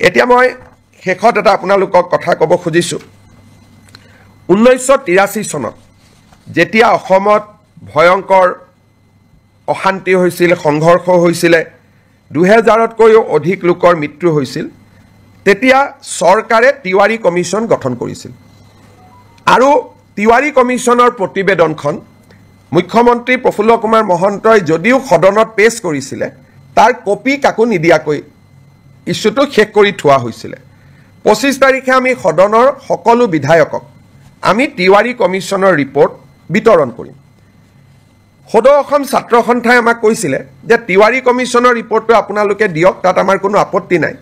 এতিয়া মই শেষত এটা আপোনালোকক কথা ক'ব খুজিছোঁ 1983 চনত যেতিয়া অসমত ভয়ংকৰ অশান্তি হৈছিল সংঘৰ্ষ হৈছিলে 2000তকৈও অধিক লোকৰ মৃত্যু হৈছিল তেতিয়া চৰকাৰে তিৱাৰী কমিশ্যন গঠন কৰিছিল আৰু তিৱাৰী কমিশ্যনৰ প্ৰতিবেদনখন মুখ্যমন্ত্ৰী প্ৰফুল্ল কুমাৰ মহন্তই যদিও সদনত পেশ কৰিছিলে তাৰ কপি কাকো নিদিয়াকৈ ইস্যুটো শেষ কৰি থোৱা হৈছিল 25 তাৰিখে আমি সদনৰ সকলো বিধায়কক আমি তিৱাৰী কমিশ্যনৰ ৰিপৰ্ট বিতৰণ কৰিম সদৌ অসম ছাত্ৰ সন্থাই আমাক কৈছিলে যে তিৱাৰী কমিশ্যনৰ ৰিপৰ্টটো আপোনালোকে দিয়ক তাত আমাৰ কোনো আপত্তি নাই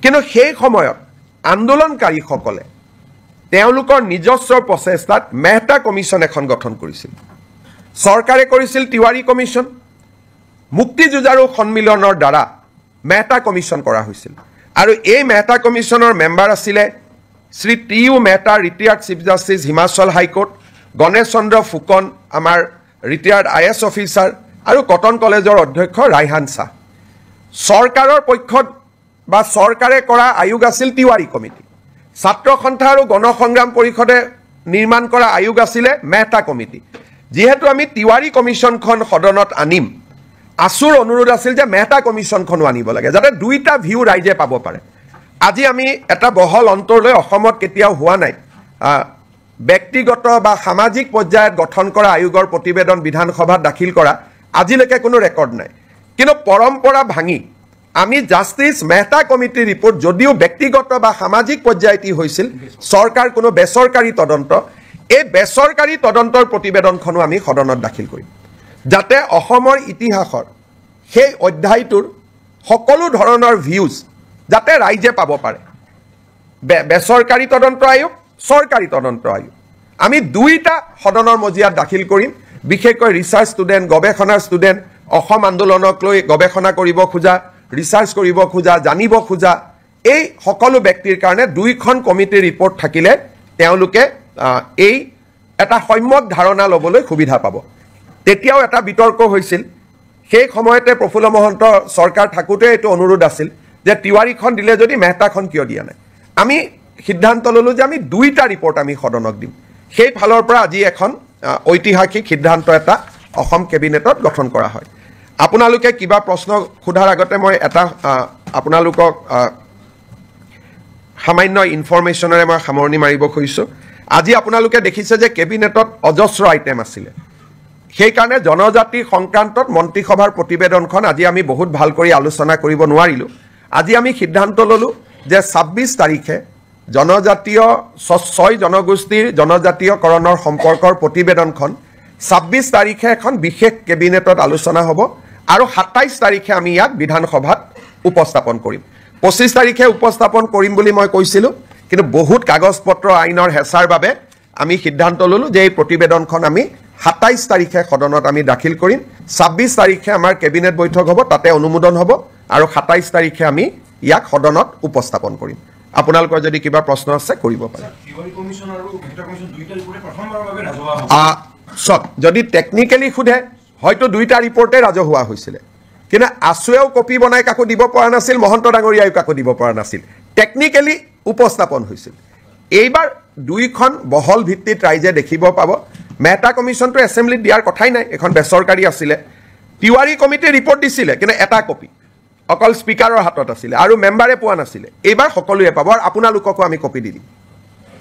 কিন্তু সেই সময়ত আন্দোলনকাৰীসকলে তেওঁলোকৰ নিজস্ব প্ৰচেষ্টাত মেহতা কমিশ্যন এখন গঠন কৰিছিল চৰকাৰে কৰিছিল তিৱাৰী কমিশ্যন মুক্তি যুঁজাৰু সন্মিলনৰ দ্বাৰা মেহতা কমিশ্যন কৰা হৈছিল আৰু এই মেহতা কমিশ্যনৰ মেম্বাৰ আছিলে Shri T U. Mehta retired chief justice Himachal high court Ganesh Chandra Phukan আমাৰ ৰিটায়াৰ্ড আই.এছ. অফিচাৰ আৰু কটন কলেজৰ অধ্যক্ষ ৰাইহান শাহ চৰকাৰৰ পক্ষত বা চৰকাৰে কৰা আয়োগ আছিল তিৱাৰী কমিটি ছাত্ৰ সন্থা আৰু গণসংগ্ৰাম পৰিষদে নিৰ্মাণ কৰা আয়োগ আছিলে মেহতা কমিটি যেহেতু আমি তিৱাৰী কমিশ্যনখন সদনত আনিম আসুৰ অনুৰোধ আছিল যে মেহতা কমিশ্যনখনো আনিব লাগে যাতে দুইটা ভিউ ৰাইজে পাব পাৰে আজি আমি এটা বহল অন্তৰলৈ অসমত কেতিয়াও হোৱা নাই ব্যক্তিগত বা সামাজিক পৰ্যায়ত গঠন কৰা আয়োগৰ প্ৰতিবেদন বিধানসভাত দাখিল কৰা আজিলৈকে কোনো ৰেকৰ্ড নাই কিন্তু পৰম্পৰা ভাঙি আমি জাষ্টিছ মেহতা কমিটিৰ ৰিপৰ্ট যদিও ব্যক্তিগত বা সামাজিক পৰ্যায়ত হৈছিল চৰকাৰ কোনো বেচৰকাৰী তদন্ত এই বেচৰকাৰী তদন্তৰ প্ৰতিবেদনখনো আমি সদনত দাখিল কৰিম যাতে অসমৰ ইতিহাসৰ সেই অধ্যায়টোৰ সকলো ধৰণৰ ভিউজ যাতে ৰাইজে পাব পাৰে বেচৰকাৰী তদন্ত আয়োগ চৰকাৰী তদন্ত আয়োগ আমি দুইটা সদনৰ মজিয়াত দাখিল কৰিম বিশেষকৈ ৰিচাৰ্চ ষ্টুডেণ্ট গৱেষণাৰ ষ্টুডেণ্ট অসম আন্দোলনক লৈ গৱেষণা কৰিব খোজা ৰিচাৰ্চ কৰিব খোজা জানিব খোজা এই সকলো ব্যক্তিৰ কাৰণে দুইখন কমিটিৰ ৰিপৰ্ট থাকিলে তেওঁলোকে এই এটা সম্যক ধাৰণা ল'বলৈ সুবিধা পাব তেতিয়াও এটা বিতৰ্ক হৈছিল সেই সময়তে প্ৰফুল্ল মহন্ত চৰকাৰ থাকোঁতে এইটো অনুৰোধ আছিল যে তিৱাৰীখন দিলে যদি মেহতাখন কিয় দিয়া নাই আমি সিদ্ধান্ত ল'লোঁ যে আমি দুইটা ৰিপৰ্ট আমি সদনক দিম সেই ফালৰ পৰা আজি এখন ঐতিহাসিক সিদ্ধান্ত এটা অসম কেবিনেটত গঠন কৰা হয় আপোনালোকে কিবা প্ৰশ্ন সোধাৰ আগতে মই এটা আপোনালোকক সামান্য ইনফৰমেশ্যনেৰে মই সামৰণি মাৰিব খুজিছোঁ আজি আপোনালোকে দেখিছে যে কেবিনেটত অজস্ৰ আইটেম আছিলে সেইকাৰণে জনজাতি সংক্ৰান্তত মন্ত্ৰীসভাৰ প্ৰতিবেদনখন আজি আমি বহুত ভাল কৰি আলোচনা কৰিব নোৱাৰিলোঁ আজি আমি সিদ্ধান্ত ল'লোঁ যে 26 তাৰিখে জনজাতীয় 6 জনগোষ্ঠীৰ জনজাতীয়কৰণৰ সম্পৰ্কৰ প্ৰতিবেদনখন 26 তাৰিখে এখন বিশেষ কেবিনেটত আলোচনা হ'ব আৰু 27 তাৰিখে আমি ইয়াক বিধানসভাত উপস্থাপন কৰিম 25 তাৰিখে উপস্থাপন কৰিম বুলি মই কৈছিলোঁ কিন্তু বহুত কাগজ পত্ৰ আইনৰ হেঁচাৰ বাবে আমি সিদ্ধান্ত ল'লোঁ যে এই প্ৰতিবেদনখন আমি 27 তাৰিখে সদনত আমি দাখিল কৰিম 26 তাৰিখে আমাৰ কেবিনেট বৈঠক হ'ব তাতে অনুমোদন হ'ব আৰু 27 তাৰিখে আমি ইয়াক সদনত উপস্থাপন কৰিম আপোনালোকৰ যদি কিবা প্ৰশ্ন আছে কৰিব পাৰে তিৱাৰী কমিশ্যন আৰু মেহতা কমিশ্যন দুইটা ৰিপৰ্টে প্ৰথমবাৰৰ বাবে ৰাজহুৱা হ'ব যদি টেকনিকেলি সোধে হয়তো দুইটা ৰিপৰ্টে ৰাজহুৱা হৈছিলে কিন্তু আছুৱেও কপি বনাই কাকো দিব পৰা নাছিল মহন্ত ডাঙৰীয়াও কাকো দিব পৰা নাছিল টেকনিকেলি উপস্থাপন হৈছিল এইবাৰ দুইখন বহল ভিত্তিত ৰাইজে দেখিব পাব মেহতা কমিশ্যনটো এছেম্বলিত দিয়াৰ কথাই নাই এখন বেচৰকাৰী আছিলে তিৱাৰী কমিটিয়ে ৰিপৰ্ট দিছিলে কিন্তু এটা কপি অকল স্পিকাৰৰ হাতত আছিলে আৰু মেম্বাৰে পোৱা নাছিলে এইবাৰ সকলোৱে পাব আৰু আপোনালোককো আমি কপি দি দিম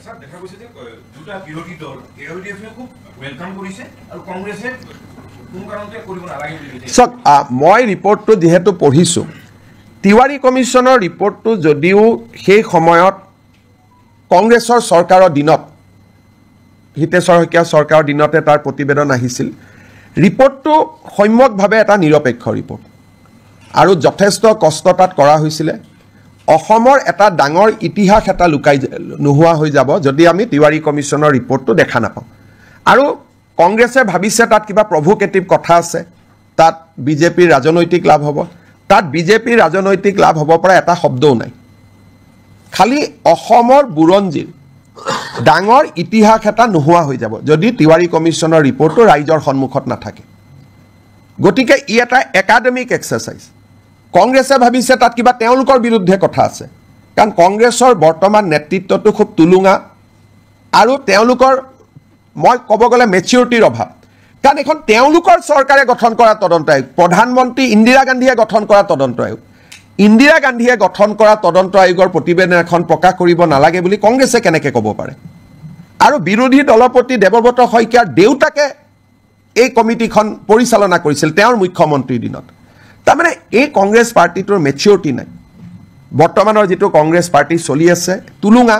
স্যাৰ দেখা গৈছে যে দুটা বিৰোধী দল এওডিএফে খুব ওয়েলকাম কৰিছে আৰু কংগ্ৰেছে কোন কাৰণতে কৰিব নালাগে বুলি কৈছে সক মই ৰিপৰ্টটো যেহেতু পঢ়িছোঁ তিৱাৰী কমিশ্যনৰ ৰিপৰ্টটো যদিও সেই সময়ত কংগ্ৰেছৰ চৰকাৰৰ দিনত হিতেশ্বৰ শইকীয়া চৰকাৰৰ দিনতে তাৰ প্ৰতিবেদন আহিছিল ৰিপৰ্টটো সম্যকভাৱে এটা নিৰপেক্ষ ৰিপৰ্ট আৰু যথেষ্ট কষ্ট তাত কৰা হৈছিলে অসমৰ এটা ডাঙৰ ইতিহাস এটা লুকাই নোহোৱা হৈ যাব যদি আমি তিৱাৰী কমিশ্যনৰ ৰিপৰ্টটো দেখা নাপাওঁ আৰু কংগ্ৰেছে ভাবিছে তাত কিবা প্ৰভোকেটিভ কথা আছে তাত বিজেপিৰ ৰাজনৈতিক লাভ হ'ব তাত বিজেপিৰ ৰাজনৈতিক লাভ হ'ব পৰা এটা শব্দও নাই খালি অসমৰ বুৰঞ্জীৰ ডাঙৰ ইতিহাস এটা নোহোৱা হৈ যাব যদি তিৱাৰী কমিশ্যনৰ ৰিপৰ্টটো ৰাইজৰ সন্মুখত নাথাকে গতিকে ই এটা একাডেমিক এক্সাৰচাইজ কংগ্ৰেছে ভাবিছে তাত কিবা তেওঁলোকৰ বিৰুদ্ধে কথা আছে কাৰণ কংগ্ৰেছৰ বৰ্তমান নেতৃত্বটো খুব তুলুঙা আৰু তেওঁলোকৰ মই ক'ব গ'লে মেচিউৰিটিৰ অভাৱ কাৰণ এখন তেওঁলোকৰ চৰকাৰে গঠন কৰা তদন্ত আয়োগ প্ৰধানমন্ত্ৰী ইন্দিৰা গান্ধীয়ে গঠন কৰা তদন্ত আয়োগ ইন্দিৰা গান্ধীয়ে গঠন কৰা তদন্ত আয়োগৰ প্ৰতিবেদন এখন প্ৰকাশ কৰিব নালাগে বুলি কংগ্ৰেছে কেনেকৈ ক'ব পাৰে আৰু বিৰোধী দলপতি দেৱব্ৰত শইকীয়াৰ দেউতাকে এই কমিটিখন পৰিচালনা কৰিছিল তেওঁৰ মুখ্যমন্ত্ৰীৰ দিনত তাৰমানে এই কংগ্ৰেছ পাৰ্টিটোৰ মেচিউৰিটি নাই বৰ্তমানৰ যেটো কংগ্ৰেছ পাৰ্টি চলি আছে তুলুঙা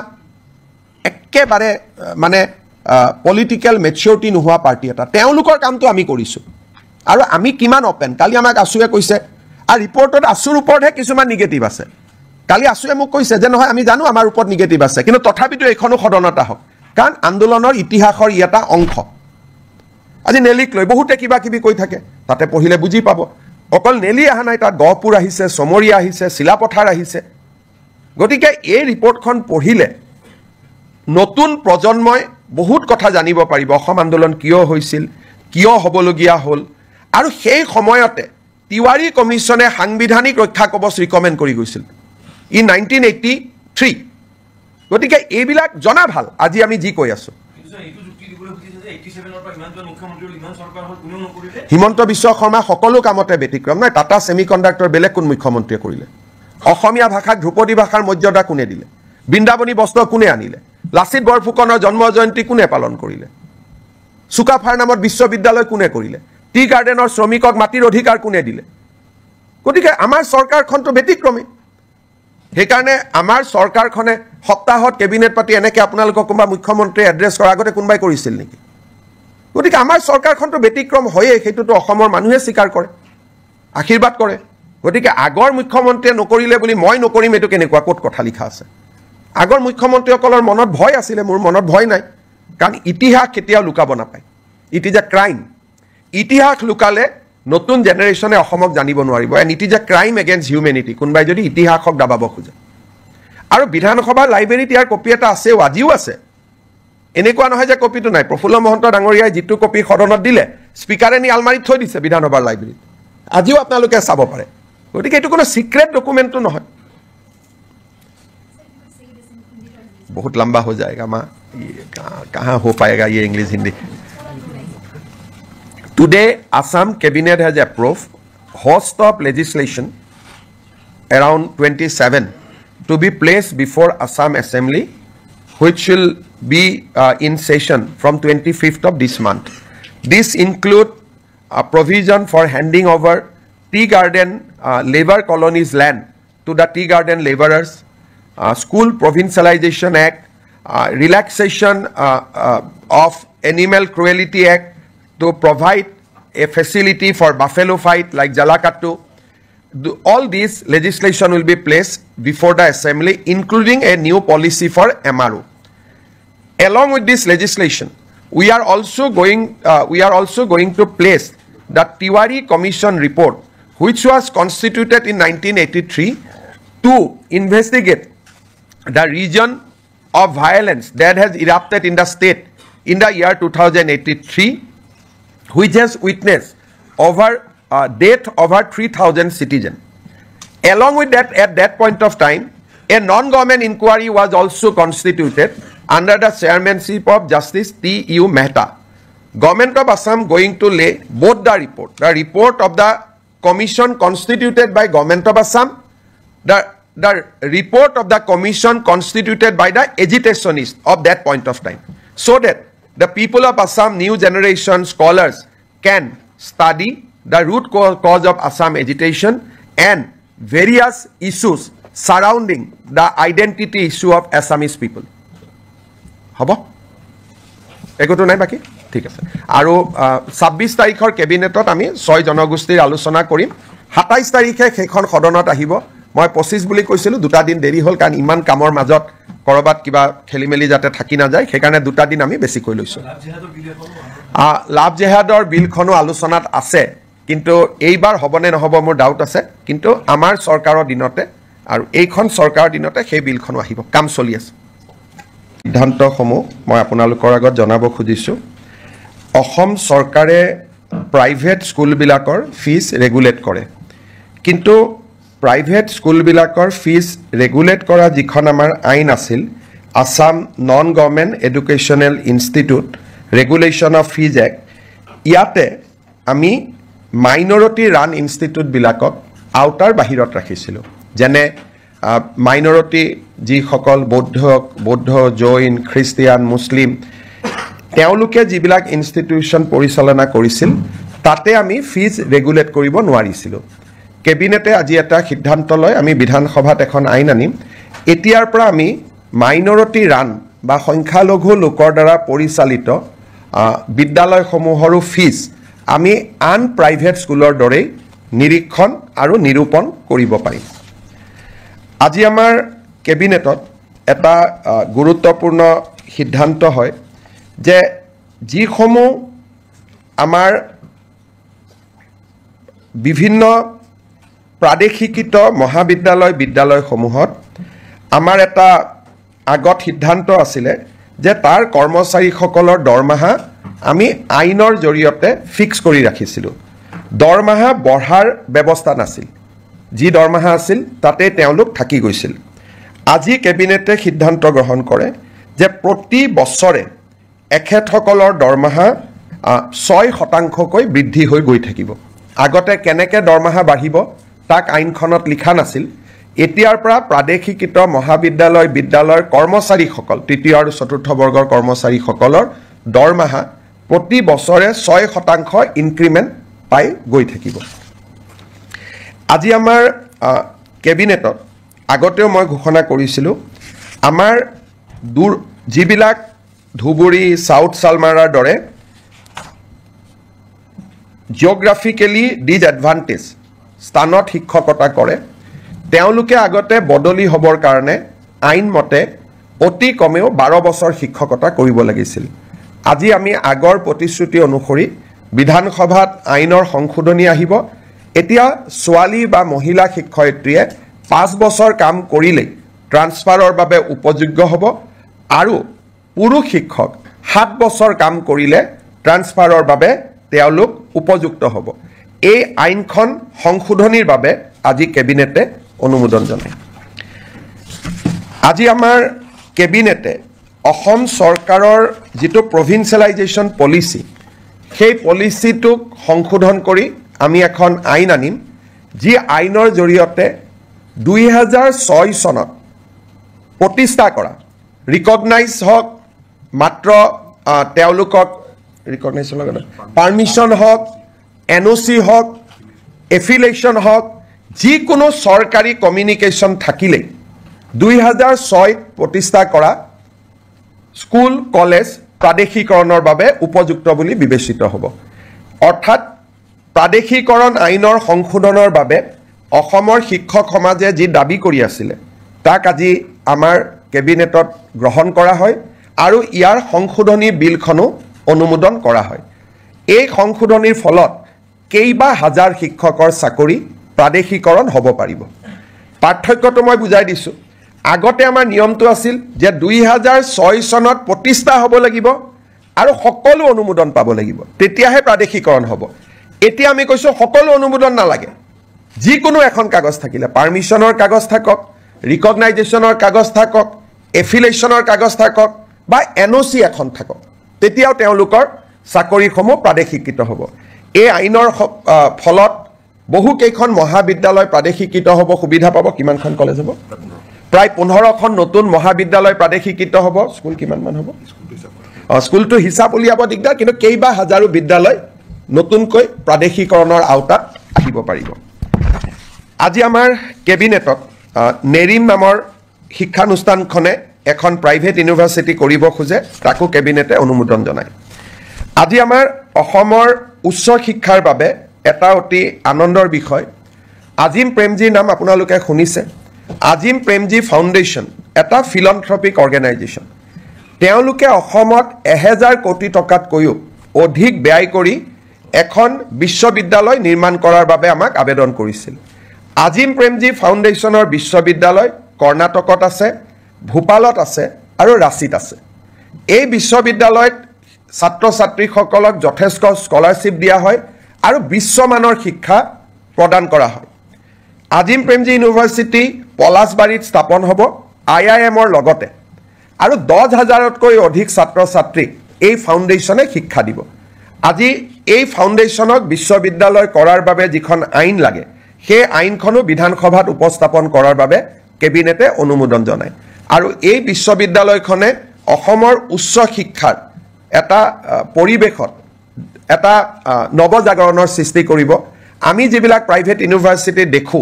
একেবাৰে মানে পলিটিক্যাল মেচিউৰিটি নোহোৱা পাৰ্টি এটা তেওঁলোকৰ কামটো আমি কৰিছো আৰু আমি কিমান ওপেন কালি আমাক আছুৱে কৈছে আৰু ৰিপৰ্টত আছুৰ ওপৰতহে কিছুমান নিগেটিভ আছে কালি আছুৱে মোক কৈছে যে নহয় আমি জানো আমাৰ ওপৰত নিগেটিভ আছে কিন্তু তথাপিতো এখনো সদনতা হওক কাৰণ আন্দোলনৰ ইতিহাসৰ ই এটা অংশ আজি নেলিক লৈ বহুতে কিবা কিবি কৈ থাকে তাতে পঢ়িলে বুজি পাব অকল নেলি আহা নাই তাত গহপুৰ আহিছে সমৰীয়া আহিছে শিলাপথাৰ আহিছে গতিকে এই ৰিপৰ্টখন পঢ়িলে নতুন প্ৰজন্মই বহুত কথা জানিব পাৰিব অসম আন্দোলন কিয় হৈছিল কিয় হ'বলগীয়া হ'ল আৰু সেই সময়তে তিৱাৰী কমিছনে সাংবিধানিক ৰক্ষা কবচ ৰিকমেণ্ড কৰি গৈছিল ইন 1983 গতিকে এইবিলাক জনা ভাল আজি আমি যি কৈ আছো হিমন্ত বিশ্ব শৰ্মা সকলো কামতে ব্যতিক্ৰম নাই টাটা সেমিকণ্ডাক্টৰ বেলেগ কোন মুখ্যমন্ত্ৰীয়ে কৰিলে অসমীয়া ভাষাক ধ্ৰুপদী ভাষাৰ মৰ্যাদা কোনে দিলে বৃন্দাবনী বস্ত্ৰ কোনে আনিলে লাচিত বৰফুকনৰ জন্ম জয়ন্তী কোনে পালন কৰিলে সুকাফাৰ নামত বিশ্ববিদ্যালয় কোনে কৰিলে টি গাৰ্ডেনৰ শ্ৰমিকক মাটিৰ অধিকাৰ কোনে দিলে গতিকে আমাৰ চৰকাৰখনটো ব্যতিক্ৰমী সেইকাৰণে আমাৰ চৰকাৰখনে সপ্তাহত কেবিনেট পাতি এনেকৈ আপোনালোকক কোনোবা মুখ্যমন্ত্ৰীয়ে এড্ৰেছ কৰাৰ আগতে কোনোবাই কৰিছিল নেকি গতিকে আমাৰ চৰকাৰখনটো ব্যতিক্ৰম হয়েই সেইটোতো অসমৰ মানুহে স্বীকাৰ কৰে আশীৰ্বাদ কৰে গতিকে আগৰ মুখ্যমন্ত্ৰীয়ে নকৰিলে বুলি মই নকৰিম এইটো কেনেকুৱা ক'ত কথা লিখা আছে আগৰ মুখ্যমন্ত্ৰীসকলৰ মনত ভয় আছিলে মোৰ মনত ভয় নাই কাৰণ ইতিহাস কেতিয়াও লুকাব নাপায় ইট ইজ এ ক্ৰাইম ইতিহাস লুকালে নতুন জেনেৰেশ্যনে অসমক জানিব নোৱাৰিব and it is a crime against humanity কোনোবাই যদি ইতিহাসক দাবাব খোজে আৰু বিধানসভাৰ লাইব্ৰেৰীত ইয়াৰ কপি এটা আছেও আজিও আছে এনেকুৱা নহয় যে কপিটো নাই প্ৰফুল্ল মহন্ত ডাঙৰীয়াই যিটো কপি সদনত দিলে স্পিকাৰে নি আলমাৰীত থৈ দিছে বিধানসভাৰ লাইব্ৰেৰীত আজিও আপোনালোকে চাব পাৰে গতিকে এইটো কোনো সিক্ৰেট ডকুমেণ্টটো নহয় बहुत लंबा हो जाएगा माँ ये कहाँ हो पाएगा ये English Hindi Today Assam cabinet has approved host of legislation around 27 to be placed before Assam Assembly which will be in session from 25th of this month. This include a provision for handing over tea garden labor colonies land to the tea garden laborers, School Provincialization Act, relaxation of Animal Cruelty Act to provide a facility for buffalo fight like Jalakattu. All these legislation will be placed before the assembly, including a new policy for MRO. Along with this legislation, we are also going to place the Tiwari Commission report, which was constituted in 1983 to investigate the region of violence that has erupted in the state in the year 2083, which has witnessed death over 3,000 citizens. Along with that, at that point of time, a non-government inquiry was also constituted under the chairmanship of Justice T.U. Mehta. Government of Assam going to lay both the report of the commission constituted by Government of Assam, the report of the commission constituted by the agitationists of that point of time, so that the people of Assam, new generation scholars can study the root cause of Assam agitation and various issues surrounding the identity issue of Assamese people. Habo? Ekoto nai baki? ঠিক আছে আৰু 26 তাৰিখৰ কেবিনেটত আমি 6 জনগোষ্ঠীৰ আলোচনা কৰিম 27 তাৰিখে সেইখন সদনত আহিব মই 25 বুলি কৈছিলো দুটা দিন দেৰি হ'ল কাৰণ ইমান কামৰ মাজত কৰবাত কিবা খেলিমেলি যাতে থাকি না যায় সেইকাৰণে দুটা দিন আমি বেছি কৈ লৈছো লাভ জেহাদৰ বিলখনো আলোচনাত আছে কিন্তু এইবাৰ হ'বনে নহব মোৰ ডাউট আছে কিন্তু আমাৰ চৰকাৰৰ দিনতে আৰু এইখন চৰকাৰৰ দিনতে সেই বিলখনো আহিব কাম চলি আছে সিদ্ধান্তসমূহ মই আপোনালোকৰ আগত জনাব খুজিছো অসম চৰকাৰে প্ৰাইভেট স্কুলবিলাকৰ ফিজ ৰেগুলেট কৰে কিন্তু প্ৰাইভেট স্কুলবিলাকৰ ফিজ ৰেগুলেট কৰা যিখন আমাৰ আইন আছিল Assam non government educational institute regulation of fees act ইয়াতে আমি মাইনৰিটি ৰান ইনষ্টিটিউটবিলাকক আউটাৰ বাহিৰত ৰাখিছিলোঁ যেনে মাইনৰিটি যিসকল বৌদ্ধ জৈন খ্ৰীষ্টিয়ান মুছলিম তেওঁলোকে যিবিলাক ইনষ্টিটিউশ্যন পৰিচালনা কৰিছিল তাতে আমি ফিজ ৰেগুলেট কৰিব নোৱাৰিছিলোঁ কেবিনেটে আজি এটা সিদ্ধান্ত লয় আমি বিধানসভাত এখন আইন আনিম এতিয়াৰ পৰা আমি মাইনৰিটি ৰান বা সংখ্যালঘু লোকৰ দ্বাৰা পৰিচালিত বিদ্যালয়সমূহৰো ফিজ আমি আন প্ৰাইভেট স্কুলৰ দৰেই নিৰীক্ষণ আৰু নিৰূপণ কৰিব পাৰিম আজি আমাৰ কেবিনেটত এটা গুৰুত্বপূৰ্ণ সিদ্ধান্ত হয় যে যিসমূহ আমাৰ বিভিন্ন প্ৰাদেশিকৃত মহাবিদ্যালয় বিদ্যালয়সমূহত আমাৰ এটা আগত সিদ্ধান্ত আছিলে যে তাৰ কৰ্মচাৰীসকলৰ দৰমহা আমি আইনৰ জৰিয়তে ফিক্স কৰি ৰাখিছিলোঁ দৰমহা বঢ়াৰ ব্যৱস্থা নাছিল যি দৰমহা আছিল তাতে তেওঁলোক থাকি গৈছিল আজি কেবিনেটে সিদ্ধান্ত গ্ৰহণ কৰে যে প্ৰতি বছৰে এখেতসকলৰ দৰমহা 6% বৃদ্ধি হৈ গৈ থাকিব আগতে কেনেকৈ দৰমহা বাঢ়িব তাক আইনখনত লিখা নাছিল এতিয়াৰ পৰা প্ৰাদেশিকৃত মহাবিদ্যালয় বিদ্যালয়ৰ কৰ্মচাৰীসকল তৃতীয় আৰু চতুৰ্থ বৰ্গৰ কৰ্মচাৰীসকলৰ দৰমহা প্ৰতি বছৰে 6% ইনক্ৰিমেণ্ট পাই গৈ থাকিব আজি আমাৰ কেবিনেটত আগতেও মই ঘোষণা কৰিছিলোঁ আমাৰ যিবিলাক ধুবুৰী সাউথ সালমাৰাৰ দৰে জিঅ'গ্ৰাফিকেলি ডিজএডভান্টেজ স্থানত শিক্ষকতা কৰে তেওঁলোকে আগতে বদলি হ'বৰ কাৰণে আইনমতে অতি কমেও 12 বছৰ শিক্ষকতা কৰিব লাগিছিল আজি আমি আগৰ প্ৰতিশ্ৰুতি অনুসৰি বিধানসভাত আইনৰ সংশোধনী আহিব এতিয়া ছোৱালী বা মহিলা শিক্ষয়িত্ৰীয়ে 5 বছৰ কাম কৰিলেই ট্ৰান্সফাৰৰ বাবে উপযোগ্য হ'ব আৰু পুৰুষ শিক্ষক 7 বছৰ কাম কৰিলে ট্ৰান্সফাৰৰ বাবে তেওঁলোক উপযুক্ত হ'ব এই আইনখন সংশোধনীৰ বাবে আজি কেবিনেটে অনুমোদন জনায় আজি আমাৰ কেবিনেটে অসম চৰকাৰৰ যিটো প্ৰভিন্সিয়েলাইজেশ্যন পলিচি সেই পলিচিটোক সংশোধন কৰি আমি এখন আইন আনিম যি আইনৰ জৰিয়তে 2006 চনত প্ৰতিষ্ঠা কৰা ৰিকগনাইজ হওক মাত্ৰ তেওঁলোকক ৰিকগনাইজৰ লগত পাৰ্মিশ্যন হওক NOC হওক এফিলেশ্যন হওক যিকোনো চৰকাৰী কমিউনিকেশ্যন থাকিলেই 2006 প্ৰতিষ্ঠা কৰা স্কুল কলেজ প্ৰাদেশিকৰণৰ বাবে উপযুক্ত বুলি বিবেচিত হ'ব অৰ্থাৎ প্ৰাদেশিকৰণ আইনৰ সংশোধনৰ বাবে অসমৰ শিক্ষক সমাজে যি দাবী কৰি আছিল তাক আজি আমাৰ কেবিনেটত গ্ৰহণ কৰা হয় আৰু ইয়াৰ সংশোধনী বিলখনো অনুমোদন কৰা হয় এই সংশোধনীৰ ফলত কেইবা হাজাৰ শিক্ষকৰ চাকৰি প্ৰাদেশিকৰণ হ'ব পাৰিব পাৰ্থক্যটো মই বুজাই দিছোঁ আগতে আমাৰ নিয়মটো আছিল যে 2006 চনত প্ৰতিষ্ঠা হ'ব লাগিব আৰু সকলো অনুমোদন পাব লাগিব তেতিয়াহে প্ৰাদেশিকৰণ হ'ব এতিয়া আমি কৈছোঁ সকলো অনুমোদন নালাগে যিকোনো এখন কাগজ থাকিলে পাৰ্মিশ্যনৰ কাগজ থাকক ৰিকগনাইজেশ্যনৰ কাগজ থাকক এফিলেশ্যনৰ কাগজ থাকক বা NOC এখন থাকক তেতিয়াও তেওঁলোকৰ চাকৰিসমূহ প্ৰাদেশিকৃত হ'ব এই আইনৰ ফলত বহু কেইখন মহাবিদ্যালয় প্ৰাদেশিকৃত হ'ব সুবিধা পাব কিমানখন কলেজ হ'ব প্ৰায় 15খন নতুন মহাবিদ্যালয় প্ৰাদেশিকৃত হ'ব স্কুল কিমানমান হ'ব স্কুলটো হিচাপ উলিয়াব দিগদাৰ কিন্তু কেইবা হাজাৰো বিদ্যালয় নতুনকৈ প্ৰাদেশিকৰণৰ আওতাত আহিব পাৰিব আজি আমাৰ কেবিনেটত নেৰিম নামৰ শিক্ষানুষ্ঠানখনে এখন প্ৰাইভেট ইউনিভাৰ্চিটি কৰিব খোজে তাকো কেবিনেটে অনুমোদন জনায় আজি আমাৰ অসমৰ উচ্চ শিক্ষাৰ বাবে এটা অতি আনন্দৰ বিষয় আজিম প্ৰেমজীৰ নাম আপোনালোকে শুনিছে আজিম প্ৰেমজী ফাউণ্ডেশ্যন এটা ফিলন্থ্ৰপিক অৰ্গেনাইজেশ্যন তেওঁলোকে অসমত 1000 কোটি টকাতকৈও অধিক ব্যয় কৰি এখন বিশ্ববিদ্যালয় নিৰ্মাণ কৰাৰ বাবে আমাক আবেদন কৰিছিল আজিম প্ৰেমজী ফাউণ্ডেশ্যনৰ বিশ্ববিদ্যালয় কৰ্ণাটকত আছে ভূপালত আছে আৰু ৰাঁচীত আছে এই বিশ্ববিদ্যালয়ত ছাত্ৰ ছাত্ৰীসকলক যথেষ্ট স্কলাৰশ্বিপ দিয়া হয় আৰু বিশ্বমানৰ শিক্ষা প্ৰদান কৰা হয় আজিম প্ৰেমজী ইউনিভাৰ্চিটি পলাশবাৰীত স্থাপন হ'ব IIMৰ লগতে আৰু 10,000তকৈ অধিক ছাত্ৰ ছাত্ৰীক এই ফাউণ্ডেশ্যনে শিক্ষা দিব আজি এই ফাউণ্ডেশ্যনক বিশ্ববিদ্যালয় কৰাৰ বাবে যিখন আইন লাগে সেই আইনখনো বিধানসভাত উপস্থাপন কৰাৰ বাবে কেবিনেটে অনুমোদন জনায় আৰু এই বিশ্ববিদ্যালয়খনে অসমৰ উচ্চ শিক্ষাৰ এটা পৰিৱেশত এটা নৱজাগৰণৰ সৃষ্টি কৰিব আমি যিবিলাক প্ৰাইভেট ইউনিভাৰ্চিটি দেখো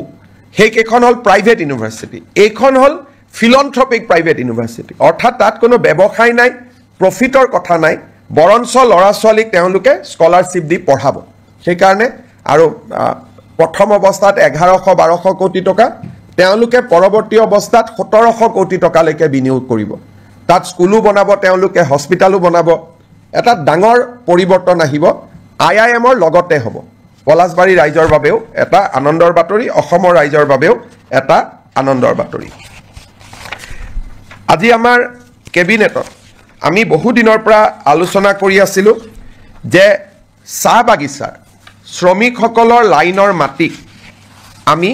সেইকেইখন হ'ল প্ৰাইভেট ইউনিভাৰ্চিটি এইখন হ'ল ফিলন্থ্ৰপিক প্ৰাইভেট ইউনিভাৰ্চিটি অৰ্থাৎ তাত কোনো ব্যৱসায় নাই প্ৰফিটৰ কথা নাই বৰঞ্চ ল'ৰা ছোৱালীক তেওঁলোকে স্কলাৰশ্বিপ দি পঢ়াব সেইকাৰণে আৰু প্ৰথম অৱস্থাত 1100-1200 কোটি টকা তেওঁলোকে পৰৱৰ্তী অৱস্থাত 1700 কোটি টকালৈকে বিনিয়োগ কৰিব তাত স্কুলো বনাব তেওঁলোকে হস্পিটালো বনাব এটা ডাঙৰ পৰিৱৰ্তন আহিব IIMৰ লগতে হ'ব পলাশবাৰী ৰাইজৰ বাবেও এটা আনন্দৰ বাতৰি অসমৰ ৰাইজৰ বাবেও এটা আনন্দৰ বাতৰি আজি আমাৰ কেবিনেটত আমি বহু দিনৰ পৰা আলোচনা কৰি আছিলোঁ যে চাহ বাগিচাৰ শ্ৰমিকসকলৰ লাইনৰ মাটি আমি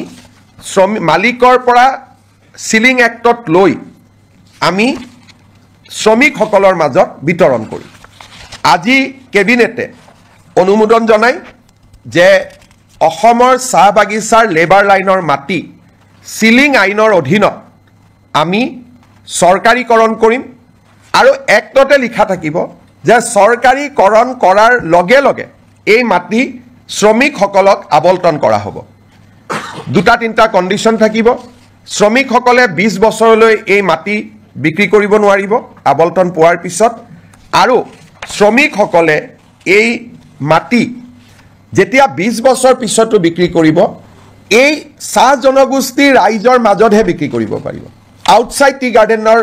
মালিকৰ পৰা সিলিং এক্টত লৈ আমি শ্ৰমিকসকলৰ মাজত বিতৰণ কৰি আজি কেবিনেটে অনুমোদন জনায় যে অসমৰ চাহ বাগিচাৰ লেবাৰ লাইনৰ মাটি সিলিং আইনৰ অধীনত আমি চৰকাৰীকৰণ কৰিম আৰু এক্টতে লিখা থাকিব যে চৰকাৰীকৰণ কৰাৰ লগে লগে এই মাটি শ্ৰমিকসকলক আবণ্টন কৰা হ'ব দুটা তিনিটা কণ্ডিশ্যন থাকিব শ্ৰমিকসকলে 20 বছৰলৈ এই মাটি বিক্ৰী কৰিব নোৱাৰিব আবণ্টন পোৱাৰ পিছত আৰু শ্ৰমিকসকলে এই মাটি যেতিয়া 20 বছৰ পিছতো বিক্ৰী কৰিব এই চাহ জনগোষ্ঠীৰ ৰাইজৰ মাজতহে বিক্ৰী কৰিব পাৰিব আউটসাইড টি গাৰ্ডেনৰ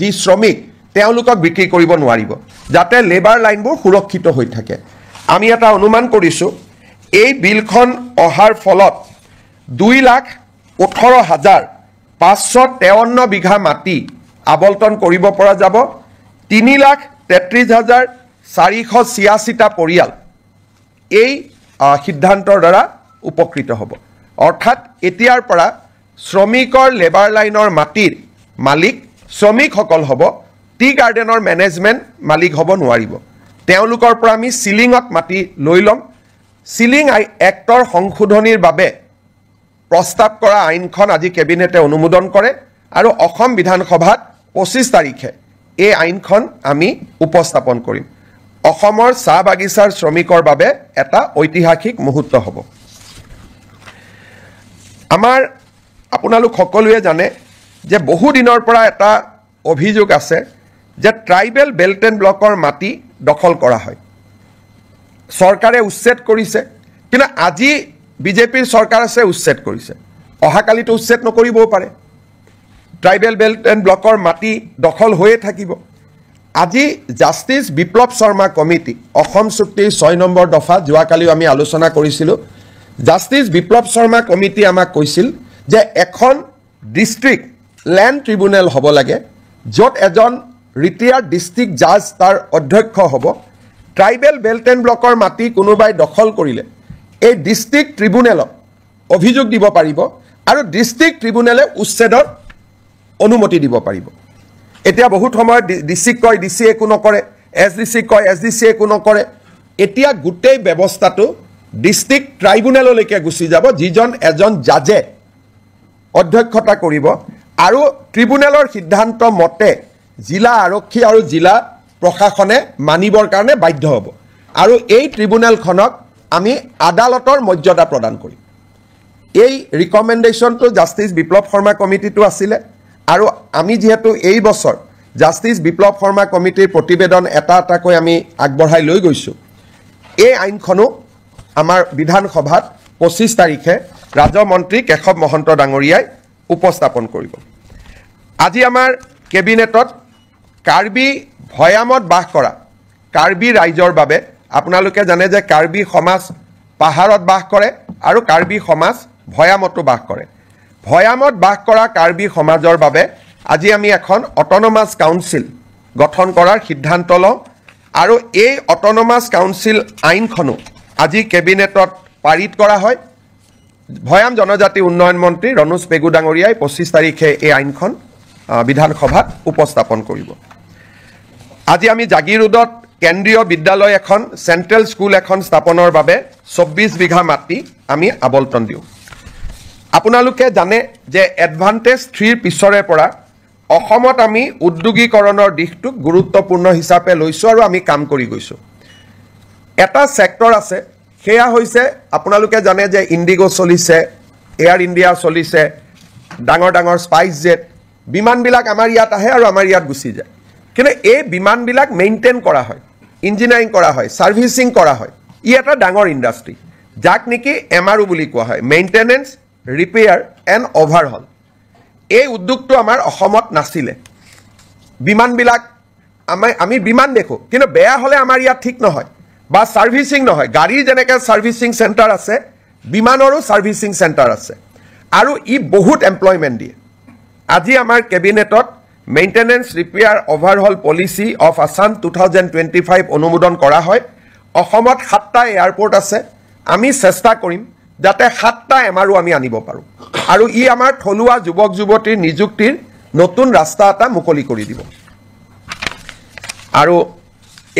যি শ্ৰমিক তেওঁলোকক বিক্ৰী কৰিব নোৱাৰিব যাতে লেবাৰ লাইনবোৰ সুৰক্ষিত হৈ থাকে আমি এটা অনুমান কৰিছোঁ এই বিলখন অহাৰ ফলত 2,18,553 বিঘা মাটি আবণ্টন কৰিব পৰা যাব 3,33,486টা পৰিয়াল এই সিদ্ধান্তৰ দ্বাৰা উপকৃত হ'ব অৰ্থাৎ এতিয়াৰ পৰা শ্ৰমিকৰ লেবাৰ লাইনৰ মাটিৰ মালিক শ্ৰমিকসকল হ'ব টি গাৰ্ডেনৰ মেনেজমেণ্ট মালিক হ'ব নোৱাৰিব তেওঁলোকৰ পৰা আমি সিলিঙত মাটি লৈ ল'ম সিলিং এক্টৰ সংশোধনীৰ বাবে প্ৰস্তাৱ কৰা আইনখন আজি কেবিনেটে অনুমোদন কৰে আৰু অসম বিধানসভাত 25 তাৰিখে এই আইনখন আমি উপস্থাপন কৰিম অসমৰ চাহ বাগিচাৰ শ্ৰমিকৰ বাবে এটা ঐতিহাসিক মুহূৰ্ত হ'ব আমাৰ আপোনালোক সকলোৱে জানে যে বহু দিনৰ পৰা এটা অভিযোগ আছে যে ট্ৰাইবেল বেল্ট এণ্ড ব্লকৰ মাটি দখল কৰা হয় চৰকাৰে উচ্ছেদ কৰিছে কিন্তু আজি বিজেপিৰ চৰকাৰ আছে উচ্ছেদ কৰিছে অহাকালিতো উচ্ছেদ নকৰিবও পাৰে ট্ৰাইবেল বেল্ট এণ্ড ব্লকৰ মাটি দখল হৈয়ে থাকিব আজি জাষ্টিস বিপ্লৱ শৰ্মা কমিটি অসম চুক্তিৰ 6 নম্বৰ দফা যোৱাকালিও আমি আলোচনা কৰিছিলোঁ জাষ্টিস বিপ্লৱ শৰ্মা কমিটি আমাক কৈছিল যে এখন ডিস্ট্ৰিক্ট ল্যান্ড ট্ৰিব্যুনেল হ'ব লাগে য'ত এজন ৰিটায়াৰ্ড ডিস্ট্ৰিক্ট জাজ তাৰ অধ্যক্ষ হ'ব ট্ৰাইবেল বেল্ট এণ্ড ব্লকৰ মাটি কোনোবাই দখল কৰিলে এই ডিস্ট্ৰিক্ট ট্ৰিব্যুনেলত অভিযোগ দিব পাৰিব আৰু ডিস্ট্ৰিক্ট ট্ৰিব্যুনেলে উচ্ছেদৰ অনুমতি দিব পাৰিব এতিয়া বহুত সময় ডিসি কয় ডিসি একো নকৰে এসডিসি কয় এসডিসি একো নকৰে এতিয়া গোটেই ব্যৱস্থাটো ডিস্ট্ৰিক্ট ট্ৰাইব্যুনেললৈকে গুচি যাব যিজন এজন জাজে অধ্যক্ষতা কৰিব আৰু ট্ৰিব্যুনেলৰ সিদ্ধান্ত মতে জিলা আৰক্ষী আৰু জিলা প্ৰশাসনে মানিবৰ কাৰণে বাধ্য হ'ব আৰু এই ট্ৰিব্যুনেলখনক আমি আদালতৰ মৰ্যাদা প্ৰদান কৰিম এই ৰিকমেণ্ডেশ্যনটো জাষ্টিস বিপ্লৱ শৰ্মা কমিটিটো আছিলে আৰু আমি যেহেতু এই বছৰ জাষ্টিস বিপ্লৱ শৰ্মা কমিটিৰ প্ৰতিবেদন এটা এটাকৈ আমি আগবঢ়াই লৈ গৈছোঁ এই আইনখনো আমাৰ বিধানসভাত 25 তাৰিখে ৰাজমন্ত্ৰী কেশৱ মহন্ত ডাঙৰীয়াই উপস্থাপন কৰিব আজি আমাৰ কেবিনেটত কাৰ্বি ভৈয়ামত বাস কৰা কাৰ্বি ৰাইজৰ বাবে আপোনালোকে জানে যে কাৰ্বি সমাজ পাহাৰত বাস কৰে আৰু কাৰ্বি সমাজ ভৈয়ামতো বাস কৰে ভৈয়ামত বাস কৰা কাৰ্বি সমাজৰ বাবে আজি আমি এখন অট'নমাছ কাউন্সিল গঠন কৰাৰ সিদ্ধান্ত লওঁ আৰু এই অট'নমাছ কাউন্সিল আইনখনো আজি কেবিনেটত পাৰিত কৰা হয় ভৈয়াম জনজাতি উন্নয়ন মন্ত্ৰী ৰণোজ পেগু ডাঙৰীয়াই 25 তাৰিখে এই আইনখন বিধানসভাত উপস্থাপন কৰিব আজি আমি জাগিৰোডত কেন্দ্ৰীয় বিদ্যালয় এখন চেন্ট্ৰেল স্কুল এখন স্থাপনৰ বাবে 24 বিঘা মাটি আমি আবণ্টন দিওঁ আপোনালোকে জানে যে এডভান্টেজ 3 পিছৰে পৰা অসমত আমি উদ্যোগীকৰণৰ দিশটোক গুৰুত্বপূৰ্ণ হিচাপে লৈছোঁ আৰু আমি কাম কৰি গৈছোঁ এটা সেক্টৰ আছে সেয়া হৈছে আপোনালোকে জানে যে ইণ্ডিগো চলিছে এয়াৰ ইণ্ডিয়া চলিছে ডাঙৰ ডাঙৰ স্পাইচ জেট বিমানবিলাক আমাৰ ইয়াত আহে আৰু আমাৰ ইয়াত গুচি যায় কিন্তু এই বিমানবিলাক মেইনটেইন কৰা হয় ইঞ্জিনিয়াৰিং কৰা হয় সাৰ্ভিসিং কৰা হয় ই এটা ডাঙৰ ইণ্ডাষ্ট্ৰি যাক নেকি এমআৰও বুলি কোৱা হয় মেইনটেনেন্স ৰিপেয়াৰ এণ্ড অভাৰহল এই উদ্যোগটো আমাৰ অসমত নাছিলে বিমানবিলাক আমি বিমান দেখো কিন্তু বেয়া হলে আমাৰ ইয়াত ঠিক নহয় বা সাৰ্ভিসিং নহয় গাড়ীৰ যেনেকৈ সাৰ্ভিসিং চেণ্টাৰ আছে বিমানৰো সাৰ্ভিসিং চেণ্টাৰ আছে আৰু ই বহুত এমপ্লয়মেণ্ট দিয়ে আজি আমাৰ কেবিনেটত maintenance repair overhaul policy of Assam 2025 অনুমোদন কৰা হয় অসমত 7টা এয়াৰপোৰ্ট আছে আমি চেষ্টা কৰিম যাতে 7টা এমআৰও আমি আনিব পাৰোঁ আৰু ই আমাৰ থলুৱা যুৱক যুৱতীৰ নিযুক্তিৰ নতুন ৰাস্তা এটা মুকলি কৰি দিব আৰু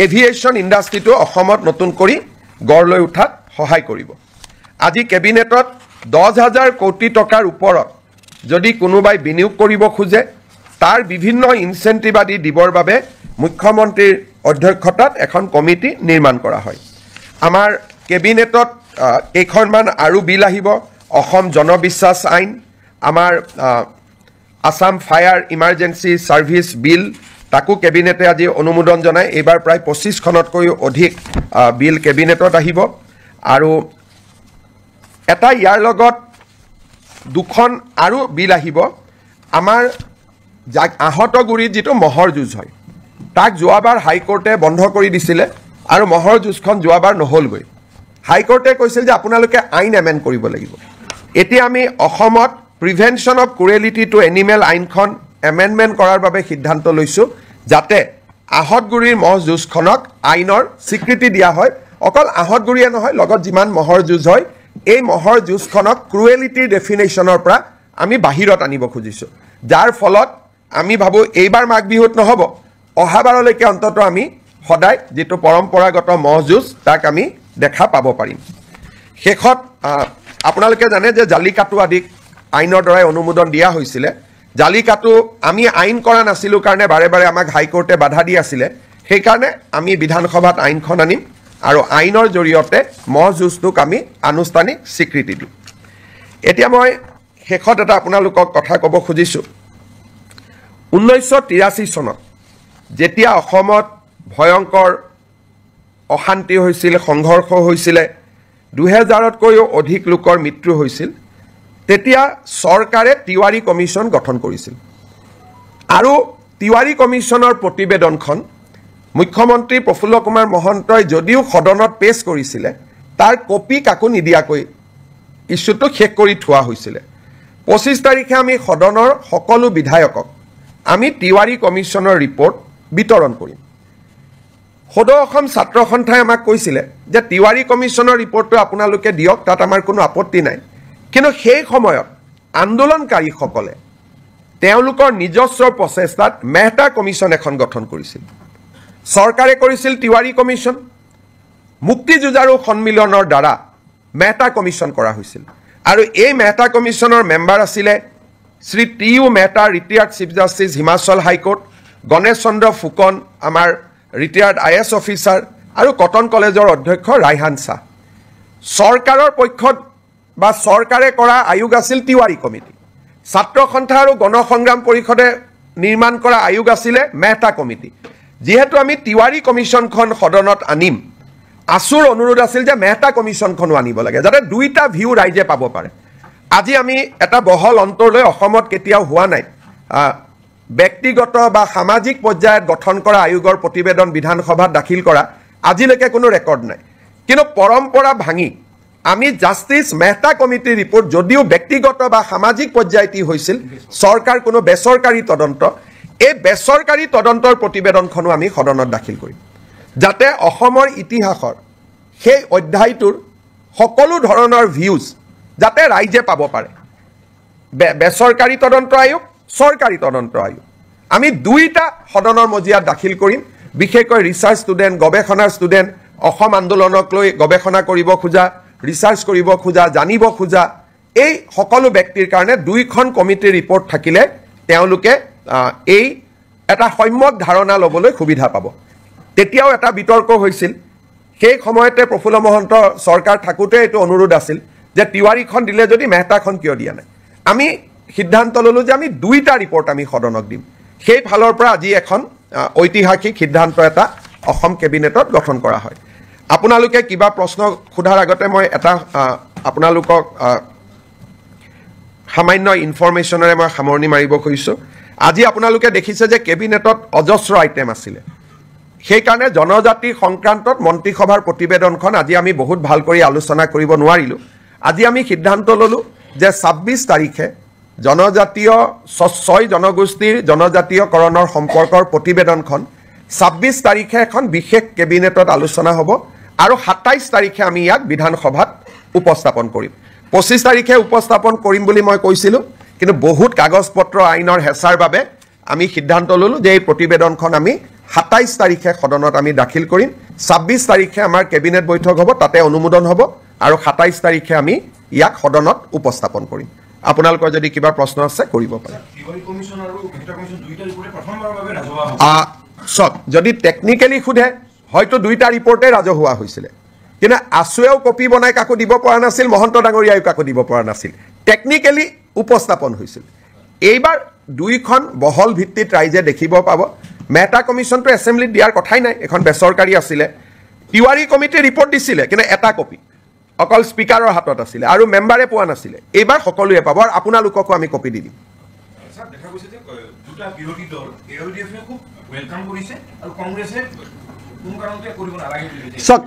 এভিয়েশ্যন ইণ্ডাষ্ট্ৰিটো অসমত নতুন কৰি গঢ় লৈ উঠাত সহায় কৰিব আজি কেবিনেটত 10,000 কোটি টকাৰ ওপৰত যদি কোনোবাই বিনিয়োগ কৰিব খোজে তাৰ বিভিন্ন ইনচেন্টিভ আদি দিবৰ বাবে মুখ্যমন্ত্ৰীৰ অধ্যক্ষতাত এখন কমিটি নিৰ্মাণ কৰা হয় আমাৰ কেবিনেটত কেইখনমান আৰু বিল আহিব অসম জনবিশ্বাস আইন আমাৰ আসাম ফায়াৰ ইমাৰ্জেন্সি সাৰ্ভিস বিল তাকো কেবিনেটে আজি অনুমোদন জনায় এইবাৰ প্ৰায় 25খনতকৈও অধিক বিল কেবিনেটত আহিব আৰু এটা ইয়াৰ লগত দুখন আৰু বিল আহিব আমাৰ আহতগুৰিত যিটো মহৰ যুঁজ হয় তাক যোৱাবাৰ হাইকোৰ্টে বন্ধ কৰি দিছিলে আৰু মহৰ যুঁজখন যোৱাবাৰ নহলগৈ হাইকোৰ্টে কৈছিল যে আপোনালোকে আইন এমেণ্ড কৰিব লাগিব এতিয়া আমি অসমত prevention of cruelty to animal আইনখন এমেণ্ডমেণ্ট কৰাৰ বাবে সিদ্ধান্ত লৈছোঁ যাতে আহতগুৰিৰ মহ যুঁজখনক আইনৰ স্বীকৃতি দিয়া হয় অকল আহতগুৰিয়ে নহয় লগত যিমান মহৰ যুঁজ হয় এই মহৰ যুঁজখনক ক্ৰুৱেলিটিৰ ডেফিনেশ্যনৰ পৰা আমি বাহিৰত আনিব খুজিছোঁ যাৰ ফলত আমি ভাবোঁ এইবাৰ মাঘ বিহুত নহ'ব অহাবাৰলৈকে অন্ততঃ আমি সদায় যিটো পৰম্পৰাগত মহ যুঁজ তাক আমি দেখা পাব পাৰিম শেষত আপোনালোকে জানে যে জালিকাটু আদিক আইনৰ দ্বাৰাই অনুমোদন দিয়া হৈছিলে জালিকাটু আমি আইন কৰা নাছিলোঁ কাৰণে বাৰে বাৰে আমাক হাইকোৰ্টে বাধা দি আছিলে সেইকাৰণে আমি বিধানসভাত আইনখন আনিম আৰু আইনৰ জৰিয়তে মহ যুঁজটোক আমি আনুষ্ঠানিক স্বীকৃতি দিম এতিয়া মই শেষত এটা আপোনালোকক কথা ক'ব খুজিছোঁ 1983 চনত যেতিয়া অসমত ভয়ংকৰ অশান্তি হৈছিল সংঘৰ্ষ হৈছিলে 2000তকৈও অধিক লোকৰ মৃত্যু হৈছিল তেতিয়া চৰকাৰে তিৱাৰী কমিশ্যন গঠন কৰিছিল আৰু তিৱাৰী কমিশ্যনৰ প্ৰতিবেদনখন মুখ্যমন্ত্ৰী প্ৰফুল্ল কুমাৰ মহন্তই যদিও সদনত পেশ কৰিছিলে তাৰ কপি কাকো নিদিয়াকৈ ইছ্যুটো শেষ কৰি থোৱা হৈছিলে 25 তাৰিখে আমি সদনৰ সকলো বিধায়কক আমি তিৱাৰী কমিশ্যনৰ ৰিপৰ্ট বিতৰণ কৰিম সদৌ অসম ছাত্ৰ সন্থাই আমাক কৈছিলে যে তিৱাৰী কমিশ্যনৰ ৰিপৰ্টটো আপোনালোকে দিয়ক তাত আমাৰ কোনো আপত্তি নাই কিন্তু সেই সময়ত আন্দোলনকাৰীসকলে তেওঁলোকৰ নিজস্ব প্ৰচেষ্টাত মেহতা কমিশ্যন এখন গঠন কৰিছিল চৰকাৰে কৰিছিল তিৱাৰী কমিশ্যন মুক্তি যুঁজাৰু সন্মিলনৰ দ্বাৰা মেহতা কমিশ্যন কৰা হৈছিল আৰু এই মেহতা কমিশ্যনৰ মেম্বাৰ আছিলে Shri T U. Mehta retired chief justice Himachal high court Ganesh Chandra Phukan আমাৰ ৰিটায়াৰ্ড আই.এছ. অফিচাৰ আৰু কটন কলেজৰ অধ্যক্ষ ৰাইহান শ্বাহ চৰকাৰৰ পক্ষত বা চৰকাৰে কৰা আয়োগ আছিল তিৱাৰী কমিটি ছাত্ৰ সন্থা আৰু গণসংগ্ৰাম পৰিষদে নিৰ্মাণ কৰা আয়োগ আছিলে মেহতা কমিটি যেহেতু আমি তিৱাৰী কমিশ্যনখন সদনত আনিম আছুৰ অনুৰোধ আছিল যে মেহতা কমিশ্যনখনো আনিব লাগে যাতে দুইটা ভিউ ৰাইজে পাব পাৰে আজি আমি এটা বহল অন্তৰলৈ অসমত কেতিয়াও হোৱা নাই ব্যক্তিগত বা সামাজিক পৰ্যায়ত গঠন কৰা আয়োগৰ প্ৰতিবেদন বিধানসভাত দাখিল কৰা আজিলৈকে কোনো ৰেকৰ্ড নাই কিন্তু পৰম্পৰা ভাঙি আমি জাষ্টিছ মেহতা কমিটিৰ ৰিপৰ্ট যদিও ব্যক্তিগত বা সামাজিক পৰ্যায়তি হৈছিল চৰকাৰ কোনো বেচৰকাৰী তদন্ত এই বেচৰকাৰী তদন্তৰ প্ৰতিবেদনখনো আমি সদনত দাখিল কৰিম যাতে অসমৰ ইতিহাসৰ সেই অধ্যায়টোৰ সকলো ধৰণৰ ভিউজ যাতে ৰাইজে পাব পাৰে বেচৰকাৰী তদন্ত আয়োগ চৰকাৰী তদন্ত আয়োগ আমি দুইটা সদনৰ মজিয়াত দাখিল কৰিম বিশেষকৈ ৰিচাৰ্চ ষ্টুডেণ্ট গৱেষণাৰ ষ্টুডেণ্ট অসম আন্দোলনক লৈ গৱেষণা কৰিব খোজা ৰিচাৰ্চ কৰিব খোজা জানিব খোজা এই সকলো ব্যক্তিৰ কাৰণে দুইখন কমিটিৰ ৰিপৰ্ট থাকিলে তেওঁলোকে এই এটা সম্যক ধাৰণা ল'বলৈ সুবিধা পাব তেতিয়াও এটা বিতৰ্ক হৈছিল সেই সময়তে প্ৰফুল্ল মহন্ত চৰকাৰ থাকোতে এইটো অনুৰোধ আছিল যে তিৱাৰীখন দিলে যদি মেহতাখন কিয় দিয়া নাই আমি সিদ্ধান্ত ললো যে আমি দুইটা ৰিপৰ্ট আমি সদনক দিম সেই ফালৰ পৰা আজি এখন ঐতিহাসিক সিদ্ধান্ত এটা অসম কেবিনেটত গঠন কৰা হয় আপোনালোকে কিবা প্ৰশ্ন খুধাৰ আগতে মই এটা আপোনালোকক সামান্য ইনফৰমেশ্যনেৰে মই সামৰণি মাৰিব খুজিছোঁ আজি আপোনালোকে দেখিছে যে কেবিনেটত অজস্ৰ আইটেম আছিলে সেইকাৰণে জনজাতি সংক্ৰান্তত মন্ত্ৰীসভাৰ প্ৰতিবেদনখন আজি আমি বহুত ভাল কৰি আলোচনা কৰিব নোৱাৰিলোঁ আজি আমি সিদ্ধান্ত ল'লোঁ যে 26 তাৰিখে জনজাতীয় 6 জনগোষ্ঠীৰ জনজাতীয়কৰণৰ সম্পৰ্কৰ প্ৰতিবেদনখন 26 তাৰিখে এখন বিশেষ কেবিনেটত আলোচনা হ'ব আৰু 27 তাৰিখে আমি ইয়াক বিধানসভাত উপস্থাপন কৰিম 25 তাৰিখে উপস্থাপন কৰিম বুলি মই কৈছিলোঁ কিন্তু বহুত কাগজ পত্ৰ আইনৰ হেঁচাৰ বাবে আমি সিদ্ধান্ত ল'লোঁ যে এই প্ৰতিবেদনখন আমি 27 তাৰিখে সদনত আমি দাখিল কৰিম 26 তাৰিখে আমাৰ কেবিনেট বৈঠক হ'ব তাতে অনুমোদন হ'ব আৰু 27 তাৰিখে আমি ইয়াক সদনত উপস্থাপন কৰিম আপোনালোকৰ যদি কিবা প্ৰশ্ন আছে কৰিব পাৰে সব যদি টেকনিক্যালি খুদে হয়তো দুইটা ৰিপৰ্টে ৰাজহুৱা হৈছিলে কিন্তু আছুৱেও কপি বনাই কাকো দিব পৰা নাছিল মহন্ত ডাঙৰীয়াও কাকো দিব পৰা নাছিল টেকনিক্যালি উপস্থাপন হৈছিল এইবাৰ দুইখন বহল ভিত্তিত ৰাইজে দেখিব পাব মেহতা কমিশ্যনটো এছেম্বলিত দিয়াৰ কথাই নাই এখন বেচৰকাৰী আছিলে তিৱাৰী কমিটিৰ ৰিপৰ্ট দিছিলে কিন্তু এটা কপি অকল স্পিকাৰৰ হাতত আছিলে আৰু মেম্বাৰে পোৱা নাছিলে এইবাৰ সকলোৱে পাব আৰু আপোনালোককো আমি কপি দি দিম স্যাৰ দেখা গৈছে যে দুটা বিৰোধী দল এলডিএফে খুব ওয়েলকাম কৰিছে আৰু কংগ্ৰেছে কোন কাৰণতে কৰিব নালাগে বুলি সক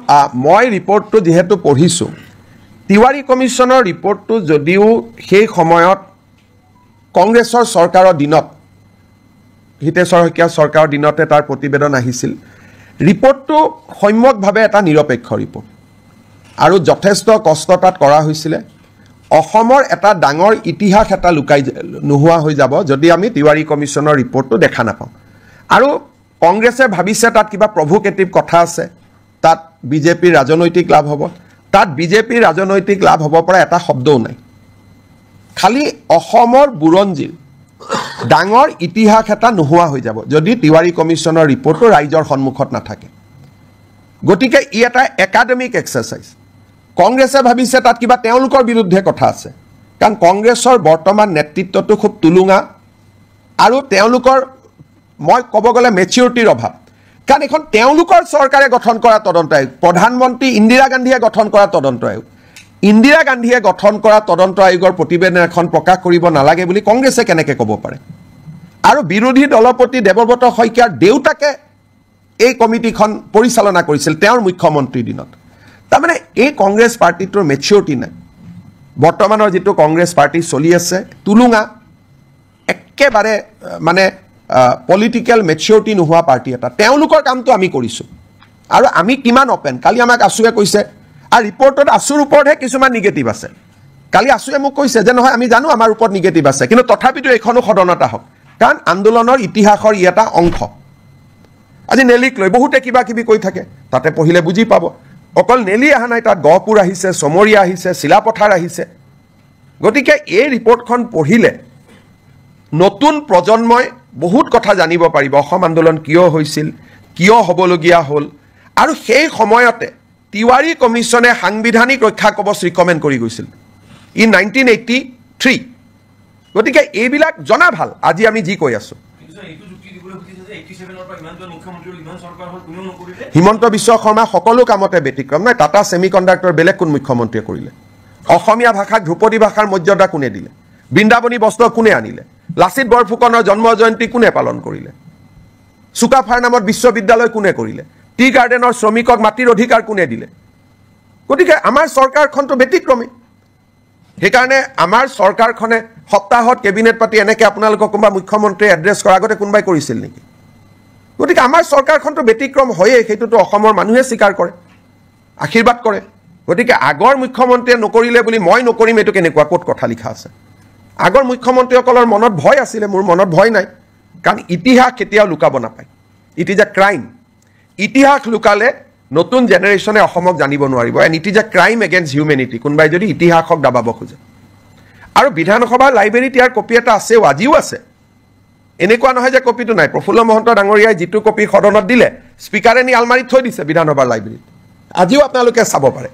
মই ৰিপৰ্টটো যেহেতু পঢ়িছো তিৱাৰী কমিশ্যনৰ ৰিপৰ্টটো যদিও সেই সময়ত কংগ্ৰেছৰ চৰকাৰৰ দিনত হিতেশ্বৰ শইকীয়া চৰকাৰৰ দিনতে তাৰ প্ৰতিবেদন আহিছিল ৰিপৰ্টটো সম্যকভাৱে এটা নিৰপেক্ষ ৰিপৰ্ট আৰু যথেষ্ট কষ্ট তাত কৰা হৈছিলে অসমৰ এটা ডাঙৰ ইতিহাস এটা লুকাই নোহোৱা হৈ যাব যদি আমি তিৱাৰী কমিশ্যনৰ ৰিপৰ্টটো দেখা নাপাওঁ আৰু কংগ্ৰেছে ভাবিছে তাত কিবা প্ৰভোকেটিভ কথা আছে তাত বিজেপিৰ ৰাজনৈতিক লাভ হ'ব তাত বিজেপিৰ ৰাজনৈতিক লাভ হ'ব পৰা এটা শব্দও নাই খালি অসমৰ বুৰঞ্জীৰ ডাঙৰ ইতিহাস এটা নোহোৱা হৈ যাব যদি তিৱাৰী কমিশ্যনৰ ৰিপৰ্টটো ৰাইজৰ সন্মুখত নাথাকে গতিকে ই এটা একাডেমিক এক্সাৰচাইজ কংগ্ৰেছে ভাবিছে তাত কিবা তেওঁলোকৰ বিৰুদ্ধে কথা আছে কাৰণ কংগ্ৰেছৰ বৰ্তমান নেতৃত্বটো খুব তুলুঙা আৰু তেওঁলোকৰ মই ক'ব গ'লে মেচিউৰিটিৰ অভাৱ কাৰণ এখন তেওঁলোকৰ চৰকাৰে গঠন কৰা তদন্ত আয়োগ প্ৰধানমন্ত্ৰী ইন্দিৰা গান্ধীয়ে গঠন কৰা তদন্ত আয়োগ ইন্দিৰা গান্ধীয়ে গঠন কৰা তদন্ত আয়োগৰ প্ৰতিবেদন এখন প্ৰকাশ কৰিব নালাগে বুলি কংগ্ৰেছে কেনেকৈ ক'ব পাৰে আৰু বিৰোধী দলপতি দেৱব্ৰত শইকীয়াৰ দেউতাকে এই কমিটিখন পৰিচালনা কৰিছিল তেওঁৰ মুখ্যমন্ত্ৰীৰ দিনত তাৰমানে এই কংগ্ৰেছ পাৰ্টিটোৰ মেচিউৰিটি নাই বৰ্তমানৰ যিটো কংগ্ৰেছ পাৰ্টি চলি আছে তুলুঙা একেবাৰে মানে পলিটিকেল মেচিউৰিটি নোহোৱা পাৰ্টি এটা তেওঁলোকৰ কামটো আমি কৰিছোঁ আৰু আমি কিমান অপেন কালি আমাক আছুৱে কৈছে আৰু ৰিপৰ্টত আছুৰ ওপৰতহে কিছুমান নিগেটিভ আছে কালি আছুৱে মোক কৈছে যে নহয় আমি জানো আমাৰ ওপৰত নিগেটিভ আছে কিন্তু তথাপিতো এইখনো সদনত আহক কাৰণ আন্দোলনৰ ইতিহাসৰ ই এটা অংশ আজি নেলিক লৈ বহুতে কিবা কিবি কৈ থাকে তাতে পঢ়িলে বুজি পাব অকল নেলি অহা নাই তাত গহপুৰ আহিছে চমৰীয়া আহিছে চিলাপথাৰ আহিছে গতিকে এই ৰিপৰ্টখন পঢ়িলে নতুন প্ৰজন্মই বহুত কথা জানিব পাৰিব অসম আন্দোলন কিয় হৈছিল কিয় হ'বলগীয়া হ'ল আৰু সেই সময়তে তিৱাৰী কমিশ্যনে সাংবিধানিক ৰক্ষা কবচ ৰিকমেণ্ড কৰি গৈছিল ইন 1983 গতিকে এইবিলাক জনা ভাল আজি আমি যি কৈ আছোঁ হিমন্ত বিশ্ব শৰ্মা সকলো কামতে ব্যতিক্ৰম নাই টাটা ছেমি কণ্ডাক্টৰ বেলেগ কোন মুখ্যমন্ত্ৰীয়ে কৰিলে অসমীয়া ভাষাক ধ্ৰুপদী ভাষাৰ মৰ্যাদা কোনে দিলে বৃন্দাবনী বস্ত্ৰ কোনে আনিলে লাচিত বৰফুকনৰ জন্ম জয়ন্তী কোনে পালন কৰিলে চুকাফাৰ নামত বিশ্ববিদ্যালয় কোনে কৰিলে টি গাৰ্ডেনৰ শ্ৰমিকক মাটিৰ অধিকাৰ কোনে দিলে গতিকে আমাৰ চৰকাৰখনটো ব্যতিক্ৰমী সেইকাৰণে আমাৰ চৰকাৰখনে সপ্তাহত কেবিনেট পাতি এনেকৈ আপোনালোকক কোনোবা মুখ্যমন্ত্ৰীয়ে এড্ৰেছ কৰাৰ আগতে কোনোবাই কৰিছিল নেকি গতিকে আমাৰ চৰকাৰখনটো ব্যতিক্ৰম হয়েই সেইটোতো অসমৰ মানুহে স্বীকাৰ কৰে আশীৰ্বাদ কৰে গতিকে আগৰ মুখ্যমন্ত্ৰীয়ে নকৰিলে বুলি মই নকৰিম এইটো কেনেকুৱা ক'ত কথা লিখা আছে আগৰ মুখ্যমন্ত্ৰীসকলৰ মনত ভয় আছিলে মোৰ মনত ভয় নাই কাৰণ ইতিহাস কেতিয়াও লুকাব নাপায় ইট ইজ এ ক্ৰাইম ইতিহাস লুকালে নতুন জেনেৰেশ্যনে অসমক জানিব নোৱাৰিব and it is a crime against humanity কোনোবাই যদি ইতিহাসক দাবাব খোজে আৰু বিধানসভাৰ লাইব্ৰেৰীত ইয়াৰ কপি এটা আছেও, আজিও আছে। এনেকুৱা নহয় যে কপিটো নাই। প্ৰফুল্ল মহন্ত ডাঙৰীয়াই যিটো কপি সদনত দিলে স্পীকাৰে নি আলমাৰীত থৈ দিছে বিধানসভাৰ লাইব্ৰেৰীত, আজিও আপোনালোকে চাব পাৰে।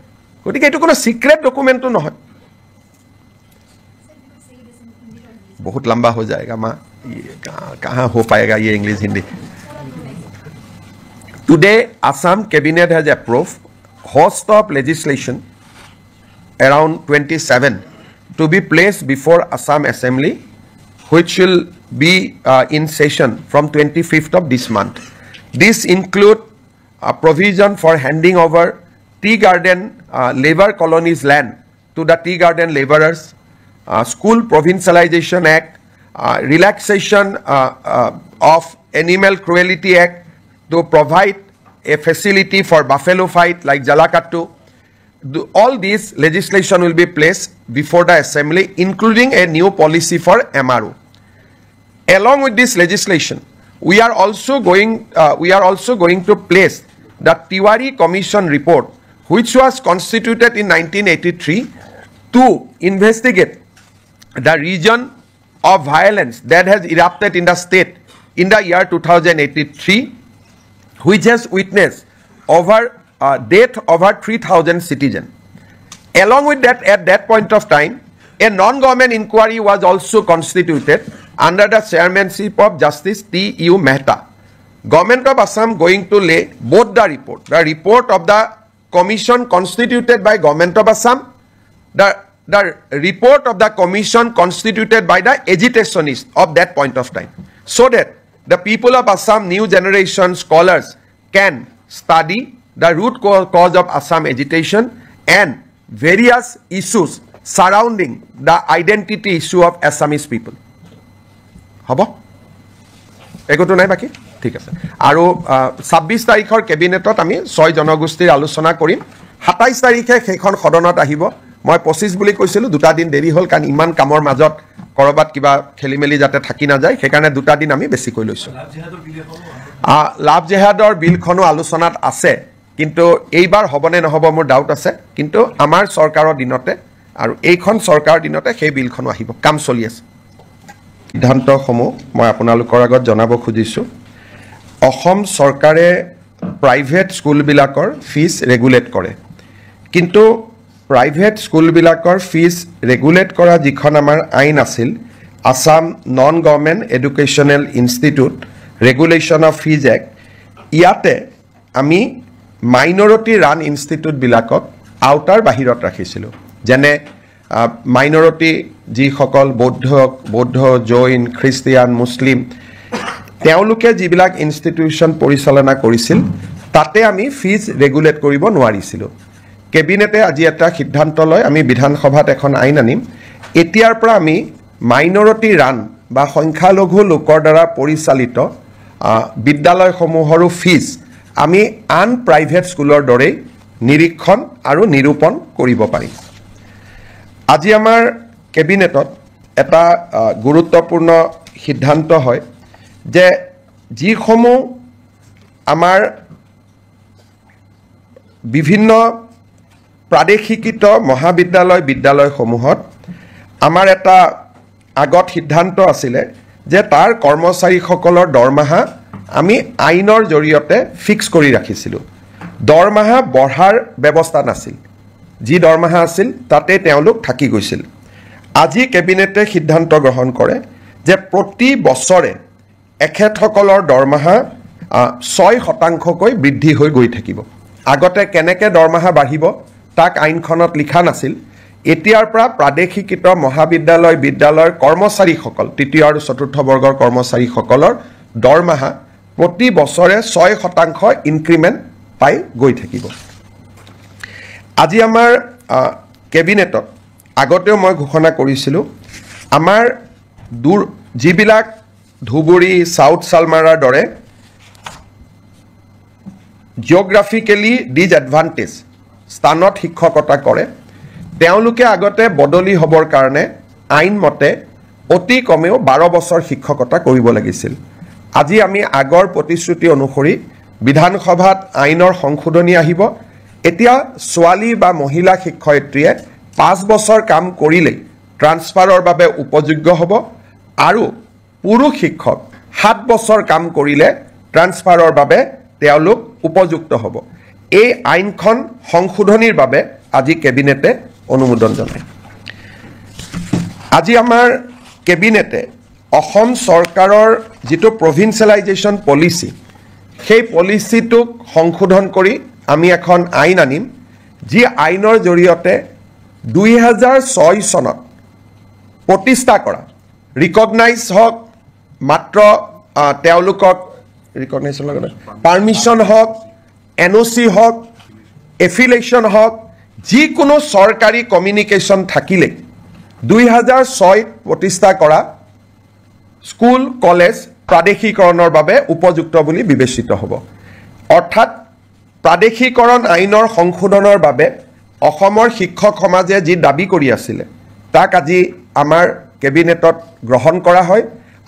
গতিকে এইটো কোনো সিক্ৰেট ডকুমেণ্টটো নহয়। बहुत लंबा हो जाएगा माँ, कहाँ हो पाएगा ये English Hindi. Today, Assam Cabinet has approved host of legislation around 27 to be placed before Assam Assembly, which will be in session from 25th of this month. This include a provision for handing over tea garden labor colonies land to the tea garden laborers, School Provincialization Act, relaxation of Animal Cruelty Act to provide a facility for buffalo fight like Jalakattu. All these legislation will be placed before the assembly, including a new policy for MRO. Along with this legislation, we are also going to place the Tiwari Commission report, which was constituted in 1983 to investigate the region of violence that has erupted in the state in the year 2083, which has witnessed death over 3,000 citizens. Along with that, at that point of time, a non-government inquiry was also constituted under the chairmanship of Justice T.U. Mehta. Government of Assam going to lay both the report of the commission constituted by Government of Assam, the report of the commission constituted by the agitationists of that point of time, so that the people of Assam, new generation scholars, can study the root cause of Assam agitation and various issues surrounding the identity issue of Assamese people. Habo? Ekoto nai baki? ঠিক আছে। আৰু 26 তাৰিখৰ কেবিনেটত আমি 6 জনগোষ্ঠীৰ আলোচনা কৰিম। 27 তাৰিখে সেইখন সদনত আহিব। মই 25 বুলি কৈছিলোঁ, 2টা দিন দেৰি হ'ল, কাৰণ ইমান কামৰ মাজত কৰবাত কিবা খেলি মেলি যাতে থাকি নাযায়, সেইকাৰণে 2টা দিন আমি বেছিকৈ লৈছোঁ। লাভ জেহাদৰ বিলখনো আলোচনাত আছে, কিন্তু এইবাৰ হ'বনে নহ'ব মোৰ ডাউট আছে। কিন্তু আমাৰ চৰকাৰৰ দিনতে আৰু এইখন চৰকাৰৰ দিনতে সেই বিলখনো আহিব, কাম চলি আছে। সিদ্ধান্তসমূহ মই আপোনালোকৰ আগত জনাব খুজিছোঁ। অসম চৰকাৰে প্ৰাইভেট স্কুলবিলাকৰ ফিজ ৰেগুলেট কৰে, কিন্তু প্ৰাইভেট স্কুলবিলাকৰ ফিজ ৰেগুলেট কৰা যিখন আমাৰ আইন আছিল, Assam non government educational institute regulation of fees act, ইয়াতে আমি মাইনৰিটি ৰান ইনষ্টিটিউটবিলাকক আউটাৰ বাহিৰত ৰাখিছিলোঁ। যেনে মাইনৰিটি যিসকল বৌদ্ধ, জৈন, খ্ৰীষ্টিয়ান, মুছলিম, তেওঁলোকে যিবিলাক ইনষ্টিটিউশ্যন পৰিচালনা কৰিছিল, তাতে আমি ফিজ ৰেগুলেট কৰিব নোৱাৰিছিলোঁ। কেবিনেটে আজি এটা সিদ্ধান্ত লয়, আমি বিধানসভাত এখন আইন আনিম। এতিয়াৰ পৰা আমি মাইনৰিটি ৰান বা সংখ্যালঘু লোকৰ দ্বাৰা পৰিচালিত বিদ্যালয়সমূহৰো ফিজ আমি আন প্ৰাইভেট স্কুলৰ দৰেই নিৰীক্ষণ আৰু নিৰূপণ কৰিব পাৰিম। আজি আমাৰ কেবিনেটত এটা গুৰুত্বপূৰ্ণ সিদ্ধান্ত হয় যে যিসমূহ আমাৰ বিভিন্ন প্ৰাদেশিকৃত মহাবিদ্যালয় বিদ্যালয়সমূহত আমাৰ এটা আগত সিদ্ধান্ত আছিলে যে তাৰ কৰ্মচাৰীসকলৰ দৰমহা আমি আইনৰ জৰিয়তে ফিক্স কৰি ৰাখিছিলোঁ। দৰমহা বঢ়াৰ ব্যৱস্থা নাছিল, যি দৰমহা আছিল তাতে তেওঁলোক থাকি গৈছিল। আজি কেবিনেটে সিদ্ধান্ত গ্ৰহণ কৰে যে প্ৰতি বছৰে এখেতসকলৰ দৰমহা 6% বৃদ্ধি হৈ গৈ থাকিব। আগতে কেনেকৈ দৰমহা বাঢ়িব তাক আইনখনত লিখা নাছিল। এতিয়াৰ পৰা প্ৰাদেশিকৃত মহাবিদ্যালয় বিদ্যালয়ৰ কৰ্মচাৰীসকল, 3য় আৰু 4ৰ্থ বৰ্গৰ কৰ্মচাৰীসকলৰ দৰমহা প্ৰতি বছৰে 6% ইনক্ৰিমেণ্ট পাই গৈ থাকিব। আজি আমাৰ কেবিনেটত আগতেও মই ঘোষণা কৰিছিলোঁ, আমাৰ যিবিলাক ধুবুৰী, চাউথ চালমাৰাৰ দৰে জিঅ'গ্ৰাফিকেলি ডিজএডভান্টেজ স্থানত শিক্ষকতা কৰে, তেওঁলোকে আগতে বদলি হ'বৰ কাৰণে আইনমতে অতি কমেও 12 বছৰ শিক্ষকতা কৰিব লাগিছিল। আজি আমি আগৰ প্ৰতিশ্ৰুতি অনুসৰি বিধানসভাত আইনৰ সংশোধনী আহিব। এতিয়া ছোৱালী বা মহিলা শিক্ষয়িত্ৰীয়ে 5 বছৰ কাম কৰিলেই ট্ৰান্সফাৰৰ বাবে উপযোগ্য হ'ব আৰু পুৰুষ শিক্ষক 7 বছৰ কাম কৰিলে ট্ৰান্সফাৰৰ বাবে তেওঁলোক উপযুক্ত হ'ব এই আইনখন সংশোধনীৰ বাবে আজি কেবিনেটে অনুমোদন জনায় আজি আমাৰ কেবিনেটে অসম চৰকাৰৰ যিটো প্ৰভিন্সিয়েলাইজেশ্যন পলিচি সেই পলিচিটোক সংশোধন কৰি আমি এখন আইন আনিম যি আইনৰ জৰিয়তে 2006 চনত প্ৰতিষ্ঠা কৰা ৰিকগনাইজ হওক মাত্ৰ তেওঁলোকক ৰিকগনাইজৰ লগত পাৰ্মিশ্যন হওক NOC হওক এফিলেশ্যন হওক যিকোনো চৰকাৰী কমিউনিকেশ্যন থাকিলে 2006 প্ৰতিষ্ঠা কৰা স্কুল কলেজ প্ৰাদেশিকৰণৰ বাবে উপযুক্ত বুলি বিবেচিত হ'ব অৰ্থাৎ প্ৰাদেশিকৰণ আইনৰ সংশোধনৰ বাবে অসমৰ শিক্ষক সমাজে যি দাবী কৰি আছিল তাক আজি আমাৰ কেবিনেটত গ্ৰহণ কৰা হয়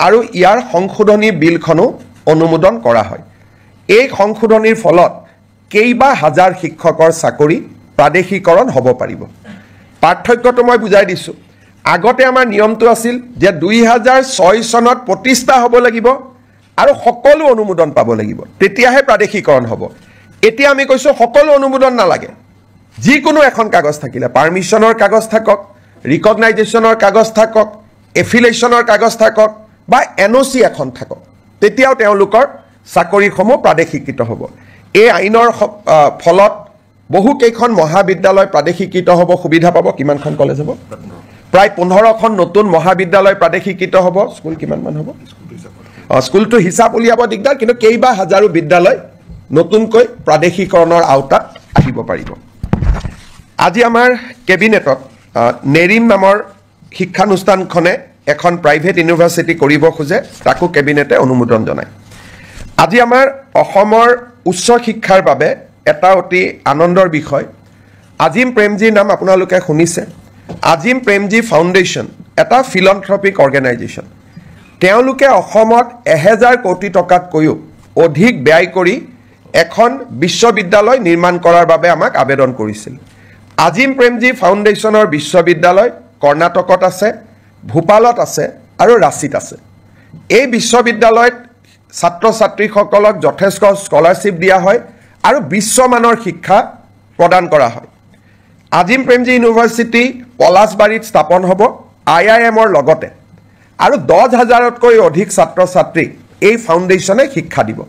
আৰু ইয়াৰ সংশোধনী বিলখনো অনুমোদন কৰা হয় এই সংশোধনীৰ ফলত কেইবা হাজাৰ শিক্ষকৰ চাকৰি প্ৰাদেশিকৰণ হ'ব পাৰিব পাৰ্থক্যটো মই বুজাই দিছোঁ আগতে আমাৰ নিয়মটো আছিল যে 2006 চনত প্ৰতিষ্ঠা হ'ব লাগিব আৰু সকলো অনুমোদন পাব লাগিব তেতিয়াহে প্ৰাদেশিকৰণ হ'ব এতিয়া আমি কৈছোঁ সকলো অনুমোদন নালাগে যিকোনো এখন কাগজ থাকিলে পাৰ্মিশ্যনৰ কাগজ থাকক ৰিকগনাইজেশ্যনৰ কাগজ থাকক এফিলেশ্যনৰ কাগজ থাকক বা NOC এখন থাকক তেতিয়াও তেওঁলোকৰ চাকৰিসমূহ প্ৰাদেশিকৃত হ'ব এই আইনৰ ফলত বহু কেইখন মহাবিদ্যালয় প্ৰাদেশিকৃত হ'ব সুবিধা পাব কিমানখন কলেজ হ'ব প্ৰায় 15খন নতুন মহাবিদ্যালয় প্ৰাদেশিকৃত হ'ব স্কুল কিমানমান হ'ব স্কুলটো হিচাপ উলিয়াব দিগদাৰ কিন্তু কেইবা হাজাৰো বিদ্যালয় নতুনকৈ প্ৰাদেশিকৰণৰ আওতাত আহিব পাৰিব আজি আমাৰ কেবিনেটত নেৰিম নামৰ শিক্ষানুষ্ঠানখনে এখন প্ৰাইভেট ইউনিভাৰ্চিটি কৰিব খোজে তাকো কেবিনেটে অনুমোদন জনায় আজি আমাৰ অসমৰ উচ্চ শিক্ষাৰ বাবে এটা অতি আনন্দৰ বিষয় আজিম প্ৰেমজীৰ নাম আপোনালোকে শুনিছে আজিম প্ৰেমজী ফাউণ্ডেশ্যন এটা ফিলন্থ্ৰপিক অৰ্গেনাইজেশ্যন তেওঁলোকে অসমত 1000 কোটি টকাতকৈও অধিক ব্যয় কৰি এখন বিশ্ববিদ্যালয় নিৰ্মাণ কৰাৰ বাবে আমাক আবেদন কৰিছিল আজিম প্ৰেমজী ফাউণ্ডেশ্যনৰ বিশ্ববিদ্যালয় কৰ্ণাটকত আছে ভূপালত আছে আৰু ৰাঁচীত আছে এই বিশ্ববিদ্যালয়ত ছাত্ৰ ছাত্ৰীসকলক যথেষ্ট স্কলাৰশ্বিপ দিয়া হয় আৰু বিশ্বমানৰ শিক্ষা প্ৰদান কৰা হয় আজিম প্ৰেমজী ইউনিভাৰ্চিটি পলাশবাৰীত স্থাপন হ'ব IIMৰ লগতে আৰু 10,000তকৈ অধিক ছাত্ৰ ছাত্ৰীক এই ফাউণ্ডেশ্যনে শিক্ষা দিব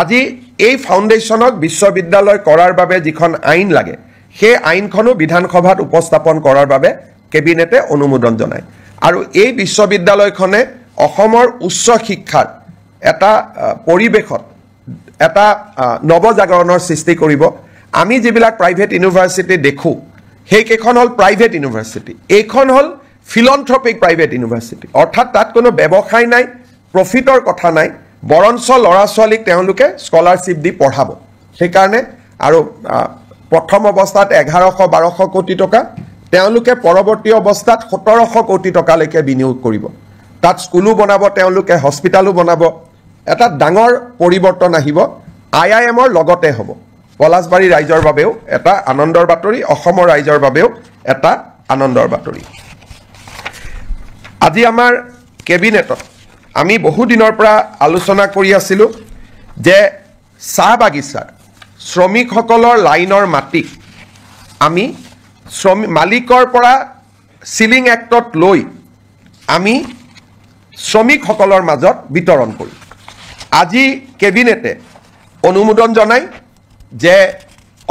আজি এই ফাউণ্ডেশ্যনক বিশ্ববিদ্যালয় কৰাৰ বাবে যিখন আইন লাগে সেই আইনখনো বিধানসভাত উপস্থাপন কৰাৰ বাবে কেবিনেটে অনুমোদন জনায় আৰু এই বিশ্ববিদ্যালয়খনে অসমৰ উচ্চ শিক্ষাৰ এটা পৰিৱেশত এটা নৱজাগৰণৰ সৃষ্টি কৰিব আমি যিবিলাক প্ৰাইভেট ইউনিভাৰ্চিটি দেখোঁ সেইকেইখন হ'ল প্ৰাইভেট ইউনিভাৰ্চিটি এইখন হ'ল ফিলন্থ্ৰপিক প্ৰাইভেট ইউনিভাৰ্চিটি অৰ্থাৎ তাত কোনো ব্যৱসায় নাই প্ৰফিটৰ কথা নাই বৰঞ্চ ল'ৰা ছোৱালীক তেওঁলোকে স্কলাৰশ্বিপ দি পঢ়াব সেইকাৰণে আৰু প্ৰথম অৱস্থাত 1100-1200 কোটি টকা তেওঁলোকে পৰৱৰ্তী অৱস্থাত 1700 কোটি টকালৈকে বিনিয়োগ কৰিব তাত স্কুলো বনাব তেওঁলোকে হস্পিটালো বনাব এটা ডাঙৰ পৰিৱৰ্তন আহিব IIMৰ লগতে হ'ব পলাশবাৰী ৰাইজৰ বাবেও এটা আনন্দৰ বাতৰি অসমৰ ৰাইজৰ বাবেও এটা আনন্দৰ বাতৰি আজি আমাৰ কেবিনেটত আমি বহু দিনৰ পৰা আলোচনা কৰি আছিলোঁ যে চাহ বাগিচাৰ শ্ৰমিকসকলৰ লাইনৰ মাটি আমি মালিকৰ পৰা সিলিং এক্টত লৈ আমি শ্ৰমিকসকলৰ মাজত বিতৰণ কৰিম আজি কেবিনেটে অনুমোদন জনায় যে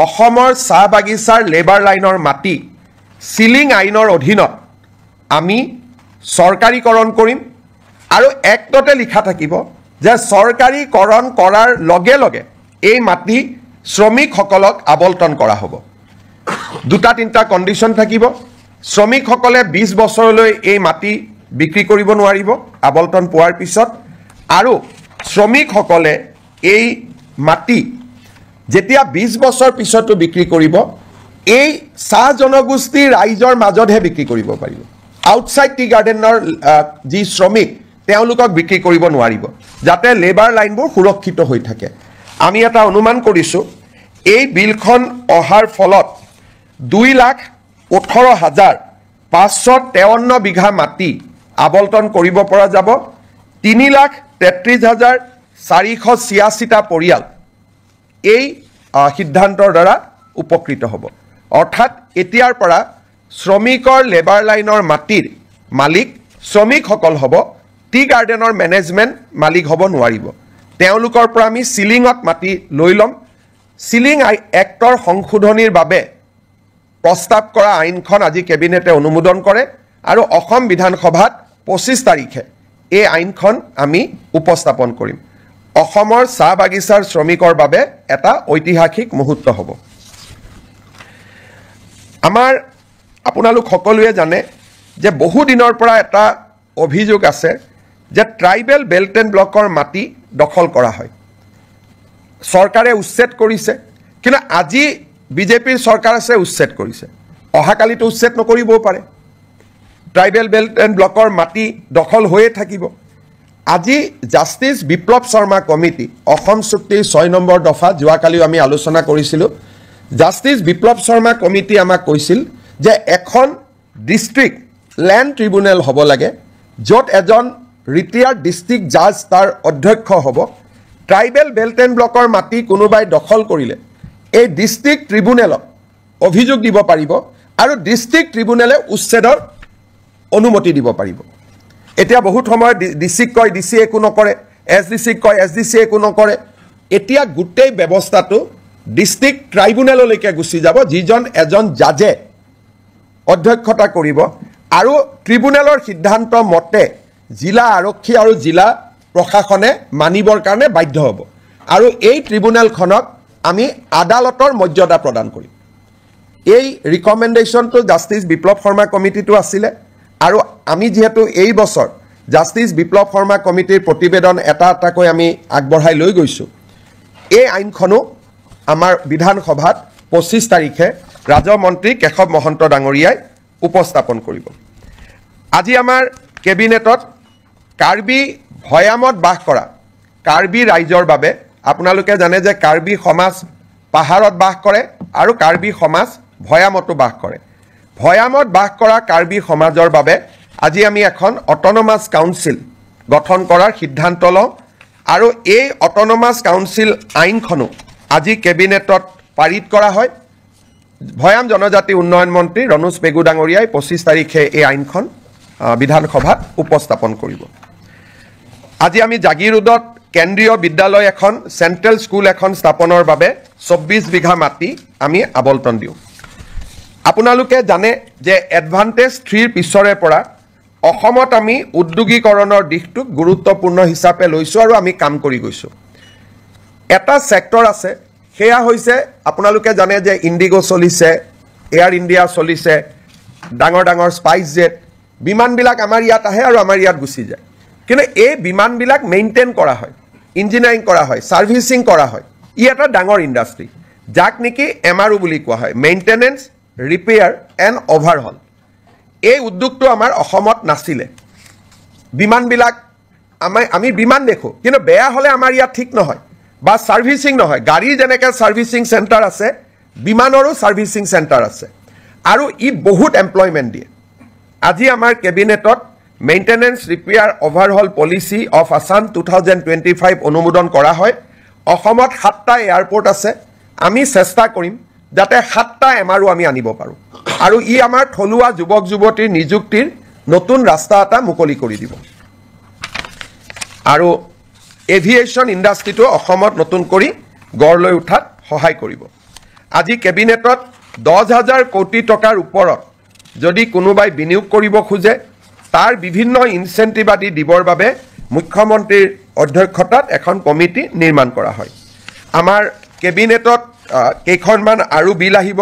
অসমৰ চাহ বাগিচাৰ লেবাৰ লাইনৰ মাটি সিলিং আইনৰ অধীনত আমি চৰকাৰীকৰণ কৰিম আৰু এক্টতে লিখা থাকিব যে চৰকাৰীকৰণ কৰাৰ লগে লগে এই মাটি শ্ৰমিকসকলক আবণ্টন কৰা হ'ব দুটা তিনিটা কণ্ডিশ্যন থাকিব শ্ৰমিকসকলে 20 বছৰলৈ এই মাটি বিক্ৰী কৰিব নোৱাৰিব আবণ্টন পোৱাৰ পিছত আৰু শ্ৰমিকসকলে এই মাটি যেতিয়া 20 বছৰ পিছতো বিক্ৰী কৰিব এই চাহ জনগোষ্ঠী ৰাইজৰ মাজতহে বিক্ৰী কৰিব পাৰিব আউটসাইড টি গাৰ্ডেনৰ যি শ্ৰমিক তেওঁলোকক বিক্ৰী কৰিব নোৱাৰিব যাতে লেবাৰ লাইনবোৰ সুৰক্ষিত হৈ থাকে আমি এটা অনুমান কৰিছোঁ এই বিলখন অহাৰ ফলত 2,18,000 553 বিঘা মাটি আবলটন কৰিব পৰা যাব 3,33,486টা পৰিয়াল এই সিদ্ধান্তৰ দ্বাৰা উপকৃত হ'ব অৰ্থাৎ এতিয়াৰ পৰা শ্ৰমিকৰ লেবাৰ লাইনৰ মাটিৰ মালিক শ্ৰমিকসকল হ'ব টি গাৰ্ডেনৰ মেনেজমেণ্ট মালিক হ'ব নোৱাৰিব তেওঁলোকৰ পৰা আমি সিলিঙত মাটি লৈ ল'ম সিলিং এক্টৰ সংশোধনীৰ বাবে প্ৰস্তাৱ কৰা আইনখন আজি কেবিনেটে অনুমোদন কৰে আৰু অসম বিধানসভাত 25 তাৰিখে এই আইনখন আমি উপস্থাপন কৰিম অসমৰ চাহ বাগিচাৰ শ্ৰমিকৰ বাবে এটা ঐতিহাসিক মুহূৰ্ত হ'ব আমাৰ আপোনালোক সকলোৱে জানে যে বহু দিনৰ পৰা এটা অভিযোগ আছে যে ট্ৰাইবেল বেল্ট এণ্ড ব্লকৰ মাটি দখল কৰা হয় চৰকাৰে উচ্ছেদ কৰিছে কিন্তু আজি বিজেপিৰ চৰকাৰ আছে উচ্ছেদ কৰিছে অহাকালিতো উচ্ছেদ নকৰিবও পাৰে ট্ৰাইবেল বেল্ট এণ্ড ব্লকৰ মাটি দখল হৈয়ে থাকিব আজি জাষ্টিস বিপ্লৱ শৰ্মা কমিটি অসম চুক্তিৰ 6 নম্বৰ দফা যোৱাকালিও আমি আলোচনা কৰিছিলোঁ জাষ্টিস বিপ্লৱ শৰ্মা কমিটি আমাক কৈছিল যে এখন ডিস্ট্ৰিক্ট ল্যান্ড ট্ৰিব্যুনেল হ'ব লাগে য'ত এজন ৰিটায়াৰ্ড ডিস্ট্ৰিক্ট জাজ তাৰ অধ্যক্ষ হ'ব ট্ৰাইবেল বেল্ট এণ্ড ব্লকৰ মাটি কোনোবাই দখল কৰিলে এই ডিস্ট্ৰিক্ট ট্ৰিব্যুনেলত অভিযোগ দিব পাৰিব আৰু ডিস্ট্ৰিক্ট ট্ৰিব্যুনেলে উচ্ছেদৰ অনুমতি দিব পাৰিব এতিয়া বহুত সময় ডিসিক কয় ডিসি একো নকৰে এসডিসি কয় এসডিসি একো নকৰে এতিয়া গুটেই ব্যৱস্থাটো ডিস্ট্ৰিক্ট ট্ৰাইব্যুনেললৈকে গুচি যাব যিজন এজন জাজে অধ্যক্ষতা কৰিব আৰু ট্ৰিব্যুনেলৰ সিদ্ধান্ত মতে জিলা আৰক্ষী আৰু জিলা প্ৰশাসনে মানিবৰ কাৰণে বাধ্য হ'ব আৰু এই ট্ৰিব্যুনেলখনক আমি আদালতৰ মৰ্যাদা প্ৰদান কৰিম এই ৰিকমেন্ডেশনটো জাষ্টিস বিপ্লৱ শৰ্মা কমিটিটো আছিলে আৰু আমি যেহেতু এই বছৰ জাষ্টিস বিপ্লৱ শৰ্মা কমিটিৰ প্ৰতিবেদন এটা এটাকৈ আমি আগবঢ়াই লৈ গৈছো এই আইনখনো আমাৰ বিধানসভাত 25 তাৰিখে ৰাজমন্ত্ৰী কেশৱ মহন্ত ডাঙৰীয়াই উপস্থাপন কৰিব আজি আমাৰ কেবিনেটত কাৰ্বি ভয়ামত বাস কৰা কাৰ্বি ৰাইজৰ বাবে আপোনালোকে জানে যে কাৰ্বি সমাজ পাহাৰত বাস কৰে আৰু কাৰ্বি সমাজ ভয়ামতো বাস কৰে ভয়ামত বাস কৰা কাৰ্বি সমাজৰ বাবে আজি আমি এখন অটোনমাস কাউন্সিল গঠন কৰাৰ সিদ্ধান্ত লওঁ আৰু এই অটোনমাস কাউন্সিল আইনখনো আজি কেবিনেটত পাৰিত কৰা হয় ভয়াম জনজাতি উন্নয়ন মন্ত্ৰী ৰনোজ পেগু ডাঙৰীয়াই 25 তাৰিখে এই আইনখন বিধানসভাত উপস্থাপন কৰিব আজি আমি জাগিৰোডত কেন্দ্ৰীয় বিদ্যালয় এখন সেন্ট্ৰেল স্কুল এখন স্থাপনৰ বাবে 24 বিঘা মাটি আমি আবলটন দিওঁ আপোনালোকে জানে যে এডভান্টেজ 3 পিছৰে পৰা অসমত আমি উদ্যোগীকৰণৰ দিশটো গুৰুত্বপূৰ্ণ হিচাপে লৈছো আৰু আমি কাম কৰি গৈছো এটা সেক্টৰ আছে সেয়া হৈছে আপোনালোকে জানে যে ইন্ডিগো চলিছে এয়াৰ ইণ্ডিয়া চলিছে ডাঙৰ ডাঙৰ স্পাইস জেট বিমানবিলাক আমাৰ ইয়াত আহে আৰু আমাৰ ইয়াত গুচি যায় কিন্তু এই বিমানবিলাক মেইনটেইন কৰা হয় ইঞ্জিনিয়াৰিং কৰা হয় সাৰ্ভিসিং কৰা হয় ই এটা ডাঙৰ ইন্ডাষ্ট্ৰি যাক নেকি এমআৰও বুলি কোৱা হয় মেইনটেনেন্স ৰিপেয়াৰ এণ্ড অভাৰহল এই উদ্যোগটো আমাৰ অসমত নাছিলে বিমানবিলাক আমি বিমান দেখো কিন্তু বেয়া হলে আমাৰ ইয়াত ঠিক নহয় বা সাৰ্ভিসিং নহয় গাড়ী যেনেকে সাৰ্ভিসিং সেন্টাৰ আছে বিমানৰো সাৰ্ভিসিং সেন্টাৰ আছে আৰু ই বহুত এমপ্লয়মেন্ট দিয়ে আজি আমাৰ কেবিনেটত maintenance repair overhaul policy of Assam 2025 অনুমোদন কৰা হয় অসমত 7টা এয়াৰপোৰ্ট আছে আমি চেষ্টা কৰিম যাতে 7টা এমআৰও আমি আনিব পাৰো আৰু ই আমাৰ থলুৱা যুৱক যুৱতীৰ নিযুক্তিৰ নতুন ৰাস্তা এটা মুকলি কৰি দিব আৰু এভিয়েশন ইন্ডাষ্ট্ৰিটো অসমত নতুন কৰি গঢ় লৈ উঠাত সহায় কৰিব আজি কেবিনেটত 10,000 কোটি টকাৰ ওপৰত যদি কোনোবাই বিনিয়োগ কৰিব খোজে তাৰ বিভিন্ন ইনসেন্টিভ আদি দিবৰ বাবে মুখ্যমন্ত্ৰীৰ অধ্যক্ষতাত এখন কমিটি নিৰ্মাণ কৰা হয় আমাৰ কেবিনেটত কেইখনমান আৰু বিল আহিব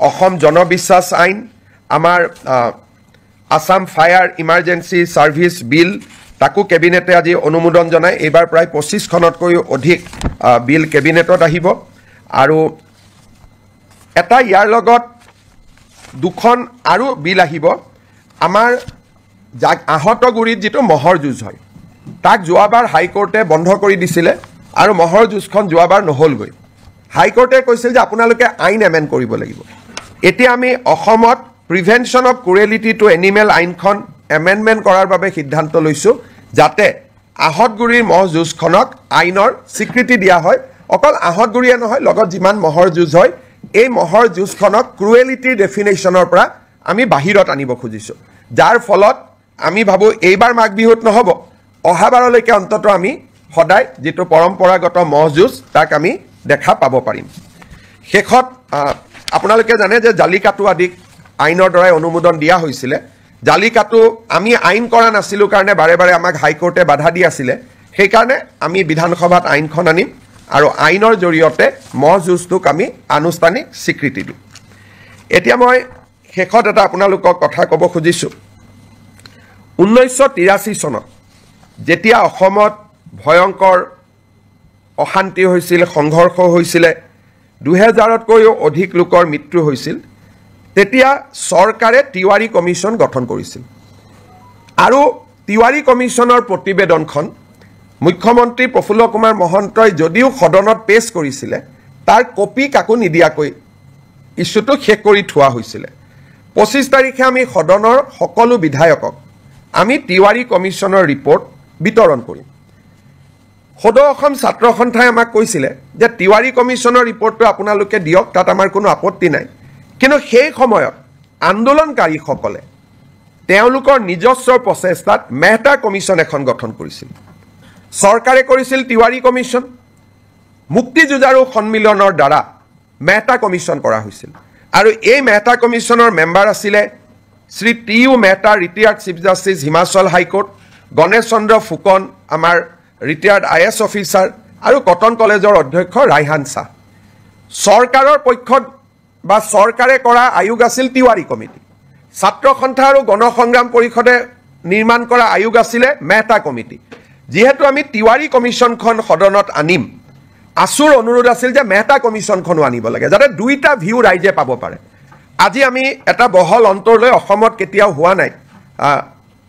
অসম জনবিশ্বাস আইন আমাৰ আসাম ফায়াৰ ইমাৰ্জেন্সি সাৰ্ভিস বিল তাকো কেবিনেটে আজি অনুমোদন জনায় এবাৰ প্ৰায় 25 খনতকৈ অধিক বিল কেবিনেটত আহিব আৰু এটা ইয়াৰ লগত দুখন আৰু বিল আহিব আমাৰ আহতগুৰিত যেটো মহৰ যুঁজ হয় তাক যোৱাবাৰ হাইকোৰ্টে বন্ধ কৰি দিছিলে আৰু মহৰ যুঁজখন যোৱাবাৰ নহলগৈ হাইকোৰ্টে কৈছিল যে আপোনালোকে আইন এমেন্ড কৰিব লাগিব এতিয়া আমি অসমত prevention of cruelty to animal আইনখন এমেণ্ডমেণ্ট কৰাৰ বাবে সিদ্ধান্ত লৈছোঁ যাতে আহতগুৰিৰ মহ যুঁজখনক আইনৰ স্বীকৃতি দিয়া হয় অকল আহতগুৰিয়ে নহয় লগত যিমান মহৰ যুঁজ হয় এই মহৰ যুঁজখনক ক্ৰুৱেলিটিৰ ডেফিনেশ্যনৰ পৰা আমি বাহিৰত আনিব খুজিছোঁ যাৰ ফলত আমি ভাবোঁ এইবাৰ মাঘ বিহুত নহ'ব অহাবাৰলৈকে অন্ততঃ আমি সদায় যিটো পৰম্পৰাগত মহ যুঁজ তাক আমি দেখা পাব পাৰিম শেষত আপোনালোকে জানে যে জালিকাটু আদিক আইনৰ দ্বাৰাই অনুমোদন দিয়া হৈছিলে জালিকাটু আমি আইন কৰা নাছিলোঁ কাৰণে বাৰে বাৰে আমাক হাইকোৰ্টে বাধা দি আছিলে সেইকাৰণে আমি বিধানসভাত আইনখন আনিম আৰু আইনৰ জৰিয়তে মহ যুঁজটোক আমি আনুষ্ঠানিক স্বীকৃতি দিম এতিয়া মই শেষত এটা আপোনালোকক কথা ক'ব খুজিছোঁ 1983 চনত যেতিয়া অসমত ভয়ংকৰ অশান্তি হৈছিল সংঘৰ্ষ হৈছিলে 2000তকৈও অধিক লোকৰ মৃত্যু হৈছিল তেতিয়া চৰকাৰে তিৱাৰী কমিশ্যন গঠন কৰিছিল আৰু তিৱাৰী কমিশ্যনৰ প্ৰতিবেদনখন মুখ্যমন্ত্ৰী প্ৰফুল্ল কুমাৰ মহন্তই যদিও সদনত পেছ কৰিছিলে তাৰ কপি কাকো নিদিয়াকৈ ইছ্যুটো শেষ কৰি থোৱা হৈছিলে 25 তাৰিখে আমি সদনৰ সকলো বিধায়কক আমি তিৱাৰী কমিশ্যনৰ ৰিপৰ্ট বিতৰণ কৰিম সদৌ অসম ছাত্ৰ সন্থাই আমাক কৈছিলে যে তিৱাৰী কমিশ্যনৰ ৰিপৰ্টটো আপোনালোকে দিয়ক তাত আমাৰ কোনো আপত্তি নাই কিন্তু সেই সময়ত আন্দোলনকাৰীসকলে তেওঁলোকৰ নিজস্ব প্ৰচেষ্টাত মেহতা কমিশ্যন এখন গঠন কৰিছিল চৰকাৰে কৰিছিল তিৱাৰী কমিশ্যন মুক্তি যুঁজাৰু সন্মিলনৰ দ্বাৰা মেহতা কমিশ্যন কৰা হৈছিল আৰু এই মেহতা কমিশ্যনৰ মেম্বাৰ আছিলে Shri T U Mehta retired chief justice Himachal high court Ganesh Chandra Phukan আমাৰ ৰিটায়াৰ্ড IS অফিচাৰ আৰু কটন কলেজৰ অধ্যক্ষ ৰাইহান শাহ চৰকাৰৰ পক্ষত বা চৰকাৰে কৰা আয়োগ আছিল তিৱাৰী কমিটি ছাত্ৰ সন্থা আৰু গণসংগ্ৰাম পৰিষদে নিৰ্মাণ কৰা আয়োগ আছিলে মেহতা কমিটি যেহেতু আমি তিৱাৰী কমিশ্যনখন সদনত আনিম আসুৰ অনুৰোধ আছিল যে মেহতা কমিশ্যনখনো আনিব লাগে যাতে দুইটা ভিউ ৰাইজে পাব পাৰে আজি আমি এটা বহল অন্তৰলৈ অসমত কেতিয়াও হোৱা নাই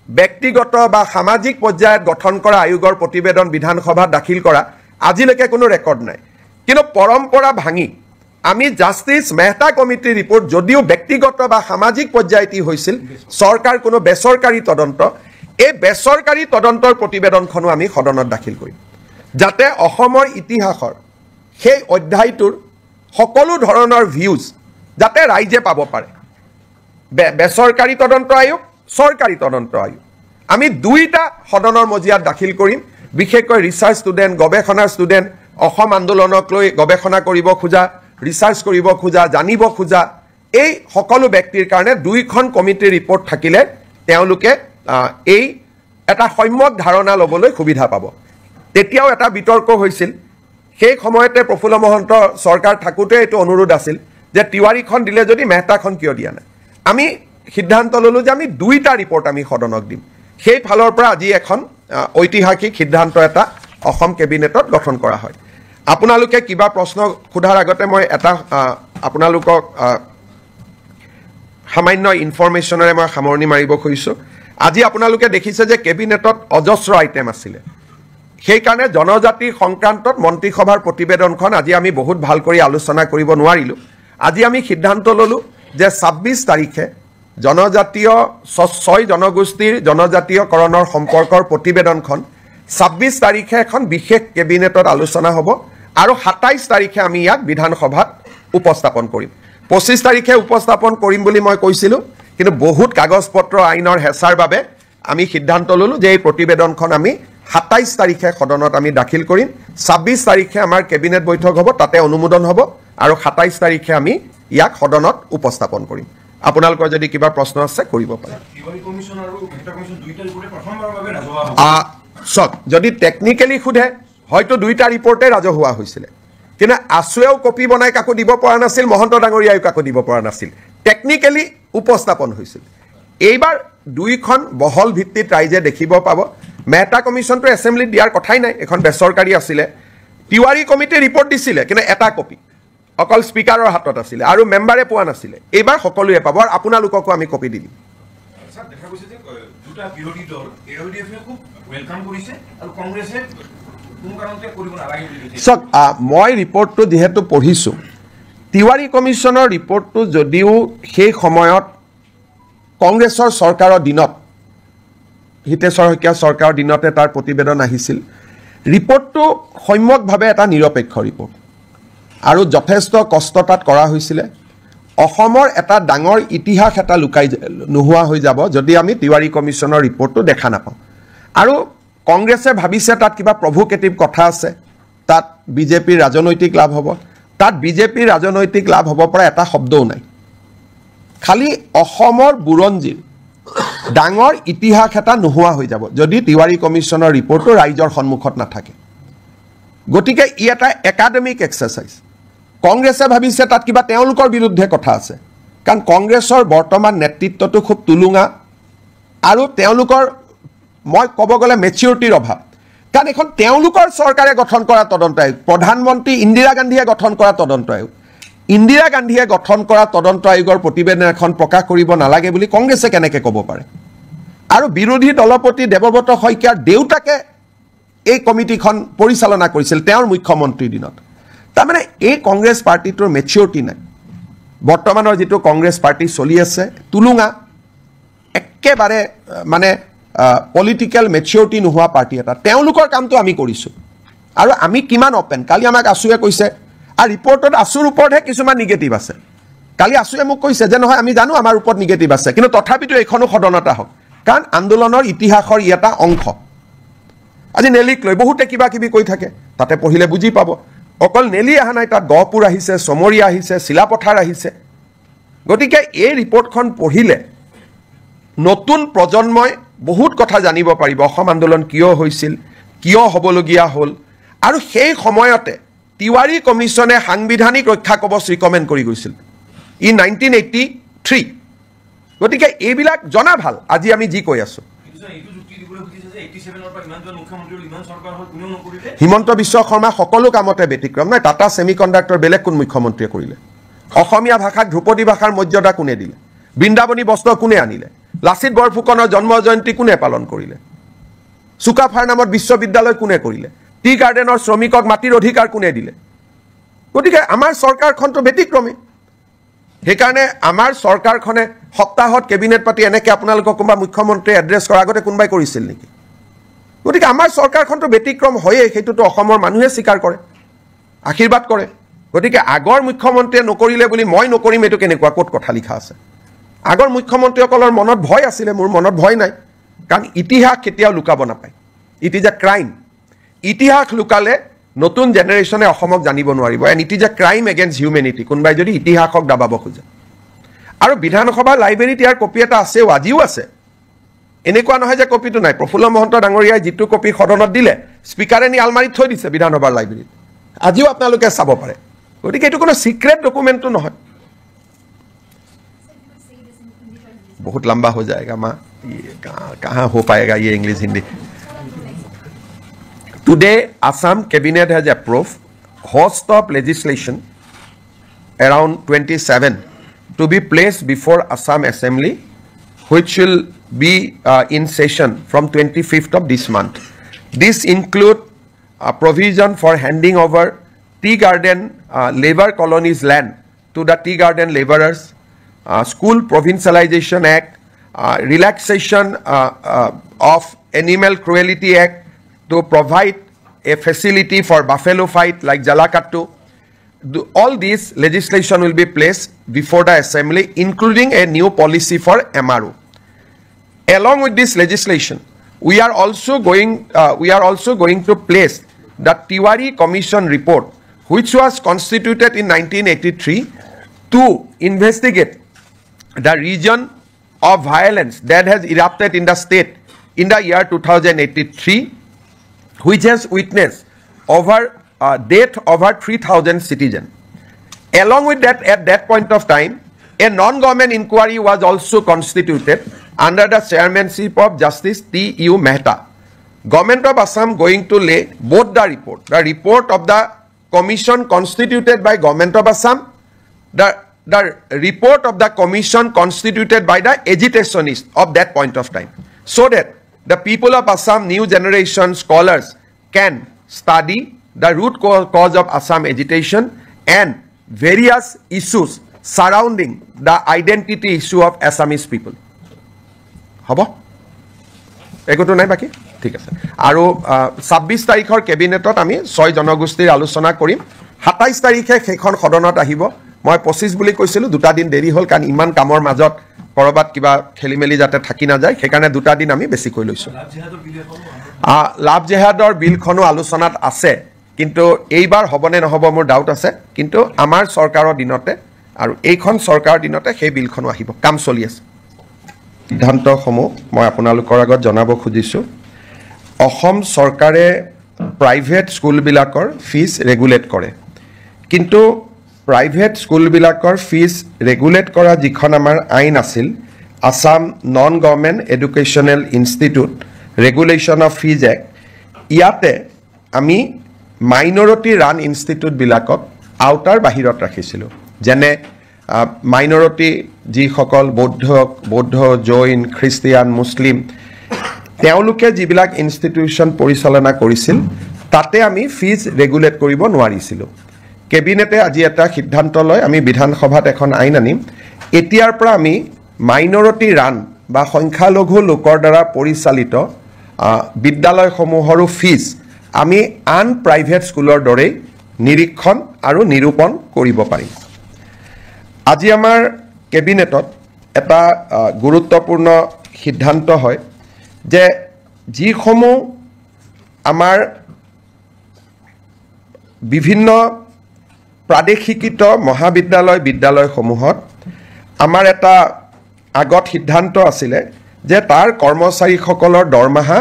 ব্যক্তিগত বা সামাজিক পৰ্যায়ত গঠন কৰা আয়োগৰ প্ৰতিবেদন বিধানসভাত দাখিল কৰা আজিলৈকে কোনো ৰেকৰ্ড নাই কিন্তু পৰম্পৰা ভাঙি আমি জাষ্টিছ মেহতা কমিটিৰ ৰিপৰ্ট যদিও ব্যক্তিগত বা সামাজিক পৰ্যায়তি হৈছিল চৰকাৰ কোনো বেচৰকাৰী তদন্ত এই বেচৰকাৰী তদন্তৰ প্ৰতিবেদনখনো আমি সদনত দাখিল কৰিম যাতে অসমৰ ইতিহাসৰ সেই অধ্যায়টোৰ সকলো ধৰণৰ ভিউজ যাতে ৰাইজে পাব পাৰে বেচৰকাৰী তদন্ত আয়োগ চৰকাৰী তদন্ত আয়োগ আমি দুইটা সদনৰ মজিয়াত দাখিল কৰিম বিশেষকৈ ৰিচাৰ্চ ষ্টুডেণ্ট গৱেষণাৰ ষ্টুডেণ্ট অসম আন্দোলনক লৈ গৱেষণা কৰিব খোজা ৰিচাৰ্চ কৰিব খোজা জানিব খোজা এই সকলো ব্যক্তিৰ কাৰণে দুইখন কমিটিৰ ৰিপৰ্ট থাকিলে তেওঁলোকে এই এটা সম্যক ধাৰণা ল'বলৈ সুবিধা পাব তেতিয়াও এটা বিতৰ্ক হৈছিল সেই সময়তে প্ৰফুল্ল মহন্ত চৰকাৰ থাকোঁতে এইটো অনুৰোধ আছিল যে তিৱাৰীখন দিলে যদি মেহতাখন কিয় দিয়া নাই আমি সিদ্ধান্ত ল'লোঁ যে আমি দুইটা ৰিপৰ্ট আমি সদনক দিম সেই ফালৰ পৰা আজি এখন ঐতিহাসিক সিদ্ধান্ত এটা অসম কেবিনেটত গঠন কৰা হয় আপোনালোকে কিবা প্ৰশ্ন সোধাৰ আগতে মই এটা আপোনালোকক সামান্য ইনফৰমেশ্যনেৰে মই সামৰণি মাৰিব খুজিছোঁ আজি আপোনালোকে দেখিছে যে কেবিনেটত অজস্ৰ আইটেম আছিলে সেইকাৰণে জনজাতি সংক্ৰান্তত মন্ত্ৰীসভাৰ প্ৰতিবেদনখন আজি আমি বহুত ভাল কৰি আলোচনা কৰিব নোৱাৰিলোঁ আজি আমি সিদ্ধান্ত ল'লোঁ যে 26 তাৰিখে জনজাতীয় 6 জনগোষ্ঠীৰ জনজাতীয়কৰণৰ সম্পৰ্কৰ প্ৰতিবেদনখন 26 তাৰিখে এখন বিশেষ কেবিনেটত আলোচনা হ'ব আৰু 27 তাৰিখে আমি ইয়াক বিধানসভাত উপস্থাপন কৰিম 25 তাৰিখে উপস্থাপন কৰিম বুলি মই কৈছিলোঁ কিন্তু বহুত কাগজ পত্ৰ আইনৰ হেঁচাৰ বাবে আমি সিদ্ধান্ত ল'লোঁ যে এই প্ৰতিবেদনখন আমি 27 তাৰিখে সদনত আমি দাখিল কৰিম 26 তাৰিখে আমাৰ কেবিনেট বৈঠক হ'ব তাতে অনুমোদন হ'ব আৰু 27 তাৰিখে আমি ইয়াক সদনত উপস্থাপন কৰিম আপোনালোকৰ যদি কিবা প্ৰশ্ন আছে কৰিব পাৰে তিৱাৰী কমিশ্যন আৰু মেহতা কমিশ্যন দুইটা ৰিপৰ্টে প্ৰথমবাৰৰ বাবে ৰাজহুৱা হ'ব সব যদি টেকনিক্যালি খুদে হয়তো দুইটা ৰিপৰ্টে ৰাজহুৱা হৈছিলে কিন্তু আসুৱেও কপি বনাই কাকো দিব পৰা নাছিল মহন্ত ডাঙৰীয়াও কাকো দিব পৰা নাছিল টেকনিক্যালি উপস্থাপন হৈছিল এইবাৰ দুইখন বহল ভিত্তিত ৰাইজে দেখিব পাব মেহতা কমিশ্যনটো এছেম্বলিত দিয়াৰ কথাই নাই এখন বেচৰকাৰী আছিলে তিৱাৰী কমিটি ৰিপৰ্ট দিছিলে কিন্তু এটা কপি অকল স্পিকাৰৰ হাতত আছিলে আৰু মেম্বাৰে পোৱা নাছিলে এইবাৰ সকলোৱে পাব আৰু আপোনালোককো আমি কপি দি দিম স্যাৰ দেখা গৈছে যে দুটা বিৰোধী দল এলডিএফে খুব ওয়েলকাম কৰিছে আৰু কংগ্ৰেছে কোনো কাৰণতে কৰিব নালাগে বুলি কৈছে সক মই ৰিপৰ্টটো যেহেতু পঢ়িছোঁ তিৱাৰী কমিশ্যনৰ ৰিপৰ্টটো যদিও সেই সময়ত কংগ্ৰেছৰ চৰকাৰৰ দিনত হিতেশ্বৰ শইকীয়া চৰকাৰৰ দিনতে তাৰ প্ৰতিবেদন আহিছিল ৰিপৰ্টটো সম্যকভাৱে এটা নিৰপেক্ষ ৰিপৰ্ট আৰু যথেষ্ট কষ্ট তাত কৰা হৈছিলে অসমৰ এটা ডাঙৰ ইতিহাস এটা লুকাই নোহোৱা হৈ যাব যদি আমি তিৱাৰী কমিছনৰ ৰিপৰ্টটো দেখা নাপাওঁ আৰু কংগ্ৰেছে ভাবিছে তাত কিবা প্ৰভোকেটিভ কথা আছে তাত বিজেপিৰ ৰাজনৈতিক লাভ হ'ব তাত বিজেপিৰ ৰাজনৈতিক লাভ হ'ব পৰা এটা শব্দও নাই খালি অসমৰ বুৰঞ্জীৰ ডাঙৰ ইতিহাস এটা নোহোৱা হৈ যাব যদি তিৱাৰী কমিছনৰ ৰিপৰ্টটো ৰাইজৰ সন্মুখত নাথাকে গতিকে ই এটা একাডেমিক এক্সাৰচাইজ কংগ্ৰেছে ভাবিছে তাত কিবা তেওঁলোকৰ বিৰুদ্ধে কথা আছে কাৰণ কংগ্ৰেছৰ বৰ্তমান নেতৃত্বটো খুব তুলুঙা আৰু তেওঁলোকৰ মই ক'ব গ'লে মেচিউৰিটিৰ অভাৱ কাৰণ এখন তেওঁলোকৰ চৰকাৰে গঠন কৰা তদন্ত আয়োগ প্ৰধানমন্ত্ৰী ইন্দিৰা গান্ধীয়ে গঠন কৰা তদন্ত আয়োগ ইন্দিৰা গান্ধীয়ে গঠন কৰা তদন্ত আয়োগৰ প্ৰতিবেদন এখন প্ৰকাশ কৰিব নালাগে বুলি কংগ্ৰেছে কেনেকৈ ক'ব পাৰে আৰু বিৰোধী দলপতি দেৱব্ৰত শইকীয়াৰ দেউতাকে এই কমিটিখন পৰিচালনা কৰিছিল তেওঁৰ মুখ্যমন্ত্ৰীৰ দিনত তাৰমানে এই কংগ্ৰেছ পাৰ্টিটোৰ মেচিউৰিটি নাই বৰ্তমানৰ যিটো কংগ্ৰেছ পাৰ্টি চলি আছে তুলুঙা একেবাৰে মানে পলিটিকেল মেচিউৰিটি নোহোৱা পাৰ্টি এটা তেওঁলোকৰ কামটো আমি কৰিছোঁ আৰু আমি কিমান অপেন কালি আমাক আছুৱে কৈছে আৰু ৰিপৰ্টত আছুৰ ওপৰতহে কিছুমান নিগেটিভ আছে কালি আছুৱে মোক কৈছে যে নহয় আমি জানো আমাৰ ওপৰত নিগেটিভ আছে কিন্তু তথাপিতো এইখনো সদনতা হওক কাৰণ আন্দোলনৰ ইতিহাসৰ ই এটা অংশ আজি নেলিক লৈ বহুতে কিবা কিবি কৈ থাকে তাতে পঢ়িলে বুজি পাব অকল নেলি অহা নাই তাত গহপুৰ আহিছে চমৰীয়া আহিছে চিলাপথাৰ আহিছে গতিকে এই ৰিপৰ্টখন পঢ়িলে নতুন প্ৰজন্মই বহুত কথা জানিব পাৰিব অসম আন্দোলন কিয় হৈছিল কিয় হ'বলগীয়া হ'ল আৰু সেই সময়তে তিৱাৰী কমিছনে সাংবিধানিক ৰক্ষা কবচ ৰিকমেণ্ড কৰি গৈছিল ই 1983 গতিকে এইবিলাক জনা ভাল আজি আমি যি কৈ আছোঁ হিমন্ত বিশ্ব শৰ্মা সকলো কামতে ব্যতিক্ৰম নাই টাটা ছেমিকণ্ডাক্টৰ বেলেগ কোন মুখ্যমন্ত্ৰীয়ে কৰিলে অসমীয়া ভাষাক ধ্ৰুপদী ভাষাৰ মৰ্যাদা কোনে দিলে বৃন্দাবনী বস্ত্ৰ কোনে আনিলে লাচিত বৰফুকনৰ জন্ম জয়ন্তী কোনে পালন কৰিলে চুকাফাৰ নামত বিশ্ববিদ্যালয় কোনে কৰিলে টি গাৰ্ডেনৰ শ্ৰমিকক মাটিৰ অধিকাৰ কোনে দিলে গতিকে আমাৰ চৰকাৰখনটো ব্যতিক্ৰমী সেইকাৰণে আমাৰ চৰকাৰখনে সপ্তাহত কেবিনেট পাতি এনেকৈ আপোনালোকক কোনোবা মুখ্যমন্ত্ৰীয়ে এড্ৰেছ কৰাৰ আগতে কোনোবাই কৰিছিল নেকি গতিকে আমাৰ চৰকাৰখনটো ব্যতিক্ৰম হয়েই সেইটোতো অসমৰ মানুহে স্বীকাৰ কৰে আশীৰ্বাদ কৰে গতিকে আগৰ মুখ্যমন্ত্ৰীয়ে নকৰিলে বুলি মই নকৰিম এইটো কেনেকুৱা ক'ত কথা লিখা আছে আগৰ মুখ্যমন্ত্ৰীসকলৰ মনত ভয় আছিলে মোৰ মনত ভয় নাই কাৰণ ইতিহাস কেতিয়াও লুকাব নাপায় ইট ইজ এ ক্ৰাইম ইতিহাস লুকালে নতুন জেনেৰেশ্যনে অসমক জানিব নোৱাৰিব and it is a crime against humanity কোনোবাই যদি ইতিহাসক দাবাব খোজে আৰু বিধানসভা লাইব্ৰেৰীত ইয়াৰ কপি এটা আছেও আজিও আছে এনেকুৱা নহয় যে কপিটো নাই প্ৰফুল্ল মহন্ত ডাঙৰীয়াই যিটো কপি সদনত দিলে স্পীকাৰে নি আলমাৰীত থৈ দিছে বিধানসভাৰ লাইব্ৰেৰীত আজিও আপোনালোকে চাব পাৰে গতিকে এইটো কোনো সিক্ৰেট ডকুমেণ্টটো নহয় बहुत लंबा हो जाएगा माँ ये कहाँ हो पाएगा ये English Hindi Today Assam cabinet has approved host of legislation around 27 to be placed before Assam Assembly which will be in session from 25th of this month. This include a provision for handing over tea garden labor colonies land to the tea garden laborers, School Provincialization Act, relaxation of Animal Cruelty Act to provide a facility for buffalo fight like Jalakattu. All these legislation will be placed before the assembly, including a new policy for MRO. Along with this legislation, we are also going to place the Tiwari Commission report, which was constituted in 1983 to investigate the region of violence that has erupted in the state in the year 2083, which has witnessed death over 3,000 citizens. Along with that, at that point of time, a non-government inquiry was also constituted under the chairmanship of Justice T.U. Mehta. Government of Assam going to lay both the report of the commission constituted by Government of Assam, the report of the commission constituted by the agitationists of that point of time, so that the people of Assam, new generation scholars can study the root cause of Assam agitation and various issues surrounding the identity issue of Assamese people. হ'ব একোটো নাই বাকী ঠিক আছে আৰু 26 তাৰিখৰ কেবিনেটত আমি 6 জনগোষ্ঠীৰ আলোচনা কৰিম 27 তাৰিখে সেইখন সদনত আহিব মই 25 বুলি কৈছিলোঁ 2টা দিন দেৰি হ'ল কাৰণ ইমান কামৰ মাজত কৰবাত কিবা খেলিমেলি যাতে থাকি নাযায় সেইকাৰণে 2টা দিন আমি বেছিকৈ লৈছোঁ লাভ জেহাদৰ বিলখনো আলোচনাত আছে কিন্তু এইবাৰ হ'বনে নহ'ব মোৰ ডাউট আছে কিন্তু আমাৰ চৰকাৰৰ দিনতে আৰু এইখন চৰকাৰৰ দিনতে সেই বিলখনো আহিব কাম চলি আছে সিদ্ধান্তসমূহ মই আপোনালোকৰ আগত জনাব খুজিছোঁ অসম চৰকাৰে প্ৰাইভেট স্কুলবিলাকৰ ফিজ ৰেগুলেট কৰে কিন্তু প্ৰাইভেট স্কুলবিলাকৰ ফিজ ৰেগুলেট কৰা যিখন আমাৰ আইন আছিল Assam non government educational institute regulation of fees act ইয়াতে আমি মাইনৰিটি ৰান ইনষ্টিটিউটবিলাকক আউটাৰ বাহিৰত ৰাখিছিলোঁ যেনে মাইনৰিটি যিসকল বৌদ্ধ জৈন খ্ৰীষ্টিয়ান মুছলিম তেওঁলোকে যিবিলাক ইনষ্টিটিউশ্যন পৰিচালনা কৰিছিল তাতে আমি ফিজ ৰেগুলেট কৰিব নোৱাৰিছিলোঁ কেবিনেটে আজি এটা সিদ্ধান্ত লয় আমি বিধানসভাত এখন আইন আনিম এতিয়াৰ পৰা আমি মাইনৰিটি ৰান বা সংখ্যালঘু লোকৰ দ্বাৰা পৰিচালিত বিদ্যালয়সমূহৰো ফিজ আমি আন প্ৰাইভেট স্কুলৰ দৰেই নিৰীক্ষণ আৰু নিৰূপণ কৰিব পাৰিম আজি আমাৰ কেবিনেটত এটা গুৰুত্বপূৰ্ণ সিদ্ধান্ত হয় যে যিসমূহ আমাৰ বিভিন্ন প্ৰাদেশিকৃত মহাবিদ্যালয় বিদ্যালয়সমূহত আমাৰ এটা আগত সিদ্ধান্ত আছিলে যে তাৰ কৰ্মচাৰীসকলৰ দৰমহা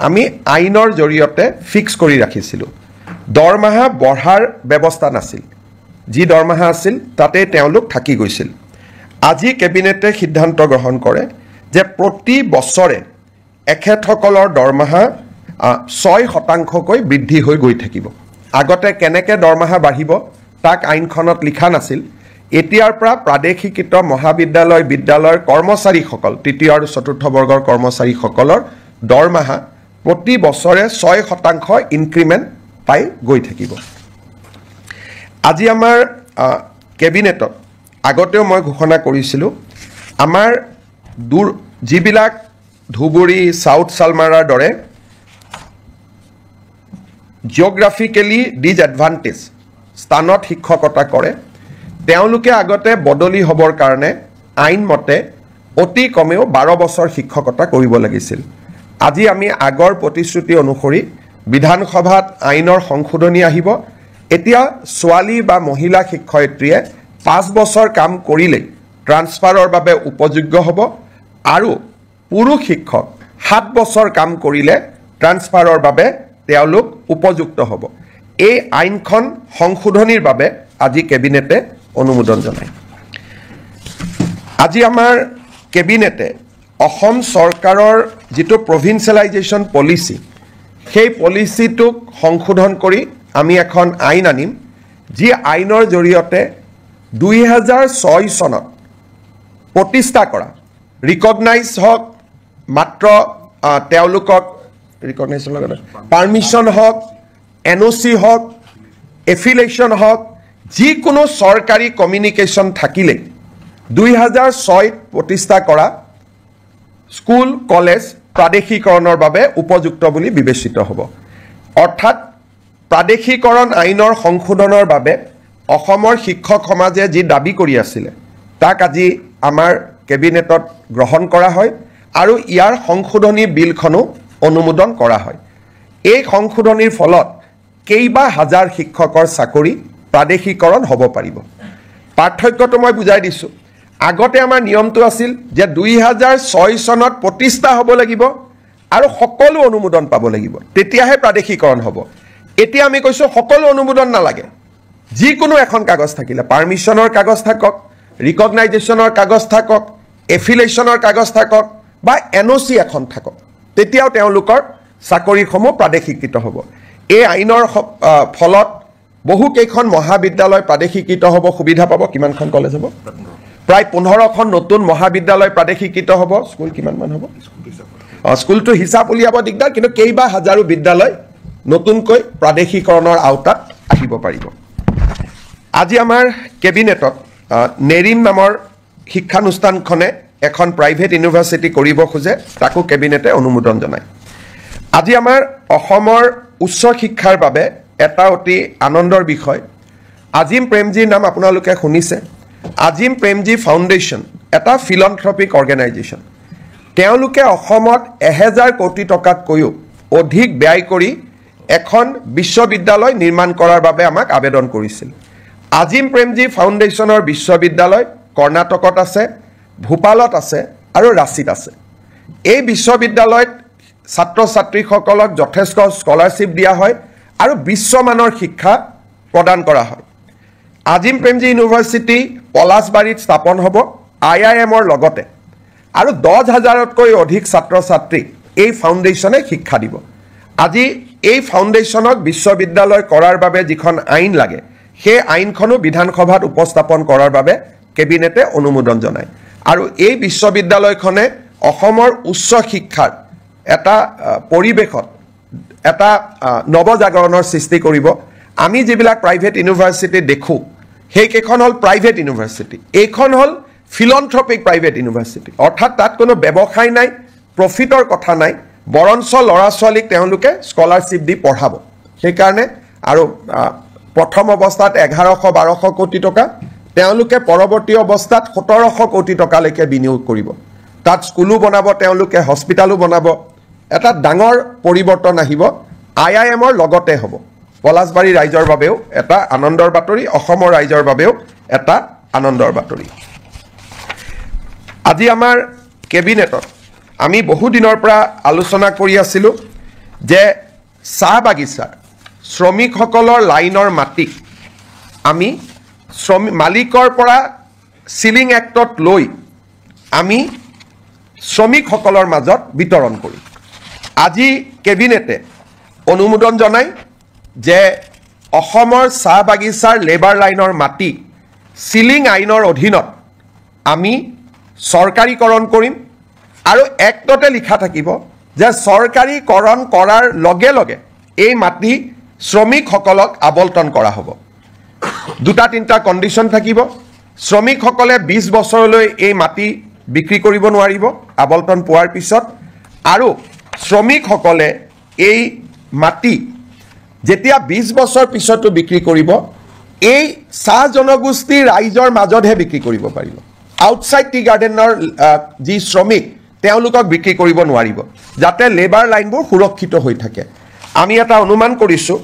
আমি আইনৰ জৰিয়তে ফিক্স কৰি ৰাখিছিলোঁ দৰমহা বঢ়াৰ ব্যৱস্থা নাছিল যি দৰমহা আছিল তাতে তেওঁলোক থাকি গৈছিল আজি কেবিনেটে সিদ্ধান্ত গ্ৰহণ কৰে যে প্ৰতি বছৰে এখেতসকলৰ দৰমহা 6% বৃদ্ধি হৈ গৈ থাকিব আগতে কেনেকৈ দৰমহা বাঢ়িব তাক আইনখনত লিখা নাছিল এতিয়াৰ পৰা প্ৰাদেশিকৃত মহাবিদ্যালয় বিদ্যালয়ৰ কৰ্মচাৰীসকল তৃতীয় আৰু চতুৰ্থ বৰ্গৰ কৰ্মচাৰীসকলৰ দৰমহা প্ৰতি বছৰে 6% ইনক্ৰিমেণ্ট পাই গৈ থাকিব আজি আমাৰ কেবিনেটত আগতেও মই ঘোষণা কৰিছিলোঁ আমাৰ যিবিলাক ধুবুৰী সাউথ চালমাৰাৰ দৰে জিঅ'গ্ৰাফিকেলি ডিজএডভান্টেজ স্থানত শিক্ষকতা কৰে তেওঁলোকে আগতে বদলি হ'বৰ কাৰণে আইন মতে অতি কমেও 12 বছৰ শিক্ষকতা কৰিব লাগিছিল আজি আমি আগৰ প্ৰতিশ্ৰুতি অনুসৰি বিধানসভাত আইনৰ সংশোধনী আহিব এতিয়া ছোৱালী বা মহিলা শিক্ষয়িত্ৰীয়ে 5 বছৰ কাম কৰিলে ট্ৰান্সফাৰৰ বাবে উপযোগ্য হ'ব আৰু পুৰুষ শিক্ষক 7 বছৰ কাম কৰিলে ট্ৰান্সফাৰৰ বাবে তেওঁলোক উপযুক্ত হ'ব এই আইনখন সংশোধনীৰ বাবে আজি কেবিনেটে অনুমোদন জনায় আজি আমাৰ কেবিনেটে অসম চৰকাৰৰ যিটো প্ৰভিন্সিয়েলাইজেশ্যন পলিচি সেই পলিচিটোক সংশোধন কৰি আমি এখন আইন আনিম যি আইনৰ জৰিয়তে 2006 চনত প্ৰতিষ্ঠা কৰা ৰিকগনাইজ হওক মাত্ৰ তেওঁলোকক ৰিকগনাইজৰ লগত পাৰ্মিশ্যন হওক এনঅ'চি হওক এফিলেশ্যন হওক যিকোনো চৰকাৰী কমিউনিকেশ্যন থাকিলে 2006 প্ৰতিষ্ঠা কৰা স্কুল কলেজ প্ৰাদেশিকৰণৰ বাবে উপযুক্ত বুলি বিবেচিত হ'ব অৰ্থাৎ প্ৰাদেশিকৰণ আইনৰ সংশোধনৰ বাবে অসমৰ শিক্ষক সমাজে যি দাবী কৰি আছিল তাক আজি আমাৰ কেবিনেটত গ্ৰহণ কৰা হয় আৰু ইয়াৰ সংশোধনী বিলখনো অনুমোদন কৰা হয় এই সংশোধনীৰ ফলত কেইবা হাজাৰ শিক্ষকৰ চাকৰি প্ৰাদেশিকৰণ হ'ব পাৰিব পাৰ্থক্যটো মই বুজাই দিছোঁ আগতে আমাৰ নিয়মটো আছিল যে 2006 চনত প্ৰতিষ্ঠা হ'ব লাগিব আৰু সকলো অনুমোদন পাব লাগিব তেতিয়াহে প্ৰাদেশিকৰণ হ'ব এতিয়া আমি কৈছোঁ সকলো অনুমোদন নালাগে যিকোনো এখন কাগজ থাকিলে পাৰ্মিশ্যনৰ কাগজ থাকক ৰিকগনাইজেশ্যনৰ কাগজ থাকক এফিলেশ্যনৰ কাগজ থাকক বা এনঅ'চি এখন থাকক তেতিয়াও তেওঁলোকৰ চাকৰিসমূহ প্ৰাদেশিকৃত হ'ব এই আইনৰ ফলত বহু কেইখন মহাবিদ্যালয় প্ৰাদেশিকৃত হ'ব সুবিধা পাব কিমানখন কলেজ হ'ব প্ৰায় 15খন নতুন মহাবিদ্যালয় প্ৰাদেশিকৃত হ'ব স্কুল কিমানমান হ'ব স্কুলটো হিচাপ উলিয়াব দিগদাৰ কিন্তু কেইবা হাজাৰো বিদ্যালয় নতুনকৈ প্ৰাদেশিকৰণৰ আওতাত আহিব পাৰিব আজি আমাৰ কেবিনেটত নেৰিম নামৰ শিক্ষানুষ্ঠানখনে এখন প্ৰাইভেট ইউনিভাৰ্চিটি কৰিব খোজে তাকো কেবিনেটে অনুমোদন জনায় আজি আমাৰ অসমৰ উচ্চ শিক্ষাৰ বাবে এটা অতি আনন্দৰ বিষয় আজিম প্ৰেমজীৰ নাম আপোনালোকে শুনিছে আজিম প্ৰেমজী ফাউণ্ডেশ্যন এটা ফিলন্থ্ৰপিক অৰ্গেনাইজেশ্যন তেওঁলোকে অসমত 1000 কোটি টকাতকৈও অধিক ব্যয় কৰি এখন বিশ্ববিদ্যালয় নিৰ্মাণ কৰাৰ বাবে আমাক আবেদন কৰিছিল আজিম প্ৰেমজী ফাউণ্ডেশ্যনৰ বিশ্ববিদ্যালয় কৰ্ণাটকত আছে ভূপালত আছে আৰু ৰাঁচীত আছে এই বিশ্ববিদ্যালয়ত ছাত্ৰ ছাত্ৰীসকলক যথেষ্ট স্কলাৰশ্বিপ দিয়া হয় আৰু বিশ্বমানৰ শিক্ষা প্ৰদান কৰা হয় আজিম প্ৰেমজী ইউনিভাৰ্চিটি পলাশবাৰীত স্থাপন হ'ব IIMৰ লগতে আৰু 10,000তকৈ অধিক ছাত্ৰ ছাত্ৰী এই ফাউণ্ডেশ্যনে শিক্ষা দিব আজি এই ফাউণ্ডেশ্যনক বিশ্ববিদ্যালয় কৰাৰ বাবে যিখন আইন লাগে সেই আইনখনো বিধানসভাত উপস্থাপন কৰাৰ বাবে কেবিনেটে অনুমোদন জনায় আৰু এই বিশ্ববিদ্যালয়খনে অসমৰ উচ্চ শিক্ষাৰ এটা পৰিৱেশত এটা নৱজাগৰণৰ সৃষ্টি কৰিব আমি যিবিলাক প্ৰাইভেট ইউনিভাৰ্চিটি দেখো সেইকেইখন হ'ল প্ৰাইভেট ইউনিভাৰ্চিটি এইখন হ'ল ফিলন্থ্ৰপিক প্ৰাইভেট ইউনিভাৰ্চিটি অৰ্থাৎ তাত কোনো ব্যৱসায় নাই প্ৰফিটৰ কথা নাই বৰঞ্চ ল'ৰা ছোৱালীক তেওঁলোকে স্কলাৰশ্বিপ দি পঢ়াব সেইকাৰণে আৰু প্ৰথম অৱস্থাত 1100-1200 কোটি টকা তেওঁলোকে পৰৱৰ্তী অৱস্থাত 1700 কোটি টকালৈকে বিনিয়োগ কৰিব তাত স্কুলো বনাব তেওঁলোকে হস্পিটালো বনাব এটা ডাঙৰ পৰিৱৰ্তন আহিব IIMৰ লগতে হ'ব পলাশবাৰী ৰাইজৰ বাবেও এটা আনন্দৰ বাতৰি অসমৰ ৰাইজৰ বাবেও এটা আনন্দৰ বাতৰি আজি আমাৰ কেবিনেটত আমি বহু দিনৰ পৰা আলোচনা কৰি আছিলোঁ যে চাহ বাগিচাৰ শ্ৰমিকসকলৰ লাইনৰ মাটি আমি মালিকৰ পৰা সিলিং এক্টত লৈ আমি শ্ৰমিকসকলৰ মাজত বিতৰণ কৰিম আজি কেবিনেটে অনুমোদন জনায় যে অসমৰ চাহ বাগিচাৰ লেবাৰ লাইনৰ মাটি সিলিং আইনৰ অধীনত আমি চৰকাৰীকৰণ কৰিম আৰু এক্টতে লিখা থাকিব যে চৰকাৰীকৰণ কৰাৰ লগে লগে এই মাটি শ্ৰমিকসকলক আবণ্টন কৰা হ'ব দুটা তিনিটা কণ্ডিশ্যন থাকিব শ্ৰমিকসকলে 20 বছৰলৈ এই মাটি বিক্ৰী কৰিব নোৱাৰিব আবণ্টন পোৱাৰ পিছত আৰু শ্ৰমিকসকলে এই মাটি যেতিয়া 20 বছৰ পিছতো বিক্ৰী কৰিব এই চাহ জনগোষ্ঠী ৰাইজৰ মাজতহে বিক্ৰী কৰিব পাৰিব আউটসাইড টি গাৰ্ডেনৰ যি শ্ৰমিক তেওঁলোকক বিক্ৰী কৰিব নোৱাৰিব যাতে লেবাৰ লাইনবোৰ সুৰক্ষিত হৈ থাকে আমি এটা অনুমান কৰিছোঁ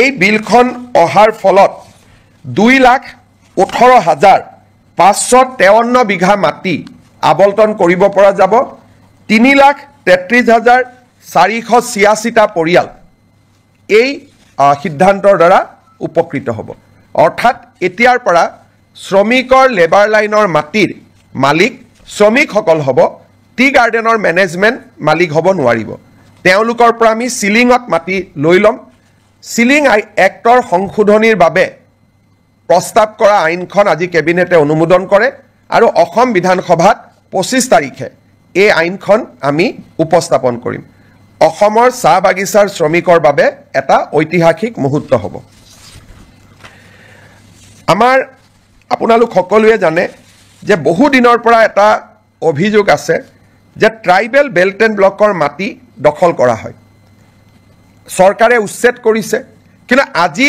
এই বিলখন অহাৰ ফলত 2,18,553 বিঘা মাটি আবণ্টন কৰিব পৰা যাব 3,33,486টা পৰিয়াল এই সিদ্ধান্তৰ দ্বাৰা উপকৃত হ'ব অৰ্থাৎ এতিয়াৰ পৰা শ্ৰমিকৰ লেবাৰ লাইনৰ মাটিৰ মালিক শ্ৰমিকসকল হ'ব টি গাৰ্ডেনৰ মেনেজমেণ্ট মালিক হ'ব নোৱাৰিব তেওঁলোকৰ পৰা আমি সিলিঙত মাটি লৈ ল'ম সিলিং এক্টৰ সংশোধনীৰ বাবে প্ৰস্তাৱ কৰা আইনখন আজি কেবিনেটে অনুমোদন কৰে আৰু অসম বিধানসভাত 25 তাৰিখে এই আইনখন আমি উপস্থাপন কৰিম অসমৰ চাহ বাগিচাৰ শ্ৰমিকৰ বাবে এটা ঐতিহাসিক মুহূৰ্ত হ'ব আমাৰ আপোনালোক সকলোৱে জানে যে বহু দিনৰ পৰা এটা অভিযোগ আছে যে ট্ৰাইবেল বেল্ট এণ্ড ব্লকৰ মাটি দখল কৰা হয় চৰকাৰে উচ্ছেদ কৰিছে কিন্তু আজি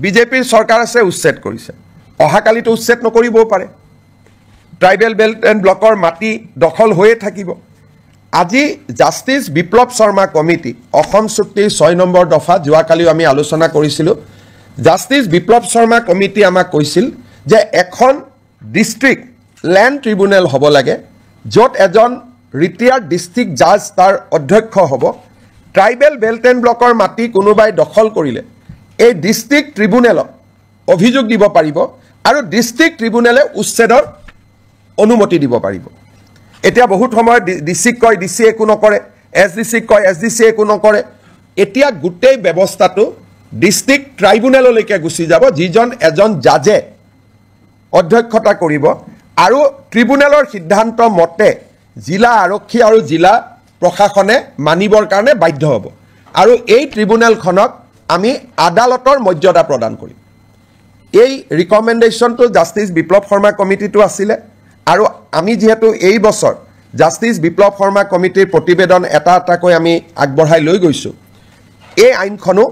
বিজেপিৰ চৰকাৰ আছে উচ্ছেদ কৰিছে অহাকালিতো উচ্ছেদ নকৰিবও পাৰে ট্ৰাইবেল বেল্ট এণ্ড ব্লকৰ মাটি দখল হৈয়ে থাকিব আজি জাষ্টিস বিপ্লৱ শৰ্মা কমিটি অসম চুক্তিৰ 6 নম্বৰ দফা যোৱাকালিও আমি আলোচনা কৰিছিলোঁ জাষ্টিস বিপ্লৱ শৰ্মা কমিটি আমাক কৈছিল যে এখন ডিস্ট্ৰিক্ট ল্যান্ড ট্ৰিব্যুনেল হ'ব লাগে য'ত এজন ৰিটায়াৰ্ড ডিস্ট্ৰিক্ট জাজ তাৰ অধ্যক্ষ হ'ব ট্ৰাইবেল বেল্ট এণ্ড ব্লকৰ মাটি কোনোবাই দখল কৰিলে এই ডিস্ট্ৰিক্ট ট্ৰিব্যুনেলত অভিযোগ দিব পাৰিব আৰু ডিস্ট্ৰিক্ট ট্ৰিব্যুনেলে উচ্ছেদৰ অনুমতি দিব পাৰিব এতিয়া বহুত সময় ডিসিক কয় ডিসি একো নকৰে এসডিসি কয় এসডিসি একো নকৰে এতিয়া গুটেই ব্যৱস্থাটো ডিস্ট্ৰিক্ট ট্ৰাইব্যুনেললৈকে গুচি যাব যিজন এজন জাজে অধ্যক্ষতা কৰিব আৰু ট্ৰিব্যুনেলৰ সিদ্ধান্ত মতে জিলা আৰক্ষী আৰু জিলা প্ৰশাসনে মানিবৰ কাৰণে বাধ্য হ'ব আৰু এই ট্ৰিব্যুনেলখনক আমি আদালতৰ মৰ্যাদা প্ৰদান কৰিম এই ৰিকমেণ্ডেশ্যনটো জাষ্টিস বিপ্লৱ শৰ্মা কমিটিটো আছিলে আৰু আমি যেহেতু এই বছৰ জাষ্টিস বিপ্লৱ শৰ্মা কমিটিৰ প্ৰতিবেদন এটা এটাকৈ আমি আগবঢ়াই লৈ গৈছো এই আইনখনো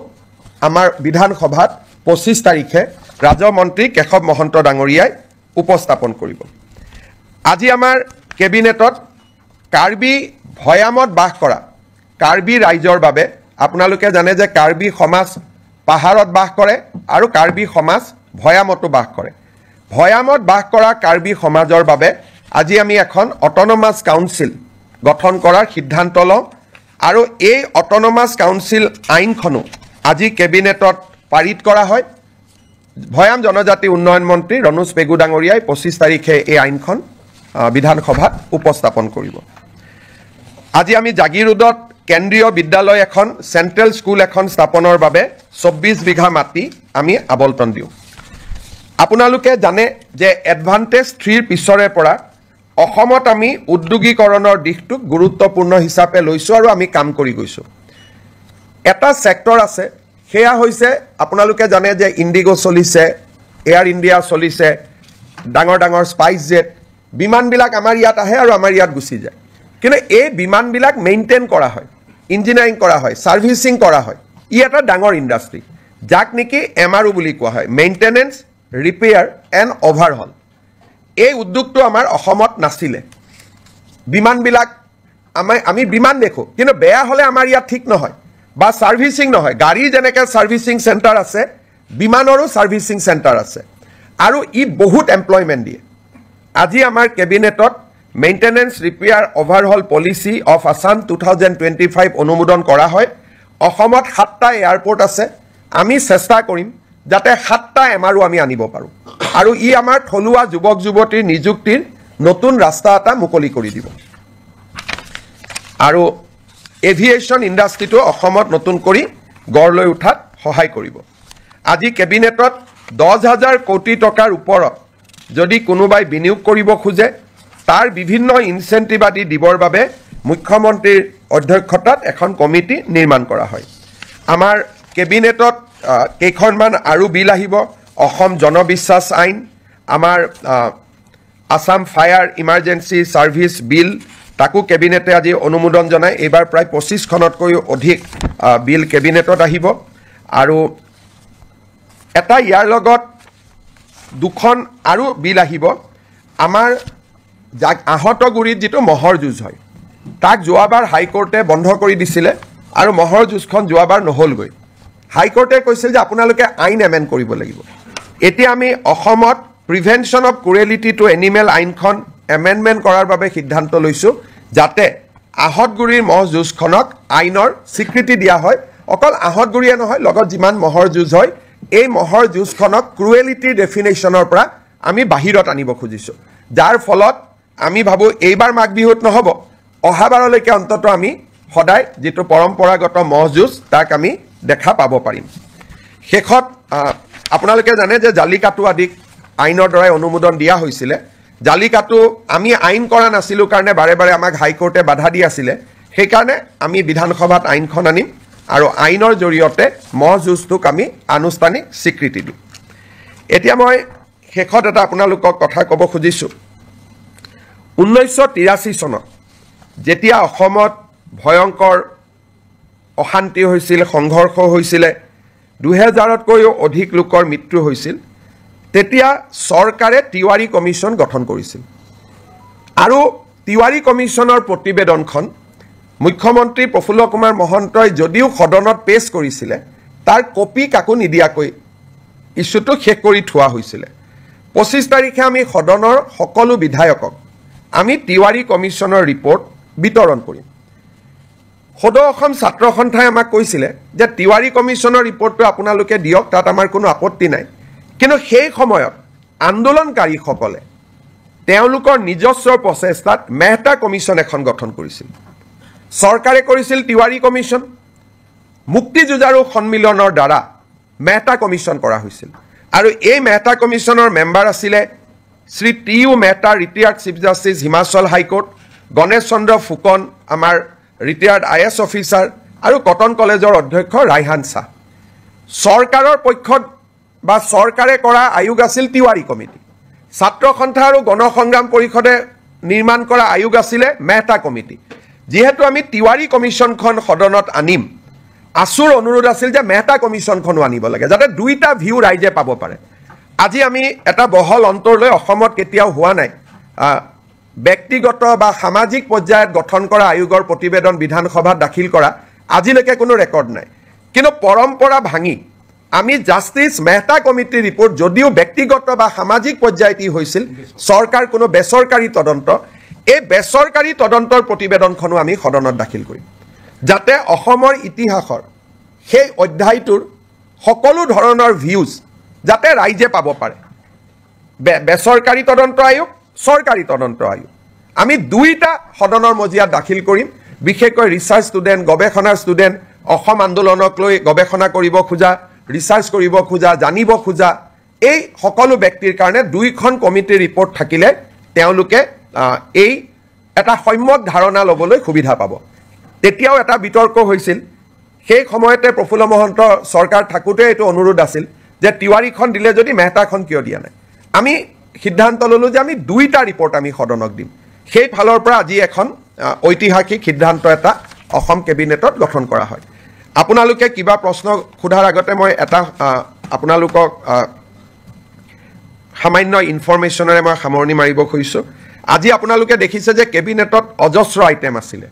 আমাৰ বিধানসভাত 25 তাৰিখে ৰাজমন্ত্ৰী কেশৱ মহন্ত ডাঙৰীয়াই উপস্থাপন কৰিব আজি আমাৰ কেবিনেটত কাৰ্বি ভয়ামত বাস কৰা কাৰ্বি ৰাইজৰ বাবে আপোনালোকে জানে যে কাৰ্বি সমাজ পাহাৰত বাস কৰে আৰু কাৰ্বি সমাজ ভয়ামতো বাস কৰে ভয়ামত বাস কৰা কাৰ্বি সমাজৰ বাবে আজি আমি এখন অটোনমাস কাউন্সিল গঠন কৰাৰ সিদ্ধান্ত লওঁ আৰু এই অটোনমাস কাউন্সিল আইনখনো আজি কেবিনেটত পাৰিত কৰা হয় ভয়াম জনজাতি উন্নয়ন মন্ত্ৰী ৰনোজ পেগু ডাঙৰীয়াই 25 তাৰিখে এই আইনখন বিধানসভাত উপস্থাপন কৰিব আজি আমি জাগিৰোডত কেন্দ্ৰীয় বিদ্যালয় এখন সেন্ট্ৰেল স্কুল এখন স্থাপনৰ বাবে 24 বিঘা মাটি আমি আবলটন দিওঁ আপোনালোকে জানে যে এডভান্টেজ 3 পিছৰে পৰা অসমত আমি উদ্যোগীকৰণৰ দিশটো গুৰুত্বপূৰ্ণ হিচাপে লৈছো আৰু আমি কাম কৰি গৈছো এটা সেক্টৰ আছে সেয়া হৈছে আপোনালোকে জানে যে ইন্ডিগো চলিছে এয়াৰ ইণ্ডিয়া চলিছে ডাঙৰ ডাঙৰ স্পাইস জেট বিমানবিলাক আমাৰ ইয়াত আহে আৰু আমাৰ ইয়াত গুচি যায় কিন্তু এই বিমানবিলাক মেইনটেইন কৰা হয় ইঞ্জিনিয়াৰিং কৰা হয় সাৰ্ভিসিং কৰা হয় ই এটা ডাঙৰ ইন্ডাষ্ট্ৰি যাক নেকি এমআৰও বুলি কোৱা হয় মেইনটেনেন্স ৰিপেয়াৰ এণ্ড অভাৰহল এই উদ্যোগটো আমাৰ অসমত নাছিলে বিমানবিলাক আমি বিমান দেখো কিন্তু বেয়া হলে আমাৰ ইয়াত ঠিক নহয় বা সাৰ্ভিসিং নহয় গাড়ী যেনেকে সাৰ্ভিসিং সেন্টাৰ আছে বিমানৰো সাৰ্ভিসিং সেন্টাৰ আছে আৰু ই বহুত এমপ্লয়মেন্ট দিয়ে আজি আমাৰ কেবিনেটত maintenance repair overhaul policy of Assam 2025 অনুমোদন কৰা হয় অসমত 7টা এয়াৰপোৰ্ট আছে আমি চেষ্টা কৰিম যাতে 7টা এমআৰও আমি আনিব পাৰো আৰু ই আমাৰ থলুৱা যুৱক যুৱতীৰ নিযুক্তিৰ নতুন ৰাস্তা এটা মুকলি কৰি দিব আৰু এভিয়েশন ইন্ডাষ্ট্ৰিটো অসমত নতুন কৰি গঢ় লৈ উঠাত সহায় কৰিব আজি কেবিনেটত 10,000 কোটি টকাৰ ওপৰত যদি কোনোবাই বিনিয়োগ কৰিব খোজে তাৰ বিভিন্ন ইনসেন্টিভ আদি দিবৰ বাবে মুখ্যমন্ত্ৰীৰ অধ্যক্ষতাত এখন কমিটি নিৰ্মাণ কৰা হয় আমাৰ কেবিনেটত কেইখনমান আৰু বিল আহিব অসম জনবিশ্বাস আইন আমাৰ আসাম ফায়াৰ ইমাৰ্জেন্সি সাৰ্ভিস বিল তাকো কেবিনেটে আজি অনুমোদন জনায় এবাৰ প্ৰায় 25খনতকৈ অধিক বিল কেবিনেটত আহিব আৰু এটা ইয়াৰ লগত দুখন আৰু বিল আহিব আমাৰ আহতগুৰিত যেটো মহৰ যুঁজ হয় তাক যোৱাবাৰ হাইকোৰ্টে বন্ধ কৰি দিছিলে আৰু মহৰ যুঁজখন যোৱাবাৰ নহলগৈ হাইকোৰ্টে কৈছিল যে আপোনালোকে আইন এমেন্ড কৰিব লাগিব এতিয়া আমি অসমত প্ৰিভেনশন অফ ক্ৰুৱেলিটি টু এনিমেল আইনখন এমেন্ডমেন্ট কৰাৰ বাবে সিদ্ধান্ত লৈছো যাতে আহতগুৰিৰ মহ যুঁজখনক আইনৰ স্বীকৃতি দিয়া হয় অকল আহতগুৰিয়ে নহয় লগত যিমান মহৰ যুঁজ হয় এই মহৰ যুঁজখনক ক্ৰুৱেলিটিৰ ডেফিনেশ্যনৰ পৰা আমি বাহিৰত আনিব খুজিছো যাৰ ফলত আমি ভাবো এইবাৰ মাঘ বিহুত নহব অহাবাৰলৈকে অন্তত আমি সদায় যেটো পৰম্পৰাগত মহ যুঁজ তাক আমি দেখা পাব পাৰিম শেষত আপোনালোকে জানে যে জালিকাটু আদি আইনৰ দ্বাৰা অনুমোদন দিয়া হৈছিল জালিকাটু আমি আইন কৰা নাছিলো কাৰণে বাৰে বাৰে আমাক হাইকোৰ্টে বাধা দি আছিল সেই কাৰণে আমি বিধানসভাত আইনখন আনিম আৰু আইনৰ জৰিয়তে মহ যুঁজটোক আমি আনুষ্ঠানিক স্বীকৃতি দিম এতিয়া মই শেষত এটা আপোনালোকক কথা ক'ব খুজিছো 1983 চনত যেতিয়া অসমত ভয়ংকৰ অশান্তি হৈছিল সংঘৰ্ষ হৈছিল 2000তকৈও অধিক লোকৰ মৃত্যু হৈছিল তেতিয়া চৰকাৰে তিৱাৰী কমিছন গঠন কৰিছিল আৰু তিৱাৰী কমিছনৰ প্ৰতিবেদনখন মুখ্যমন্ত্ৰী প্ৰফুল্ল কুমাৰ মহন্তই যদিও সদনত পেশ কৰিছিল তাৰ কপি কাকো নিদিয়াকৈ ইস্যুটো শেষ কৰি থোৱা হৈছিল 25 তাৰিখে আমি সদনৰ সকলো বিধায়কক আমি তিৱাৰী কমিছনৰ ৰিপৰ্ট বিতৰণ কৰিম সদৌ অসম ছাত্ৰ সন্থাই আমাক কৈছিল যে তিৱাৰী কমিছনৰ ৰিপৰ্টটো আপোনালোকে দিয়ক তাত আমাৰ কোনো আপত্তি নাই কিন্তু সেই সময়ত আন্দোলনকাৰীসকলে তেওঁলোকৰ নিজস্ব প্ৰচেষ্টাত মেহতা কমিছন এখন গঠন কৰিছিল চৰকাৰে কৰিছিল তিৱাৰী কমিছন মুক্তি যুঁজাৰু সন্মিলনৰ দ্বাৰা মেহতা কমিছন কৰা হৈছিল আৰু এই মেহতা কমিছনৰ মেম্বাৰ আছিল Shri T U. Mehta retired chief justice Himachal high court Ganesh Chandra Phukan আমাৰ ৰিটায়াৰ্ড আইএছ অফিচাৰ আৰু কটন কলেজৰ অধ্যক্ষ ৰাইহান শাহ চৰকাৰৰ পক্ষত বা চৰকাৰে কৰা আয়োগ আছিল তিৱাৰী কমিটি ছাত্ৰ সন্থা আৰু গণসংগ্ৰাম পৰিষদে নিৰ্মাণ কৰা আয়োগ আছিলে মেহতা কমিটি যেহেতু আমি তিৱাৰী কমিশনখন সদনত আনিম আসুৰ অনুৰোধ আছিল যে মেহতা কমিশনখনো আনিব লাগে যাতে দুইটা ভিউ ৰাইজে পাব পাৰে আজি আমি এটা বহল অন্তৰলৈ অসমত কেতিয়াও হোৱা নাই ব্যক্তিগত বা সামাজিক পৰ্যায়ত গঠন কৰা আয়োগৰ প্ৰতিবেদন বিধানসভাত দাখিল কৰা আজিলৈকে কোনো ৰেকৰ্ড নাই কিন্তু পৰম্পৰা ভাঙি আমি জাস্টিস মেহতা কমিটিৰ ৰিপৰ্ট যদিও ব্যক্তিগত বা সামাজিক পৰ্যায়ত হৈছিল চৰকাৰ কোনো বেচৰকাৰী তদন্ত এই বেচৰকাৰী তদন্তৰ প্ৰতিবেদনখনো আমি সদনত দাখিল কৰিম যাতে অসমৰ ইতিহাসৰ সেই অধ্যায়টোৰ সকলো ধৰণৰ ভিউজ যাতে ৰাইজে পাব পাৰে বেচৰকাৰী তদন্ত আয়োগ চৰকাৰী তদন্ত আয়োগ আমি দুইটা সদনৰ মজিয়াত দাখিল কৰিম বিশেষকৈ ৰিসাৰ্চ ষ্টুডেণ্ট গৱেষণাৰ ষ্টুডেণ্ট অসম আন্দোলনক লৈ গৱেষণা কৰিব খোজা ৰিসাৰ্চ কৰিব খোজা জানিব খোজা এই সকলো ব্যক্তিৰ কাৰণে দুইখন কমিটিৰ ৰিপৰ্ট থাকিলে তেওঁলোকে এই এটা সম্যক ধাৰণা ল'বলৈ সুবিধা পাব তেতিয়াও এটা বিতৰ্ক হৈছিল সেই সময়তে প্ৰফুল্ল মহন্ত চৰকাৰ থাকোতে এইটো অনুৰোধ আছিল যে তিৱাৰীখন দিলে যদি মেহতাখন কিয় দিয়া নাই আমি সিদ্ধান্ত ললো যে আমি দুইটা ৰিপৰ্ট আমি সদনক দিম সেই ফালৰ পৰা আজি এখন ঐতিহাসিক সিদ্ধান্ত এটা অসম কেবিনেটত গঠন কৰা হয় আপোনালোকে কিবা প্ৰশ্ন খুধাৰ আগতে মই এটা আপোনালোকক সামান্য ইনফৰমেশ্যনৰে মই সামৰণি মাৰিব খুজিছো আজি আপোনালোকে দেখিছে যে কেবিনেটত অজস্ৰ আইটেম আছিল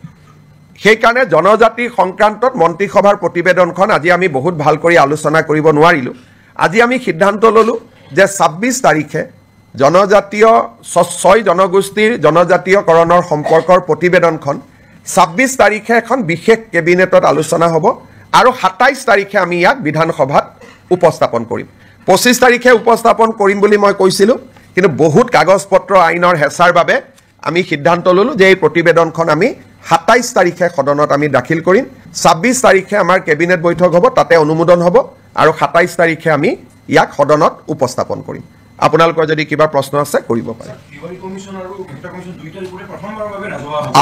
সেইকাৰণে জনজাতি সংক্ৰান্তত মন্ত্ৰীসভাৰ প্ৰতিবেদনখন আজি আমি বহুত ভাল কৰি আলোচনা কৰিব নোৱাৰিলো আজি আমি সিদ্ধান্ত ললো যে 26 তাৰিখে জনজাতীয় 6 জনগোষ্ঠীৰ জনজাতীয়কৰণৰ সম্পৰ্কৰ প্ৰতিবেদনখন 26 তাৰিখে এখন বিশেষ কেবিনেটত আলোচনা হ'ব আৰু 27 তাৰিখে আমি ইয়াক বিধানসভাত উপস্থাপন কৰিম 25 তাৰিখে উপস্থাপন কৰিম বুলি মই কৈছিলো কিন্তু বহুত কাগজ পত্ৰ আইনৰ হেছাৰ বাবে আমি সিদ্ধান্ত ললো যে এই প্ৰতিবেদনখন আমি 27 তাৰিখে সদনত আমি দাখিল কৰিম 26 তাৰিখে আমাৰ কেবিনেট বৈঠক হ'ব তাতে অনুমোদন হ'ব আৰু 27 তাৰিখে আমি ইয়াক সদনত উপস্থাপন কৰিম আপোনালোকৰ যদি কিবা প্ৰশ্ন আছে কৰিব পাৰে তিৱাৰী কমিশন আৰু মেহতা কমিশন দুইটা ৰিপৰ্টে প্ৰথমবাৰৰ বাবে ৰাজহুৱা হ'ব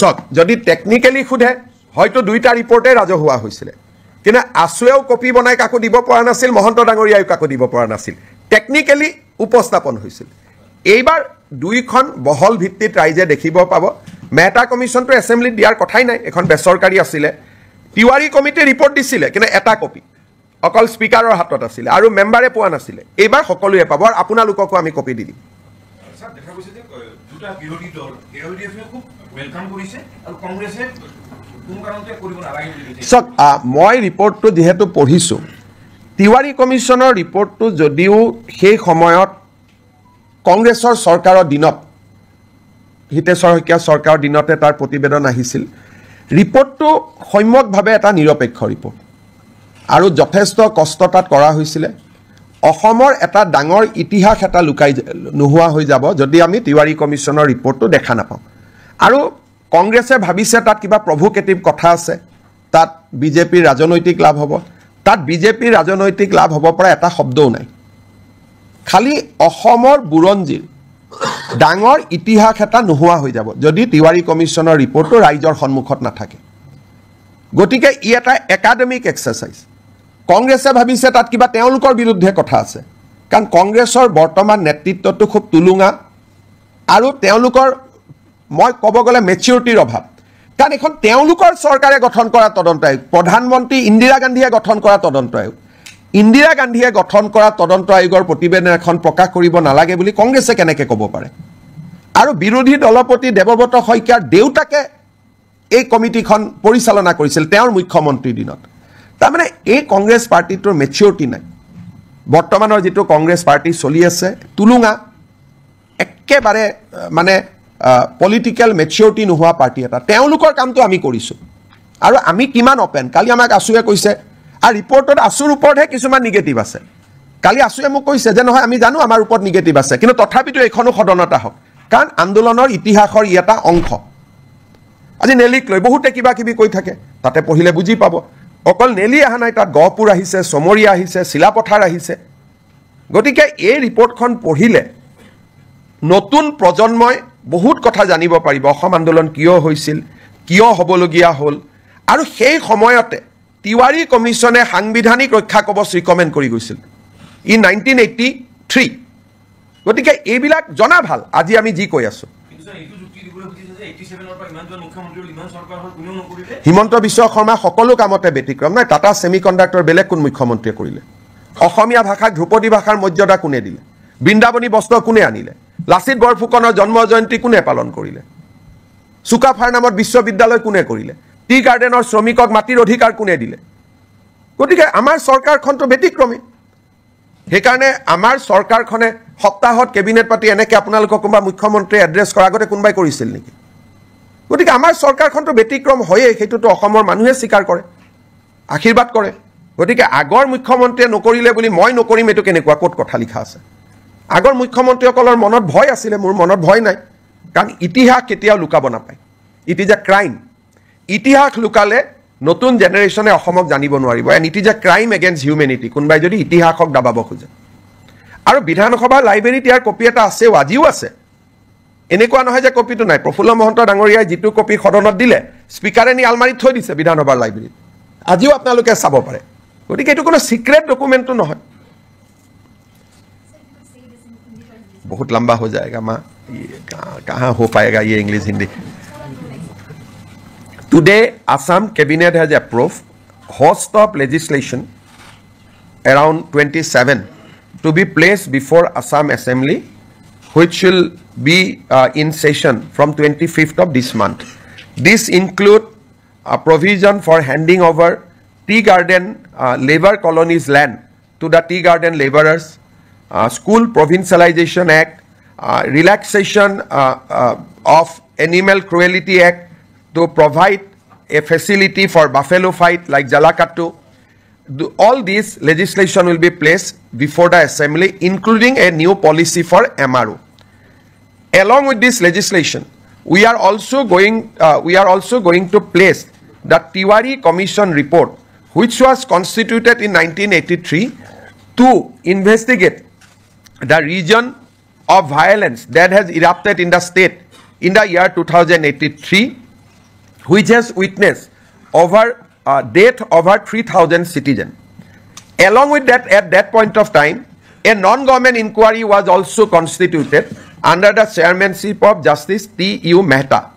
সক যদি টেকনিক্যালি খুধে হয়তো দুইটা ৰিপৰ্টে ৰাজহুৱা হৈছিল কিন্তু আসুৱেও কপি বনাই কাকো দিব পৰা নাছিল মহন্ত ডাঙৰীয়াও কাকো দিব পৰা নাছিল টেকনিক্যালি উপস্থাপন হৈছিল এইবাৰ দুইখন বহল ভিত্তিত ৰাইজে দেখিব পাব মেহতা কমিশনটো এছেম্বলিত দিয়াৰ কথাই নাই এখন বেচৰকাৰী আছিল তিৱাৰী কমিটি ৰিপৰ্ট দিছিল কিন্তু এটা কপি অকল স্পিকাৰৰ হাতত আছিল আৰু মেম্বাৰে পোৱা নাছিল এইবাৰ সকলোৱে পাব আৰু আপোনালোককো আমি কপি দি দিম স্যাৰ দেখা গৈছে যে দুটা বিৰোধী দল এলডিএফে খুব ওয়েলকাম কৰিছে আৰু কংগ্ৰেছে কোনো কাৰণতে কৰিব নালাগে বুলি কৈছে সক মই ৰিপৰ্টটো যেহেতু পঢ়িছো তিৱাৰী কমিশনৰ ৰিপৰ্টটো যদিও সেই সময়ত কংগ্ৰেছৰ চৰকাৰৰ দিনত হিতেশ্বৰ শইকীয়া চৰকাৰৰ দিনতে তাৰ প্ৰতিবেদন আহিছিল ৰিপৰ্টটো সম্যকভাৱে এটা নিৰপেক্ষ ৰিপৰ্ট আৰু যথেষ্ট কষ্ট তাত কৰা হৈছিল অসমৰ এটা ডাঙৰ ইতিহাস এটা লুকাই নোহোৱা হৈ যাব যদি আমি তিৱাৰী কমিশনৰ ৰিপৰ্টটো দেখা নাপাওঁ আৰু কংগ্ৰেছে ভাবিছে তাত কিবা প্ৰভোকেটিভ কথা আছে তাত বিজেপিৰ ৰাজনৈতিক লাভ হ'ব তাত বিজেপিৰ ৰাজনৈতিক লাভ হ'ব পৰা এটা শব্দও নাই খালি অসমৰ বুৰঞ্জীৰ ডাঙৰ ইতিহাস এটা নোহোৱা হৈ যাব যদি তিৱাৰী কমিশনৰ ৰিপৰ্টটো ৰাইজৰ সন্মুখত নাথাকে গতিকে ই এটা একাডেমিক এক্সাৰসাইজ কংগ্ৰেছে ভাবিছে তাত কিবা তেওঁলোকৰ বিৰুদ্ধে কথা আছে কাৰণ কংগ্ৰেছৰ বৰ্তমান নেতৃত্বটো খুব তুলুঙা আৰু তেওঁলোকৰ মই ক'ব গ'লে মেচিউৰিটিৰ অভাৱ কাৰণ এখন তেওঁলোকৰ চৰকাৰে গঠন কৰা তদন্ত আয়োগ প্ৰধানমন্ত্ৰী ইন্দিৰা গান্ধীয়ে গঠন কৰা তদন্ত আয়োগ ইন্দিৰা গান্ধীয়ে গঠন কৰা তদন্ত আয়োগৰ প্ৰতিবেদন এখন প্ৰকাশ কৰিব নালাগে বুলি কংগ্ৰেছে কেনেকৈ ক'ব পাৰে আৰু বিৰোধী দলপতি দেৱব্ৰত শইকীয়াৰ দেউতাকে এই কমিটিখন পৰিচালনা কৰিছিল তেওঁৰ মুখ্যমন্ত্ৰীৰ দিনত তাৰমানে এই কংগ্ৰেছ পাৰ্টিটোৰ মেচিউৰিটি নাই বৰ্তমানৰ যিটো কংগ্ৰেছ পাৰ্টি চলি আছে তুলুঙা একেবাৰে মানে পলিটিক্যাল মেচিউৰিটি নোহোৱা পাৰ্টি এটা তেওঁলোকৰ কামটো আমি কৰিছোঁ আৰু আমি কিমান অপেন কালি আমাক আসুৱে কৈছে আৰু ৰিপৰ্টত আসুৰ ওপৰতহে কিছুমান নিগেটিভ আছে কালি আসুৱে মোক কৈছে যে নহয় আমি জানো আমাৰ ওপৰত নিগেটিভ আছে কিন্তু তথাপিতো এইখনো সদনত আহক কাৰণ আন্দোলনৰ ইতিহাসৰ ই এটা অংশ আজি নেলিক লৈ বহুতে কিবা কিবি কৈ থাকে তাতে পঢ়িলে বুজি পাব অকল নেলি অহা নাই তাত গহপুৰ আহিছে চমৰীয়া আহিছে চিলাপথাৰ আহিছে গতিকে এই ৰিপৰ্টখন পঢ়িলে নতুন প্ৰজন্মই বহুত কথা জানিব পাৰিব অসম আন্দোলন কিয় হৈছিল কিয় হ'বলগীয়া হ'ল আৰু সেই সময়তে তিৱাৰী কমিশনে সাংবিধানিক ৰক্ষা কবচ ৰিকমেণ্ড কৰি গৈছিল ই 1983 গতিকে এইবিলাক জনা ভাল আজি আমি যি কৈ আছো হিমন্ত বিশ্ব শৰ্মা সকলো কামতে ব্যতিক্ৰম নাই টাটা ছেমিকণ্ডাক্টৰ বেলেগ কোন মুখ্যমন্ত্ৰীয়ে কৰিলে অসমীয়া ভাষাক ধ্ৰুপদী ভাষাৰ মৰ্যাদা কোনে দিলে বৃন্দাবনী বস্ত্ৰ কোনে আনিলে লাচিত বৰফুকনৰ জন্ম জয়ন্তী কোনে পালন কৰিলে সুকাফাৰ নামত বিশ্ববিদ্যালয় কোনে কৰিলে টি গাৰ্ডেনৰ শ্ৰমিকক মাটিৰ অধিকাৰ কোনে দিলে গতিকে আমাৰ চৰকাৰখনটো ব্যতিক্ৰমী সেইকাৰণে আমাৰ চৰকাৰখনে সপ্তাহত কেবিনেট পাতি এনেকৈ আপোনালোকক কোনোবা মুখ্যমন্ত্ৰীয়ে এড্ৰেছ কৰাৰ আগতে কোনোবাই কৰিছিল নেকি গতিকে আমাৰ চৰকাৰখনটো ব্যতিক্ৰম হয়েই সেইটোতো অসমৰ মানুহে স্বীকাৰ কৰে আশীৰ্বাদ কৰে গতিকে আগৰ মুখ্যমন্ত্ৰীয়ে নকৰিলে বুলি মই নকৰিম এইটো কেনেকুৱা ক'ত কথা লিখা আছে আগৰ মুখ্যমন্ত্ৰীসকলৰ মনত ভয় আছিলে মোৰ মনত ভয় নাই কাৰণ ইতিহাস কেতিয়াও লুকাব নাপায় ইট ইজ এ ক্ৰাইম ইতিহাস লুকালে নতুন জেনেৰেশ্যনে অসমক জানিব নোৱাৰিব and it is a crime against humanity কোনোবাই যদি ইতিহাসক দাবাব খোজে আৰু বিধানসভা লাইব্ৰেৰীত ইয়াৰ কপি এটা আছেও আজিও আছে এনেকুৱা নহয় যে কপিটো নাই প্ৰফুল্ল মহন্ত ডাঙৰীয়াই যিটো কপি সদনত দিলে স্পীকাৰে নি আলমাৰীত থৈ দিছে বিধানসভাৰ লাইব্ৰেৰীত আজিও আপোনালোকে চাব পাৰে গতিকে এইটো কোনো সিক্ৰেট ডকুমেণ্টটো নহয় बहुत लंबा हो जाएगा माँ कहाँ हो पाएगा ये English Hindi Today Assam cabinet has approved host of legislation around 27 to be placed before Assam Assembly which will be in session from 25th of this month. This include a provision for handing over tea garden labor colonies land to the tea garden laborers, School Provincialization Act, relaxation of Animal Cruelty Act to provide a facility for buffalo fight like Jalakattu. All these legislation will be placed before the assembly, including a new policy for MRO. Along with this legislation, we are also going to place the Tiwari Commission report, which was constituted in 1983 to investigate the region of violence that has erupted in the state in the year 2083, which has witnessed death over 3,000 citizens. Along with that, at that point of time, a non-government inquiry was also constituted under the chairmanship of Justice T.U. Mehta.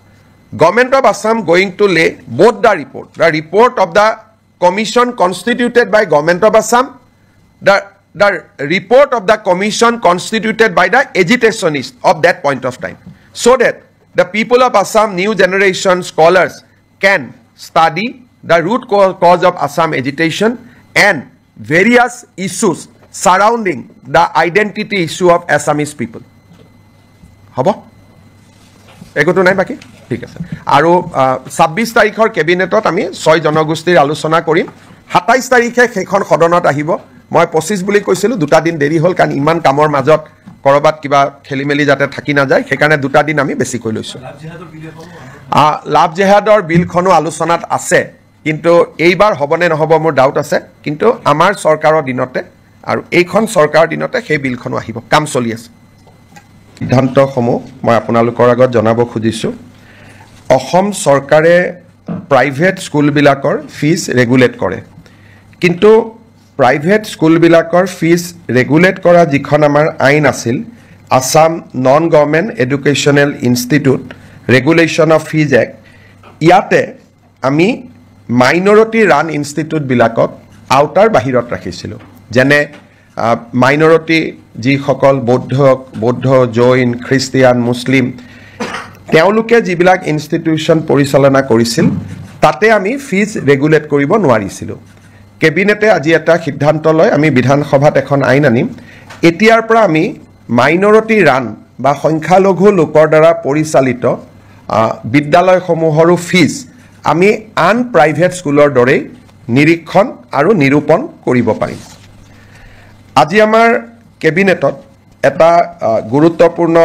Government of Assam going to lay both the report of the commission constituted by Government of Assam, the report of the commission constituted by the agitationists of that point of time, so that the people of Assam, new generation scholars can study the root cause of Assam agitation and various issues surrounding the identity issue of Assamese people. Habo? Ekoto nai baki? ঠিক আছে আৰু 26 তাৰিখৰ কেবিনেটত আমি 6 জনগোষ্ঠীৰ আলোচনা কৰিম 27 তাৰিখে সেইখন সদনত আহিব মই 25 বুলি কৈছিলো দুটা দিন দেৰি হ'ল কাৰণ ইমান কামৰ মাজত কৰবাত কিবা খেলিমেলি যাতে থাকি না যায় সেইকাৰণে দুটা দিন আমি বেছি কৈ লৈছো লাভ জেহাদৰ বিলখনো আলোচনাত আছে কিন্তু এইবাৰ হবনে নহব মোৰ ডাউট আছে কিন্তু আমাৰ চৰকাৰৰ দিনতে আৰু এইখন চৰকাৰৰ দিনতে সেই বিলখনো আহিব কাম চলি আছে সিদ্ধান্তসমূহ মই আপোনালোকৰ আগত জনাব খুজিছো অসম চৰকাৰে প্ৰাইভেট স্কুলবিলাকৰ ফিজ ৰেগুলেট কৰে কিন্তু প্ৰাইভেট স্কুলবিলাকৰ ফিজ ৰেগুলেট কৰা যিখন আমাৰ আইন আছিল Assam non government educational institute regulation of fees act ইয়াতে আমি মাইনৰিটি ৰান ইনষ্টিটিউটবিলাকক আউটাৰ বাহিৰত ৰাখিছিলোঁ যেনে মাইনৰিটি যিসকল বৌদ্ধ জৈন খ্ৰীষ্টিয়ান মুছলিম তেওঁলোকে যিবিলাক ইনষ্টিটিউশ্যন পৰিচালনা কৰিছিল তাতে আমি ফিজ ৰেগুলেট কৰিব নোৱাৰিছিলোঁ কেবিনেটে আজি এটা সিদ্ধান্ত লয় আমি বিধানসভাত এখন আইন আনিম এতিয়াৰ পৰা আমি মাইনৰিটি ৰান বা সংখ্যালঘু লোকৰ দ্বাৰা পৰিচালিত বিদ্যালয়সমূহৰো ফিজ আমি আন প্ৰাইভেট স্কুলৰ দৰে নিৰীক্ষণ আৰু নিৰূপণ কৰিব পাৰিম আজি আমাৰ কেবিনেটত এটা গুৰুত্বপূৰ্ণ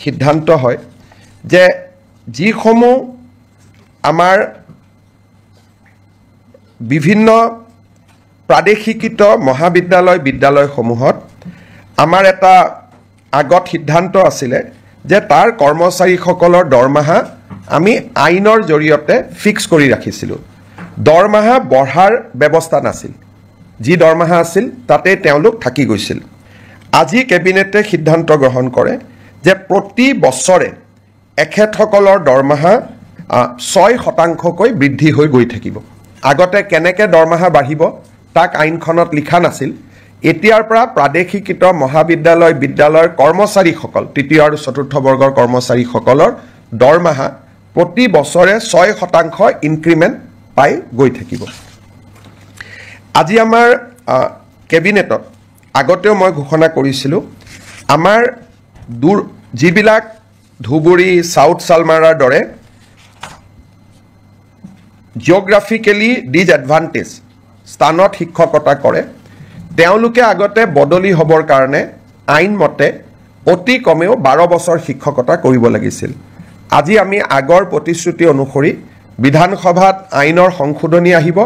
সিদ্ধান্ত হয় যে যিসমূহ আমাৰ বিভিন্ন প্ৰাদেশিকৃত মহাবিদ্যালয় বিদ্যালয়সমূহত আমাৰ এটা আগত সিদ্ধান্ত আছিলে যে তাৰ কৰ্মচাৰীসকলৰ দৰমহা আমি আইনৰ জৰিয়তে ফিক্স কৰি ৰাখিছিলোঁ দৰমহা বঢ়াৰ ব্যৱস্থা নাছিল যি দৰমহা আছিল তাতে তেওঁলোক থাকি গৈছিল আজি কেবিনেটে সিদ্ধান্ত গ্ৰহণ কৰে যে প্ৰতি বছৰে এখেতসকলৰ দৰমহা 6% বৃদ্ধি হৈ গৈ থাকিব আগতে কেনেকৈ দৰমহা বাঢ়িব তাক আইনখনত লিখা নাছিল এতিয়াৰ পৰা প্ৰাদেশিকৃত মহাবিদ্যালয় বিদ্যালয়ৰ কৰ্মচাৰীসকল তৃতীয় আৰু চতুৰ্থ বৰ্গৰ কৰ্মচাৰীসকলৰ দৰমহা প্ৰতি বছৰে 6% ইনক্ৰিমেণ্ট পাই গৈ থাকিব আজি আমাৰ কেবিনেটত আগতেও মই ঘোষণা কৰিছিলোঁ আমাৰ যিবিলাক ধুবুৰী সাউথ সালমাৰাৰ দৰে জিঅ'গ্ৰাফিকেলি ডিজএডভান্টেজ স্থানত শিক্ষকতা কৰে তেওঁলোকে আগতে বদলি হ'বৰ কাৰণে আইনমতে অতি কমেও 12 বছৰ শিক্ষকতা কৰিব লাগিছিল আজি আমি আগৰ প্ৰতিশ্ৰুতি অনুসৰি বিধানসভাত আইনৰ সংশোধনী আহিব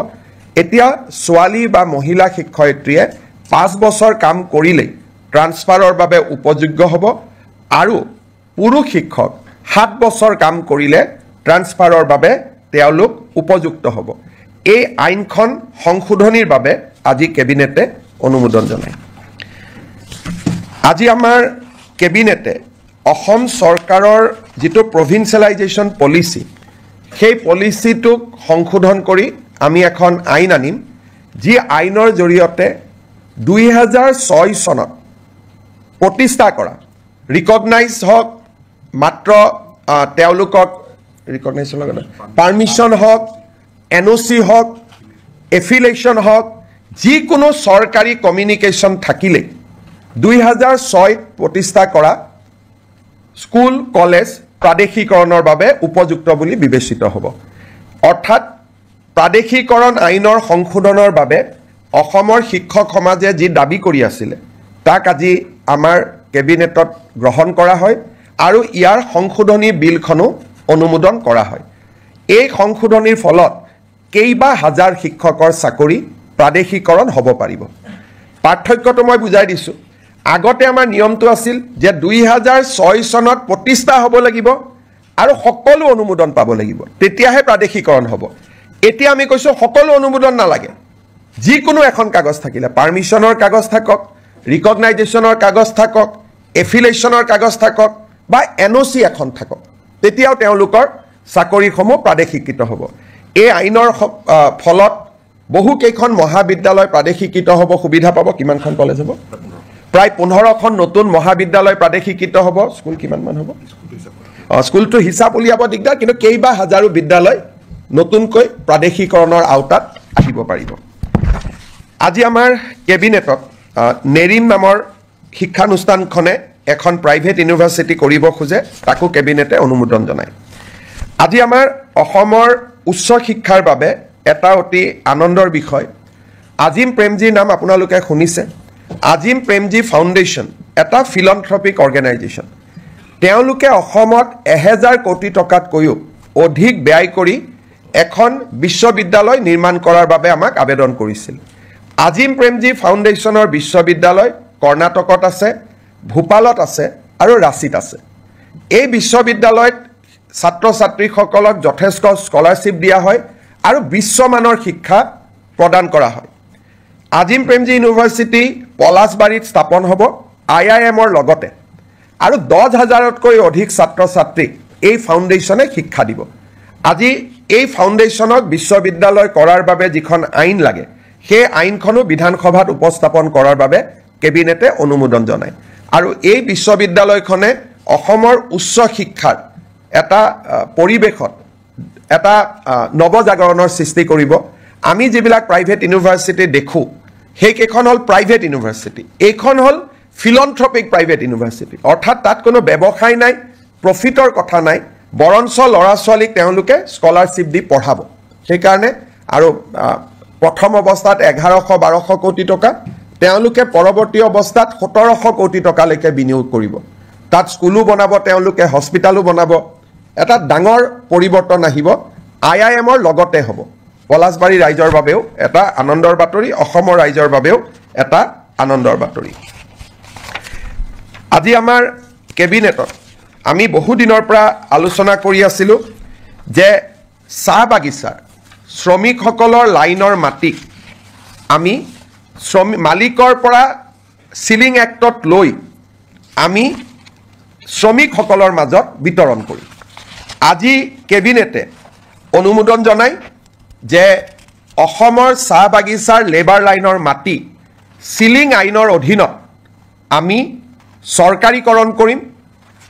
এতিয়া ছোৱালী বা মহিলা শিক্ষয়িত্ৰীয়ে 5 বছৰ কাম কৰিলেই ট্ৰান্সফাৰৰ বাবে উপযোগ্য হ'ব আৰু পুৰুষ শিক্ষক 7 বছৰ কাম কৰিলে ট্ৰান্সফাৰৰ বাবে তেওঁলোক উপযুক্ত হ'ব এই আইনখন সংশোধনীৰ বাবে আজি কেবিনেটে অনুমোদন জনায় আজি আমাৰ কেবিনেটে অসম চৰকাৰৰ যিটো প্ৰভিন্সিয়েলাইজেশ্যন পলিচি সেই পলিচিটোক সংশোধন কৰি আমি এখন আইন আনিম যি আইনৰ জৰিয়তে 2006 চনত প্ৰতিষ্ঠা কৰা ৰিকগনাইজ হওক মাত্ৰ তেওঁলোকক ৰিকগনাইজৰ লগত পাৰ্মিশ্যন হওক এনঅ'চি হওক এফিলেশ্যন হওক যিকোনো চৰকাৰী কমিউনিকেশ্যন থাকিলে 2006 প্ৰতিষ্ঠা কৰা স্কুল কলেজ প্ৰাদেশিকৰণৰ বাবে উপযুক্ত বুলি বিবেচিত হ'ব অৰ্থাৎ প্ৰাদেশিকৰণ আইনৰ সংশোধনৰ বাবে অসমৰ শিক্ষক সমাজে যি দাবী কৰি আছিল তাক আজি আমাৰ কেবিনেটত গ্ৰহণ কৰা হয় আৰু ইয়াৰ সংশোধনী বিলখনো অনুমোদন কৰা হয় এই সংশোধনীৰ ফলত কেইবা হাজাৰ শিক্ষকৰ চাকৰি প্ৰাদেশিকৰণ হ'ব পাৰিব পাৰ্থক্যটো মই বুজাই দিছোঁ আগতে আমাৰ নিয়মটো আছিল যে 2006 চনত প্ৰতিষ্ঠা হ'ব লাগিব আৰু সকলো অনুমোদন পাব লাগিব তেতিয়াহে প্ৰাদেশিকৰণ হ'ব এতিয়া আমি কৈছোঁ সকলো অনুমোদন নালাগে যিকোনো এখন কাগজ থাকিলে পাৰ্মিশ্যনৰ কাগজ থাকক ৰিকগনাইজেশ্যনৰ কাগজ থাকক এফিলেশ্যনৰ কাগজ থাকক বা এনঅ'চি এখন থাকক তেতিয়াও তেওঁলোকৰ চাকৰিসমূহ প্ৰাদেশিকৃত হ'ব এই আইনৰ ফলত বহু কেইখন মহাবিদ্যালয় প্ৰাদেশিকৃত হ'ব সুবিধা পাব কিমানখন কলেজ হ'ব প্ৰায় 15খন নতুন মহাবিদ্যালয় প্ৰাদেশিকৃত হ'ব স্কুল কিমানমান হ'ব স্কুলটো হিচাপ উলিয়াব দিগদাৰ কিন্তু কেইবা হাজাৰো বিদ্যালয় নতুনকৈ প্ৰাদেশিকৰণৰ আওতাত আহিব পাৰিব আজি আমাৰ কেবিনেটত নেৰিম নামৰ শিক্ষানুষ্ঠানখনে এখন প্ৰাইভেট ইউনিভাৰ্চিটি কৰিব খোজে তাকো কেবিনেটে অনুমোদন জনায় আজি আমাৰ অসমৰ উচ্চ শিক্ষাৰ বাবে এটা অতি আনন্দৰ বিষয় আজিম প্ৰেমজীৰ নাম আপোনালোকে শুনিছে আজিম প্ৰেমজী ফাউণ্ডেশ্যন এটা ফিলন্থ্ৰপিক অৰ্গেনাইজেশ্যন তেওঁলোকে অসমত 1000 কোটি টকাতকৈও অধিক ব্যয় কৰি এখন বিশ্ববিদ্যালয় নিৰ্মাণ কৰাৰ বাবে আমাক আবেদন কৰিছিল আজিম প্ৰেমজী ফাউণ্ডেশ্যনৰ বিশ্ববিদ্যালয় কৰ্ণাটকত আছে ভূপালত আছে আৰু ৰাঁচীত আছে এই বিশ্ববিদ্যালয়ত ছাত্ৰ ছাত্ৰীসকলক যথেষ্ট স্কলাৰশ্বিপ দিয়া হয় আৰু বিশ্বমানৰ শিক্ষা প্ৰদান কৰা হয় আজিম প্ৰেমজী ইউনিভাৰ্চিটি পলাশবাৰীত স্থাপন হ'ব IIMৰ লগতে আৰু 10,000তকৈ অধিক ছাত্ৰ ছাত্ৰীক এই ফাউণ্ডেশ্যনে শিক্ষা দিব আজি এই ফাউণ্ডেশ্যনক বিশ্ববিদ্যালয় কৰাৰ বাবে যিখন আইন লাগে সেই আইনখনো বিধানসভাত উপস্থাপন কৰাৰ বাবে কেবিনেটে অনুমোদন জনায় আৰু এই বিশ্ববিদ্যালয়খনে অসমৰ উচ্চ শিক্ষাৰ এটা পৰিৱেশত এটা নৱজাগৰণৰ সৃষ্টি কৰিব আমি যিবিলাক প্ৰাইভেট ইউনিভাৰ্চিটি দেখোঁ সেইকেইখন হ'ল প্ৰাইভেট ইউনিভাৰ্চিটি এইখন হ'ল ফিলন্থ্ৰপিক প্ৰাইভেট ইউনিভাৰ্চিটি অৰ্থাৎ তাত কোনো ব্যৱসায় নাই প্ৰফিটৰ কথা নাই বৰঞ্চ ল'ৰা ছোৱালীক তেওঁলোকে স্কলাৰশ্বিপ দি পঢ়াব সেইকাৰণে আৰু প্ৰথম অৱস্থাত 1100-1200 কোটি টকা তেওঁলোকে পৰৱৰ্তী অৱস্থাত 1700 কোটি টকালৈকে বিনিয়োগ কৰিব তাত স্কুলো বনাব তেওঁলোকে হস্পিটালো বনাব এটা ডাঙৰ পৰিৱৰ্তন আহিব IIMৰ লগতে হ'ব পলাশবাৰী ৰাইজৰ বাবেও এটা আনন্দৰ বাতৰি অসমৰ ৰাইজৰ বাবেও এটা আনন্দৰ বাতৰি আজি আমাৰ কেবিনেটত আমি বহু দিনৰ পৰা আলোচনা কৰি আছিলোঁ যে চাহ বাগিচাৰ শ্ৰমিকসকলৰ লাইনৰ মাটিক আমি মালিকৰ পৰা সিলিং এক্টত লৈ আমি শ্ৰমিকসকলৰ মাজত বিতৰণ কৰিম আজি কেবিনেটে অনুমোদন জনাই যে অসমৰ চাহ বাগিচাৰ লেবাৰ লাইনৰ মাটি সিলিং আইনৰ অধীনত আমি চৰকাৰীকৰণ কৰিম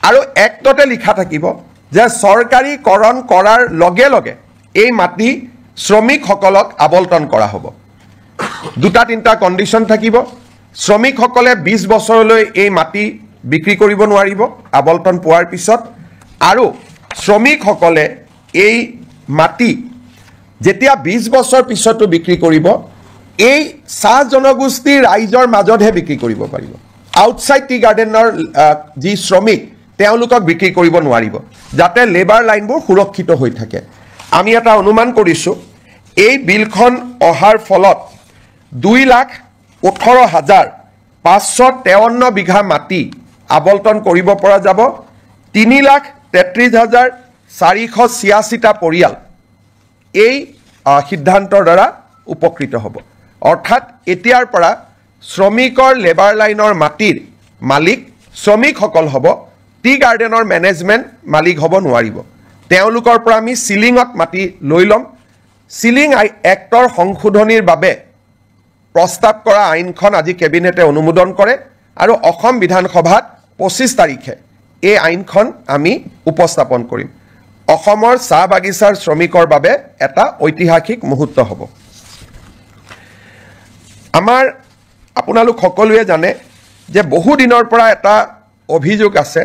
আৰু এক্টতে লিখা থাকিব যে চৰকাৰীকৰণ কৰাৰ লগে লগে এই মাটি শ্ৰমিকসকলক আবণ্টন কৰা হ'ব দুটা তিনিটা কণ্ডিশ্যন থাকিব শ্ৰমিকসকলে 20 বছৰলৈ এই মাটি বিক্ৰী কৰিব নোৱাৰিব আবণ্টন পোৱাৰ পিছত আৰু শ্ৰমিকসকলে এই মাটি যেতিয়া 20 বছৰ পিছতো বিক্ৰী কৰিব এই চাহ জনগোষ্ঠী ৰাইজৰ মাজতহে বিক্ৰী কৰিব পাৰিব আউটসাইড টি গাৰ্ডেনৰ যি শ্ৰমিক তেওঁলোকক বিক্ৰী কৰিব নোৱাৰিব যাতে লেবাৰ লাইনবোৰ সুৰক্ষিত হৈ থাকে আমি এটা অনুমান কৰিছো এই বিলখন অহাৰ ফলত 2,18,553 বিঘা মাটি আবণ্টন কৰিব পৰা যাব 3,33,486টা পৰিয়াল এই সিদ্ধান্তৰ দ্বাৰা উপকৃত হ'ব অৰ্থাৎ এতিয়াৰ পৰা শ্ৰমিকৰ লেবাৰ লাইনৰ মাটিৰ মালিক শ্ৰমিকসকল হ'ব টি গাৰ্ডেনৰ মেনেজমেণ্ট মালিক হ'ব নোৱাৰিব তেওঁলোকৰ পৰা আমি সিলিঙত মাটি লৈ ল'ম সিলিং এক্টৰ সংশোধনীৰ বাবে প্ৰস্তাৱ কৰা আইনখন আজি কেবিনেটে অনুমোদন কৰে আৰু অসম বিধানসভাত 25 তাৰিখে এই আইনখন আমি উপস্থাপন কৰিম অসমৰ চাহ বাগিচাৰ শ্ৰমিকৰ বাবে এটা ঐতিহাসিক মুহূৰ্ত হ'ব আমাৰ আপোনালোক সকলোৱে জানে যে বহু দিনৰ পৰা এটা অভিযোগ আছে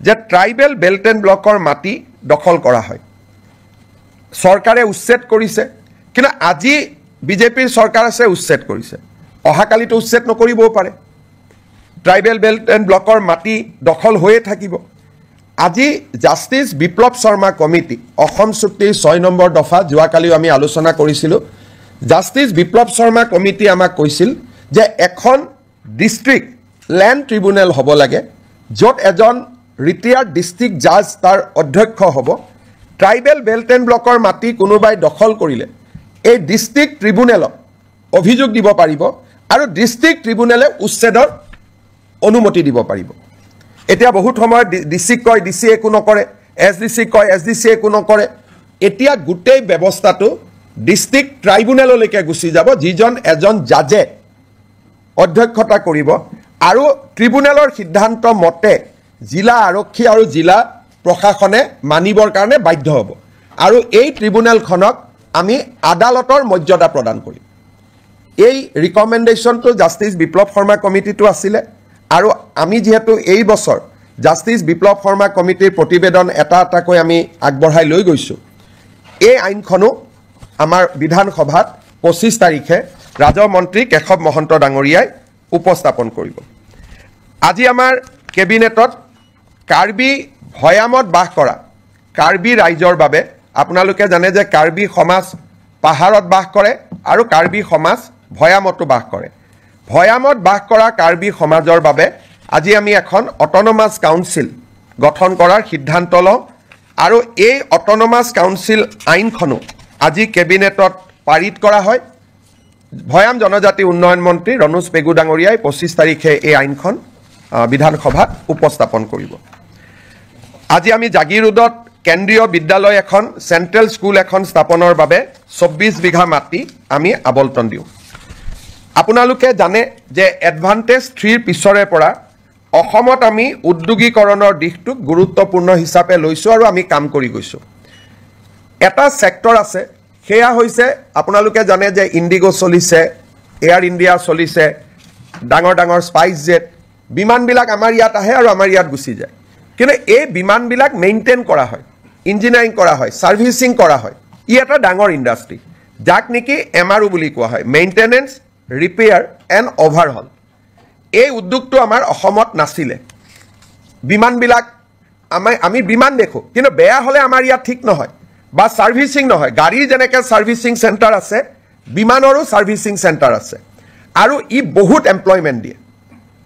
যে ট্ৰাইবেল বেল্ট এণ্ড ব্লকৰ মাটি দখল কৰা হয় চৰকাৰে উচ্ছেদ কৰিছে কিন্তু আজি বিজেপিৰ চৰকাৰ আছে উচ্ছেদ কৰিছে অহাকালিতো উচ্ছেদ নকৰিবও পাৰে ট্ৰাইবেল বেল্ট এণ্ড ব্লকৰ মাটি দখল হৈয়ে থাকিব আজি জাষ্টিস বিপ্লৱ শৰ্মা কমিটি অসম চুক্তিৰ 6 নম্বৰ দফা যোৱাকালিও আমি আলোচনা কৰিছিলোঁ জাষ্টিস বিপ্লৱ শৰ্মা কমিটি আমাক কৈছিল যে এখন ডিস্ট্ৰিক্ট ল্যান্ড ট্ৰিব্যুনেল হ'ব লাগে য'ত এজন ৰিটায়াৰ্ড ডিস্ট্ৰিক্ট জাজ তাৰ অধ্যক্ষ হ'ব ট্ৰাইবেল বেল্ট এণ্ড ব্লকৰ মাটি কোনোবাই দখল কৰিলে এই ডিস্ট্ৰিক্ট ট্ৰিব্যুনেলত অভিযোগ দিব পাৰিব আৰু ডিস্ট্ৰিক্ট ট্ৰিব্যুনেলে উচ্ছেদৰ অনুমতি দিব পাৰিব এতিয়া বহুত সময় ডিসি কয় ডিসি একো নকৰে এসডিসি কয় এসডিসি একো নকৰে এতিয়া গোটেই ব্যৱস্থাটো ডিস্ট্ৰিক্ট ট্ৰাইব্যুনেললৈকে গুচি যাব যিজন এজন জাজে অধ্যক্ষতা কৰিব আৰু ট্ৰিব্যুনেলৰ সিদ্ধান্ত মতে জিলা আৰক্ষী আৰু জিলা প্ৰশাসনে মানিবৰ কাৰণে বাধ্য হ'ব আৰু এই ট্ৰিব্যুনেলখনক আমি আদালতৰ মৰ্যাদা প্ৰদান কৰিম এই ৰিকমেন্ডেশনটো জাষ্টিস বিপ্লৱ শৰ্মা কমিটিটো আছিলে আৰু আমি যেহেতু এই বছৰ জাষ্টিস বিপ্লৱ শৰ্মা কমিটিৰ প্ৰতিবেদন এটা এটাকৈ আমি আগবঢ়াই লৈ গৈছো এই আইনখনো আমাৰ বিধানসভাত 25 তাৰিখে ৰাজহ মন্ত্ৰী কেশৱ মহন্ত ডাঙৰীয়াই উপস্থাপন কৰিব আজি আমাৰ কেবিনেটত কাৰ্বি ভয়ামত বাস কৰা কাৰ্বি ৰাইজৰ বাবে আপোনালোকে জানে যে কাৰ্বি সমাজ পাহাৰত বাস কৰে আৰু কাৰ্বি সমাজ ভয়ামতো বাস কৰে ভয়ামত বাস কৰা কাৰ্বি সমাজৰ বাবে আজি আমি এখন অটোনমাস কাউন্সিল গঠন কৰাৰ সিদ্ধান্ত লওঁ আৰু এই অটোনমাস কাউন্সিল আইনখনো আজি কেবিনেটত পাৰিত কৰা হয় ভয়াম জনজাতি উন্নয়ন মন্ত্ৰী ৰনোজ পেগু ডাঙৰীয়াই 25 তাৰিখে এই আইনখন বিধানসভাত উপস্থাপন কৰিব আজি আমি জাগিৰোডত কেন্দ্ৰীয় বিদ্যালয় এখন সেন্ট্ৰেল স্কুল এখন স্থাপনৰ বাবে 24 বিঘা মাটি আমি আবণ্টন দিওঁ আপোনালোকে জানে যে এডভান্টেজ 3 পিছৰে পৰা অসমত আমি উদ্যোগীকৰণৰ দিশটো গুৰুত্বপূৰ্ণ হিচাপে লৈছো আৰু আমি কাম কৰি গৈছো এটা সেক্টৰ আছে সেয়া হৈছে আপোনালোকে জানে যে ইন্ডিগো চলিছে এয়াৰ ইণ্ডিয়া চলিছে ডাঙৰ ডাঙৰ স্পাইস জেট বিমানবিলাক আমাৰ ইয়াত আহে আৰু আমাৰ ইয়াত গুচি যায় কিন্তু এই বিমানবিলাক মেইনটেইন কৰা হয় ইঞ্জিনিয়াৰিং কৰা হয় সাৰ্ভিসিং কৰা হয় ই এটা ডাঙৰ ইণ্ডাষ্ট্ৰি যাক নেকি এমআৰও বুলি কোৱা হয় মেইনটেনেন্স ৰিপেয়াৰ এণ্ড অভাৰহল এই উদ্যোগটো আমাৰ অসমত নাছিলে বিমানবিলাক আমি বিমান দেখো কিন্তু বেয়া হলে আমাৰ ইয়াত ঠিক নহয় বা সাৰ্ভিসিং নহয় গাড়ী যেনেকৈ সাৰ্ভিসিং সেন্টাৰ আছে বিমানৰো সাৰ্ভিসিং সেন্টাৰ আছে আৰু ই বহুত এমপ্লয়মেন্ট দিয়ে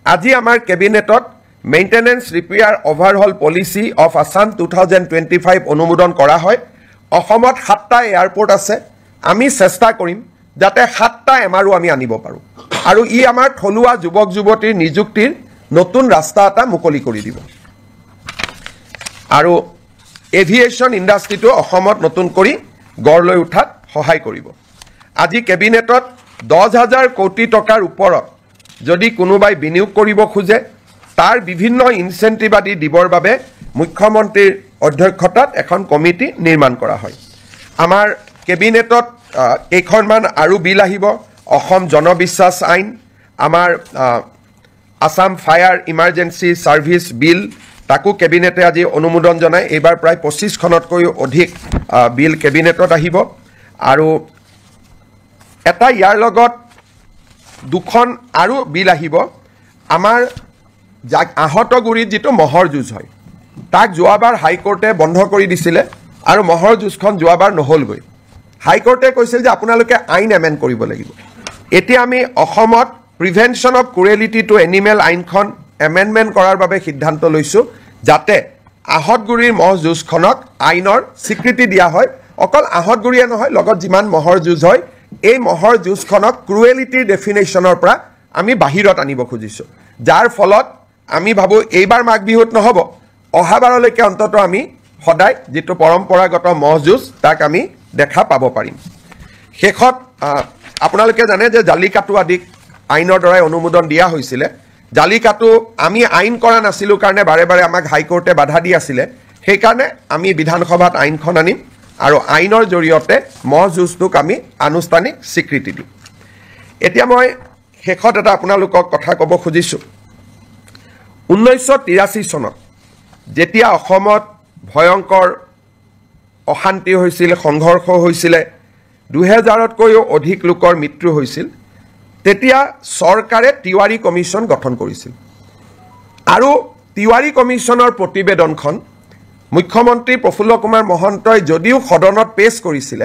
আজি আমাৰ কেবিনেটত maintenance repair overhaul policy of Assam 2025 অনুমোদন কৰা হয় অসমত 7টা এয়াৰপোৰ্ট আছে আমি চেষ্টা কৰিম যাতে 7টা এমআৰও আমি আনিব পাৰো আৰু ই আমাৰ থলুৱা যুৱক যুৱতীৰ নিযুক্তিৰ নতুন ৰাস্তা এটা মুকলি কৰি দিব আৰু এভিয়েশ্যন ইণ্ডাষ্ট্ৰিটো অসমত নতুন কৰি গঢ় লৈ উঠাত সহায় কৰিব আজি কেবিনেটত 10,000 কোটি টকাৰ ওপৰত যদি কোনোবাই বিনিয়োগ কৰিব খোজে তাৰ বিভিন্ন ইনচেন্টিভ আদি দিবৰ বাবে মুখ্যমন্ত্ৰীৰ অধ্যক্ষতাত এখন কমিটি নিৰ্মাণ কৰা হয় আমাৰ কেবিনেটত কেইখনমান আৰু বিল আহিব অসম জনবিশ্বাস আইন আমাৰ আসাম ফায়াৰ ইমাৰ্জেঞ্চি সাৰ্ভিস বিল তাকো কেবিনেটে আজি অনুমোদন জনায় এইবাৰ প্ৰায় 25খনতকৈ অধিক বিল কেবিনেটত আহিব আৰু এটা ইয়াৰ লগত দুখন আৰু বিল আহিব আমাৰ আহতগুৰিত যেটো মহৰ যুঁজ হয় তাক যোৱাবাৰ হাইকোৰ্টে বন্ধ কৰি দিছিলে আৰু মহৰ যুঁজখন যোৱাবাৰ নহলগৈ হাইকোৰ্টে কৈছিল যে আপোনালোকে আইন এমেন্ড কৰিব লাগিব এতিয়া আমি অসমত prevention of cruelty to animal আইনখন এমেন্ডমেন্ট কৰাৰ বাবে সিদ্ধান্ত লৈছো যাতে আহতগুৰিৰ মহ যুঁজখনক আইনৰ স্বীকৃতি দিয়া হয় অকল আহতগুৰিয়ে নহয় লগত যিমান মহৰ যুঁজ হয় এই মহৰ যুঁজখনক ক্ৰুৱেলিটিৰ ডেফিনেশ্যনৰ পৰা আমি বাহিৰত আনিব খুজিছো যাৰ ফলত আমি ভাবো এইবাৰ মাঘ বিহুত নহব অহাবাৰলৈকে অন্তত আমি সদায় যেটো পৰম্পৰাগত মহ যুঁজ তাক আমি দেখা পাব পাৰিম শেষত আপোনালোকে জানে যে জালিকাটু আদি আইনৰ দ্বাৰা অনুমোদন দিয়া হৈছিল জালিকাটু আমি আইন কৰা নাছিলো কাৰণে বাৰে বাৰে আমাক হাইকোৰ্টে বাধা দি আছিল সেই কাৰণে আমি বিধানসভাত আইনখন আনিম আৰু আইনৰ জৰিয়তে মহ যুঁজটোক আমি আনুষ্ঠানিক স্বীকৃতি দিম এতিয়া মই শেষত এটা আপোনালোকক কথা ক'ব খুজিছো 1983 চনত যেতিয়া অসমত ভয়ংকৰ অশান্তি হৈছিল সংঘৰ্ষ হৈছিল 2000তকৈও অধিক লোকৰ মৃত্যু হৈছিল তেতিয়া চৰকাৰে তিৱাৰী কমিছন গঠন কৰিছিল আৰু তিৱাৰী কমিছনৰ প্ৰতিবেদনখন মুখ্যমন্ত্ৰী প্ৰফুল্ল কুমাৰ মহন্তই যদিও সদনত পেশ কৰিছিল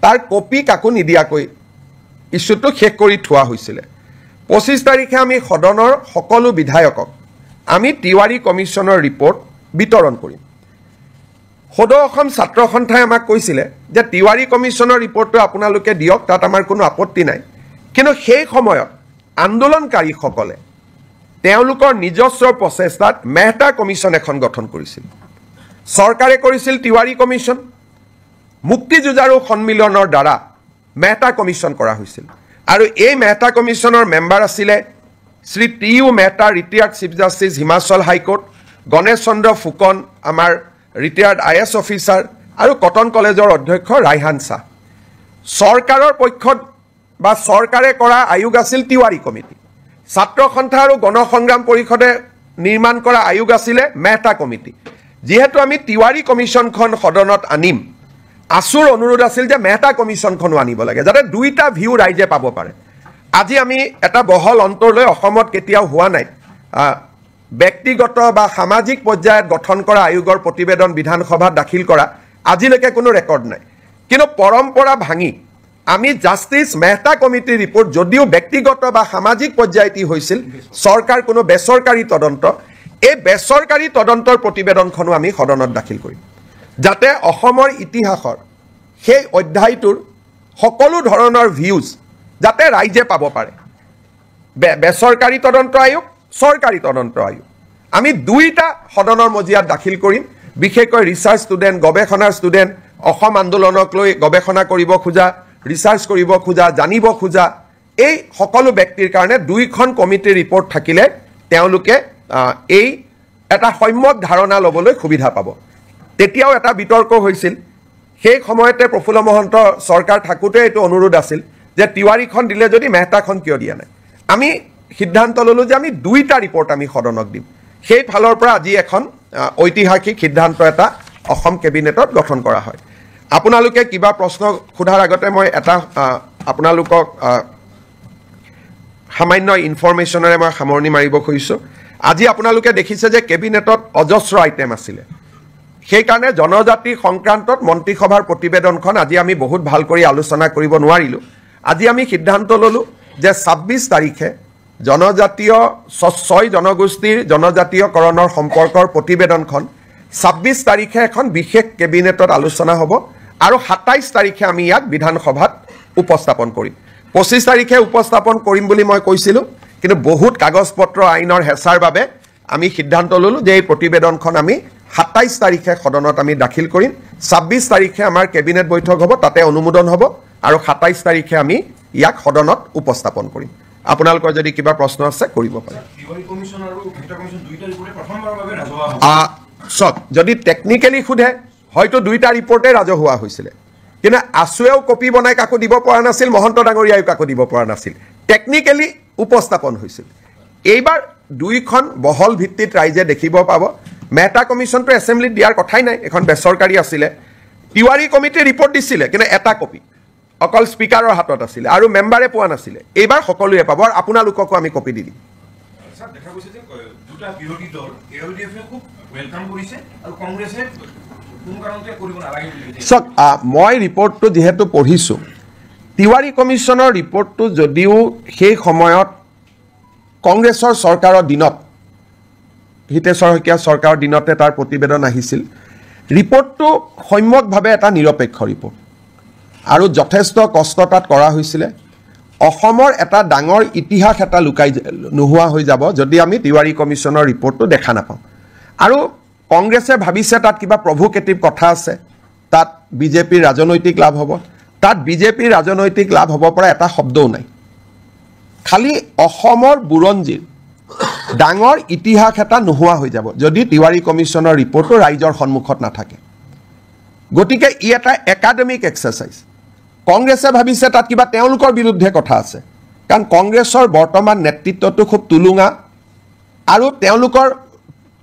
তাৰ কপি কাকো নিদিয়াকৈ ইস্যুটো শেষ কৰি থোৱা হৈছিল 25 তাৰিখে আমি সদনৰ সকলো বিধায়কক আমি তিৱাৰী কমিছনৰ ৰিপৰ্ট বিতৰণ কৰিম সদৌ অসম ছাত্ৰ সন্থাই আমাক কৈছিল যে তিৱাৰী কমিছনৰ ৰিপৰ্টটো আপোনালোকে দিয়ক তাত আমাৰ কোনো আপত্তি নাই কিন্তু সেই সময়ত আন্দোলনকাৰীসকলে তেওঁলোকৰ নিজস্ব প্ৰচেষ্টাত মেহতা কমিছন এখন গঠন কৰিছিল চৰকাৰে কৰিছিল তিৱাৰী কমিছন মুক্তি যুঁজাৰু সন্মিলনৰ দ্বাৰা মেহতা কমিছন কৰা হৈছিল আৰু এই মেহতা কমিছনৰ মেম্বাৰ আছিল Shri T U. Mehta retired chief justice Himachal high court Ganesh Chandra Phukan আমাৰ ৰিটায়াৰ্ড আইএছ অফিচাৰ আৰু কটন কলেজৰ অধ্যক্ষ ৰাইহান শাহ চৰকাৰৰ পক্ষত বা চৰকাৰে কৰা আয়োগ আছিল তিৱাৰী কমিটি ছাত্ৰ সন্থা আৰু গণসংগ্ৰাম পৰিষদে নিৰ্মাণ কৰা আয়োগ আছিল মেহতা কমিটি যেহেতু আমি তিৱাৰী কমিছনখন সদনত আনিম আসুৰ অনুৰোধ আছিল যে মেহতা কমিছনখনো আনিব লাগে যাতে দুইটা ভিউ ৰাইজে পাব পাৰে আজি আমি এটা বহল অন্তৰলৈ অসমত কেতিয়াও হোৱা নাই ব্যক্তিগত বা সামাজিক পৰ্যায়ত গঠন কৰা আয়োগৰ প্ৰতিবেদন বিধানসভাত দাখিল কৰা আজিলৈকে কোনো ৰেকৰ্ড নাই কিন্তু পৰম্পৰা ভাঙি আমি জাষ্টিছ মেহতা কমিটিৰ ৰিপৰ্ট যদিও ব্যক্তিগত বা সামাজিক পৰ্যায়ত হৈছিল চৰকাৰ কোনো বেচৰকাৰী তদন্ত এই বেচৰকাৰী তদন্তৰ প্ৰতিবেদনখনো আমি সদনত দাখিল কৰিম যাতে অসমৰ ইতিহাসৰ সেই অধ্যায়টোৰ সকলো ধৰণৰ ভিউজ যাতে ৰাইজে পাব পাৰে বেচৰকাৰী তদন্ত আয়োগ চৰকাৰী তদন্ত আয়োগ আমি দুইটা সদনৰ মজিয়াত দাখিল কৰিম বিশেষকৈ ৰিচাৰ্চ ষ্টুডেণ্ট গৱেষণাৰ ষ্টুডেণ্ট অসম আন্দোলনক লৈ গৱেষণা কৰিব খোজা ৰিচাৰ্চ কৰিব খোজা জানিব খোজা এই সকলো ব্যক্তিৰ কাৰণে দুইখন কমিটিৰ ৰিপৰ্ট থাকিলে তেওঁলোকে এই এটা সম্যক ধাৰণা ল'বলৈ সুবিধা পাব তেতিয়াও এটা বিতৰ্ক হৈছিল সেই সময়তে প্ৰফুল্ল মহন্ত চৰকাৰ থাকোতে এইটো অনুৰোধ আছিল যে তিৱাৰীখন দিলে যদি মেহতাখন কিয় দিয়া নাই আমি সিদ্ধান্ত ললো যে আমি দুইটা ৰিপৰ্ট আমি সদনক দিম সেই ফালৰ পৰা আজি এখন ঐতিহাসিক সিদ্ধান্ত এটা অসম কেবিনেটত গঠন কৰা হয় আপোনালোকে কিবা প্ৰশ্ন খুধাৰ আগতে মই এটা আপোনালোকক সামান্য ইনফৰমেশ্যনৰে মই সামৰণি মাৰিব খুজিছো আজি আপোনালোকে দেখিছে যে কেবিনেটত অজস্ৰ আইটেম আছিল সেই কাৰণে জনজাতি সংক্ৰান্তত মন্ত্ৰীসভাৰ প্ৰতিবেদনখন আজি আমি বহুত ভাল কৰি আলোচনা কৰিব নোৱাৰিলো আজি আমি সিদ্ধান্ত ললো যে 26 তাৰিখে জনজাতীয় 6 জনগোষ্ঠীৰ জনজাতীয়কৰণৰ সম্পৰ্কৰ প্ৰতিবেদনখন 26 তাৰিখে এখন বিশেষ কেবিনেটত আলোচনা হ'ব আৰু 27 তাৰিখে আমি ইয়াক বিধানসভাত উপস্থাপন কৰিম 25 তাৰিখে উপস্থাপন কৰিম বুলি মই কৈছিলোঁ, কিন্তু বহুত কাগজ পত্ৰ আইনৰ হেঁচাৰ বাবে আমি সিদ্ধান্ত ল'লোঁ যে এই প্ৰতিবেদনখন আমি 27 তাৰিখে সদনত আমি দাখিল কৰিম। 26 তাৰিখে আমাৰ কেবিনেট বৈঠক হ'ব, তাতে অনুমোদন হ'ব, আৰু 27 তাৰিখে আমি ইয়াক সদনত উপস্থাপন কৰিম। আপোনালোকৰ যদি কিবা প্ৰশ্ন আছে কৰিব পাৰে। চক যদি টেকনিকেলি সোধে হয়তো দুইটা ৰিপৰ্টে ৰাজহুৱা হৈছিলে, কিন্তু আছুৱেও কপি বনাই কাকো দিব পৰা নাছিল, মহন্ত ডাঙৰীয়াও কাকো দিব পৰা নাছিল, টেকনিকেলি উপস্থাপন হৈছিল। এইবাৰ দুইখন বহল ভিত্তিত ৰাইজে দেখিব পাব। মেহতা কমিশ্যনটো এছেম্বলিত দিয়াৰ কথাই নাই, এখন বেচৰকাৰী আছিলে। তিৱাৰী কমিটিয়ে ৰিপৰ্ট দিছিলে, কিন্তু এটা কপি অকল স্পীকাৰৰ হাতত আছিলে আৰু মেম্বাৰে পোৱা নাছিলে। এইবাৰ সকলোৱে পাব আৰু আপোনালোককো আমি কপি দি দিম। চক মই ৰিপৰ্টটো যিহেতু পঢ়িছোঁ, তিৱাৰী কমিশ্যনৰ ৰিপৰ্টটো যদিও সেই সময়ত কংগ্ৰেছৰ চৰকাৰৰ দিনত, হিতেশ্বৰ শইকীয়া চৰকাৰৰ দিনতে তাৰ প্ৰতিবেদন আহিছিল, ৰিপৰ্টটো সম্যকভাৱে এটা নিৰপেক্ষ ৰিপৰ্ট আৰু যথেষ্ট কষ্ট তাত কৰা হৈছিলে। অসমৰ এটা ডাঙৰ ইতিহাস এটা লুকাই নোহোৱা হৈ যাব যদি আমি তিৱাৰী কমিশ্যনৰ ৰিপৰ্টটো দেখা নাপাওঁ। আৰু কংগ্ৰেছে ভাবিছে তাত কিবা প্ৰভোকেটিভ কথা আছে, তাত বিজেপিৰ ৰাজনৈতিক লাভ হ'ব। তাত বিজেপিৰ ৰাজনৈতিক লাভ হ'ব পৰা এটা শব্দও নাই। খালি অসমৰ বুৰঞ্জীৰ ডাঙৰ ইতিহাস এটা নোহোৱা হৈ যাব যদি তিৱাৰী কমিশ্যনৰ ৰিপৰ্টটো ৰাইজৰ সন্মুখত নাথাকে। গতিকে ই এটা একাডেমিক এক্সাৰচাইজ। কংগ্ৰেছে ভাবিছে তাত কিবা তেওঁলোকৰ বিৰুদ্ধে কথা আছে, কাৰণ কংগ্ৰেছৰ বৰ্তমান নেতৃত্বটো খুব তুলুঙা আৰু তেওঁলোকৰ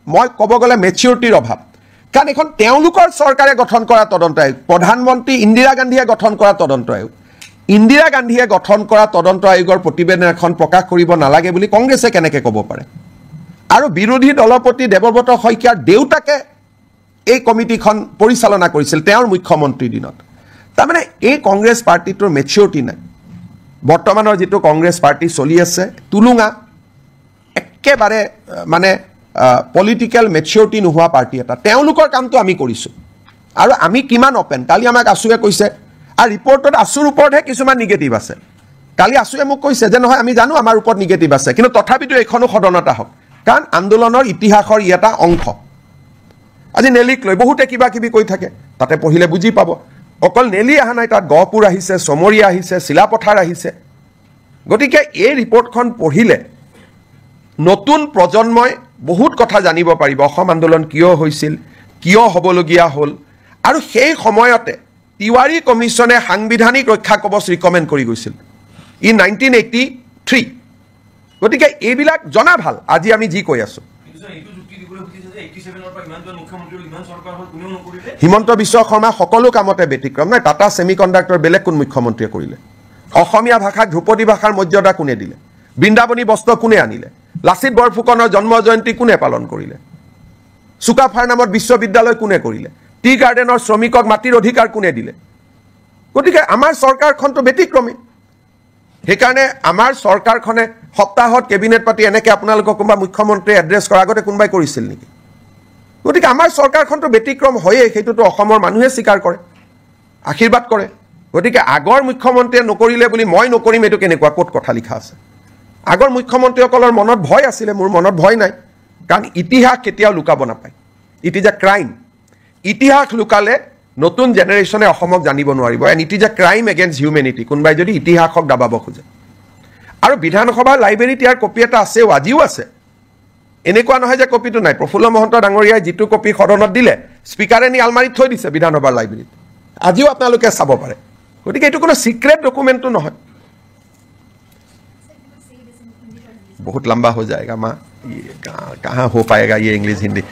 মই ক'ব গ'লে মেচিউৰিটিৰ অভাৱ। কাৰণ এখন তেওঁলোকৰ চৰকাৰে গঠন কৰা তদন্ত আয়োগ, প্ৰধানমন্ত্ৰী ইন্দিৰা গান্ধীয়ে গঠন কৰা তদন্ত আয়োগ, ইন্দিৰা গান্ধীয়ে গঠন কৰা তদন্ত আয়োগৰ প্ৰতিবেদন এখন প্ৰকাশ কৰিব নালাগে বুলি কংগ্ৰেছে কেনেকৈ ক'ব পাৰে? আৰু বিৰোধী দলপতি দেৱব্ৰত শইকীয়াৰ দেউতাকে এই কমিটিখন পৰিচালনা কৰিছিল তেওঁৰ মুখ্যমন্ত্ৰীৰ দিনত। তাৰমানে এই কংগ্ৰেছ পাৰ্টিটোৰ মেচিউৰিটি নাই। বৰ্তমানৰ যিটো কংগ্ৰেছ পাৰ্টি চলি আছে তুলুঙা, একেবাৰে মানে পলিটিকেল মেচিউৰিটি নোহোৱা পাৰ্টি এটা। তেওঁলোকৰ কামটো আমি কৰিছোঁ আৰু আমি কিমান অপেন। কালি আমাক আছুৱে কৈছে, আৰু ৰিপৰ্টত আছুৰ ওপৰতহে কিছুমান নিগেটিভ আছে। কালি আছুৱে মোক কৈছে যে নহয় আমি জানো আমাৰ ওপৰত নিগেটিভ আছে, কিন্তু তথাপিতো এইখনো সদনত আহক, কাৰণ আন্দোলনৰ ইতিহাসৰ ই এটা অংশ। আজি নেলিক লৈ বহুতে কিবা কিবি কৈ থাকে, তাতে পঢ়িলে বুজি পাব। অকল নেলি অহা নাই, তাত গহপুৰ আহিছে, চমৰীয়া আহিছে, চিলাপথাৰ আহিছে। গতিকে এই ৰিপৰ্টখন পঢ়িলে নতুন প্ৰজন্মই বহুত কথা জানিব পাৰিব। অসম আন্দোলন কিয় হৈছিল, কিয় হ'বলগীয়া হ'ল, আৰু সেই সময়তে তিৱাৰী কমিশ্যনে সাংবিধানিক ৰক্ষা কবচ ৰিকমেণ্ড কৰি গৈছিল ই 1983। গতিকে এইবিলাক জনা ভাল। আজি আমি যি কৈ আছোঁ, হিমন্ত বিশ্ব শৰ্মা সকলো কামতে ব্যতিক্ৰম নাই। টাটা ছেমি কণ্ডাক্টৰ বেলেগ কোন মুখ্যমন্ত্ৰীয়ে কৰিলে? অসমীয়া ভাষাক ধ্ৰুপদী ভাষাৰ মৰ্যাদা কোনে দিলে? বৃন্দাবনী বস্ত্ৰ কোনে আনিলে? লাচিত বৰফুকনৰ জন্ম জয়ন্তী কোনে পালন কৰিলে? চুকাফাৰ নামত বিশ্ববিদ্যালয় কোনে কৰিলে? টি গাৰ্ডেনৰ শ্ৰমিকক মাটিৰ অধিকাৰ কোনে দিলে? গতিকে আমাৰ চৰকাৰখনটো ব্যতিক্ৰমী। সেইকাৰণে আমাৰ চৰকাৰখনে সপ্তাহত কেবিনেট পাতি এনেকৈ আপোনালোকক কোনোবা মুখ্যমন্ত্ৰীয়ে এড্ৰেছ কৰাৰ আগতে কোনোবাই কৰিছিল নেকি? গতিকে আমাৰ চৰকাৰখনটো ব্যতিক্ৰম হয়েই, সেইটোতো অসমৰ মানুহে স্বীকাৰ কৰে, আশীৰ্বাদ কৰে। গতিকে আগৰ মুখ্যমন্ত্ৰীয়ে নকৰিলে বুলি মই নকৰিম এইটো কেনেকুৱা, ক'ত কথা লিখা আছে? আগৰ মুখ্যমন্ত্ৰীসকলৰ মনত ভয় আছিলে, মোৰ মনত ভয় নাই, কাৰণ ইতিহাস কেতিয়াও লুকাব নাপায়। It is a crime. ইতিহাস লুকালে নতুন জেনেৰেশ্যনে অসমক জানিব নোৱাৰিব। And it is a crime against humanity কোনোবাই যদি ইতিহাসক দাবাব খোজে। আৰু বিধানসভাৰ লাইব্ৰেৰীত ইয়াৰ কপি এটা আছেও, আজিও আছে। এনেকুৱা নহয় যে কপিটো নাই। প্ৰফুল্ল মহন্ত ডাঙৰীয়াই যিটো কপি সদনত দিলে স্পীকাৰে নি আলমাৰীত থৈ দিছে বিধানসভাৰ লাইব্ৰেৰীত, আজিও আপোনালোকে চাব পাৰে। গতিকে এইটো কোনো সিক্ৰেট ডকুমেণ্টটো নহয়। बहुत लंबा हो जाएगा माँ, कहाँ हो पाएगा ये English Hindi.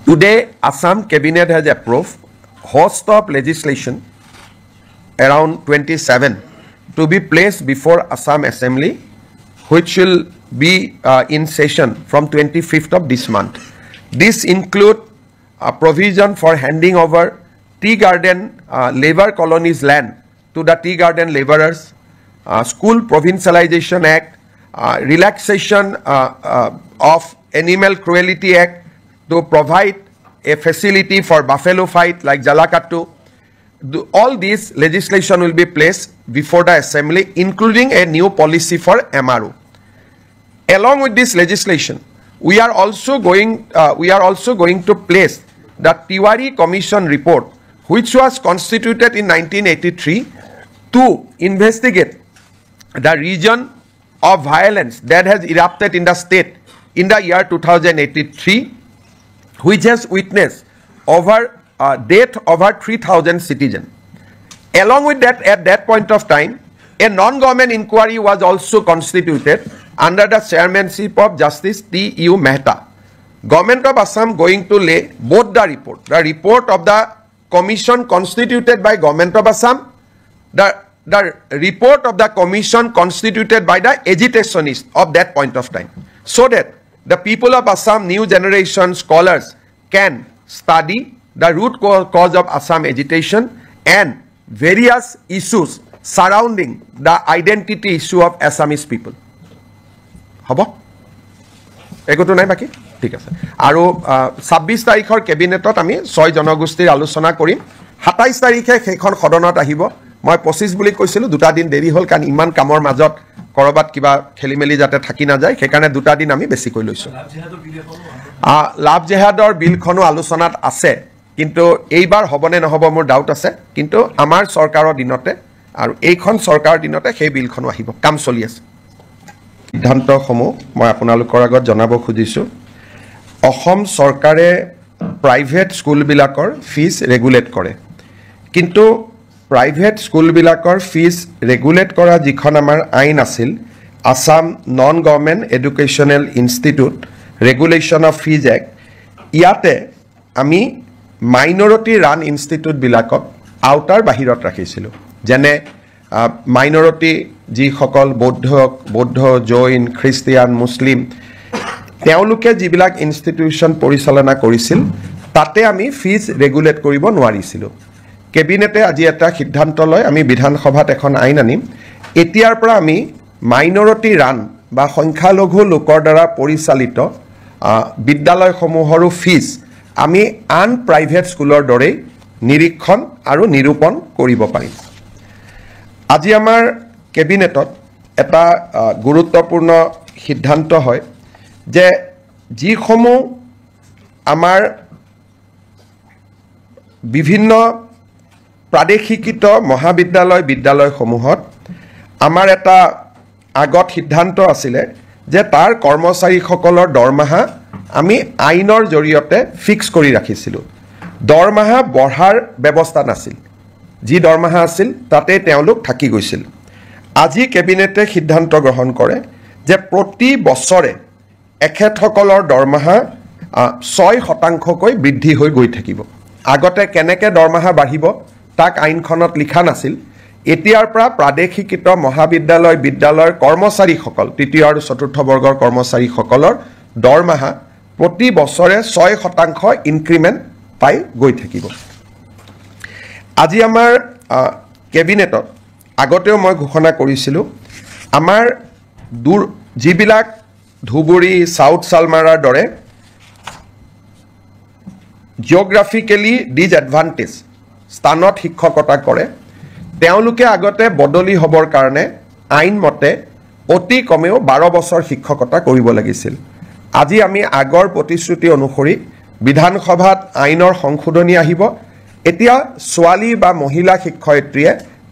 Today Assam cabinet has approved host of legislation around 27 to be placed before Assam Assembly, which will be in session from 25th of this month. This include a provision for handing over tea garden labor colonies land to the tea garden laborers, School Provincialization Act, relaxation of Animal Cruelty Act to provide a facility for buffalo fight like Jalakattu, all these legislation will be placed before the assembly, including a new policy for MRO. Along with this legislation, we are also going to place the Tiwari Commission report, which was constituted in 1983 to investigate the region of violence that has erupted in the state in the year 2083, which has witnessed death over 3,000 citizens. Along with that, at that point of time, a non-government inquiry was also constituted under the chairmanship of Justice T.U. Mehta. Government of Assam going to lay both the report of the commission constituted by Government of Assam, the report of the commission constituted by the agitationists of that point of time, so that the people of Assam, new generation scholars, can study the root cause of Assam agitation and various issues surrounding the identity issue of Assamese people. Habo? Ekoto nai baki? ঠিক আছে আৰু 26 তাৰিখৰ কেবিনেটত আমি 6 জনগোষ্ঠীৰ আলোচনা কৰিম 27 তাৰিখে সেইখন সদনত আহিব মই 25 বুলি কৈছিলো দুটা দিন দেৰি হ'ল কাৰণ ইমান কামৰ মাজত কৰবাত কিবা খেলিমেলি যাতে থাকি না যায় সেইকাৰণে দুটা দিন আমি বেছি কৈ লৈছো লাভ জেহাদৰ বিলখনো আলোচনাত আছে কিন্তু এইবাৰ হবনে নহব মোৰ ডাউট আছে কিন্তু আমাৰ চৰকাৰৰ দিনতে আৰু এইখন চৰকাৰৰ দিনতে সেই বিলখনো আহিব কাম চলি আছে সিদ্ধান্তসমূহ মই আপোনালোকৰ আগত জনাব খুজিছো অসম চৰকাৰে প্ৰাইভেট স্কুলবিলাকৰ ফিজ ৰেগুলেট কৰে কিন্তু প্ৰাইভেট স্কুলবিলাকৰ ফিজ ৰেগুলেট কৰা যিখন আমাৰ আইন আছিল Assam non government educational institute regulation of fees act ইয়াতে আমি মাইনৰিটি ৰান ইনষ্টিটিউটবিলাকক আউটাৰ বাহিৰত ৰাখিছিলোঁ যেনে মাইনৰিটি যিসকল বৌদ্ধ জৈন খ্ৰীষ্টিয়ান মুছলিম তেওঁলোকে যিবিলাক ইনষ্টিটিউশ্যন পৰিচালনা কৰিছিল তাতে আমি ফিজ ৰেগুলেট কৰিব নোৱাৰিছিলোঁ কেবিনেটে আজি এটা সিদ্ধান্ত লয় আমি বিধানসভাত এখন আইন আনিম এতিয়াৰ পৰা আমি মাইনৰিটি ৰান বা সংখ্যালঘু লোকৰ দ্বাৰা পৰিচালিত বিদ্যালয়সমূহৰো ফিজ আমি আন প্ৰাইভেট স্কুলৰ দৰে নিৰীক্ষণ আৰু নিৰূপণ কৰিব পাৰিম আজি আমাৰ কেবিনেটত এটা গুৰুত্বপূৰ্ণ সিদ্ধান্ত হয় যে যিসমূহ আমাৰ বিভিন্ন প্ৰাদেশিকৃত মহাবিদ্যালয় বিদ্যালয়সমূহত আমাৰ এটা আগত সিদ্ধান্ত আছিলে যে তাৰ কৰ্মচাৰীসকলৰ দৰমহা আমি আইনৰ জৰিয়তে ফিক্স কৰি ৰাখিছিলোঁ দৰমহা বঢ়াৰ ব্যৱস্থা নাছিল যি দৰমহা আছিল তাতে তেওঁলোক থাকি গৈছিল আজি কেবিনেটে সিদ্ধান্ত গ্ৰহণ কৰে যে প্ৰতি বছৰে এখেতসকলৰ দৰমহা 6% বৃদ্ধি হৈ গৈ থাকিব আগতে কেনেকৈ দৰমহা বাঢ়িব তাক আইনখনত লিখা নাছিল এতিয়াৰ পৰা প্ৰাদেশিকৃত মহাবিদ্যালয় বিদ্যালয়ৰ কৰ্মচাৰীসকল তৃতীয় আৰু চতুৰ্থ বৰ্গৰ কৰ্মচাৰীসকলৰ দৰমহা প্ৰতি বছৰে 6% ইনক্ৰিমেণ্ট পাই গৈ থাকিব আজি আমাৰ কেবিনেটত আগতেও মই ঘোষণা কৰিছিলোঁ আমাৰ যিবিলাক ধুবুৰী সাউথ সালমাৰাৰ দৰে জিঅ'গ্ৰাফিকেলি ডিজএডভান্টেজ স্থানত শিক্ষকতা কৰে তেওঁলোকে আগতে বদলি হ'বৰ কাৰণে আইন মতে অতি কমেও 12 বছৰ শিক্ষকতা কৰিব লাগিছিল আজি আমি আগৰ প্ৰতিশ্ৰুতি অনুসৰি বিধানসভাত আইনৰ সংশোধনী আহিব এতিয়া ছোৱালী বা মহিলা শিক্ষয়িত্ৰীয়ে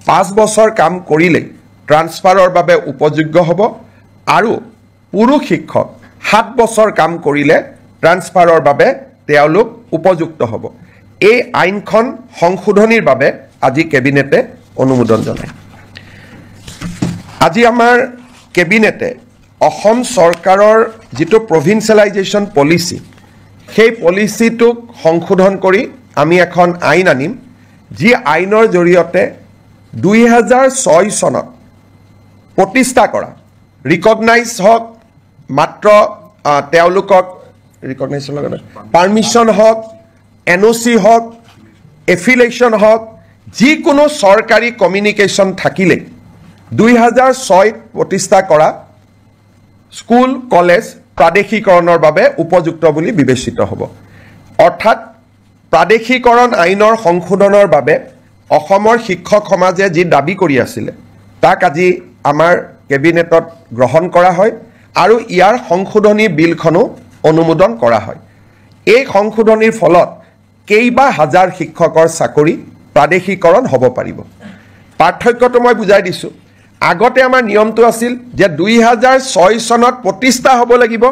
5 বছৰ কাম কৰিলে ট্ৰান্সফাৰৰ বাবে উপযোগ্য হ'ব আৰু পুৰুষ শিক্ষক 7 বছৰ কাম কৰিলে ট্ৰান্সফাৰৰ বাবে তেওঁলোক উপযুক্ত হ'ব এই আইনখন সংশোধনীৰ বাবে আজি কেবিনেটে অনুমোদন জনায় আজি আমাৰ কেবিনেটে অসম চৰকাৰৰ যিটো প্ৰভিন্সিয়েলাইজেশ্যন পলিচি সেই পলিচিটোক সংশোধন কৰি আমি এখন আইন আনিম যি আইনৰ জৰিয়তে 2006 চনত প্ৰতিষ্ঠা কৰা ৰিকগনাইজ হওক মাত্ৰ তেওঁলোকক ৰিকগনাইজেশ্যন লগতে পাৰমিশ্যন হওক এনঅ'চি হওক এফিলেশ্যন হওক যিকোনো চৰকাৰী কমিউনিকেশ্যন থাকিলে 2006 প্ৰতিষ্ঠা কৰা স্কুল কলেজ প্ৰাদেশিকৰণৰ বাবে উপযুক্ত বুলি বিবেচিত হ'ব অৰ্থাৎ প্ৰাদেশিকৰণ আইনৰ সংশোধনৰ বাবে অসমৰ শিক্ষক সমাজে যি দাবী কৰি আছিলে তাক আজি আমাৰ কেবিনেটত গ্ৰহণ কৰা হয় আৰু ইয়াৰ সংশোধনী বিলখনো অনুমোদন কৰা হয়। এই সংশোধনীৰ ফলত কেইবা হাজাৰ শিক্ষকৰ চাকৰি প্ৰাদেশিকৰণ হ'ব পাৰিব। পাৰ্থক্যটো মই বুজাই দিছোঁ। আগতে আমাৰ নিয়মটো আছিল যে 2006 চনত প্ৰতিষ্ঠা হ'ব লাগিব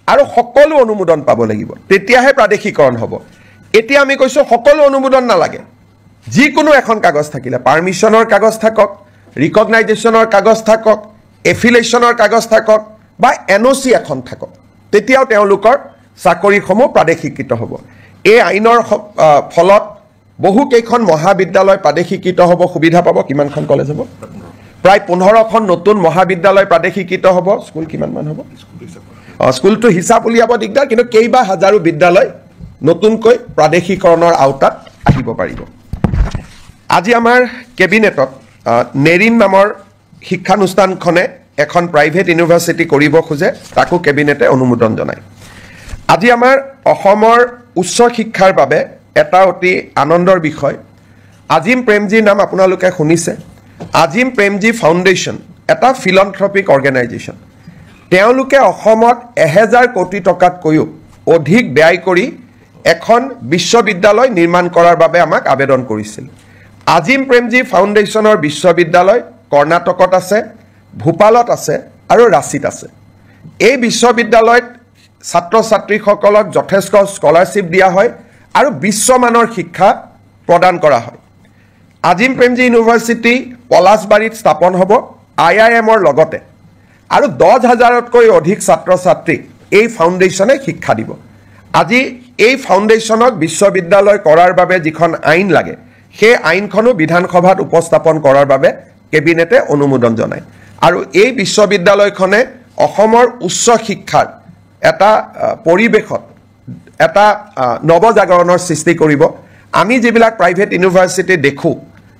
আৰু সকলো অনুমোদন পাব লাগিব, তেতিয়াহে প্ৰাদেশিকৰণ হ'ব। এতিয়া আমি কৈছোঁ সকলো অনুমোদন নালাগে, যিকোনো এখন কাগজ থাকিলে, পাৰ্মিশ্যনৰ কাগজ থাকক, ৰিকগনাইজেশ্যনৰ কাগজ থাকক, এফিলেশ্যনৰ কাগজ থাকক বা NOC এখন থাকক, তেতিয়াও তেওঁলোকৰ চাকৰিসমূহ প্ৰাদেশিকৃত হ'ব। এই আইনৰ ফলত বহুকেইখন মহাবিদ্যালয় প্ৰাদেশিকৃত হ'ব, সুবিধা পাব। কিমানখন কলেজ হ'ব? প্ৰায় 15খন নতুন মহাবিদ্যালয় প্ৰাদেশিকৃত হ'ব। স্কুল কিমানমান হ'ব? স্কুলটো হিচাপ উলিয়াব দিগদাৰ, কিন্তু কেইবা হাজাৰো বিদ্যালয় নতুনকৈ প্ৰাদেশিকৰণৰ আওতাত আহিব পাৰিব। আজি আমাৰ কেবিনেটত নেৰিন নামৰ শিক্ষানুষ্ঠানখনে এখন প্ৰাইভেট ইউনিভাৰ্চিটি কৰিব খোজে, তাকো কেবিনেটে অনুমোদন জনায়। আজি আমাৰ অসমৰ উচ্চ শিক্ষাৰ বাবে এটা অতি আনন্দৰ বিষয়। আজিম প্ৰেমজীৰ নাম আপোনালোকে শুনিছে। আজিম প্ৰেমজী ফাউণ্ডেশ্যন এটা ফিলন্থ্ৰপিক অৰ্গেনাইজেশ্যন। তেওঁলোকে অসমত 1000 কোটি টকাতকৈও অধিক ব্যয় কৰি এখন বিশ্ববিদ্যালয় নিৰ্মাণ কৰাৰ বাবে আমাক আবেদন কৰিছিল। আজিম প্ৰেমজী ফাউণ্ডেশ্যনৰ বিশ্ববিদ্যালয় কৰ্ণাটকত আছে, ভূপালত আছে আৰু ৰাঁচীত আছে। এই বিশ্ববিদ্যালয়ত ছাত্ৰ ছাত্ৰীসকলক যথেষ্ট স্কলাৰশ্বিপ দিয়া হয় আৰু বিশ্বমানৰ শিক্ষা প্ৰদান কৰা হয়। আজিম প্ৰেমজী ইউনিভাৰ্চিটি পলাশবাৰীত স্থাপন হ'ব IIMৰ লগতে, আৰু 10,000তকৈ অধিক ছাত্ৰ ছাত্ৰীক এই ফাউণ্ডেশ্যনে শিক্ষা দিব। আজি এই ফাউণ্ডেশ্যনক বিশ্ববিদ্যালয় কৰাৰ বাবে যিখন আইন লাগে, সেই আইনখনো বিধানসভাত উপস্থাপন কৰাৰ বাবে কেবিনেটে অনুমোদন জনায়। আৰু এই বিশ্ববিদ্যালয়খনে অসমৰ উচ্চ শিক্ষাৰ এটা পৰিৱেশত এটা নৱজাগৰণৰ সৃষ্টি কৰিব। আমি যিবিলাক প্ৰাইভেট ইউনিভাৰ্চিটি দেখোঁ,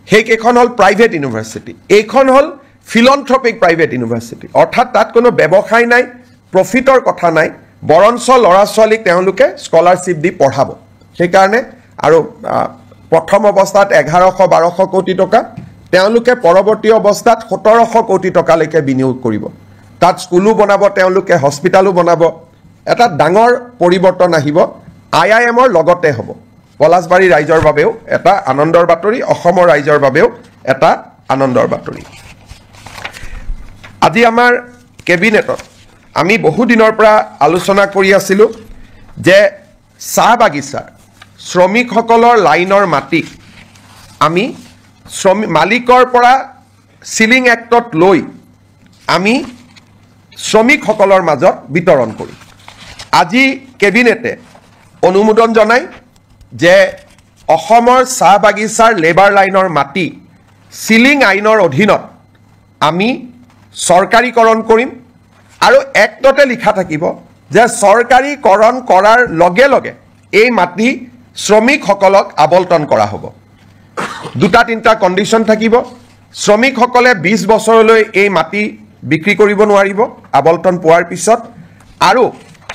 সেইকেইখন হ'ল প্ৰাইভেট ইউনিভাৰ্চিটি। এইখন হ'ল ফিলন্থ্ৰপিক প্ৰাইভেট ইউনিভাৰ্চিটি, অৰ্থাৎ তাত কোনো ব্যৱসায় নাই, প্ৰফিটৰ কথা নাই, বৰঞ্চ ল'ৰা ছোৱালীক তেওঁলোকে স্কলাৰশ্বিপ দি পঢ়াব। সেইকাৰণে আৰু প্ৰথম অৱস্থাত 1100-1200 কোটি টকা, তেওঁলোকে পৰৱৰ্তী অৱস্থাত 1700 কোটি টকালৈকে বিনিয়োগ কৰিব। তাত স্কুলো বনাব, তেওঁলোকে হস্পিটেলো বনাব। এটা ডাঙৰ পৰিৱৰ্তন আহিব, IIMৰ লগতে হ'ব। পলাশবাৰী ৰাইজৰ বাবেও এটা আনন্দৰ বাতৰি, অসমৰ ৰাইজৰ বাবেও এটা আনন্দৰ বাতৰি। আজি আমাৰ কেবিনেটত আমি বহুদিনৰ পৰা আলোচনা কৰি আছিলোঁ যে চাহ বাগিচাৰ শ্ৰমিকসকলৰ লাইনৰ মাটি আমি মালিকৰ পৰা চিলিং এক্টত লৈ আমি শ্ৰমিকসকলৰ মাজত বিতৰণ কৰিম। আজি কেবিনেটে অনুমোদন জনায় যে অসমৰ চাহ বাগিচাৰ লেবাৰ লাইনৰ মাটি চিলিং আইনৰ অধীনত আমি চৰকাৰীকৰণ কৰিম, আৰু এক্টতে লিখা থাকিব যে চৰকাৰীকৰণ কৰাৰ লগে লগে এই মাটি শ্ৰমিকসকলক আবণ্টন কৰা হ'ব। 2-3টা কণ্ডিশ্যন থাকিব। শ্ৰমিকসকলে 20 বছৰলৈ এই মাটি বিক্ৰী কৰিব নোৱাৰিব আবণ্টন পোৱাৰ পিছত, আৰু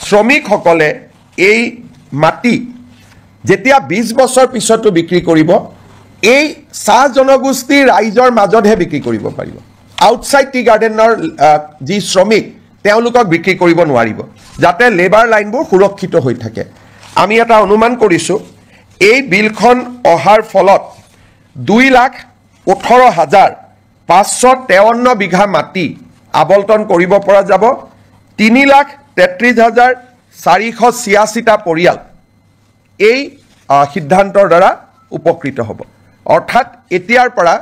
শ্ৰমিকসকলে এই মাটি যেতিয়া 20 বছৰ পিছতো বিক্ৰী কৰিব, এই চাহ জনগোষ্ঠীৰ ৰাইজৰ মাজতহে বিক্ৰী কৰিব পাৰিব। আউটছাইড টি গাৰ্ডেনৰ যি শ্ৰমিক, তেওঁলোকক বিক্ৰী কৰিব নোৱাৰিব, যাতে লেবাৰ লাইনবোৰ সুৰক্ষিত হৈ থাকে। আমি এটা অনুমান কৰিছোঁ, এই বিলখন অহাৰ ফলত 2,18,553 বিঘা মাটি আবণ্টন কৰিব পৰা যাব। 3,33,486টা পৰিয়াল এই সিদ্ধান্তৰ দ্বাৰা উপকৃত হ'ব। অৰ্থাৎ এতিয়াৰ পৰা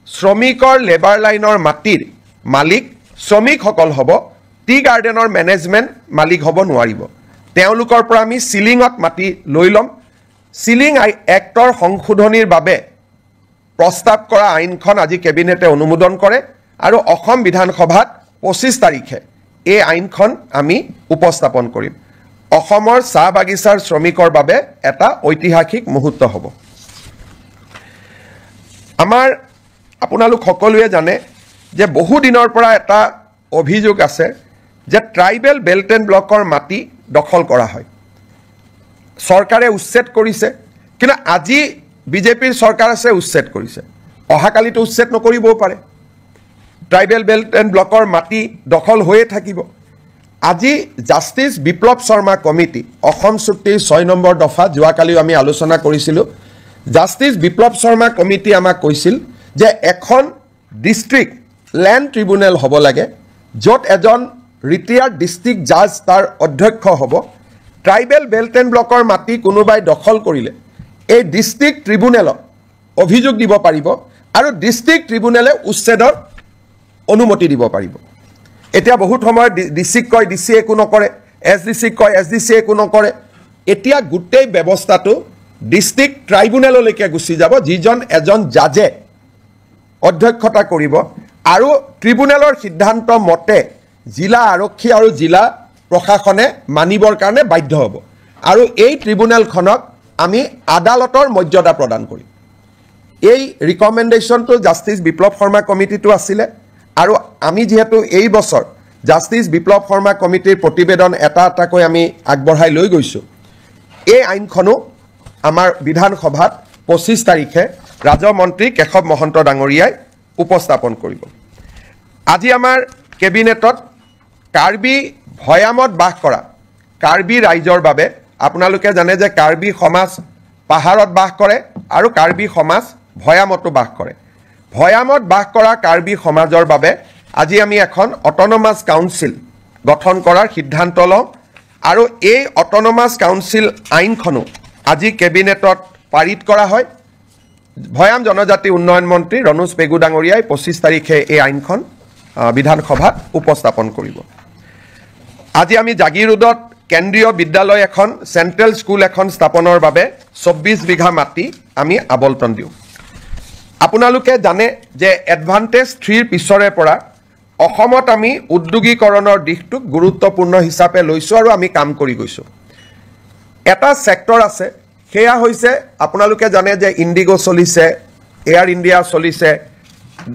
শ্ৰমিকৰ লেবাৰ লাইনৰ মাটিৰ মালিক শ্ৰমিকসকল হ'ব, টি গাৰ্ডেনৰ মেনেজমেণ্ট মালিক হ'ব নোৱাৰিব। তেওঁলোকৰ পৰা আমি চিলিঙত মাটি লৈ ল'ম। চিলিং এক্টৰ সংশোধনীৰ বাবে প্ৰস্তাৱ কৰা আইনখন আজি কেবিনেটে অনুমোদন কৰে, আৰু অসম বিধানসভাত 25 তাৰিখে এই আইনখন আমি উপস্থাপন কৰিম। অসমৰ চাহ বাগিচাৰ শ্ৰমিকৰ বাবে এটা ঐতিহাসিক মুহূৰ্ত হ'ব। আমাৰ আপোনালোক সকলোৱে জানে যে বহুদিনৰ পৰা এটা অভিযোগ আছে যে ট্ৰাইবেল বেল্ট এণ্ড ব্লকৰ মাটি দখল কৰা হয়। চৰকাৰে উচ্ছেদ কৰিছে, কিন্তু আজি বিজেপিৰ চৰকাৰ আছে উচ্ছেদ কৰিছে অহাকালিতো উচ্ছেদ নকৰিবও পাৰে ট্ৰাইবেল বেল্ট এণ্ড ব্লকৰ মাটি দখল হৈয়ে থাকিব আজি জাষ্টিস বিপ্লৱ শৰ্মা কমিটি অসম চুক্তিৰ 6 নম্বৰ দফা যোৱাকালিও আমি আলোচনা কৰিছিলোঁ জাষ্টিস বিপ্লৱ শৰ্মা কমিটি আমাক কৈছিল যে এখন ডিস্ট্ৰিক্ট ল্যান্ড ট্ৰিব্যুনেল হ'ব লাগে য'ত এজন ৰিটায়াৰ্ড ডিস্ট্ৰিক্ট জাজ তাৰ অধ্যক্ষ হ'ব ট্ৰাইবেল বেল্ট এণ্ড ব্লকৰ মাটি কোনোবাই দখল কৰিলে এই ডিস্ট্ৰিক্ট ট্ৰিব্যুনেলত অভিযোগ দিব পাৰিব আৰু ডিস্ট্ৰিক্ট ট্ৰিব্যুনেলে উচ্ছেদৰ অনুমতি দিব পাৰিব এতিয়া বহুত সময় ডিসিক কয় ডিসি একো নকৰে এসডিসি কয় এসডিসি একো নকৰে এতিয়া গুটেই ব্যৱস্থাটো ডিস্ট্ৰিক্ট ট্ৰাইব্যুনেললৈকে গুচি যাব যিজন এজন জাজে অধ্যক্ষতা কৰিব আৰু ট্ৰিব্যুনেলৰ সিদ্ধান্ত মতে জিলা আৰক্ষী আৰু জিলা প্ৰশাসনে মানিবৰ কাৰণে বাধ্য হ'ব আৰু এই ট্ৰিব্যুনেলখনক আমি আদালতৰ মৰ্যাদা প্ৰদান কৰিম এই ৰিকমেণ্ডেশ্যনটো জাষ্টিস বিপ্লৱ শৰ্মা কমিটিটো আছিলে আৰু আমি যেহেতু এই বছৰ জাষ্টিস বিপ্লৱ শৰ্মা কমিটিৰ প্ৰতিবেদন এটা এটাকৈ আমি আগবঢ়াই লৈ গৈছোঁ এই আইনখনো আমাৰ বিধানসভাত 25 তাৰিখে ৰাজমন্ত্ৰী কেশৱ মহন্ত ডাঙৰীয়াই উপস্থাপন কৰিব আজি আমাৰ কেবিনেটত কাৰ্বি ভয়ামত বাস কৰা কাৰ্বি ৰাইজৰ বাবে আপোনালোকে জানে যে কাৰ্বি সমাজ পাহাৰত বাস কৰে আৰু কাৰ্বি সমাজ ভয়ামতো বাস কৰে ভয়ামত বাস কৰা কাৰ্বি সমাজৰ বাবে আজি আমি এখন অট'নমাছ কাউন্সিল গঠন কৰাৰ সিদ্ধান্ত লওঁ আৰু এই অট'নমাছ কাউন্সিল আইনখনো আজি কেবিনেটত পাৰিত কৰা হয় ভয়াম জনজাতি উন্নয়ন মন্ত্ৰী ৰনোজ পেগু ডাঙৰীয়াই 25 তাৰিখে এই আইনখন বিধানসভাত উপস্থাপন কৰিব আজি আমি জাগি ৰোডত কেন্দ্ৰীয় বিদ্যালয় এখন চেন্ট্ৰেল স্কুল এখন স্থাপনৰ বাবে 24 বিঘা মাটি আমি আবলটন দিওঁ আপোনালোকে জানে যে এডভান্টেজ 3 পিছৰে পৰা অসমত আমি উদ্যোগীকৰণৰ দিশটোক গুৰুত্বপূৰ্ণ হিচাপে লৈছোঁ আৰু আমি কাম কৰি গৈছোঁ এটা সেক্টৰ আছে সেয়া হৈছে আপোনালোকে জানে যে ইণ্ডিগো চলিছে এয়াৰ ইণ্ডিয়া চলিছে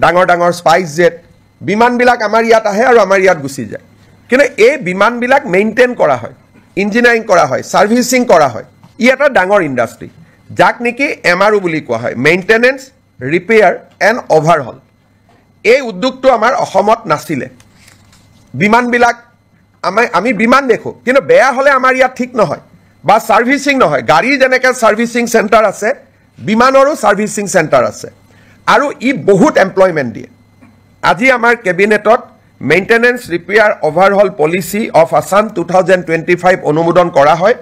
ডাঙৰ ডাঙৰ স্পাইচ জেট বিমানবিলাক আমাৰ ইয়াত আহে আৰু আমাৰ ইয়াত গুচি যায় কিন্তু এই বিমানবিলাক মেইনটেইন কৰা হয় ইঞ্জিনিয়াৰিং কৰা হয় সাৰ্ভিসিং কৰা হয় ই এটা ডাঙৰ ইণ্ডাষ্ট্ৰী যাক নেকি এমআৰও বুলি কোৱা হয় মেইনটেনেন্স ৰিপেয়াৰ এণ্ড অভাৰহল এই উদ্যোগটো আমাৰ অসমত নাছিলে বিমানবিলাক আমি বিমান দেখো কিন্তু বেয়া হলে আমাৰ ইয়াত ঠিক নহয় বা সাৰ্ভিসিং নহয় গাড়ী যেনেকৈ সাৰ্ভিসিং চেণ্টাৰ আছে বিমানৰো সাৰ্ভিসিং চেণ্টাৰ আছে আৰু ই বহুত এমপ্লয়মেণ্ট দিয়ে আজি আমাৰ কেবিনেটত maintenance repair overhaul policy of Assam 2025 অনুমোদন কৰা হয়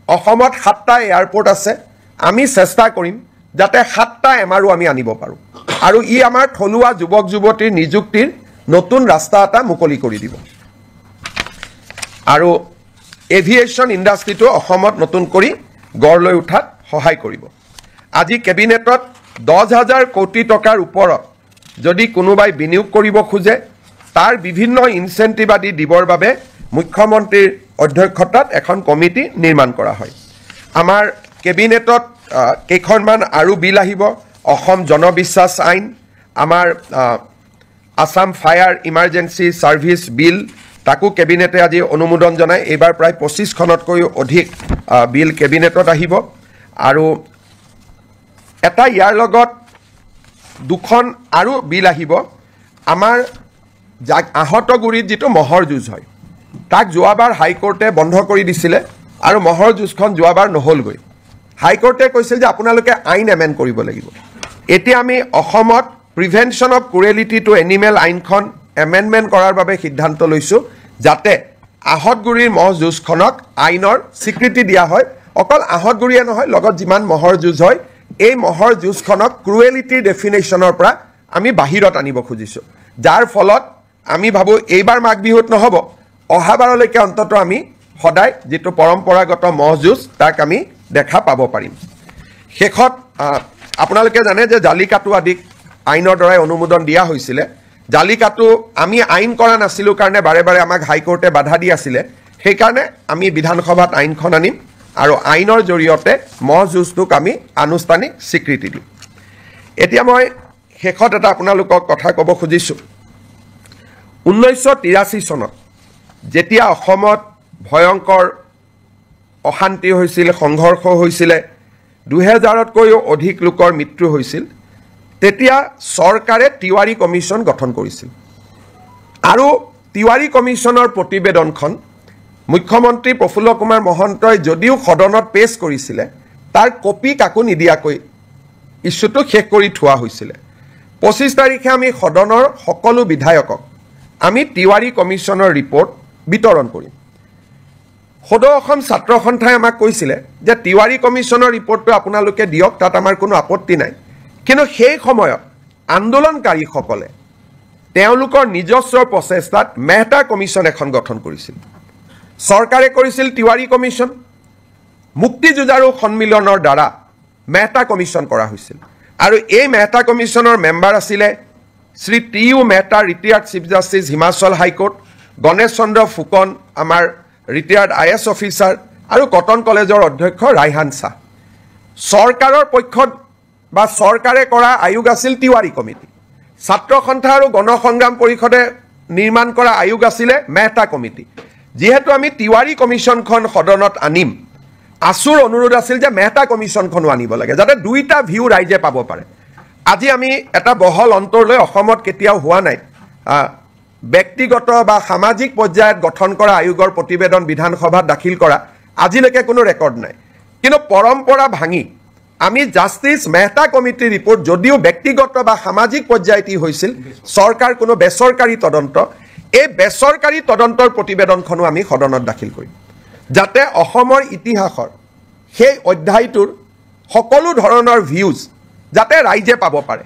অসমত 7টা এয়াৰপোৰ্ট আছে আমি চেষ্টা কৰিম যাতে 7টা এমআৰও আমি আনিব পাৰোঁ আৰু ই আমাৰ থলুৱা যুৱক যুৱতীৰ নিযুক্তিৰ নতুন ৰাস্তা এটা মুকলি কৰি দিব আৰু এভিয়েশ্যন ইণ্ডাষ্ট্ৰীটো অসমত নতুন কৰি গঢ় লৈ উঠাত সহায় কৰিব আজি কেবিনেটত 10,000 কোটি টকাৰ ওপৰত যদি কোনোবাই বিনিয়োগ কৰিব খোজে তাৰ বিভিন্ন ইনচেন্টিভ আদি দিবৰ বাবে মুখ্যমন্ত্ৰীৰ অধ্যক্ষতাত এখন কমিটি নিৰ্মাণ কৰা হয় আমাৰ কেবিনেটত কেইখনমান আৰু বিল আহিব অসম জনবিশ্বাস আইন আমাৰ আসাম ফায়াৰ ইমাৰ্জেন্সি সাৰ্ভিস বিল তাকো কেবিনেটে আজি অনুমোদন জনায় এইবাৰ প্ৰায় 25খনতকৈ অধিক বিল কেবিনেটত আহিব আৰু এটা ইয়াৰ লগত দুখন আৰু বিল আহিব আমাৰ আহতগুৰিত যিটো মহৰ যুঁজ হয় তাক যোৱাবাৰ হাইকোৰ্টে বন্ধ কৰি দিছিলে আৰু মহৰ যুঁজখন যোৱাবাৰ নহলগৈ হাইকোৰ্টে কৈছিল যে আপোনালোকে আইন এমেণ্ড কৰিব লাগিব এতিয়া আমি অসমত prevention of cruelty to animal আইনখন এমেণ্ডমেণ্ট কৰাৰ বাবে সিদ্ধান্ত লৈছোঁ যাতে আহতগুৰিৰ মহ যুঁজখনক আইনৰ স্বীকৃতি দিয়া হয় অকল আহতগুৰিয়ে নহয় লগত যিমান মহৰ যুঁজ হয় এই মহৰ যুঁজখনক ক্ৰুৱেলিটিৰ ডেফিনেশ্যনৰ পৰা আমি বাহিৰত আনিব খুজিছোঁ যাৰ ফলত আমি ভাবোঁ এইবাৰ মাঘ বিহুত নহ'ব অহাবাৰলৈকে অন্তত আমি সদায় যিটো পৰম্পৰাগত মহ যুঁজ তাক আমি দেখা পাব পাৰিম শেষত আপোনালোকে জানে যে জালিকাটু আদিক আইনৰ দ্বাৰাই অনুমোদন দিয়া হৈছিলে জালিকাটু আমি আইন কৰা নাছিলোঁ কাৰণে বাৰে বাৰে আমাক হাইকোৰ্টে বাধা দি আছিলে সেইকাৰণে আমি বিধানসভাত আইনখন আনিম আৰু আইনৰ জৰিয়তে মহ যুঁজটোক আমি আনুষ্ঠানিক স্বীকৃতি দিম এতিয়া মই শেষত এটা আপোনালোকক কথা ক'ব খুজিছোঁ 1983 চনত যেতিয়া অসমত ভয়ংকৰ অশান্তি হৈছিল সংঘৰ্ষ হৈছিলে 2000তকৈও অধিক লোকৰ মৃত্যু হৈছিল তেতিয়া চৰকাৰে তিৱাৰী কমিশ্যন গঠন কৰিছিল আৰু তিৱাৰী কমিশ্যনৰ প্ৰতিবেদনখন মুখ্যমন্ত্ৰী প্ৰফুল্ল কুমাৰ মহন্তই যদিও সদনত পেশ কৰিছিলে তাৰ কপি কাকো নিদিয়াকৈ ইস্যুটো শেষ কৰি থোৱা হৈছিলে 25 তাৰিখে আমি সদনৰ সকলো বিধায়কক আমি তিৱাৰী কমিশ্যনৰ ৰিপৰ্ট বিতৰণ কৰিম সদৌ অসম ছাত্ৰ সন্থাই আমাক কৈছিলে যে তিৱাৰী কমিশ্যনৰ ৰিপৰ্টটো আপোনালোকে দিয়ক তাত আমাৰ কোনো আপত্তি নাই কিন্তু সেই সময়ত আন্দোলনকাৰীসকলে তেওঁলোকৰ নিজস্ব প্ৰচেষ্টাত মেহতা কমিশ্যন এখন গঠন কৰিছিল চৰকাৰে কৰিছিল তিৱাৰী কমিশ্যন মুক্তি যুঁজাৰু সন্মিলনৰ দ্বাৰা মেহতা কমিশ্যন কৰা হৈছিল আৰু এই মেহতা কমিশ্যনৰ মেম্বাৰ আছিলে Shri T U. Mehta retired chief justice Himachal high court Ganesh Chandra Phukan আমাৰ ৰিটায়াৰ্ড IS অফিচাৰ আৰু কটন কলেজৰ অধ্যক্ষ ৰাইহান শাহ চৰকাৰৰ পক্ষত বা চৰকাৰে কৰা আয়োগ আছিল তিৱাৰী কমিটি ছাত্ৰ সন্থা আৰু গণসংগ্ৰাম পৰিষদে নিৰ্মাণ কৰা আয়োগ আছিলে মেহতা কমিটি যেহেতু আমি তিৱাৰী কমিশ্যনখন সদনত আনিম আসুৰ অনুৰোধ আছিল যে মেহতা কমিশ্যনখনো আনিব লাগে যাতে দুইটা ভিউ ৰাইজে পাব পাৰে আজি আমি এটা বহল অন্তৰলৈ অসমত কেতিয়াও হোৱা নাই ব্যক্তিগত বা সামাজিক পৰ্যায়ত গঠন কৰা আয়োগৰ প্ৰতিবেদন বিধানসভাত দাখিল কৰা আজিলৈকে কোনো ৰেকৰ্ড নাই কিন্তু পৰম্পৰা ভাঙি আমি জাষ্টিছ মেহতা কমিটিৰ ৰিপৰ্ট যদিও ব্যক্তিগত বা সামাজিক পৰ্যায়ত হৈছিল চৰকাৰ কোনো বেচৰকাৰী তদন্ত এই বেচৰকাৰী তদন্তৰ প্ৰতিবেদনখনো আমি সদনত দাখিল কৰিম যাতে অসমৰ ইতিহাসৰ সেই অধ্যায়টোৰ সকলো ধৰণৰ ভিউজ যাতে ৰাইজে পাব পাৰে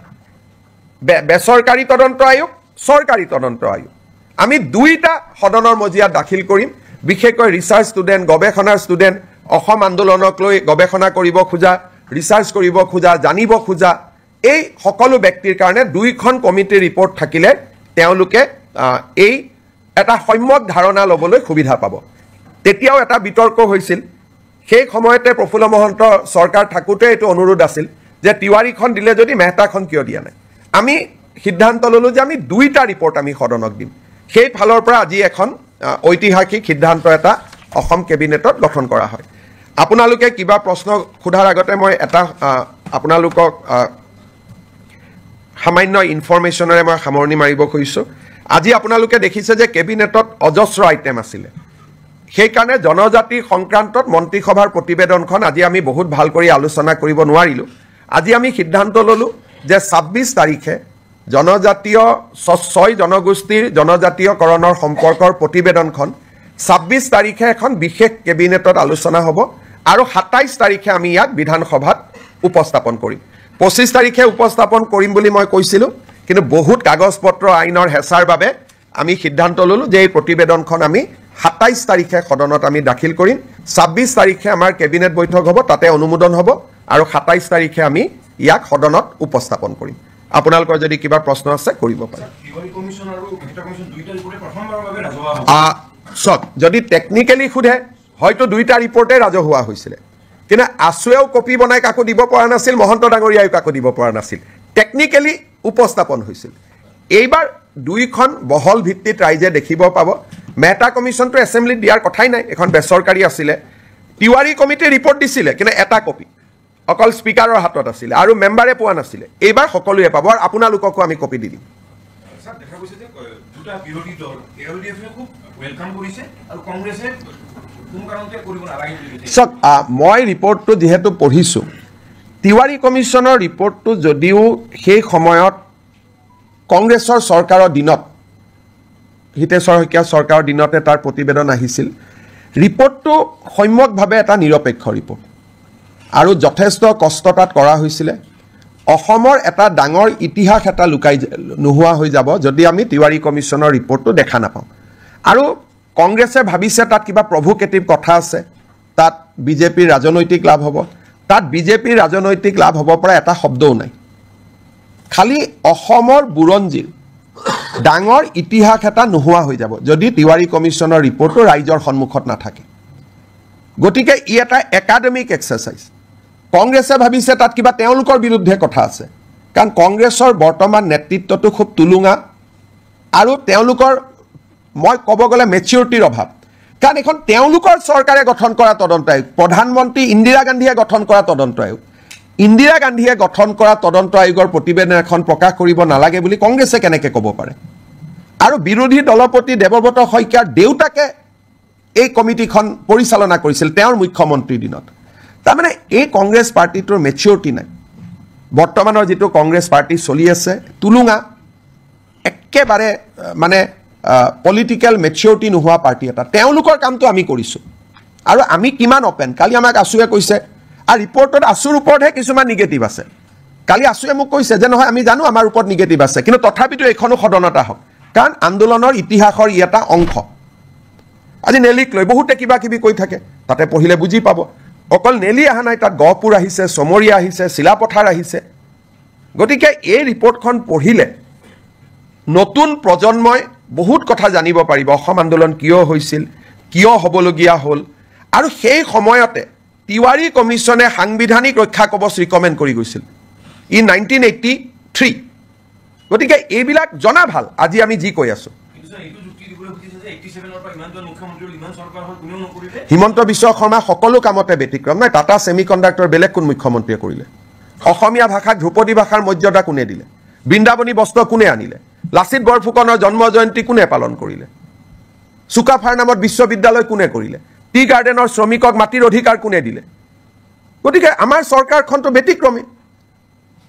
বেচৰকাৰী তদন্ত আয়োগ চৰকাৰী তদন্ত আয়োগ আমি দুইটা সদনৰ মজিয়াত দাখিল কৰিম বিশেষকৈ ৰিচাৰ্চ ষ্টুডেণ্ট গৱেষণাৰ ষ্টুডেণ্ট অসম আন্দোলনক লৈ গৱেষণা কৰিব খোজা ৰিচাৰ্চ কৰিব খোজা জানিব খোজা এই সকলো ব্যক্তিৰ কাৰণে দুইখন কমিটিৰ ৰিপৰ্ট থাকিলে তেওঁলোকে এই এটা সম্যক ধাৰণা ল'বলৈ সুবিধা পাব তেতিয়াও এটা বিতৰ্ক হৈছিল সেই সময়তে প্ৰফুল্ল মহন্ত চৰকাৰ থাকোঁতে এইটো অনুৰোধ আছিল যে তিৱাৰীখন দিলে যদি মেহতাখন কিয় দিয়া নাই আমি সিদ্ধান্ত ল'লোঁ যে আমি দুইটা ৰিপৰ্ট আমি সদনক দিম সেই ফালৰ পৰা আজি এখন ঐতিহাসিক সিদ্ধান্ত এটা অসম কেবিনেটত গঠন কৰা হয় আপোনালোকে কিবা প্ৰশ্ন সোধাৰ আগতে মই এটা আপোনালোকক সামান্য ইনফৰমেশ্যনেৰে মই সামৰণি মাৰিব খুজিছোঁ আজি আপোনালোকে দেখিছে যে কেবিনেটত অজস্ৰ আইটেম আছিলে সেইকাৰণে জনজাতি সংক্ৰান্তত মন্ত্ৰীসভাৰ প্ৰতিবেদনখন আজি আমি বহুত ভাল কৰি আলোচনা কৰিব নোৱাৰিলোঁ আজি আমি সিদ্ধান্ত ল'লোঁ যে 26 তাৰিখে জনজাতীয় 6 জনগোষ্ঠীৰ জনজাতীয়কৰণৰ সম্পৰ্কৰ প্ৰতিবেদনখন 26 তাৰিখে এখন বিশেষ কেবিনেটত আলোচনা হ'ব আৰু 27 তাৰিখে আমি ইয়াক বিধানসভাত উপস্থাপন কৰিম 25 তাৰিখে উপস্থাপন কৰিম বুলি মই কৈছিলোঁ কিন্তু বহুত কাগজ পত্ৰ আইনৰ হেঁচাৰ বাবে আমি সিদ্ধান্ত ল'লোঁ যে এই প্ৰতিবেদনখন আমি 27 তাৰিখে সদনত আমি দাখিল কৰিম 26 তাৰিখে আমাৰ কেবিনেট বৈঠক হ'ব তাতে অনুমোদন হ'ব আৰু 27 তাৰিখে আমি ইয়াক সদনত উপস্থাপন কৰিম আপোনালোকৰ যদি কিবা প্ৰশ্ন আছে কৰিব পাৰে যদি টেকনিকেলি সোধে হয়তো দুইটা ৰিপৰ্টে ৰাজহুৱা হৈছিলে কিন্তু আছুৱেও কপি বনাই কাকো দিব পৰা নাছিল মহন্ত ডাঙৰীয়াও কাকো দিব পৰা নাছিল টেকনিকেলি উপস্থাপন হৈছিল এইবাৰ দুইখন বহল ভিত্তিত ৰাইজে দেখিব পাব মেহতা কমিশ্যনটো এছেম্বলিত দিয়াৰ কথাই নাই এখন বেচৰকাৰী আছিলে তিৱাৰী কমিটিয়ে ৰিপৰ্ট দিছিলে কিন্তু এটা কপি অকল স্পিকাৰৰ হাতত আছিলে আৰু মেম্বাৰে পোৱা নাছিলে এইবাৰ সকলোৱে পাব আৰু আপোনালোককো আমি কপি দি দিম মই ৰিপৰ্টটো যিহেতু পঢ়িছোঁ তিৱাৰী কমিশ্যনৰ ৰিপৰ্টটো যদিও সেই সময়ত কংগ্ৰেছৰ চৰকাৰৰ দিনত হিতেশ্বৰ শইকীয়া চৰকাৰৰ দিনতে তাৰ প্ৰতিবেদন আহিছিল ৰিপৰ্টটো সম্যকভাৱে এটা নিৰপেক্ষ ৰিপৰ্ট আৰু যথেষ্ট কষ্ট তাত কৰা হৈছিলে অসমৰ এটা ডাঙৰ ইতিহাস এটা লুকাই নোহোৱা হৈ যাব যদি আমি তিৱাৰী কমিশ্যনৰ ৰিপৰ্টটো দেখা নাপাওঁ আৰু কংগ্ৰেছে ভাবিছে তাত কিবা প্ৰভোকেটিভ কথা আছে তাত বিজেপিৰ ৰাজনৈতিক লাভ হ'ব তাত বিজেপিৰ ৰাজনৈতিক লাভ হ'ব পৰা এটা শব্দও নাই খালি অসমৰ বুৰঞ্জীৰ ডাঙৰ ইতিহাস এটা নোহোৱা হৈ যাব যদি তিৱাৰী কমিশ্যনৰ ৰিপৰ্টটো ৰাইজৰ সন্মুখত নাথাকে গতিকে ই এটা একাডেমিক এক্সাৰচাইজ কংগ্ৰেছে ভাবিছে তাত কিবা তেওঁলোকৰ বিৰুদ্ধে কথা আছে কাৰণ কংগ্ৰেছৰ বৰ্তমান নেতৃত্বটো খুব তুলুঙা আৰু তেওঁলোকৰ মই ক'ব গ'লে মেচিউৰিটিৰ অভাৱ কাৰণ এখন তেওঁলোকৰ চৰকাৰে গঠন কৰা তদন্ত আয়োগ প্ৰধানমন্ত্ৰী ইন্দিৰা গান্ধীয়ে গঠন কৰা তদন্ত আয়োগ ইন্দিৰা গান্ধীয়ে গঠন কৰা তদন্ত আয়োগৰ প্ৰতিবেদন এখন প্ৰকাশ কৰিব নালাগে বুলি কংগ্ৰেছে কেনেকৈ ক'ব পাৰে আৰু বিৰোধী দলপতি দেৱব্ৰত শইকীয়াৰ দেউতাকে এই কমিটিখন পৰিচালনা কৰিছিল তেওঁৰ মুখ্যমন্ত্ৰীৰ দিনত তাৰমানে এই কংগ্ৰেছ পাৰ্টিটোৰ মেচিউৰিটি নাই বৰ্তমানৰ যেটো কংগ্ৰেছ পাৰ্টি চলি আছে তুলুঙা একেবাৰে মানে পলিটিক্যাল মেচিউৰিটি নোহোৱা পাৰ্টি এটা তেওঁলোকৰ কামটো আমি কৰিছোঁ আৰু আমি কিমান ওপেন কালি আমাক আছুৱে কৈছে আৰু ৰিপৰ্টত আছুৰ ওপৰতহে কিছুমান নিগেটিভ আছে কালি আছুৱে মোক কৈছে যে নহয় আমি জানো আমাৰ ওপৰত নিগেটিভ আছে কিন্তু তথাপিতো এখনো সদনতা হওক কাৰণ আন্দোলনৰ ইতিহাসৰ ই এটা অংশ আজি নেলিক লৈ বহুতে কিবা কিবি কৈ থাকে তাতে পঢ়িলে বুজি পাব অকল নেলি আহা নাই তাত গহপুৰ আহিছে সমৰীয়া আহিছে শিলাপথাৰ আহিছে গতিকে এই ৰিপৰ্টখন পঢ়িলে নতুন প্ৰজন্মই বহুত কথা জানিব পাৰিব অসম আন্দোলন কিয় হৈছিল কিয় হ'বলগীয়া হ'ল আৰু সেই সময়তে তিৱাৰী কমিছনে সাংবিধানিক ৰক্ষা কবচ ৰিকমেণ্ড কৰি গৈছিল ইন 1983 গতিকে এইবিলাক জনা ভাল আজি আমি যি কৈ আছো হিমন্ত বিশ্ব শৰ্মা সকলো কামতে ব্যতিক্ৰম নাই টাটা সেমিকণ্ডাক্টৰ বেলেগ কোন মুখ্যমন্ত্ৰীয়ে কৰিলে অসমীয়া ভাষাক ধ্ৰুপদী ভাষাৰ মৰ্যাদা কোনে দিলে বৃন্দাবনী বস্ত্ৰ কোনে আনিলে লাচিত বৰফুকনৰ জন্ম জয়ন্তী কোনে পালন কৰিলে সুকাফাৰ নামত বিশ্ববিদ্যালয় কোনে কৰিলে টি গাৰ্ডেনৰ শ্ৰমিকক মাটিৰ অধিকাৰ কোনে দিলে গতিকে আমাৰ চৰকাৰখনটো ব্যতিক্ৰমী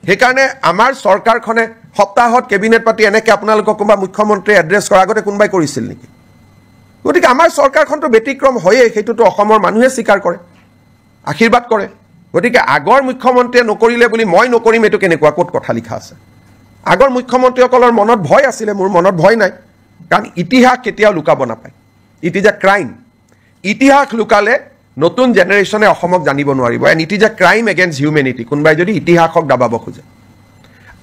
সেইকাৰণে আমাৰ চৰকাৰখনে সপ্তাহত কেবিনেট পাতি এনেকে আপোনালোকক কোনোবা মুখ্যমন্ত্ৰী এড্ৰেছ কৰাৰ আগতে কোনোবাই কৰিছিল নেকি গতিকে আমাৰ চৰকাৰখনটো ব্যতিক্ৰম হয়ে সেইটোতো অসমৰ মানুহে স্বীকাৰ কৰে আশীৰ্বাদ কৰে গতিকে আগৰ মুখ্যমন্ত্ৰীয়ে নকৰিলে বুলি মই নকৰিম এটো কেনেকুৱা ক'ত কথা লিখা আছে আগৰ মুখ্যমন্ত্ৰীসকলৰ মনত ভয় আছিলে মোৰ মনত ভয় নাই কাৰণ ইতিহাস কেতিয়াও লুকাব নাপায় ইট ইজ এ ক্ৰাইম ইতিহাস লুকালে নতুন জেনেৰেশ্যনে অসমক জানিব নোৱাৰিব and it is a crime against humanity কোনোবাই যদি ইতিহাসক দাবাব খোজে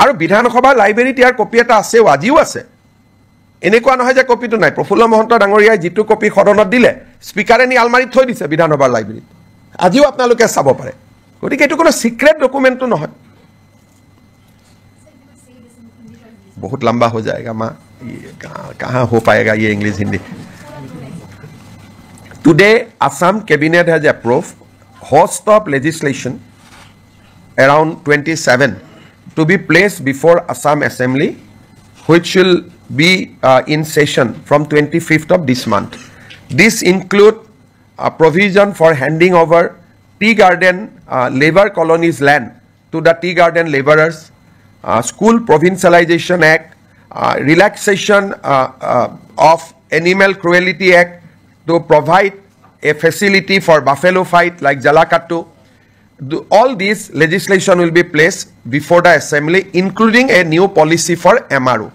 আৰু বিধানসভাৰ লাইব্ৰেৰীত ইয়াৰ কপি এটা আছেও আজিও আছে এনেকুৱা নহয় যে কপিটো নাই প্ৰফুল্ল মহন্ত ডাঙৰীয়াই যিটো কপি সদনত দিলে স্পিকাৰে নি আলমাৰীত থৈ দিছে বিধানসভাৰ লাইব্ৰেৰীত আজিও আপোনালোকে চাব পাৰে গতিকে এইটো কোনো সিক্ৰেট ডকুমেণ্টটো নহয় बहुत लंबा हो जाएगा माँ कहाँ हो पाएगा ये English Hindi today Assam cabinet has approved host of legislation around 27 to be placed before Assam Assembly which will be in session from 25th of this month. This include a provision for handing over tea garden labor colonies land to the tea garden laborers, School Provincialization Act, relaxation of Animal Cruelty Act to provide a facility for buffalo fight like Jalakattu. All these legislation will be placed before the assembly, including a new policy for MRO.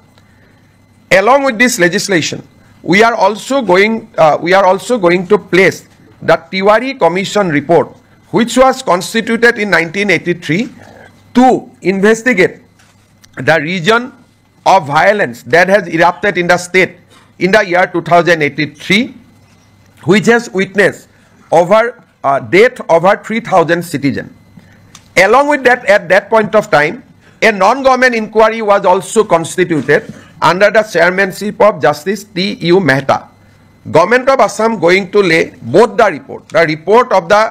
Along with this legislation, we are also going to place the Tiwari Commission report, which was constituted in 1983 to investigate the region of violence that has erupted in the state in the year 2083, which has witnessed death over 3,000 citizens. Along with that, at that point of time, a non-government inquiry was also constituted under the chairmanship of Justice T.U. Mehta. Government of Assam going to lay both the report of the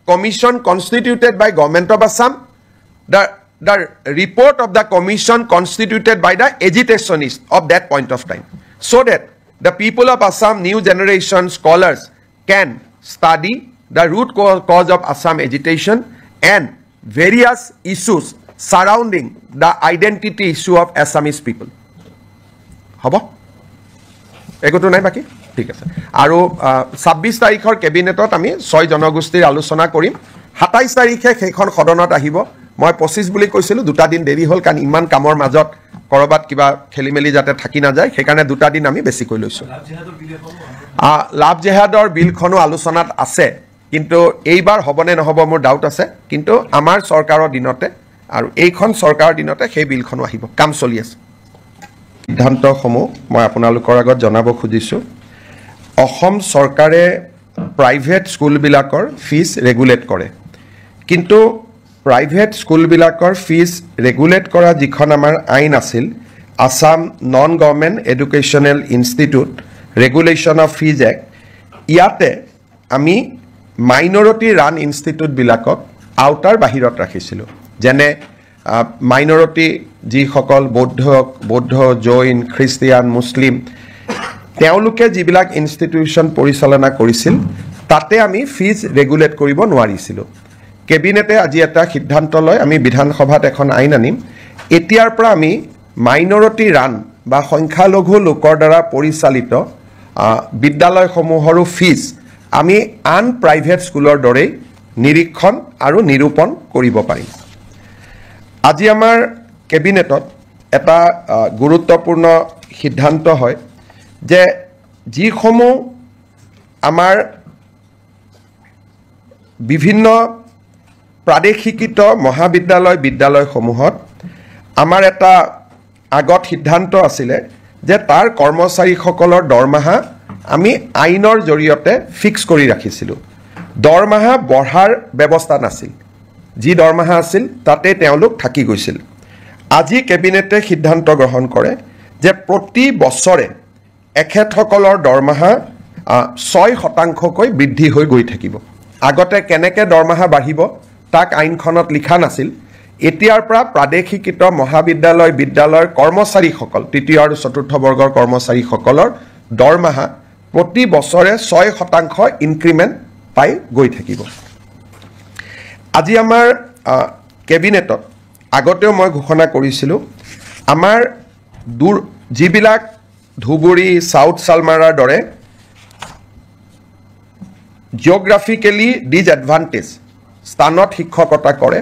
commission constituted by Government of Assam, the report of the commission constituted by the agitationists of that point of time, so that the people of Assam, new generation scholars can study the root cause of Assam agitation and various issues surrounding the identity issue of Assamese people. Haba? Ekoto nai baki? ঠিক আছে আৰু 26 তাৰিখৰ কেবিনেটত আমি 6 জনগোষ্ঠীৰ আলোচনা কৰিম 27 তাৰিখে সেইখন সদনত আহিব মই 25 বুলি কৈছিলো দুটা দিন দেৰি হ'ল কাৰণ ইমান কামৰ মাজত কৰবাত কিবা খেলিমেলি যাতে থাকি না যায় সেইকাৰণে দুটা দিন আমি বেছি কৈ লৈছো লাভ জেহাদৰ বিলখনো আলোচনাত আছে কিন্তু এইবাৰ হ'বনে নহব মোৰ ডাউট আছে কিন্তু আমাৰ চৰকাৰৰ দিনতে আৰু এইখন চৰকাৰৰ দিনতে সেই বিলখনো আহিব কাম চলি আছে সিদ্ধান্তসমূহ মই আপোনালোকৰ আগত জনাব খুজিছো অসম চৰকাৰে প্ৰাইভেট স্কুলবিলাকৰ ফিজ ৰেগুলেট কৰে কিন্তু প্ৰাইভেট স্কুলবিলাকৰ ফিজ ৰেগুলেট কৰা যিখন আমাৰ আইন আছিল Assam non government educational institute regulation of fees act ইয়াতে আমি মাইনৰিটি ৰান ইনষ্টিটিউটবিলাকক আউটাৰ বাহিৰত ৰাখিছিলোঁ যেনে মাইনৰিটি যিসকল বৌদ্ধ জৈন খ্ৰীষ্টিয়ান মুছলিম তেওঁলোকে যিবিলাক ইনষ্টিটিউশ্যন পৰিচালনা কৰিছিল তাতে আমি ফিজ ৰেগুলেট কৰিব নোৱাৰিছিলোঁ কেবিনেটে আজি এটা সিদ্ধান্ত লয় আমি বিধানসভাত এখন আইন আনিম এতিয়াৰ পৰা আমি মাইনৰিটি ৰান বা সংখ্যালঘু লোকৰ দ্বাৰা পৰিচালিত বিদ্যালয়সমূহৰো ফিজ আমি আন প্ৰাইভেট স্কুলৰ দৰেই নিৰীক্ষণ আৰু নিৰূপণ কৰিব পাৰিম আজি আমাৰ কেবিনেটত এটা গুৰুত্বপূৰ্ণ সিদ্ধান্ত হয় যে যিসমূহ আমাৰ বিভিন্ন প্ৰাদেশিকৃত মহাবিদ্যালয় বিদ্যালয়সমূহত আমাৰ এটা আগত সিদ্ধান্ত আছিলে যে তাৰ কৰ্মচাৰীসকলৰ দৰমহা আমি আইনৰ জৰিয়তে ফিক্স কৰি ৰাখিছিলোঁ দৰমহা বঢ়াৰ ব্যৱস্থা নাছিল যি দৰমহা আছিল তাতে তেওঁলোক থাকি গৈছিল আজি কেবিনেটে সিদ্ধান্ত গ্ৰহণ কৰে যে প্ৰতি বছৰে এখেতসকলৰ দৰমহা 6% বৃদ্ধি হৈ গৈ থাকিব আগতে কেনেকৈ দৰমহা বাঢ়িব তাক আইনখনত লিখা নাছিল এতিয়াৰ পৰা প্ৰাদেশিকৃত মহাবিদ্যালয় বিদ্যালয়ৰ কৰ্মচাৰীসকল তৃতীয় আৰু চতুৰ্থ বৰ্গৰ কৰ্মচাৰীসকলৰ দৰমহা প্ৰতি বছৰে 6% ইনক্ৰিমেণ্ট পাই গৈ থাকিব আজি আমাৰ কেবিনেটত আগতেও মই ঘোষণা কৰিছিলোঁ আমাৰ যিবিলাক ধুবুৰী সাউথ সালমাৰাৰ দৰে জিঅ'গ্ৰাফিকেলি ডিজএডভান্টেজ স্থানত শিক্ষকতা কৰে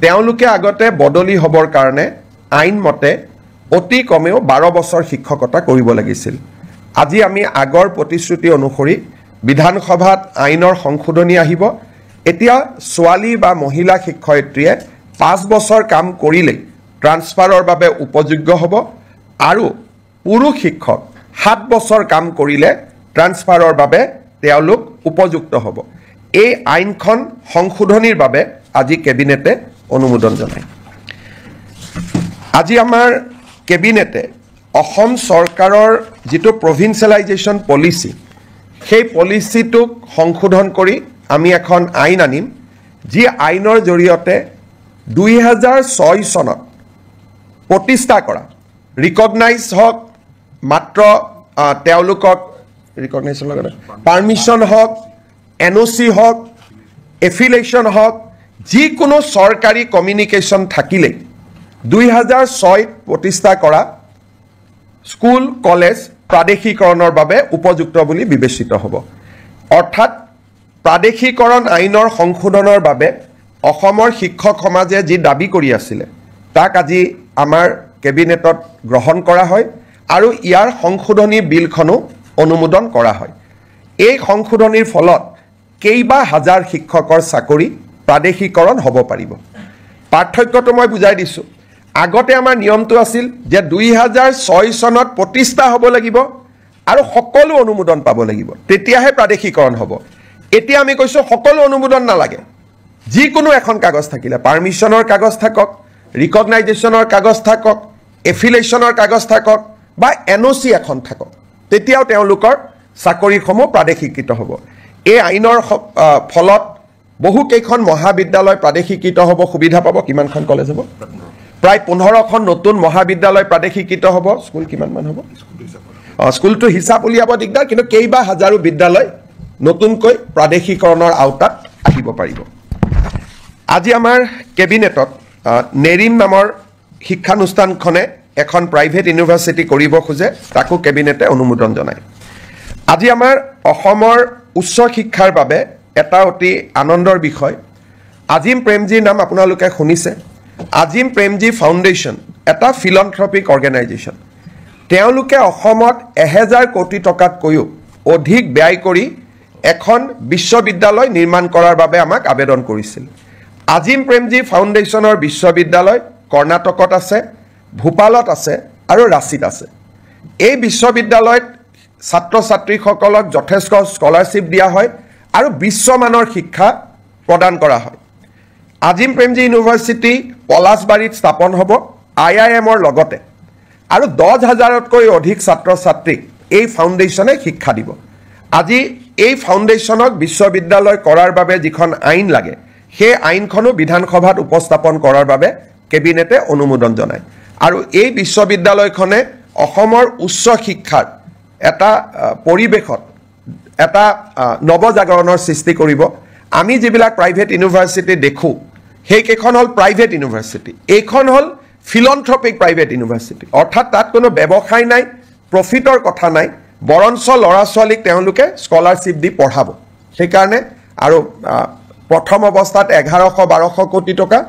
তেওঁলোকে আগতে বদলি হ'বৰ কাৰণে আইন মতে অতি কমেও 12 বছৰ শিক্ষকতা কৰিব লাগিছিল আজি আমি আগৰ প্ৰতিশ্ৰুতি অনুসৰি বিধানসভাত আইনৰ সংশোধনী আহিব এতিয়া ছোৱালী বা মহিলা শিক্ষয়িত্ৰীয়ে 5 বছৰ কাম কৰিলে ট্ৰান্সফাৰৰ বাবে উপযোগ্য হ'ব আৰু পুৰুষ শিক্ষক 7 বছৰ কাম কৰিলে ট্ৰান্সফাৰৰ বাবে তেওঁলোক উপযুক্ত হ'ব এই আইনখন সংশোধনীৰ বাবে আজি কেবিনেটে অনুমোদন জনায় আজি আমাৰ কেবিনেটে অসম চৰকাৰৰ যিটো প্ৰভিন্সিয়েলাইজেশ্যন পলিচি সেই পলিচিটোক সংশোধন কৰি আমি এখন আইন আনিম যি আইনৰ জৰিয়তে 2006 চনত প্ৰতিষ্ঠা কৰা ৰিকগনাইজ হওক মাত্ৰ তেওঁলোকক ৰিকগনাইজেশ্যন লগতে পাৰ্মিশ্যন হওক NOC হওক এফিলেশ্যন হওক যিকোনো চৰকাৰী কমিউনিকেশ্যন থাকিলে 2006 প্ৰতিষ্ঠা কৰা স্কুল কলেজ প্ৰাদেশিকৰণৰ বাবে উপযুক্ত বুলি বিবেচিত হ'ব অৰ্থাৎ প্ৰাদেশিকৰণ আইনৰ সংশোধনৰ বাবে অসমৰ শিক্ষক সমাজে যি দাবী কৰি আছিল তাক আজি আমাৰ কেবিনেটত গ্ৰহণ কৰা হয় আৰু ইয়াৰ সংশোধনী বিলখনো অনুমোদন কৰা হয় এই সংশোধনীৰ ফলত কেইবা হাজাৰ শিক্ষকৰ চাকৰি প্ৰাদেশিকৰণ হ'ব পাৰিব পাৰ্থক্যটো মই বুজাই দিছোঁ আগতে আমাৰ নিয়মটো আছিল যে 2006 চনত প্ৰতিষ্ঠা হ'ব লাগিব আৰু সকলো অনুমোদন পাব লাগিব তেতিয়াহে প্ৰাদেশিকৰণ হ'ব এতিয়া আমি কৈছোঁ সকলো অনুমোদন নালাগে যিকোনো এখন কাগজ থাকিলে পাৰ্মিশ্যনৰ কাগজ থাকক ৰিকগনাইজেশ্যনৰ কাগজ থাকক এফিলেশ্যনৰ কাগজ থাকক বা NOC এখন থাকক তেতিয়াও তেওঁলোকৰ চাকৰিসমূহ প্ৰাদেশিকৃত হ'ব এই আইনৰ ফলত বহুকেইখন মহাবিদ্যালয় প্ৰাদেশিকৃত হ'ব সুবিধা পাব কিমানখন কলেজ হ'ব প্ৰায় 15খন নতুন মহাবিদ্যালয় প্ৰাদেশিকৃত হ'ব স্কুল কিমানমান হ'ব স্কুলটো হিচাপ উলিয়াব দিগদাৰ কিন্তু কেইবা হাজাৰো বিদ্যালয় নতুনকৈ প্ৰাদেশিকৰণৰ আওতাত আহিব পাৰিব আজি আমাৰ কেবিনেটত নেৰিম নামৰ শিক্ষানুষ্ঠানখনে এখন প্ৰাইভেট ইউনিভাৰ্চিটি কৰিব খোজে তাকো কেবিনেটে অনুমোদন জনায় আজি আমাৰ অসমৰ উচ্চ শিক্ষাৰ বাবে এটা অতি আনন্দৰ বিষয় আজিম প্ৰেমজীৰ নাম আপোনালোকে শুনিছে আজিম প্ৰেমজী ফাউণ্ডেশ্যন এটা ফিলন্থ্ৰপিক অৰ্গেনাইজেশ্যন তেওঁলোকে অসমত 1000 কোটি টকাতকৈও অধিক ব্যয় কৰি এখন বিশ্ববিদ্যালয় নিৰ্মাণ কৰাৰ বাবে আমাক আবেদন কৰিছিল আজিম প্ৰেমজী ফাউণ্ডেশ্যনৰ বিশ্ববিদ্যালয় কৰ্ণাটকত আছে ভূপালত আছে আৰু ৰাঁচীত আছে এই বিশ্ববিদ্যালয়ত ছাত্ৰ ছাত্ৰীসকলক যথেষ্ট স্কলাৰশ্বিপ দিয়া হয় আৰু বিশ্বমানৰ শিক্ষা প্ৰদান কৰা হয় আজিম প্ৰেমজী ইউনিভাৰ্চিটি পলাশবাৰীত স্থাপন হ'ব IIMৰ লগতে আৰু 10,000তকৈ অধিক ছাত্ৰ ছাত্ৰীক এই ফাউণ্ডেশ্যনে শিক্ষা দিব আজি এই ফাউণ্ডেশ্যনক বিশ্ববিদ্যালয় কৰাৰ বাবে যিখন আইন লাগে সেই আইনখনো বিধানসভাত উপস্থাপন কৰাৰ বাবে কেবিনেটে অনুমোদন জনায় আৰু এই বিশ্ববিদ্যালয়খনে অসমৰ উচ্চ শিক্ষাৰ এটা পৰিৱেশত এটা নৱজাগৰণৰ সৃষ্টি কৰিব আমি যিবিলাক প্ৰাইভেট ইউনিভাৰ্চিটি দেখো সেইকেইখন হ'ল প্ৰাইভেট ইউনিভাৰ্চিটি এইখন হ'ল ফিলন্থ্ৰপিক প্ৰাইভেট ইউনিভাৰ্চিটি অৰ্থাৎ তাত কোনো ব্যৱসায় নাই প্ৰফিটৰ কথা নাই বৰঞ্চ ল'ৰা ছোৱালীক তেওঁলোকে স্কলাৰশ্বিপ দি পঢ়াব সেইকাৰণে আৰু প্ৰথম অৱস্থাত 1100-1200 কোটি টকা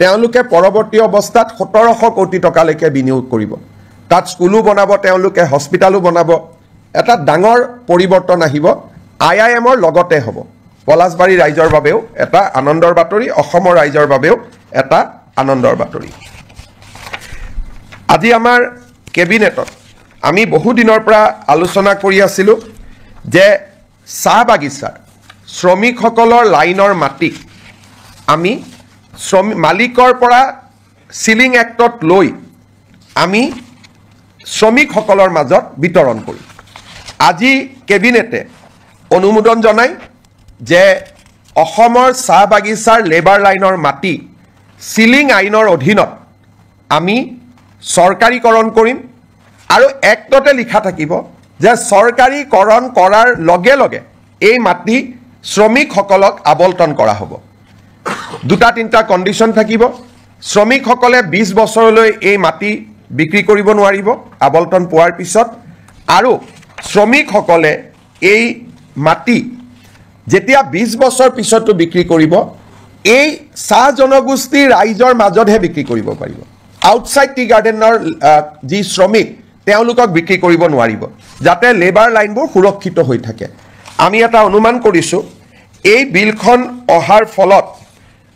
তেওঁলোকে পৰৱৰ্তী অৱস্থাত 1700 কোটি টকালৈকে বিনিয়োগ কৰিব তাত স্কুলো বনাব তেওঁলোকে হস্পিটালো বনাব এটা ডাঙৰ পৰিৱৰ্তন আহিব IIMৰ লগতে হ'ব পলাশবাৰী ৰাইজৰ বাবেও এটা আনন্দৰ বাতৰি অসমৰ ৰাইজৰ বাবেও এটা আনন্দৰ বাতৰি আজি আমাৰ কেবিনেটত আমি বহু দিনৰ পৰা আলোচনা কৰি আছিলোঁ যে চাহ বাগিচাৰ শ্ৰমিকসকলৰ লাইনৰ মাটি আমি মালিকৰ পৰা সিলিং এক্টত লৈ আমি শ্ৰমিকসকলৰ মাজত বিতৰণ কৰিম আজি কেবিনেটে অনুমোদন জনায় যে অসমৰ চাহ বাগিচাৰ লেবাৰ লাইনৰ মাটি সিলিং আইনৰ অধীনত আমি চৰকাৰীকৰণ কৰিম আৰু এক্টতে লিখা থাকিব যে চৰকাৰীকৰণ কৰাৰ লগে লগে এই মাটি শ্ৰমিকসকলক আবণ্টন কৰা হ'ব দুটা তিনিটা কণ্ডিশ্যন থাকিব শ্ৰমিকসকলে 20 বছৰলৈ এই মাটি বিক্ৰী কৰিব নোৱাৰিব আবণ্টন পোৱাৰ পিছত আৰু শ্ৰমিকসকলে এই মাটি যেতিয়া 20 বছৰ পিছতো বিক্ৰী কৰিব এই চাহ জনগোষ্ঠীৰ ৰাইজৰ মাজতহে বিক্ৰী কৰিব পাৰিব আউটসাইড টি গাৰ্ডেনৰ যি শ্ৰমিক তেওঁলোকক বিক্ৰী কৰিব নোৱাৰিব যাতে লেবাৰ লাইনবোৰ সুৰক্ষিত হৈ থাকে আমি এটা অনুমান কৰিছোঁ এই বিলখন অহাৰ ফলত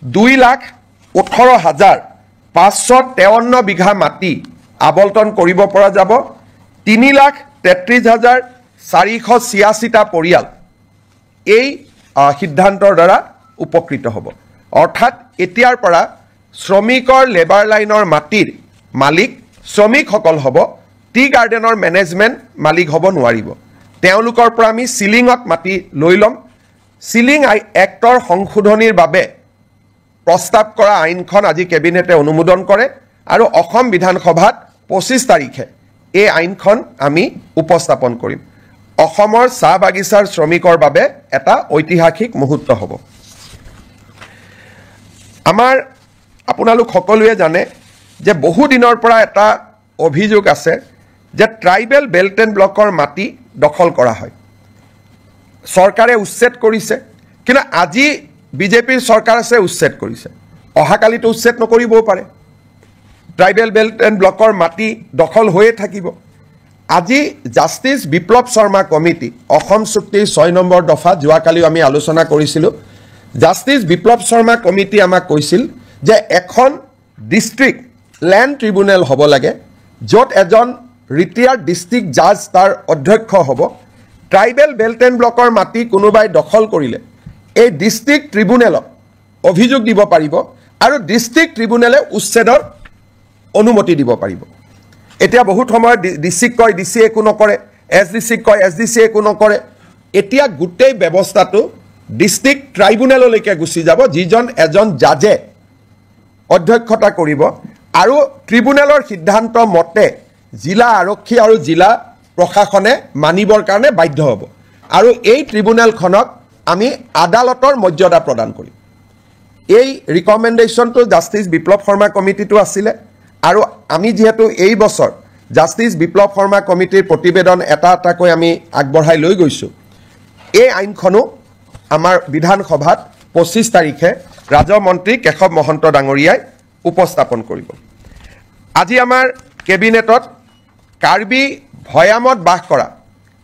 2,18,553 বিঘা মাটি আবণ্টন কৰিব পৰা যাব 3,33,486টা পৰিয়াল এই সিদ্ধান্তৰ দ্বাৰা উপকৃত হ'ব অৰ্থাৎ এতিয়াৰ পৰা শ্ৰমিকৰ লেবাৰ লাইনৰ মাটিৰ মালিক শ্ৰমিকসকল হ'ব টি গাৰ্ডেনৰ মেনেজমেণ্ট মালিক হ'ব নোৱাৰিব তেওঁলোকৰ পৰা আমি সিলিঙত মাটি লৈ ল'ম সিলিং এক্টৰ সংশোধনীৰ বাবে প্ৰস্তাৱ কৰা আইনখন আজি কেবিনেটে অনুমোদন কৰে আৰু অসম বিধানসভাত 25 তাৰিখে এই আইনখন আমি উপস্থাপন কৰিম অসমৰ চাহ বাগিচাৰ শ্ৰমিকৰ বাবে এটা ঐতিহাসিক মুহূৰ্ত হ'ব আমাৰ আপোনালোক সকলোৱে জানে যে বহু দিনৰ পৰা এটা অভিযোগ আছে যে ট্ৰাইবেল বেল্ট এণ্ড ব্লকৰ মাটি দখল কৰা হয় চৰকাৰে উচ্ছেদ কৰিছে কিন্তু আজি বিজেপিৰ চৰকাৰ আছে উচ্ছেদ কৰিছে অহাকালিতো উচ্ছেদ নকৰিবও পাৰে ট্ৰাইবেল বেল্ট এণ্ড ব্লকৰ মাটি দখল হৈয়ে থাকিব আজি জাষ্টিস বিপ্লৱ শৰ্মা কমিটি অসম চুক্তিৰ 6 নম্বৰ দফা যোৱাকালিও আমি আলোচনা কৰিছিলোঁ জাষ্টিস বিপ্লৱ শৰ্মা কমিটি আমাক কৈছিল যে এখন ডিষ্ট্ৰিক্ট ল্যান্ড ট্ৰিব্যুনেল হ'ব লাগে য'ত এজন ৰিটায়াৰ্ড ডিষ্ট্ৰিক্ট জাজ তাৰ অধ্যক্ষ হ'ব ট্ৰাইবেল বেল্ট এণ্ড ব্লকৰ মাটি কোনোবাই দখল কৰিলে এই ডিষ্ট্ৰিক্ট ট্ৰিব্যুনেলক অভিযোগ দিব পাৰিব আৰু ডিষ্ট্ৰিক্ট ট্ৰিব্যুনেলে উচ্ছেদৰ অনুমতি দিব পাৰিব এতিয়া বহুত সময় ডিসিক কয় ডিসি একো নকৰে এসডিসি কয় এসডিসি একো নকৰে এতিয়া গুটেই ব্যৱস্থাটো ডিস্ট্ৰিক্ট ট্ৰাইব্যুনেললৈকে গুচি যাব যিজন এজন জাজে অধ্যক্ষতা কৰিব আৰু ট্ৰিব্যুনেলৰ সিদ্ধান্ত মতে জিলা আৰক্ষী আৰু জিলা প্ৰশাসনে মানিবৰ কাৰণে বাধ্য হ'ব আৰু এই ট্ৰিব্যুনেলখনক আমি আদালতৰ মৰ্যাদা প্ৰদান কৰিম এই ৰিকমেণ্ডেশ্যনটো জাষ্টিস বিপ্লৱ শৰ্মা কমিটিটো আছিলে আৰু আমি যেহেতু এই বছৰ জাষ্টিস বিপ্লৱ শৰ্মা কমিটিৰ প্ৰতিবেদন এটা এটাকৈ আমি আগবঢ়াই লৈ গৈছোঁ এই আইনখনো আমাৰ বিধানসভাত 25 তাৰিখে ৰাজমন্ত্ৰী কেশৱ মহন্ত ডাঙৰীয়াই উপস্থাপন কৰিব আজি আমাৰ কেবিনেটত কাৰ্বি ভৈয়ামত বাস কৰা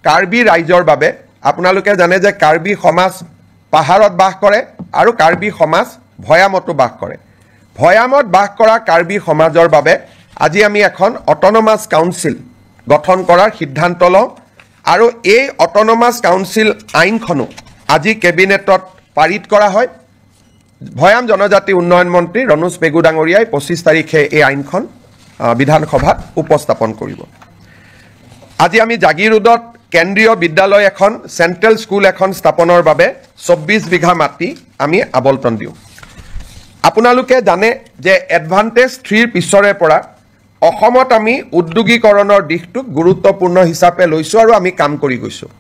কাৰ্বি ৰাইজৰ বাবে আপোনালোকে জানে যে কাৰ্বি সমাজ পাহাৰত বাস কৰে আৰু কাৰ্বি সমাজ ভৈয়ামতো বাস কৰে ভৈয়ামত বাস কৰা কাৰ্বি সমাজৰ বাবে আজি আমি এখন অট'নমাছ কাউন্সিল গঠন কৰাৰ সিদ্ধান্ত লওঁ আৰু এই অট'নমাছ কাউন্সিল আইনখনো আজি কেবিনেটত পাৰিত কৰা হয় ভৈয়াম জনজাতি উন্নয়ন মন্ত্ৰী ৰণোজ পেগু ডাঙৰীয়াই 25 তাৰিখে এই আইনখন বিধানসভাত উপস্থাপন কৰিব আজি আমি জাগিৰোডত কেন্দ্ৰীয় বিদ্যালয় এখন চেন্ট্ৰেল স্কুল এখন স্থাপনৰ বাবে 24 বিঘা মাটি আমি আবণ্টন দিওঁ আপোনালোকে জানে যে এডভান্টেজ 3 পিছৰে পৰা অসমত আমি উদ্যোগীকৰণৰ দিশটোক গুৰুত্বপূৰ্ণ হিচাপে লৈছোঁ আৰু আমি কাম কৰি গৈছোঁ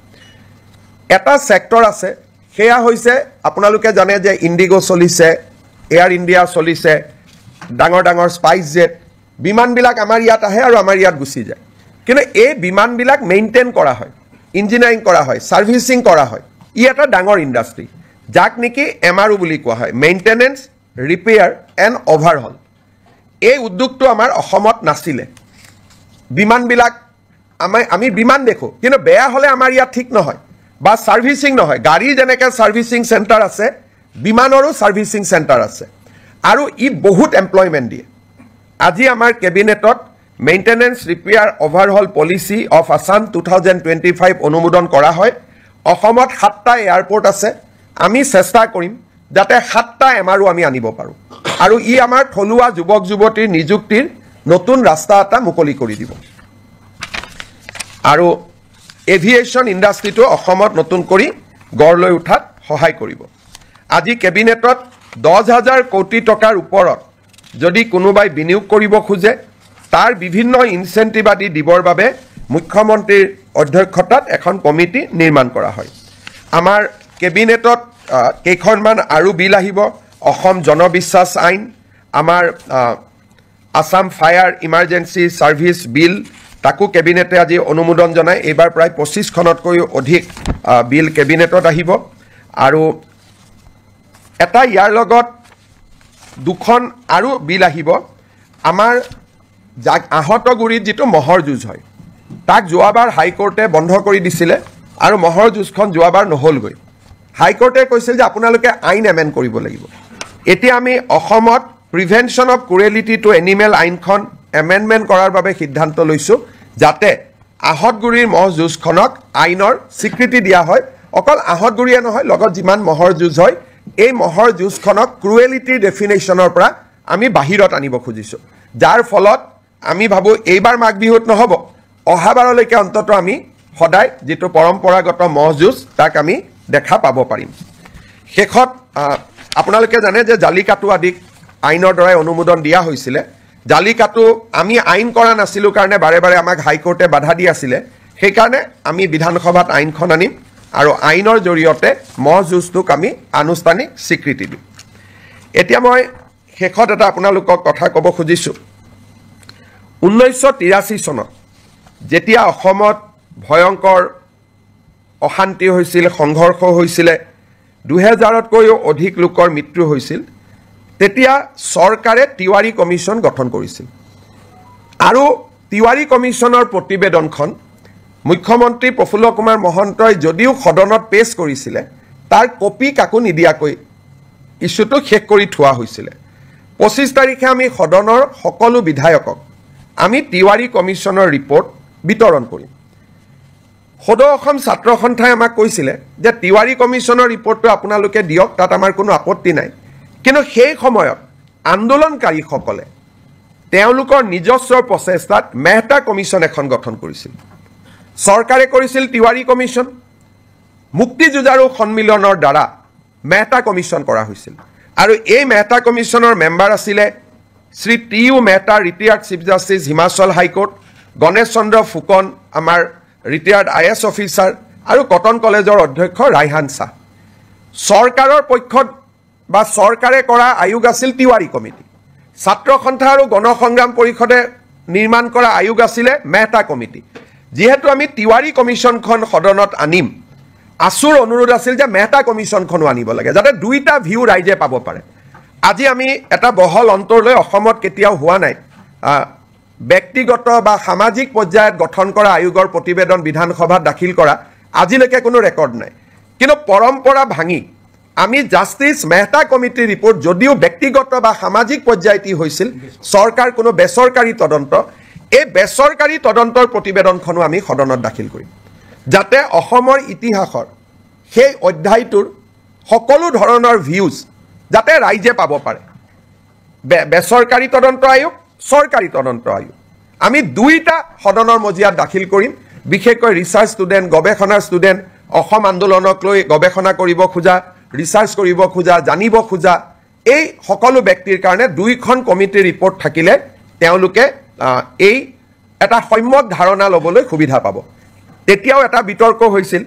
এটা সেক্টৰ আছে সেয়া হৈছে আপোনালোকে জানে যে ইণ্ডিগো চলিছে এয়াৰ ইণ্ডিয়া চলিছে ডাঙৰ ডাঙৰ স্পাইচ জেট বিমানবিলাক আমাৰ ইয়াত আহে আৰু আমাৰ ইয়াত গুচি যায় কিন্তু এই বিমানবিলাক মেইনটেইন কৰা হয় ইঞ্জিনিয়াৰিং কৰা হয় সাৰ্ভিসিং কৰা হয় ই এটা ডাঙৰ ইণ্ডাষ্ট্ৰি যাক নেকি এমআৰও বুলি কোৱা হয় মেইনটেনেন্স ৰিপেয়াৰ এণ্ড অভাৰহল এই উদ্যোগটো আমাৰ অসমত নাছিলে বিমানবিলাক আমি বিমান দেখো কিন্তু বেয়া হলে আমাৰ ইয়াত ঠিক নহয় বা সাৰ্ভিসিং নহয় গাড়ী যেনেকৈ সাৰ্ভিসিং চেণ্টাৰ আছে বিমানৰো সাৰ্ভিসিং চেণ্টাৰ আছে আৰু ই বহুত এমপ্লয়মেণ্ট দিয়ে আজি আমাৰ কেবিনেটত maintenance repair overhaul policy of Assam 2025 অনুমোদন কৰা হয় অসমত 7টা এয়াৰপোৰ্ট আছে আমি চেষ্টা কৰিম যাতে 7টা এমআৰও আমি আনিব পাৰোঁ আৰু ই আমাৰ থলুৱা যুৱক যুৱতীৰ নিযুক্তিৰ নতুন ৰাস্তা এটা মুকলি কৰি দিব আৰু এভিয়েশ্যন ইণ্ডাষ্ট্ৰিটো অসমত নতুন কৰি গঢ় লৈ উঠাত সহায় কৰিব আজি কেবিনেটত 10,000 কোটি টকাৰ ওপৰত যদি কোনোবাই বিনিয়োগ কৰিব খোজে তাৰ বিভিন্ন ইনচেন্টিভ আদি দিবৰ বাবে মুখ্যমন্ত্ৰীৰ অধ্যক্ষতাত এখন কমিটি নিৰ্মাণ কৰা হয় আমাৰ কেবিনেটত কেইখনমান আৰু বিল আহিব অসম জনবিশ্বাস আইন আমাৰ আসাম ফায়াৰ ইমাৰ্জেন্সি সাৰ্ভিস বিল তাকো কেবিনেটে আজি অনুমোদন জনায় এইবাৰ প্ৰায় 25খনতকৈও অধিক বিল কেবিনেটত আহিব আৰু এটা ইয়াৰ লগত দুখন আৰু বিল আহিব আমাৰ আহতগুৰিত যিটো মহৰ যুঁজ হয় তাক যোৱাবাৰ হাইকোৰ্টে বন্ধ কৰি দিছিলে আৰু মহৰ যুঁজখন যোৱাবাৰ নহলগৈ হাইকোৰ্টে কৈছিল যে আপোনালোকে আইন এমেণ্ড কৰিব লাগিব এতিয়া আমি অসমত prevention of cruelty to animal আইনখন এমেণ্ডমেণ্ট কৰাৰ বাবে সিদ্ধান্ত লৈছোঁ যাতে আহতগুৰিৰ মহ যুঁজখনক আইনৰ স্বীকৃতি দিয়া হয় অকল আহতগুৰিয়ে নহয় লগত যিমান মহৰ যুঁজ হয় এই মহৰ যুঁজখনক ক্ৰুৱেলিটিৰ ডেফিনেশ্যনৰ পৰা আমি বাহিৰত আনিব খুজিছোঁ যাৰ ফলত আমি ভাবোঁ এইবাৰ মাঘ বিহুত নহ'ব অহাবাৰলৈকে অন্ততঃ আমি সদায় যিটো পৰম্পৰাগত মহ যুঁজ তাক আমি দেখা পাব পাৰিম শেষত আপোনালোকে জানে যে জালিকাটু আদিক আইনৰ দ্বাৰাই অনুমোদন দিয়া হৈছিলে জালিকাটু আমি আইন কৰা নাছিলোঁ কাৰণে বাৰে বাৰে আমাক হাইকোৰ্টে বাধা দি আছিলে সেইকাৰণে আমি বিধানসভাত আইনখন আনিম আৰু আইনৰ জৰিয়তে মহ যুঁজটোক আমি আনুষ্ঠানিক স্বীকৃতি দিম এতিয়া মই শেষত এটা আপোনালোকক কথা ক'ব খুজিছোঁ 1983 চনত যেতিয়া অসমত ভয়ংকৰ অশান্তি হৈছিল সংঘৰ্ষ হৈছিলে 2000তকৈও অধিক লোকৰ মৃত্যু হৈছিল তেতিয়া চৰকাৰে তিৱাৰী কমিশ্যন গঠন কৰিছিল আৰু তিৱাৰী কমিশ্যনৰ প্ৰতিবেদনখন মুখ্যমন্ত্ৰী প্ৰফুল্ল কুমাৰ মহন্তই যদিও সদনত পেছ কৰিছিলে তাৰ কপি কাকো নিদিয়াকৈ ইছ্যুটো শেষ কৰি থোৱা হৈছিলে 25 তাৰিখে আমি সদনৰ সকলো বিধায়কক আমি তিৱাৰী কমিশ্যনৰ ৰিপৰ্ট বিতৰণ কৰিম সদৌ অসম ছাত্ৰ সন্থাই আমাক কৈছিলে যে তিৱাৰী কমিশ্যনৰ ৰিপৰ্টটো আপোনালোকে দিয়ক তাত আমাৰ কোনো আপত্তি নাই কিন্তু সেই সময়ত আন্দোলনকাৰীসকলে তেওঁলোকৰ নিজস্ব প্ৰচেষ্টাত মেহতা কমিশ্যন এখন গঠন কৰিছিল চৰকাৰে কৰিছিল তিৱাৰী কমিশ্যন মুক্তি যুঁজাৰু সন্মিলনৰ দ্বাৰা মেহতা কমিশ্যন কৰা হৈছিল আৰু এই মেহতা কমিশ্যনৰ মেম্বাৰ আছিলে Shri T U. Mehta retired chief justice Himachal high court Ganesh Chandra Phukan আমাৰ ৰিটায়াৰ্ড আই.এছ. অফিচাৰ আৰু কটন কলেজৰ অধ্যক্ষ ৰাইহান শ্বাহ চৰকাৰৰ পক্ষত বা চৰকাৰে কৰা আয়োগ আছিল তিৱাৰী কমিটি ছাত্ৰ সন্থা আৰু গণসংগ্ৰাম পৰিষদে নিৰ্মাণ কৰা আয়োগ আছিলে মেহতা কমিটি যিহেতু আমি তিৱাৰী কমিশ্যনখন সদনত আনিম আছুৰ অনুৰোধ আছিল যে মেহতা কমিশ্যনখনো আনিব লাগে যাতে দুইটা ভিউ ৰাইজে পাব পাৰে আজি আমি এটা বহল অন্তৰলৈ অসমত কেতিয়াও হোৱা নাই ব্যক্তিগত বা সামাজিক পৰ্যায়ত গঠন কৰা আয়োগৰ প্ৰতিবেদন বিধানসভাত দাখিল কৰা আজিলৈকে কোনো ৰেকৰ্ড নাই কিন্তু পৰম্পৰা ভাঙি আমি জাষ্টিছ মেহতা কমিটিৰ ৰিপৰ্ট যদিও ব্যক্তিগত বা সামাজিক পৰ্যায়তি হৈছিল চৰকাৰ কোনো বেচৰকাৰী তদন্ত এই বেচৰকাৰী তদন্তৰ প্ৰতিবেদনখনো আমি সদনত দাখিল কৰিম যাতে অসমৰ ইতিহাসৰ সেই অধ্যায়টোৰ সকলো ধৰণৰ ভিউজ যাতে ৰাইজে পাব পাৰে বেচৰকাৰী তদন্ত আয়োগ চৰকাৰী তদন্ত আয়োগ আমি দুইটা সদনৰ মজিয়াত দাখিল কৰিম বিশেষকৈ ৰিচাৰ্চ ষ্টুডেণ্ট গৱেষণাৰ ষ্টুডেণ্ট অসম আন্দোলনক লৈ গৱেষণা কৰিব খোজা ৰিচাৰ্চ কৰিব খোজা জানিব খোজা এই সকলো ব্যক্তিৰ কাৰণে দুইখন কমিটিৰ ৰিপৰ্ট থাকিলে তেওঁলোকে এই এটা সম্যক ধাৰণা ল'বলৈ সুবিধা পাব তেতিয়াও এটা বিতৰ্ক হৈছিল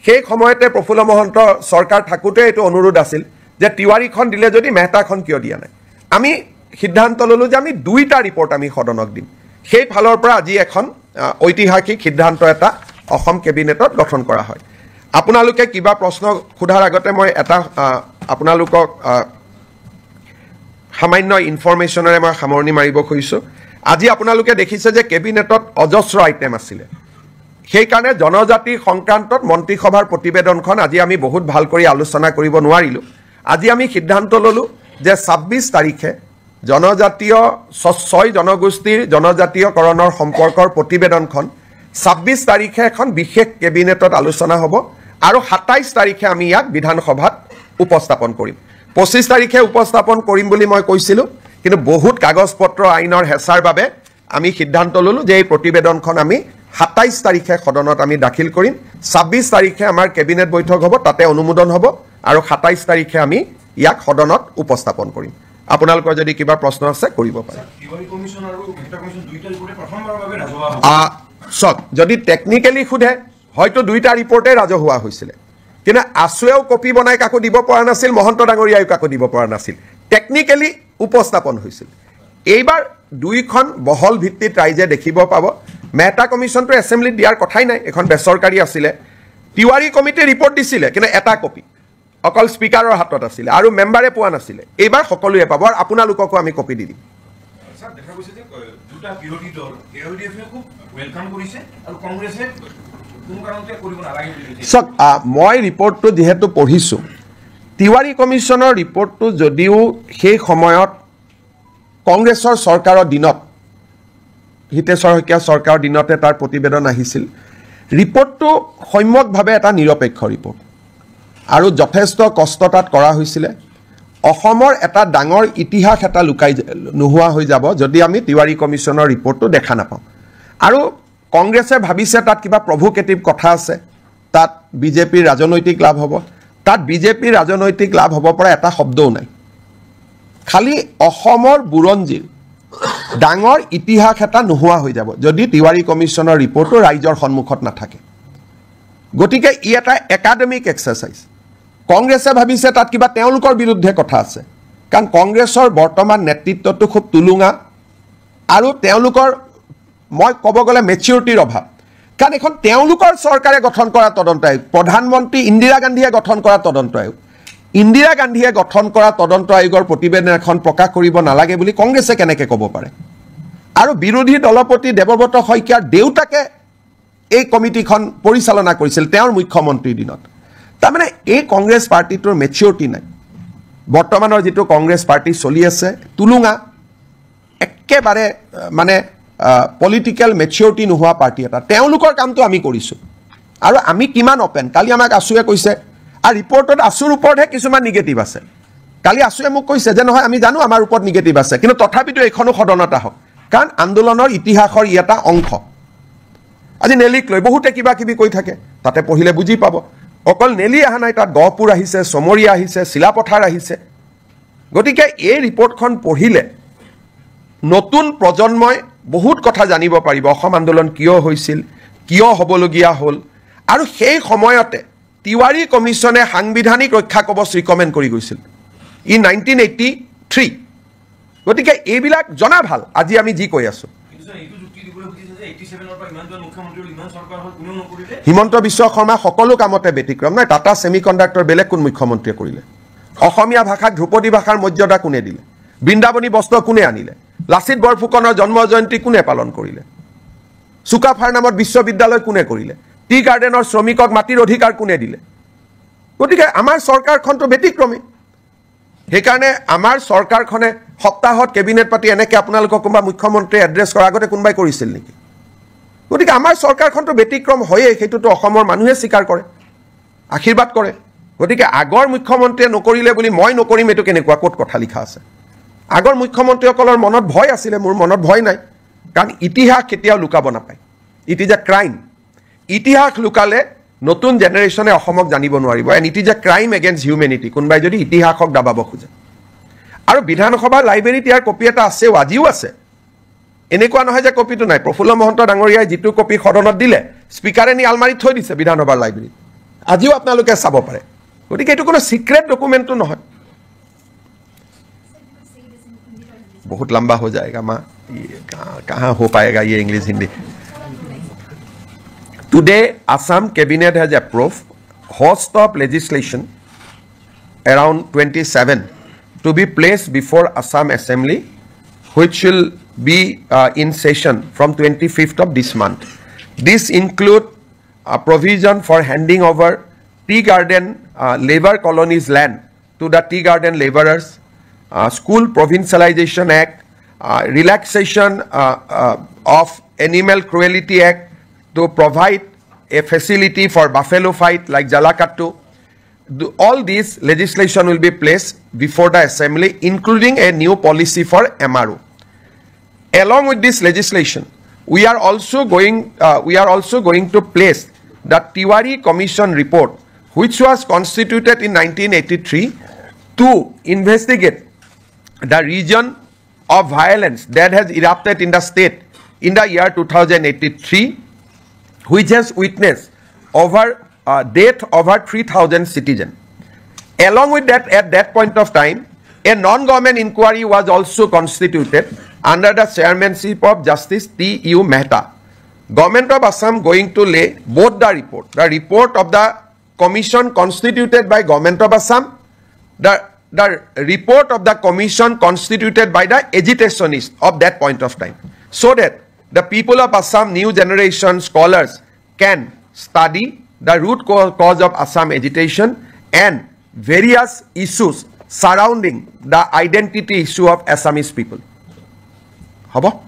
সেই সময়তে প্ৰফুল্ল মহন্ত চৰকাৰ থাকোঁতে এইটো অনুৰোধ আছিল যে তিৱাৰীখন দিলে যদি মেহতাখন কিয় দিয়া নাই আমি সিদ্ধান্ত ল'লোঁ যে আমি দুইটা ৰিপৰ্ট আমি সদনক দিম সেই ফালৰ পৰা আজি এখন ঐতিহাসিক সিদ্ধান্ত এটা অসম কেবিনেটত গঠন কৰা হয় আপোনালোকে কিবা প্ৰশ্ন সোধাৰ আগতে মই এটা আপোনালোকক সামান্য ইনফৰমেশ্যনেৰে মই সামৰণি মাৰিব খুজিছোঁ আজি আপোনালোকে দেখিছে যে কেবিনেটত অজস্ৰ আইটেম আছিলে সেইকাৰণে জনজাতি সংক্ৰান্তত মন্ত্ৰীসভাৰ প্ৰতিবেদনখন আজি আমি বহুত ভাল কৰি আলোচনা কৰিব নোৱাৰিলোঁ আজি আমি সিদ্ধান্ত ল'লোঁ যে 26 তাৰিখে জনজাতীয় 6 জনগোষ্ঠীৰ জনজাতীয়কৰণৰ সম্পৰ্কৰ প্ৰতিবেদনখন 26 তাৰিখে এখন বিশেষ কেবিনেটত আলোচনা হ'ব আৰু 27 তাৰিখে আমি ইয়াক বিধানসভাত উপস্থাপন কৰিম 25 তাৰিখে উপস্থাপন কৰিম বুলি মই কৈছিলোঁ কিন্তু বহুত কাগজ পত্ৰ আইনৰ হেঁচাৰ বাবে আমি সিদ্ধান্ত ল'লোঁ যে এই প্ৰতিবেদনখন আমি 27 তাৰিখে সদনত আমি দাখিল কৰিম 26 তাৰিখে আমাৰ কেবিনেট বৈঠক হ'ব তাতে অনুমোদন হ'ব আৰু 27 তাৰিখে আমি ইয়াক সদনত উপস্থাপন কৰিম আপোনালোকৰ যদি কিবা প্ৰশ্ন আছে কৰিব পাৰে তিৱাৰী কমিছন আৰু মেহতা কমিছন দুইটা ৰিপৰ্টে প্ৰথমবাৰৰ বাবে ৰাজহুৱা হ'ব চক যদি টেকনিক্যালি সোধে হয়তো দুইটা ৰিপৰ্টে ৰাজহুৱা হৈছিলে কিন্তু আছুৱেও কপি বনাই কাকো দিব পৰা নাছিল মহন্ত ডাঙৰীয়াও কাকো দিব পৰা নাছিল টেকনিক্যালি উপস্থাপন হৈছিল এইবাৰ দুইখন বহল ভিত্তিত ৰাইজে দেখিব পাব মেহতা কমিছনটো এছেম্বলিত দিয়াৰ কথাই নাই এখন বেচৰকাৰী আছিলে তিৱাৰী কমিটিয়ে ৰিপৰ্ট দিছিলে কিন্তু এটা কপি অকল স্পিকাৰৰ হাতত আছিলে আৰু মেম্বাৰে পোৱা নাছিলে এইবাৰ সকলোৱে পাব আৰু আপোনালোককো আমি কপি দি দিম স্যাৰ দেখা গৈছে যে দুটা বিৰোধী দল এলডিএফে খুব ওয়েলকাম কৰিছে আৰু কংগ্ৰেছে কোনো কাৰণতে কৰিব নালাগে বুলি কৈছে সক মই ৰিপৰ্টটো যেহেতু পঢ়িছোঁ তিৱাৰী কমিছনৰ ৰিপৰ্টটো যদিও সেই সময়ত কংগ্ৰেছৰ চৰকাৰৰ দিনত হিতেশ্বৰ শইকীয়া চৰকাৰৰ দিনতে তাৰ প্ৰতিবেদন আহিছিল ৰিপৰ্টটো সম্যকভাৱে এটা নিৰপেক্ষ ৰিপৰ্ট আৰু যথেষ্ট কষ্ট তাত কৰা হৈছিলে অসমৰ এটা ডাঙৰ ইতিহাস এটা লুকাই নোহোৱা হৈ যাব যদি আমি তিৱাৰী কমিছনৰ ৰিপৰ্টটো দেখা নাপাওঁ আৰু কংগ্ৰেছে ভাবিছে তাত কিবা প্ৰভোকেটিভ কথা আছে তাত বিজেপিৰ ৰাজনৈতিক লাভ হ'ব তাত বিজেপিৰ ৰাজনৈতিক লাভ হ'ব পৰা এটা শব্দও নাই খালি অসমৰ বুৰঞ্জীৰ ডাঙৰ ইতিহাস এটা নোহোৱা হৈ যাব যদি তিৱাৰী কমিছনৰ ৰিপৰ্টটো ৰাইজৰ সন্মুখত নাথাকে গতিকে ই এটা একাডেমিক এক্সাৰচাইজ কংগ্ৰেছে ভাবিছে তাত কিবা তেওঁলোকৰ বিৰুদ্ধে কথা আছে কাৰণ কংগ্ৰেছৰ বৰ্তমান নেতৃত্বটো খুব তুলুঙা আৰু তেওঁলোকৰ মই ক'ব গ'লে মেচিউৰিটিৰ অভাৱ কাৰণ এখন তেওঁলোকৰ চৰকাৰে গঠন কৰা তদন্ত আয়োগ প্ৰধানমন্ত্ৰী ইন্দিৰা গান্ধীয়ে গঠন কৰা তদন্ত আয়োগ ইন্দিৰা গান্ধীয়ে গঠন কৰা তদন্ত আয়োগৰ প্ৰতিবেদন এখন প্ৰকাশ কৰিব নালাগে বুলি কংগ্ৰেছে কেনেকৈ ক'ব পাৰে আৰু বিৰোধী দলপতি দেৱব্ৰত শইকীয়াৰ দেউতাকে এই কমিটিখন পৰিচালনা কৰিছিল তেওঁৰ মুখ্যমন্ত্ৰীৰ দিনত তাৰমানে এই কংগ্ৰেছ পাৰ্টিটোৰ মেচিউৰিটি নাই বৰ্তমানৰ যিটো কংগ্ৰেছ পাৰ্টি চলি আছে তুলুঙা একেবাৰে মানে পলিটিকেল মেচিউৰিটি নোহোৱা পাৰ্টি এটা তেওঁলোকৰ কামটো আমি কৰিছোঁ আৰু আমি কিমান অপেন কালি আমাক আছুৱে কৈছে আৰু ৰিপৰ্টত আছুৰ ওপৰতহে কিছুমান নিগেটিভ আছে কালি আছুৱে মোক কৈছে যে নহয় আমি জানো আমাৰ ওপৰত নিগেটিভ আছে কিন্তু তথাপিতো এইখনো সদনত আহক কাৰণ আন্দোলনৰ ইতিহাসৰ ই এটা অংশ আজি নেলিক লৈ বহুতে কিবা কিবি কৈ থাকে তাতে পঢ়িলে বুজি পাব অকল নেলি অহা নাই তাত গহপুৰ আহিছে চমৰীয়া আহিছে চিলাপথাৰ আহিছে গতিকে এই ৰিপৰ্টখন পঢ়িলে নতুন প্ৰজন্মই বহুত কথা জানিব পাৰিব অসম আন্দোলন কিয় হৈছিল কিয় হ'বলগীয়া হ'ল আৰু সেই সময়তে তিৱাৰী কমিছনে সাংবিধানিক ৰক্ষা কবচ ৰিকমেণ্ড কৰি গৈছিল ই 1983 গতিকে এইবিলাক জনা ভাল আজি আমি যি কৈ আছোঁ হিমন্ত বিশ্ব শৰ্মা সকলো কামতে ব্যতিক্ৰম নাই টাটা ছেমিকণ্ডাক্টৰ বেলেগ কোন মুখ্যমন্ত্ৰীয়ে কৰিলে অসমীয়া ভাষাক ধ্ৰুপদী ভাষাৰ মৰ্যাদা কোনে দিলে বৃন্দাবনী বস্ত্ৰ কোনে আনিলে লাচিত বৰফুকনৰ জন্ম জয়ন্তী কোনে পালন কৰিলে চুকাফাৰ নামত বিশ্ববিদ্যালয় কোনে কৰিলে টি গাৰ্ডেনৰ শ্ৰমিকক মাটিৰ অধিকাৰ কোনে দিলে গতিকে আমাৰ চৰকাৰখনটো ব্যতিক্ৰমী সেইকাৰণে আমাৰ চৰকাৰখনে সপ্তাহত কেবিনেট পাতি এনেকৈ আপোনালোকক কোনোবা মুখ্যমন্ত্ৰীয়ে এড্ৰেছ কৰাৰ আগতে কোনোবাই কৰিছিল নেকি গতিকে আমাৰ চৰকাৰখনটো ব্যতিক্ৰম হয়েই সেইটোতো অসমৰ মানুহে স্বীকাৰ কৰে আশীৰ্বাদ কৰে গতিকে আগৰ মুখ্যমন্ত্ৰীয়ে নকৰিলে বুলি মই নকৰিম এইটো কেনেকুৱা ক'ত কথা লিখা আছে আগৰ মুখ্যমন্ত্ৰীসকলৰ মনত ভয় আছিলে মোৰ মনত ভয় নাই কাৰণ ইতিহাস কেতিয়াও লুকাব নাপায় ইট ইজ এ ক্ৰাইম ইতিহাস লুকালে নতুন জেনেৰেশ্যনে অসমক জানিব নোৱাৰিব and it is a crime against humanity কোনোবাই যদি ইতিহাসক দাবাব খোজে আৰু বিধানসভা লাইব্ৰেৰীত ইয়াৰ কপি এটা আছেও, আজিও আছে। এনেকুৱা নহয় যে কপিটো নাই। প্ৰফুল্ল মহন্ত ডাঙৰীয়াই যিটো কপি সদনত দিলে স্পীকাৰে নি আলমাৰীত থৈ দিছে বিধানসভাৰ লাইব্ৰেৰীত, আজিও আপোনালোকে চাব পাৰে। গতিকে এইটো কোনো সিক্ৰেট ডকুমেন্টটো নহয়। बहुत लंबा हो जाएगा माँ, कहाँ हो पाएगा ये English Hindi. Today, Assam Cabinet has approved host of legislation around 27 to be placed before Assam Assembly, which will be in session from 25th of this month. This include a provision for handing over tea garden labor colonies land to the tea garden laborers, School Provincialization Act, relaxation of Animal Cruelty Act to provide a facility for buffalo fight like Jalakattu. All these legislation will be placed before the assembly, including a new policy for MRO. Along with this legislation, we are also going to place the Tiwari Commission report, which was constituted in 1983 to investigate the region of violence that has erupted in the state in the year 2083, which has witnessed death over 3,000 citizens. Along with that, at that point of time, a non-government inquiry was also constituted under the chairmanship of Justice T.U. Mehta. Government of Assam going to lay both the report of the commission constituted by Government of Assam, the report of the commission constituted by the agitationists of that point of time, so that the people of Assam, new generation scholars, can study the root cause of Assam agitation and various issues surrounding the identity issue of Assamese people. Haba?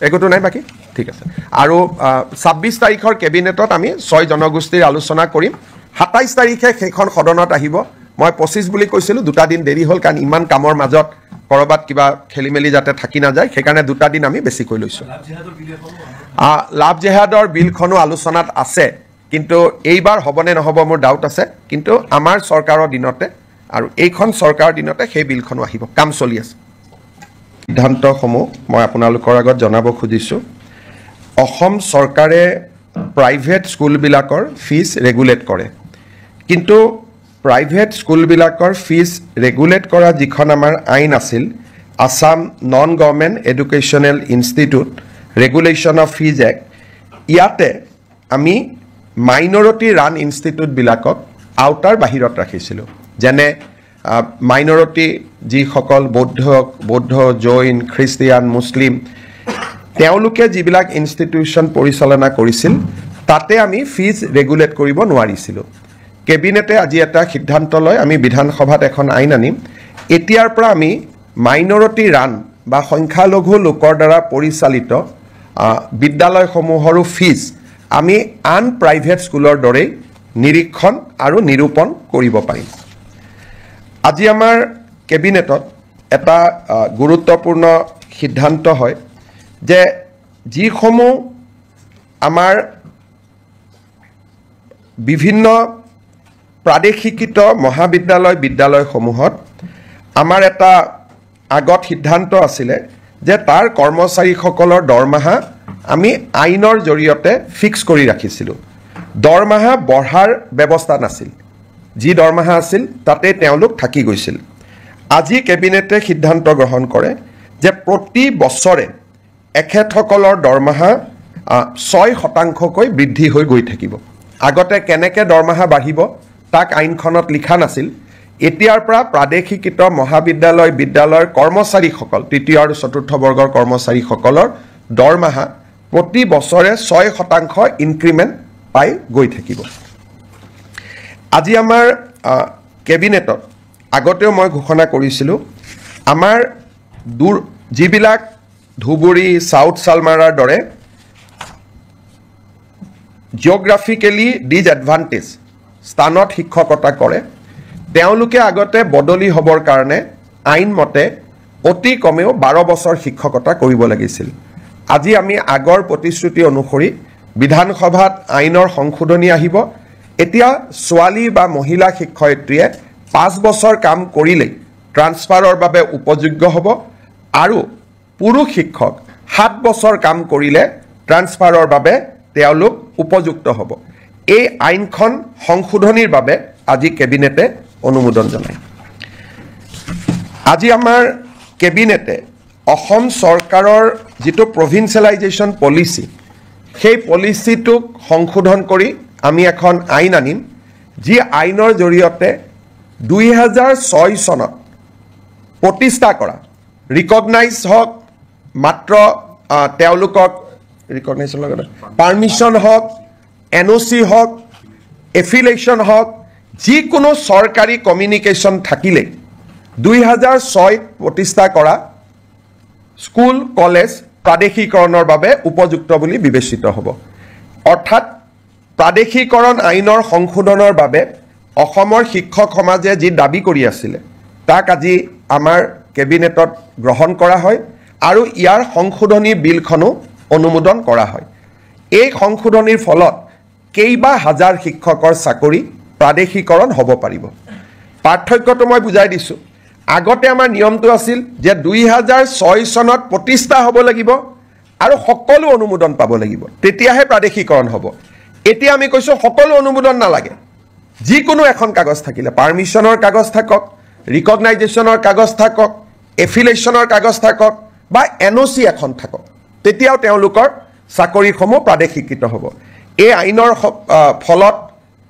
Ekoto nai baki? ঠিক আছে। আৰু 26 তাৰিখৰ কেবিনেটত আমি 6 জনগোষ্ঠীৰ আলোচনা কৰিম। 27 তাৰিখে সেইখন সদনত আহিব। মই 25 বুলি কৈছিলো, দুটা দিন দেৰি হ'ল কাৰণ ইমান কামৰ মাজত কৰবাত কিবা খেলিমেলি যাতে থাকি না যায়, সেইকাৰণে দুটা দিন আমি বেছি কৈ লৈছো। লাভ জেহাদৰ বিলখনো আলোচনাত আছে, কিন্তু এইবাৰ হ'বনে নহ'ব মোৰ ডাউট আছে। কিন্তু আমাৰ চৰকাৰৰ দিনতে আৰু এইখন চৰকাৰৰ দিনতে সেই বিলখনো আহিব, কাম চলি আছে। সিদ্ধান্তসমূহ মই আপোনালোকৰ আগত জনাব খুজিছো। অসম চৰকাৰে প্ৰাইভেট স্কুলবিলাকৰ ফিজ ৰেগুলেট কৰে, কিন্তু প্ৰাইভেট স্কুলবিলাকৰ ফিজ ৰেগুলেট কৰা যিখন আমাৰ আইন আছিল, Assam non government educational institute regulation of fees act, ইয়াতে আমি মাইনৰিটি ৰান ইনষ্টিটিউটবিলাকক আউটাৰ বাহিৰত ৰাখিছিলোঁ। যেনে মাইনৰিটি যিসকল বৌদ্ধ, জৈন, খ্ৰীষ্টিয়ান, মুছলিম, তেওঁলোকে যিবিলাক ইনষ্টিটিউশ্যন পৰিচালনা কৰিছিল, তাতে আমি ফিজ ৰেগুলেট কৰিব নোৱাৰিছিলোঁ। কেবিনেটে আজি এটা সিদ্ধান্ত লয়, আমি বিধানসভাত এখন আইন আনিম। এতিয়াৰ পৰা আমি মাইনৰিটি ৰান বা সংখ্যালঘু লোকৰ দ্বাৰা পৰিচালিত বিদ্যালয়সমূহৰো ফিজ আমি আন প্ৰাইভেট স্কুলৰ দৰেই নিৰীক্ষণ আৰু নিৰূপণ কৰিব পাৰিম। আজি আমাৰ কেবিনেটত এটা গুৰুত্বপূৰ্ণ সিদ্ধান্ত হয় যে যিসমূহ আমাৰ বিভিন্ন প্ৰাদেশিকৃত মহাবিদ্যালয় বিদ্যালয়সমূহত আমাৰ এটা আগত সিদ্ধান্ত আছিলে যে তাৰ কৰ্মচাৰীসকলৰ দৰমহা আমি আইনৰ জৰিয়তে ফিক্স কৰি ৰাখিছিলোঁ। দৰমহা বঢ়াৰ ব্যৱস্থা নাছিল, যি দৰমহা আছিল তাতে তেওঁলোক থাকি গৈছিল। আজি কেবিনেটে সিদ্ধান্ত গ্ৰহণ কৰে যে প্ৰতি বছৰে এখেতসকলৰ দৰমহা 6% বৃদ্ধি হৈ গৈ থাকিব। আগতে কেনেকৈ দৰমহা বাঢ়িব তাক আইনখনত লিখা নাছিল। এতিয়াৰ পৰা প্ৰাদেশিকৃত মহাবিদ্যালয় বিদ্যালয়ৰ কৰ্মচাৰীসকল, তৃতীয় আৰু চতুৰ্থ বৰ্গৰ কৰ্মচাৰীসকলৰ দৰমহা প্ৰতি বছৰে 6% ইনক্ৰিমেণ্ট পাই গৈ থাকিব। আজি আমাৰ কেবিনেটত আগতেও মই ঘোষণা কৰিছিলোঁ, আমাৰ যিবিলাক ধুবুৰী, চাউথ চালমাৰাৰ দৰে জিঅ'গ্ৰাফিকেলি ডিজএডভান্টেজ স্থানত শিক্ষকতা কৰে, তেওঁলোকে আগতে বদলি হ'বৰ কাৰণে আইনমতে অতি কমেও 12 বছৰ শিক্ষকতা কৰিব লাগিছিল। আজি আমি আগৰ প্ৰতিশ্ৰুতি অনুসৰি বিধানসভাত আইনৰ সংশোধনী আহিব। এতিয়া ছোৱালী বা মহিলা শিক্ষয়িত্ৰীয়ে 5 বছৰ কাম কৰিলেই ট্ৰান্সফাৰৰ বাবে উপযোগ্য হ'ব আৰু পুৰুষ শিক্ষক 7 বছৰ কাম কৰিলে ট্ৰান্সফাৰৰ বাবে তেওঁলোক উপযুক্ত হ'ব এই আইনখন সংশোধনীৰ বাবে আজি কেবিনেটে অনুমোদন জনায় আজি আমাৰ কেবিনেটে অসম চৰকাৰৰ যিটো প্ৰভিন্সিয়েলাইজেশ্যন পলিচি সেই পলিচিটোক সংশোধন কৰি আমি এখন আইন আনিম যি আইনৰ জৰিয়তে 2006 চনত প্ৰতিষ্ঠা কৰা ৰিকগনাইজ হওক মাত্ৰ তেওঁলোকক ৰিকগনাইজৰ লগত পাৰ্মিশ্যন হওক NOC হওক এফিলেশ্যন হওক যিকোনো চৰকাৰী কমিউনিকেশ্যন থাকিলে 2006 প্ৰতিষ্ঠা কৰা স্কুল কলেজ প্ৰাদেশিকৰণৰ বাবে উপযুক্ত বুলি বিবেচিত হ'ব অৰ্থাৎ প্ৰাদেশিকৰণ আইনৰ সংশোধনৰ বাবে অসমৰ শিক্ষক সমাজে যি দাবী কৰি আছিল তাক আজি আমাৰ কেবিনেটত গ্ৰহণ কৰা হয় আৰু ইয়াৰ সংশোধনী বিলখনো অনুমোদন কৰা হয় এই সংশোধনীৰ ফলত কেইবা হাজাৰ শিক্ষকৰ চাকৰি প্ৰাদেশিকৰণ হ'ব পাৰিব পাৰ্থক্যটো মই বুজাই দিছোঁ আগতে আমাৰ নিয়মটো আছিল যে 2006 চনত প্ৰতিষ্ঠা হ'ব লাগিব আৰু সকলো অনুমোদন পাব লাগিব তেতিয়াহে প্ৰাদেশিকৰণ হ'ব এতিয়া আমি কৈছোঁ সকলো অনুমোদন নালাগে যিকোনো এখন কাগজ থাকিলে পাৰ্মিশ্যনৰ কাগজ থাকক ৰিকগনাইজেশ্যনৰ কাগজ থাকক এফিলেশ্যনৰ কাগজ থাকক বা NOC এখন থাকক তেতিয়াও তেওঁলোকৰ চাকৰিসমূহ প্ৰাদেশিকৃত হ'ব এই আইনৰ ফলত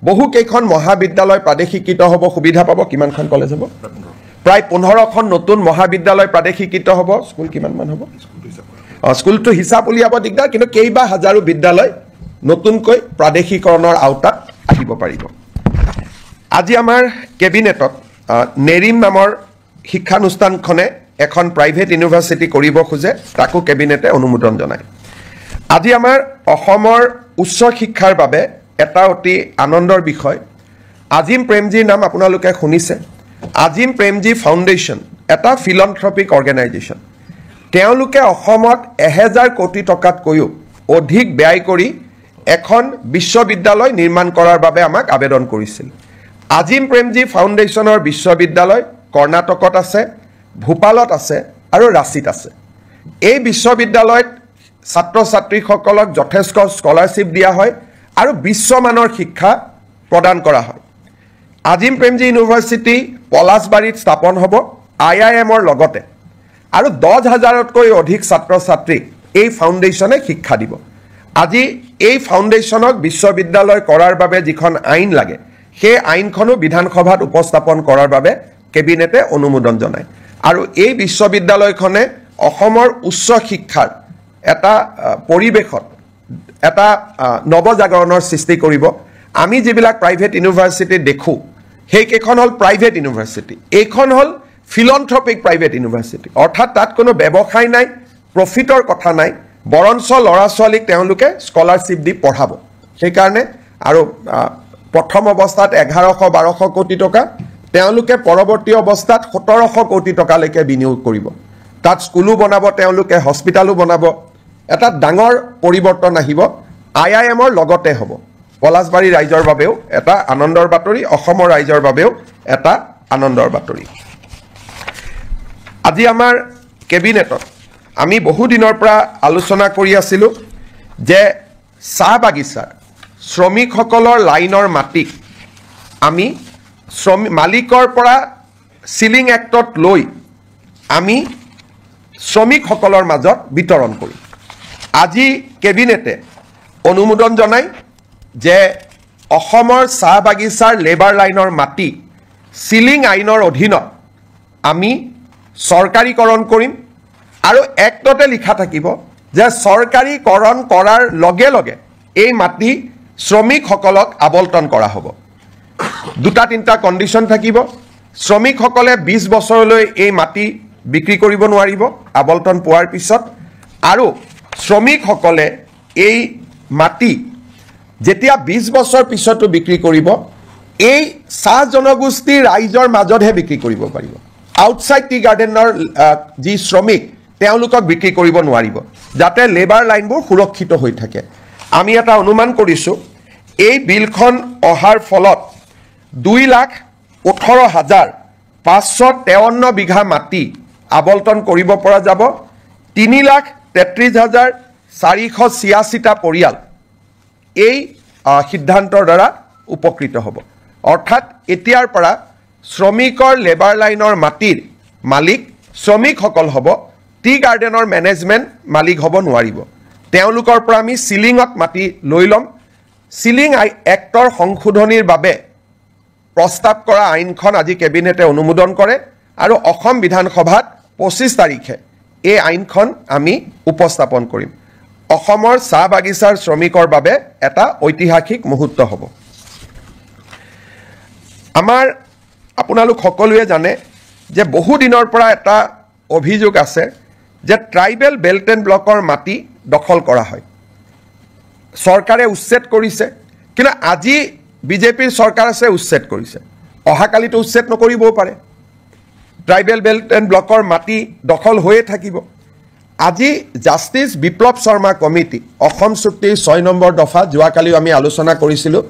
বহু কেইখন মহাবিদ্যালয় প্ৰাদেশিকৃত হ'ব সুবিধা পাব কিমানখন কলেজ হ'ব প্ৰায় 15খন নতুন মহাবিদ্যালয় প্ৰাদেশিকৃত হ'ব স্কুল কিমানমান হ'ব স্কুলটো হিচাপ উলিয়াব দিগদাৰ কিন্তু কেইবা হাজাৰো বিদ্যালয় নতুনকৈ প্ৰাদেশিকৰণৰ আওতাত আহিব পাৰিব আজি আমাৰ কেবিনেটত নেৰিম নামৰ শিক্ষানুষ্ঠানখনে এখন প্ৰাইভেট ইউনিভাৰ্চিটি কৰিব খোজে তাকো কেবিনেটে অনুমোদন জনায় আজি আমাৰ অসমৰ উচ্চ শিক্ষাৰ বাবে এটা অতি আনন্দৰ বিষয় আজিম প্ৰেমজীৰ নাম আপোনালোকে শুনিছে আজিম প্ৰেমজী ফাউণ্ডেশ্যন এটা ফিলন্থ্ৰপিক অৰ্গেনাইজেশ্যন তেওঁলোকে অসমত 1000 কোটি টকাতকৈও অধিক ব্যয় কৰি এখন বিশ্ববিদ্যালয় নিৰ্মাণ কৰাৰ বাবে আমাক আবেদন কৰিছিল আজিম প্ৰেমজী ফাউণ্ডেশ্যনৰ বিশ্ববিদ্যালয় কৰ্ণাটকত আছে ভূপালত আছে আৰু ৰাঁচীত আছে এই বিশ্ববিদ্যালয়ত ছাত্ৰ ছাত্ৰীসকলক যথেষ্ট স্কলাৰশ্বিপ দিয়া হয় আৰু বিশ্বমানৰ শিক্ষা প্ৰদান কৰা হয় আজিম প্ৰেমজী ইউনিভাৰ্চিটি পলাশবাৰীত স্থাপন হ'ব IIMৰ লগতে আৰু 10,000তকৈ অধিক ছাত্ৰ ছাত্ৰীক এই ফাউণ্ডেশ্যনে শিক্ষা দিব আজি এই ফাউণ্ডেশ্যনক বিশ্ববিদ্যালয় কৰাৰ বাবে যিখন আইন লাগে সেই আইনখনো বিধানসভাত উপস্থাপন কৰাৰ বাবে কেবিনেটে অনুমোদন জনায় আৰু এই বিশ্ববিদ্যালয়খনে অসমৰ উচ্চ শিক্ষাৰ এটা পৰিৱেশত এটা নৱজাগৰণৰ সৃষ্টি কৰিব আমি যিবিলাক প্ৰাইভেট ইউনিভাৰ্চিটি দেখোঁ সেইকেইখন হ'ল প্ৰাইভেট ইউনিভাৰ্চিটি এইখন হ'ল ফিলন্থ্ৰপিক প্ৰাইভেট ইউনিভাৰ্চিটি অৰ্থাৎ তাত কোনো ব্যৱসায় নাই প্ৰফিটৰ কথা নাই বৰঞ্চ ল'ৰা ছোৱালীক তেওঁলোকে স্কলাৰশ্বিপ দি পঢ়াব সেইকাৰণে আৰু প্ৰথম অৱস্থাত 1100-1200 কোটি টকা তেওঁলোকে পৰৱৰ্তী অৱস্থাত 1700 কোটি টকালৈকে বিনিয়োগ কৰিব তাত স্কুলো বনাব তেওঁলোকে হস্পিটালো বনাব এটা ডাঙৰ পৰিৱৰ্তন আহিব IIMৰ লগতে হ'ব পলাশবাৰী ৰাইজৰ বাবেও এটা আনন্দৰ বাতৰি অসমৰ ৰাইজৰ বাবেও এটা আনন্দৰ বাতৰি আজি আমাৰ কেবিনেটত আমি বহু দিনৰ পৰা আলোচনা কৰি আছিলোঁ যে চাহ বাগিচাৰ শ্ৰমিকসকলৰ লাইনৰ মাটি আমি মালিকৰ পৰা সিলিং এক্টত লৈ আমি শ্ৰমিকসকলৰ মাজত বিতৰণ কৰিম আজি কেবিনেটে অনুমোদন জনায় যে অসমৰ চাহ বাগিচাৰ লেবাৰ লাইনৰ মাটি সিলিং আইনৰ অধীনত আমি চৰকাৰীকৰণ কৰিম আৰু এক্টতে লিখা থাকিব যে চৰকাৰীকৰণ কৰাৰ লগে লগে এই মাটি শ্ৰমিকসকলক আবণ্টন কৰা হ'ব দুটা তিনিটা কণ্ডিশ্যন থাকিব শ্ৰমিকসকলে 20 বছৰলৈ এই মাটি বিক্ৰী কৰিব নোৱাৰিব আবণ্টন পোৱাৰ পিছত আৰু শ্ৰমিকসকলে এই মাটি যেতিয়া 20 বছৰ পিছতো বিক্ৰী কৰিব এই চাহ জনগোষ্ঠী ৰাইজৰ মাজতহে বিক্ৰী কৰিব পাৰিব আউটসাইড টি গাৰ্ডেনৰ যি শ্ৰমিক তেওঁলোকক বিক্ৰী কৰিব নোৱাৰিব যাতে লেবাৰ লাইনবোৰ সুৰক্ষিত হৈ থাকে আমি এটা অনুমান কৰিছোঁ এই বিলখন অহাৰ ফলত 2,18,000 553 বিঘা মাটি আবলটন কৰিব পৰা যাব 3,33,486টা পৰিয়াল এই সিদ্ধান্তৰ দ্বাৰা উপকৃত হ'ব অৰ্থাৎ এতিয়াৰ পৰা শ্ৰমিকৰ লেবাৰ লাইনৰ মাটিৰ মালিক শ্ৰমিকসকল হ'ব টি গাৰ্ডেনৰ মেনেজমেণ্ট মালিক হ'ব নোৱাৰিব তেওঁলোকৰ পৰা আমি সিলিঙত মাটি লৈ ল'ম সিলিং এক্টৰ সংশোধনীৰ বাবে প্ৰস্তাৱ কৰা আইনখন আজি কেবিনেটে অনুমোদন কৰে আৰু অসম বিধানসভাত 25 তাৰিখে এই আইনখন আমি উপস্থাপন কৰিম অসমৰ চাহ বাগিচাৰ শ্ৰমিকৰ বাবে এটা ঐতিহাসিক মুহূৰ্ত হ'ব আমাৰ আপোনালোক সকলোৱে জানে যে বহু দিনৰ পৰা এটা অভিযোগ আছে যে ট্ৰাইবেল বেল্ট এণ্ড ব্লকৰ মাটি দখল কৰা হয় চৰকাৰে উচ্ছেদ কৰিছে কিন্তু আজি বিজেপিৰ চৰকাৰ আছে উচ্ছেদ কৰিছে অহাকালিতো উচ্ছেদ নকৰিবও পাৰে ট্ৰাইবেল বেল্ট এণ্ড ব্লকৰ মাটি দখল হৈয়ে থাকিব আজি জাষ্টিস বিপ্লৱ শৰ্মা কমিটি অসম চুক্তিৰ 6 নম্বৰ দফা যোৱাকালিও আমি আলোচনা কৰিছিলোঁ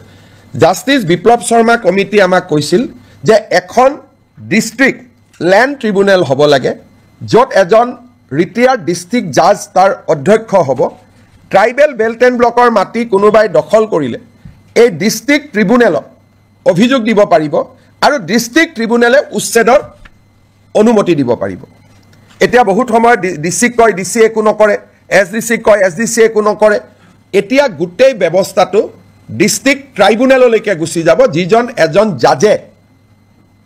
জাষ্টিস বিপ্লৱ শৰ্মা কমিটি আমাক কৈছিল যে এখন ডিস্ট্ৰিক্ট ল্যান্ড ট্ৰিব্যুনেল হ'ব লাগে য'ত এজন ৰিটায়াৰ্ড ডিস্ট্ৰিক্ট জাজ তাৰ অধ্যক্ষ হ'ব ট্ৰাইবেল বেল্ট এণ্ড ব্লকৰ মাটি কোনোবাই দখল কৰিলে এই ডিস্ট্ৰিক্ট ট্ৰিব্যুনেলত অভিযোগ দিব পাৰিব আৰু ডিস্ট্ৰিক্ট ট্ৰিব্যুনেলে উচ্ছেদৰ অনুমতি দিব পাৰিব এতিয়া বহুত সময় ডিসিক কয় ডিসি একো নকৰে এসডিসি কয় এসডিসি একো নকৰে এতিয়া গুটেই ব্যৱস্থাটো ডিস্ট্ৰিক্ট ট্ৰাইব্যুনেললৈকে গুচি যাব যিজন এজন জাজে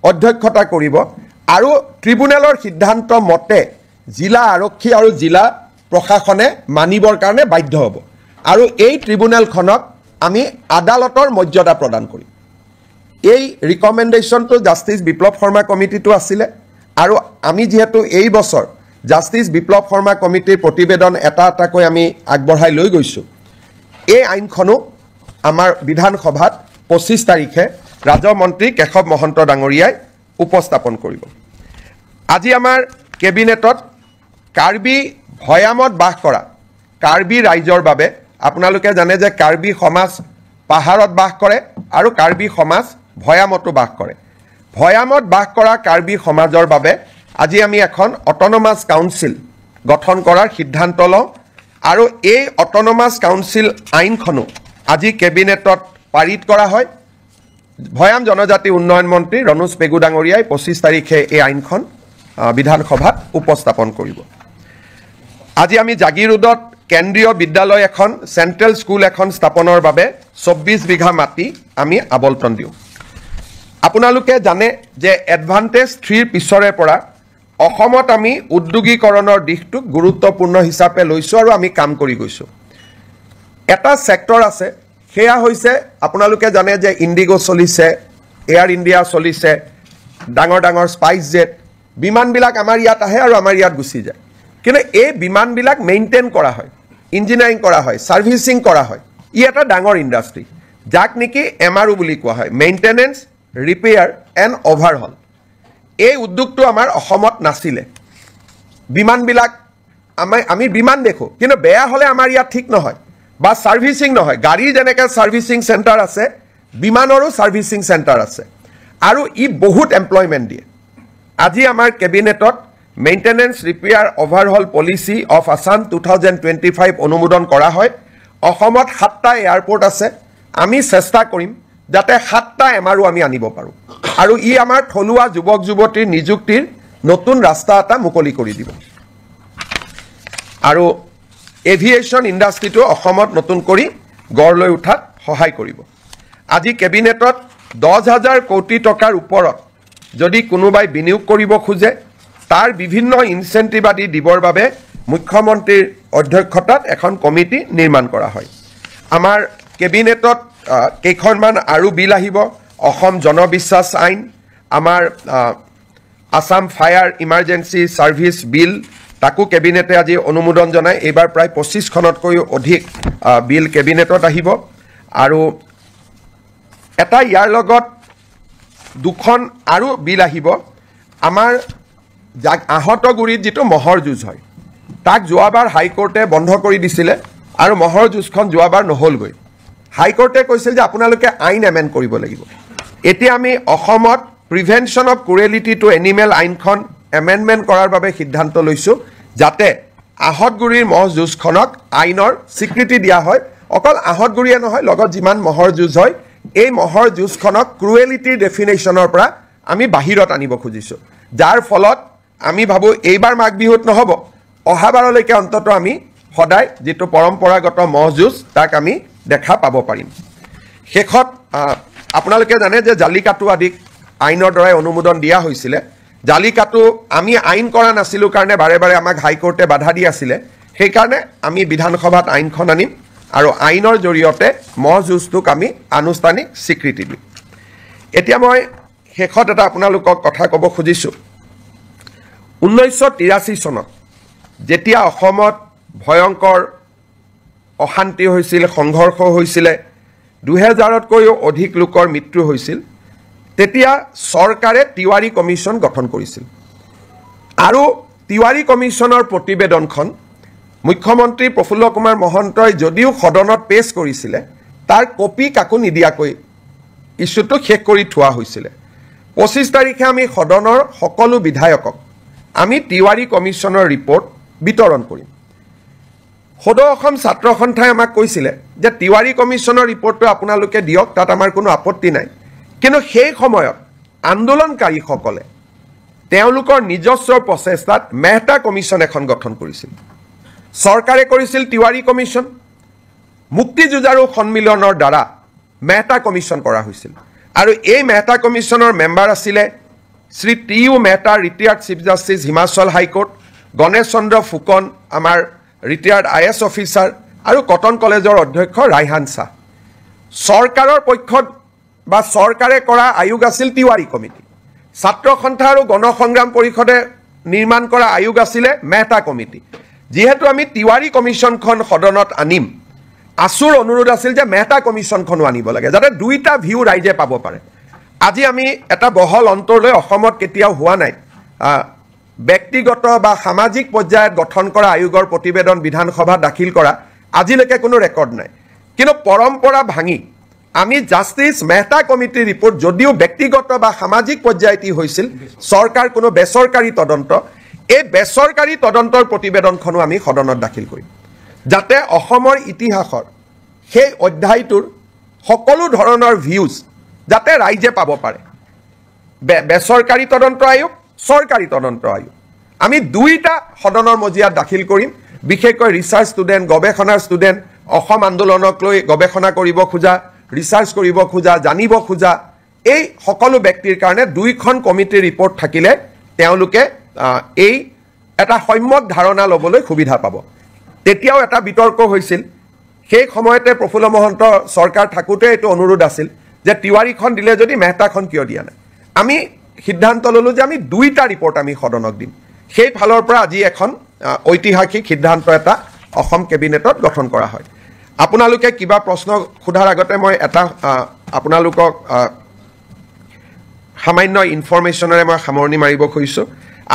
অধ্যক্ষতা কৰিব আৰু ট্ৰিব্যুনেলৰ সিদ্ধান্ত মতে জিলা আৰক্ষী আৰু জিলা প্ৰশাসনে মানিবৰ কাৰণে বাধ্য হ'ব আৰু এই ট্ৰিব্যুনেলখনক আমি আদালতৰ মৰ্যাদা প্ৰদান কৰিম এই ৰিকমেন্ডেশনটো জাষ্টিস বিপ্লৱ শৰ্মা কমিটিটো আছিলে আৰু আমি যেহেতু এই বছৰ জাষ্টিস বিপ্লৱ শৰ্মা কমিটিৰ প্ৰতিবেদন এটা এটাকৈ আমি আগবঢ়াই লৈ গৈছো এই আইনখনো আমাৰ বিধানসভাত 25 তাৰিখে ৰাজমন্ত্ৰী কেশৱ মহন্ত ডাঙৰীয়াই উপস্থাপন কৰিব আজি আমাৰ কেবিনেটত কাৰ্বি ভয়ামত বাস কৰা কাৰ্বি ৰাইজৰ বাবে আপোনালোকে জানে যে কাৰ্বি সমাজ পাহাৰত বাস কৰে আৰু কাৰ্বি সমাজ ভয়ামতো বাস কৰে ভয়ামত বাস কৰা কাৰ্বি সমাজৰ বাবে আজি আমি এখন অটোনমাস কাউন্সিল গঠন কৰাৰ সিদ্ধান্ত লওঁ আৰু এই অটোনমাস কাউন্সিল আইনখনো আজি কেবিনেটত পাৰিত কৰা হয় ভয়াম জনজাতি উন্নয়ন মন্ত্ৰী ৰনোজ পেগু ডাঙৰীয়াই 25 তাৰিখে এই আইনখন বিধানসভাত উপস্থাপন কৰিব আজি আমি জাগিৰোডত কেন্দ্ৰীয় বিদ্যালয় এখন সেন্ট্ৰেল স্কুল এখন স্থাপনৰ বাবে 24 বিঘা মাটি আমি আবলটন দিওঁ আপোনালোকে জানে যে এডভান্টেজ 3 পিছৰে পৰা অসমত আমি উদ্যোগীকৰণৰ দিশটো গুৰুত্বপূৰ্ণ হিচাপে লৈছো আৰু আমি কাম কৰি গৈছো এটা সেক্টৰ আছে সেয়া হৈছে আপোনালোকে জানে যে ইন্ডিগো চলিছে এয়াৰ ইণ্ডিয়া চলিছে ডাঙৰ ডাঙৰ স্পাইস জেট বিমানবিলাক আমাৰ ইয়াত আহে আৰু আমাৰ ইয়াত গুচি যায় কিন্তু এই বিমানবিলাক মেইনটেইন কৰা হয় ইঞ্জিনিয়াৰিং কৰা হয় সাৰ্ভিসিং কৰা হয় ই এটা ডাঙৰ ইণ্ডাষ্ট্ৰি যাক নেকি এমআৰও বুলি কোৱা হয় মেইনটেনেন্স ৰিপেয়াৰ এণ্ড অভাৰহল এই উদ্যোগটো আমাৰ অসমত নাছিলে বিমানবিলাক আমি বিমান দেখো কিন্তু বেয়া হলে আমাৰ ইয়াত ঠিক নহয় বা সাৰ্ভিসিং নহয় গাড়ী যেনেকে সাৰ্ভিসিং সেন্টাৰ আছে বিমানৰো সাৰ্ভিসিং সেন্টাৰ আছে আৰু ই বহুত এমপ্লয়মেন্ট দিয়ে আজি আমাৰ কেবিনেটত maintenance repair overhaul policy of Assam 2025 অনুমোদন কৰা হয় অসমত 7টা এয়াৰপোৰ্ট আছে আমি চেষ্টা কৰিম যাতে 7টা এমআৰও আমি আনিব পাৰো আৰু ই আমাৰ থলুৱা যুৱক যুৱতীৰ নিযুক্তিৰ নতুন ৰাস্তা এটা মুকলি কৰি দিব আৰু এভিয়েশন ইণ্ডাষ্ট্ৰিটো অসমত নতুন কৰি গঢ় লৈ উঠাত সহায় কৰিব আজি কেবিনেটত 10,000 কোটি টকাৰ ওপৰত যদি কোনোবাই বিনিয়োগ কৰিব খোজে তাৰ বিভিন্ন ইনসেন্টিভ আদি দিবৰ বাবে মুখ্যমন্ত্ৰীৰ অধ্যক্ষতাত এখন কমিটি নিৰ্মাণ কৰা হয় আমাৰ কেবিনেটত কেইখনমান আৰু বিল আহিব অসম জনবিশ্বাস আইন আমাৰ আসাম ফায়াৰ ইমাৰ্জেন্সি সাৰ্ভিস বিল তাকো কেবিনেটে আজি অনুমোদন জনায় এবাৰ প্ৰায় 25খনতকৈ অধিক বিল কেবিনেটত আহিব আৰু এটা ইয়াৰ লগত দুখন আৰু বিল আহিব আমাৰ আহতগুৰিত যেটো মহৰ যুঁজ হয় তাক যোৱাবাৰ হাইকোৰ্টে বন্ধ কৰি দিছিলে আৰু মহৰ যুঁজখন যোৱাবাৰ নহলগৈ হাইকোৰ্টে কৈছিল যে আপোনালোকে আইন এমেন্ড কৰিব লাগিব এতিয়া আমি অসমত prevention of cruelty to animal আইনখন এমেণ্ডমেণ্ট কৰাৰ বাবে সিদ্ধান্ত লৈছোঁ যাতে আহতগুৰিৰ মহ যুঁজখনক আইনৰ স্বীকৃতি দিয়া হয় অকল আহতগুৰিয়ে নহয় লগত যিমান মহৰ যুঁজ হয় এই মহৰ যুঁজখনক ক্ৰুৱেলিটিৰ ডেফিনেশ্যনৰ পৰা আমি বাহিৰত আনিব খুজিছোঁ যাৰ ফলত আমি ভাবোঁ এইবাৰ মাঘ বিহুত নহ'ব অহাবাৰলৈকে অন্ততঃ আমি সদায় যিটো পৰম্পৰাগত মহ যুঁজ তাক আমি দেখা পাব পাৰিম শেষত আপোনালোকে জানে যে জালিকাটু আদিক আইনৰ দ্বাৰাই অনুমোদন দিয়া হৈছিলে জালিকাটু আমি আইন কৰা নাছিলোঁ কাৰণে বাৰে বাৰে আমাক হাইকোৰ্টে বাধা দি আছিলে সেইকাৰণে আমি বিধানসভাত আইনখন আনিম আৰু আইনৰ জৰিয়তে মহ যুঁজটোক আমি আনুষ্ঠানিক স্বীকৃতি দিম এতিয়া মই শেষত এটা আপোনালোকক কথা ক'ব খুজিছোঁ 1983 চনত যেতিয়া অসমত ভয়ংকৰ অশান্তি হৈছিল সংঘৰ্ষ হৈছিলে 2000তকৈও অধিক লোকৰ মৃত্যু হৈছিল তেতিয়া চৰকাৰে তিৱাৰী কমিশ্যন গঠন কৰিছিল আৰু তিৱাৰী কমিশ্যনৰ প্ৰতিবেদনখন মুখ্যমন্ত্ৰী প্ৰফুল্ল কুমাৰ মহন্তই যদিও সদনত পেছ কৰিছিলে তাৰ কপি কাকো নিদিয়াকৈ ইছ্যুটো শেষ কৰি থোৱা হৈছিলে 25 তাৰিখে আমি সদনৰ সকলো বিধায়কক আমি তিৱাৰী কমিশ্যনৰ ৰিপৰ্ট বিতৰণ কৰিম সদৌ অসম ছাত্ৰ সন্থাই আমাক কৈছিলে যে তিৱাৰী কমিশ্যনৰ ৰিপৰ্টটো আপোনালোকে দিয়ক তাত আমাৰ কোনো আপত্তি নাই কিন্তু সেই সময়ত আন্দোলনকাৰীসকলে তেওঁলোকৰ নিজস্ব প্ৰচেষ্টাত মেহতা কমিশ্যন এখন গঠন কৰিছিল চৰকাৰে কৰিছিল তিৱাৰী কমিশ্যন মুক্তিযুঁজাৰু সন্মিলনৰ দ্বাৰা মেহতা কমিশ্যন কৰা হৈছিল আৰু এই মেহতা কমিশ্যনৰ মেম্বাৰ আছিলে Shri T U Mehta retired chief justice Himachal high court Ganesh Chandra Phukan আমাৰ ৰিটায়াৰ্ড IS অফিচাৰ আৰু কটন কলেজৰ অধ্যক্ষ ৰাইহান শাহ চৰকাৰৰ পক্ষত বা চৰকাৰে কৰা আয়োগ আছিল তিৱাৰী কমিটি ছাত্ৰ সন্থা আৰু গণসংগ্ৰাম পৰিষদে নিৰ্মাণ কৰা আয়োগ আছিলে মেহতা কমিটি যেহেতু আমি তিৱাৰী কমিশ্যনখন সদনত আনিম আসুৰ অনুৰোধ আছিল যে মেহতা কমিশ্যনখনো আনিব লাগে যাতে দুইটা ভিউ ৰাইজে পাব পাৰে আজি আমি এটা বহল অন্তৰলৈ অসমত কেতিয়াও হোৱা নাই ব্যক্তিগত বা সামাজিক পৰ্যায়ত গঠন কৰা আয়োগৰ প্ৰতিবেদন বিধানসভাত দাখিল কৰা আজিলৈকে কোনো ৰেকৰ্ড নাই কিন্তু পৰম্পৰা ভাঙি আমি জাষ্টিছ মেহতা কমিটিৰ ৰিপৰ্ট যদিও ব্যক্তিগত বা সামাজিক পৰ্যায়ত হৈছিল চৰকাৰ কোনো বেচৰকাৰী তদন্ত এই বেচৰকাৰী তদন্তৰ প্ৰতিবেদনখনো আমি সদনত দাখিল কৰিম যাতে অসমৰ ইতিহাসৰ সেই অধ্যায়টোৰ সকলো ধৰণৰ ভিউজ যাতে ৰাইজে পাব পাৰে বেচৰকাৰী তদন্ত আয়োগ চৰকাৰী তদন্ত আয়োগ আমি দুইটা সদনৰ মজিয়াত দাখিল কৰিম বিশেষকৈ ৰিচাৰ্চ ষ্টুডেণ্ট গৱেষণাৰ ষ্টুডেণ্ট অসম আন্দোলনক লৈ গৱেষণা কৰিব খোজা ৰিচাৰ্চ কৰিব খোজা জানিব খোজা এই সকলো ব্যক্তিৰ কাৰণে দুইখন কমিটিৰ ৰিপৰ্ট থাকিলে তেওঁলোকে এই এটা সম্যক ধাৰণা ল'বলৈ সুবিধা পাব তেতিয়াও এটা বিতৰ্ক হৈছিল সেই সময়তে প্ৰফুল্ল মহন্ত চৰকাৰ থাকোঁতে এইটো অনুৰোধ আছিল যে তিৱাৰীখন দিলে যদি মেহতাখন কিয় দিয়া নাই আমি সিদ্ধান্ত ল'লোঁ যে আমি দুইটা ৰিপৰ্ট আমি সদনক দিম সেই ফালৰ পৰা আজি এখন ঐতিহাসিক সিদ্ধান্ত এটা অসম কেবিনেটত গঠন কৰা হয় আপোনালোকে কিবা প্ৰশ্ন সোধাৰ আগতে মই এটা আপোনালোকক সামান্য ইনফৰমেশ্যনেৰে মই সামৰণি মাৰিব খুজিছোঁ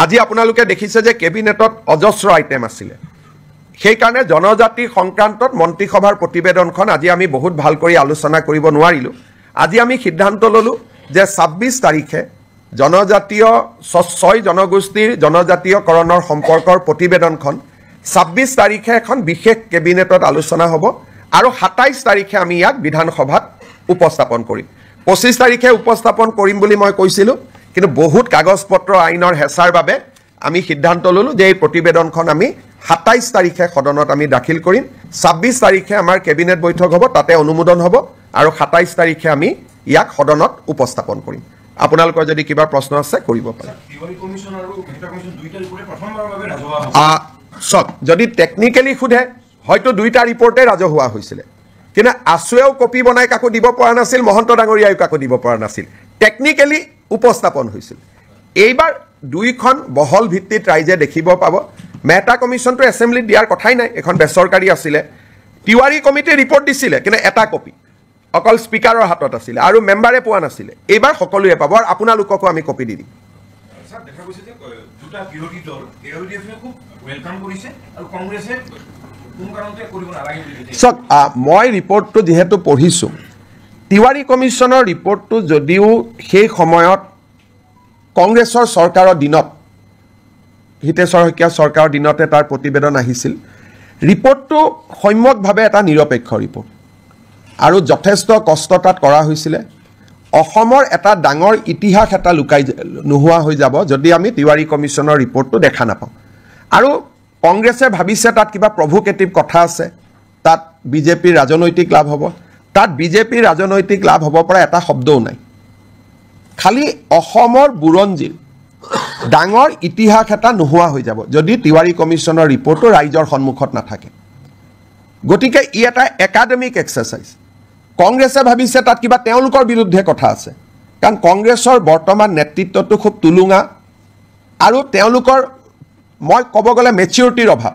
আজি আপোনালোকে দেখিছে যে কেবিনেটত অজস্ৰ আইটেম আছিলে সেইকাৰণে জনজাতি সংক্ৰান্তত মন্ত্ৰীসভাৰ প্ৰতিবেদনখন আজি আমি বহুত ভাল কৰি আলোচনা কৰিব নোৱাৰিলোঁ আজি আমি সিদ্ধান্ত ল'লোঁ যে 26 তাৰিখে জনজাতীয় 6 জনগোষ্ঠীৰ জনজাতীয়কৰণৰ সম্পৰ্কৰ প্ৰতিবেদনখন 26 তাৰিখে এখন বিশেষ কেবিনেটত আলোচনা হ'ব আৰু 27 তাৰিখে আমি ইয়াক বিধানসভাত উপস্থাপন কৰিম 25 তাৰিখে উপস্থাপন কৰিম বুলি মই কৈছিলোঁ কিন্তু বহুত কাগজ পত্ৰ আইনৰ হেঁচাৰ বাবে আমি সিদ্ধান্ত ল'লোঁ যে এই প্ৰতিবেদনখন আমি 27 তাৰিখে সদনত আমি দাখিল কৰিম 26 তাৰিখে আমাৰ কেবিনেট বৈঠক হ'ব তাতে অনুমোদন হ'ব আৰু 27 তাৰিখে আমি ইয়াক সদনত উপস্থাপন কৰিম আপোনালোকৰ যদি কিবা প্ৰশ্ন আছে কৰিব পাৰে তিৱাৰী কমিশ্যন আৰু মেহতা কমিশ্যন দুইটা ৰিপৰ্টে প্ৰথমবাৰৰ বাবে ৰাজহুৱা সব যদি টেকনিক্যালি খুদে হয়তো দুইটা ৰিপৰ্টে ৰাজহুৱা হৈছিলে কিন্তু আসুৱেও কপি বনাই কাকো দিব পৰা নাছিল মহন্ত ডাঙৰীয়াও কাকো দিব পৰা নাছিল টেকনিক্যালি উপস্থাপন হৈছিল এইবাৰ দুইখন বহল ভিত্তিত ৰাইজে দেখিব পাব মেহতা কমিশ্যনটো এছেম্বলিত দিয়াৰ কথাই নাই এখন বেচৰকাৰী আছিলে তিৱাৰী কমিটিৰ ৰিপৰ্ট দিছিলে কিন্তু এটা কপি অকল স্পিকাৰৰ হাতত আছিলে আৰু মেম্বাৰে পোৱা নাছিলে এইবাৰ সকলোৱে পাব আৰু আপোনালোককো আমি কপি দি দিম স্যাৰ দেখা গৈছে যে দুটা বিৰোধী দল এওডিএফে খুব ওয়েলকাম কৰিছে আৰু কংগ্ৰেছে কোনো কাৰণতে কৰিব নালাগে বুলি সক মই ৰিপৰ্টটো যেহেতু পঢ়িছোঁ তিৱাৰী কমিশ্যনৰ ৰিপৰ্টটো যদিও সেই সময়ত কংগ্ৰেছৰ চৰকাৰৰ দিনত হিতেশ্বৰ শইকীয়া চৰকাৰৰ দিনতে তাৰ প্ৰতিবেদন আহিছিল ৰিপৰ্টটো সম্যকভাৱে এটা নিৰপেক্ষ ৰিপৰ্ট আৰু যথেষ্ট কষ্ট তাত কৰা হৈছিল অসমৰ এটা ডাঙৰ ইতিহাস এটা লুকাই নোহোৱা হৈ যাব যদি আমি তিৱাৰী কমিছনৰ ৰিপৰ্টটো দেখা নাপাওঁ আৰু কংগ্ৰেছে ভাবিছে তাত কিবা প্ৰভোকেটিভ কথা আছে তাত বিজেপিৰ ৰাজনৈতিক লাভ হ'ব তাত বিজেপিৰ ৰাজনৈতিক লাভ হ'ব পৰা এটা শব্দও নাই খালি অসমৰ বুৰঞ্জীৰ ডাঙৰ ইতিহাস এটা নোহোৱা হৈ যাব যদি তিৱাৰী কমিছনৰ ৰিপৰ্টটো ৰাইজৰ সন্মুখত নাথাকে গতিকে ই এটা একাডেমিক এক্সাৰচাইজ কংগ্ৰেছে ভাবিছে তাত কিবা তেওঁলোকৰ বিৰুদ্ধে কথা আছে কাৰণ কংগ্ৰেছৰ বৰ্তমান নেতৃত্বটো খুব তুলুঙা আৰু তেওঁলোকৰ মই ক'ব গ'লে মেচিউৰিটিৰ অভাৱ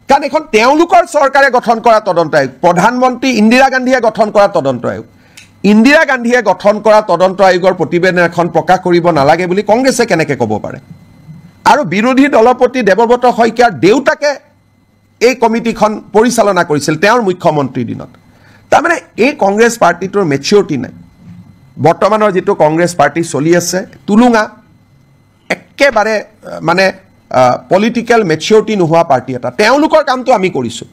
কাৰণ এখন তেওঁলোকৰ চৰকাৰে গঠন কৰা তদন্ত আয়োগ প্ৰধানমন্ত্ৰী ইন্দিৰা গান্ধীয়ে গঠন কৰা তদন্ত আয়োগ ইন্দিৰা গান্ধীয়ে গঠন কৰা তদন্ত আয়োগৰ প্ৰতিবেদন এখন প্ৰকাশ কৰিব নালাগে বুলি কংগ্ৰেছে কেনেকৈ ক'ব পাৰে আৰু বিৰোধী দলপতি দেৱব্ৰত শইকীয়াৰ দেউতাকে এই কমিটিখন পৰিচালনা কৰিছিল তেওঁৰ মুখ্যমন্ত্ৰীৰ দিনত তাৰমানে এই কংগ্ৰেছ পাৰ্টিটোৰ মেচিউৰিটি নাই বৰ্তমানৰ যিটো কংগ্ৰেছ পাৰ্টি চলি আছে তুলুঙা একেবাৰে মানে পলিটিক্যাল মেচিউৰিটি নোহোৱা পাৰ্টি এটা তেওঁলোকৰ কামটো আমি কৰিছোঁ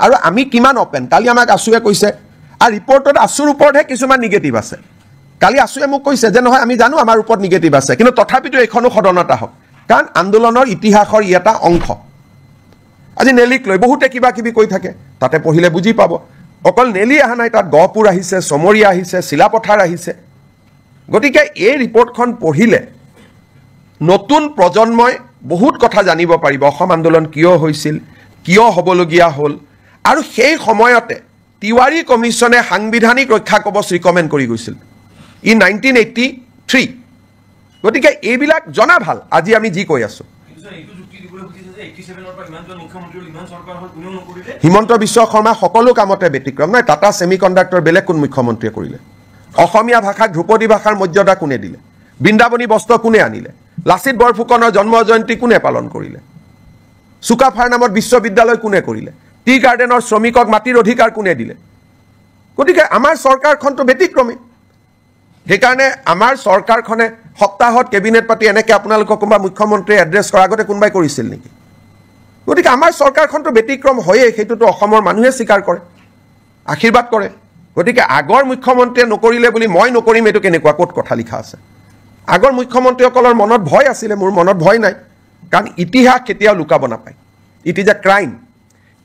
আৰু আমি কিমান অপেন কালি আমাক আছুৱে কৈছে আৰু ৰিপৰ্টত আছুৰ ওপৰতহে কিছুমান নিগেটিভ আছে কালি আছুৱে মোক কৈছে যে নহয় আমি জানো আমাৰ ওপৰত নিগেটিভ আছে কিন্তু তথাপিতো এইখনো সদনত আহক কাৰণ আন্দোলনৰ ইতিহাসৰ ই এটা অংশ আজি নেলিক লৈ বহুতে কিবা কিবি কৈ থাকে তাতে পঢ়িলে বুজি পাব অকল নেলি অহা নাই তাত গহপুৰ আহিছে চমৰীয়া আহিছে চিলাপথাৰ আহিছে গতিকে এই ৰিপৰ্টখন পঢ়িলে নতুন প্ৰজন্মই বহুত কথা জানিব পাৰিব অসম আন্দোলন কিয় হৈছিল কিয় হ'বলগীয়া হ'ল আৰু সেই সময়তে তিৱাৰী কমিছনে সাংবিধানিক ৰক্ষা কবচ ৰিকমেণ্ড কৰি গৈছিল ই 1983 গতিকে এইবিলাক জনা ভাল আজি আমি যি কৈ আছোঁ হিমন্ত বিশ্ব শৰ্মা সকলো কামতে ব্যতিক্ৰম নাই টাটা ছেমিকণ্ডাক্টৰ বেলেগ কোন মুখ্যমন্ত্ৰীয়ে কৰিলে অসমীয়া ভাষাক ধ্ৰুপদী ভাষাৰ মৰ্যাদা কোনে দিলে বৃন্দাবনী বস্ত্ৰ কোনে আনিলে লাচিত বৰফুকনৰ জন্ম জয়ন্তী কোনে পালন কৰিলে চুকাফাৰ নামত বিশ্ববিদ্যালয় কোনে কৰিলে টি গাৰ্ডেনৰ শ্ৰমিকক মাটিৰ অধিকাৰ কোনে দিলে গতিকে আমাৰ চৰকাৰখনটো ব্যতিক্ৰমী সেইকাৰণে আমাৰ চৰকাৰখনে সপ্তাহত কেবিনেট পাতি এনেকৈ আপোনালোকক কোনোবা মুখ্যমন্ত্ৰীয়ে এড্ৰেছ কৰাৰ আগতে কোনোবাই কৰিছিল নেকি গতিকে আমাৰ চৰকাৰখনটো ব্যতিক্ৰম হয়েই সেইটোতো অসমৰ মানুহে স্বীকাৰ কৰে আশীৰ্বাদ কৰে গতিকে আগৰ মুখ্যমন্ত্ৰীয়ে নকৰিলে বুলি মই নকৰিম এইটো কেনেকুৱা ক'ত কথা লিখা আছে আগৰ মুখ্যমন্ত্ৰীসকলৰ মনত ভয় আছিলে মোৰ মনত ভয় নাই কাৰণ ইতিহাস কেতিয়াও লুকাব নাপায় ইট ইজ এ ক্ৰাইম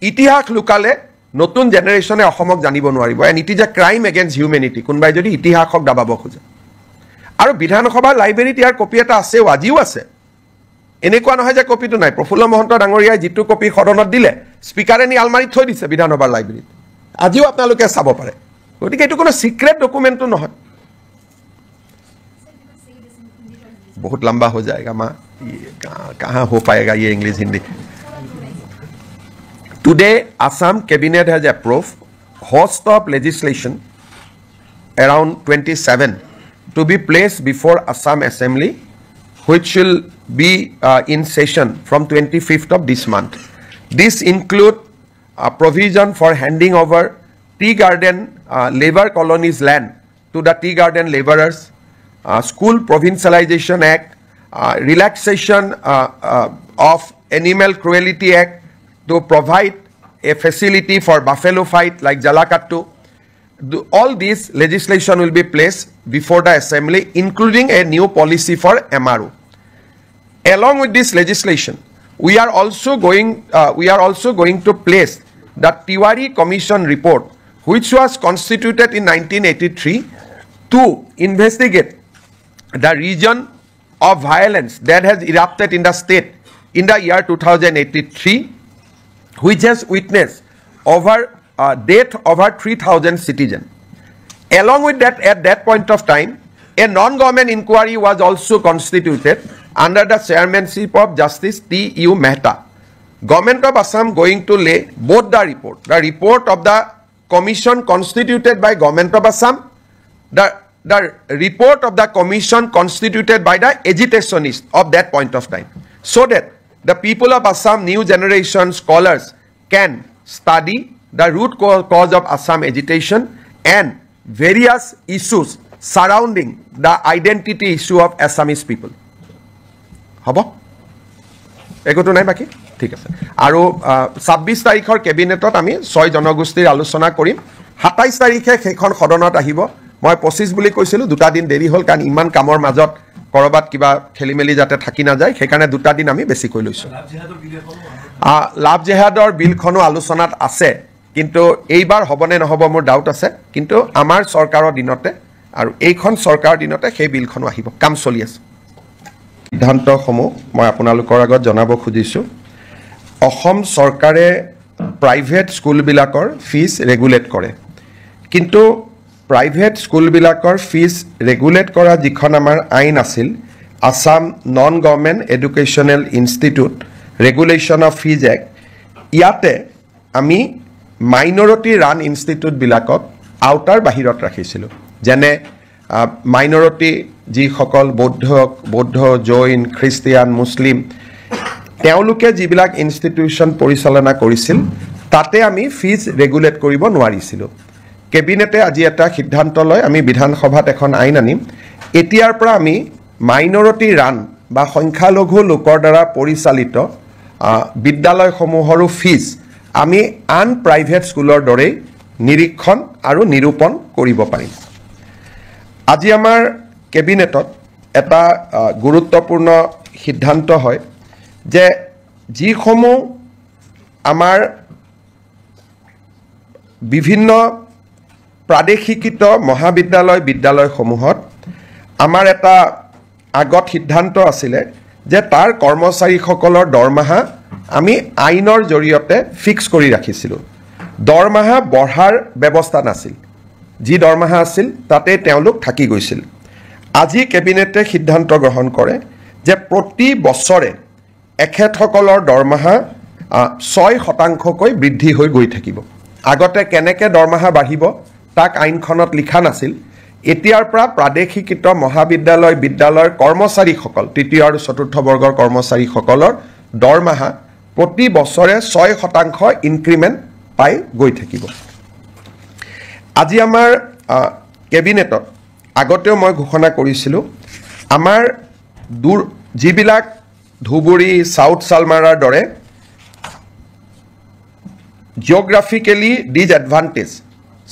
ইতিহাস লুকালে নতুন জেনেৰেশ্যনে অসমক জানিব নোৱাৰিব and it is a crime against humanity কোনোবাই যদি ইতিহাসক দাবাব খোজে আৰু বিধানসভাৰ লাইব্ৰেৰীত ইয়াৰ কপি এটা আছেও আজিও আছে এনেকুৱা নহয় যে কপিটো নাই প্ৰফুল্ল মহন্ত ডাঙৰীয়াই যিটো কপি সদনত দিলে স্পীকাৰে নি আলমাৰীত থৈ দিছে বিধানসভাৰ লাইব্ৰেৰীত আজিও আপোনালোকে চাব পাৰে গতিকে এইটো কোনো সিক্ৰেট ডকুমেণ্টটো নহয় बहुत लंबा हो जाएगा माँ कहाँ हो पाएगा ये English Hindi today Assam cabinet has approved host of legislation around 27 to be placed before Assam Assembly which will be in session from 25th of this month. This include a provision for handing over tea garden labor colonies land to the tea garden laborers, School Provincialization Act, relaxation of Animal Cruelty Act to provide a facility for buffalo fight like Jalakattu. All these legislation will be placed before the assembly, including a new policy for MRO. Along with this legislation, we are also going to place the Tiwari Commission report, which was constituted in 1983 to investigate the region of violence that has erupted in the state in the year 2083, which has witnessed death over 3,000 citizens. Along with that, at that point of time, a non-government inquiry was also constituted under the chairmanship of Justice T.U. Mehta. Government of Assam going to lay both the report of the commission constituted by Government of Assam, the report of the commission constituted by the agitationists of that point of time, so that the people of Assam, new generation scholars can study the root cause of Assam agitation and various issues surrounding the identity issue of Assamese people. হ'ব একোটো নাই বাকী ঠিক আছে আৰু 26 তাৰিখৰ কেবিনেটত আমি 6 জনগোষ্ঠীৰ আলোচনা কৰিম 27 তাৰিখে সেইখন সদনত আহিব মই 25 বুলি কৈছিলোঁ 2 দিন দেৰি হ'ল কাৰণ ইমান কামৰ মাজত কৰবাত কিবা খেলিমেলি যাতে থাকি নাযায় সেইকাৰণে 2 দিন আমি বেছিকৈ লৈছোঁ লাভ জেহাদৰ বিলখনো আলোচনাত আছে কিন্তু এইবাৰ হ'বনে নহ'ব মোৰ ডাউট আছে কিন্তু আমাৰ চৰকাৰৰ দিনতে আৰু এইখন চৰকাৰৰ দিনতে সেই বিলখনো আহিব কাম চলি আছে সিদ্ধান্তসমূহ মই আপোনালোকৰ আগত জনাব খুজিছোঁ অসম চৰকাৰে প্ৰাইভেট স্কুলবিলাকৰ ফিজ ৰেগুলেট কৰে কিন্তু প্ৰাইভেট স্কুলবিলাকৰ ফিজ ৰেগুলেট কৰা যিখন আমাৰ আইন আছিল Assam non government educational institute regulation of fees act ইয়াতে আমি মাইনৰিটি ৰান ইনষ্টিটিউটবিলাকক আওতাৰ বাহিৰত ৰাখিছিলোঁ যেনে মাইনৰিটি যিসকল বৌদ্ধ জৈন খ্ৰীষ্টিয়ান মুছলিম তেওঁলোকে যিবিলাক ইনষ্টিটিউশ্যন পৰিচালনা কৰিছিল তাতে আমি ফিজ ৰেগুলেট কৰিব নোৱাৰিছিলোঁ কেবিনেটে আজি এটা সিদ্ধান্ত লয় আমি বিধানসভাত এখন আইন আনিম এতিয়াৰ পৰা আমি মাইনৰিটি ৰান বা সংখ্যালঘু লোকৰ দ্বাৰা পৰিচালিত বিদ্যালয়সমূহৰো ফিজ আমি আন প্ৰাইভেট স্কুলৰ দৰেই নিৰীক্ষণ আৰু নিৰূপণ কৰিব পাৰিম আজি আমাৰ কেবিনেটত এটা গুৰুত্বপূৰ্ণ সিদ্ধান্ত হয় যে যিসমূহ আমাৰ বিভিন্ন প্ৰাদেশিকৃত মহাবিদ্যালয় বিদ্যালয়সমূহত আমাৰ এটা আগত সিদ্ধান্ত আছিলে যে তাৰ কৰ্মচাৰীসকলৰ দৰমহা আমি আইনৰ জৰিয়তে ফিক্স কৰি ৰাখিছিলোঁ দৰমহা বঢ়াৰ ব্যৱস্থা নাছিল যি দৰমহা আছিল তাতে তেওঁলোক থাকি গৈছিল আজি কেবিনেটে সিদ্ধান্ত গ্ৰহণ কৰে যে প্ৰতি বছৰে এখেতসকলৰ দৰমহা 6% বৃদ্ধি হৈ গৈ থাকিব আগতে কেনেকৈ দৰমহা বাঢ়িব তাক আইনখনত লিখা নাছিল এতিয়াৰ পৰা প্ৰাদেশিকৃত মহাবিদ্যালয় বিদ্যালয়ৰ কৰ্মচাৰীসকল তৃতীয় আৰু চতুৰ্থ বৰ্গৰ কৰ্মচাৰীসকলৰ দৰমহা প্ৰতি বছৰে 6% ইনক্ৰিমেণ্ট পাই গৈ থাকিব আজি আমাৰ কেবিনেটত আগতেও মই ঘোষণা কৰিছিলোঁ আমাৰ যিবিলাক ধুবুৰী সাউথ চালমাৰাৰ দৰে জিঅ'গ্ৰাফিকেলি ডিজএডভান্টেজ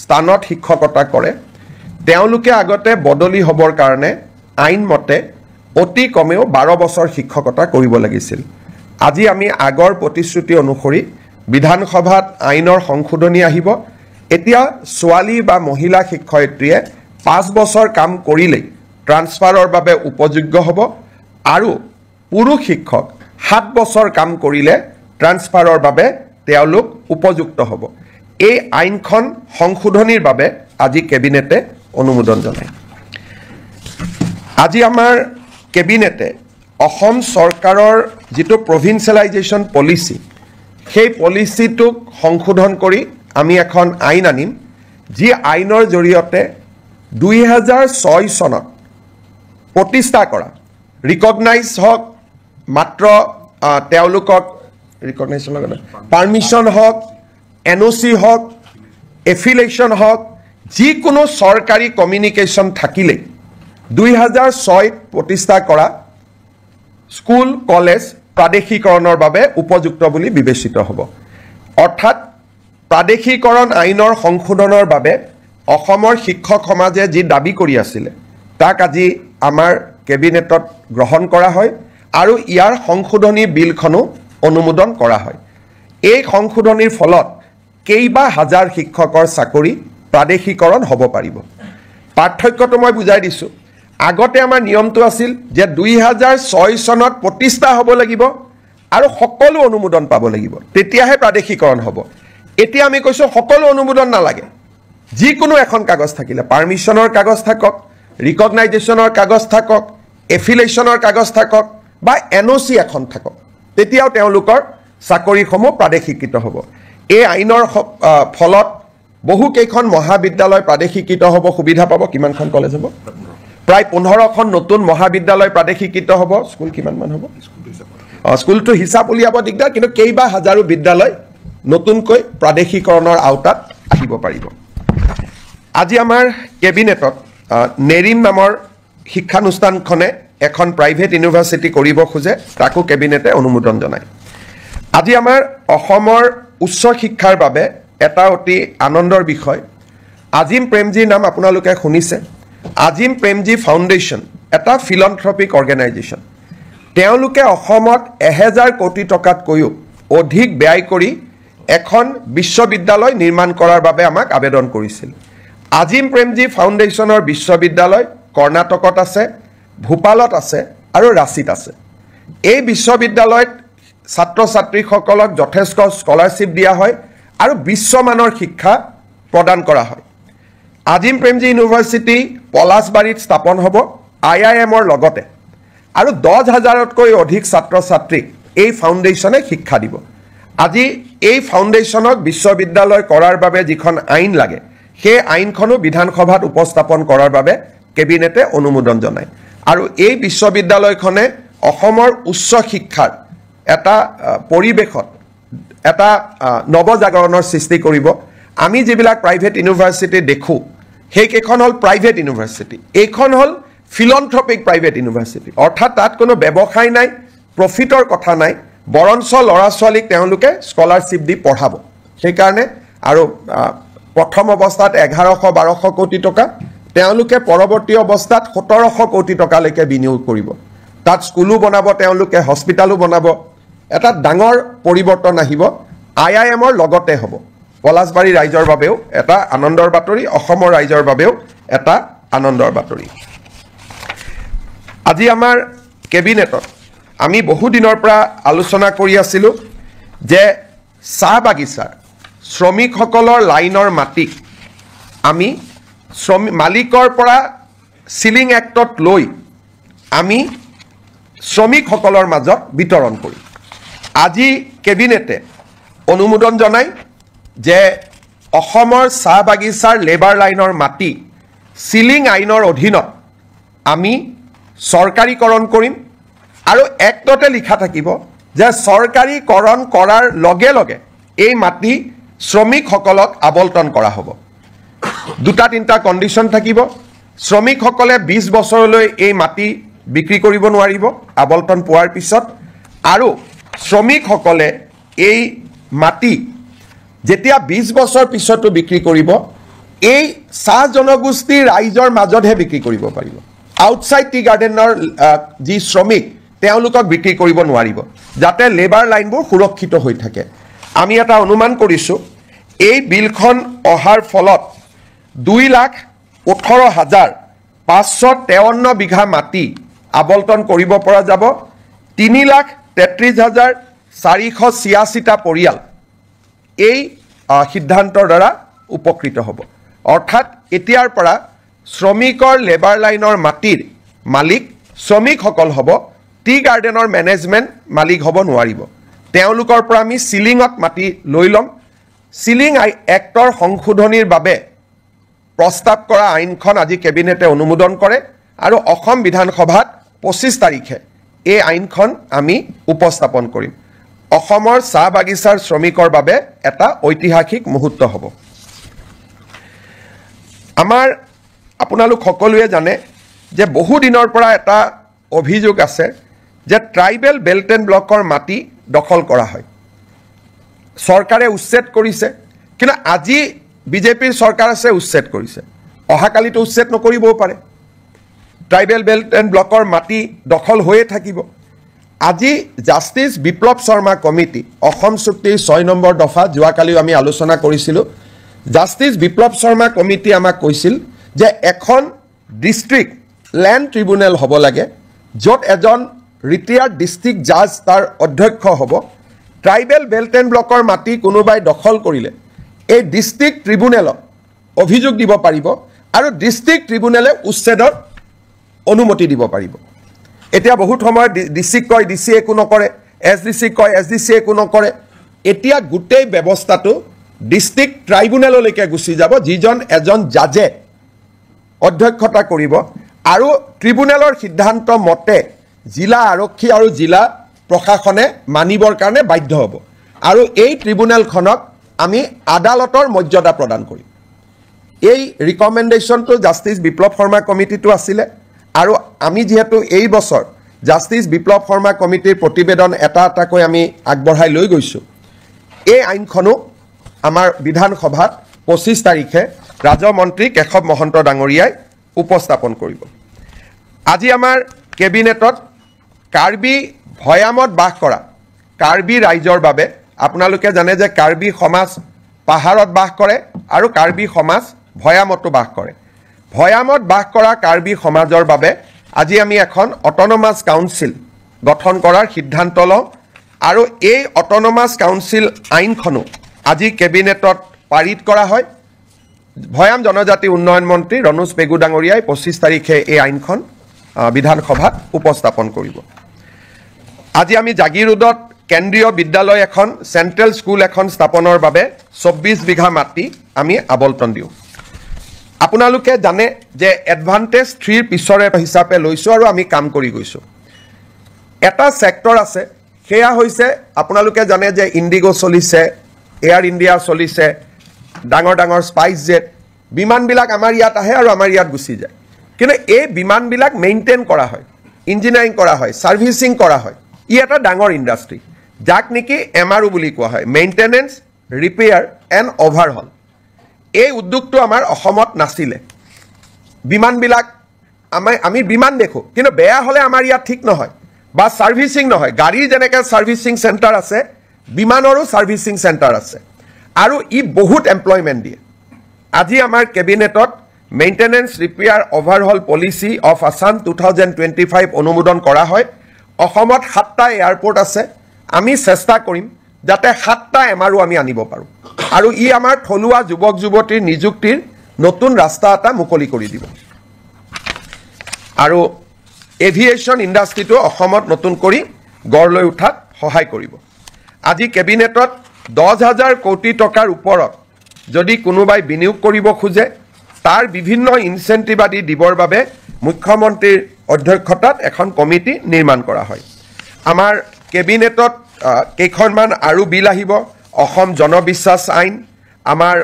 স্থানত শিক্ষকতা কৰে তেওঁলোকে আগতে বদলি হ'বৰ কাৰণে আইন মতে অতি কমেও 12 বছৰ শিক্ষকতা কৰিব লাগিছিল আজি আমি আগৰ প্ৰতিশ্ৰুতি অনুসৰি বিধানসভাত আইনৰ সংশোধনী আহিব এতিয়া ছোৱালী বা মহিলা শিক্ষয়িত্ৰীয়ে 5 বছৰ কাম কৰিলেই ট্ৰান্সফাৰৰ বাবে উপযোগ্য হ'ব আৰু পুৰুষ শিক্ষক 7 বছৰ কাম কৰিলে ট্ৰান্সফাৰৰ বাবে তেওঁলোক উপযুক্ত হ'ব এই আইনখন সংশোধনীৰ বাবে আজি কেবিনেটে অনুমোদন জনায় আজি আমাৰ কেবিনেটে অসম চৰকাৰৰ যিটো প্ৰভিন্সিয়েলাইজেশ্যন পলিচি সেই পলিচিটোক সংশোধন কৰি আমি এখন আইন আনিম যি আইনৰ জৰিয়তে 2006 চনত প্ৰতিষ্ঠা কৰা ৰিকগনাইজ হওক মাত্ৰ তেওঁলোকক ৰিকগনাইজেশ্যন পাৰ্মিশ্যন হওক NOC হওক এফিলেশ্যন হওক যিকোনো চৰকাৰী কমিউনিকেশ্যন থাকিলে 2006 প্ৰতিষ্ঠা কৰা স্কুল কলেজ প্ৰাদেশিকৰণৰ বাবে উপযুক্ত বুলি বিবেচিত হ'ব অৰ্থাৎ প্ৰাদেশিকৰণ আইনৰ সংশোধনৰ বাবে অসমৰ শিক্ষক সমাজে যি দাবী কৰি আছিলে তাক আজি আমাৰ কেবিনেটত গ্ৰহণ কৰা হয় আৰু ইয়াৰ সংশোধনী বিলখনো অনুমোদন কৰা হয় এই সংশোধনীৰ ফলত কেইবা হাজাৰ শিক্ষকৰ চাকৰি প্ৰাদেশিকৰণ হ'ব পাৰিব পাৰ্থক্যটো মই বুজাই দিছোঁ আগতে আমাৰ নিয়মটো আছিল যে 2006 চনত প্ৰতিষ্ঠা হ'ব লাগিব আৰু সকলো অনুমোদন পাব লাগিব তেতিয়াহে প্ৰাদেশিকৰণ হ'ব এতিয়া আমি কৈছোঁ সকলো অনুমোদন নালাগে যিকোনো এখন কাগজ থাকিলে পাৰ্মিশ্যনৰ কাগজ থাকক ৰিকগনাইজেশ্যনৰ কাগজ থাকক এফিলেশ্যনৰ কাগজ থাকক বা NOC এখন থাকক তেতিয়াও তেওঁলোকৰ চাকৰিসমূহ প্ৰাদেশিকৃত হ'ব এই আইনৰ ফলত বহু কেইখন মহাবিদ্যালয় প্ৰাদেশিকৃত হ'ব সুবিধা পাব কিমানখন কলেজ হ'ব প্ৰায় 15খন নতুন মহাবিদ্যালয় প্ৰাদেশিকৃত হ'ব স্কুল কিমানমান হ'ব স্কুলটো হিচাপ উলিয়াব দিগদাৰ কিন্তু কেইবা হাজাৰো বিদ্যালয় নতুনকৈ প্ৰাদেশিকৰণৰ আওতাত আহিব পাৰিব আজি আমাৰ কেবিনেটত নেৰিম নামৰ শিক্ষানুষ্ঠানখনে এখন প্ৰাইভেট ইউনিভাৰ্চিটি কৰিব খোজে তাকো কেবিনেটে অনুমোদন জনায় আজি আমাৰ অসমৰ উচ্চ শিক্ষাৰ বাবে এটা অতি আনন্দৰ বিষয় আজিম প্ৰেমজীৰ নাম আপোনালোকে শুনিছে আজিম প্ৰেমজী ফাউণ্ডেশ্যন এটা ফিলন্থ্ৰপিক অৰ্গেনাইজেশ্যন তেওঁলোকে অসমত 1000 কোটি টকাতকৈও অধিক ব্যয় কৰি এখন বিশ্ববিদ্যালয় নিৰ্মাণ কৰাৰ বাবে আমাক আবেদন কৰিছিল আজিম প্ৰেমজী ফাউণ্ডেশ্যনৰ বিশ্ববিদ্যালয় কৰ্ণাটকত আছে ভূপালত আছে আৰু ৰাঁচীত আছে এই বিশ্ববিদ্যালয়ত ছাত্ৰ ছাত্ৰীসকলক যথেষ্ট স্কলাৰশ্বিপ দিয়া হয় আৰু বিশ্বমানৰ শিক্ষা প্ৰদান কৰা হয় আজিম প্ৰেমজী ইউনিভাৰ্চিটি পলাশবাৰীত স্থাপন হ'ব IIMৰ লগতে আৰু 10,000তকৈ অধিক ছাত্ৰ ছাত্ৰীক এই ফাউণ্ডেশ্যনে শিক্ষা দিব আজি এই ফাউণ্ডেশ্যনক বিশ্ববিদ্যালয় কৰাৰ বাবে যিখন আইন লাগে সেই আইনখনো বিধানসভাত উপস্থাপন কৰাৰ বাবে কেবিনেটে অনুমোদন জনায় আৰু এই বিশ্ববিদ্যালয়খনে অসমৰ উচ্চ শিক্ষাৰ এটা পৰিৱেশত এটা নৱজাগৰণৰ সৃষ্টি কৰিব আমি যিবিলাক প্ৰাইভেট ইউনিভাৰ্চিটি দেখো সেইকেইখন হ'ল প্ৰাইভেট ইউনিভাৰ্চিটি এইখন হ'ল ফিলন্থ্ৰপিক প্ৰাইভেট ইউনিভাৰ্চিটি অৰ্থাৎ তাত কোনো ব্যৱসায় নাই প্ৰফিটৰ কথা নাই বৰঞ্চ ল'ৰা ছোৱালীক তেওঁলোকে স্কলাৰশ্বিপ দি পঢ়াব সেইকাৰণে আৰু প্ৰথম অৱস্থাত 1100-1200 কোটি টকা তেওঁলোকে পৰৱৰ্তী অৱস্থাত 1700 কোটি টকালৈকে বিনিয়োগ কৰিব তাত স্কুলো বনাব তেওঁলোকে হস্পিটালো বনাব এটা ডাঙৰ পৰিৱৰ্তন আহিব IIMৰ লগতে হ'ব পলাশবাৰী ৰাইজৰ বাবেও এটা আনন্দৰ বাতৰি অসমৰ ৰাইজৰ বাবেও এটা আনন্দৰ বাতৰি আজি আমাৰ কেবিনেটত আমি বহু দিনৰ পৰা আলোচনা কৰি আছিলোঁ যে চাহ বাগিচাৰ শ্ৰমিকসকলৰ লাইনৰ মাটি আমি মালিকৰ পৰা সিলিং এক্টত লৈ আমি শ্ৰমিকসকলৰ মাজত বিতৰণ কৰিম আজি কেবিনেটে অনুমোদন জনায় যে অসমৰ চাহ বাগিচাৰ লেবাৰ লাইনৰ মাটি সিলিং আইনৰ অধীনত আমি চৰকাৰীকৰণ কৰিম আৰু এক্টতে লিখা থাকিব যে চৰকাৰীকৰণ কৰাৰ লগে লগে এই মাটি শ্ৰমিকসকলক আবণ্টন কৰা হ'ব দুটা তিনিটা কণ্ডিশ্যন থাকিব শ্ৰমিকসকলে 20 বছৰলৈ এই মাটি বিক্ৰী কৰিব নোৱাৰিব আবণ্টন পোৱাৰ পিছত আৰু শ্ৰমিকসকলে এই মাটি যেতিয়া 20 বছৰ পিছতো বিক্ৰী কৰিব এই চাহ জনগোষ্ঠীৰ ৰাইজৰ মাজতহে বিক্ৰী কৰিব পাৰিব আউটসাইড টি গাৰ্ডেনৰ যি শ্ৰমিক তেওঁলোকক বিক্ৰী কৰিব নোৱাৰিব যাতে লেবাৰ লাইনবোৰ সুৰক্ষিত হৈ থাকে আমি এটা অনুমান কৰিছোঁ এই বিলখন অহাৰ ফলত 2,18,553 বিঘা মাটি আবণ্টন কৰিব পৰা যাব 3,33,486টা পৰিয়াল এই সিদ্ধান্তৰ দ্বাৰা উপকৃত হ'ব অৰ্থাৎ এতিয়াৰ পৰা শ্ৰমিকৰ লেবাৰ লাইনৰ মাটিৰ মালিক শ্ৰমিকসকল হ'ব টি গাৰ্ডেনৰ মেনেজমেণ্ট মালিক হ'ব নোৱাৰিব তেওঁলোকৰ পৰা আমি সিলিঙত মাটি লৈ ল'ম সিলিং এক্টৰ সংশোধনীৰ বাবে প্ৰস্তাৱ কৰা আইনখন আজি কেবিনেটে অনুমোদন কৰে আৰু অসম বিধানসভাত 25 তাৰিখে এই আইনখন আমি উপস্থাপন কৰিম অসমৰ চাহ বাগিচাৰ শ্ৰমিকৰ বাবে এটা ঐতিহাসিক মুহূৰ্ত হ'ব আমাৰ আপোনালোক সকলোৱে জানে যে বহু দিনৰ পৰা এটা অভিযোগ আছে যে ট্ৰাইবেল বেল্ট এণ্ড ব্লকৰ মাটি দখল কৰা হয় চৰকাৰে উচ্ছেদ কৰিছে কিন্তু আজি বিজেপিৰ চৰকাৰ আছে উচ্ছেদ কৰিছে অহাকালিতো উচ্ছেদ নকৰিবও পাৰে ট্ৰাইবেল বেল্ট এণ্ড ব্লকৰ মাটি দখল হৈয়ে থাকিব আজি জাষ্টিছ বিপ্লৱ শৰ্মা কমিটি অসম চুক্তিৰ 6 নম্বৰ দফা যোৱাকালিও আমি আলোচনা কৰিছিলোঁ জাষ্টিছ বিপ্লৱ শৰ্মা কমিটি আমাক কৈছিল যে এখন ডিষ্ট্ৰিক্ট লেণ্ড ট্ৰিব্যুনেল হ'ব লাগে য'ত এজন ৰিটায়াৰ্ড ডিষ্ট্ৰিক্ট জাজ তাৰ অধ্যক্ষ হ'ব ট্ৰাইবেল বেল্ট এণ্ড ব্লকৰ মাটি কোনোবাই দখল কৰিলে এই ডিষ্ট্ৰিক্ট ট্ৰিব্যুনেলত অভিযোগ দিব পাৰিব আৰু ডিষ্ট্ৰিক্ট ট্ৰিব্যুনেলে উচ্ছেদৰ অনুমতি দিব পাৰিব এতিয়া বহুত সময়ত ডিচিক কয় ডিচি একো নকৰে SDC কয় SDC একো নকৰে এতিয়া গোটেই ব্যৱস্থাটো ডিষ্ট্ৰিক্ট ট্ৰাইব্যুনেললৈকে গুচি যাব যিজন এজন জাজে অধ্যক্ষতা কৰিব আৰু ট্ৰিব্যুনেলৰ সিদ্ধান্ত মতে জিলা আৰক্ষী আৰু জিলা প্ৰশাসনে মানিবৰ কাৰণে বাধ্য হ'ব আৰু এই ট্ৰিব্যুনেলখনক আমি আদালতৰ মৰ্যাদা প্ৰদান কৰিম এই ৰিকমেণ্ডেশ্যনটো জাষ্টিছ বিপ্লৱ শৰ্মা কমিটিটো আছিলে আৰু আমি যেহেতু এই বছৰ জাষ্টিস বিপ্লৱ শৰ্মা কমিটিৰ প্ৰতিবেদন এটা এটাকৈ আমি আগবঢ়াই লৈ গৈছোঁ এই আইনখনো আমাৰ বিধানসভাত 25 তাৰিখে ৰাজমন্ত্ৰী কেশৱ মহন্ত ডাঙৰীয়াই উপস্থাপন কৰিব আজি আমাৰ কেবিনেটত কাৰ্বি ভৈয়ামত বাস কৰা কাৰ্বি ৰাইজৰ বাবে আপোনালোকে জানে যে কাৰ্বি সমাজ পাহাৰত বাস কৰে আৰু কাৰ্বি সমাজ ভৈয়ামতো বাস কৰে ভৈয়ামত বাস কৰা কাৰ্বি সমাজৰ বাবে আজি আমি এখন অট'নমাছ কাউন্সিল গঠন কৰাৰ সিদ্ধান্ত লওঁ আৰু এই অট'নমাছ কাউন্সিল আইনখনো আজি কেবিনেটত পাৰিত কৰা হয় ভৈয়াম জনজাতি উন্নয়ন মন্ত্ৰী ৰণোজ পেগু ডাঙৰীয়াই 25 তাৰিখে এই আইনখন বিধানসভাত উপস্থাপন কৰিব আজি আমি জাগিৰোডত কেন্দ্ৰীয় বিদ্যালয় এখন চেন্ট্ৰেল স্কুল এখন স্থাপনৰ বাবে 24 বিঘা মাটি আমি আবলটন দিওঁ আপোনালোকে জানে যে এডভান্টেজ 3 পিছৰে হিচাপে লৈছোঁ আৰু আমি কাম কৰি গৈছোঁ এটা সেক্টৰ আছে সেয়া হৈছে আপোনালোকে জানে যে ইণ্ডিগো চলিছে এয়াৰ ইণ্ডিয়া চলিছে ডাঙৰ ডাঙৰ স্পাইচ জেট বিমানবিলাক আমাৰ ইয়াত আহে আৰু আমাৰ ইয়াত গুচি যায় কিন্তু এই বিমানবিলাক মেইনটেইন কৰা হয় ইঞ্জিনিয়াৰিং কৰা হয় সাৰ্ভিসিং কৰা হয় ই এটা ডাঙৰ ইণ্ডাষ্ট্ৰী যাক নেকি এমআৰও বুলি কোৱা হয় মেইনটেনেন্স ৰিপেয়াৰ এণ্ড অভাৰহল এই উদ্যোগটো আমাৰ অসমত নাছিলে বিমানবিলাক আমি বিমান দেখো কিন্তু বেয়া হলে আমাৰ ইয়াত ঠিক নহয় বা সাৰ্ভিসিং নহয় গাড়ী যেনেকে সাৰ্ভিসিং সেন্টাৰ আছে বিমানৰো সাৰ্ভিসিং সেন্টাৰ আছে আৰু ই বহুত এমপ্লয়মেন্ট দিয়ে আজি আমাৰ কেবিনেটত maintenance repair overhaul policy of Assam 2025 অনুমোদন কৰা হয় অসমত 7টা এয়াৰপোৰ্ট আছে আমি চেষ্টা কৰিম যাতে 7টা এমআৰও আমি আনিব পাৰো আৰু ই আমাৰ থলুৱা যুৱক যুৱতীৰ নিযুক্তিৰ নতুন ৰাস্তা এটা মুকলি কৰি দিব আৰু এভিয়েশন ইণ্ডাষ্ট্ৰীটো অসমত নতুন কৰি গঢ় লৈ উঠাত সহায় কৰিব আজি কেবিনেটত 10,000 কোটি টকাৰ ওপৰত যদি কোনোবাই বিনিয়োগ কৰিব খোজে তাৰ বিভিন্ন ইনসেন্টিভ আদি দিবৰ বাবে মুখ্যমন্ত্ৰীৰ অধ্যক্ষতাত এখন কমিটি নিৰ্মাণ কৰা হয় আমাৰ কেবিনেটত কেইখনমান আৰু বিল আহিব অসম জনবিশ্বাস আইন আমাৰ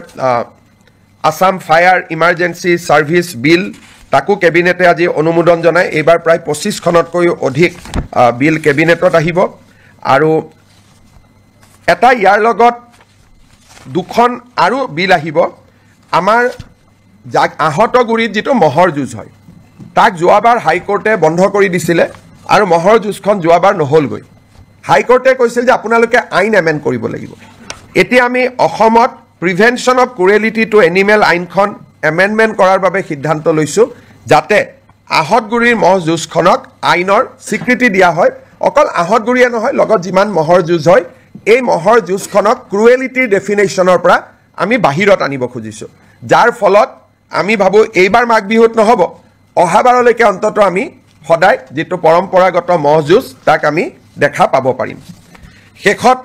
আসাম ফায়াৰ ইমাৰ্জেন্সি সাৰ্ভিস বিল তাকো কেবিনেটে আজি অনুমোদন জনায় এইবাৰ প্ৰায় 25খনতকৈ অধিক বিল কেবিনেটত আহিব আৰু এটা ইয়াৰ লগত দুখন আৰু বিল আহিব আমাৰ আহতগুৰিত যেটো মহৰ যুঁজ হয় তাক যোৱাবাৰ হাইকোৰ্টে বন্ধ কৰি দিছিলে আৰু মহৰ যুঁজখন যোৱাবাৰ নহলগৈ হাইকোৰ্টে কৈছিল যে আপোনালোকে আইন এমেন্ড কৰিব লাগিব এতিয়া আমি অসমত প্ৰিভেনশন অফ ক্ৰুৱেলিটি টু এনিমেল আইনখন এমেন্ডমেন্ট কৰাৰ বাবে সিদ্ধান্ত লৈছো যাতে আহতগুৰিৰ মহ যুঁজখনক আইনৰ স্বীকৃতি দিয়া হয় অকল আহতগুৰিয়ে নহয় লগত যিমান মহৰ যুঁজ হয় এই মহৰ যুঁজখনক ক্ৰুৱেলিটিৰ ডেফিনেশ্যনৰ পৰা আমি বাহিৰত আনিব খুজিছো যাৰ ফলত আমি ভাবো এইবাৰ মাঘ বিহুত নহব অহাবাৰলৈকে অন্তত আমি সদায় যেটো পৰম্পৰাগত মহ যুঁজ তাক আমি দেখা পাব পাৰিম শেষত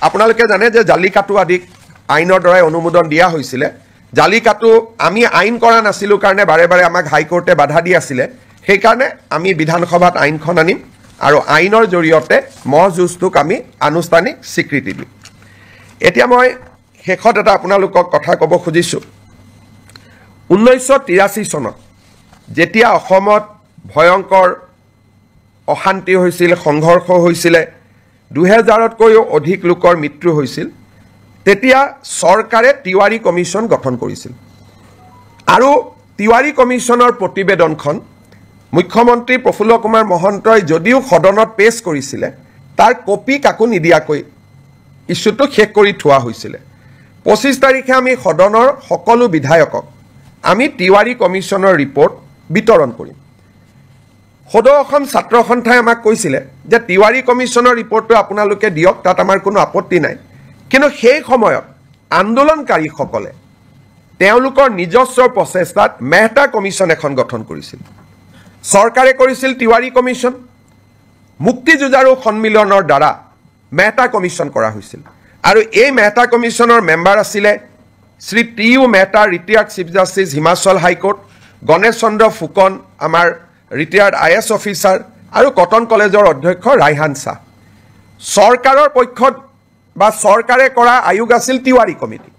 আপোনালোকে জানে যে জালিকাটু আদি আইনৰ দ্বাৰা অনুমোদন দিয়া হৈছিল জালিকাটু আমি আইন কৰা নাছিলো কাৰণে বাৰে বাৰে আমাক হাইকোৰ্টে বাধা দি আছিল সেই কাৰণে আমি বিধানসভাত আইনখন আনিম আৰু আইনৰ জৰিয়তে মহ যুঁজটোক আমি আনুষ্ঠানিক স্বীকৃতি দিম এতিয়া মই শেষত এটা আপোনালোকক কথা ক'ব খুজিছো 1983 চনত যেতিয়া অসমত ভয়ংকৰ অশান্তি হৈছিল সংঘৰ্ষ হৈছিল 2000তকৈও অধিক লোকৰ মৃত্যু হৈছিল তেতিয়া চৰকাৰে তিৱাৰী কমিছন গঠন কৰিছিল আৰু তিৱাৰী কমিছনৰ প্ৰতিবেদনখন মুখ্যমন্ত্ৰী প্ৰফুল্ল কুমাৰ মহন্তই যদিও সদনত পেশ কৰিছিল তাৰ কপি কাকো নিদিয়াকৈ ইস্যুটো শেষ কৰি থোৱা হৈছিল 25 তাৰিখে আমি সদনৰ সকলো বিধায়কক আমি তিৱাৰী কমিছনৰ ৰিপৰ্ট বিতৰণ কৰিম সদৌ অসম ছাত্ৰ সন্থাই আমাক কৈছিল যে তিৱাৰী কমিছনৰ ৰিপৰ্টটো আপোনালোকে দিয়ক তাত আমাৰ কোনো আপত্তি নাই কিন্তু সেই সময়ত আন্দোলনকাৰীসকলে তেওঁলোকৰ নিজস্ব প্ৰচেষ্টাত মেহতা কমিছন এখন গঠন কৰিছিল চৰকাৰে কৰিছিল তিৱাৰী কমিছন মুক্তি যুঁজাৰু সন্মিলনৰ দ্বাৰা মেহতা কমিছন কৰা হৈছিল আৰু এই মেহতা কমিছনৰ মেম্বাৰ আছিল Shri T U. Mehta retired chief justice Himachal high court Ganesh Chandra Phukan আমাৰ ৰিটায়াৰ্ড আইএছ অফিচাৰ আৰু কটন কলেজৰ অধ্যক্ষ ৰাইহান শাহ চৰকাৰৰ পক্ষত বা চৰকাৰে কৰা আয়োগ আছিল তিৱাৰী কমিটি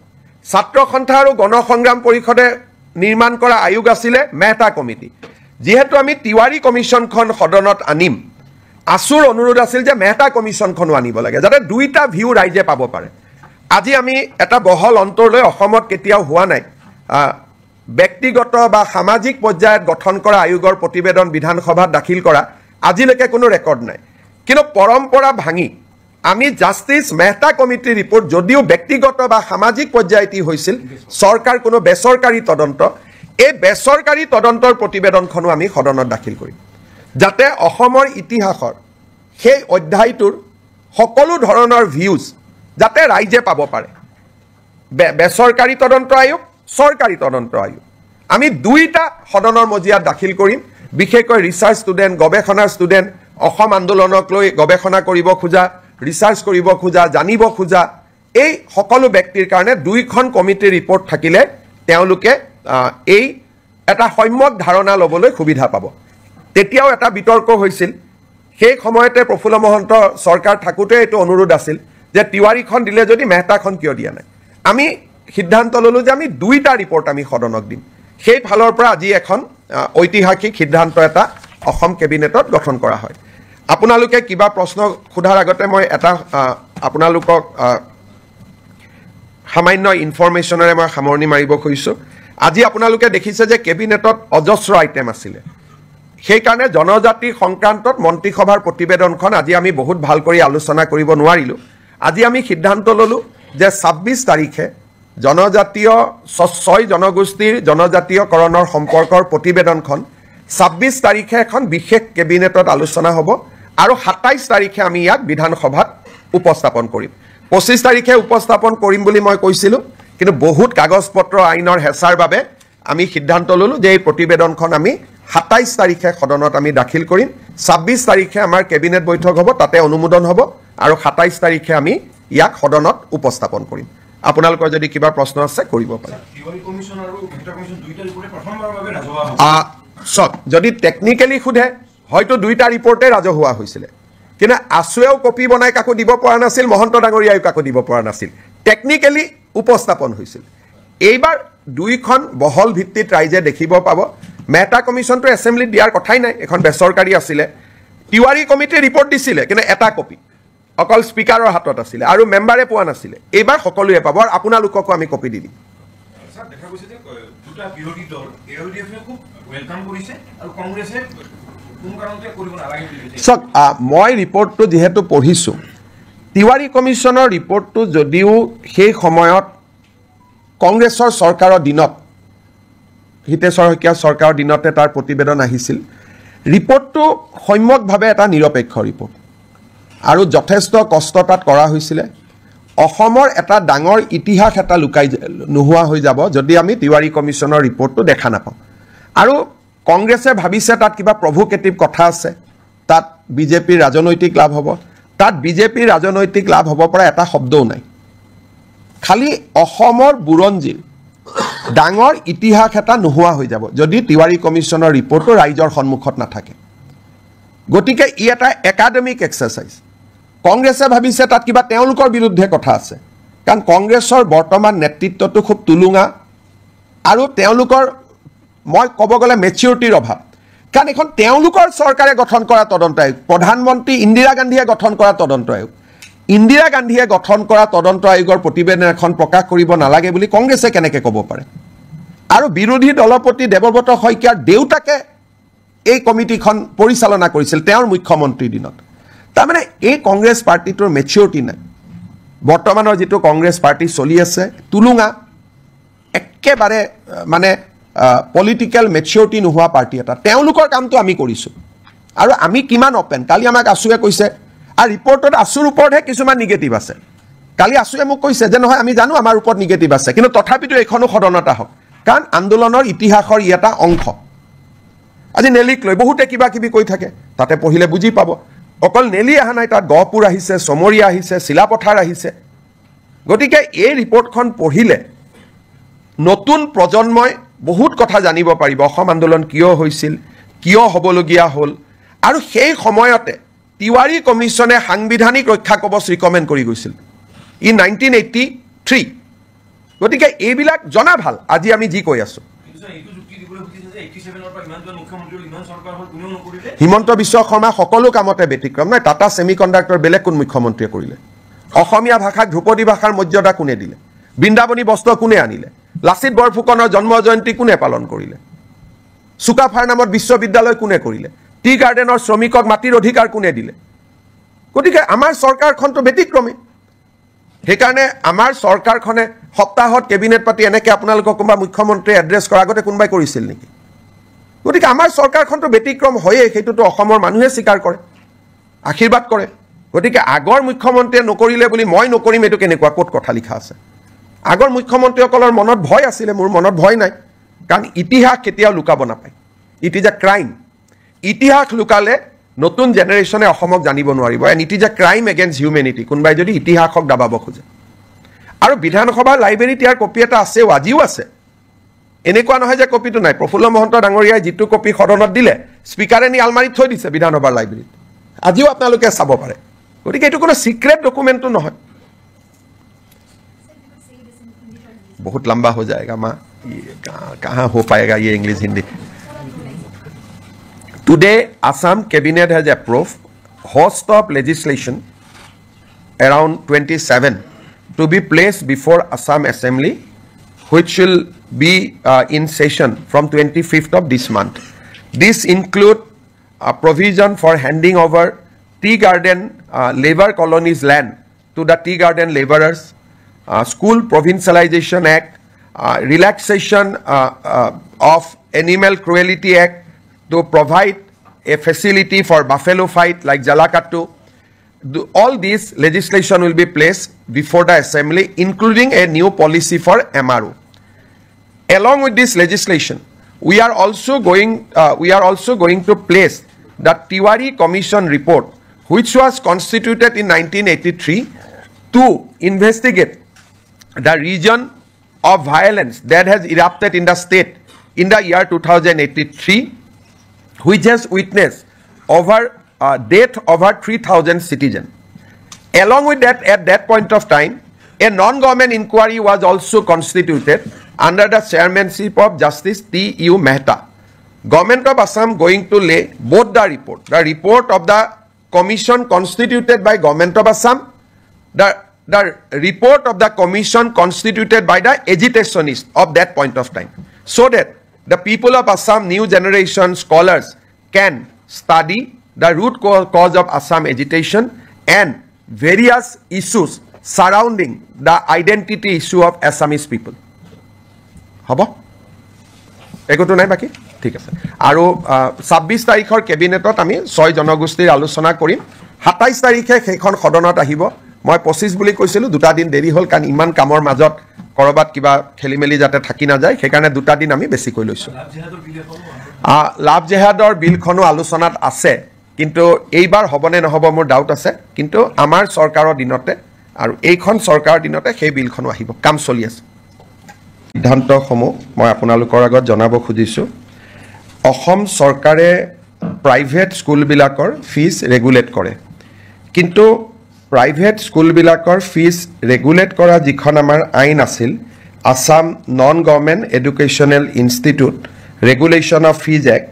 ছাত্ৰ সন্থা আৰু গণসংগ্ৰাম পৰিষদে নিৰ্মাণ কৰা আয়োগ আছিল মেহতা কমিটি যিহেতু আমি তিৱাৰী কমিশ্যনখন সদনত আনিম, আছুৰ অনুৰোধ আছিল যে মেহতা কমিশ্যনখনো আনিব লাগে, যাতে দুইটা ভিউ ৰাইজে পাব পাৰে। আজি আমি এটা বহল অন্তৰলৈ অসমত কেতিয়াও হোৱা নাই ব্যক্তিগত বা সামাজিক পৰ্যায়ত গঠন কৰা আয়োগৰ প্ৰতিবেদন বিধানসভাত দাখিল কৰা আজিলৈকে কোনো ৰেকৰ্ড নাই। কিন্তু পৰম্পৰা ভাঙি আমি জাষ্টিছ মেহতা কমিটিৰ ৰিপৰ্ট যদিও ব্যক্তিগত বা সামাজিক পৰ্যায়ত হৈছিল, চৰকাৰ কোনো বেচৰকাৰী তদন্ত, এই বেচৰকাৰী তদন্তৰ প্ৰতিবেদনখনো আমি সদনত দাখিল কৰিম, যাতে অসমৰ ইতিহাসৰ সেই অধ্যায়টোৰ সকলো ধৰণৰ ভিউজ যাতে ৰাইজে পাব পাৰে। বেচৰকাৰী তদন্ত আয়োগ, চৰকাৰী তদন্ত আয়োগ, আমি দুইটা সদনৰ মজিয়াত দাখিল কৰিম। বিশেষকৈ ৰিচাৰ্চ ষ্টুডেণ্ট, গৱেষণাৰ ষ্টুডেণ্ট, অসম আন্দোলনক লৈ গৱেষণা কৰিব খোজা, ৰিচাৰ্চ কৰিব খোজা, জানিব খোজা, এই সকলো ব্যক্তিৰ কাৰণে দুইখন কমিটিৰ ৰিপৰ্ট থাকিলে তেওঁলোকে এই এটা সম্যক ধাৰণা ল'বলৈ সুবিধা পাব। তেতিয়াও এটা বিতৰ্ক হৈছিল, সেই সময়তে প্ৰফুল্ল মহন্ত চৰকাৰ থাকোঁতে এইটো অনুৰোধ আছিল যে তিৱাৰীখন দিলে যদি মেহতাখন কিয় দিয়া নাই। আমি সিদ্ধান্ত ল'লোঁ যে আমি দুইটা ৰিপৰ্ট আমি সদনক দিম। সেই ফালৰ পৰা আজি এখন ঐতিহাসিক সিদ্ধান্ত এটা অসম কেবিনেটত গঠন কৰা হয়। আপোনালোকে কিবা প্ৰশ্ন সোধাৰ আগতে মই এটা আপোনালোকক সামান্য ইনফৰমেশ্যনেৰে মই সামৰণি মাৰিব খুজিছোঁ। আজি আপোনালোকে দেখিছে যে কেবিনেটত অজস্ৰ আইটেম আছিলে, সেইকাৰণে জনজাতি সংক্ৰান্তত মন্ত্ৰীসভাৰ প্ৰতিবেদনখন আজি আমি বহুত ভাল কৰি আলোচনা কৰিব নোৱাৰিলোঁ। আজি আমি সিদ্ধান্ত ল'লোঁ যে ২৬ তাৰিখে জনজাতীয় ৬ জনগোষ্ঠীৰ জনজাতীয়কৰণৰ সম্পৰ্কৰ প্ৰতিবেদনখন ২৬ তাৰিখে এখন বিশেষ কেবিনেটত আলোচনা হ'ব আৰু ২৭ তাৰিখে আমি ইয়াক বিধানসভাত উপস্থাপন কৰিম। ২৫ তাৰিখে উপস্থাপন কৰিম বুলি মই কৈছিলোঁ, কিন্তু বহুত কাগজ পত্ৰ আইনৰ হেঁচাৰ বাবে আমি সিদ্ধান্ত ল'লোঁ যে এই প্ৰতিবেদনখন আমি ২৭ তাৰিখে সদনত আমি দাখিল কৰিম। ২৬ তাৰিখে আমাৰ কেবিনেট বৈঠক হ'ব, তাতে অনুমোদন হ'ব আৰু ২৭ তাৰিখে আমি ইয়াক সদনত উপস্থাপন কৰিম। আপোনালোকৰ যদি কিবা প্ৰশ্ন আছে কৰিব পাৰে। চক যদি টেকনিকেলি সোধে হয়তো দুইটা ৰিপৰ্টে ৰাজহুৱা হৈছিলে, কিন্তু আছুৱেও কপি বনাই কাকো দিব পৰা নাছিল, মহন্ত ডাঙৰীয়াইও কাকো দিব পৰা নাছিল, টেকনিকেলি উপস্থাপন হৈছিল। এইবাৰ দুইখন বহল ভিত্তিত ৰাইজে দেখিব পাব। মেহতা কমিশ্যনটো এছেম্বলিত দিয়াৰ কথাই নাই, এখন বেচৰকাৰী আছিলে। তিৱাৰী কমিটিয়ে ৰিপৰ্ট দিছিলে, কিন্তু এটা কপি অকল স্পীকাৰৰ হাতত আছিলে আৰু মেম্বাৰে পোৱা নাছিলে। এইবাৰ সকলোৱে পাব আৰু আপোনালোককো আমি কপি দি দিম। চাওক, মই ৰিপৰ্টটো যিহেতু পঢ়িছোঁ, তিৱাৰী কমিশ্যনৰ ৰিপৰ্টটো যদিও সেই সময়ত কংগ্ৰেছৰ চৰকাৰৰ দিনত, হিতেশ্বৰ শইকীয়াৰ চৰকাৰৰ দিনতে তাৰ প্ৰতিবেদন আহিছিল, ৰিপৰ্টটো সম্যকভাৱে এটা নিৰপেক্ষ ৰিপৰ্ট আৰু যথেষ্ট কষ্ট তাত কৰা হৈছিলে। অসমৰ এটা ডাঙৰ ইতিহাস এটা লুকাই নোহোৱা হৈ যাব যদি আমি তিৱাৰী কমিশ্যনৰ ৰিপৰ্টটো দেখা নাপাওঁ। আৰু কংগ্ৰেছে ভাবিছে তাত কিবা প্ৰভোকেটিভ কথা আছে, তাত বিজেপিৰ ৰাজনৈতিক লাভ হ'ব। তাত বিজেপিৰ ৰাজনৈতিক লাভ হ'ব পৰা এটা শব্দও নাই। খালি অসমৰ বুৰঞ্জীৰ ডাঙৰ ইতিহাস এটা নোহোৱা হৈ যাব যদি তিৱাৰী কমিশ্যনৰ ৰিপৰ্টটো ৰাইজৰ সন্মুখত নাথাকে। গতিকে ই এটা একাডেমিক এক্সাৰচাইজ। কংগ্ৰেছে ভাবিছে তাত কিবা তেওঁলোকৰ বিৰুদ্ধে কথা আছে, কাৰণ কংগ্ৰেছৰ বৰ্তমান নেতৃত্বটো খুব তুলুঙা আৰু তেওঁলোকৰ মই ক'ব গ'লে মেচিউৰিটিৰ অভাৱ। কাৰণ এখন তেওঁলোকৰ চৰকাৰে গঠন কৰা তদন্ত আয়োগ, প্ৰধানমন্ত্ৰী ইন্দিৰা গান্ধীয়ে গঠন কৰা তদন্ত আয়োগ, ইন্দিৰা গান্ধীয়ে গঠন কৰা তদন্ত আয়োগৰ প্ৰতিবেদন এখন প্ৰকাশ কৰিব নালাগে বুলি কংগ্ৰেছে কেনেকৈ ক'ব পাৰে? আৰু বিৰোধী দলপতি দেৱব্ৰত শইকীয়াৰ দেউতাকে এই কমিটিখন পৰিচালনা কৰিছিল তেওঁৰ মুখ্যমন্ত্ৰীৰ দিনত। তাৰমানে এই কংগ্ৰেছ পাৰ্টিটোৰ মেচিউৰিটি নাই। বৰ্তমানৰ যিটো কংগ্ৰেছ পাৰ্টি চলি আছে তুলুঙা, একেবাৰে মানে পলিটিকেল মেচিউৰিটি নোহোৱা পাৰ্টি এটা। তেওঁলোকৰ কামটো আমি কৰিছোঁ আৰু আমি কিমান অপেন। কালি আমাক আছুৱে কৈছে, আৰু ৰিপৰ্টত আছুৰ ওপৰতহে কিছুমান নিগেটিভ আছে। কালি আছুৱে মোক কৈছে যে নহয় আমি জানো আমাৰ ওপৰত নিগেটিভ আছে, কিন্তু তথাপিতো এইখনো সদনত আহক, কাৰণ আন্দোলনৰ ইতিহাসৰ ই এটা অংশ। আজি নেলিক লৈ বহুতে কিবা কিবি কৈ থাকে, তাতে পঢ়িলে বুজি পাব। অকল নেলি অহা নাই, তাত গহপুৰ আহিছে, চমৰীয়া আহিছে, চিলাপথাৰ আহিছে। গতিকে এই ৰিপৰ্টখন পঢ়িলে নতুন প্ৰজন্মই বহুত কথা জানিব পাৰিব। অসম আন্দোলন কিয় হৈছিল, কিয় হ'বলগীয়া হ'ল, আৰু সেই সময়তে তিৱাৰী কমিশ্যনে সাংবিধানিক ৰক্ষা কবচ ৰিকমেণ্ড কৰি গৈছিল ই 1983। গতিকে এইবিলাক জনা ভাল আজি আমি যি কৈ আছোঁ। 87 পৰা ইমান জন মুখ্যমন্ত্ৰী ইমান চৰকাৰ হ'ল কোনেও নকৰিলে হিমন্ত বিশ্ব শৰ্মা সকলো কামতে ব্যতিক্ৰম নাই টাটা সেমিকণ্ডাক্টৰ বেলেগ কোন মুখ্যমন্ত্ৰীয়ে কৰিলে অসমীয়া ভাষাক ধ্ৰুপদী ভাষাৰ মৰ্যাদা কোনে দিলে বৃন্দাবনী বস্ত্ৰ কোনে আনিলে লাচিত বৰফুকনৰ জন্ম জয়ন্তী কোনে পালন কৰিলে সুকাফাৰ নামত বিশ্ববিদ্যালয় কোনে কৰিলে টি গাৰ্ডেনৰ শ্ৰমিকক মাটিৰ অধিকাৰ কোনে দিলে গতিকে আমাৰ চৰকাৰখনটো ব্যতিক্ৰমী সেইকাৰণে আমাৰ চৰকাৰখনে সপ্তাহত কেবিনেট পাতি এনেকৈ আপোনালোকক কোনোবা মুখ্যমন্ত্ৰীয়ে এড্ৰেছ কৰাৰ আগতে কোনোবাই কৰিছিল নেকি গতিকে আমাৰ চৰকাৰখনটো ব্যতিক্ৰম হয়েই সেইটোতো অসমৰ মানুহে স্বীকাৰ কৰে আশীৰ্বাদ কৰে গতিকে আগৰ মুখ্যমন্ত্ৰীয়ে নকৰিলে বুলি মই নকৰিম এইটো কেনেকুৱা ক'ত কথা লিখা আছে আগৰ মুখ্যমন্ত্ৰীসকলৰ মনত ভয় আছিলে মোৰ মনত ভয় নাই কাৰণ ইতিহাস কেতিয়াও লুকাব নাপায় ইট ইজ এ ক্ৰাইম ইতিহাস লুকালে নতুন জেনেৰেশ্যনে অসমক জানিব নোৱাৰিব and it is a crime against humanity কোনোবাই যদি ইতিহাসক দাবাব খোজে আৰু বিধানসভাৰ লাইব্ৰেৰীত ইয়াৰ কপি এটা আছেও আজিও আছে এনেকুৱা নহয় যে কপিটো নাই প্ৰফুল্ল মহন্ত ডাঙৰীয়াই যিটো কপি সদনত দিলে স্পীকাৰে নি আলমাৰীত থৈ দিছে বিধানসভাৰ লাইব্ৰেৰীত আজিও আপোনালোকে চাব পাৰে গতিকে এইটো কোনো সিক্ৰেট ডকুমেণ্টটো নহয় बहुत लंबा हो जाएगा माँ कहाँ हो पाएगा ये English Hindi Today Assam cabinet has approved host of legislation around 27 to be placed before Assam Assembly which will be in session from 25th of this month. This include a provision for handing over tea garden labor colonies land to the tea garden laborers, School Provincialization Act, relaxation of Animal Cruelty Act to provide a facility for buffalo fight like Jalakattu. All these legislation will be placed before the assembly, including a new policy for MRO. Along with this legislation, we are also going to place the Tiwari Commission report, which was constituted in 1983 to investigate the region of violence that has erupted in the state in the year 2083, which has witnessed death over 3,000 citizens. Along with that, at that point of time, a non-government inquiry was also constituted under the chairmanship of Justice T.U. Mehta. Government of Assam going to lay both the report of the commission constituted by Government of Assam, the report of the commission constituted by the agitationists of that point of time, so that the people of Assam, new generation scholars can study the root cause of Assam agitation and various issues surrounding the identity issue of Assamese people. Habo? Ekoto nai baki? ঠিক আছে আৰু 26 তাৰিখৰ কেবিনেটত আমি 6 জনগোষ্ঠীৰ আলোচনা কৰিম 27 তাৰিখে সেইখন সদনত আহিব মই 25 বুলি কৈছিলো দুটা দিন দেৰি হ'ল কাৰণ ইমান কামৰ মাজত কৰবাত কিবা খেলিমেলি যাতে থাকি না যায় সেইকাৰণে দুটা দিন আমি বেছি কৈ লৈছো লাভ জেহাদৰ বিলখনো আলোচনাত আছে কিন্তু এইবাৰ হবনে নহব মোৰ ডাউট আছে কিন্তু আমাৰ চৰকাৰৰ দিনতে আৰু এইখন চৰকাৰৰ দিনতে সেই বিলখনো আহিব কাম চলি আছে সিদ্ধান্তসমূহ মই আপোনালোকৰ আগত জনাব খুজিছো অসম চৰকাৰে প্ৰাইভেট স্কুলবিলাকৰ ফিজ ৰেগুলেট কৰে কিন্তু প্ৰাইভেট স্কুলবিলাকৰ ফিজ ৰেগুলেট কৰা যিখন আমাৰ আইন আছিল Assam non government educational institute regulation of fees act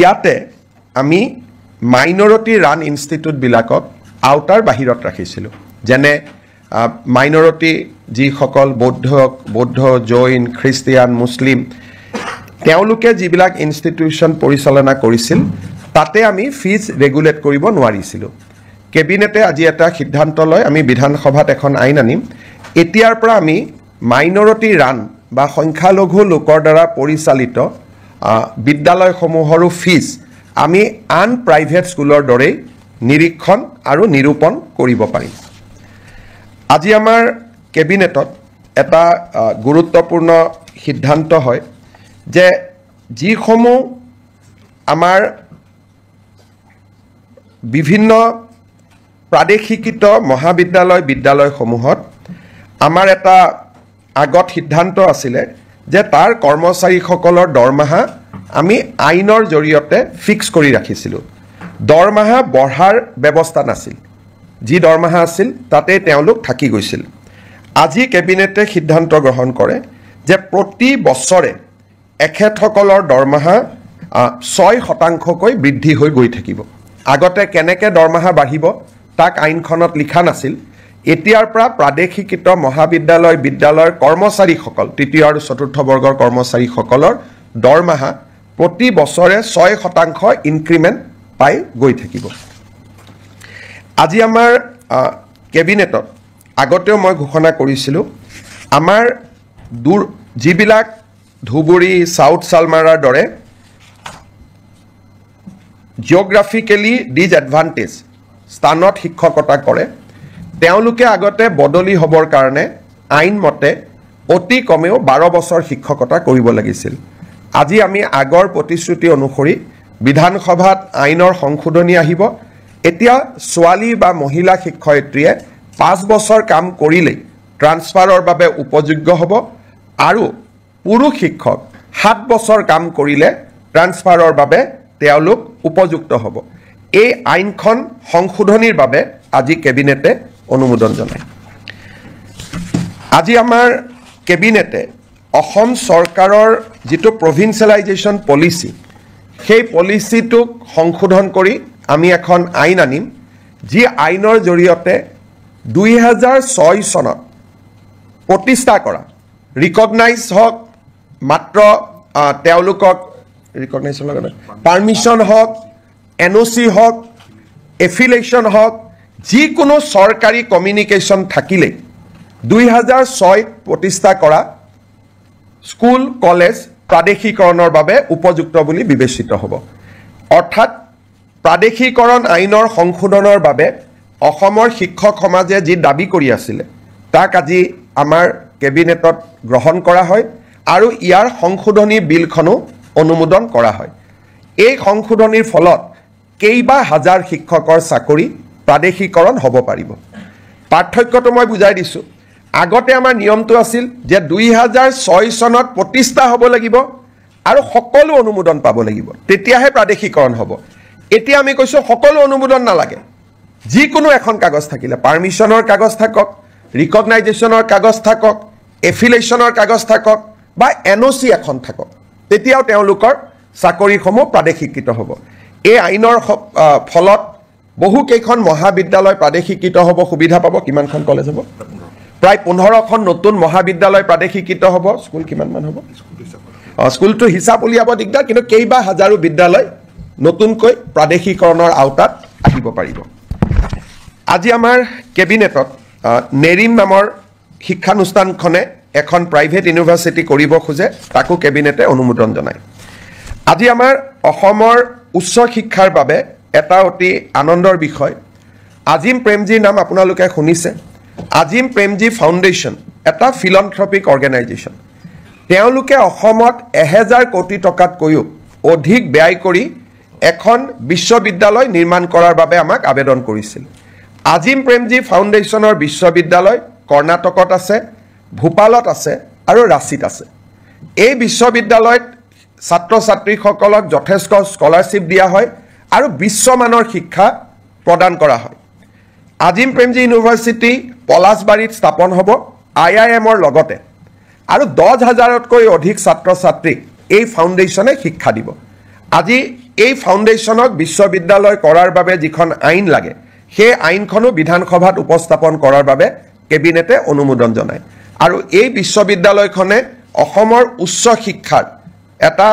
ইয়াতে আমি মাইনৰিটি ৰান ইনষ্টিটিউটবিলাকক আউটাৰ বাহিৰত ৰাখিছিলোঁ যেনে মাইনৰিটি যিসকল বৌদ্ধ জৈন খ্ৰীষ্টিয়ান মুছলিম তেওঁলোকে যিবিলাক ইনষ্টিটিউশ্যন পৰিচালনা কৰিছিল তাতে আমি ফিজ ৰেগুলেট কৰিব নোৱাৰিছিলোঁ কেবিনেটে আজি এটা সিদ্ধান্ত লয় আমি বিধানসভাত এখন আইন আনিম এতিয়াৰ পৰা আমি মাইনৰিটি ৰান বা সংখ্যালঘু লোকৰ দ্বাৰা পৰিচালিত বিদ্যালয়সমূহৰো ফিজ আমি আন প্ৰাইভেট স্কুলৰ দৰে নিৰীক্ষণ আৰু নিৰূপণ কৰিব পাৰিম আজি আমাৰ কেবিনেটত এটা গুৰুত্বপূৰ্ণ সিদ্ধান্ত হয় যে যিসমূহ আমাৰ বিভিন্ন প্ৰাদেশিকৃত মহাবিদ্যালয় বিদ্যালয়সমূহত আমাৰ এটা আগত সিদ্ধান্ত আছিলে যে তাৰ কৰ্মচাৰীসকলৰ দৰমহা আমি আইনৰ জৰিয়তে ফিক্স কৰি ৰাখিছিলোঁ দৰমহা বঢ়াৰ ব্যৱস্থা নাছিল যি দৰমহা আছিল তাতে তেওঁলোক থাকি গৈছিল আজি কেবিনেটে সিদ্ধান্ত গ্ৰহণ কৰে যে প্ৰতি বছৰে এখেতসকলৰ দৰমহা 6% বৃদ্ধি হৈ গৈ থাকিব আগতে কেনেকৈ দৰমহা বাঢ়িব তাক আইনখনত লিখা নাছিল এতিয়াৰ পৰা প্ৰাদেশিকৃত মহাবিদ্যালয় বিদ্যালয়ৰ কৰ্মচাৰীসকল তৃতীয় আৰু চতুৰ্থ বৰ্গৰ কৰ্মচাৰীসকলৰ দৰমহা প্ৰতি বছৰে 6% ইনক্ৰিমেণ্ট পাই গৈ থাকিব আজি আমাৰ কেবিনেটত আগতেও মই ঘোষণা কৰিছিলোঁ আমাৰ যিবিলাক ধুবুৰী সাউথ সালমাৰাৰ দৰে জিঅ'গ্ৰাফিকেলি ডিজএডভান্টেজ স্থানত শিক্ষকতা কৰে তেওঁলোকে আগতে বদলি হ'বৰ কাৰণে আইন মতে অতি কমেও 12 বছৰ শিক্ষকতা কৰিব লাগিছিল আজি আমি আগৰ প্ৰতিশ্ৰুতি অনুসৰি বিধানসভাত আইনৰ সংশোধনী আহিব এতিয়া ছোৱালী বা মহিলা শিক্ষয়িত্ৰীয়ে 5 বছৰ কাম কৰিলে ট্ৰান্সফাৰৰ বাবে উপযোগ্য হ'ব আৰু পুৰুষ শিক্ষক 7 বছৰ কাম কৰিলে ট্ৰান্সফাৰৰ বাবে তেওঁলোক উপযুক্ত হ'ব এই আইনখন সংশোধনীৰ বাবে আজি কেবিনেটে অনুমোদন জনায় আজি আমাৰ কেবিনেটে অসম চৰকাৰৰ যিটো প্ৰভিন্সিয়েলাইজেশ্যন পলিচি সেই পলিচিটোক সংশোধন কৰি আমি এখন আইন আনিম যি আইনৰ জৰিয়তে 2006 চনত প্ৰতিষ্ঠা কৰা ৰিকগনাইজ হওক মাত্ৰ তেওঁলোকক ৰিকগনাইজৰ লগত পাৰ্মিশ্যন হওক এনঅ'চি হওক এফিলেশ্যন হওক যিকোনো চৰকাৰী কমিউনিকেশ্যন থাকিলে 2006 প্ৰতিষ্ঠা কৰা স্কুল কলেজ প্ৰাদেশিকৰণৰ বাবে উপযুক্ত বুলি বিবেচিত হ'ব অৰ্থাৎ প্ৰাদেশিকৰণ আইনৰ সংশোধনৰ বাবে অসমৰ শিক্ষক সমাজে যি দাবী কৰি আছিল তাক আজি আমাৰ কেবিনেটত গ্ৰহণ কৰা হয় আৰু ইয়াৰ সংশোধনী বিলখনো অনুমোদন কৰা হয় এই সংশোধনীৰ ফলত কেইবা হাজাৰ শিক্ষকৰ চাকৰি প্ৰাদেশিকৰণ হ'ব পাৰিব পাৰ্থক্যটো মই বুজাই দিছোঁ আগতে আমাৰ নিয়মটো আছিল যে 2006 চনত প্ৰতিষ্ঠা হ'ব লাগিব আৰু সকলো অনুমোদন পাব লাগিব তেতিয়াহে প্ৰাদেশিকৰণ হ'ব এতিয়া আমি কৈছোঁ সকলো অনুমোদন নালাগে যিকোনো এখন কাগজ থাকিলে পাৰ্মিশ্যনৰ কাগজ থাকক ৰিকগনাইজেশ্যনৰ কাগজ থাকক এফিলেশ্যনৰ কাগজ থাকক বা এনঅ'চি এখন থাকক তেতিয়াও তেওঁলোকৰ চাকৰিসমূহ প্ৰাদেশিকৃত হ'ব এই আইনৰ ফলত বহুকেইখন মহাবিদ্যালয় প্ৰাদেশিকৃত হ'ব সুবিধা পাব কিমানখন কলেজ হ'ব প্ৰায় 15খন নতুন মহাবিদ্যালয় প্ৰাদেশিকৃত হ'ব স্কুল কিমানমান হ'ব স্কুলটো হিচাপ উলিয়াব দিগদাৰ কিন্তু কেইবা হাজাৰো বিদ্যালয় নতুনকৈ প্ৰাদেশিকৰণৰ আওতাত আহিব পাৰিব আজি আমাৰ কেবিনেটত নেৰিম নামৰ শিক্ষানুষ্ঠানখনে এখন প্ৰাইভেট ইউনিভাৰ্চিটি কৰিব খোজে তাকো কেবিনেটে অনুমোদন জনায় আজি আমাৰ অসমৰ উচ্চ শিক্ষাৰ বাবে এটা অতি আনন্দৰ বিষয় আজিম প্ৰেমজীৰ নাম আপোনালোকে শুনিছে আজিম প্ৰেমজী ফাউণ্ডেশ্যন এটা ফিলন্থ্ৰপিক অৰ্গেনাইজেশ্যন তেওঁলোকে অসমত 1000 কোটি টকাতকৈও অধিক ব্যয় কৰি এখন বিশ্ববিদ্যালয় নিৰ্মাণ কৰাৰ বাবে আমাক আবেদন কৰিছিল আজিম প্ৰেমজী ফাউণ্ডেশ্যনৰ বিশ্ববিদ্যালয় কৰ্ণাটকত আছে ভূপালত আছে আৰু ৰাঁচীত আছে এই বিশ্ববিদ্যালয়ত ছাত্ৰ ছাত্ৰীসকলক যথেষ্ট স্কলাৰশ্বিপ দিয়া হয় আৰু বিশ্বমানৰ শিক্ষা প্ৰদান কৰা হয় আজিম প্ৰেমজী ইউনিভাৰ্চিটি পলাশবাৰীত স্থাপন হ'ব IIMৰ লগতে আৰু 10,000তকৈ অধিক ছাত্ৰ ছাত্ৰীক এই ফাউণ্ডেশ্যনে শিক্ষা দিব আজি এই ফাউণ্ডেশ্যনক বিশ্ববিদ্যালয় কৰাৰ বাবে যিখন আইন লাগে সেই আইনখনো বিধানসভাত উপস্থাপন কৰাৰ বাবে কেবিনেটে অনুমোদন জনায় আৰু এই বিশ্ববিদ্যালয়খনে অসমৰ উচ্চ শিক্ষাৰ এটা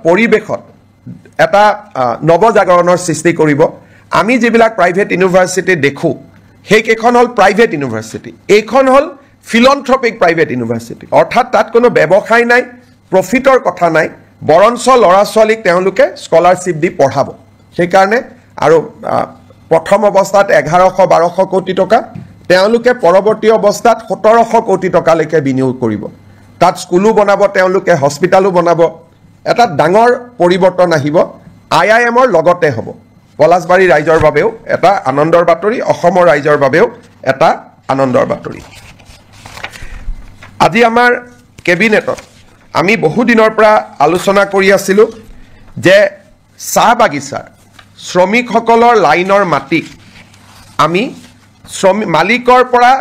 পৰিৱেশত এটা নৱজাগৰণৰ সৃষ্টি কৰিব আমি যিবিলাক প্ৰাইভেট ইউনিভাৰ্চিটি দেখোঁ সেইকেইখন হ'ল প্ৰাইভেট ইউনিভাৰ্চিটি এইখন হ'ল ফিলন্থ্ৰপিক প্ৰাইভেট ইউনিভাৰ্চিটি অৰ্থাৎ তাত কোনো ব্যৱসায় নাই প্ৰফিটৰ কথা নাই বৰঞ্চ ল'ৰা ছোৱালীক তেওঁলোকে স্কলাৰশ্বিপ দি পঢ়াব সেইকাৰণে আৰু প্ৰথম অৱস্থাত 1100-1200 কোটি টকা তেওঁলোকে পৰৱৰ্তী অৱস্থাত 1700 কোটি টকালৈকে বিনিয়োগ কৰিব তাত স্কুলো বনাব তেওঁলোকে হস্পিটালো বনাব এটা ডাঙৰ পৰিৱৰ্তন আহিব IIMৰ লগতে হ'ব পলাশবাৰী ৰাইজৰ বাবেও এটা আনন্দৰ বাতৰি অসমৰ ৰাইজৰ বাবেও এটা আনন্দৰ বাতৰি আজি আমাৰ কেবিনেটত আমি বহু দিনৰ পৰা আলোচনা কৰি আছিলোঁ যে চাহ বাগিচাৰ শ্ৰমিকসকলৰ লাইনৰ মাটি আমি মালিকৰ পৰা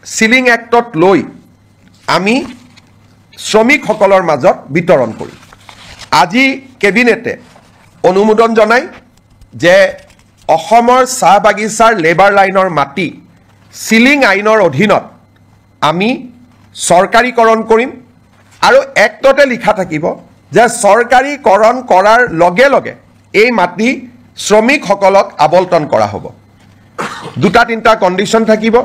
সিলিং এক্টত লৈ আমি শ্ৰমিকসকলৰ মাজত বিতৰণ কৰিম আজি কেবিনেটে অনুমোদন জনায় যে অসমৰ চাহ বাগিচাৰ লেবাৰ লাইনৰ মাটি সিলিং আইনৰ অধীনত আমি চৰকাৰীকৰণ কৰিম আৰু এক্টতে লিখা থাকিব যে চৰকাৰীকৰণ কৰাৰ লগে লগে এই মাটি শ্ৰমিকসকলক আবণ্টন কৰা হ'ব। দুটা তিনিটা কণ্ডিশ্যন থাকিব।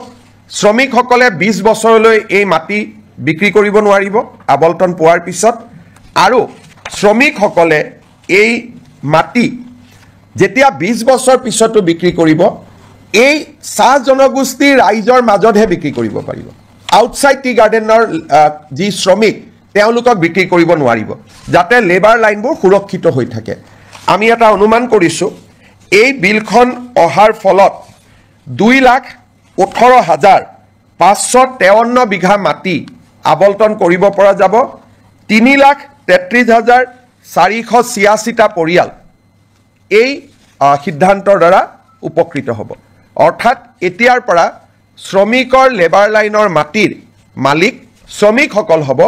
শ্ৰমিকসকলে 20 বছৰলৈ এই মাটি বিক্ৰী কৰিব নোৱাৰিব আবণ্টন পোৱাৰ পিছত, আৰু শ্ৰমিকসকলে এই মাটি যেতিয়া 20 বছৰ পিছতো বিক্ৰী কৰিব এই চাহ জনগোষ্ঠীৰ ৰাইজৰ মাজতহে বিক্ৰী কৰিব পাৰিব। আউটসাইড টি গাৰ্ডেনৰ যি শ্ৰমিক তেওঁলোকক বিক্ৰী কৰিব নোৱাৰিব, যাতে লেবাৰ লাইনবোৰ সুৰক্ষিত হৈ থাকে। আমি এটা অনুমান কৰিছোঁ এই বিলখন অহাৰ ফলত 2,18,553 বিঘা মাটি আবণ্টন কৰিব পৰা যাব। 3,33,486টা পৰিয়াল এই সিদ্ধান্তৰ দ্বাৰা উপকৃত হ'ব। অৰ্থাৎ এতিয়াৰ পৰা শ্ৰমিকৰ লেবাৰ লাইনৰ মাটিৰ মালিক শ্ৰমিকসকল হ'ব,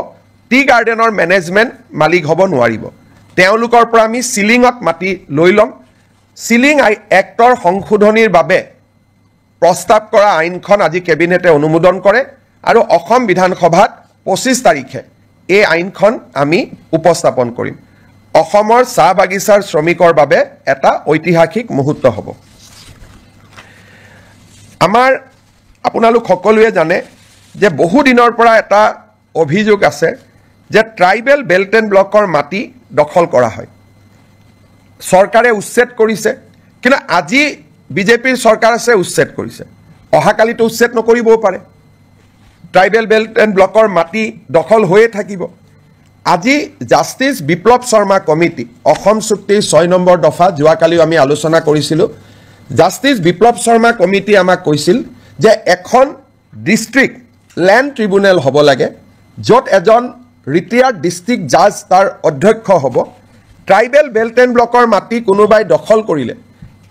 টি গাৰ্ডেনৰ মেনেজমেণ্ট মালিক হ'ব নোৱাৰিব। তেওঁলোকৰ পৰা আমি চিলিঙত মাটি লৈ ল'ম। চিলিং এক্টৰ সংশোধনীৰ বাবে প্ৰস্তাৱ কৰা আইনখন আজি কেবিনেটে অনুমোদন কৰে আৰু অসম বিধানসভাত 25 তাৰিখে এই আইনখন আমি উপস্থাপন কৰিম। অসমৰ চাহ বাগিচাৰ শ্ৰমিকৰ বাবে এটা ঐতিহাসিক মুহূৰ্ত হ'ব। আমাৰ আপোনালোক সকলোৱে জানে যে বহু দিনৰ পৰা এটা অভিযোগ আছে যে ট্ৰাইবেল বেল্ট এণ্ড ব্লকৰ মাটি দখল কৰা হয়। চৰকাৰে উচ্ছেদ কৰিছে, কিন্তু আজি বিজেপিৰ চৰকাৰ আছে উচ্ছেদ কৰিছে, অহাকালিতো উচ্ছেদ নকৰিবও পাৰে। ট্ৰাইবেল বেল্ট এণ্ড ব্লকৰ মাটি দখল হৈয়ে থাকিব। আজি জাষ্টিছ বিপ্লৱ শৰ্মা কমিটি অসম চুক্তিৰ 6 নম্বৰ দফা যোৱাকালিও আমি আলোচনা কৰিছিলোঁ। জাষ্টিছ বিপ্লৱ শৰ্মা কমিটি আমাক কৈছিল যে এখন ডিষ্ট্ৰিক্ট লেণ্ড ট্ৰিব্যুনেল হ'ব লাগে, য'ত এজন ৰিটায়াৰ্ড ডিষ্ট্ৰিক্ট জাজ তাৰ অধ্যক্ষ হ'ব। ট্ৰাইবেল বেল্ট এণ্ড ব্লকৰ মাটি কোনোবাই দখল কৰিলে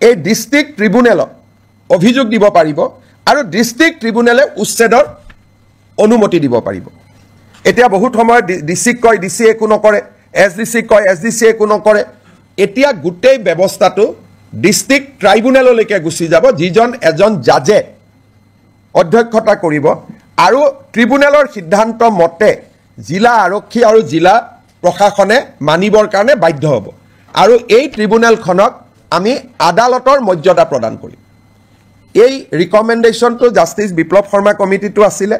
এই ডিষ্ট্ৰিক্ট ট্ৰিব্যুনেলত অভিযোগ দিব পাৰিব আৰু ডিষ্ট্ৰিক্ট ট্ৰিব্যুনেলে উচ্ছেদৰ অনুমতি দিব পাৰিব। এতিয়া বহুত সময়ত ডিচিক কয় ডিচি একো নকৰে, SDCক কয় SDC একো নকৰে। এতিয়া গোটেই ব্যৱস্থাটো ডিষ্ট্ৰিক্ট ট্ৰাইব্যুনেললৈকে গুচি যাব, যিজন এজন জাজে অধ্যক্ষতা কৰিব আৰু ট্ৰিব্যুনেলৰ সিদ্ধান্ত মতে জিলা আৰক্ষী আৰু জিলা প্ৰশাসনে মানিবৰ কাৰণে বাধ্য হ'ব আৰু এই ট্ৰিব্যুনেলখনক আমি আদালতৰ মৰ্যাদা প্ৰদান কৰিম। এই ৰিকমেণ্ডেশ্যনটো জাষ্টিছ বিপ্লৱ শৰ্মা কমিটিটো আছিলে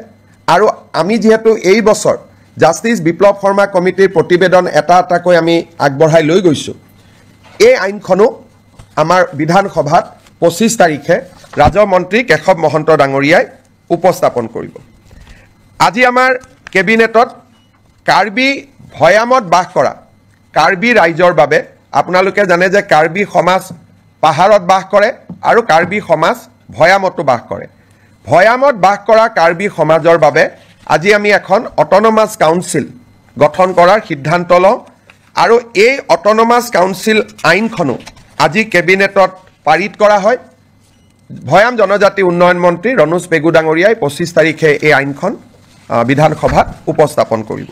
আৰু আমি যিহেতু এই বছৰ জাষ্টিছ বিপ্লৱ শৰ্মা কমিটিৰ প্ৰতিবেদন এটা এটাকৈ আমি আগবঢ়াই লৈ গৈছোঁ, এই আইনখনো আমাৰ বিধানসভাত 25 তাৰিখে ৰাজমন্ত্ৰী কেশৱ মহন্ত ডাঙৰীয়াই উপস্থাপন কৰিব। আজি আমাৰ কেবিনেটত কাৰ্বি ভৈয়ামত বাস কৰা কাৰ্বি ৰাইজৰ বাবে, আপোনালোকে জানে যে কাৰ্বি সমাজ পাহাৰত বাস কৰে আৰু কাৰ্বি সমাজ ভৈয়ামতো বাস কৰে। ভৈয়ামত বাস কৰা কাৰ্বি সমাজৰ বাবে আজি আমি এখন অট'নমাছ কাউন্সিল গঠন কৰাৰ সিদ্ধান্ত লওঁ আৰু এই অট'নমাছ কাউন্সিল আইনখনো আজি কেবিনেটত পাৰিত কৰা হয়। ভৈয়াম জনজাতি উন্নয়ন মন্ত্ৰী ৰণোজ পেগু ডাঙৰীয়াই 25 তাৰিখে এই আইনখন বিধানসভাত উপস্থাপন কৰিব।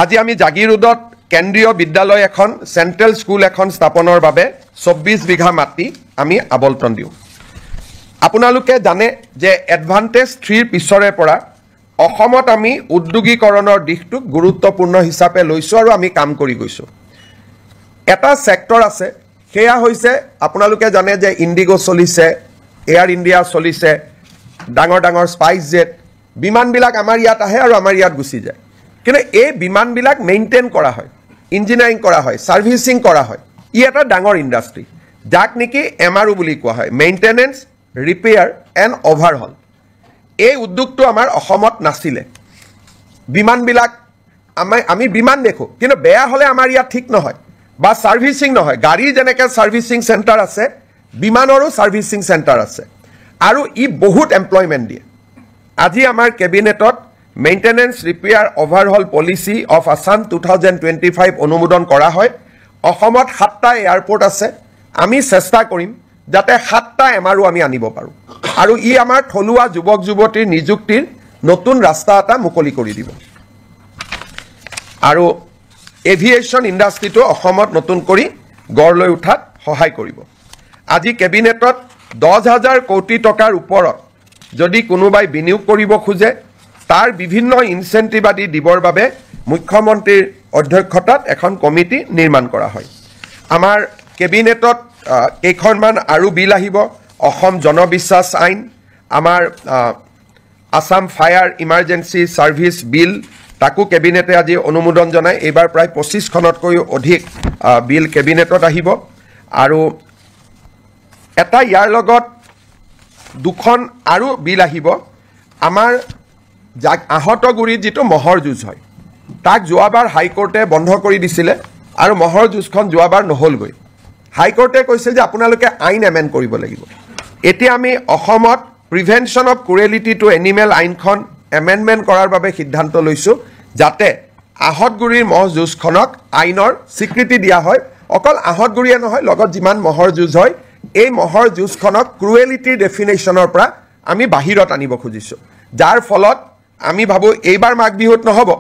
আজি আমি জাগিৰোডত কেন্দ্ৰীয় বিদ্যালয় এখন, চেণ্ট্ৰেল স্কুল এখন স্থাপনৰ বাবে 24 বিঘা মাটি আমি আবণ্টন দিওঁ। আপোনালোকে জানে যে এডভান্টেজ 3ৰ পিছৰে পৰা অসমত আমি উদ্যোগীকৰণৰ দিশটোক গুৰুত্বপূৰ্ণ হিচাপে লৈছোঁ আৰু আমি কাম কৰি গৈছোঁ। এটা ছেক্টৰ আছে, সেয়া হৈছে আপোনালোকে জানে যে ইণ্ডিগো চলিছে, এয়াৰ ইণ্ডিয়া চলিছে, ডাঙৰ ডাঙৰ স্পাইচ জেট বিমানবিলাক আমাৰ ইয়াত আহে আৰু আমাৰ ইয়াত গুচি যায়। কিন্তু এই বিমানবিলাক মেইনটেইন কৰা হয়, ইঞ্জিনিয়াৰিং কৰা হয়, ছাৰ্ভিচিং কৰা হয়। ই এটা ডাঙৰ ইণ্ডাষ্ট্ৰী, যাক নেকি MRO বুলি কোৱা হয়, মেইনটেনেন্স ৰিপেয়াৰ এণ্ড অভাৰহল। এই উদ্যোগটো আমাৰ অসমত নাছিলে। বিমানবিলাক আমি বিমান দেখোঁ, কিন্তু বেয়া হ'লে আমাৰ ইয়াত ঠিক নহয় বা ছাৰ্ভিচিং নহয়। গাড়ীৰ যেনেকৈ ছাৰ্ভিচিং চেণ্টাৰ আছে, বিমানৰো ছাৰ্ভিচিং চেণ্টাৰ আছে আৰু ই বহুত এমপ্লয়মেণ্ট দিয়ে। আজি আমাৰ কেবিনেটত maintenance repair overhaul policy of Assam 2025 অনুমোদন কৰা হয়। অসমত 7টা এয়াৰপৰ্ট আছে, আমি চেষ্টা কৰিম যাতে 7টা MRO আমি আনিব পাৰোঁ আৰু ই আমাৰ থলুৱা যুৱক যুৱতীৰ নিযুক্তিৰ নতুন ৰাস্তা এটা মুকলি কৰি দিব। আৰু এভিয়েশ্যন ইণ্ডাষ্ট্ৰিটো অসমত নতুন কৰি গঢ় লৈ উঠাত সহায় কৰিব। আজি কেবিনেটত 10,000 কোটি টকাৰ ওপৰত যদি কোনোবাই বিনিয়োগ কৰিব খোজে তাৰ বিভিন্ন ইনচেণ্টিভ আদি দিবৰ বাবে মুখ্যমন্ত্ৰীৰ অধ্যক্ষতাত এখন কমিটি নিৰ্মাণ কৰা হয়। আমাৰ কেবিনেটত কেইখনমান আৰু বিল আহিব। অসম জনবিশ্বাস আইন, আমাৰ আসাম ফায়াৰ ইমাৰ্জেঞ্চি ছাৰ্ভিচ বিল, তাকো কেবিনেটে আজি অনুমোদন জনায়। এইবাৰ প্ৰায় 25খনতকৈও অধিক বিল কেবিনেটত আহিব। আৰু এটা ইয়াৰ লগত 2খন আৰু বিল আহিব। আমাৰ আহতগুৰিত যিটো মহৰ যুঁজ হয় তাক যোৱাবাৰ হাইকোৰ্টে বন্ধ কৰি দিছিলে আৰু মহৰ যুঁজখন যোৱাবাৰ নহ'লগৈ। হাইকোৰ্টে কৈছে যে আপোনালোকে আইন এমেণ্ড কৰিব লাগিব। এতিয়া আমি অসমত prevention of cruelty to animal আইনখন এমেণ্ডমেণ্ট কৰাৰ বাবে সিদ্ধান্ত লৈছোঁ, যাতে আহতগুৰিৰ মহ যুঁজখনক আইনৰ স্বীকৃতি দিয়া হয়। অকল আহতগুৰিয়ে নহয়, লগত যিমান মহৰ যুঁজ হয় এই মহৰ যুঁজখনক ক্ৰুৱেলিটিৰ ডেফিনেশ্যনৰ পৰা আমি বাহিৰত আনিব খুজিছোঁ, যাৰ ফলত আমি ভাবোঁ এইবাৰ মাঘ বিহুত নহ'ব,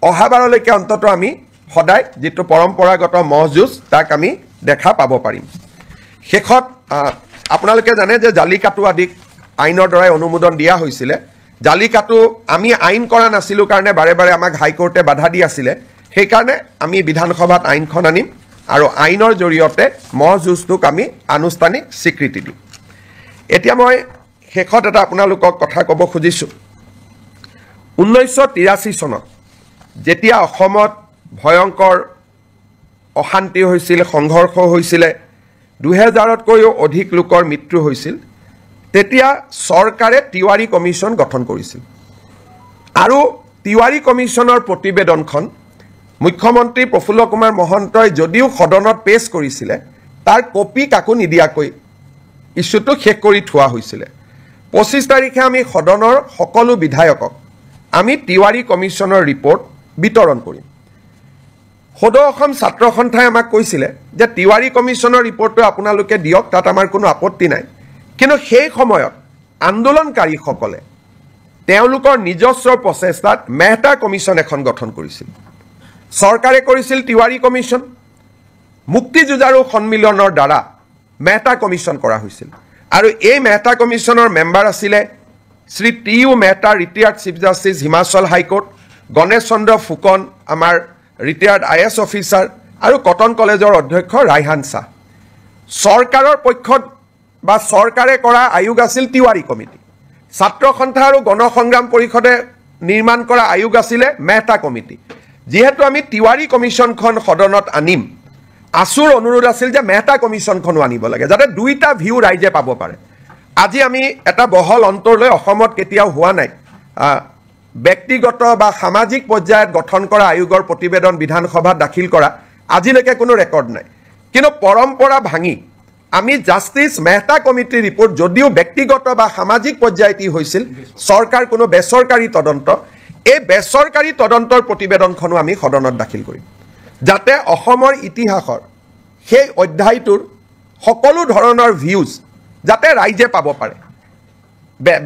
অহাবাৰলৈকে অন্ততঃ আমি সদায় যিটো পৰম্পৰাগত মহ যুঁজ তাক আমি দেখা পাব পাৰিম। শেষত আপোনালোকে জানে যে জালিকাটু আদিক আইনৰ দ্বাৰাই অনুমোদন দিয়া হৈছিলে। জালিকাটু আমি আইন কৰা নাছিলোঁ কাৰণে বাৰে বাৰে আমাক হাইকোৰ্টে বাধা দি আছিলে। সেইকাৰণে আমি বিধানসভাত আইনখন আনিম আৰু আইনৰ জৰিয়তে মহ যুঁজটোক আমি আনুষ্ঠানিক স্বীকৃতি দিম। এতিয়া মই শেষত এটা আপোনালোকক কথা ক'ব খুজিছোঁ। 1983 চনত যেতিয়া অসমত ভয়ংকৰ অশান্তি হৈছিল, সংঘৰ্ষ হৈছিলে, 2000তকৈও অধিক লোকৰ মৃত্যু হৈছিল, তেতিয়া চৰকাৰে তিৱাৰী কমিশ্যন গঠন কৰিছিল। আৰু তিৱাৰী কমিশ্যনৰ প্ৰতিবেদনখন মুখ্যমন্ত্ৰী প্ৰফুল্ল কুমাৰ মহন্তই যদিও সদনত পেছ কৰিছিলে, তাৰ কপি কাকো নিদিয়াকৈ ইছ্যুটো শেষ কৰি থোৱা হৈছিলে। 25 তাৰিখে আমি সদনৰ সকলো বিধায়কক আমি তিৱাৰী কমিশ্যনৰ ৰিপৰ্ট বিতৰণ কৰিম। সদৌ অসম ছাত্ৰ সন্থাই আমাক কৈছিলে যে তিৱাৰী কমিশ্যনৰ ৰিপৰ্টটো আপোনালোকে দিয়ক, তাত আমাৰ কোনো আপত্তি নাই। কিন্তু সেই সময়ত আন্দোলনকাৰীসকলে তেওঁলোকৰ নিজস্ব প্ৰচেষ্টাত মেহতা কমিশ্যন এখন গঠন কৰিছিল। চৰকাৰে কৰিছিল তিৱাৰী কমিশ্যন। মুক্তি যুঁজাৰু সন্মিলনৰ দ্বাৰা মেহতা কমিশ্যন কৰা হৈছিল। আৰু এই মেহতা কমিশ্যনৰ মেম্বাৰ আছিলে Shri T U. Mehta, retired chief justice Himachal high court, Ganesh Chandra Phukan, আমাৰ ৰিটায়াৰ্ড IAS অফিচাৰ, আৰু কটন কলেজৰ অধ্যক্ষ ৰাইহান শ্বাহ। চৰকাৰৰ পক্ষত বা চৰকাৰে কৰা আয়োগ আছিল তিৱাৰী কমিটি। ছাত্ৰ সন্থা আৰু গণসংগ্ৰাম পৰিষদে নিৰ্মাণ কৰা আয়োগ আছিলে মেহতা কমিটি। যিহেতু আমি তিৱাৰী কমিশ্যনখন সদনত আনিম, আছুৰ অনুৰোধ আছিল যে মেহতা কমিশ্যনখনো আনিব লাগে, যাতে দুইটা ভিউ ৰাইজে পাব পাৰে। আজি আমি এটা বহল অন্তৰলৈ অসমত কেতিয়াও হোৱা নাই ব্যক্তিগত বা সামাজিক পৰ্যায়ত গঠন কৰা আয়োগৰ প্ৰতিবেদন বিধানসভাত দাখিল কৰা আজিলৈকে কোনো ৰেকৰ্ড নাই। কিন্তু পৰম্পৰা ভাঙি আমি জাষ্টিছ মেহতা কমিটিৰ ৰিপৰ্ট যদিও ব্যক্তিগত বা সামাজিক পৰ্যায়ত হৈছিল, চৰকাৰ কোনো বেচৰকাৰী তদন্ত, এই বেচৰকাৰী তদন্তৰ প্ৰতিবেদনখনো আমি সদনত দাখিল কৰিম, যাতে অসমৰ ইতিহাসৰ সেই অধ্যায়টোৰ সকলো ধৰণৰ ভিউজ যাতে ৰাইজে পাব পাৰে।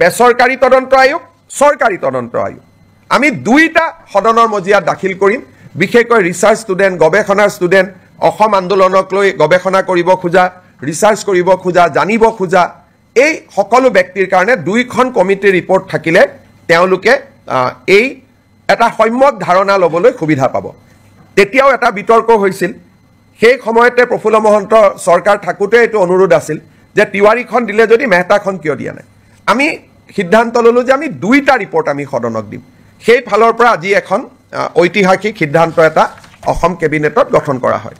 বেচৰকাৰী তদন্ত আয়োগ, চৰকাৰী তদন্ত আয়োগ, আমি দুইটা সদনৰ মজিয়াত দাখিল কৰিম। বিশেষকৈ ৰিচাৰ্চ ষ্টুডেণ্ট, গৱেষণাৰ ষ্টুডেণ্ট, অসম আন্দোলনক লৈ গৱেষণা কৰিব খোজা, ৰিচাৰ্চ কৰিব খোজা, জানিব খোজা, এই সকলো ব্যক্তিৰ কাৰণে দুইখন কমিটিৰ ৰিপৰ্ট থাকিলে তেওঁলোকে এই এটা সম্যক ধাৰণা ল'বলৈ সুবিধা পাব। তেতিয়াও এটা বিতৰ্ক হৈছিল, সেই সময়তে প্ৰফুল্ল মহন্ত চৰকাৰ থাকোঁতে এইটো অনুৰোধ আছিল যে তিৱাৰীখন দিলে যদি মেহতাখন কিয় দিয়া নাই। আমি সিদ্ধান্ত ল'লোঁ যে আমি দুইটা ৰিপৰ্ট আমি সদনক দিম। সেই ফালৰ পৰা আজি এখন ঐতিহাসিক সিদ্ধান্ত এটা অসম কেবিনেটত গঠন কৰা হয়।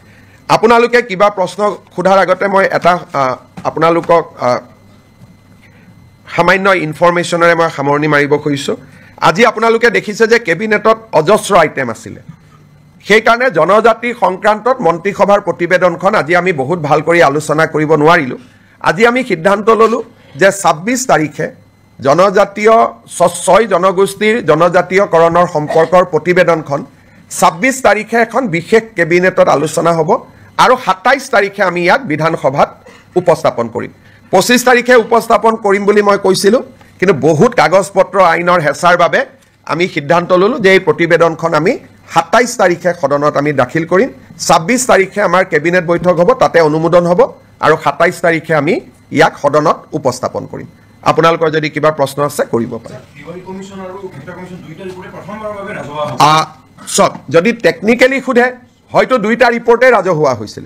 আপোনালোকে কিবা প্ৰশ্ন সোধাৰ আগতে মই এটা আপোনালোকক সামান্য ইনফৰমেশ্যনেৰে মই সামৰণি মাৰিব খুজিছোঁ। আজি আপোনালোকে দেখিছে যে কেবিনেটত অজস্ৰ আইটেম আছিলে, সেইকাৰণে জনজাতি সংক্ৰান্তত মন্ত্ৰীসভাৰ প্ৰতিবেদনখন আজি আমি বহুত ভাল কৰি আলোচনা কৰিব নোৱাৰিলোঁ। আজি আমি সিদ্ধান্ত ল'লোঁ যে 26 তাৰিখে জনজাতীয় 6 জনগোষ্ঠীৰ জনজাতীয়কৰণৰ সম্পৰ্কৰ প্ৰতিবেদনখন 26 তাৰিখে এখন বিশেষ কেবিনেটত আলোচনা হ'ব আৰু 27 তাৰিখে আমি ইয়াক বিধানসভাত উপস্থাপন কৰিম। 25 তাৰিখে উপস্থাপন কৰিম বুলি মই কৈছিলোঁ, কিন্তু বহুত কাগজ পত্ৰ আইনৰ হেঁচাৰ বাবে আমি সিদ্ধান্ত ল'লোঁ যে এই প্ৰতিবেদনখন আমি 27 তাৰিখে সদনত আমি দাখিল কৰিম 26 তাৰিখে আমাৰ কেবিনেট বৈঠক হ'ব তাতে অনুমোদন হ'ব আৰু 27 তাৰিখে আমি ইয়াক সদনত উপস্থাপন কৰিম আপোনালোকৰ যদি কিবা প্ৰশ্ন আছে কৰিব পাৰে তিৱাৰী কমিছন আৰু ভেটা কমিছন দুইটা ৰিপৰ্টে প্ৰথমবাৰৰ বাবে ৰাজহুৱা হ'ব সব যদি টেকনিক্যালি খুদে হয়তো দুইটা ৰিপৰ্টে ৰাজহুৱা হৈছিল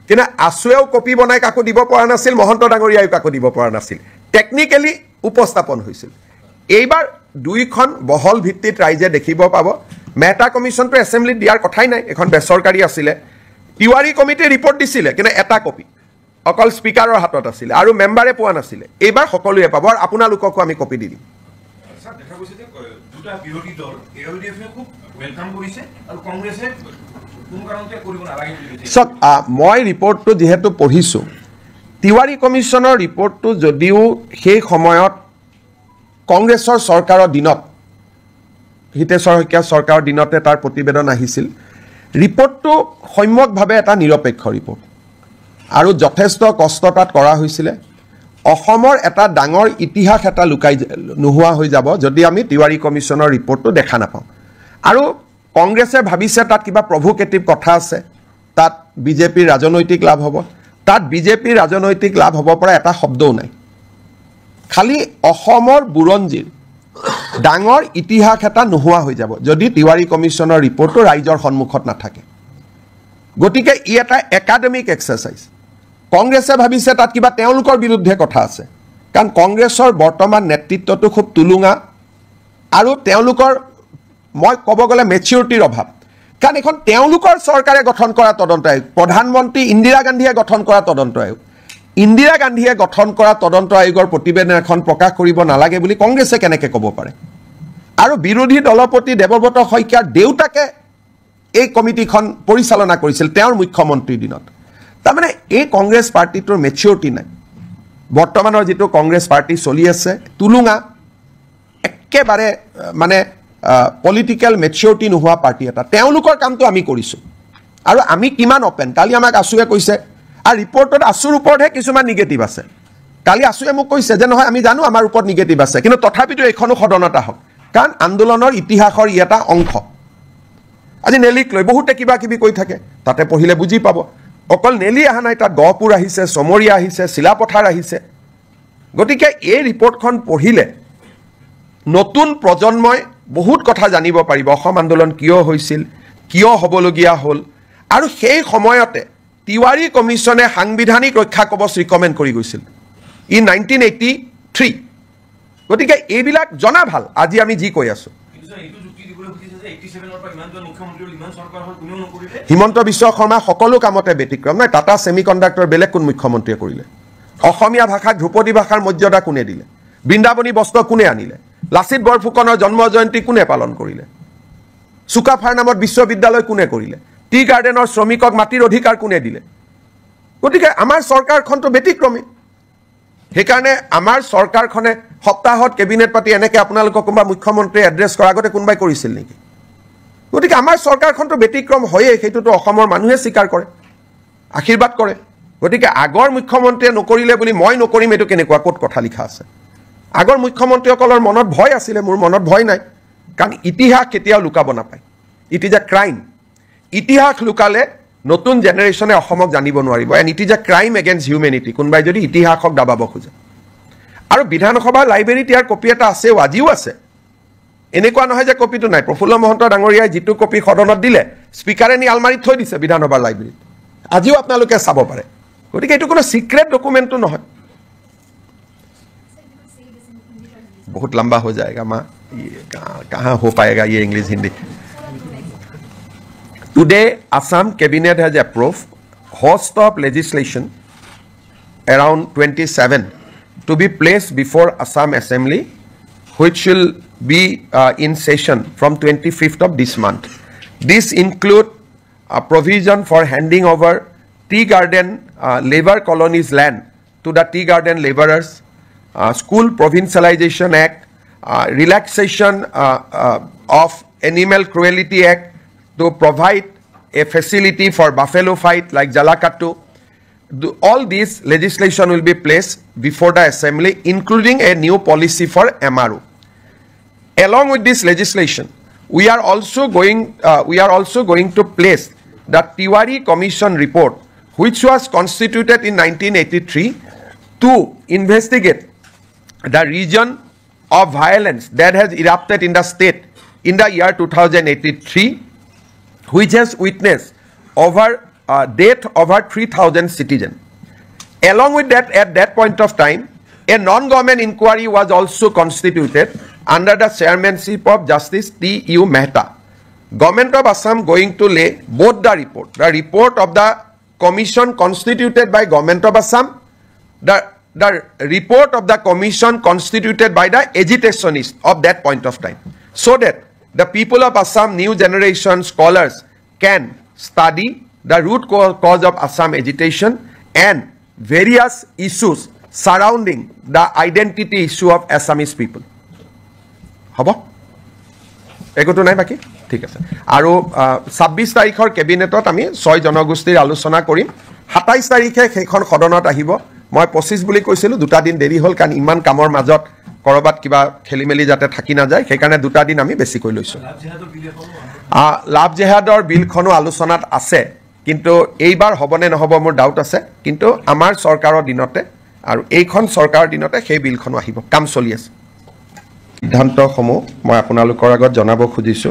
কিন্তু আছুৱেও কপি বনাই কাকো দিব পৰা নাছিল মহন্ত ডাঙৰীয়াও কাকো দিব পৰা নাছিল টেকনিক্যালি উপস্থাপন হৈছিল এইবাৰ দুইখন বহল ভিত্তিত ৰাইজে দেখিব পাব মেটা কমিছনটো এছেম্বলিত দিয়াৰ কথাই নাই এখন বেচৰকাৰী আছিলে তিৱাৰী কমিটি ৰিপৰ্ট দিছিলে কিন্তু এটা কপি অকল স্পিকাৰৰ হাতত আছিলে আৰু মেম্বাৰে পোৱা নাছিলে এইবাৰ সকলোৱে পাব আৰু আপোনালোককো আমি কপি দি দিম স্যাৰ দেখা গৈছে যে দুটা বিৰোধী দল এলডিএফে খুব ওয়েলকাম কৰিছে আৰু কংগ্ৰেছে কোন কাৰণতে কৰিব নালাগে বুলি কৈছে সব মই ৰিপৰ্টটো যেহেতু পঢ়িছো তিৱাৰী কমিছনৰ ৰিপৰ্টটো যদিও সেই সময়ত কংগ্ৰেছৰ চৰকাৰৰ দিনত হিতেশ্বৰ শইকীয়া চৰকাৰৰ দিনতে তাৰ প্ৰতিবেদন আহিছিল ৰিপৰ্টটো সম্যকভাৱে এটা নিৰপেক্ষ ৰিপৰ্ট আৰু যথেষ্ট কষ্ট তাত কৰা হৈছিল অসমৰ এটা ডাঙৰ ইতিহাস এটা লুকাই নোহোৱা হৈ যাব যদি আমি তিৱাৰী কমিছনৰ ৰিপৰ্টটো দেখা নাপাওঁ আৰু কংগ্ৰেছে ভাবিছে তাত কিবা প্ৰভোকেটিভ কথা আছে তাত বিজেপিৰ ৰাজনৈতিক লাভ হ'ব তাত বিজেপিৰ ৰাজনৈতিক লাভ হ'ব পৰা এটা শব্দও নাই খালি অসমৰ বুৰঞ্জীৰ ডাঙৰ ইতিহাস এটা নোহোৱা হৈ যাব যদি তিৱাৰী কমিছনৰ ৰিপৰ্টটো ৰাইজৰ সন্মুখত নাথাকে গতিকে ই এটা একাডেমিক এক্সাৰচাইজ কংগ্ৰেছে ভাবিছে তাত কিবা তেওঁলোকৰ বিৰুদ্ধে কথা আছে কাৰণ কংগ্ৰেছৰ বৰ্তমান নেতৃত্বটো খুব তুলুঙা আৰু তেওঁলোকৰ মই ক'ব গ'লে মেচিউৰিটিৰ অভাৱ কাৰণ এখন তেওঁলোকৰ চৰকাৰে গঠন কৰা তদন্ত আয়োগ প্ৰধানমন্ত্ৰী ইন্দিৰা গান্ধীয়ে গঠন কৰা তদন্ত আয়োগ ইন্দিৰা গান্ধীয়ে গঠন কৰা তদন্ত আয়োগৰ প্ৰতিবেদন এখন প্ৰকাশ কৰিব নালাগে বুলি কংগ্ৰেছে কেনেকৈ ক'ব পাৰে আৰু বিৰোধী দলপতি দেৱব্ৰত শইকীয়াৰ দেউতাকে এই কমিটিখন পৰিচালনা কৰিছিল তেওঁৰ মুখ্যমন্ত্ৰীৰ দিনত তাৰমানে এই কংগ্ৰেছ পাৰ্টিটোৰ মেচিউৰিটি নাই বৰ্তমানৰ যিটো কংগ্ৰেছ পাৰ্টি চলি আছে তুলুঙা একেবাৰে মানে পলিটিক্যাল মেচিউৰিটি নোহোৱা পাৰ্টি এটা তেওঁলোকৰ কামটো আমি কৰিছোঁ আৰু আমি কিমান অপেন কালি আমাক আছুৱে কৈছে আৰু ৰিপৰ্টত আছুৰ ওপৰতহে কিছুমান নিগেটিভ আছে কালি আছুৱে মোক কৈছে যে নহয় আমি জানো আমাৰ ওপৰত নিগেটিভ আছে কিন্তু তথাপিতো এইখনো সদনত আহক কাৰণ আন্দোলনৰ ইতিহাসৰ ই এটা অংশ আজি নেলিক লৈ বহুতে কিবা কিবি কৈ থাকে তাতে পঢ়িলে বুজি পাব অকল নেলি অহা নাই তাত গহপুৰ আহিছে চমৰীয়া আহিছে চিলাপথাৰ আহিছে গতিকে এই ৰিপৰ্টখন পঢ়িলে নতুন প্ৰজন্মই বহুত কথা জানিব পাৰিব অসম আন্দোলন কিয় হৈছিল কিয় হ'বলগীয়া হ'ল আৰু সেই সময়তে তিৱাৰী কমিছনে সাংবিধানিক ৰক্ষা কবচ ৰিকমেণ্ড কৰি গৈছিল ই 1983 গতিকে এইবিলাক জনা ভাল আজি আমি যি কৈ আছোঁ হিমন্ত বিশ্ব শৰ্মা সকলো কামতে ব্যতিক্ৰম নাই টাটা ছেমিকণ্ডাক্টৰ বেলেগ কোন মুখ্যমন্ত্ৰীয়ে কৰিলে অসমীয়া ভাষাক ধ্ৰুপদী ভাষাৰ মৰ্যাদা কোনে দিলে বৃন্দাবনী বস্ত্ৰ কোনে আনিলে লাচিত বৰফুকনৰ জন্ম জয়ন্তী কোনে পালন কৰিলে চুকাফাৰ নামত বিশ্ববিদ্যালয় কোনে কৰিলে টি গাৰ্ডেনৰ শ্ৰমিকক মাটিৰ অধিকাৰ কোনে দিলে গতিকে আমাৰ চৰকাৰখনটো ব্যতিক্ৰমী সেইকাৰণে আমাৰ চৰকাৰখনে সপ্তাহত কেবিনেট পাতি এনেকৈ আপোনালোকক কোনোবা মুখ্যমন্ত্ৰীয়ে এড্ৰেছ কৰাৰ আগতে কোনোবাই কৰিছিল নেকি গতিকে আমাৰ চৰকাৰখনটো ব্যতিক্ৰম হয়েই সেইটোতো অসমৰ মানুহে স্বীকাৰ কৰে আশীৰ্বাদ কৰে গতিকে আগৰ মুখ্যমন্ত্ৰীয়ে নকৰিলে বুলি মই নকৰিম এইটো কেনেকুৱা ক'ত কথা লিখা আছে আগৰ মুখ্যমন্ত্ৰীসকলৰ মনত ভয় আছিলে মোৰ মনত ভয় নাই কাৰণ ইতিহাস কেতিয়াও লুকাব নাপায় ইট ইজ এ ক্ৰাইম ইতিহাস লুকালে নতুন জেনেৰেশ্যনে অসমক জানিব নোৱাৰিব and it is a crime against humanity কোনোবাই যদি ইতিহাসক দাবাব খোজে আৰু বিধানসভাৰ লাইব্ৰেৰীত ইয়াৰ কপি এটা আছেও আজিও আছে এনেকুৱা নহয় যে কপিটো নাই প্ৰফুল্ল মহন্ত ডাঙৰীয়াই যিটো কপি সদনত দিলে স্পিকাৰে নি আলমাৰীত থৈ দিছে বিধানসভাৰ লাইব্ৰেৰীত আজিও আপোনালোকে চাব পাৰে গতিকে এইটো কোনো সিক্ৰেট ডকুমেণ্টটো নহয় बहुत लंबा हो जाएगा माँ ये कहाँ हो पाएगा ये English Hindi today Assam cabinet has approved host of legislation around 27 to be placed before Assam Assembly which will be in session from 25th of this month. This include a provision for handing over tea garden labor colonies land to the tea garden laborers, School Provincialization Act, relaxation of Animal Cruelty Act to provide a facility for buffalo fight like Jalakattu. All these legislation will be placed before the assembly, including a new policy for MRO. Along with this legislation, we are also going to place the Tiwari Commission report, which was constituted in 1983 to investigate the region of violence that has erupted in the state in the year 2083, which has witnessed death over 3,000 citizens. Along with that, at that point of time, a non-government inquiry was also constituted under the chairmanship of Justice T.U. Mehta. Government of Assam going to lay both the report of the commission constituted by Government of Assam, the report of the commission constituted by the agitationists of that point of time, so that the people of Assam, new generation scholars, can study the root cause of Assam agitation and various issues surrounding the identity issue of Assamese people. Habo? Ekoto nai baki? ঠিক আছে আৰু 26 তাৰিখৰ কেবিনেটত আমি 6 জনগোষ্ঠীৰ আলোচনা কৰিম 27 তাৰিখে সেইখন সদনত আহিব মই 25 বুলি কৈছিলো দুটা দিন দেৰি হ'ল কাৰণ ইমান কামৰ মাজত কৰবাত কিবা খেলিমেলি যাতে থাকি না যায় সেইকাৰণে দুটা দিন আমি বেছি কৈ লৈছো লাভ জেহাদৰ বিলখনো আলোচনাত আছে কিন্তু এইবাৰ হবনে নহব মোৰ ডাউট আছে কিন্তু আমাৰ চৰকাৰৰ দিনতে আৰু এইখন চৰকাৰৰ দিনতে সেই বিলখনো আহিব কাম চলি আছে সিদ্ধান্তসমূহ মই আপোনালোকৰ আগত জনাব খুজিছো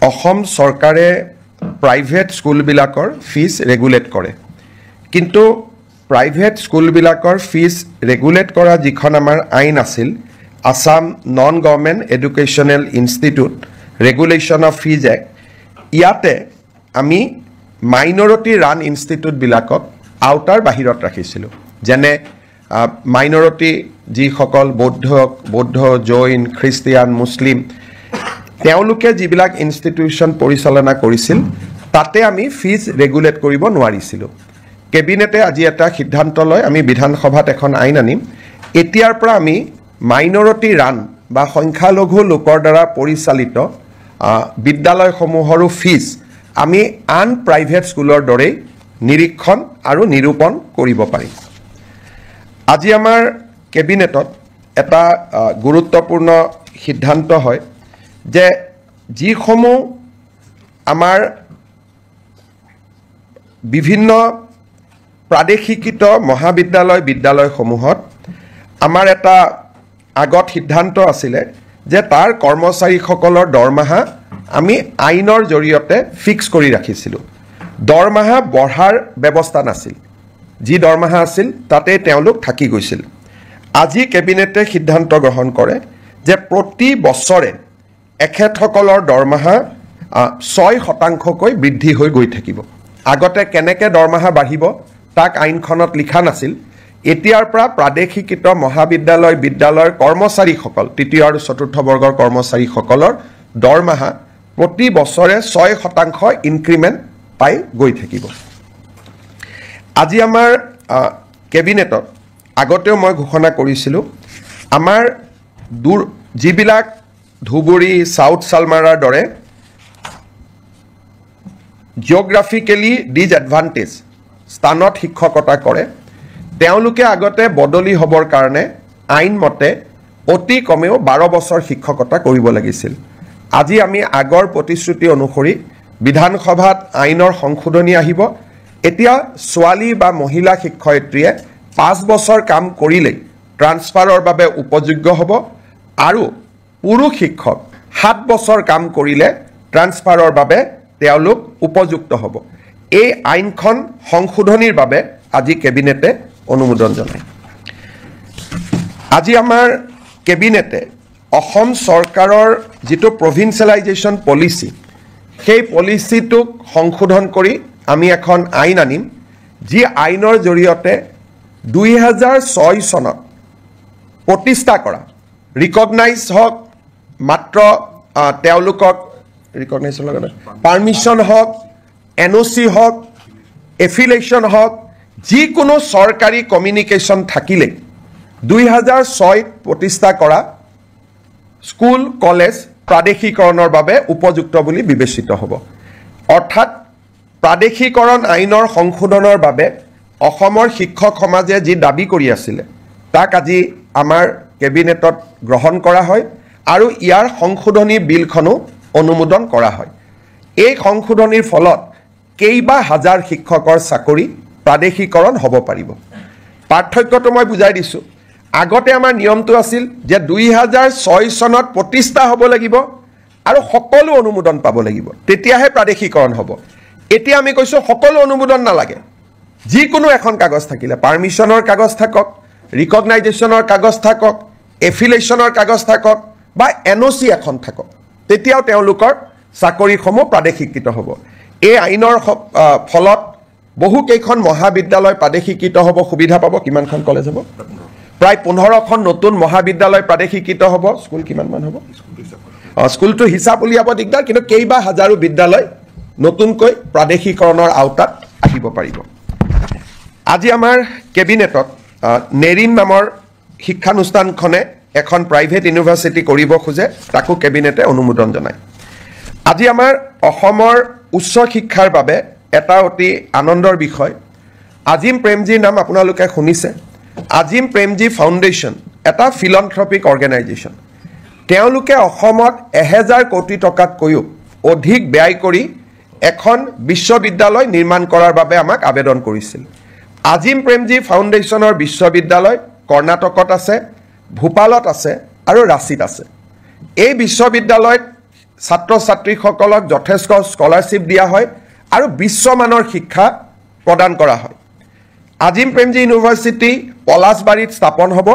অসম চৰকাৰে প্ৰাইভেট স্কুলবিলাকৰ ফিজ ৰেগুলেট কৰে কিন্তু প্ৰাইভেট স্কুলবিলাকৰ ফিজ ৰেগুলেট কৰা যিখন আমাৰ আইন আছিল Assam non government educational institute regulation of fees act ইয়াতে আমি মাইনৰিটি ৰান ইনষ্টিটিউটবিলাকক আউটাৰ বাহিৰত ৰাখিছিলো যেনে মাইনৰিটি যিসকল বৌদ্ধ জৈন খ্ৰীষ্টিয়ান মুছলিম তেওঁলোকে যিবিলাক ইনষ্টিটিউচন পৰিচালনা কৰিছিল তাতে আমি ফিজ ৰেগুলেট কৰিব নোৱাৰিছিলো কেবিনেটে আজি এটা সিদ্ধান্ত লয় আমি বিধানসভাত এখন আইন আনিম এতিয়াৰ পৰা আমি মাইনৰিটি ৰান বা সংখ্যালঘু লোকৰ দ্বাৰা পৰিচালিত বিদ্যালয়সমূহৰ ফিজ আমি আন প্ৰাইভেট স্কুলৰ দৰে নিৰীক্ষণ আৰু নিৰূপণ কৰিব পাৰিম আজি আমাৰ কেবিনেটত এটা গুৰুত্বপূৰ্ণ সিদ্ধান্ত হয় যে যিসমূহ আমাৰ বিভিন্ন প্ৰাদেশিকিত মহাবিদ্যালয় বিদ্যালয়সমূহত আমাৰ এটা আগত সিদ্ধান্ত আছিলে যে তাৰ কৰ্মচাৰীসকলৰ দৰমহা আমি আইনৰ জৰিয়তে ফিক্স কৰি ৰাখিছিলো দৰমহা বঢ়াৰ ব্যৱস্থা নাছিল যি দৰমহা আছিল তাতে তেওঁলোক থাকি গৈছিল আজি কেবিনেটে সিদ্ধান্ত গ্ৰহণ কৰে যে প্ৰতি বছৰে এখেতসকলৰ দৰমহা 6% বৃদ্ধি হৈ গৈ থাকিব আগতে কেনেকৈ দৰমহা বাঢ়িব তাক আইনখনত লিখা নাছিল এতিয়াৰ পৰা প্ৰাদেশিকিত মহাবিদ্যালয় বিদ্যালয়ৰ কৰ্মচাৰীসকল তৃতীয় আৰু চতুৰ্থ বৰ্গৰ কৰ্মচাৰীসকলৰ দৰমহা প্ৰতি বছৰে 6% ইনক্ৰিমেন্ট পাই গৈ থাকিব আজি আমাৰ কেবিনেটত আগতেও মই ঘোষণা কৰিছিলো আমাৰ যিবিলাক ধুবুৰী সাউথ সালমাৰাৰ দৰে জিওগ্ৰাফিক্যালি ডিসএডভান্টেজ স্থানত শিক্ষকতা কৰে তেওঁলোকে আগতে বদলি হবৰ কাৰণে আইন মতে অতি কমেও 12 বছৰ শিক্ষকতা কৰিব লাগিছিল আজি আমি আগৰ প্ৰতিশ্ৰুতি অনুসৰি বিধানসভাত আইনৰ সংশোধনী আহিব এতিয়া ছোৱালী বা মহিলা শিক্ষয়িত্ৰীয়ে 5 বছৰ কাম কৰিলে ট্ৰান্সফাৰৰ বাবে উপযোগ্য হ'ব আৰু পুৰুষ শিক্ষক 7 বছৰ কাম কৰিলে ট্ৰান্সফাৰৰ বাবে তেওঁলোক উপযুক্ত হ'ব এই আইনখন সংশোধনীৰ বাবে আজি কেবিনেটে অনুমোদন জনায় আজি আমাৰ কেবিনেটে অসম চৰকাৰৰ যিটো প্ৰভিন্সিয়েলাইজেশ্যন পলিচি সেই পলিচিটোক সংশোধন কৰি আমি এখন আইন আনিম যি আইনৰ জৰিয়তে 2006 চনত প্ৰতিষ্ঠা কৰা ৰিকগনাইজ হওক মাত্ৰ তেওঁলোকক ৰিকগনাইজেশ্যন লগতে পাৰমিশ্যন হওক এনঅ'চি হওক এফিলিয়েশ্যন হওক যিকোনো চৰকাৰী কমিউনিকেশ্যন থাকিলে 2006 প্ৰতিষ্ঠা কৰা স্কুল কলেজ প্ৰাদেশিকৰণৰ বাবে উপযুক্ত বুলি বিবেচিত হ'ব অৰ্থাৎ প্ৰাদেশিকৰণ আইনৰ সংশোধনৰ বাবে অসমৰ শিক্ষক সমাজে যি দাবী কৰি আছিল তাক আজি আমাৰ কেবিনেটত গ্ৰহণ কৰা হয় আৰু ইয়াৰ সংশোধনী বিলখনো অনুমোদন কৰা হয় এই সংশোধনীৰ ফলত কেইবা হাজাৰ শিক্ষকৰ চাকৰি প্ৰাদেশিকৰণ হ'ব পাৰিব পাৰ্থক্যটো মই বুজাই দিছো আগতে আমাৰ নিয়মটো আছিল যে 2006 চনত প্ৰতিষ্ঠা হ'ব লাগিব আৰু সকলো অনুমোদন পাব লাগিব তেতিয়াহে প্ৰাদেশিকৰণ হ'ব এতিয়া আমি কৈছো সকলো অনুমোদন নালাগে যিকোনো এখন কাগজ থাকিলে পাৰমিশনৰ কাগজ থাকক ৰিকগনাইজেচনৰ কাগজ থাকক এফিলিয়েচনৰ কাগজ থাকক বা এনঅচি এখন থাকক তেতিয়াও তেওঁলোকৰ চাকৰিসমূহ প্ৰাদেশিকৃত হ'ব এই আইনৰ ফলত বহু কেইখন মহাবিদ্যালয় প্ৰাদেশিকৃত হ'ব সুবিধা পাব কিমানখন কলেজ হ'ব প্ৰায় 15খন নতুন মহাবিদ্যালয় প্ৰাদেশিকৃত হ'ব স্কুল কিমানমান হ'ব স্কুলটো হিচাপ উলিয়াব দিগদাৰ কিন্তু কেইবা হাজাৰো বিদ্যালয় নতুনকৈ প্ৰাদেশিকৰণৰ আওতাত আহিব পাৰিব আজি আমাৰ কেবিনেটত নেৰিন নামৰ শিক্ষানুষ্ঠানখনে এখন প্ৰাইভেট ইউনিভাৰ্চিটি কৰিব খোজে তাকো কেবিনেটে অনুমোদন জনায় আজি আমাৰ অসমৰ উচ্চ শিক্ষাৰ বাবে এটা অতি আনন্দৰ বিষয় আজিম প্ৰেমজীৰ নাম আপোনালোকে শুনিছে আজিম প্ৰেমজী ফাউণ্ডেশ্যন এটা ফিলন্থ্ৰপিক অৰ্গেনাইজেশ্যন তেওঁলোকে অসমত 1000 কোটি টকাতকৈও অধিক ব্যয় কৰি এখন বিশ্ববিদ্যালয় নিৰ্মাণ কৰাৰ বাবে আমাক আবেদন কৰিছিল আজিম প্ৰেমজী ফাউণ্ডেশ্যনৰ বিশ্ববিদ্যালয় কৰ্ণাটকত আছে ভূপালত আছে আৰু ৰাঁচীত আছে এই বিশ্ববিদ্যালয়ত ছাত্ৰ ছাত্ৰীসকলক যথেষ্ট স্কলাৰশ্বিপ দিয়া হয় আৰু বিশ্বমানৰ শিক্ষা প্ৰদান কৰা হয় আজিম প্ৰেমজী ইউনিভাৰ্চিটি পলাশবাৰীত স্থাপন হ'ব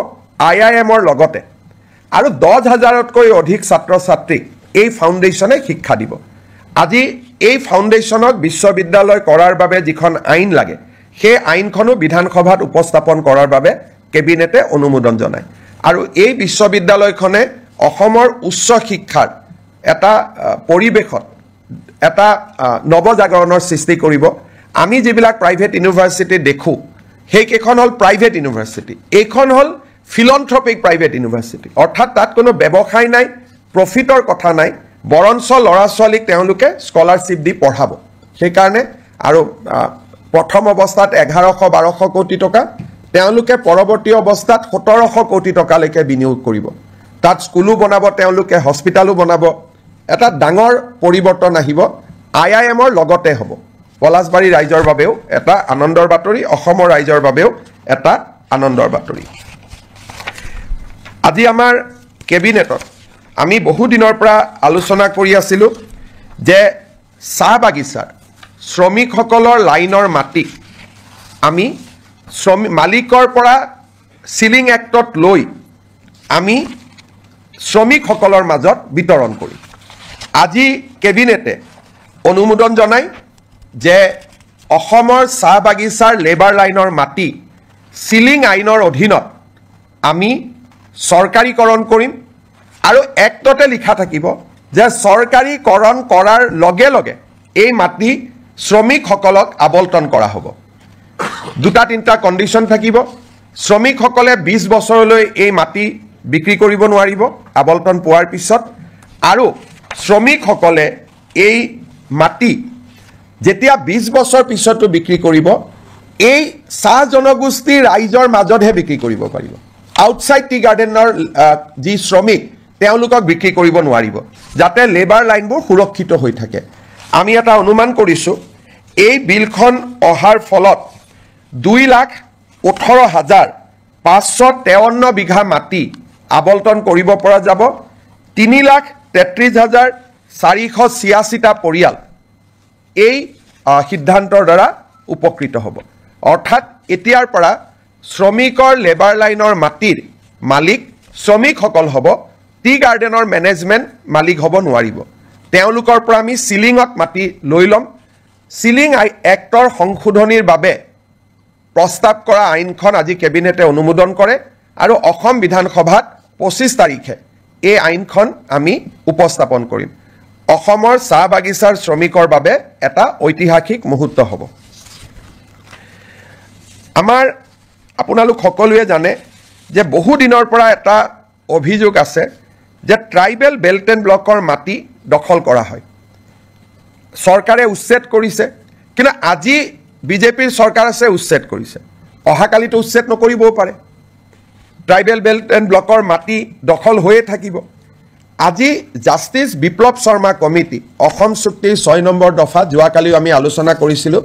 IIMৰ লগতে আৰু 10,000তকৈ অধিক ছাত্ৰ ছাত্ৰীক এই ফাউণ্ডেশ্যনে শিক্ষা দিব আজি এই ফাউণ্ডেশ্যনক বিশ্ববিদ্যালয় কৰাৰ বাবে যিখন আইন লাগে সেই আইনখনো বিধানসভাত উপস্থাপন কৰাৰ বাবে কেবিনেটে অনুমোদন জনায় আৰু এই বিশ্ববিদ্যালয়খনে অসমৰ উচ্চ শিক্ষাৰ এটা পৰিৱেশত এটা নৱজাগৰণৰ সৃষ্টি কৰিব আমি যিবিলাক প্ৰাইভেট ইউনিভাৰ্চিটি দেখো সেইকেইখন হ'ল প্ৰাইভেট ইউনিভাৰ্চিটি এইখন হ'ল ফিলন্থ্ৰপিক প্ৰাইভেট ইউনিভাৰ্চিটি অৰ্থাৎ তাত কোনো ব্যৱসায় নাই প্ৰফিটৰ কথা নাই বৰঞ্চ ল'ৰা ছোৱালীক তেওঁলোকে স্কলাৰশ্বিপ দি পঢ়াব সেইকাৰণে আৰু প্ৰথম অৱস্থাত 1100-1200 কোটি টকা তেওঁলোকে পৰৱৰ্তী অৱস্থাত 1700 কোটি টকালৈকে বিনিয়োগ কৰিব তাত স্কুলো বনাব তেওঁলোকে হস্পিটালো বনাব এটা ডাঙৰ পৰিৱৰ্তন আহিব IIMৰ লগতে হ'ব পলাশবাৰী ৰাইজৰ বাবেও এটা আনন্দৰ বাতৰি অসমৰ ৰাইজৰ বাবেও এটা আনন্দৰ বাতৰি আজি আমাৰ কেবিনেটত আমি বহু দিনৰ পৰা আলোচনা কৰি আছিলোঁ যে চাহ বাগিচাৰ শ্ৰমিকসকলৰ লাইনৰ মাটি আমি মালিকৰ পৰা সিলিং এক্টত লৈ আমি শ্ৰমিকসকলৰ মাজত বিতৰণ কৰিম আজি কেবিনেটে অনুমোদন জনায় যে অসমৰ চাহ বাগিচাৰ লেবাৰ লাইনৰ মাটি সিলিং আইনৰ অধীনত আমি চৰকাৰীকৰণ কৰিম আৰু এক্টতে লিখা থাকিব যে চৰকাৰীকৰণ কৰাৰ লগে লগে এই মাটি শ্ৰমিকসকলক আবণ্টন কৰা হ'ব দুটা তিনিটা কণ্ডিশ্যন থাকিব শ্ৰমিকসকলে 20 বছৰলৈ এই মাটি বিক্ৰী কৰিব নোৱাৰিব আবণ্টন পোৱাৰ পিছত আৰু শ্ৰমিকসকলে এই মাটি যেতিয়া 20 বছৰ পিছতো বিক্ৰী কৰিব এই চাহ জনগোষ্ঠীৰ ৰাইজৰ মাজতহে বিক্ৰী কৰিব পাৰিব আউটসাইড টি গাৰ্ডেনৰ যি শ্ৰমিক তেওঁলোকক বিক্ৰী কৰিব নোৱাৰিব যাতে লেবাৰ লাইনবোৰ সুৰক্ষিত হৈ থাকে আমি এটা অনুমান কৰিছোঁ এই বিলখন অহাৰ ফলত 2,18,553 বিঘা মাটি আবণ্টন কৰিব পৰা যাব 3,33,486টা পৰিয়াল এই সিদ্ধান্তৰ দ্বাৰা উপকৃত হ'ব অৰ্থাৎ এতিয়াৰ পৰা শ্ৰমিকৰ লেবাৰ লাইনৰ মাটিৰ মালিক শ্ৰমিকসকল হ'ব টি গাৰ্ডেনৰ মেনেজমেণ্ট মালিক হ'ব নোৱাৰিব তেওঁলোকৰ পৰা আমি সিলিঙত মাটি লৈ ল'ম সিলিং এক্টৰ সংশোধনীৰ বাবে প্ৰস্তাৱ কৰা আইনখন আজি কেবিনেটে অনুমোদন কৰে আৰু অসম বিধানসভাত 25 তাৰিখে এই আইনখন আমি উপস্থাপন কৰিম অসমৰ চাহ বাগিচাৰ শ্ৰমিকৰ বাবে এটা ঐতিহাসিক মুহূৰ্ত হ'ব আমাৰ আপোনালোক সকলোৱে জানে যে বহু দিনৰ পৰা এটা অভিযোগ আছে যে ট্ৰাইবেল বেল্ট এণ্ড ব্লকৰ মাটি দখল কৰা হয় চৰকাৰে উচ্ছেদ কৰিছে কিন্তু আজি বিজেপিৰ চৰকাৰ আছে উচ্ছেদ কৰিছে অহাকালিতো উচ্ছেদ নকৰিবও পাৰে ট্ৰাইবেল বেল্ট এণ্ড ব্লকৰ মাটি দখল হৈয়ে থাকিব আজি জাষ্টিছ বিপ্লৱ শৰ্মা কমিটি অসম চুক্তিৰ 6 নম্বৰ দফা যোৱাকালিও আমি আলোচনা কৰিছিলোঁ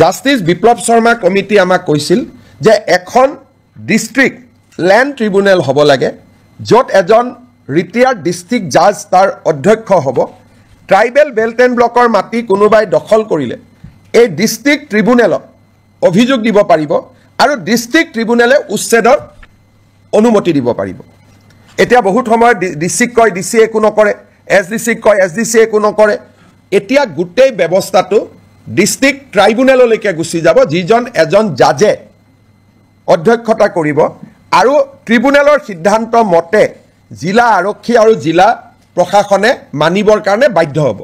জাষ্টিছ বিপ্লৱ শৰ্মা কমিটি আমাক কৈছিল যে এখন ডিষ্ট্ৰিক্ট ল্যান্ড ট্ৰিব্যুনেল হ'ব লাগে য'ত এজন ৰিটায়াৰ্ড ডিষ্ট্ৰিক্ট জাজ তাৰ অধ্যক্ষ হ'ব ট্ৰাইবেল বেল্ট এণ্ড ব্লকৰ মাটি কোনোবাই দখল কৰিলে এই ডিষ্ট্ৰিক্ট ট্ৰিব্যুনেলত অভিযোগ দিব পাৰিব আৰু ডিষ্ট্ৰিক্ট ট্ৰিব্যুনেলে উচ্ছেদৰ অনুমতি দিব পাৰিব এতিয়া বহুত সময় ডিসিক কয় ডিসি একো নকৰে এসডিসি কয় এসডিসি একো নকৰে এতিয়া গুটেই ব্যৱস্থাটো ডিস্ট্ৰিক্ট ট্ৰাইব্যুনেললৈকে গুচি যাব যিজন এজন জাজে অধ্যক্ষতা কৰিব আৰু ট্ৰিব্যুনেলৰ সিদ্ধান্ত মতে জিলা আৰক্ষী আৰু জিলা প্ৰশাসনে মানিবৰ কাৰণে বাধ্য হ'ব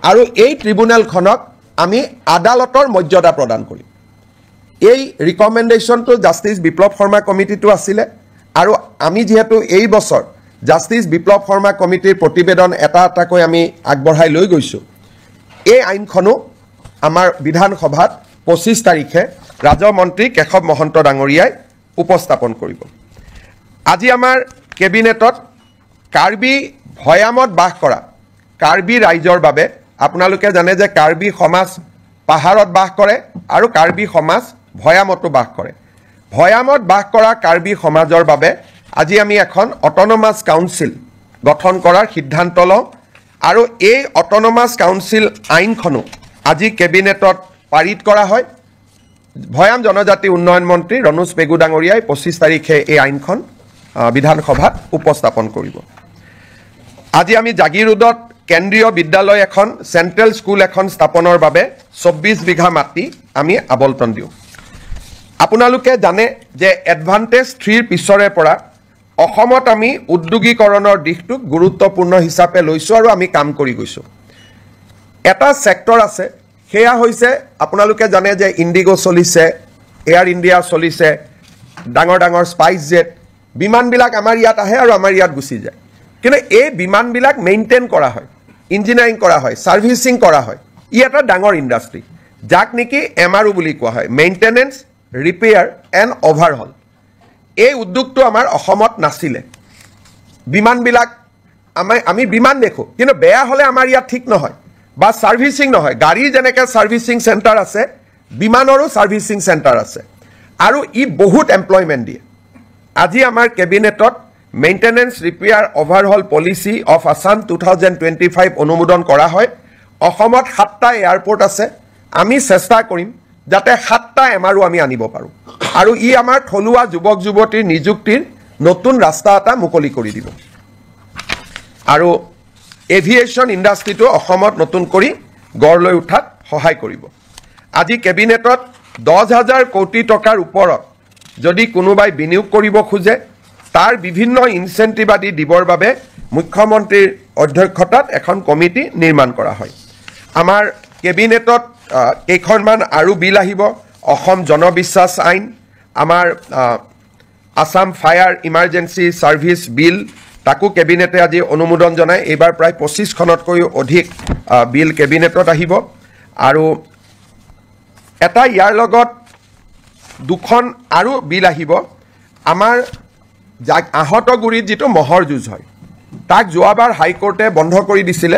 আৰু এই ট্ৰিব্যুনেলখনক আমি আদালতৰ মৰ্যাদা প্ৰদান কৰিম এই ৰিকমেন্ডেশনটো জাষ্টিছ বিপ্লৱ শৰ্মা কমিটিটো আছিলে আৰু আমি যেহেতু এই বছৰ জাষ্টিছ বিপ্লৱ শৰ্মা কমিটিৰ প্ৰতিবেদন এটা এটাকৈ আমি আগবঢ়াই লৈ গৈছো এই আইনখনো আমাৰ বিধানসভাত 25 তাৰিখে ৰাজমন্ত্ৰী কেশৱ মহন্ত ডাঙৰীয়াই উপস্থাপন কৰিব আজি আমাৰ কেবিনেটত কাৰ্বি ভয়ামত বাস কৰা কাৰ্বি ৰাইজৰ বাবে আপোনালোকে জানে যে কাৰ্বি সমাজ পাহাৰত বাস কৰে আৰু কাৰ্বি সমাজ ভয়ামতো বাস কৰে ভয়ামত বাস কৰা কাৰ্বি সমাজৰ বাবে আজি আমি এখন অটোনমাস কাউন্সিল গঠন কৰাৰ সিদ্ধান্ত লওঁ আৰু এই অটোনমাস কাউন্সিল আইনখনো আজি কেবিনেটত পাৰিত কৰা হয় ভয়াম জনজাতি উন্নয়ন মন্ত্ৰী ৰনোজ পেগু ডাঙৰীয়াই 25 তাৰিখে এই আইনখন বিধানসভাত উপস্থাপন কৰিব আজি আমি জাগিৰোডত কেন্দ্ৰীয় বিদ্যালয় এখন সেন্ট্ৰেল স্কুল এখন স্থাপনৰ বাবে 24 বিঘা মাটি আমি আবলটন দিওঁ আপোনালোকে জানে যে এডভান্টেজ 3 পিছৰে পৰা অসমত আমি উদ্যোগীকৰণৰ দিশটোক গুৰুত্বপূৰ্ণ হিচাপে লৈছো আৰু আমি কাম কৰি গৈছো এটা সেক্টৰ আছে হেয়া হৈছে আপোনালোকে জানে যে ইন্ডিগো চলিছে এয়াৰ ইণ্ডিয়া চলিছে ডাঙৰ ডাঙৰ স্পাইস জেট বিমানবিলাক আমাৰ ইয়াত আহে আৰু আমাৰ ইয়াত গুচি যায় কিন্তু এই বিমানবিলাক মেইনটেইন কৰা হয় ইঞ্জিনিয়াৰিং কৰা হয় সাৰ্ভিসিং কৰা হয় ই এটা ডাঙৰ ইন্ডাষ্ট্ৰি যাক নেকি এমআৰও বুলি কোৱা হয় মেইনটেনেন্স ৰিপেয়াৰ এণ্ড অভাৰহল এই উদ্যোগটো আমাৰ অসমত নাছিলে বিমানবিলাক আমি বিমান দেখো কিন্তু বেয়া হলে আমাৰ ইয়াত ঠিক নহয় বা সাৰ্ভিসিং নহয় গাড়ী যেনেকৈ সাৰ্ভিসিং সেন্টাৰ আছে বিমানৰো সাৰ্ভিসিং সেন্টাৰ আছে আৰু ই বহুত এমপ্লয়মেন্ট দিয়ে আজি আমাৰ কেবিনেটত maintenance repair overhaul policy of Assam 2025 অনুমোদন কৰা হয় অসমত 7টা এয়াৰপোৰ্ট আছে আমি চেষ্টা কৰিম যাতে 7টা এমআৰও আমি আনিব পাৰো আৰু ই আমাৰ থলুৱা যুৱক যুৱতীৰ নিযুক্তিৰ নতুন ৰাস্তা এটা মুকলি কৰি দিব আৰু এভিয়েশন ইণ্ডাষ্ট্ৰিটো অসমত নতুন কৰি গঢ় লৈ উঠাত সহায় কৰিব আজি কেবিনেটত 10,000 কোটি টকাৰ ওপৰত যদি কোনোবাই বিনিয়োগ কৰিব খোজে তাৰ বিভিন্ন ইনসেন্টিভ আদি দিবৰ বাবে মুখ্যমন্ত্ৰীৰ অধ্যক্ষতাত এখন কমিটি নিৰ্মাণ কৰা হয় আমাৰ কেবিনেটত কেইখনমান আৰু বিল আহিব অসম জনবিশ্বাস আইন আমাৰ আসাম ফায়াৰ ইমাৰ্জেন্সি সাৰ্ভিস বিল তাকো কেবিনেটে আজি অনুমোদন জনায় এবাৰ প্ৰায় 25খনতকৈ অধিক বিল কেবিনেটত আহিব আৰু এটা ইয়াৰ লগত দুখন আৰু বিল আহিব আমাৰ আহতগুৰিত যেটো মহৰ যুঁজ হয় তাক যোৱাবাৰ হাইকোৰ্টে বন্ধ কৰি দিছিলে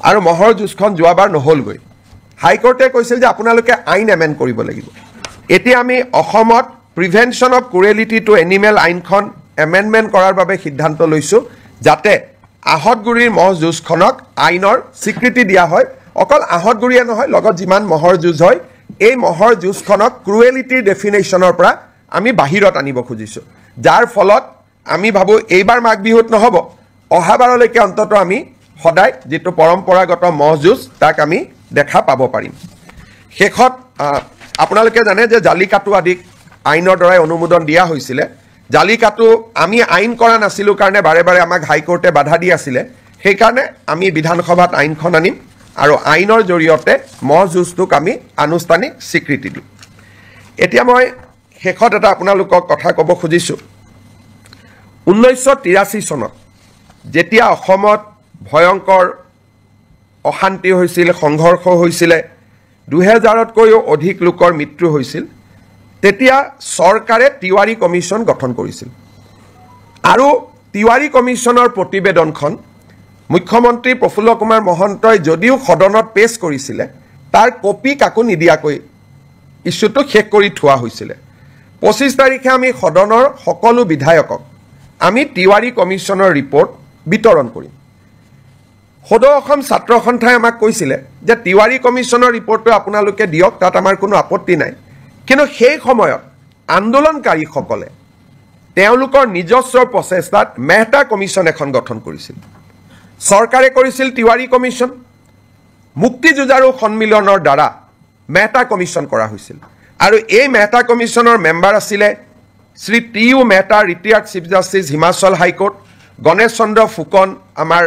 আৰু মহৰ যুঁজখন যোৱাবাৰ নহলগৈ হাইকোৰ্টে কৈছিল যে আপোনালোকে আইন এমেন্ড কৰিব লাগিব এতিয়া আমি অসমত প্ৰিভেনশন অফ ক্ৰুৱেলিটি টু এনিমেল আইনখন এমেন্ডমেন্ট কৰাৰ বাবে সিদ্ধান্ত লৈছো যাতে আহতগুৰিৰ মহ যুঁজখনক আইনৰ স্বীকৃতি দিয়া হয় অকল আহতগুৰিয়ে নহয় লগত যিমান মহৰ যুঁজ হয় এই মহৰ যুঁজখনক ক্ৰুৱেলিটিৰ ডেফিনেশ্যনৰ পৰা আমি বাহিৰত আনিব খুজিছো যাৰ ফলত আমি ভাবো এইবাৰ মাঘ বিহুত নহব অহাবাৰলৈকে অন্তত আমি সদায় যেটো পৰম্পৰাগত মহ যুঁজ তাক আমি দেখা পাব পাৰিম শেষত আপোনালোকে জানে যে জালিকাটু আদি আইনৰ দ্বাৰা অনুমোদন দিয়া হৈছিল জালিকাটু আমি আইন কৰা নাছিলো কাৰণে বাৰে বাৰে আমাক হাইকোৰ্টে বাধা দি আছিল সেই কাৰণে আমি বিধানসভাত আইনখন আনিম আৰু আইনৰ জৰিয়তে মহ যুঁজটোক আমি আনুষ্ঠানিক স্বীকৃতি দিম এতিয়া মই শেষত এটা আপোনালোকক কথা ক'ব খুজিছো 1983 চনত যেতিয়া অসমত ভয়ংকৰ অশান্তি হৈছিল সংঘৰ্ষ হৈছিল 2000তকৈও অধিক লোকৰ মৃত্যু হৈছিল তেতিয়া চৰকাৰে তিৱাৰী কমিছন গঠন কৰিছিল আৰু তিৱাৰী কমিছনৰ প্ৰতিবেদনখন মুখ্যমন্ত্ৰী প্ৰফুল্ল কুমাৰ মহন্তই যদিও সদনত পেছ কৰিছিলে তাৰ কপি কাকো নিদিয়াকৈ ইস্যুটো শেষ কৰি থোৱা হৈছিলে 25 তাৰিখে আমি সদনৰ সকলো বিধায়কক আমি তিৱাৰী কমিছনৰ ৰিপৰ্ট বিতৰণ কৰিম সদৌ অসম ছাত্ৰ সন্থাই আমাক কৈছিলে যে তিৱাৰী কমিছনৰ ৰিপৰ্টটো আপোনালোকে দিয়ক তাত আমাৰ কোনো আপত্তি নাই কিন্তু সেই সময়ত আন্দোলনকাৰীসকলে তেওঁলোকৰ নিজস্ব প্ৰচেষ্টাত মেহতা কমিছন এখন গঠন কৰিছিল চৰকাৰে কৰিছিল তিৱাৰী কমিছন মুক্তি যুঁজাৰু সন্মিলনৰ দ্বাৰা মেহতা কমিছন কৰা হৈছিল আৰু এই মেহতা কমিছনৰ মেম্বাৰ আছিলে Shri T U. Mehta retired chief justice Himachal high court Ganesh Chandra Phukan আমাৰ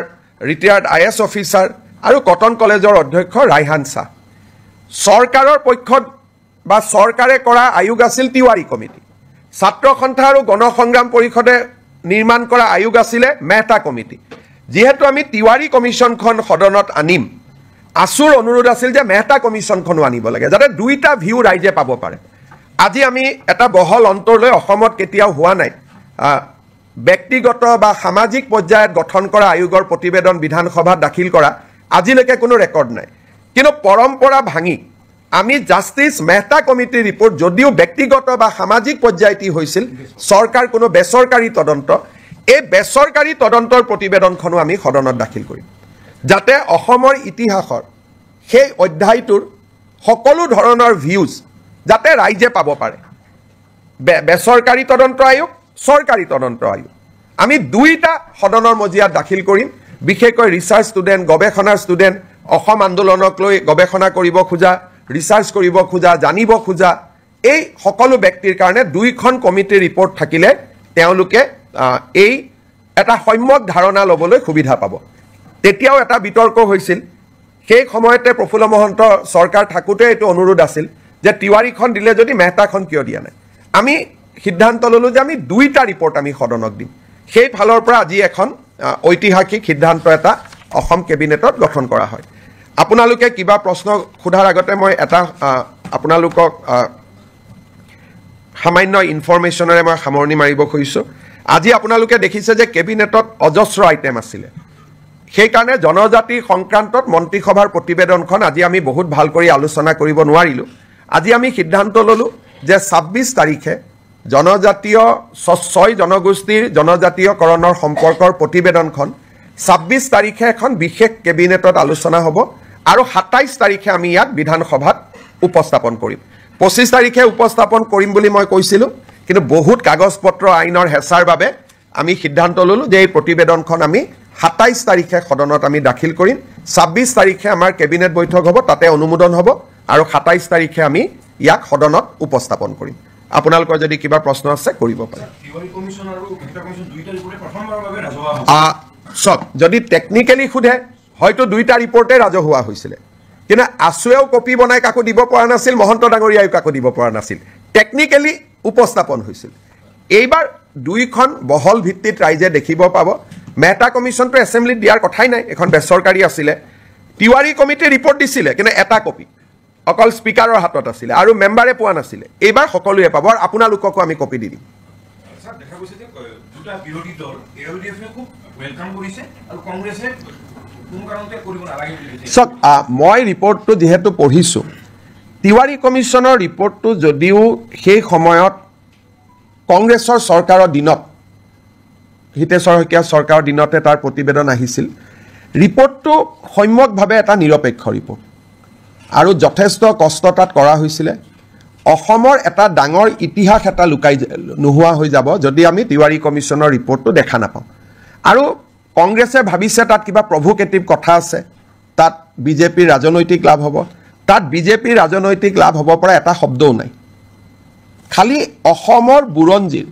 ৰিটায়াৰ্ড আই.এছ. অফিচাৰ আৰু কটন কলেজৰ অধ্যক্ষ ৰাইহান শাহ চৰকাৰৰ পক্ষত বা চৰকাৰে কৰা আয়োগ আছিল তিৱাৰী কমিটি ছাত্ৰ সন্থা আৰু গণসংগ্ৰাম পৰিষদে নিৰ্মাণ কৰা আয়োগ আছিলে মেহতা কমিটি যেহেতু আমি তিৱাৰী কমিছনখন সদনত আনিম আসুৰ অনুৰোধ আছিল যে মেহতা কমিছনখনো আনিব লাগে যাতে দুইটা ভিউ ৰাইজে পাব পাৰে আজি আমি এটা বহল অন্তৰলৈ অসমত কেতিয়াও হোৱা নাই ব্যক্তিগত বা সামাজিক পৰ্যায়ত গঠন কৰা আয়োগৰ প্ৰতিবেদন বিধানসভাত দাখিল কৰা আজিলৈকে কোনো ৰেকৰ্ড নাই কিন্তু পৰম্পৰা ভাঙি আমি জাষ্টিছ মেহতা কমিটিৰ ৰিপৰ্ট যদিও ব্যক্তিগত বা সামাজিক পৰ্যায়ত হৈছিল চৰকাৰ কোনো বেচৰকাৰী তদন্ত এই বেচৰকাৰী তদন্তৰ প্ৰতিবেদনখনো আমি সদনত দাখিল কৰিম যাতে অসমৰ ইতিহাসৰ সেই অধ্যায়টোৰ সকলো ধৰণৰ ভিউজ যাতে ৰাইজে পাব পাৰে বেচৰকাৰী তদন্ত আয়োগ চৰকাৰী তদন্ত আয়োগ আমি দুইটা সদনৰ মজিয়াত দাখিল কৰিম বিশেষকৈ ৰিচাৰ্চ ষ্টুডেণ্ট গৱেষণাৰ ষ্টুডেণ্ট অসম আন্দোলনক লৈ গৱেষণা কৰিব খোজা ৰিচাৰ্চ কৰিব খোজা জানিব খোজা এই সকলো ব্যক্তিৰ কাৰণে দুইখন কমিটিৰ ৰিপৰ্ট থাকিলে তেওঁলোকে এই এটা সম্যক ধাৰণা ল'বলৈ সুবিধা পাব তেতিয়াও এটা বিতৰ্ক হৈছিল সেই সময়তে প্ৰফুল্ল মহন্ত চৰকাৰ থাকোঁতে এইটো অনুৰোধ আছিল যে তিৱাৰীখন দিলে যদি মেহতাখন কিয় দিয়া নাই আমি সিদ্ধান্ত ল'লোঁ যে আমি দুইটা ৰিপৰ্ট আমি সদনক দিম সেই ফালৰ পৰা আজি এখন ঐতিহাসিক সিদ্ধান্ত এটা অসম কেবিনেটত গঠন কৰা হয় আপোনালোকে কিবা প্ৰশ্ন সোধাৰ আগতে মই এটা আপোনালোকক সামান্য ইনফৰমেশ্যনেৰে মই সামৰণি মাৰিব খুজিছোঁ আজি আপোনালোকে দেখিছে যে কেবিনেটত অজস্ৰ আইটেম আছিলে সেইকাৰণে জনজাতি সংক্ৰান্তত মন্ত্ৰীসভাৰ প্ৰতিবেদনখন আজি আমি বহুত ভাল কৰি আলোচনা কৰিব নোৱাৰিলোঁ আজি আমি সিদ্ধান্ত ল'লোঁ যে 26 তাৰিখে জনজাতীয় 6 জনগোষ্ঠীৰ জনজাতীয়কৰণৰ সম্পৰ্কৰ প্ৰতিবেদনখন 26 তাৰিখে এখন বিশেষ কেবিনেটত আলোচনা হ'ব আৰু 27 তাৰিখে আমি ইয়াক বিধানসভাত উপস্থাপন কৰিম 25 তাৰিখে উপস্থাপন কৰিম বুলি মই কৈছিলোঁ কিন্তু বহুত কাগজ পত্ৰ আইনৰ হেঁচাৰ বাবে আমি সিদ্ধান্ত ল'লোঁ যে এই প্ৰতিবেদনখন আমি 27 তাৰিখে সদনত আমি দাখিল কৰিম 26 তাৰিখে আমাৰ কেবিনেট বৈঠক হ'ব তাতে অনুমোদন হ'ব আৰু 27 তাৰিখে আমি ইয়াক সদনত উপস্থাপন কৰিম আপোনালোকৰ যদি কিবা প্ৰশ্ন আছে কৰিব পাৰে তিৱাৰী কমিছন আৰু মেহতা কমিছন দুইটা ৰিপৰ্টে প্ৰথমবাৰৰ বাবে ৰাজহুৱা হ'ব সব যদি টেকনিক্যালি খুদে হয়তো দুইটা ৰিপৰ্টে ৰাজহুৱা হৈছিলে কিন্তু আছুৱেও কপি বনাই কাকো দিব পৰা নাছিল মহন্ত ডাঙৰীয়াও কাকো দিব পৰা নাছিল টেকনিক্যালি উপস্থাপন হৈছিল এইবাৰ দুইখন বহল ভিত্তিত ৰাইজে দেখিব পাব মেহতা কমিছনটো এছেম্বলিত দিয়াৰ কথাই নাই এখন বেচৰকাৰী আছিলে তিৱাৰী কমিটি ৰিপৰ্ট দিছিলে কিন্তু এটা কপি অকল স্পিকাৰৰ হাতত আছিলে আৰু মেম্বাৰে পোৱা নাছিলে এইবাৰ সকলোৱে পাব আৰু আপোনালোককো আমি কপি দি দিম স্যাৰ দেখা গৈছে যে দুটা বিৰোধী দল এওডিএফে খুব ওয়েলকাম কৰিছে আৰু কংগ্ৰেছে কোনো কাৰণতে কৰিব নালাগে বুলি কৈছে সক মই ৰিপৰ্টটো যেহেতু পঢ়িছোঁ তিৱাৰী কমিছনৰ ৰিপৰ্টটো যদিও সেই সময়ত কংগ্ৰেছৰ চৰকাৰৰ দিনত হিতেশ্বৰ শইকীয়া চৰকাৰৰ দিনতে তাৰ প্ৰতিবেদন আহিছিল ৰিপৰ্টটো সম্যকভাৱে এটা নিৰপেক্ষ ৰিপৰ্ট আৰু যথেষ্ট কষ্ট তাত কৰা হৈছিলে অসমৰ এটা ডাঙৰ ইতিহাস এটা লুকাই নোহোৱা হৈ যাব যদি আমি তিৱাৰী কমিছনৰ ৰিপৰ্টটো দেখা নাপাওঁ আৰু কংগ্ৰেছে ভাবিছে তাত কিবা প্ৰভোকেটিভ কথা আছে তাত বিজেপিৰ ৰাজনৈতিক লাভ হ'ব তাত বিজেপিৰ ৰাজনৈতিক লাভ হ'ব পৰা এটা শব্দও নাই খালি অসমৰ বুৰঞ্জীৰ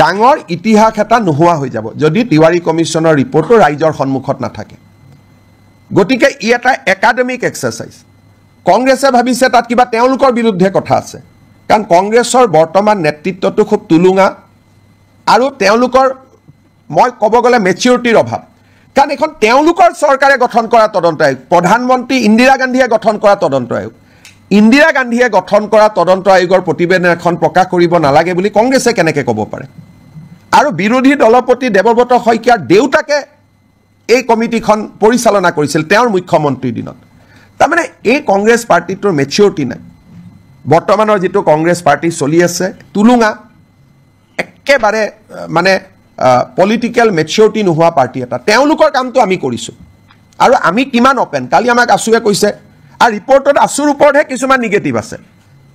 ডাঙৰ ইতিহাস এটা নোহোৱা হৈ যাব যদি তিৱাৰী কমিছনৰ ৰিপৰ্টটো ৰাইজৰ সন্মুখত নাথাকে গতিকে ই এটা একাডেমিক এক্সাৰচাইজ কংগ্ৰেছে ভাবিছে তাত কিবা তেওঁলোকৰ বিৰুদ্ধে কথা আছে কাৰণ কংগ্ৰেছৰ বৰ্তমান নেতৃত্বটো খুব তুলুঙা আৰু তেওঁলোকৰ মই ক'ব গ'লে মেচিউৰিটিৰ অভাৱ কাৰণ এখন তেওঁলোকৰ চৰকাৰে গঠন কৰা তদন্ত আয়োগ প্ৰধানমন্ত্ৰী ইন্দিৰা গান্ধীয়ে গঠন কৰা তদন্ত আয়োগ ইন্দিৰা গান্ধীয়ে গঠন কৰা তদন্ত আয়োগৰ প্ৰতিবেদন এখন প্ৰকাশ কৰিব নালাগে বুলি কংগ্ৰেছে কেনেকৈ ক'ব পাৰে আৰু বিৰোধী দলপতি দেৱব্ৰত শইকীয়াৰ দেউতাকে এই কমিটিখন পৰিচালনা কৰিছিল তেওঁৰ মুখ্যমন্ত্ৰীৰ দিনত তাৰমানে এই কংগ্ৰেছ পাৰ্টিটোৰ মেচিউৰিটি নাই বৰ্তমানৰ যেটো কংগ্ৰেছ পাৰ্টি চলি আছে তুলুঙা একেবাৰে মানে পলিটিক্যাল মেচিউৰিটি নোহোৱা পাৰ্টি এটা তেওঁলোকৰ কামটো আমি কৰিছো আৰু আমি কিমান ওপেন কালি আমাক আসুৱে কৈছে আৰু ৰিপৰ্টত আসুৰ ওপৰতহে কিছুমান নিগেটিভ আছে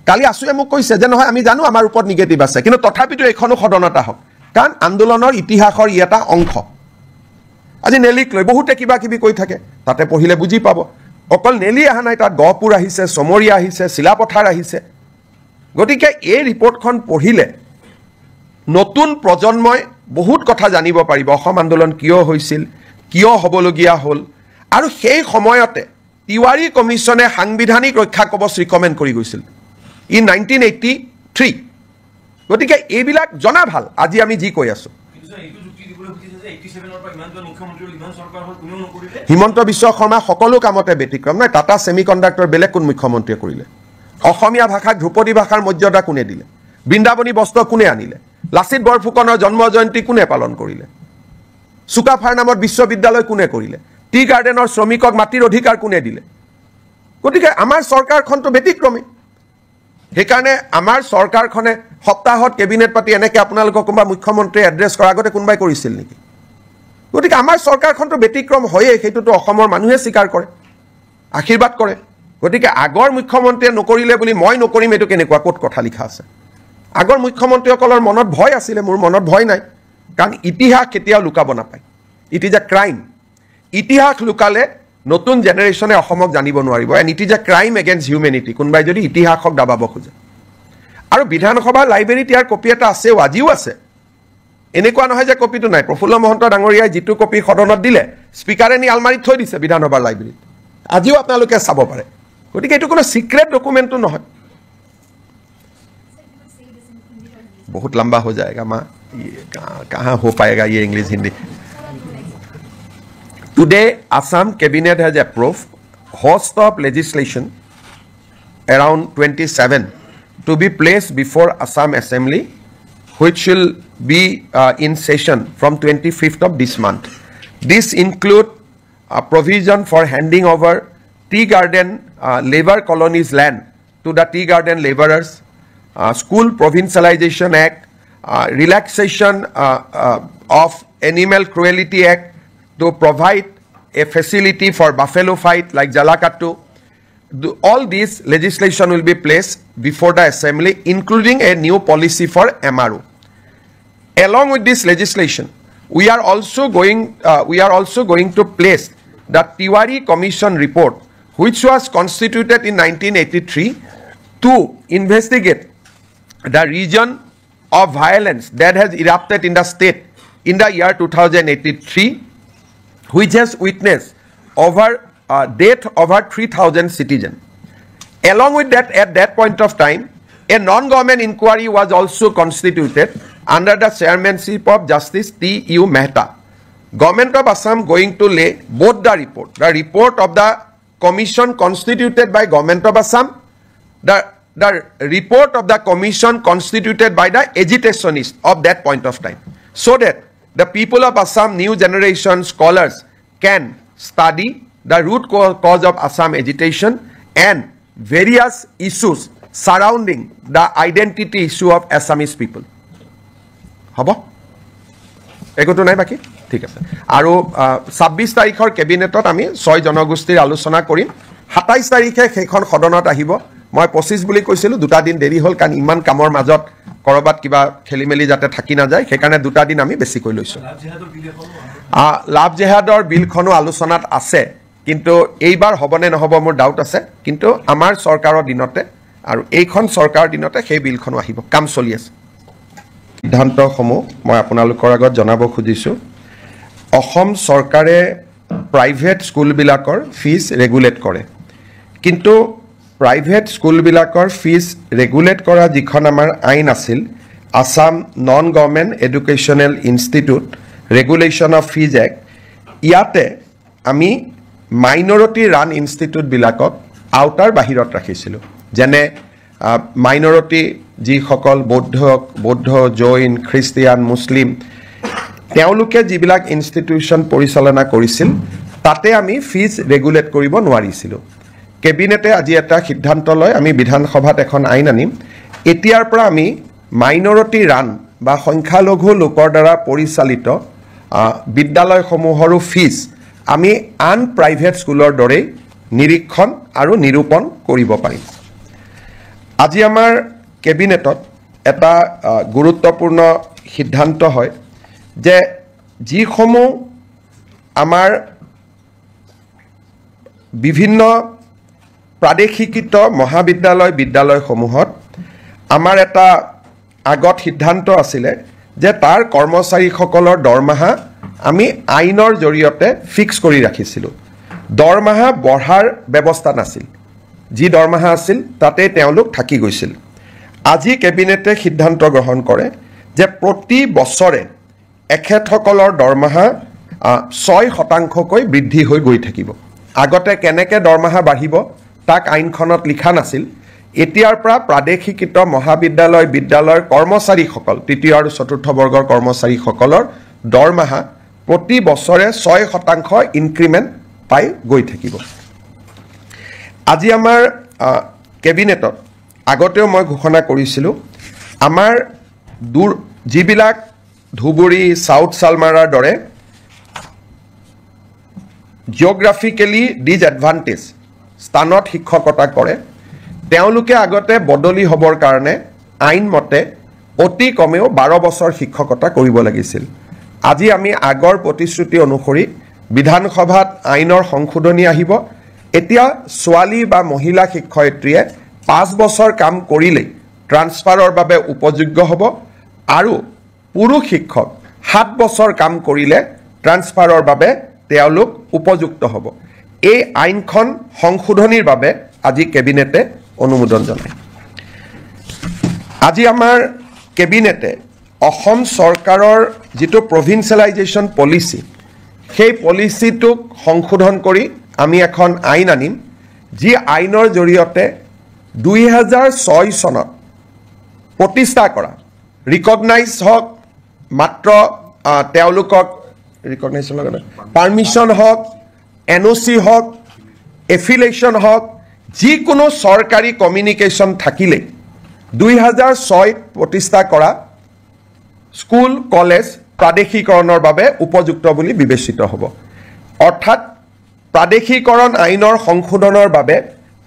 কালি আসুৱে মোক কৈছে যে নহয় আমি জানো আমাৰ ওপৰত নিগেটিভ আছে কিন্তু তথাপিতো এখনো সদনতা হক কাৰণ আন্দোলনৰ ইতিহাসৰ ই এটা অংশ আজি নেলিক লৈ বহুতে কিবা কিবি কৈ থাকে তাতে পঢ়িলে বুজি পাব অকল নেলি আহা নাই তাত গহপুৰ আহিছে সমৰীয়া আহিছে শিলাপথাৰ আহিছে গতিকে এই ৰিপৰ্টখন পঢ়িলে নতুন প্ৰজন্মই বহুত কথা জানিব পাৰিব অসম আন্দোলন কিয় হৈছিল কিয় হবলগীয়া হল আৰু সেই সময়তে তিৱাৰী কমিছনে সাংবিধানিক ৰক্ষা কবচ ৰিকমেণ্ড কৰি গৈছিল ইন 1983 গতিকে এইবিলাক জনা ভাল আজি আমি যি কৈ আছো হিমন্ত বিশ্ব শৰ্মা সকলো কামতে ব্যতিক্ৰম নাই টাটা সেমিকন্ডাক্টৰ বেলেগ কোন মুখ্যমন্ত্ৰীয়ে কৰিলে অসমীয়া ভাষাক ধ্ৰুপদী ভাষাৰ মৰ্যাদা কোনে দিলে বৃন্দাবনী বস্ত্ৰ কোনে আনিলে লাচিত বৰফুকনৰ জন্ম জয়ন্তী কোনে পালন কৰিলে সুকাফাৰ নামত বিশ্ববিদ্যালয় কোনে কৰিলে টি গাৰ্ডেনৰ শ্ৰমিকক মাটিৰ অধিকাৰ কোনে দিলে গতিকে আমাৰ চৰকাৰখনটো ব্যতিক্ৰমী সেইকাৰণে আমাৰ চৰকাৰখনে সপ্তাহত কেবিনেট পাতি এনেকে আপোনালোকক কোনবা মুখ্যমন্ত্ৰী এড্ৰেছ কৰাৰ আগতে কোনবাই কৰিছিল নেকি গতিকে আমাৰ চৰকাৰখনটো ব্যতিক্ৰম হয়ে সেইটোতো অসমৰ মানুহে স্বীকাৰ কৰে আশীৰ্বাদ কৰে গতিকে আগৰ মুখ্যমন্ত্ৰীয়ে নকৰিলে বুলি মই নকৰিম এটো কেনেকুৱা কোট কথা লিখা আছে আগৰ মুখ্যমন্ত্ৰীসকলৰ মনত ভয় আছিল মোৰ মনত ভয় নাই কাৰণ ইতিহাস কেতিয়াও লুকাব নাপায় ইট ইজ আ ক্ৰাইম ইতিহাস লুকালে নতুন জেনাৰেশনে অসমক জানিব নোৱাৰিব and it is a crime against humanity কোনবাই যদি ইতিহাসক দাবাব খোজে আৰু বিধানসভা লাইব্ৰেৰীত ইয়াৰ কপি এটা আছে আজিও আছে এনেকুৱা নহয় যে কপিটো নাই প্ৰফুল্ল মহন্ত ডাঙৰীয়াই যেটো কপি সদনত দিলে স্পিকাৰে নি আলমাৰীত থৈ দিছে বিধানসভাৰ লাইব্ৰেৰীত আজিও আপোনালোকে চাব পাৰে গতিকে এটো কোনো সিক্ৰেট ডকুমেন্টটো নহয় बहुत लंबा हो जाएगा माँ कहाँ हो पाएगा ये English Hindi Today Assam cabinet has approved host of legislation around 27 to be placed before Assam Assembly which will be in session from 25th of this month. This include a provision for handing over tea garden labor colonies land to the tea garden laborers, School Provincialization Act, relaxation of Animal Cruelty Act to provide a facility for buffalo fight like Jalakattu. All these legislation will be placed before the assembly, including a new policy for MRO. Along with this legislation, we are also going to place the Tiwari Commission report, which was constituted in 1983 to investigate the region of violence that has erupted in the state in the year 2083, which has witnessed death over 3,000 citizens. Along with that, at that point of time, a non-government inquiry was also constituted under the chairmanship of Justice T.U. Mehta. Government of Assam going to lay both the report of the commission constituted by Government of Assam, the report of the commission constituted by the agitationists of that point of time, so that the people of Assam, new generation scholars can study the root cause of Assam agitation and various issues surrounding the identity issue of Assamese people. Habo? Ekoto nai baki? ঠিক আছে আৰু 26 তাৰিখৰ কেবিনেটত আমি 6 জনগোষ্ঠীৰ আলোচনা কৰিম 27 তাৰিখে সেইখন সদনত আহিব মই 25 বুলি কৈছিলো দুটা দিন দেৰি হল কাৰণ ইমান কামৰ মাজত কৰবাত কিবা খেলিমেলি যাতে থাকি না যায় সেইকাৰণে দুটা দিন আমি বেছি কৈ লৈছো লাভ জেহাদৰ বিলখনো আলোচনাত আছে কিন্তু এইবাৰ হবনে নহব মোৰ ডাউট আছে কিন্তু আমাৰ চৰকাৰৰ দিনতে আৰু এইখন চৰকাৰৰ দিনতে সেই বিলখনো আহিব কাম চলি আছে সিদ্ধান্তসমূহ মই আপোনালোকৰ আগত জনাব খুজিছো অসম চৰকাৰে প্ৰাইভেট স্কুলবিলাকৰ ফিজ ৰেগুলেট কৰে কিন্তু প্ৰাইভেট স্কুলবিলাকৰ ফিজ ৰেগুলেট কৰা যিখন আমাৰ আইন আছিল Assam non government educational institute regulation of fees act ইয়াতে আমি মাইনৰিটি ৰান ইনষ্টিটিউটবিলাকক আউটাৰ বাহিৰত ৰাখিছিলোঁ যেনে মাইনৰিটি যিসকল বৌদ্ধ জৈন খ্ৰীষ্টিয়ান মুছলিম তেওঁলোকে যিবিলাক ইনষ্টিটিউশ্যন পৰিচালনা কৰিছিল তাতে আমি ফিজ ৰেগুলেট কৰিব নোৱাৰিছিলোঁ কেবিনেটে আজি এটা সিদ্ধান্ত লয় আমি বিধানসভাত এখন আইন আনিম এতিয়াৰ পৰা আমি মাইনৰিটি ৰান বা সংখ্যালঘু লোকৰ দ্বাৰা পৰিচালিত বিদ্যালয়সমূহৰো ফিজ আমি আন প্ৰাইভেট স্কুলৰ দৰেই নিৰীক্ষণ আৰু নিৰূপণ কৰিব পাৰিম আজি আমাৰ কেবিনেটত এটা গুৰুত্বপূৰ্ণ সিদ্ধান্ত হয় যে যিসমূহ আমাৰ বিভিন্ন প্ৰাদেশিকৃত মহাবিদ্যালয় বিদ্যালয়সমূহত আমাৰ এটা আগত সিদ্ধান্ত আছিলে যে তাৰ কৰ্মচাৰীসকলৰ দৰমহা আমি আইনৰ জৰিয়তে ফিক্স কৰি ৰাখিছিলোঁ দৰমহা বঢ়াৰ ব্যৱস্থা নাছিল যি দৰমহা আছিল তাতে তেওঁলোক থাকি গৈছিল আজি কেবিনেটে সিদ্ধান্ত গ্ৰহণ কৰে যে প্ৰতি বছৰে এখেতসকলৰ দৰমহা 6% বৃদ্ধি হৈ গৈ থাকিব আগতে কেনেকৈ দৰমহা বাঢ়িব তাক আইনখনত লিখা নাছিল এতিয়াৰ পৰা প্ৰাদেশিকৃত মহাবিদ্যালয় বিদ্যালয়ৰ কৰ্মচাৰীসকল তৃতীয় আৰু চতুৰ্থ বৰ্গৰ কৰ্মচাৰীসকলৰ দৰমহা প্ৰতি বছৰে 6% ইনক্ৰিমেণ্ট পাই গৈ থাকিব আজি আমাৰ কেবিনেটত আগতেও মই ঘোষণা কৰিছিলোঁ আমাৰ যিবিলাক ধুবুৰী সাউথ সালমাৰাৰ দৰে জিঅ'গ্ৰাফিকেলি ডিজএডভান্টেজ স্থানত শিক্ষকতা কৰে তেওঁলোকে আগতে বদলি হ'বৰ কাৰণে আইনমতে অতি কমেও 12 বছৰ শিক্ষকতা কৰিব লাগিছিল আজি আমি আগৰ প্ৰতিশ্ৰুতি অনুসৰি বিধানসভাত আইনৰ সংশোধনী আহিব এতিয়া ছোৱালী বা মহিলা শিক্ষয়িত্ৰীয়ে 5 বছৰ কাম কৰিলে ট্ৰান্সফাৰৰ বাবে উপযোগ্য হ'ব আৰু পুৰুষ শিক্ষক 7 বছৰ কাম কৰিলে ট্ৰান্সফাৰৰ বাবে তেওঁলোক উপযুক্ত হ'ব এই আইনখন সংশোধনীৰ বাবে আজি কেবিনেটে অনুমোদন জনায় আজি আমাৰ কেবিনেটে অসম চৰকাৰৰ যিটো প্ৰভিন্সিয়েলাইজেশ্যন পলিচি সেই পলিচিটোক সংশোধন কৰি আমি এখন আইন আনিম যি আইনৰ জৰিয়তে 2006 চনত প্ৰতিষ্ঠা কৰা ৰিকগনাইজ হওক মাত্ৰ তেওঁলোকক ৰিকগনাইজেশ্যন পাৰ্মিশ্যন হওক NOC হওক এফিলেশ্যন হওক যিকোনো চৰকাৰী কমিউনিকেশ্যন থাকিলে 2006 প্ৰতিষ্ঠা কৰা স্কুল কলেজ প্ৰাদেশিকৰণৰ বাবে উপযুক্ত বুলি বিবেচিত হ'ব অৰ্থাৎ প্ৰাদেশিকৰণ আইনৰ সংশোধনৰ বাবে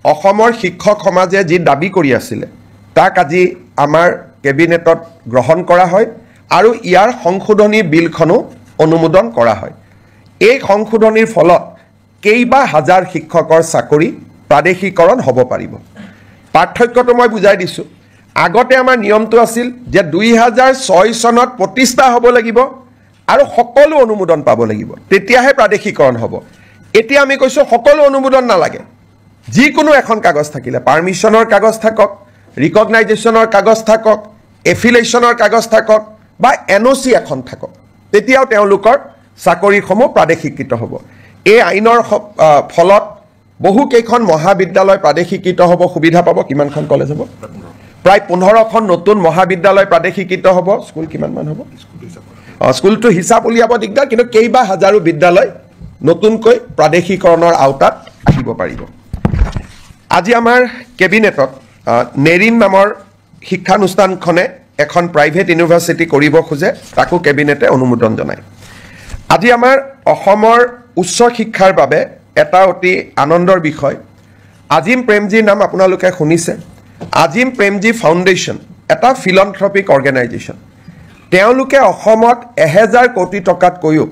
অসমৰ শিক্ষক সমাজে যি দাবী কৰি আছিল তাক আজি আমাৰ কেবিনেটত গ্ৰহণ কৰা হয় আৰু ইয়াৰ সংশোধনী বিলখনো অনুমোদন কৰা হয় এই সংশোধনীৰ ফলত কেইবা হাজাৰ শিক্ষকৰ চাকৰি প্ৰাদেশিকৰণ হ'ব পাৰিব পাৰ্থক্যটো মই বুজাই দিছোঁ আগতে আমাৰ নিয়মটো আছিল যে 2006 চনত প্ৰতিষ্ঠা হ'ব লাগিব আৰু সকলো অনুমোদন পাব লাগিব তেতিয়াহে প্ৰাদেশিকৰণ হ'ব এতিয়া আমি কৈছোঁ সকলো অনুমোদন নালাগে যিকোনো এখন কাগজ থাকিলে পাৰ্মিশ্যনৰ কাগজ থাকক ৰিকগনাইজেশ্যনৰ কাগজ থাকক এফিলেশ্যনৰ কাগজ থাকক বা NOC এখন থাকক তেতিয়াও তেওঁলোকৰ চাকৰিসমূহ প্ৰাদেশিকৃত হ'ব এই আইনৰ ফলত বহু কেইখন মহাবিদ্যালয় প্ৰাদেশিকৃত হ'ব সুবিধা পাব কিমানখন কলেজ হ'ব প্ৰায় 15খন নতুন মহাবিদ্যালয় প্ৰাদেশিকৃত হ'ব স্কুল কিমানমান হ'ব স্কুলটো হিচাপ উলিয়াব দিগদাৰ কিন্তু কেইবা হাজাৰো বিদ্যালয় নতুনকৈ প্ৰাদেশিকৰণৰ আওতাত আহিব পাৰিব আজি আমাৰ কেবিনেটত নেৰিন নামৰ শিক্ষানুষ্ঠানখনে এখন প্ৰাইভেট ইউনিভাৰ্চিটি কৰিব খোজে তাকো কেবিনেটে অনুমোদন জনায় আজি আমাৰ অসমৰ উচ্চ শিক্ষাৰ বাবে এটা অতি আনন্দৰ বিষয় আজিম প্ৰেমজীৰ নাম আপোনালোকে শুনিছে আজিম প্ৰেমজী ফাউণ্ডেশ্যন এটা ফিলন্থ্ৰপিক অৰ্গেনাইজেশ্যন তেওঁলোকে অসমত 1000 কোটি টকাতকৈও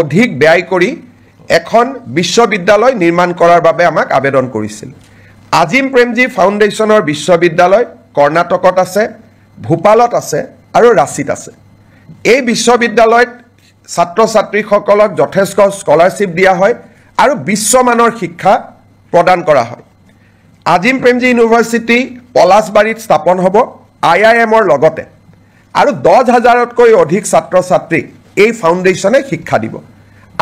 অধিক ব্যয় কৰি এখন বিশ্ববিদ্যালয় নিৰ্মাণ কৰাৰ বাবে আমাক আবেদন কৰিছিল আজিম প্ৰেমজী ফাউণ্ডেশ্যনৰ বিশ্ববিদ্যালয় কৰ্ণাটকত আছে ভূপালত আছে আৰু ৰাঁচীত আছে এই বিশ্ববিদ্যালয়ত ছাত্ৰ ছাত্ৰীসকলক যথেষ্ট স্কলাৰশ্বিপ দিয়া হয় আৰু বিশ্বমানৰ শিক্ষা প্ৰদান কৰা হয় আজিম প্ৰেমজী ইউনিভাৰ্চিটি পলাশবাৰীত স্থাপন হ'ব IIMৰ লগতে আৰু 10,000তকৈ অধিক ছাত্ৰ ছাত্ৰীক এই ফাউণ্ডেশ্যনে শিক্ষা দিব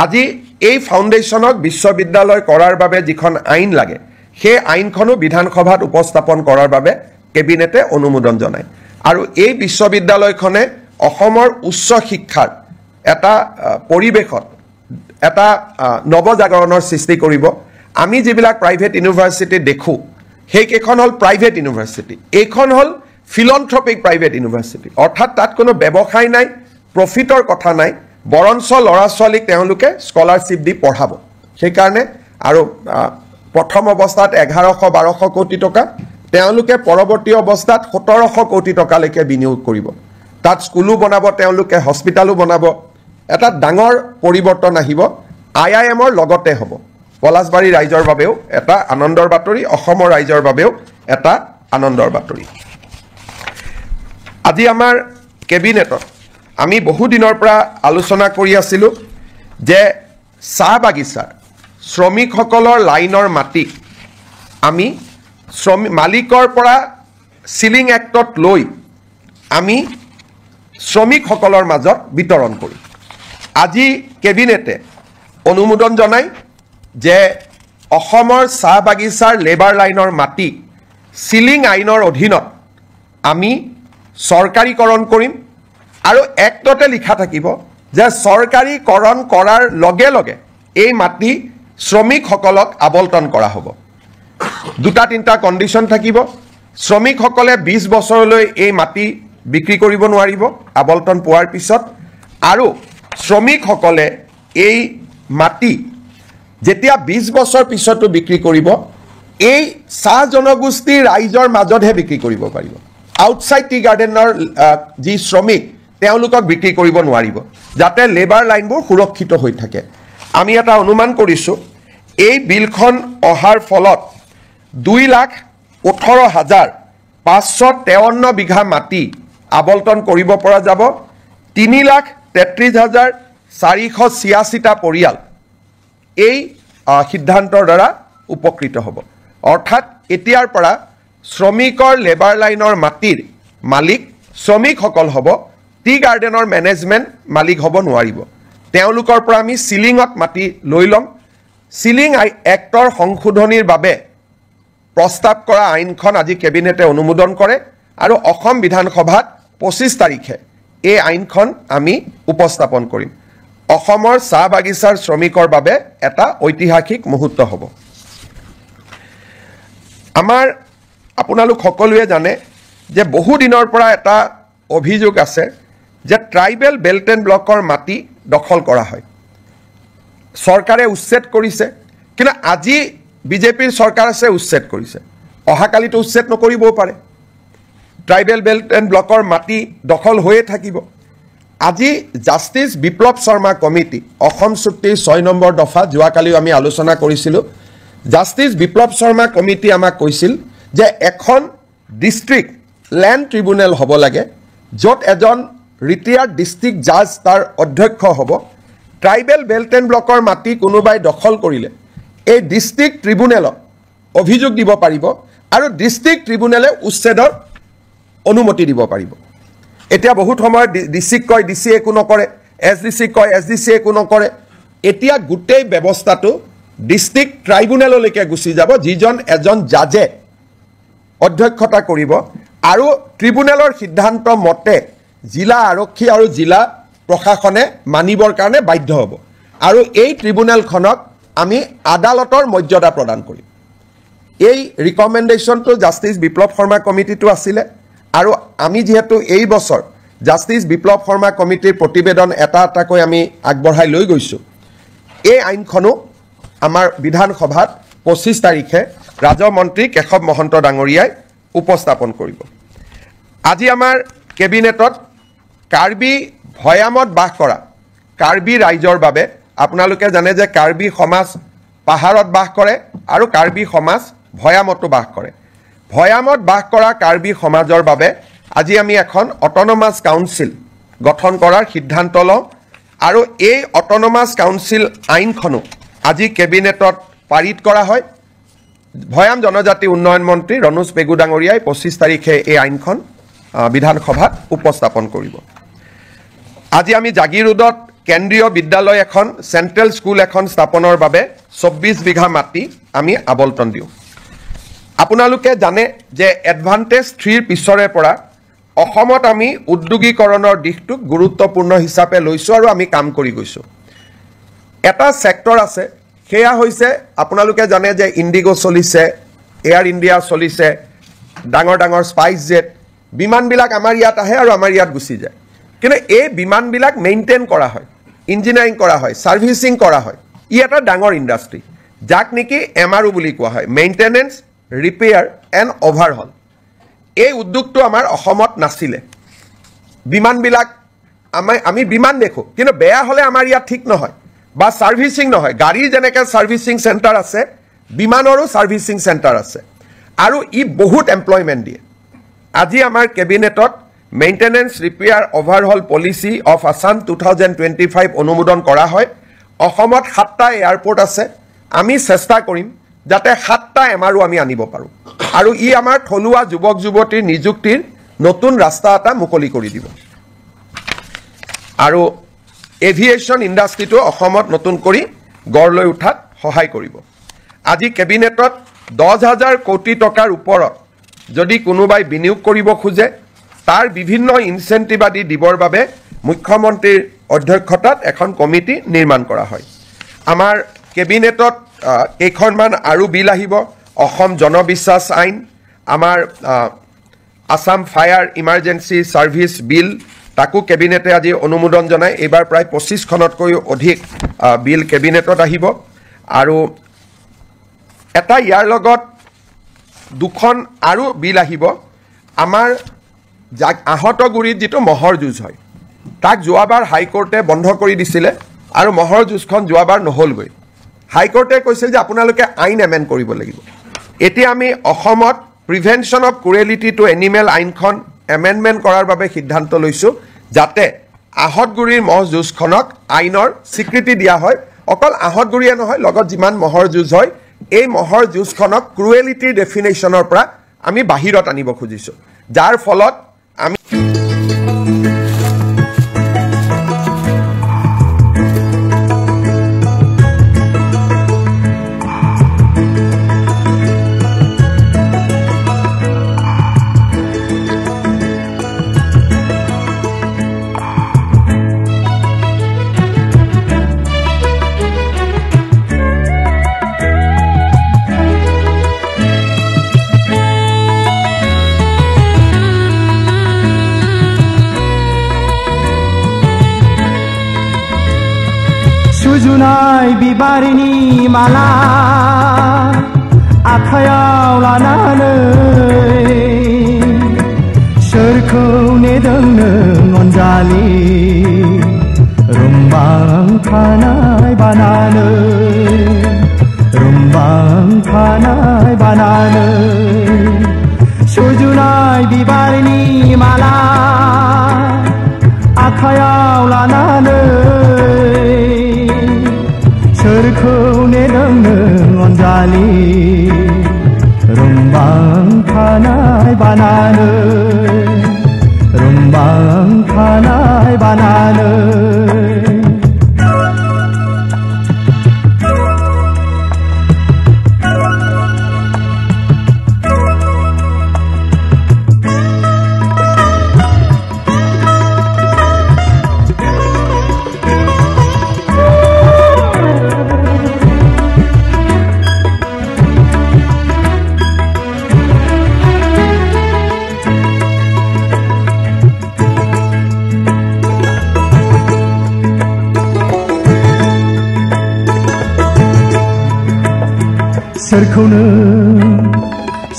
আজি এই ফাউণ্ডেশ্যনক বিশ্ববিদ্যালয় কৰাৰ বাবে যিখন আইন লাগে সেই আইনখনো বিধানসভাত উপস্থাপন কৰাৰ বাবে কেবিনেটে অনুমোদন জনায় আৰু এই বিশ্ববিদ্যালয়খনে অসমৰ উচ্চ শিক্ষাৰ এটা পৰিৱেশত এটা নৱজাগৰণৰ সৃষ্টি কৰিব আমি যিবিলাক প্ৰাইভেট ইউনিভাৰ্চিটি দেখো সেইকেইখন হ'ল প্ৰাইভেট ইউনিভাৰ্চিটি এইখন হ'ল ফিলন্থ্ৰপিক প্ৰাইভেট ইউনিভাৰ্চিটি অৰ্থাৎ তাত কোনো ব্যৱসায় নাই প্ৰফিটৰ কথা নাই বৰঞ্চ ল'ৰা ছোৱালীক তেওঁলোকে স্কলাৰশ্বিপ দি পঢ়াব সেইকাৰণে আৰু প্ৰথম অৱস্থাত 1100-1200 কোটি টকা তেওঁলোকে পৰৱৰ্তী অৱস্থাত 1700 কোটি টকালৈকে বিনিয়োগ কৰিব তাত স্কুলো বনাব তেওঁলোকে হস্পিটালো বনাব এটা ডাঙৰ পৰিৱৰ্তন আহিব IIMৰ লগতে হ'ব পলাশবাৰী ৰাইজৰ বাবেও এটা আনন্দৰ বাতৰি অসমৰ ৰাইজৰ বাবেও এটা আনন্দৰ বাতৰি আজি আমাৰ কেবিনেটত আমি বহু দিনৰ পৰা আলোচনা কৰি আছিলোঁ যে চাহ বাগিচাৰ শ্ৰমিকসকলৰ লাইনৰ মাটি আমি মালিকৰ পৰা সিলিং এক্টত লৈ আমি শ্ৰমিকসকলৰ মাজত বিতৰণ কৰিম আজি কেবিনেটে অনুমোদন জনায় যে অসমৰ চাহ বাগিচাৰ লেবাৰ লাইনৰ মাটি সিলিং আইনৰ অধীনত আমি চৰকাৰীকৰণ কৰিম আৰু এক্টতে লিখা থাকিব যে চৰকাৰীকৰণ কৰাৰ লগে লগে এই মাটি শ্ৰমিকসকলক আবণ্টন কৰা হ'ব দুটা তিনিটা কণ্ডিশ্যন থাকিব শ্ৰমিকসকলে 20 বছৰলৈ এই মাটি বিক্ৰী কৰিব নোৱাৰিব আবণ্টন পোৱাৰ পিছত আৰু শ্ৰমিকসকলে এই মাটি যেতিয়া 20 বছৰ পিছতো বিক্ৰী কৰিব এই চাহ জনগোষ্ঠীৰ ৰাইজৰ মাজতহে বিক্ৰী কৰিব পাৰিব আউটসাইড টি গাৰ্ডেনৰ যি শ্ৰমিক তেওঁলোকক বিক্ৰী কৰিব নোৱাৰিব যাতে লেবাৰ লাইনবোৰ সুৰক্ষিত হৈ থাকে আমি এটা অনুমান কৰিছোঁ এই বিলখন অহাৰ ফলত 2,18,553 বিঘা মাটি আবণ্টন কৰিব পৰা যাব 3,33,486টা পৰিয়াল এই সিদ্ধান্তৰ দ্বাৰা উপকৃত হ'ব অৰ্থাৎ এতিয়াৰ পৰা শ্ৰমিকৰ লেবাৰ লাইনৰ মাটিৰ মালিক শ্ৰমিকসকল হ'ব টি গাৰ্ডেনৰ মেনেজমেণ্ট মালিক হ'ব নোৱাৰিব তেওঁলোকৰ পৰা আমি সিলিঙত মাটি লৈ ল'ম সিলিং এক্টৰ সংশোধনীৰ বাবে প্ৰস্তাৱ কৰা আইনখন আজি কেবিনেটে অনুমোদন কৰে আৰু অসম বিধানসভাত 25 তাৰিখে এই আইনখন আমি উপস্থাপন কৰিম অসমৰ চাহ বাগিচাৰ শ্ৰমিকৰ বাবে এটা ঐতিহাসিক মুহূৰ্ত হ'ব আমাৰ আপোনালোক সকলোৱে জানে যে বহু দিনৰ পৰা এটা অভিযোগ আছে যে ট্ৰাইবেল বেল্ট এণ্ড ব্লকৰ মাটি দখল কৰা হয় চৰকাৰে উচ্ছেদ কৰিছে কিন্তু আজি বিজেপিৰ চৰকাৰ আছে উচ্ছেদ কৰিছে অহাকালিতো উচ্ছেদ নকৰিবও পাৰে ট্ৰাইবেল বেল্ট এণ্ড ব্লকৰ মাটি দখল হৈয়ে থাকিব আজি জাষ্টিছ বিপ্লৱ শৰ্মা কমিটি অসম চুক্তিৰ 6 নম্বৰ দফা যোৱাকালিও আমি আলোচনা কৰিছিলোঁ জাষ্টিছ বিপ্লৱ শৰ্মা কমিটি আমাক কৈছিল যে এখন ডিষ্ট্ৰিক্ট লেণ্ড ট্ৰিব্যুনেল হ'ব লাগে য'ত এজন ৰিটায়াৰ্ড ডিষ্ট্ৰিক্ট জাজ তাৰ অধ্যক্ষ হ'ব ট্ৰাইবেল বেল্ট এণ্ড ব্লকৰ মাটি কোনোবাই দখল কৰিলে এই ডিষ্ট্ৰিক্ট ট্ৰিব্যুনেলত অভিযোগ দিব পাৰিব আৰু ডিষ্ট্ৰিক্ট ট্ৰিব্যুনেলে উচ্ছেদৰ অনুমতি দিব পাৰিব এতিয়া বহুত সময়ত ডিচিক কয় ডিচি একো নকৰে এছডিচি কয় এছডিচি একো নকৰে এতিয়া গোটেই ব্যৱস্থাটো ডিষ্ট্ৰিক্ট ট্ৰাইব্যুনেললৈকে গুচি যাব যিজন এজন জাজে অধ্যক্ষতা কৰিব আৰু ট্ৰিব্যুনেলৰ সিদ্ধান্ত মতে জিলা আৰক্ষী আৰু জিলা প্ৰশাসনে মানিবৰ কাৰণে বাধ্য হ'ব আৰু এই ট্ৰিব্যুনেলখনক আমি আদালতৰ মৰ্যাদা প্ৰদান কৰিম এই ৰিকমেণ্ডেশ্যনটো জাষ্টিছ বিপ্লৱ শৰ্মা কমিটিটো আছিলে আৰু আমি যেহেতু এই বছৰ জাষ্টিছ বিপ্লৱ শৰ্মা কমিটিৰ প্ৰতিবেদন এটা এটাকৈ আমি আগবঢ়াই লৈ গৈছোঁ এই আইনখনো আমাৰ বিধানসভাত 25 তাৰিখে ৰাজমন্ত্ৰী কেশৱ মহন্ত ডাঙৰীয়াই উপস্থাপন কৰিব আজি আমাৰ কেবিনেটত কাৰ্বি ভৈয়ামত বাস কৰা কাৰ্বি ৰাইজৰ বাবে আপোনালোকে জানে যে কাৰ্বি সমাজ পাহাৰত বাস কৰে আৰু কাৰ্বি সমাজ ভৈয়ামতো বাস কৰে ভৈয়ামত বাস কৰা কাৰ্বি সমাজৰ বাবে আজি আমি এখন অট'নমাছ কাউন্সিল গঠন কৰাৰ সিদ্ধান্ত লওঁ আৰু এই অট'নমাছ কাউন্সিল আইনখনো আজি কেবিনেটত পাৰিত কৰা হয় ভৈয়াম জনজাতি উন্নয়ন মন্ত্ৰী ৰণোজ পেগু ডাঙৰীয়াই 25 তাৰিখে এই আইনখন বিধানসভাত উপস্থাপন কৰিব আজি আমি জাগি ৰোডত কেন্দ্ৰীয় বিদ্যালয় এখন চেণ্ট্ৰেল স্কুল এখন স্থাপনৰ বাবে 24 বিঘা মাটি আমি আবণ্টন দিওঁ আপোনালোকে জানে যে এডভান্টেজ 3 পিছৰে পৰা অসমত আমি উদ্যোগীকৰণৰ দিশটোক গুৰুত্বপূৰ্ণ হিচাপে লৈছোঁ আৰু আমি কাম কৰি গৈছোঁ এটা সেক্টৰ আছে সেয়া হৈছে আপোনালোকে জানে যে ইণ্ডিগো চলিছে এয়াৰ ইণ্ডিয়া চলিছে ডাঙৰ ডাঙৰ স্পাইচ জেট বিমানবিলাক আমাৰ ইয়াত আহে আৰু আমাৰ ইয়াত গুচি যায় কিন্তু এই বিমানবিলাক মেইনটেইন কৰা হয় ইঞ্জিনিয়াৰিং কৰা হয় সাৰ্ভিসিং কৰা হয় ই এটা ডাঙৰ ইণ্ডাষ্ট্ৰি যাক নেকি এমআৰও বুলি কোৱা হয় মেইনটেনেন্স ৰিপেয়াৰ এণ্ড অভাৰহল এই উদ্যোগটো আমাৰ অসমত নাছিলে বিমানবিলাক আমি বিমান দেখো কিন্তু বেয়া হলে আমাৰ ইয়াত ঠিক নহয় বা সাৰ্ভিসিং নহয় গাড়ীৰ যেনেকৈ সাৰ্ভিসিং চেণ্টাৰ আছে বিমানৰো সাৰ্ভিসিং চেণ্টাৰ আছে আৰু ই বহুত এমপ্লয়মেণ্ট দিয়ে আজি আমাৰ কেবিনেটত maintenance repair overhaul policy of Assam 2025 অনুমোদন কৰা হয় অসমত 7টা এয়াৰপোৰ্ট আছে আমি চেষ্টা কৰিম যাতে 7টা এমআৰও আমি আনিব পাৰোঁ আৰু ই আমাৰ থলুৱা যুৱক যুৱতীৰ নিযুক্তিৰ নতুন ৰাস্তা এটা মুকলি কৰি দিব আৰু এভিয়েশ্যন ইণ্ডাষ্ট্ৰিটো অসমত নতুন কৰি গঢ় লৈ উঠাত সহায় কৰিব আজি কেবিনেটত 10,000 কোটি টকাৰ ওপৰত যদি কোনোবাই বিনিয়োগ কৰিব খোজে তাৰ বিভিন্ন ইনচেন্টিভ আদি দিবৰ বাবে মুখ্যমন্ত্ৰীৰ অধ্যক্ষতাত এখন কমিটি নিৰ্মাণ কৰা হয় আমাৰ কেবিনেটত কেইখনমান আৰু বিল আহিব অসম জনবিশ্বাস আইন আমাৰ আসাম ফায়াৰ ইমাৰ্জেন্সি সাৰ্ভিস বিল তাকো কেবিনেটে আজি অনুমোদন জনায় এবাৰ প্ৰায় 25খনতকৈ অধিক বিল কেবিনেটত আহিব আৰু এটা ইয়াৰ লগত দুখন আৰু বিল আহিব আমাৰ আহতগুৰিত যেটো মহৰ যুঁজ হয় তাক যোৱাবাৰ হাইকোৰ্টে বন্ধ কৰি দিছিলে আৰু মহৰ যুঁজখন যোৱাবাৰ নহলগৈ হাইকোৰ্টে কৈছিল যে আপোনালোকে আইন এমেণ্ড কৰিব লাগিব এতিয়া আমি অসমত prevention of cruelty to animal আইনখন এমেণ্ডমেণ্ট কৰাৰ বাবে সিদ্ধান্ত লৈছোঁ যাতে আহতগুৰিৰ মহ যুঁজখনক আইনৰ স্বীকৃতি দিয়া হয় অকল আহতগুৰিয়ে নহয় লগত যিমান মহৰ যুঁজ হয় এই মহৰ যুঁজখনক ক্ৰুৱেলিটিৰ ডেফিনেশ্যনৰ পৰা আমি বাহিৰত আনিব খুজিছোঁ যাৰ ফলত আমি सुजुनाय बिबारनि माला आखायाव लानानै सोरखौ नेदों नों अनजालि रुम्बां थानाय बानानै सुजुनाय बिबारनि माला आखायाव लानानै सोरखौ नेदों नों अनजालि रुम्बां थानाय बानानै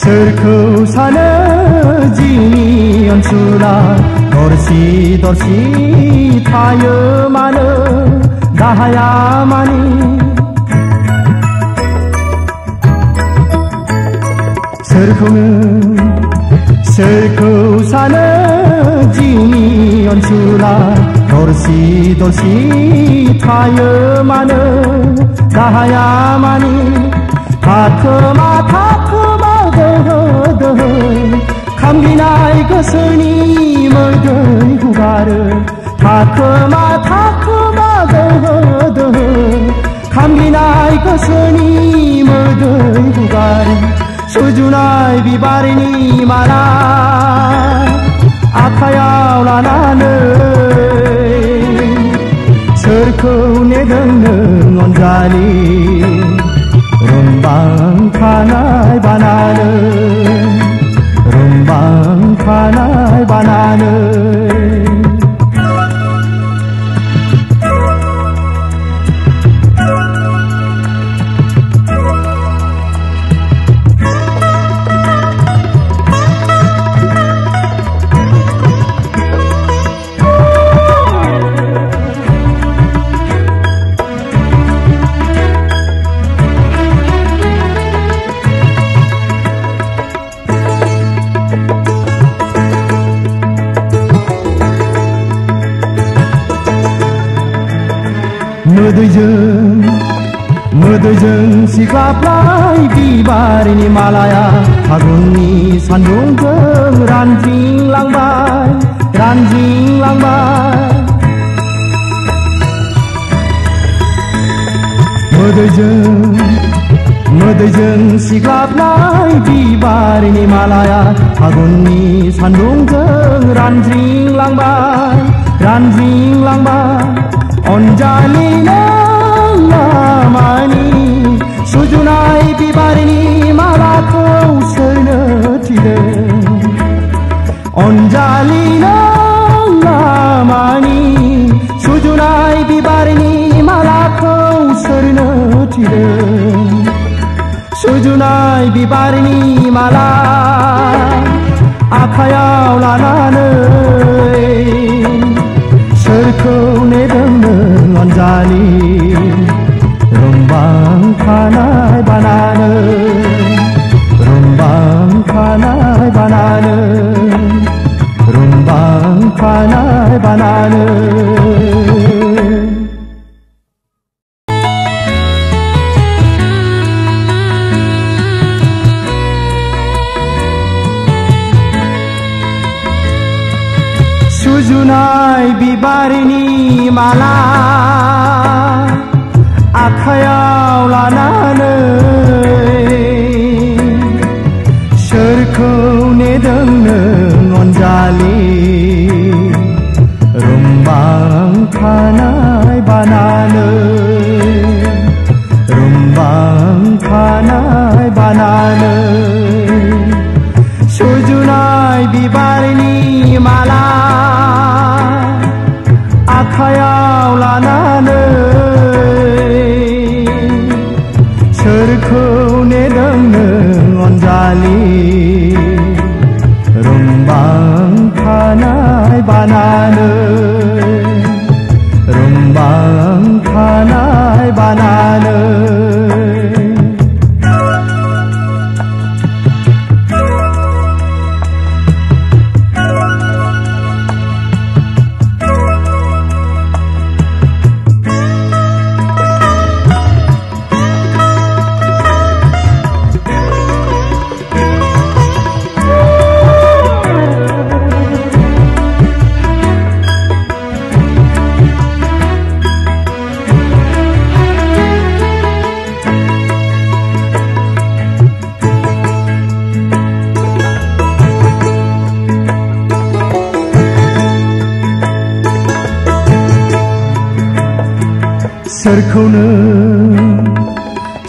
सोरखौ सानो जिनि ओनसोला दरसि दरसि थायो मानो गाहाया मानि सोरखौ सानो जिनि ओनसोला दरसि दरसि थायो मानो गाहाया मानि थाखोमा दोहो दोहो खामगिनाय गोसोनि मोदै हुगारो थाखोमा दोहो दोहो खामगिनाय गोसोनि मोदै हुगारो सुजुनाय बिबारनि माला आखायाव लानानै सोरखौ नेदों नों अनजालि रुमबां खानाय बानानै रुमबां खानाय बानानै मोदैजों सिख्लाफ्राय बिबारनि मालाया फागुननि सान्दुंजों रानज्रिंलांबाय मोदैजों सिख्लाफ्राय बिबारनि मालाया फागुननि सान्दुंजों रानज्रिंलांबाय अनजालि नों लामानि सुजुनाय बिबारनि मालाखौ सोरनो थिदों अनजालि नों लामानि सुजुनाय बिबारनि मालाखौ सोरनो थिदों सुजुनाय बिबारनि माला आखायाव लानानै सोरखौ नेदों नों अनजालि रुमबां खानाय बानानै रुमबां खानाय बानानै रुमबां खानाय बानानै सुजुनाय बिबारनि माला आखायाव लानानै सोरखौ नेदों नों अनजालि रुमबां खानाय बानानै रुमबां खानाय बानानै सुजुनाय बिबारनि माला आखायाव लानानै सोरखौ नेदों नों अनजालि रुमबां खानाय बानानै रुमबां खानाय बानानै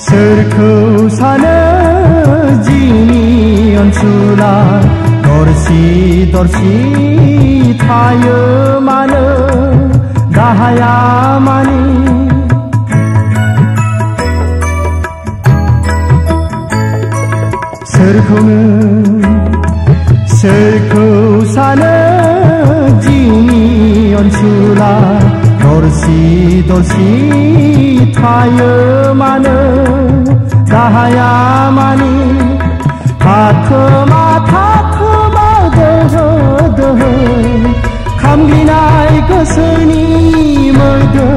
सोरखौ सानो जिउनि अनसुला दरसि थायो मानो गाहाया मानि सोरखौ सानो जिउनि अनसुला दरसि थायो मानो गाहाया मानि थाखोमा दोहो खामग्लिनाय गोसोनि मोदै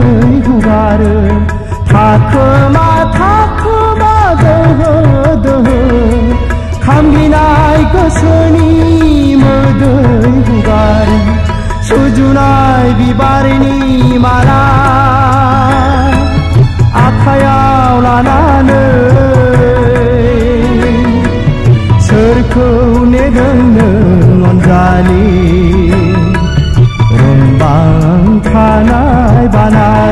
हुगारो थाखोमा दोहो खामग्लिनाय गोसोनि मोदै हुगारो सुजुनाय बिबारनि माला आखायाव लानानै सोरखौ नेदों नों अनजालि बानाय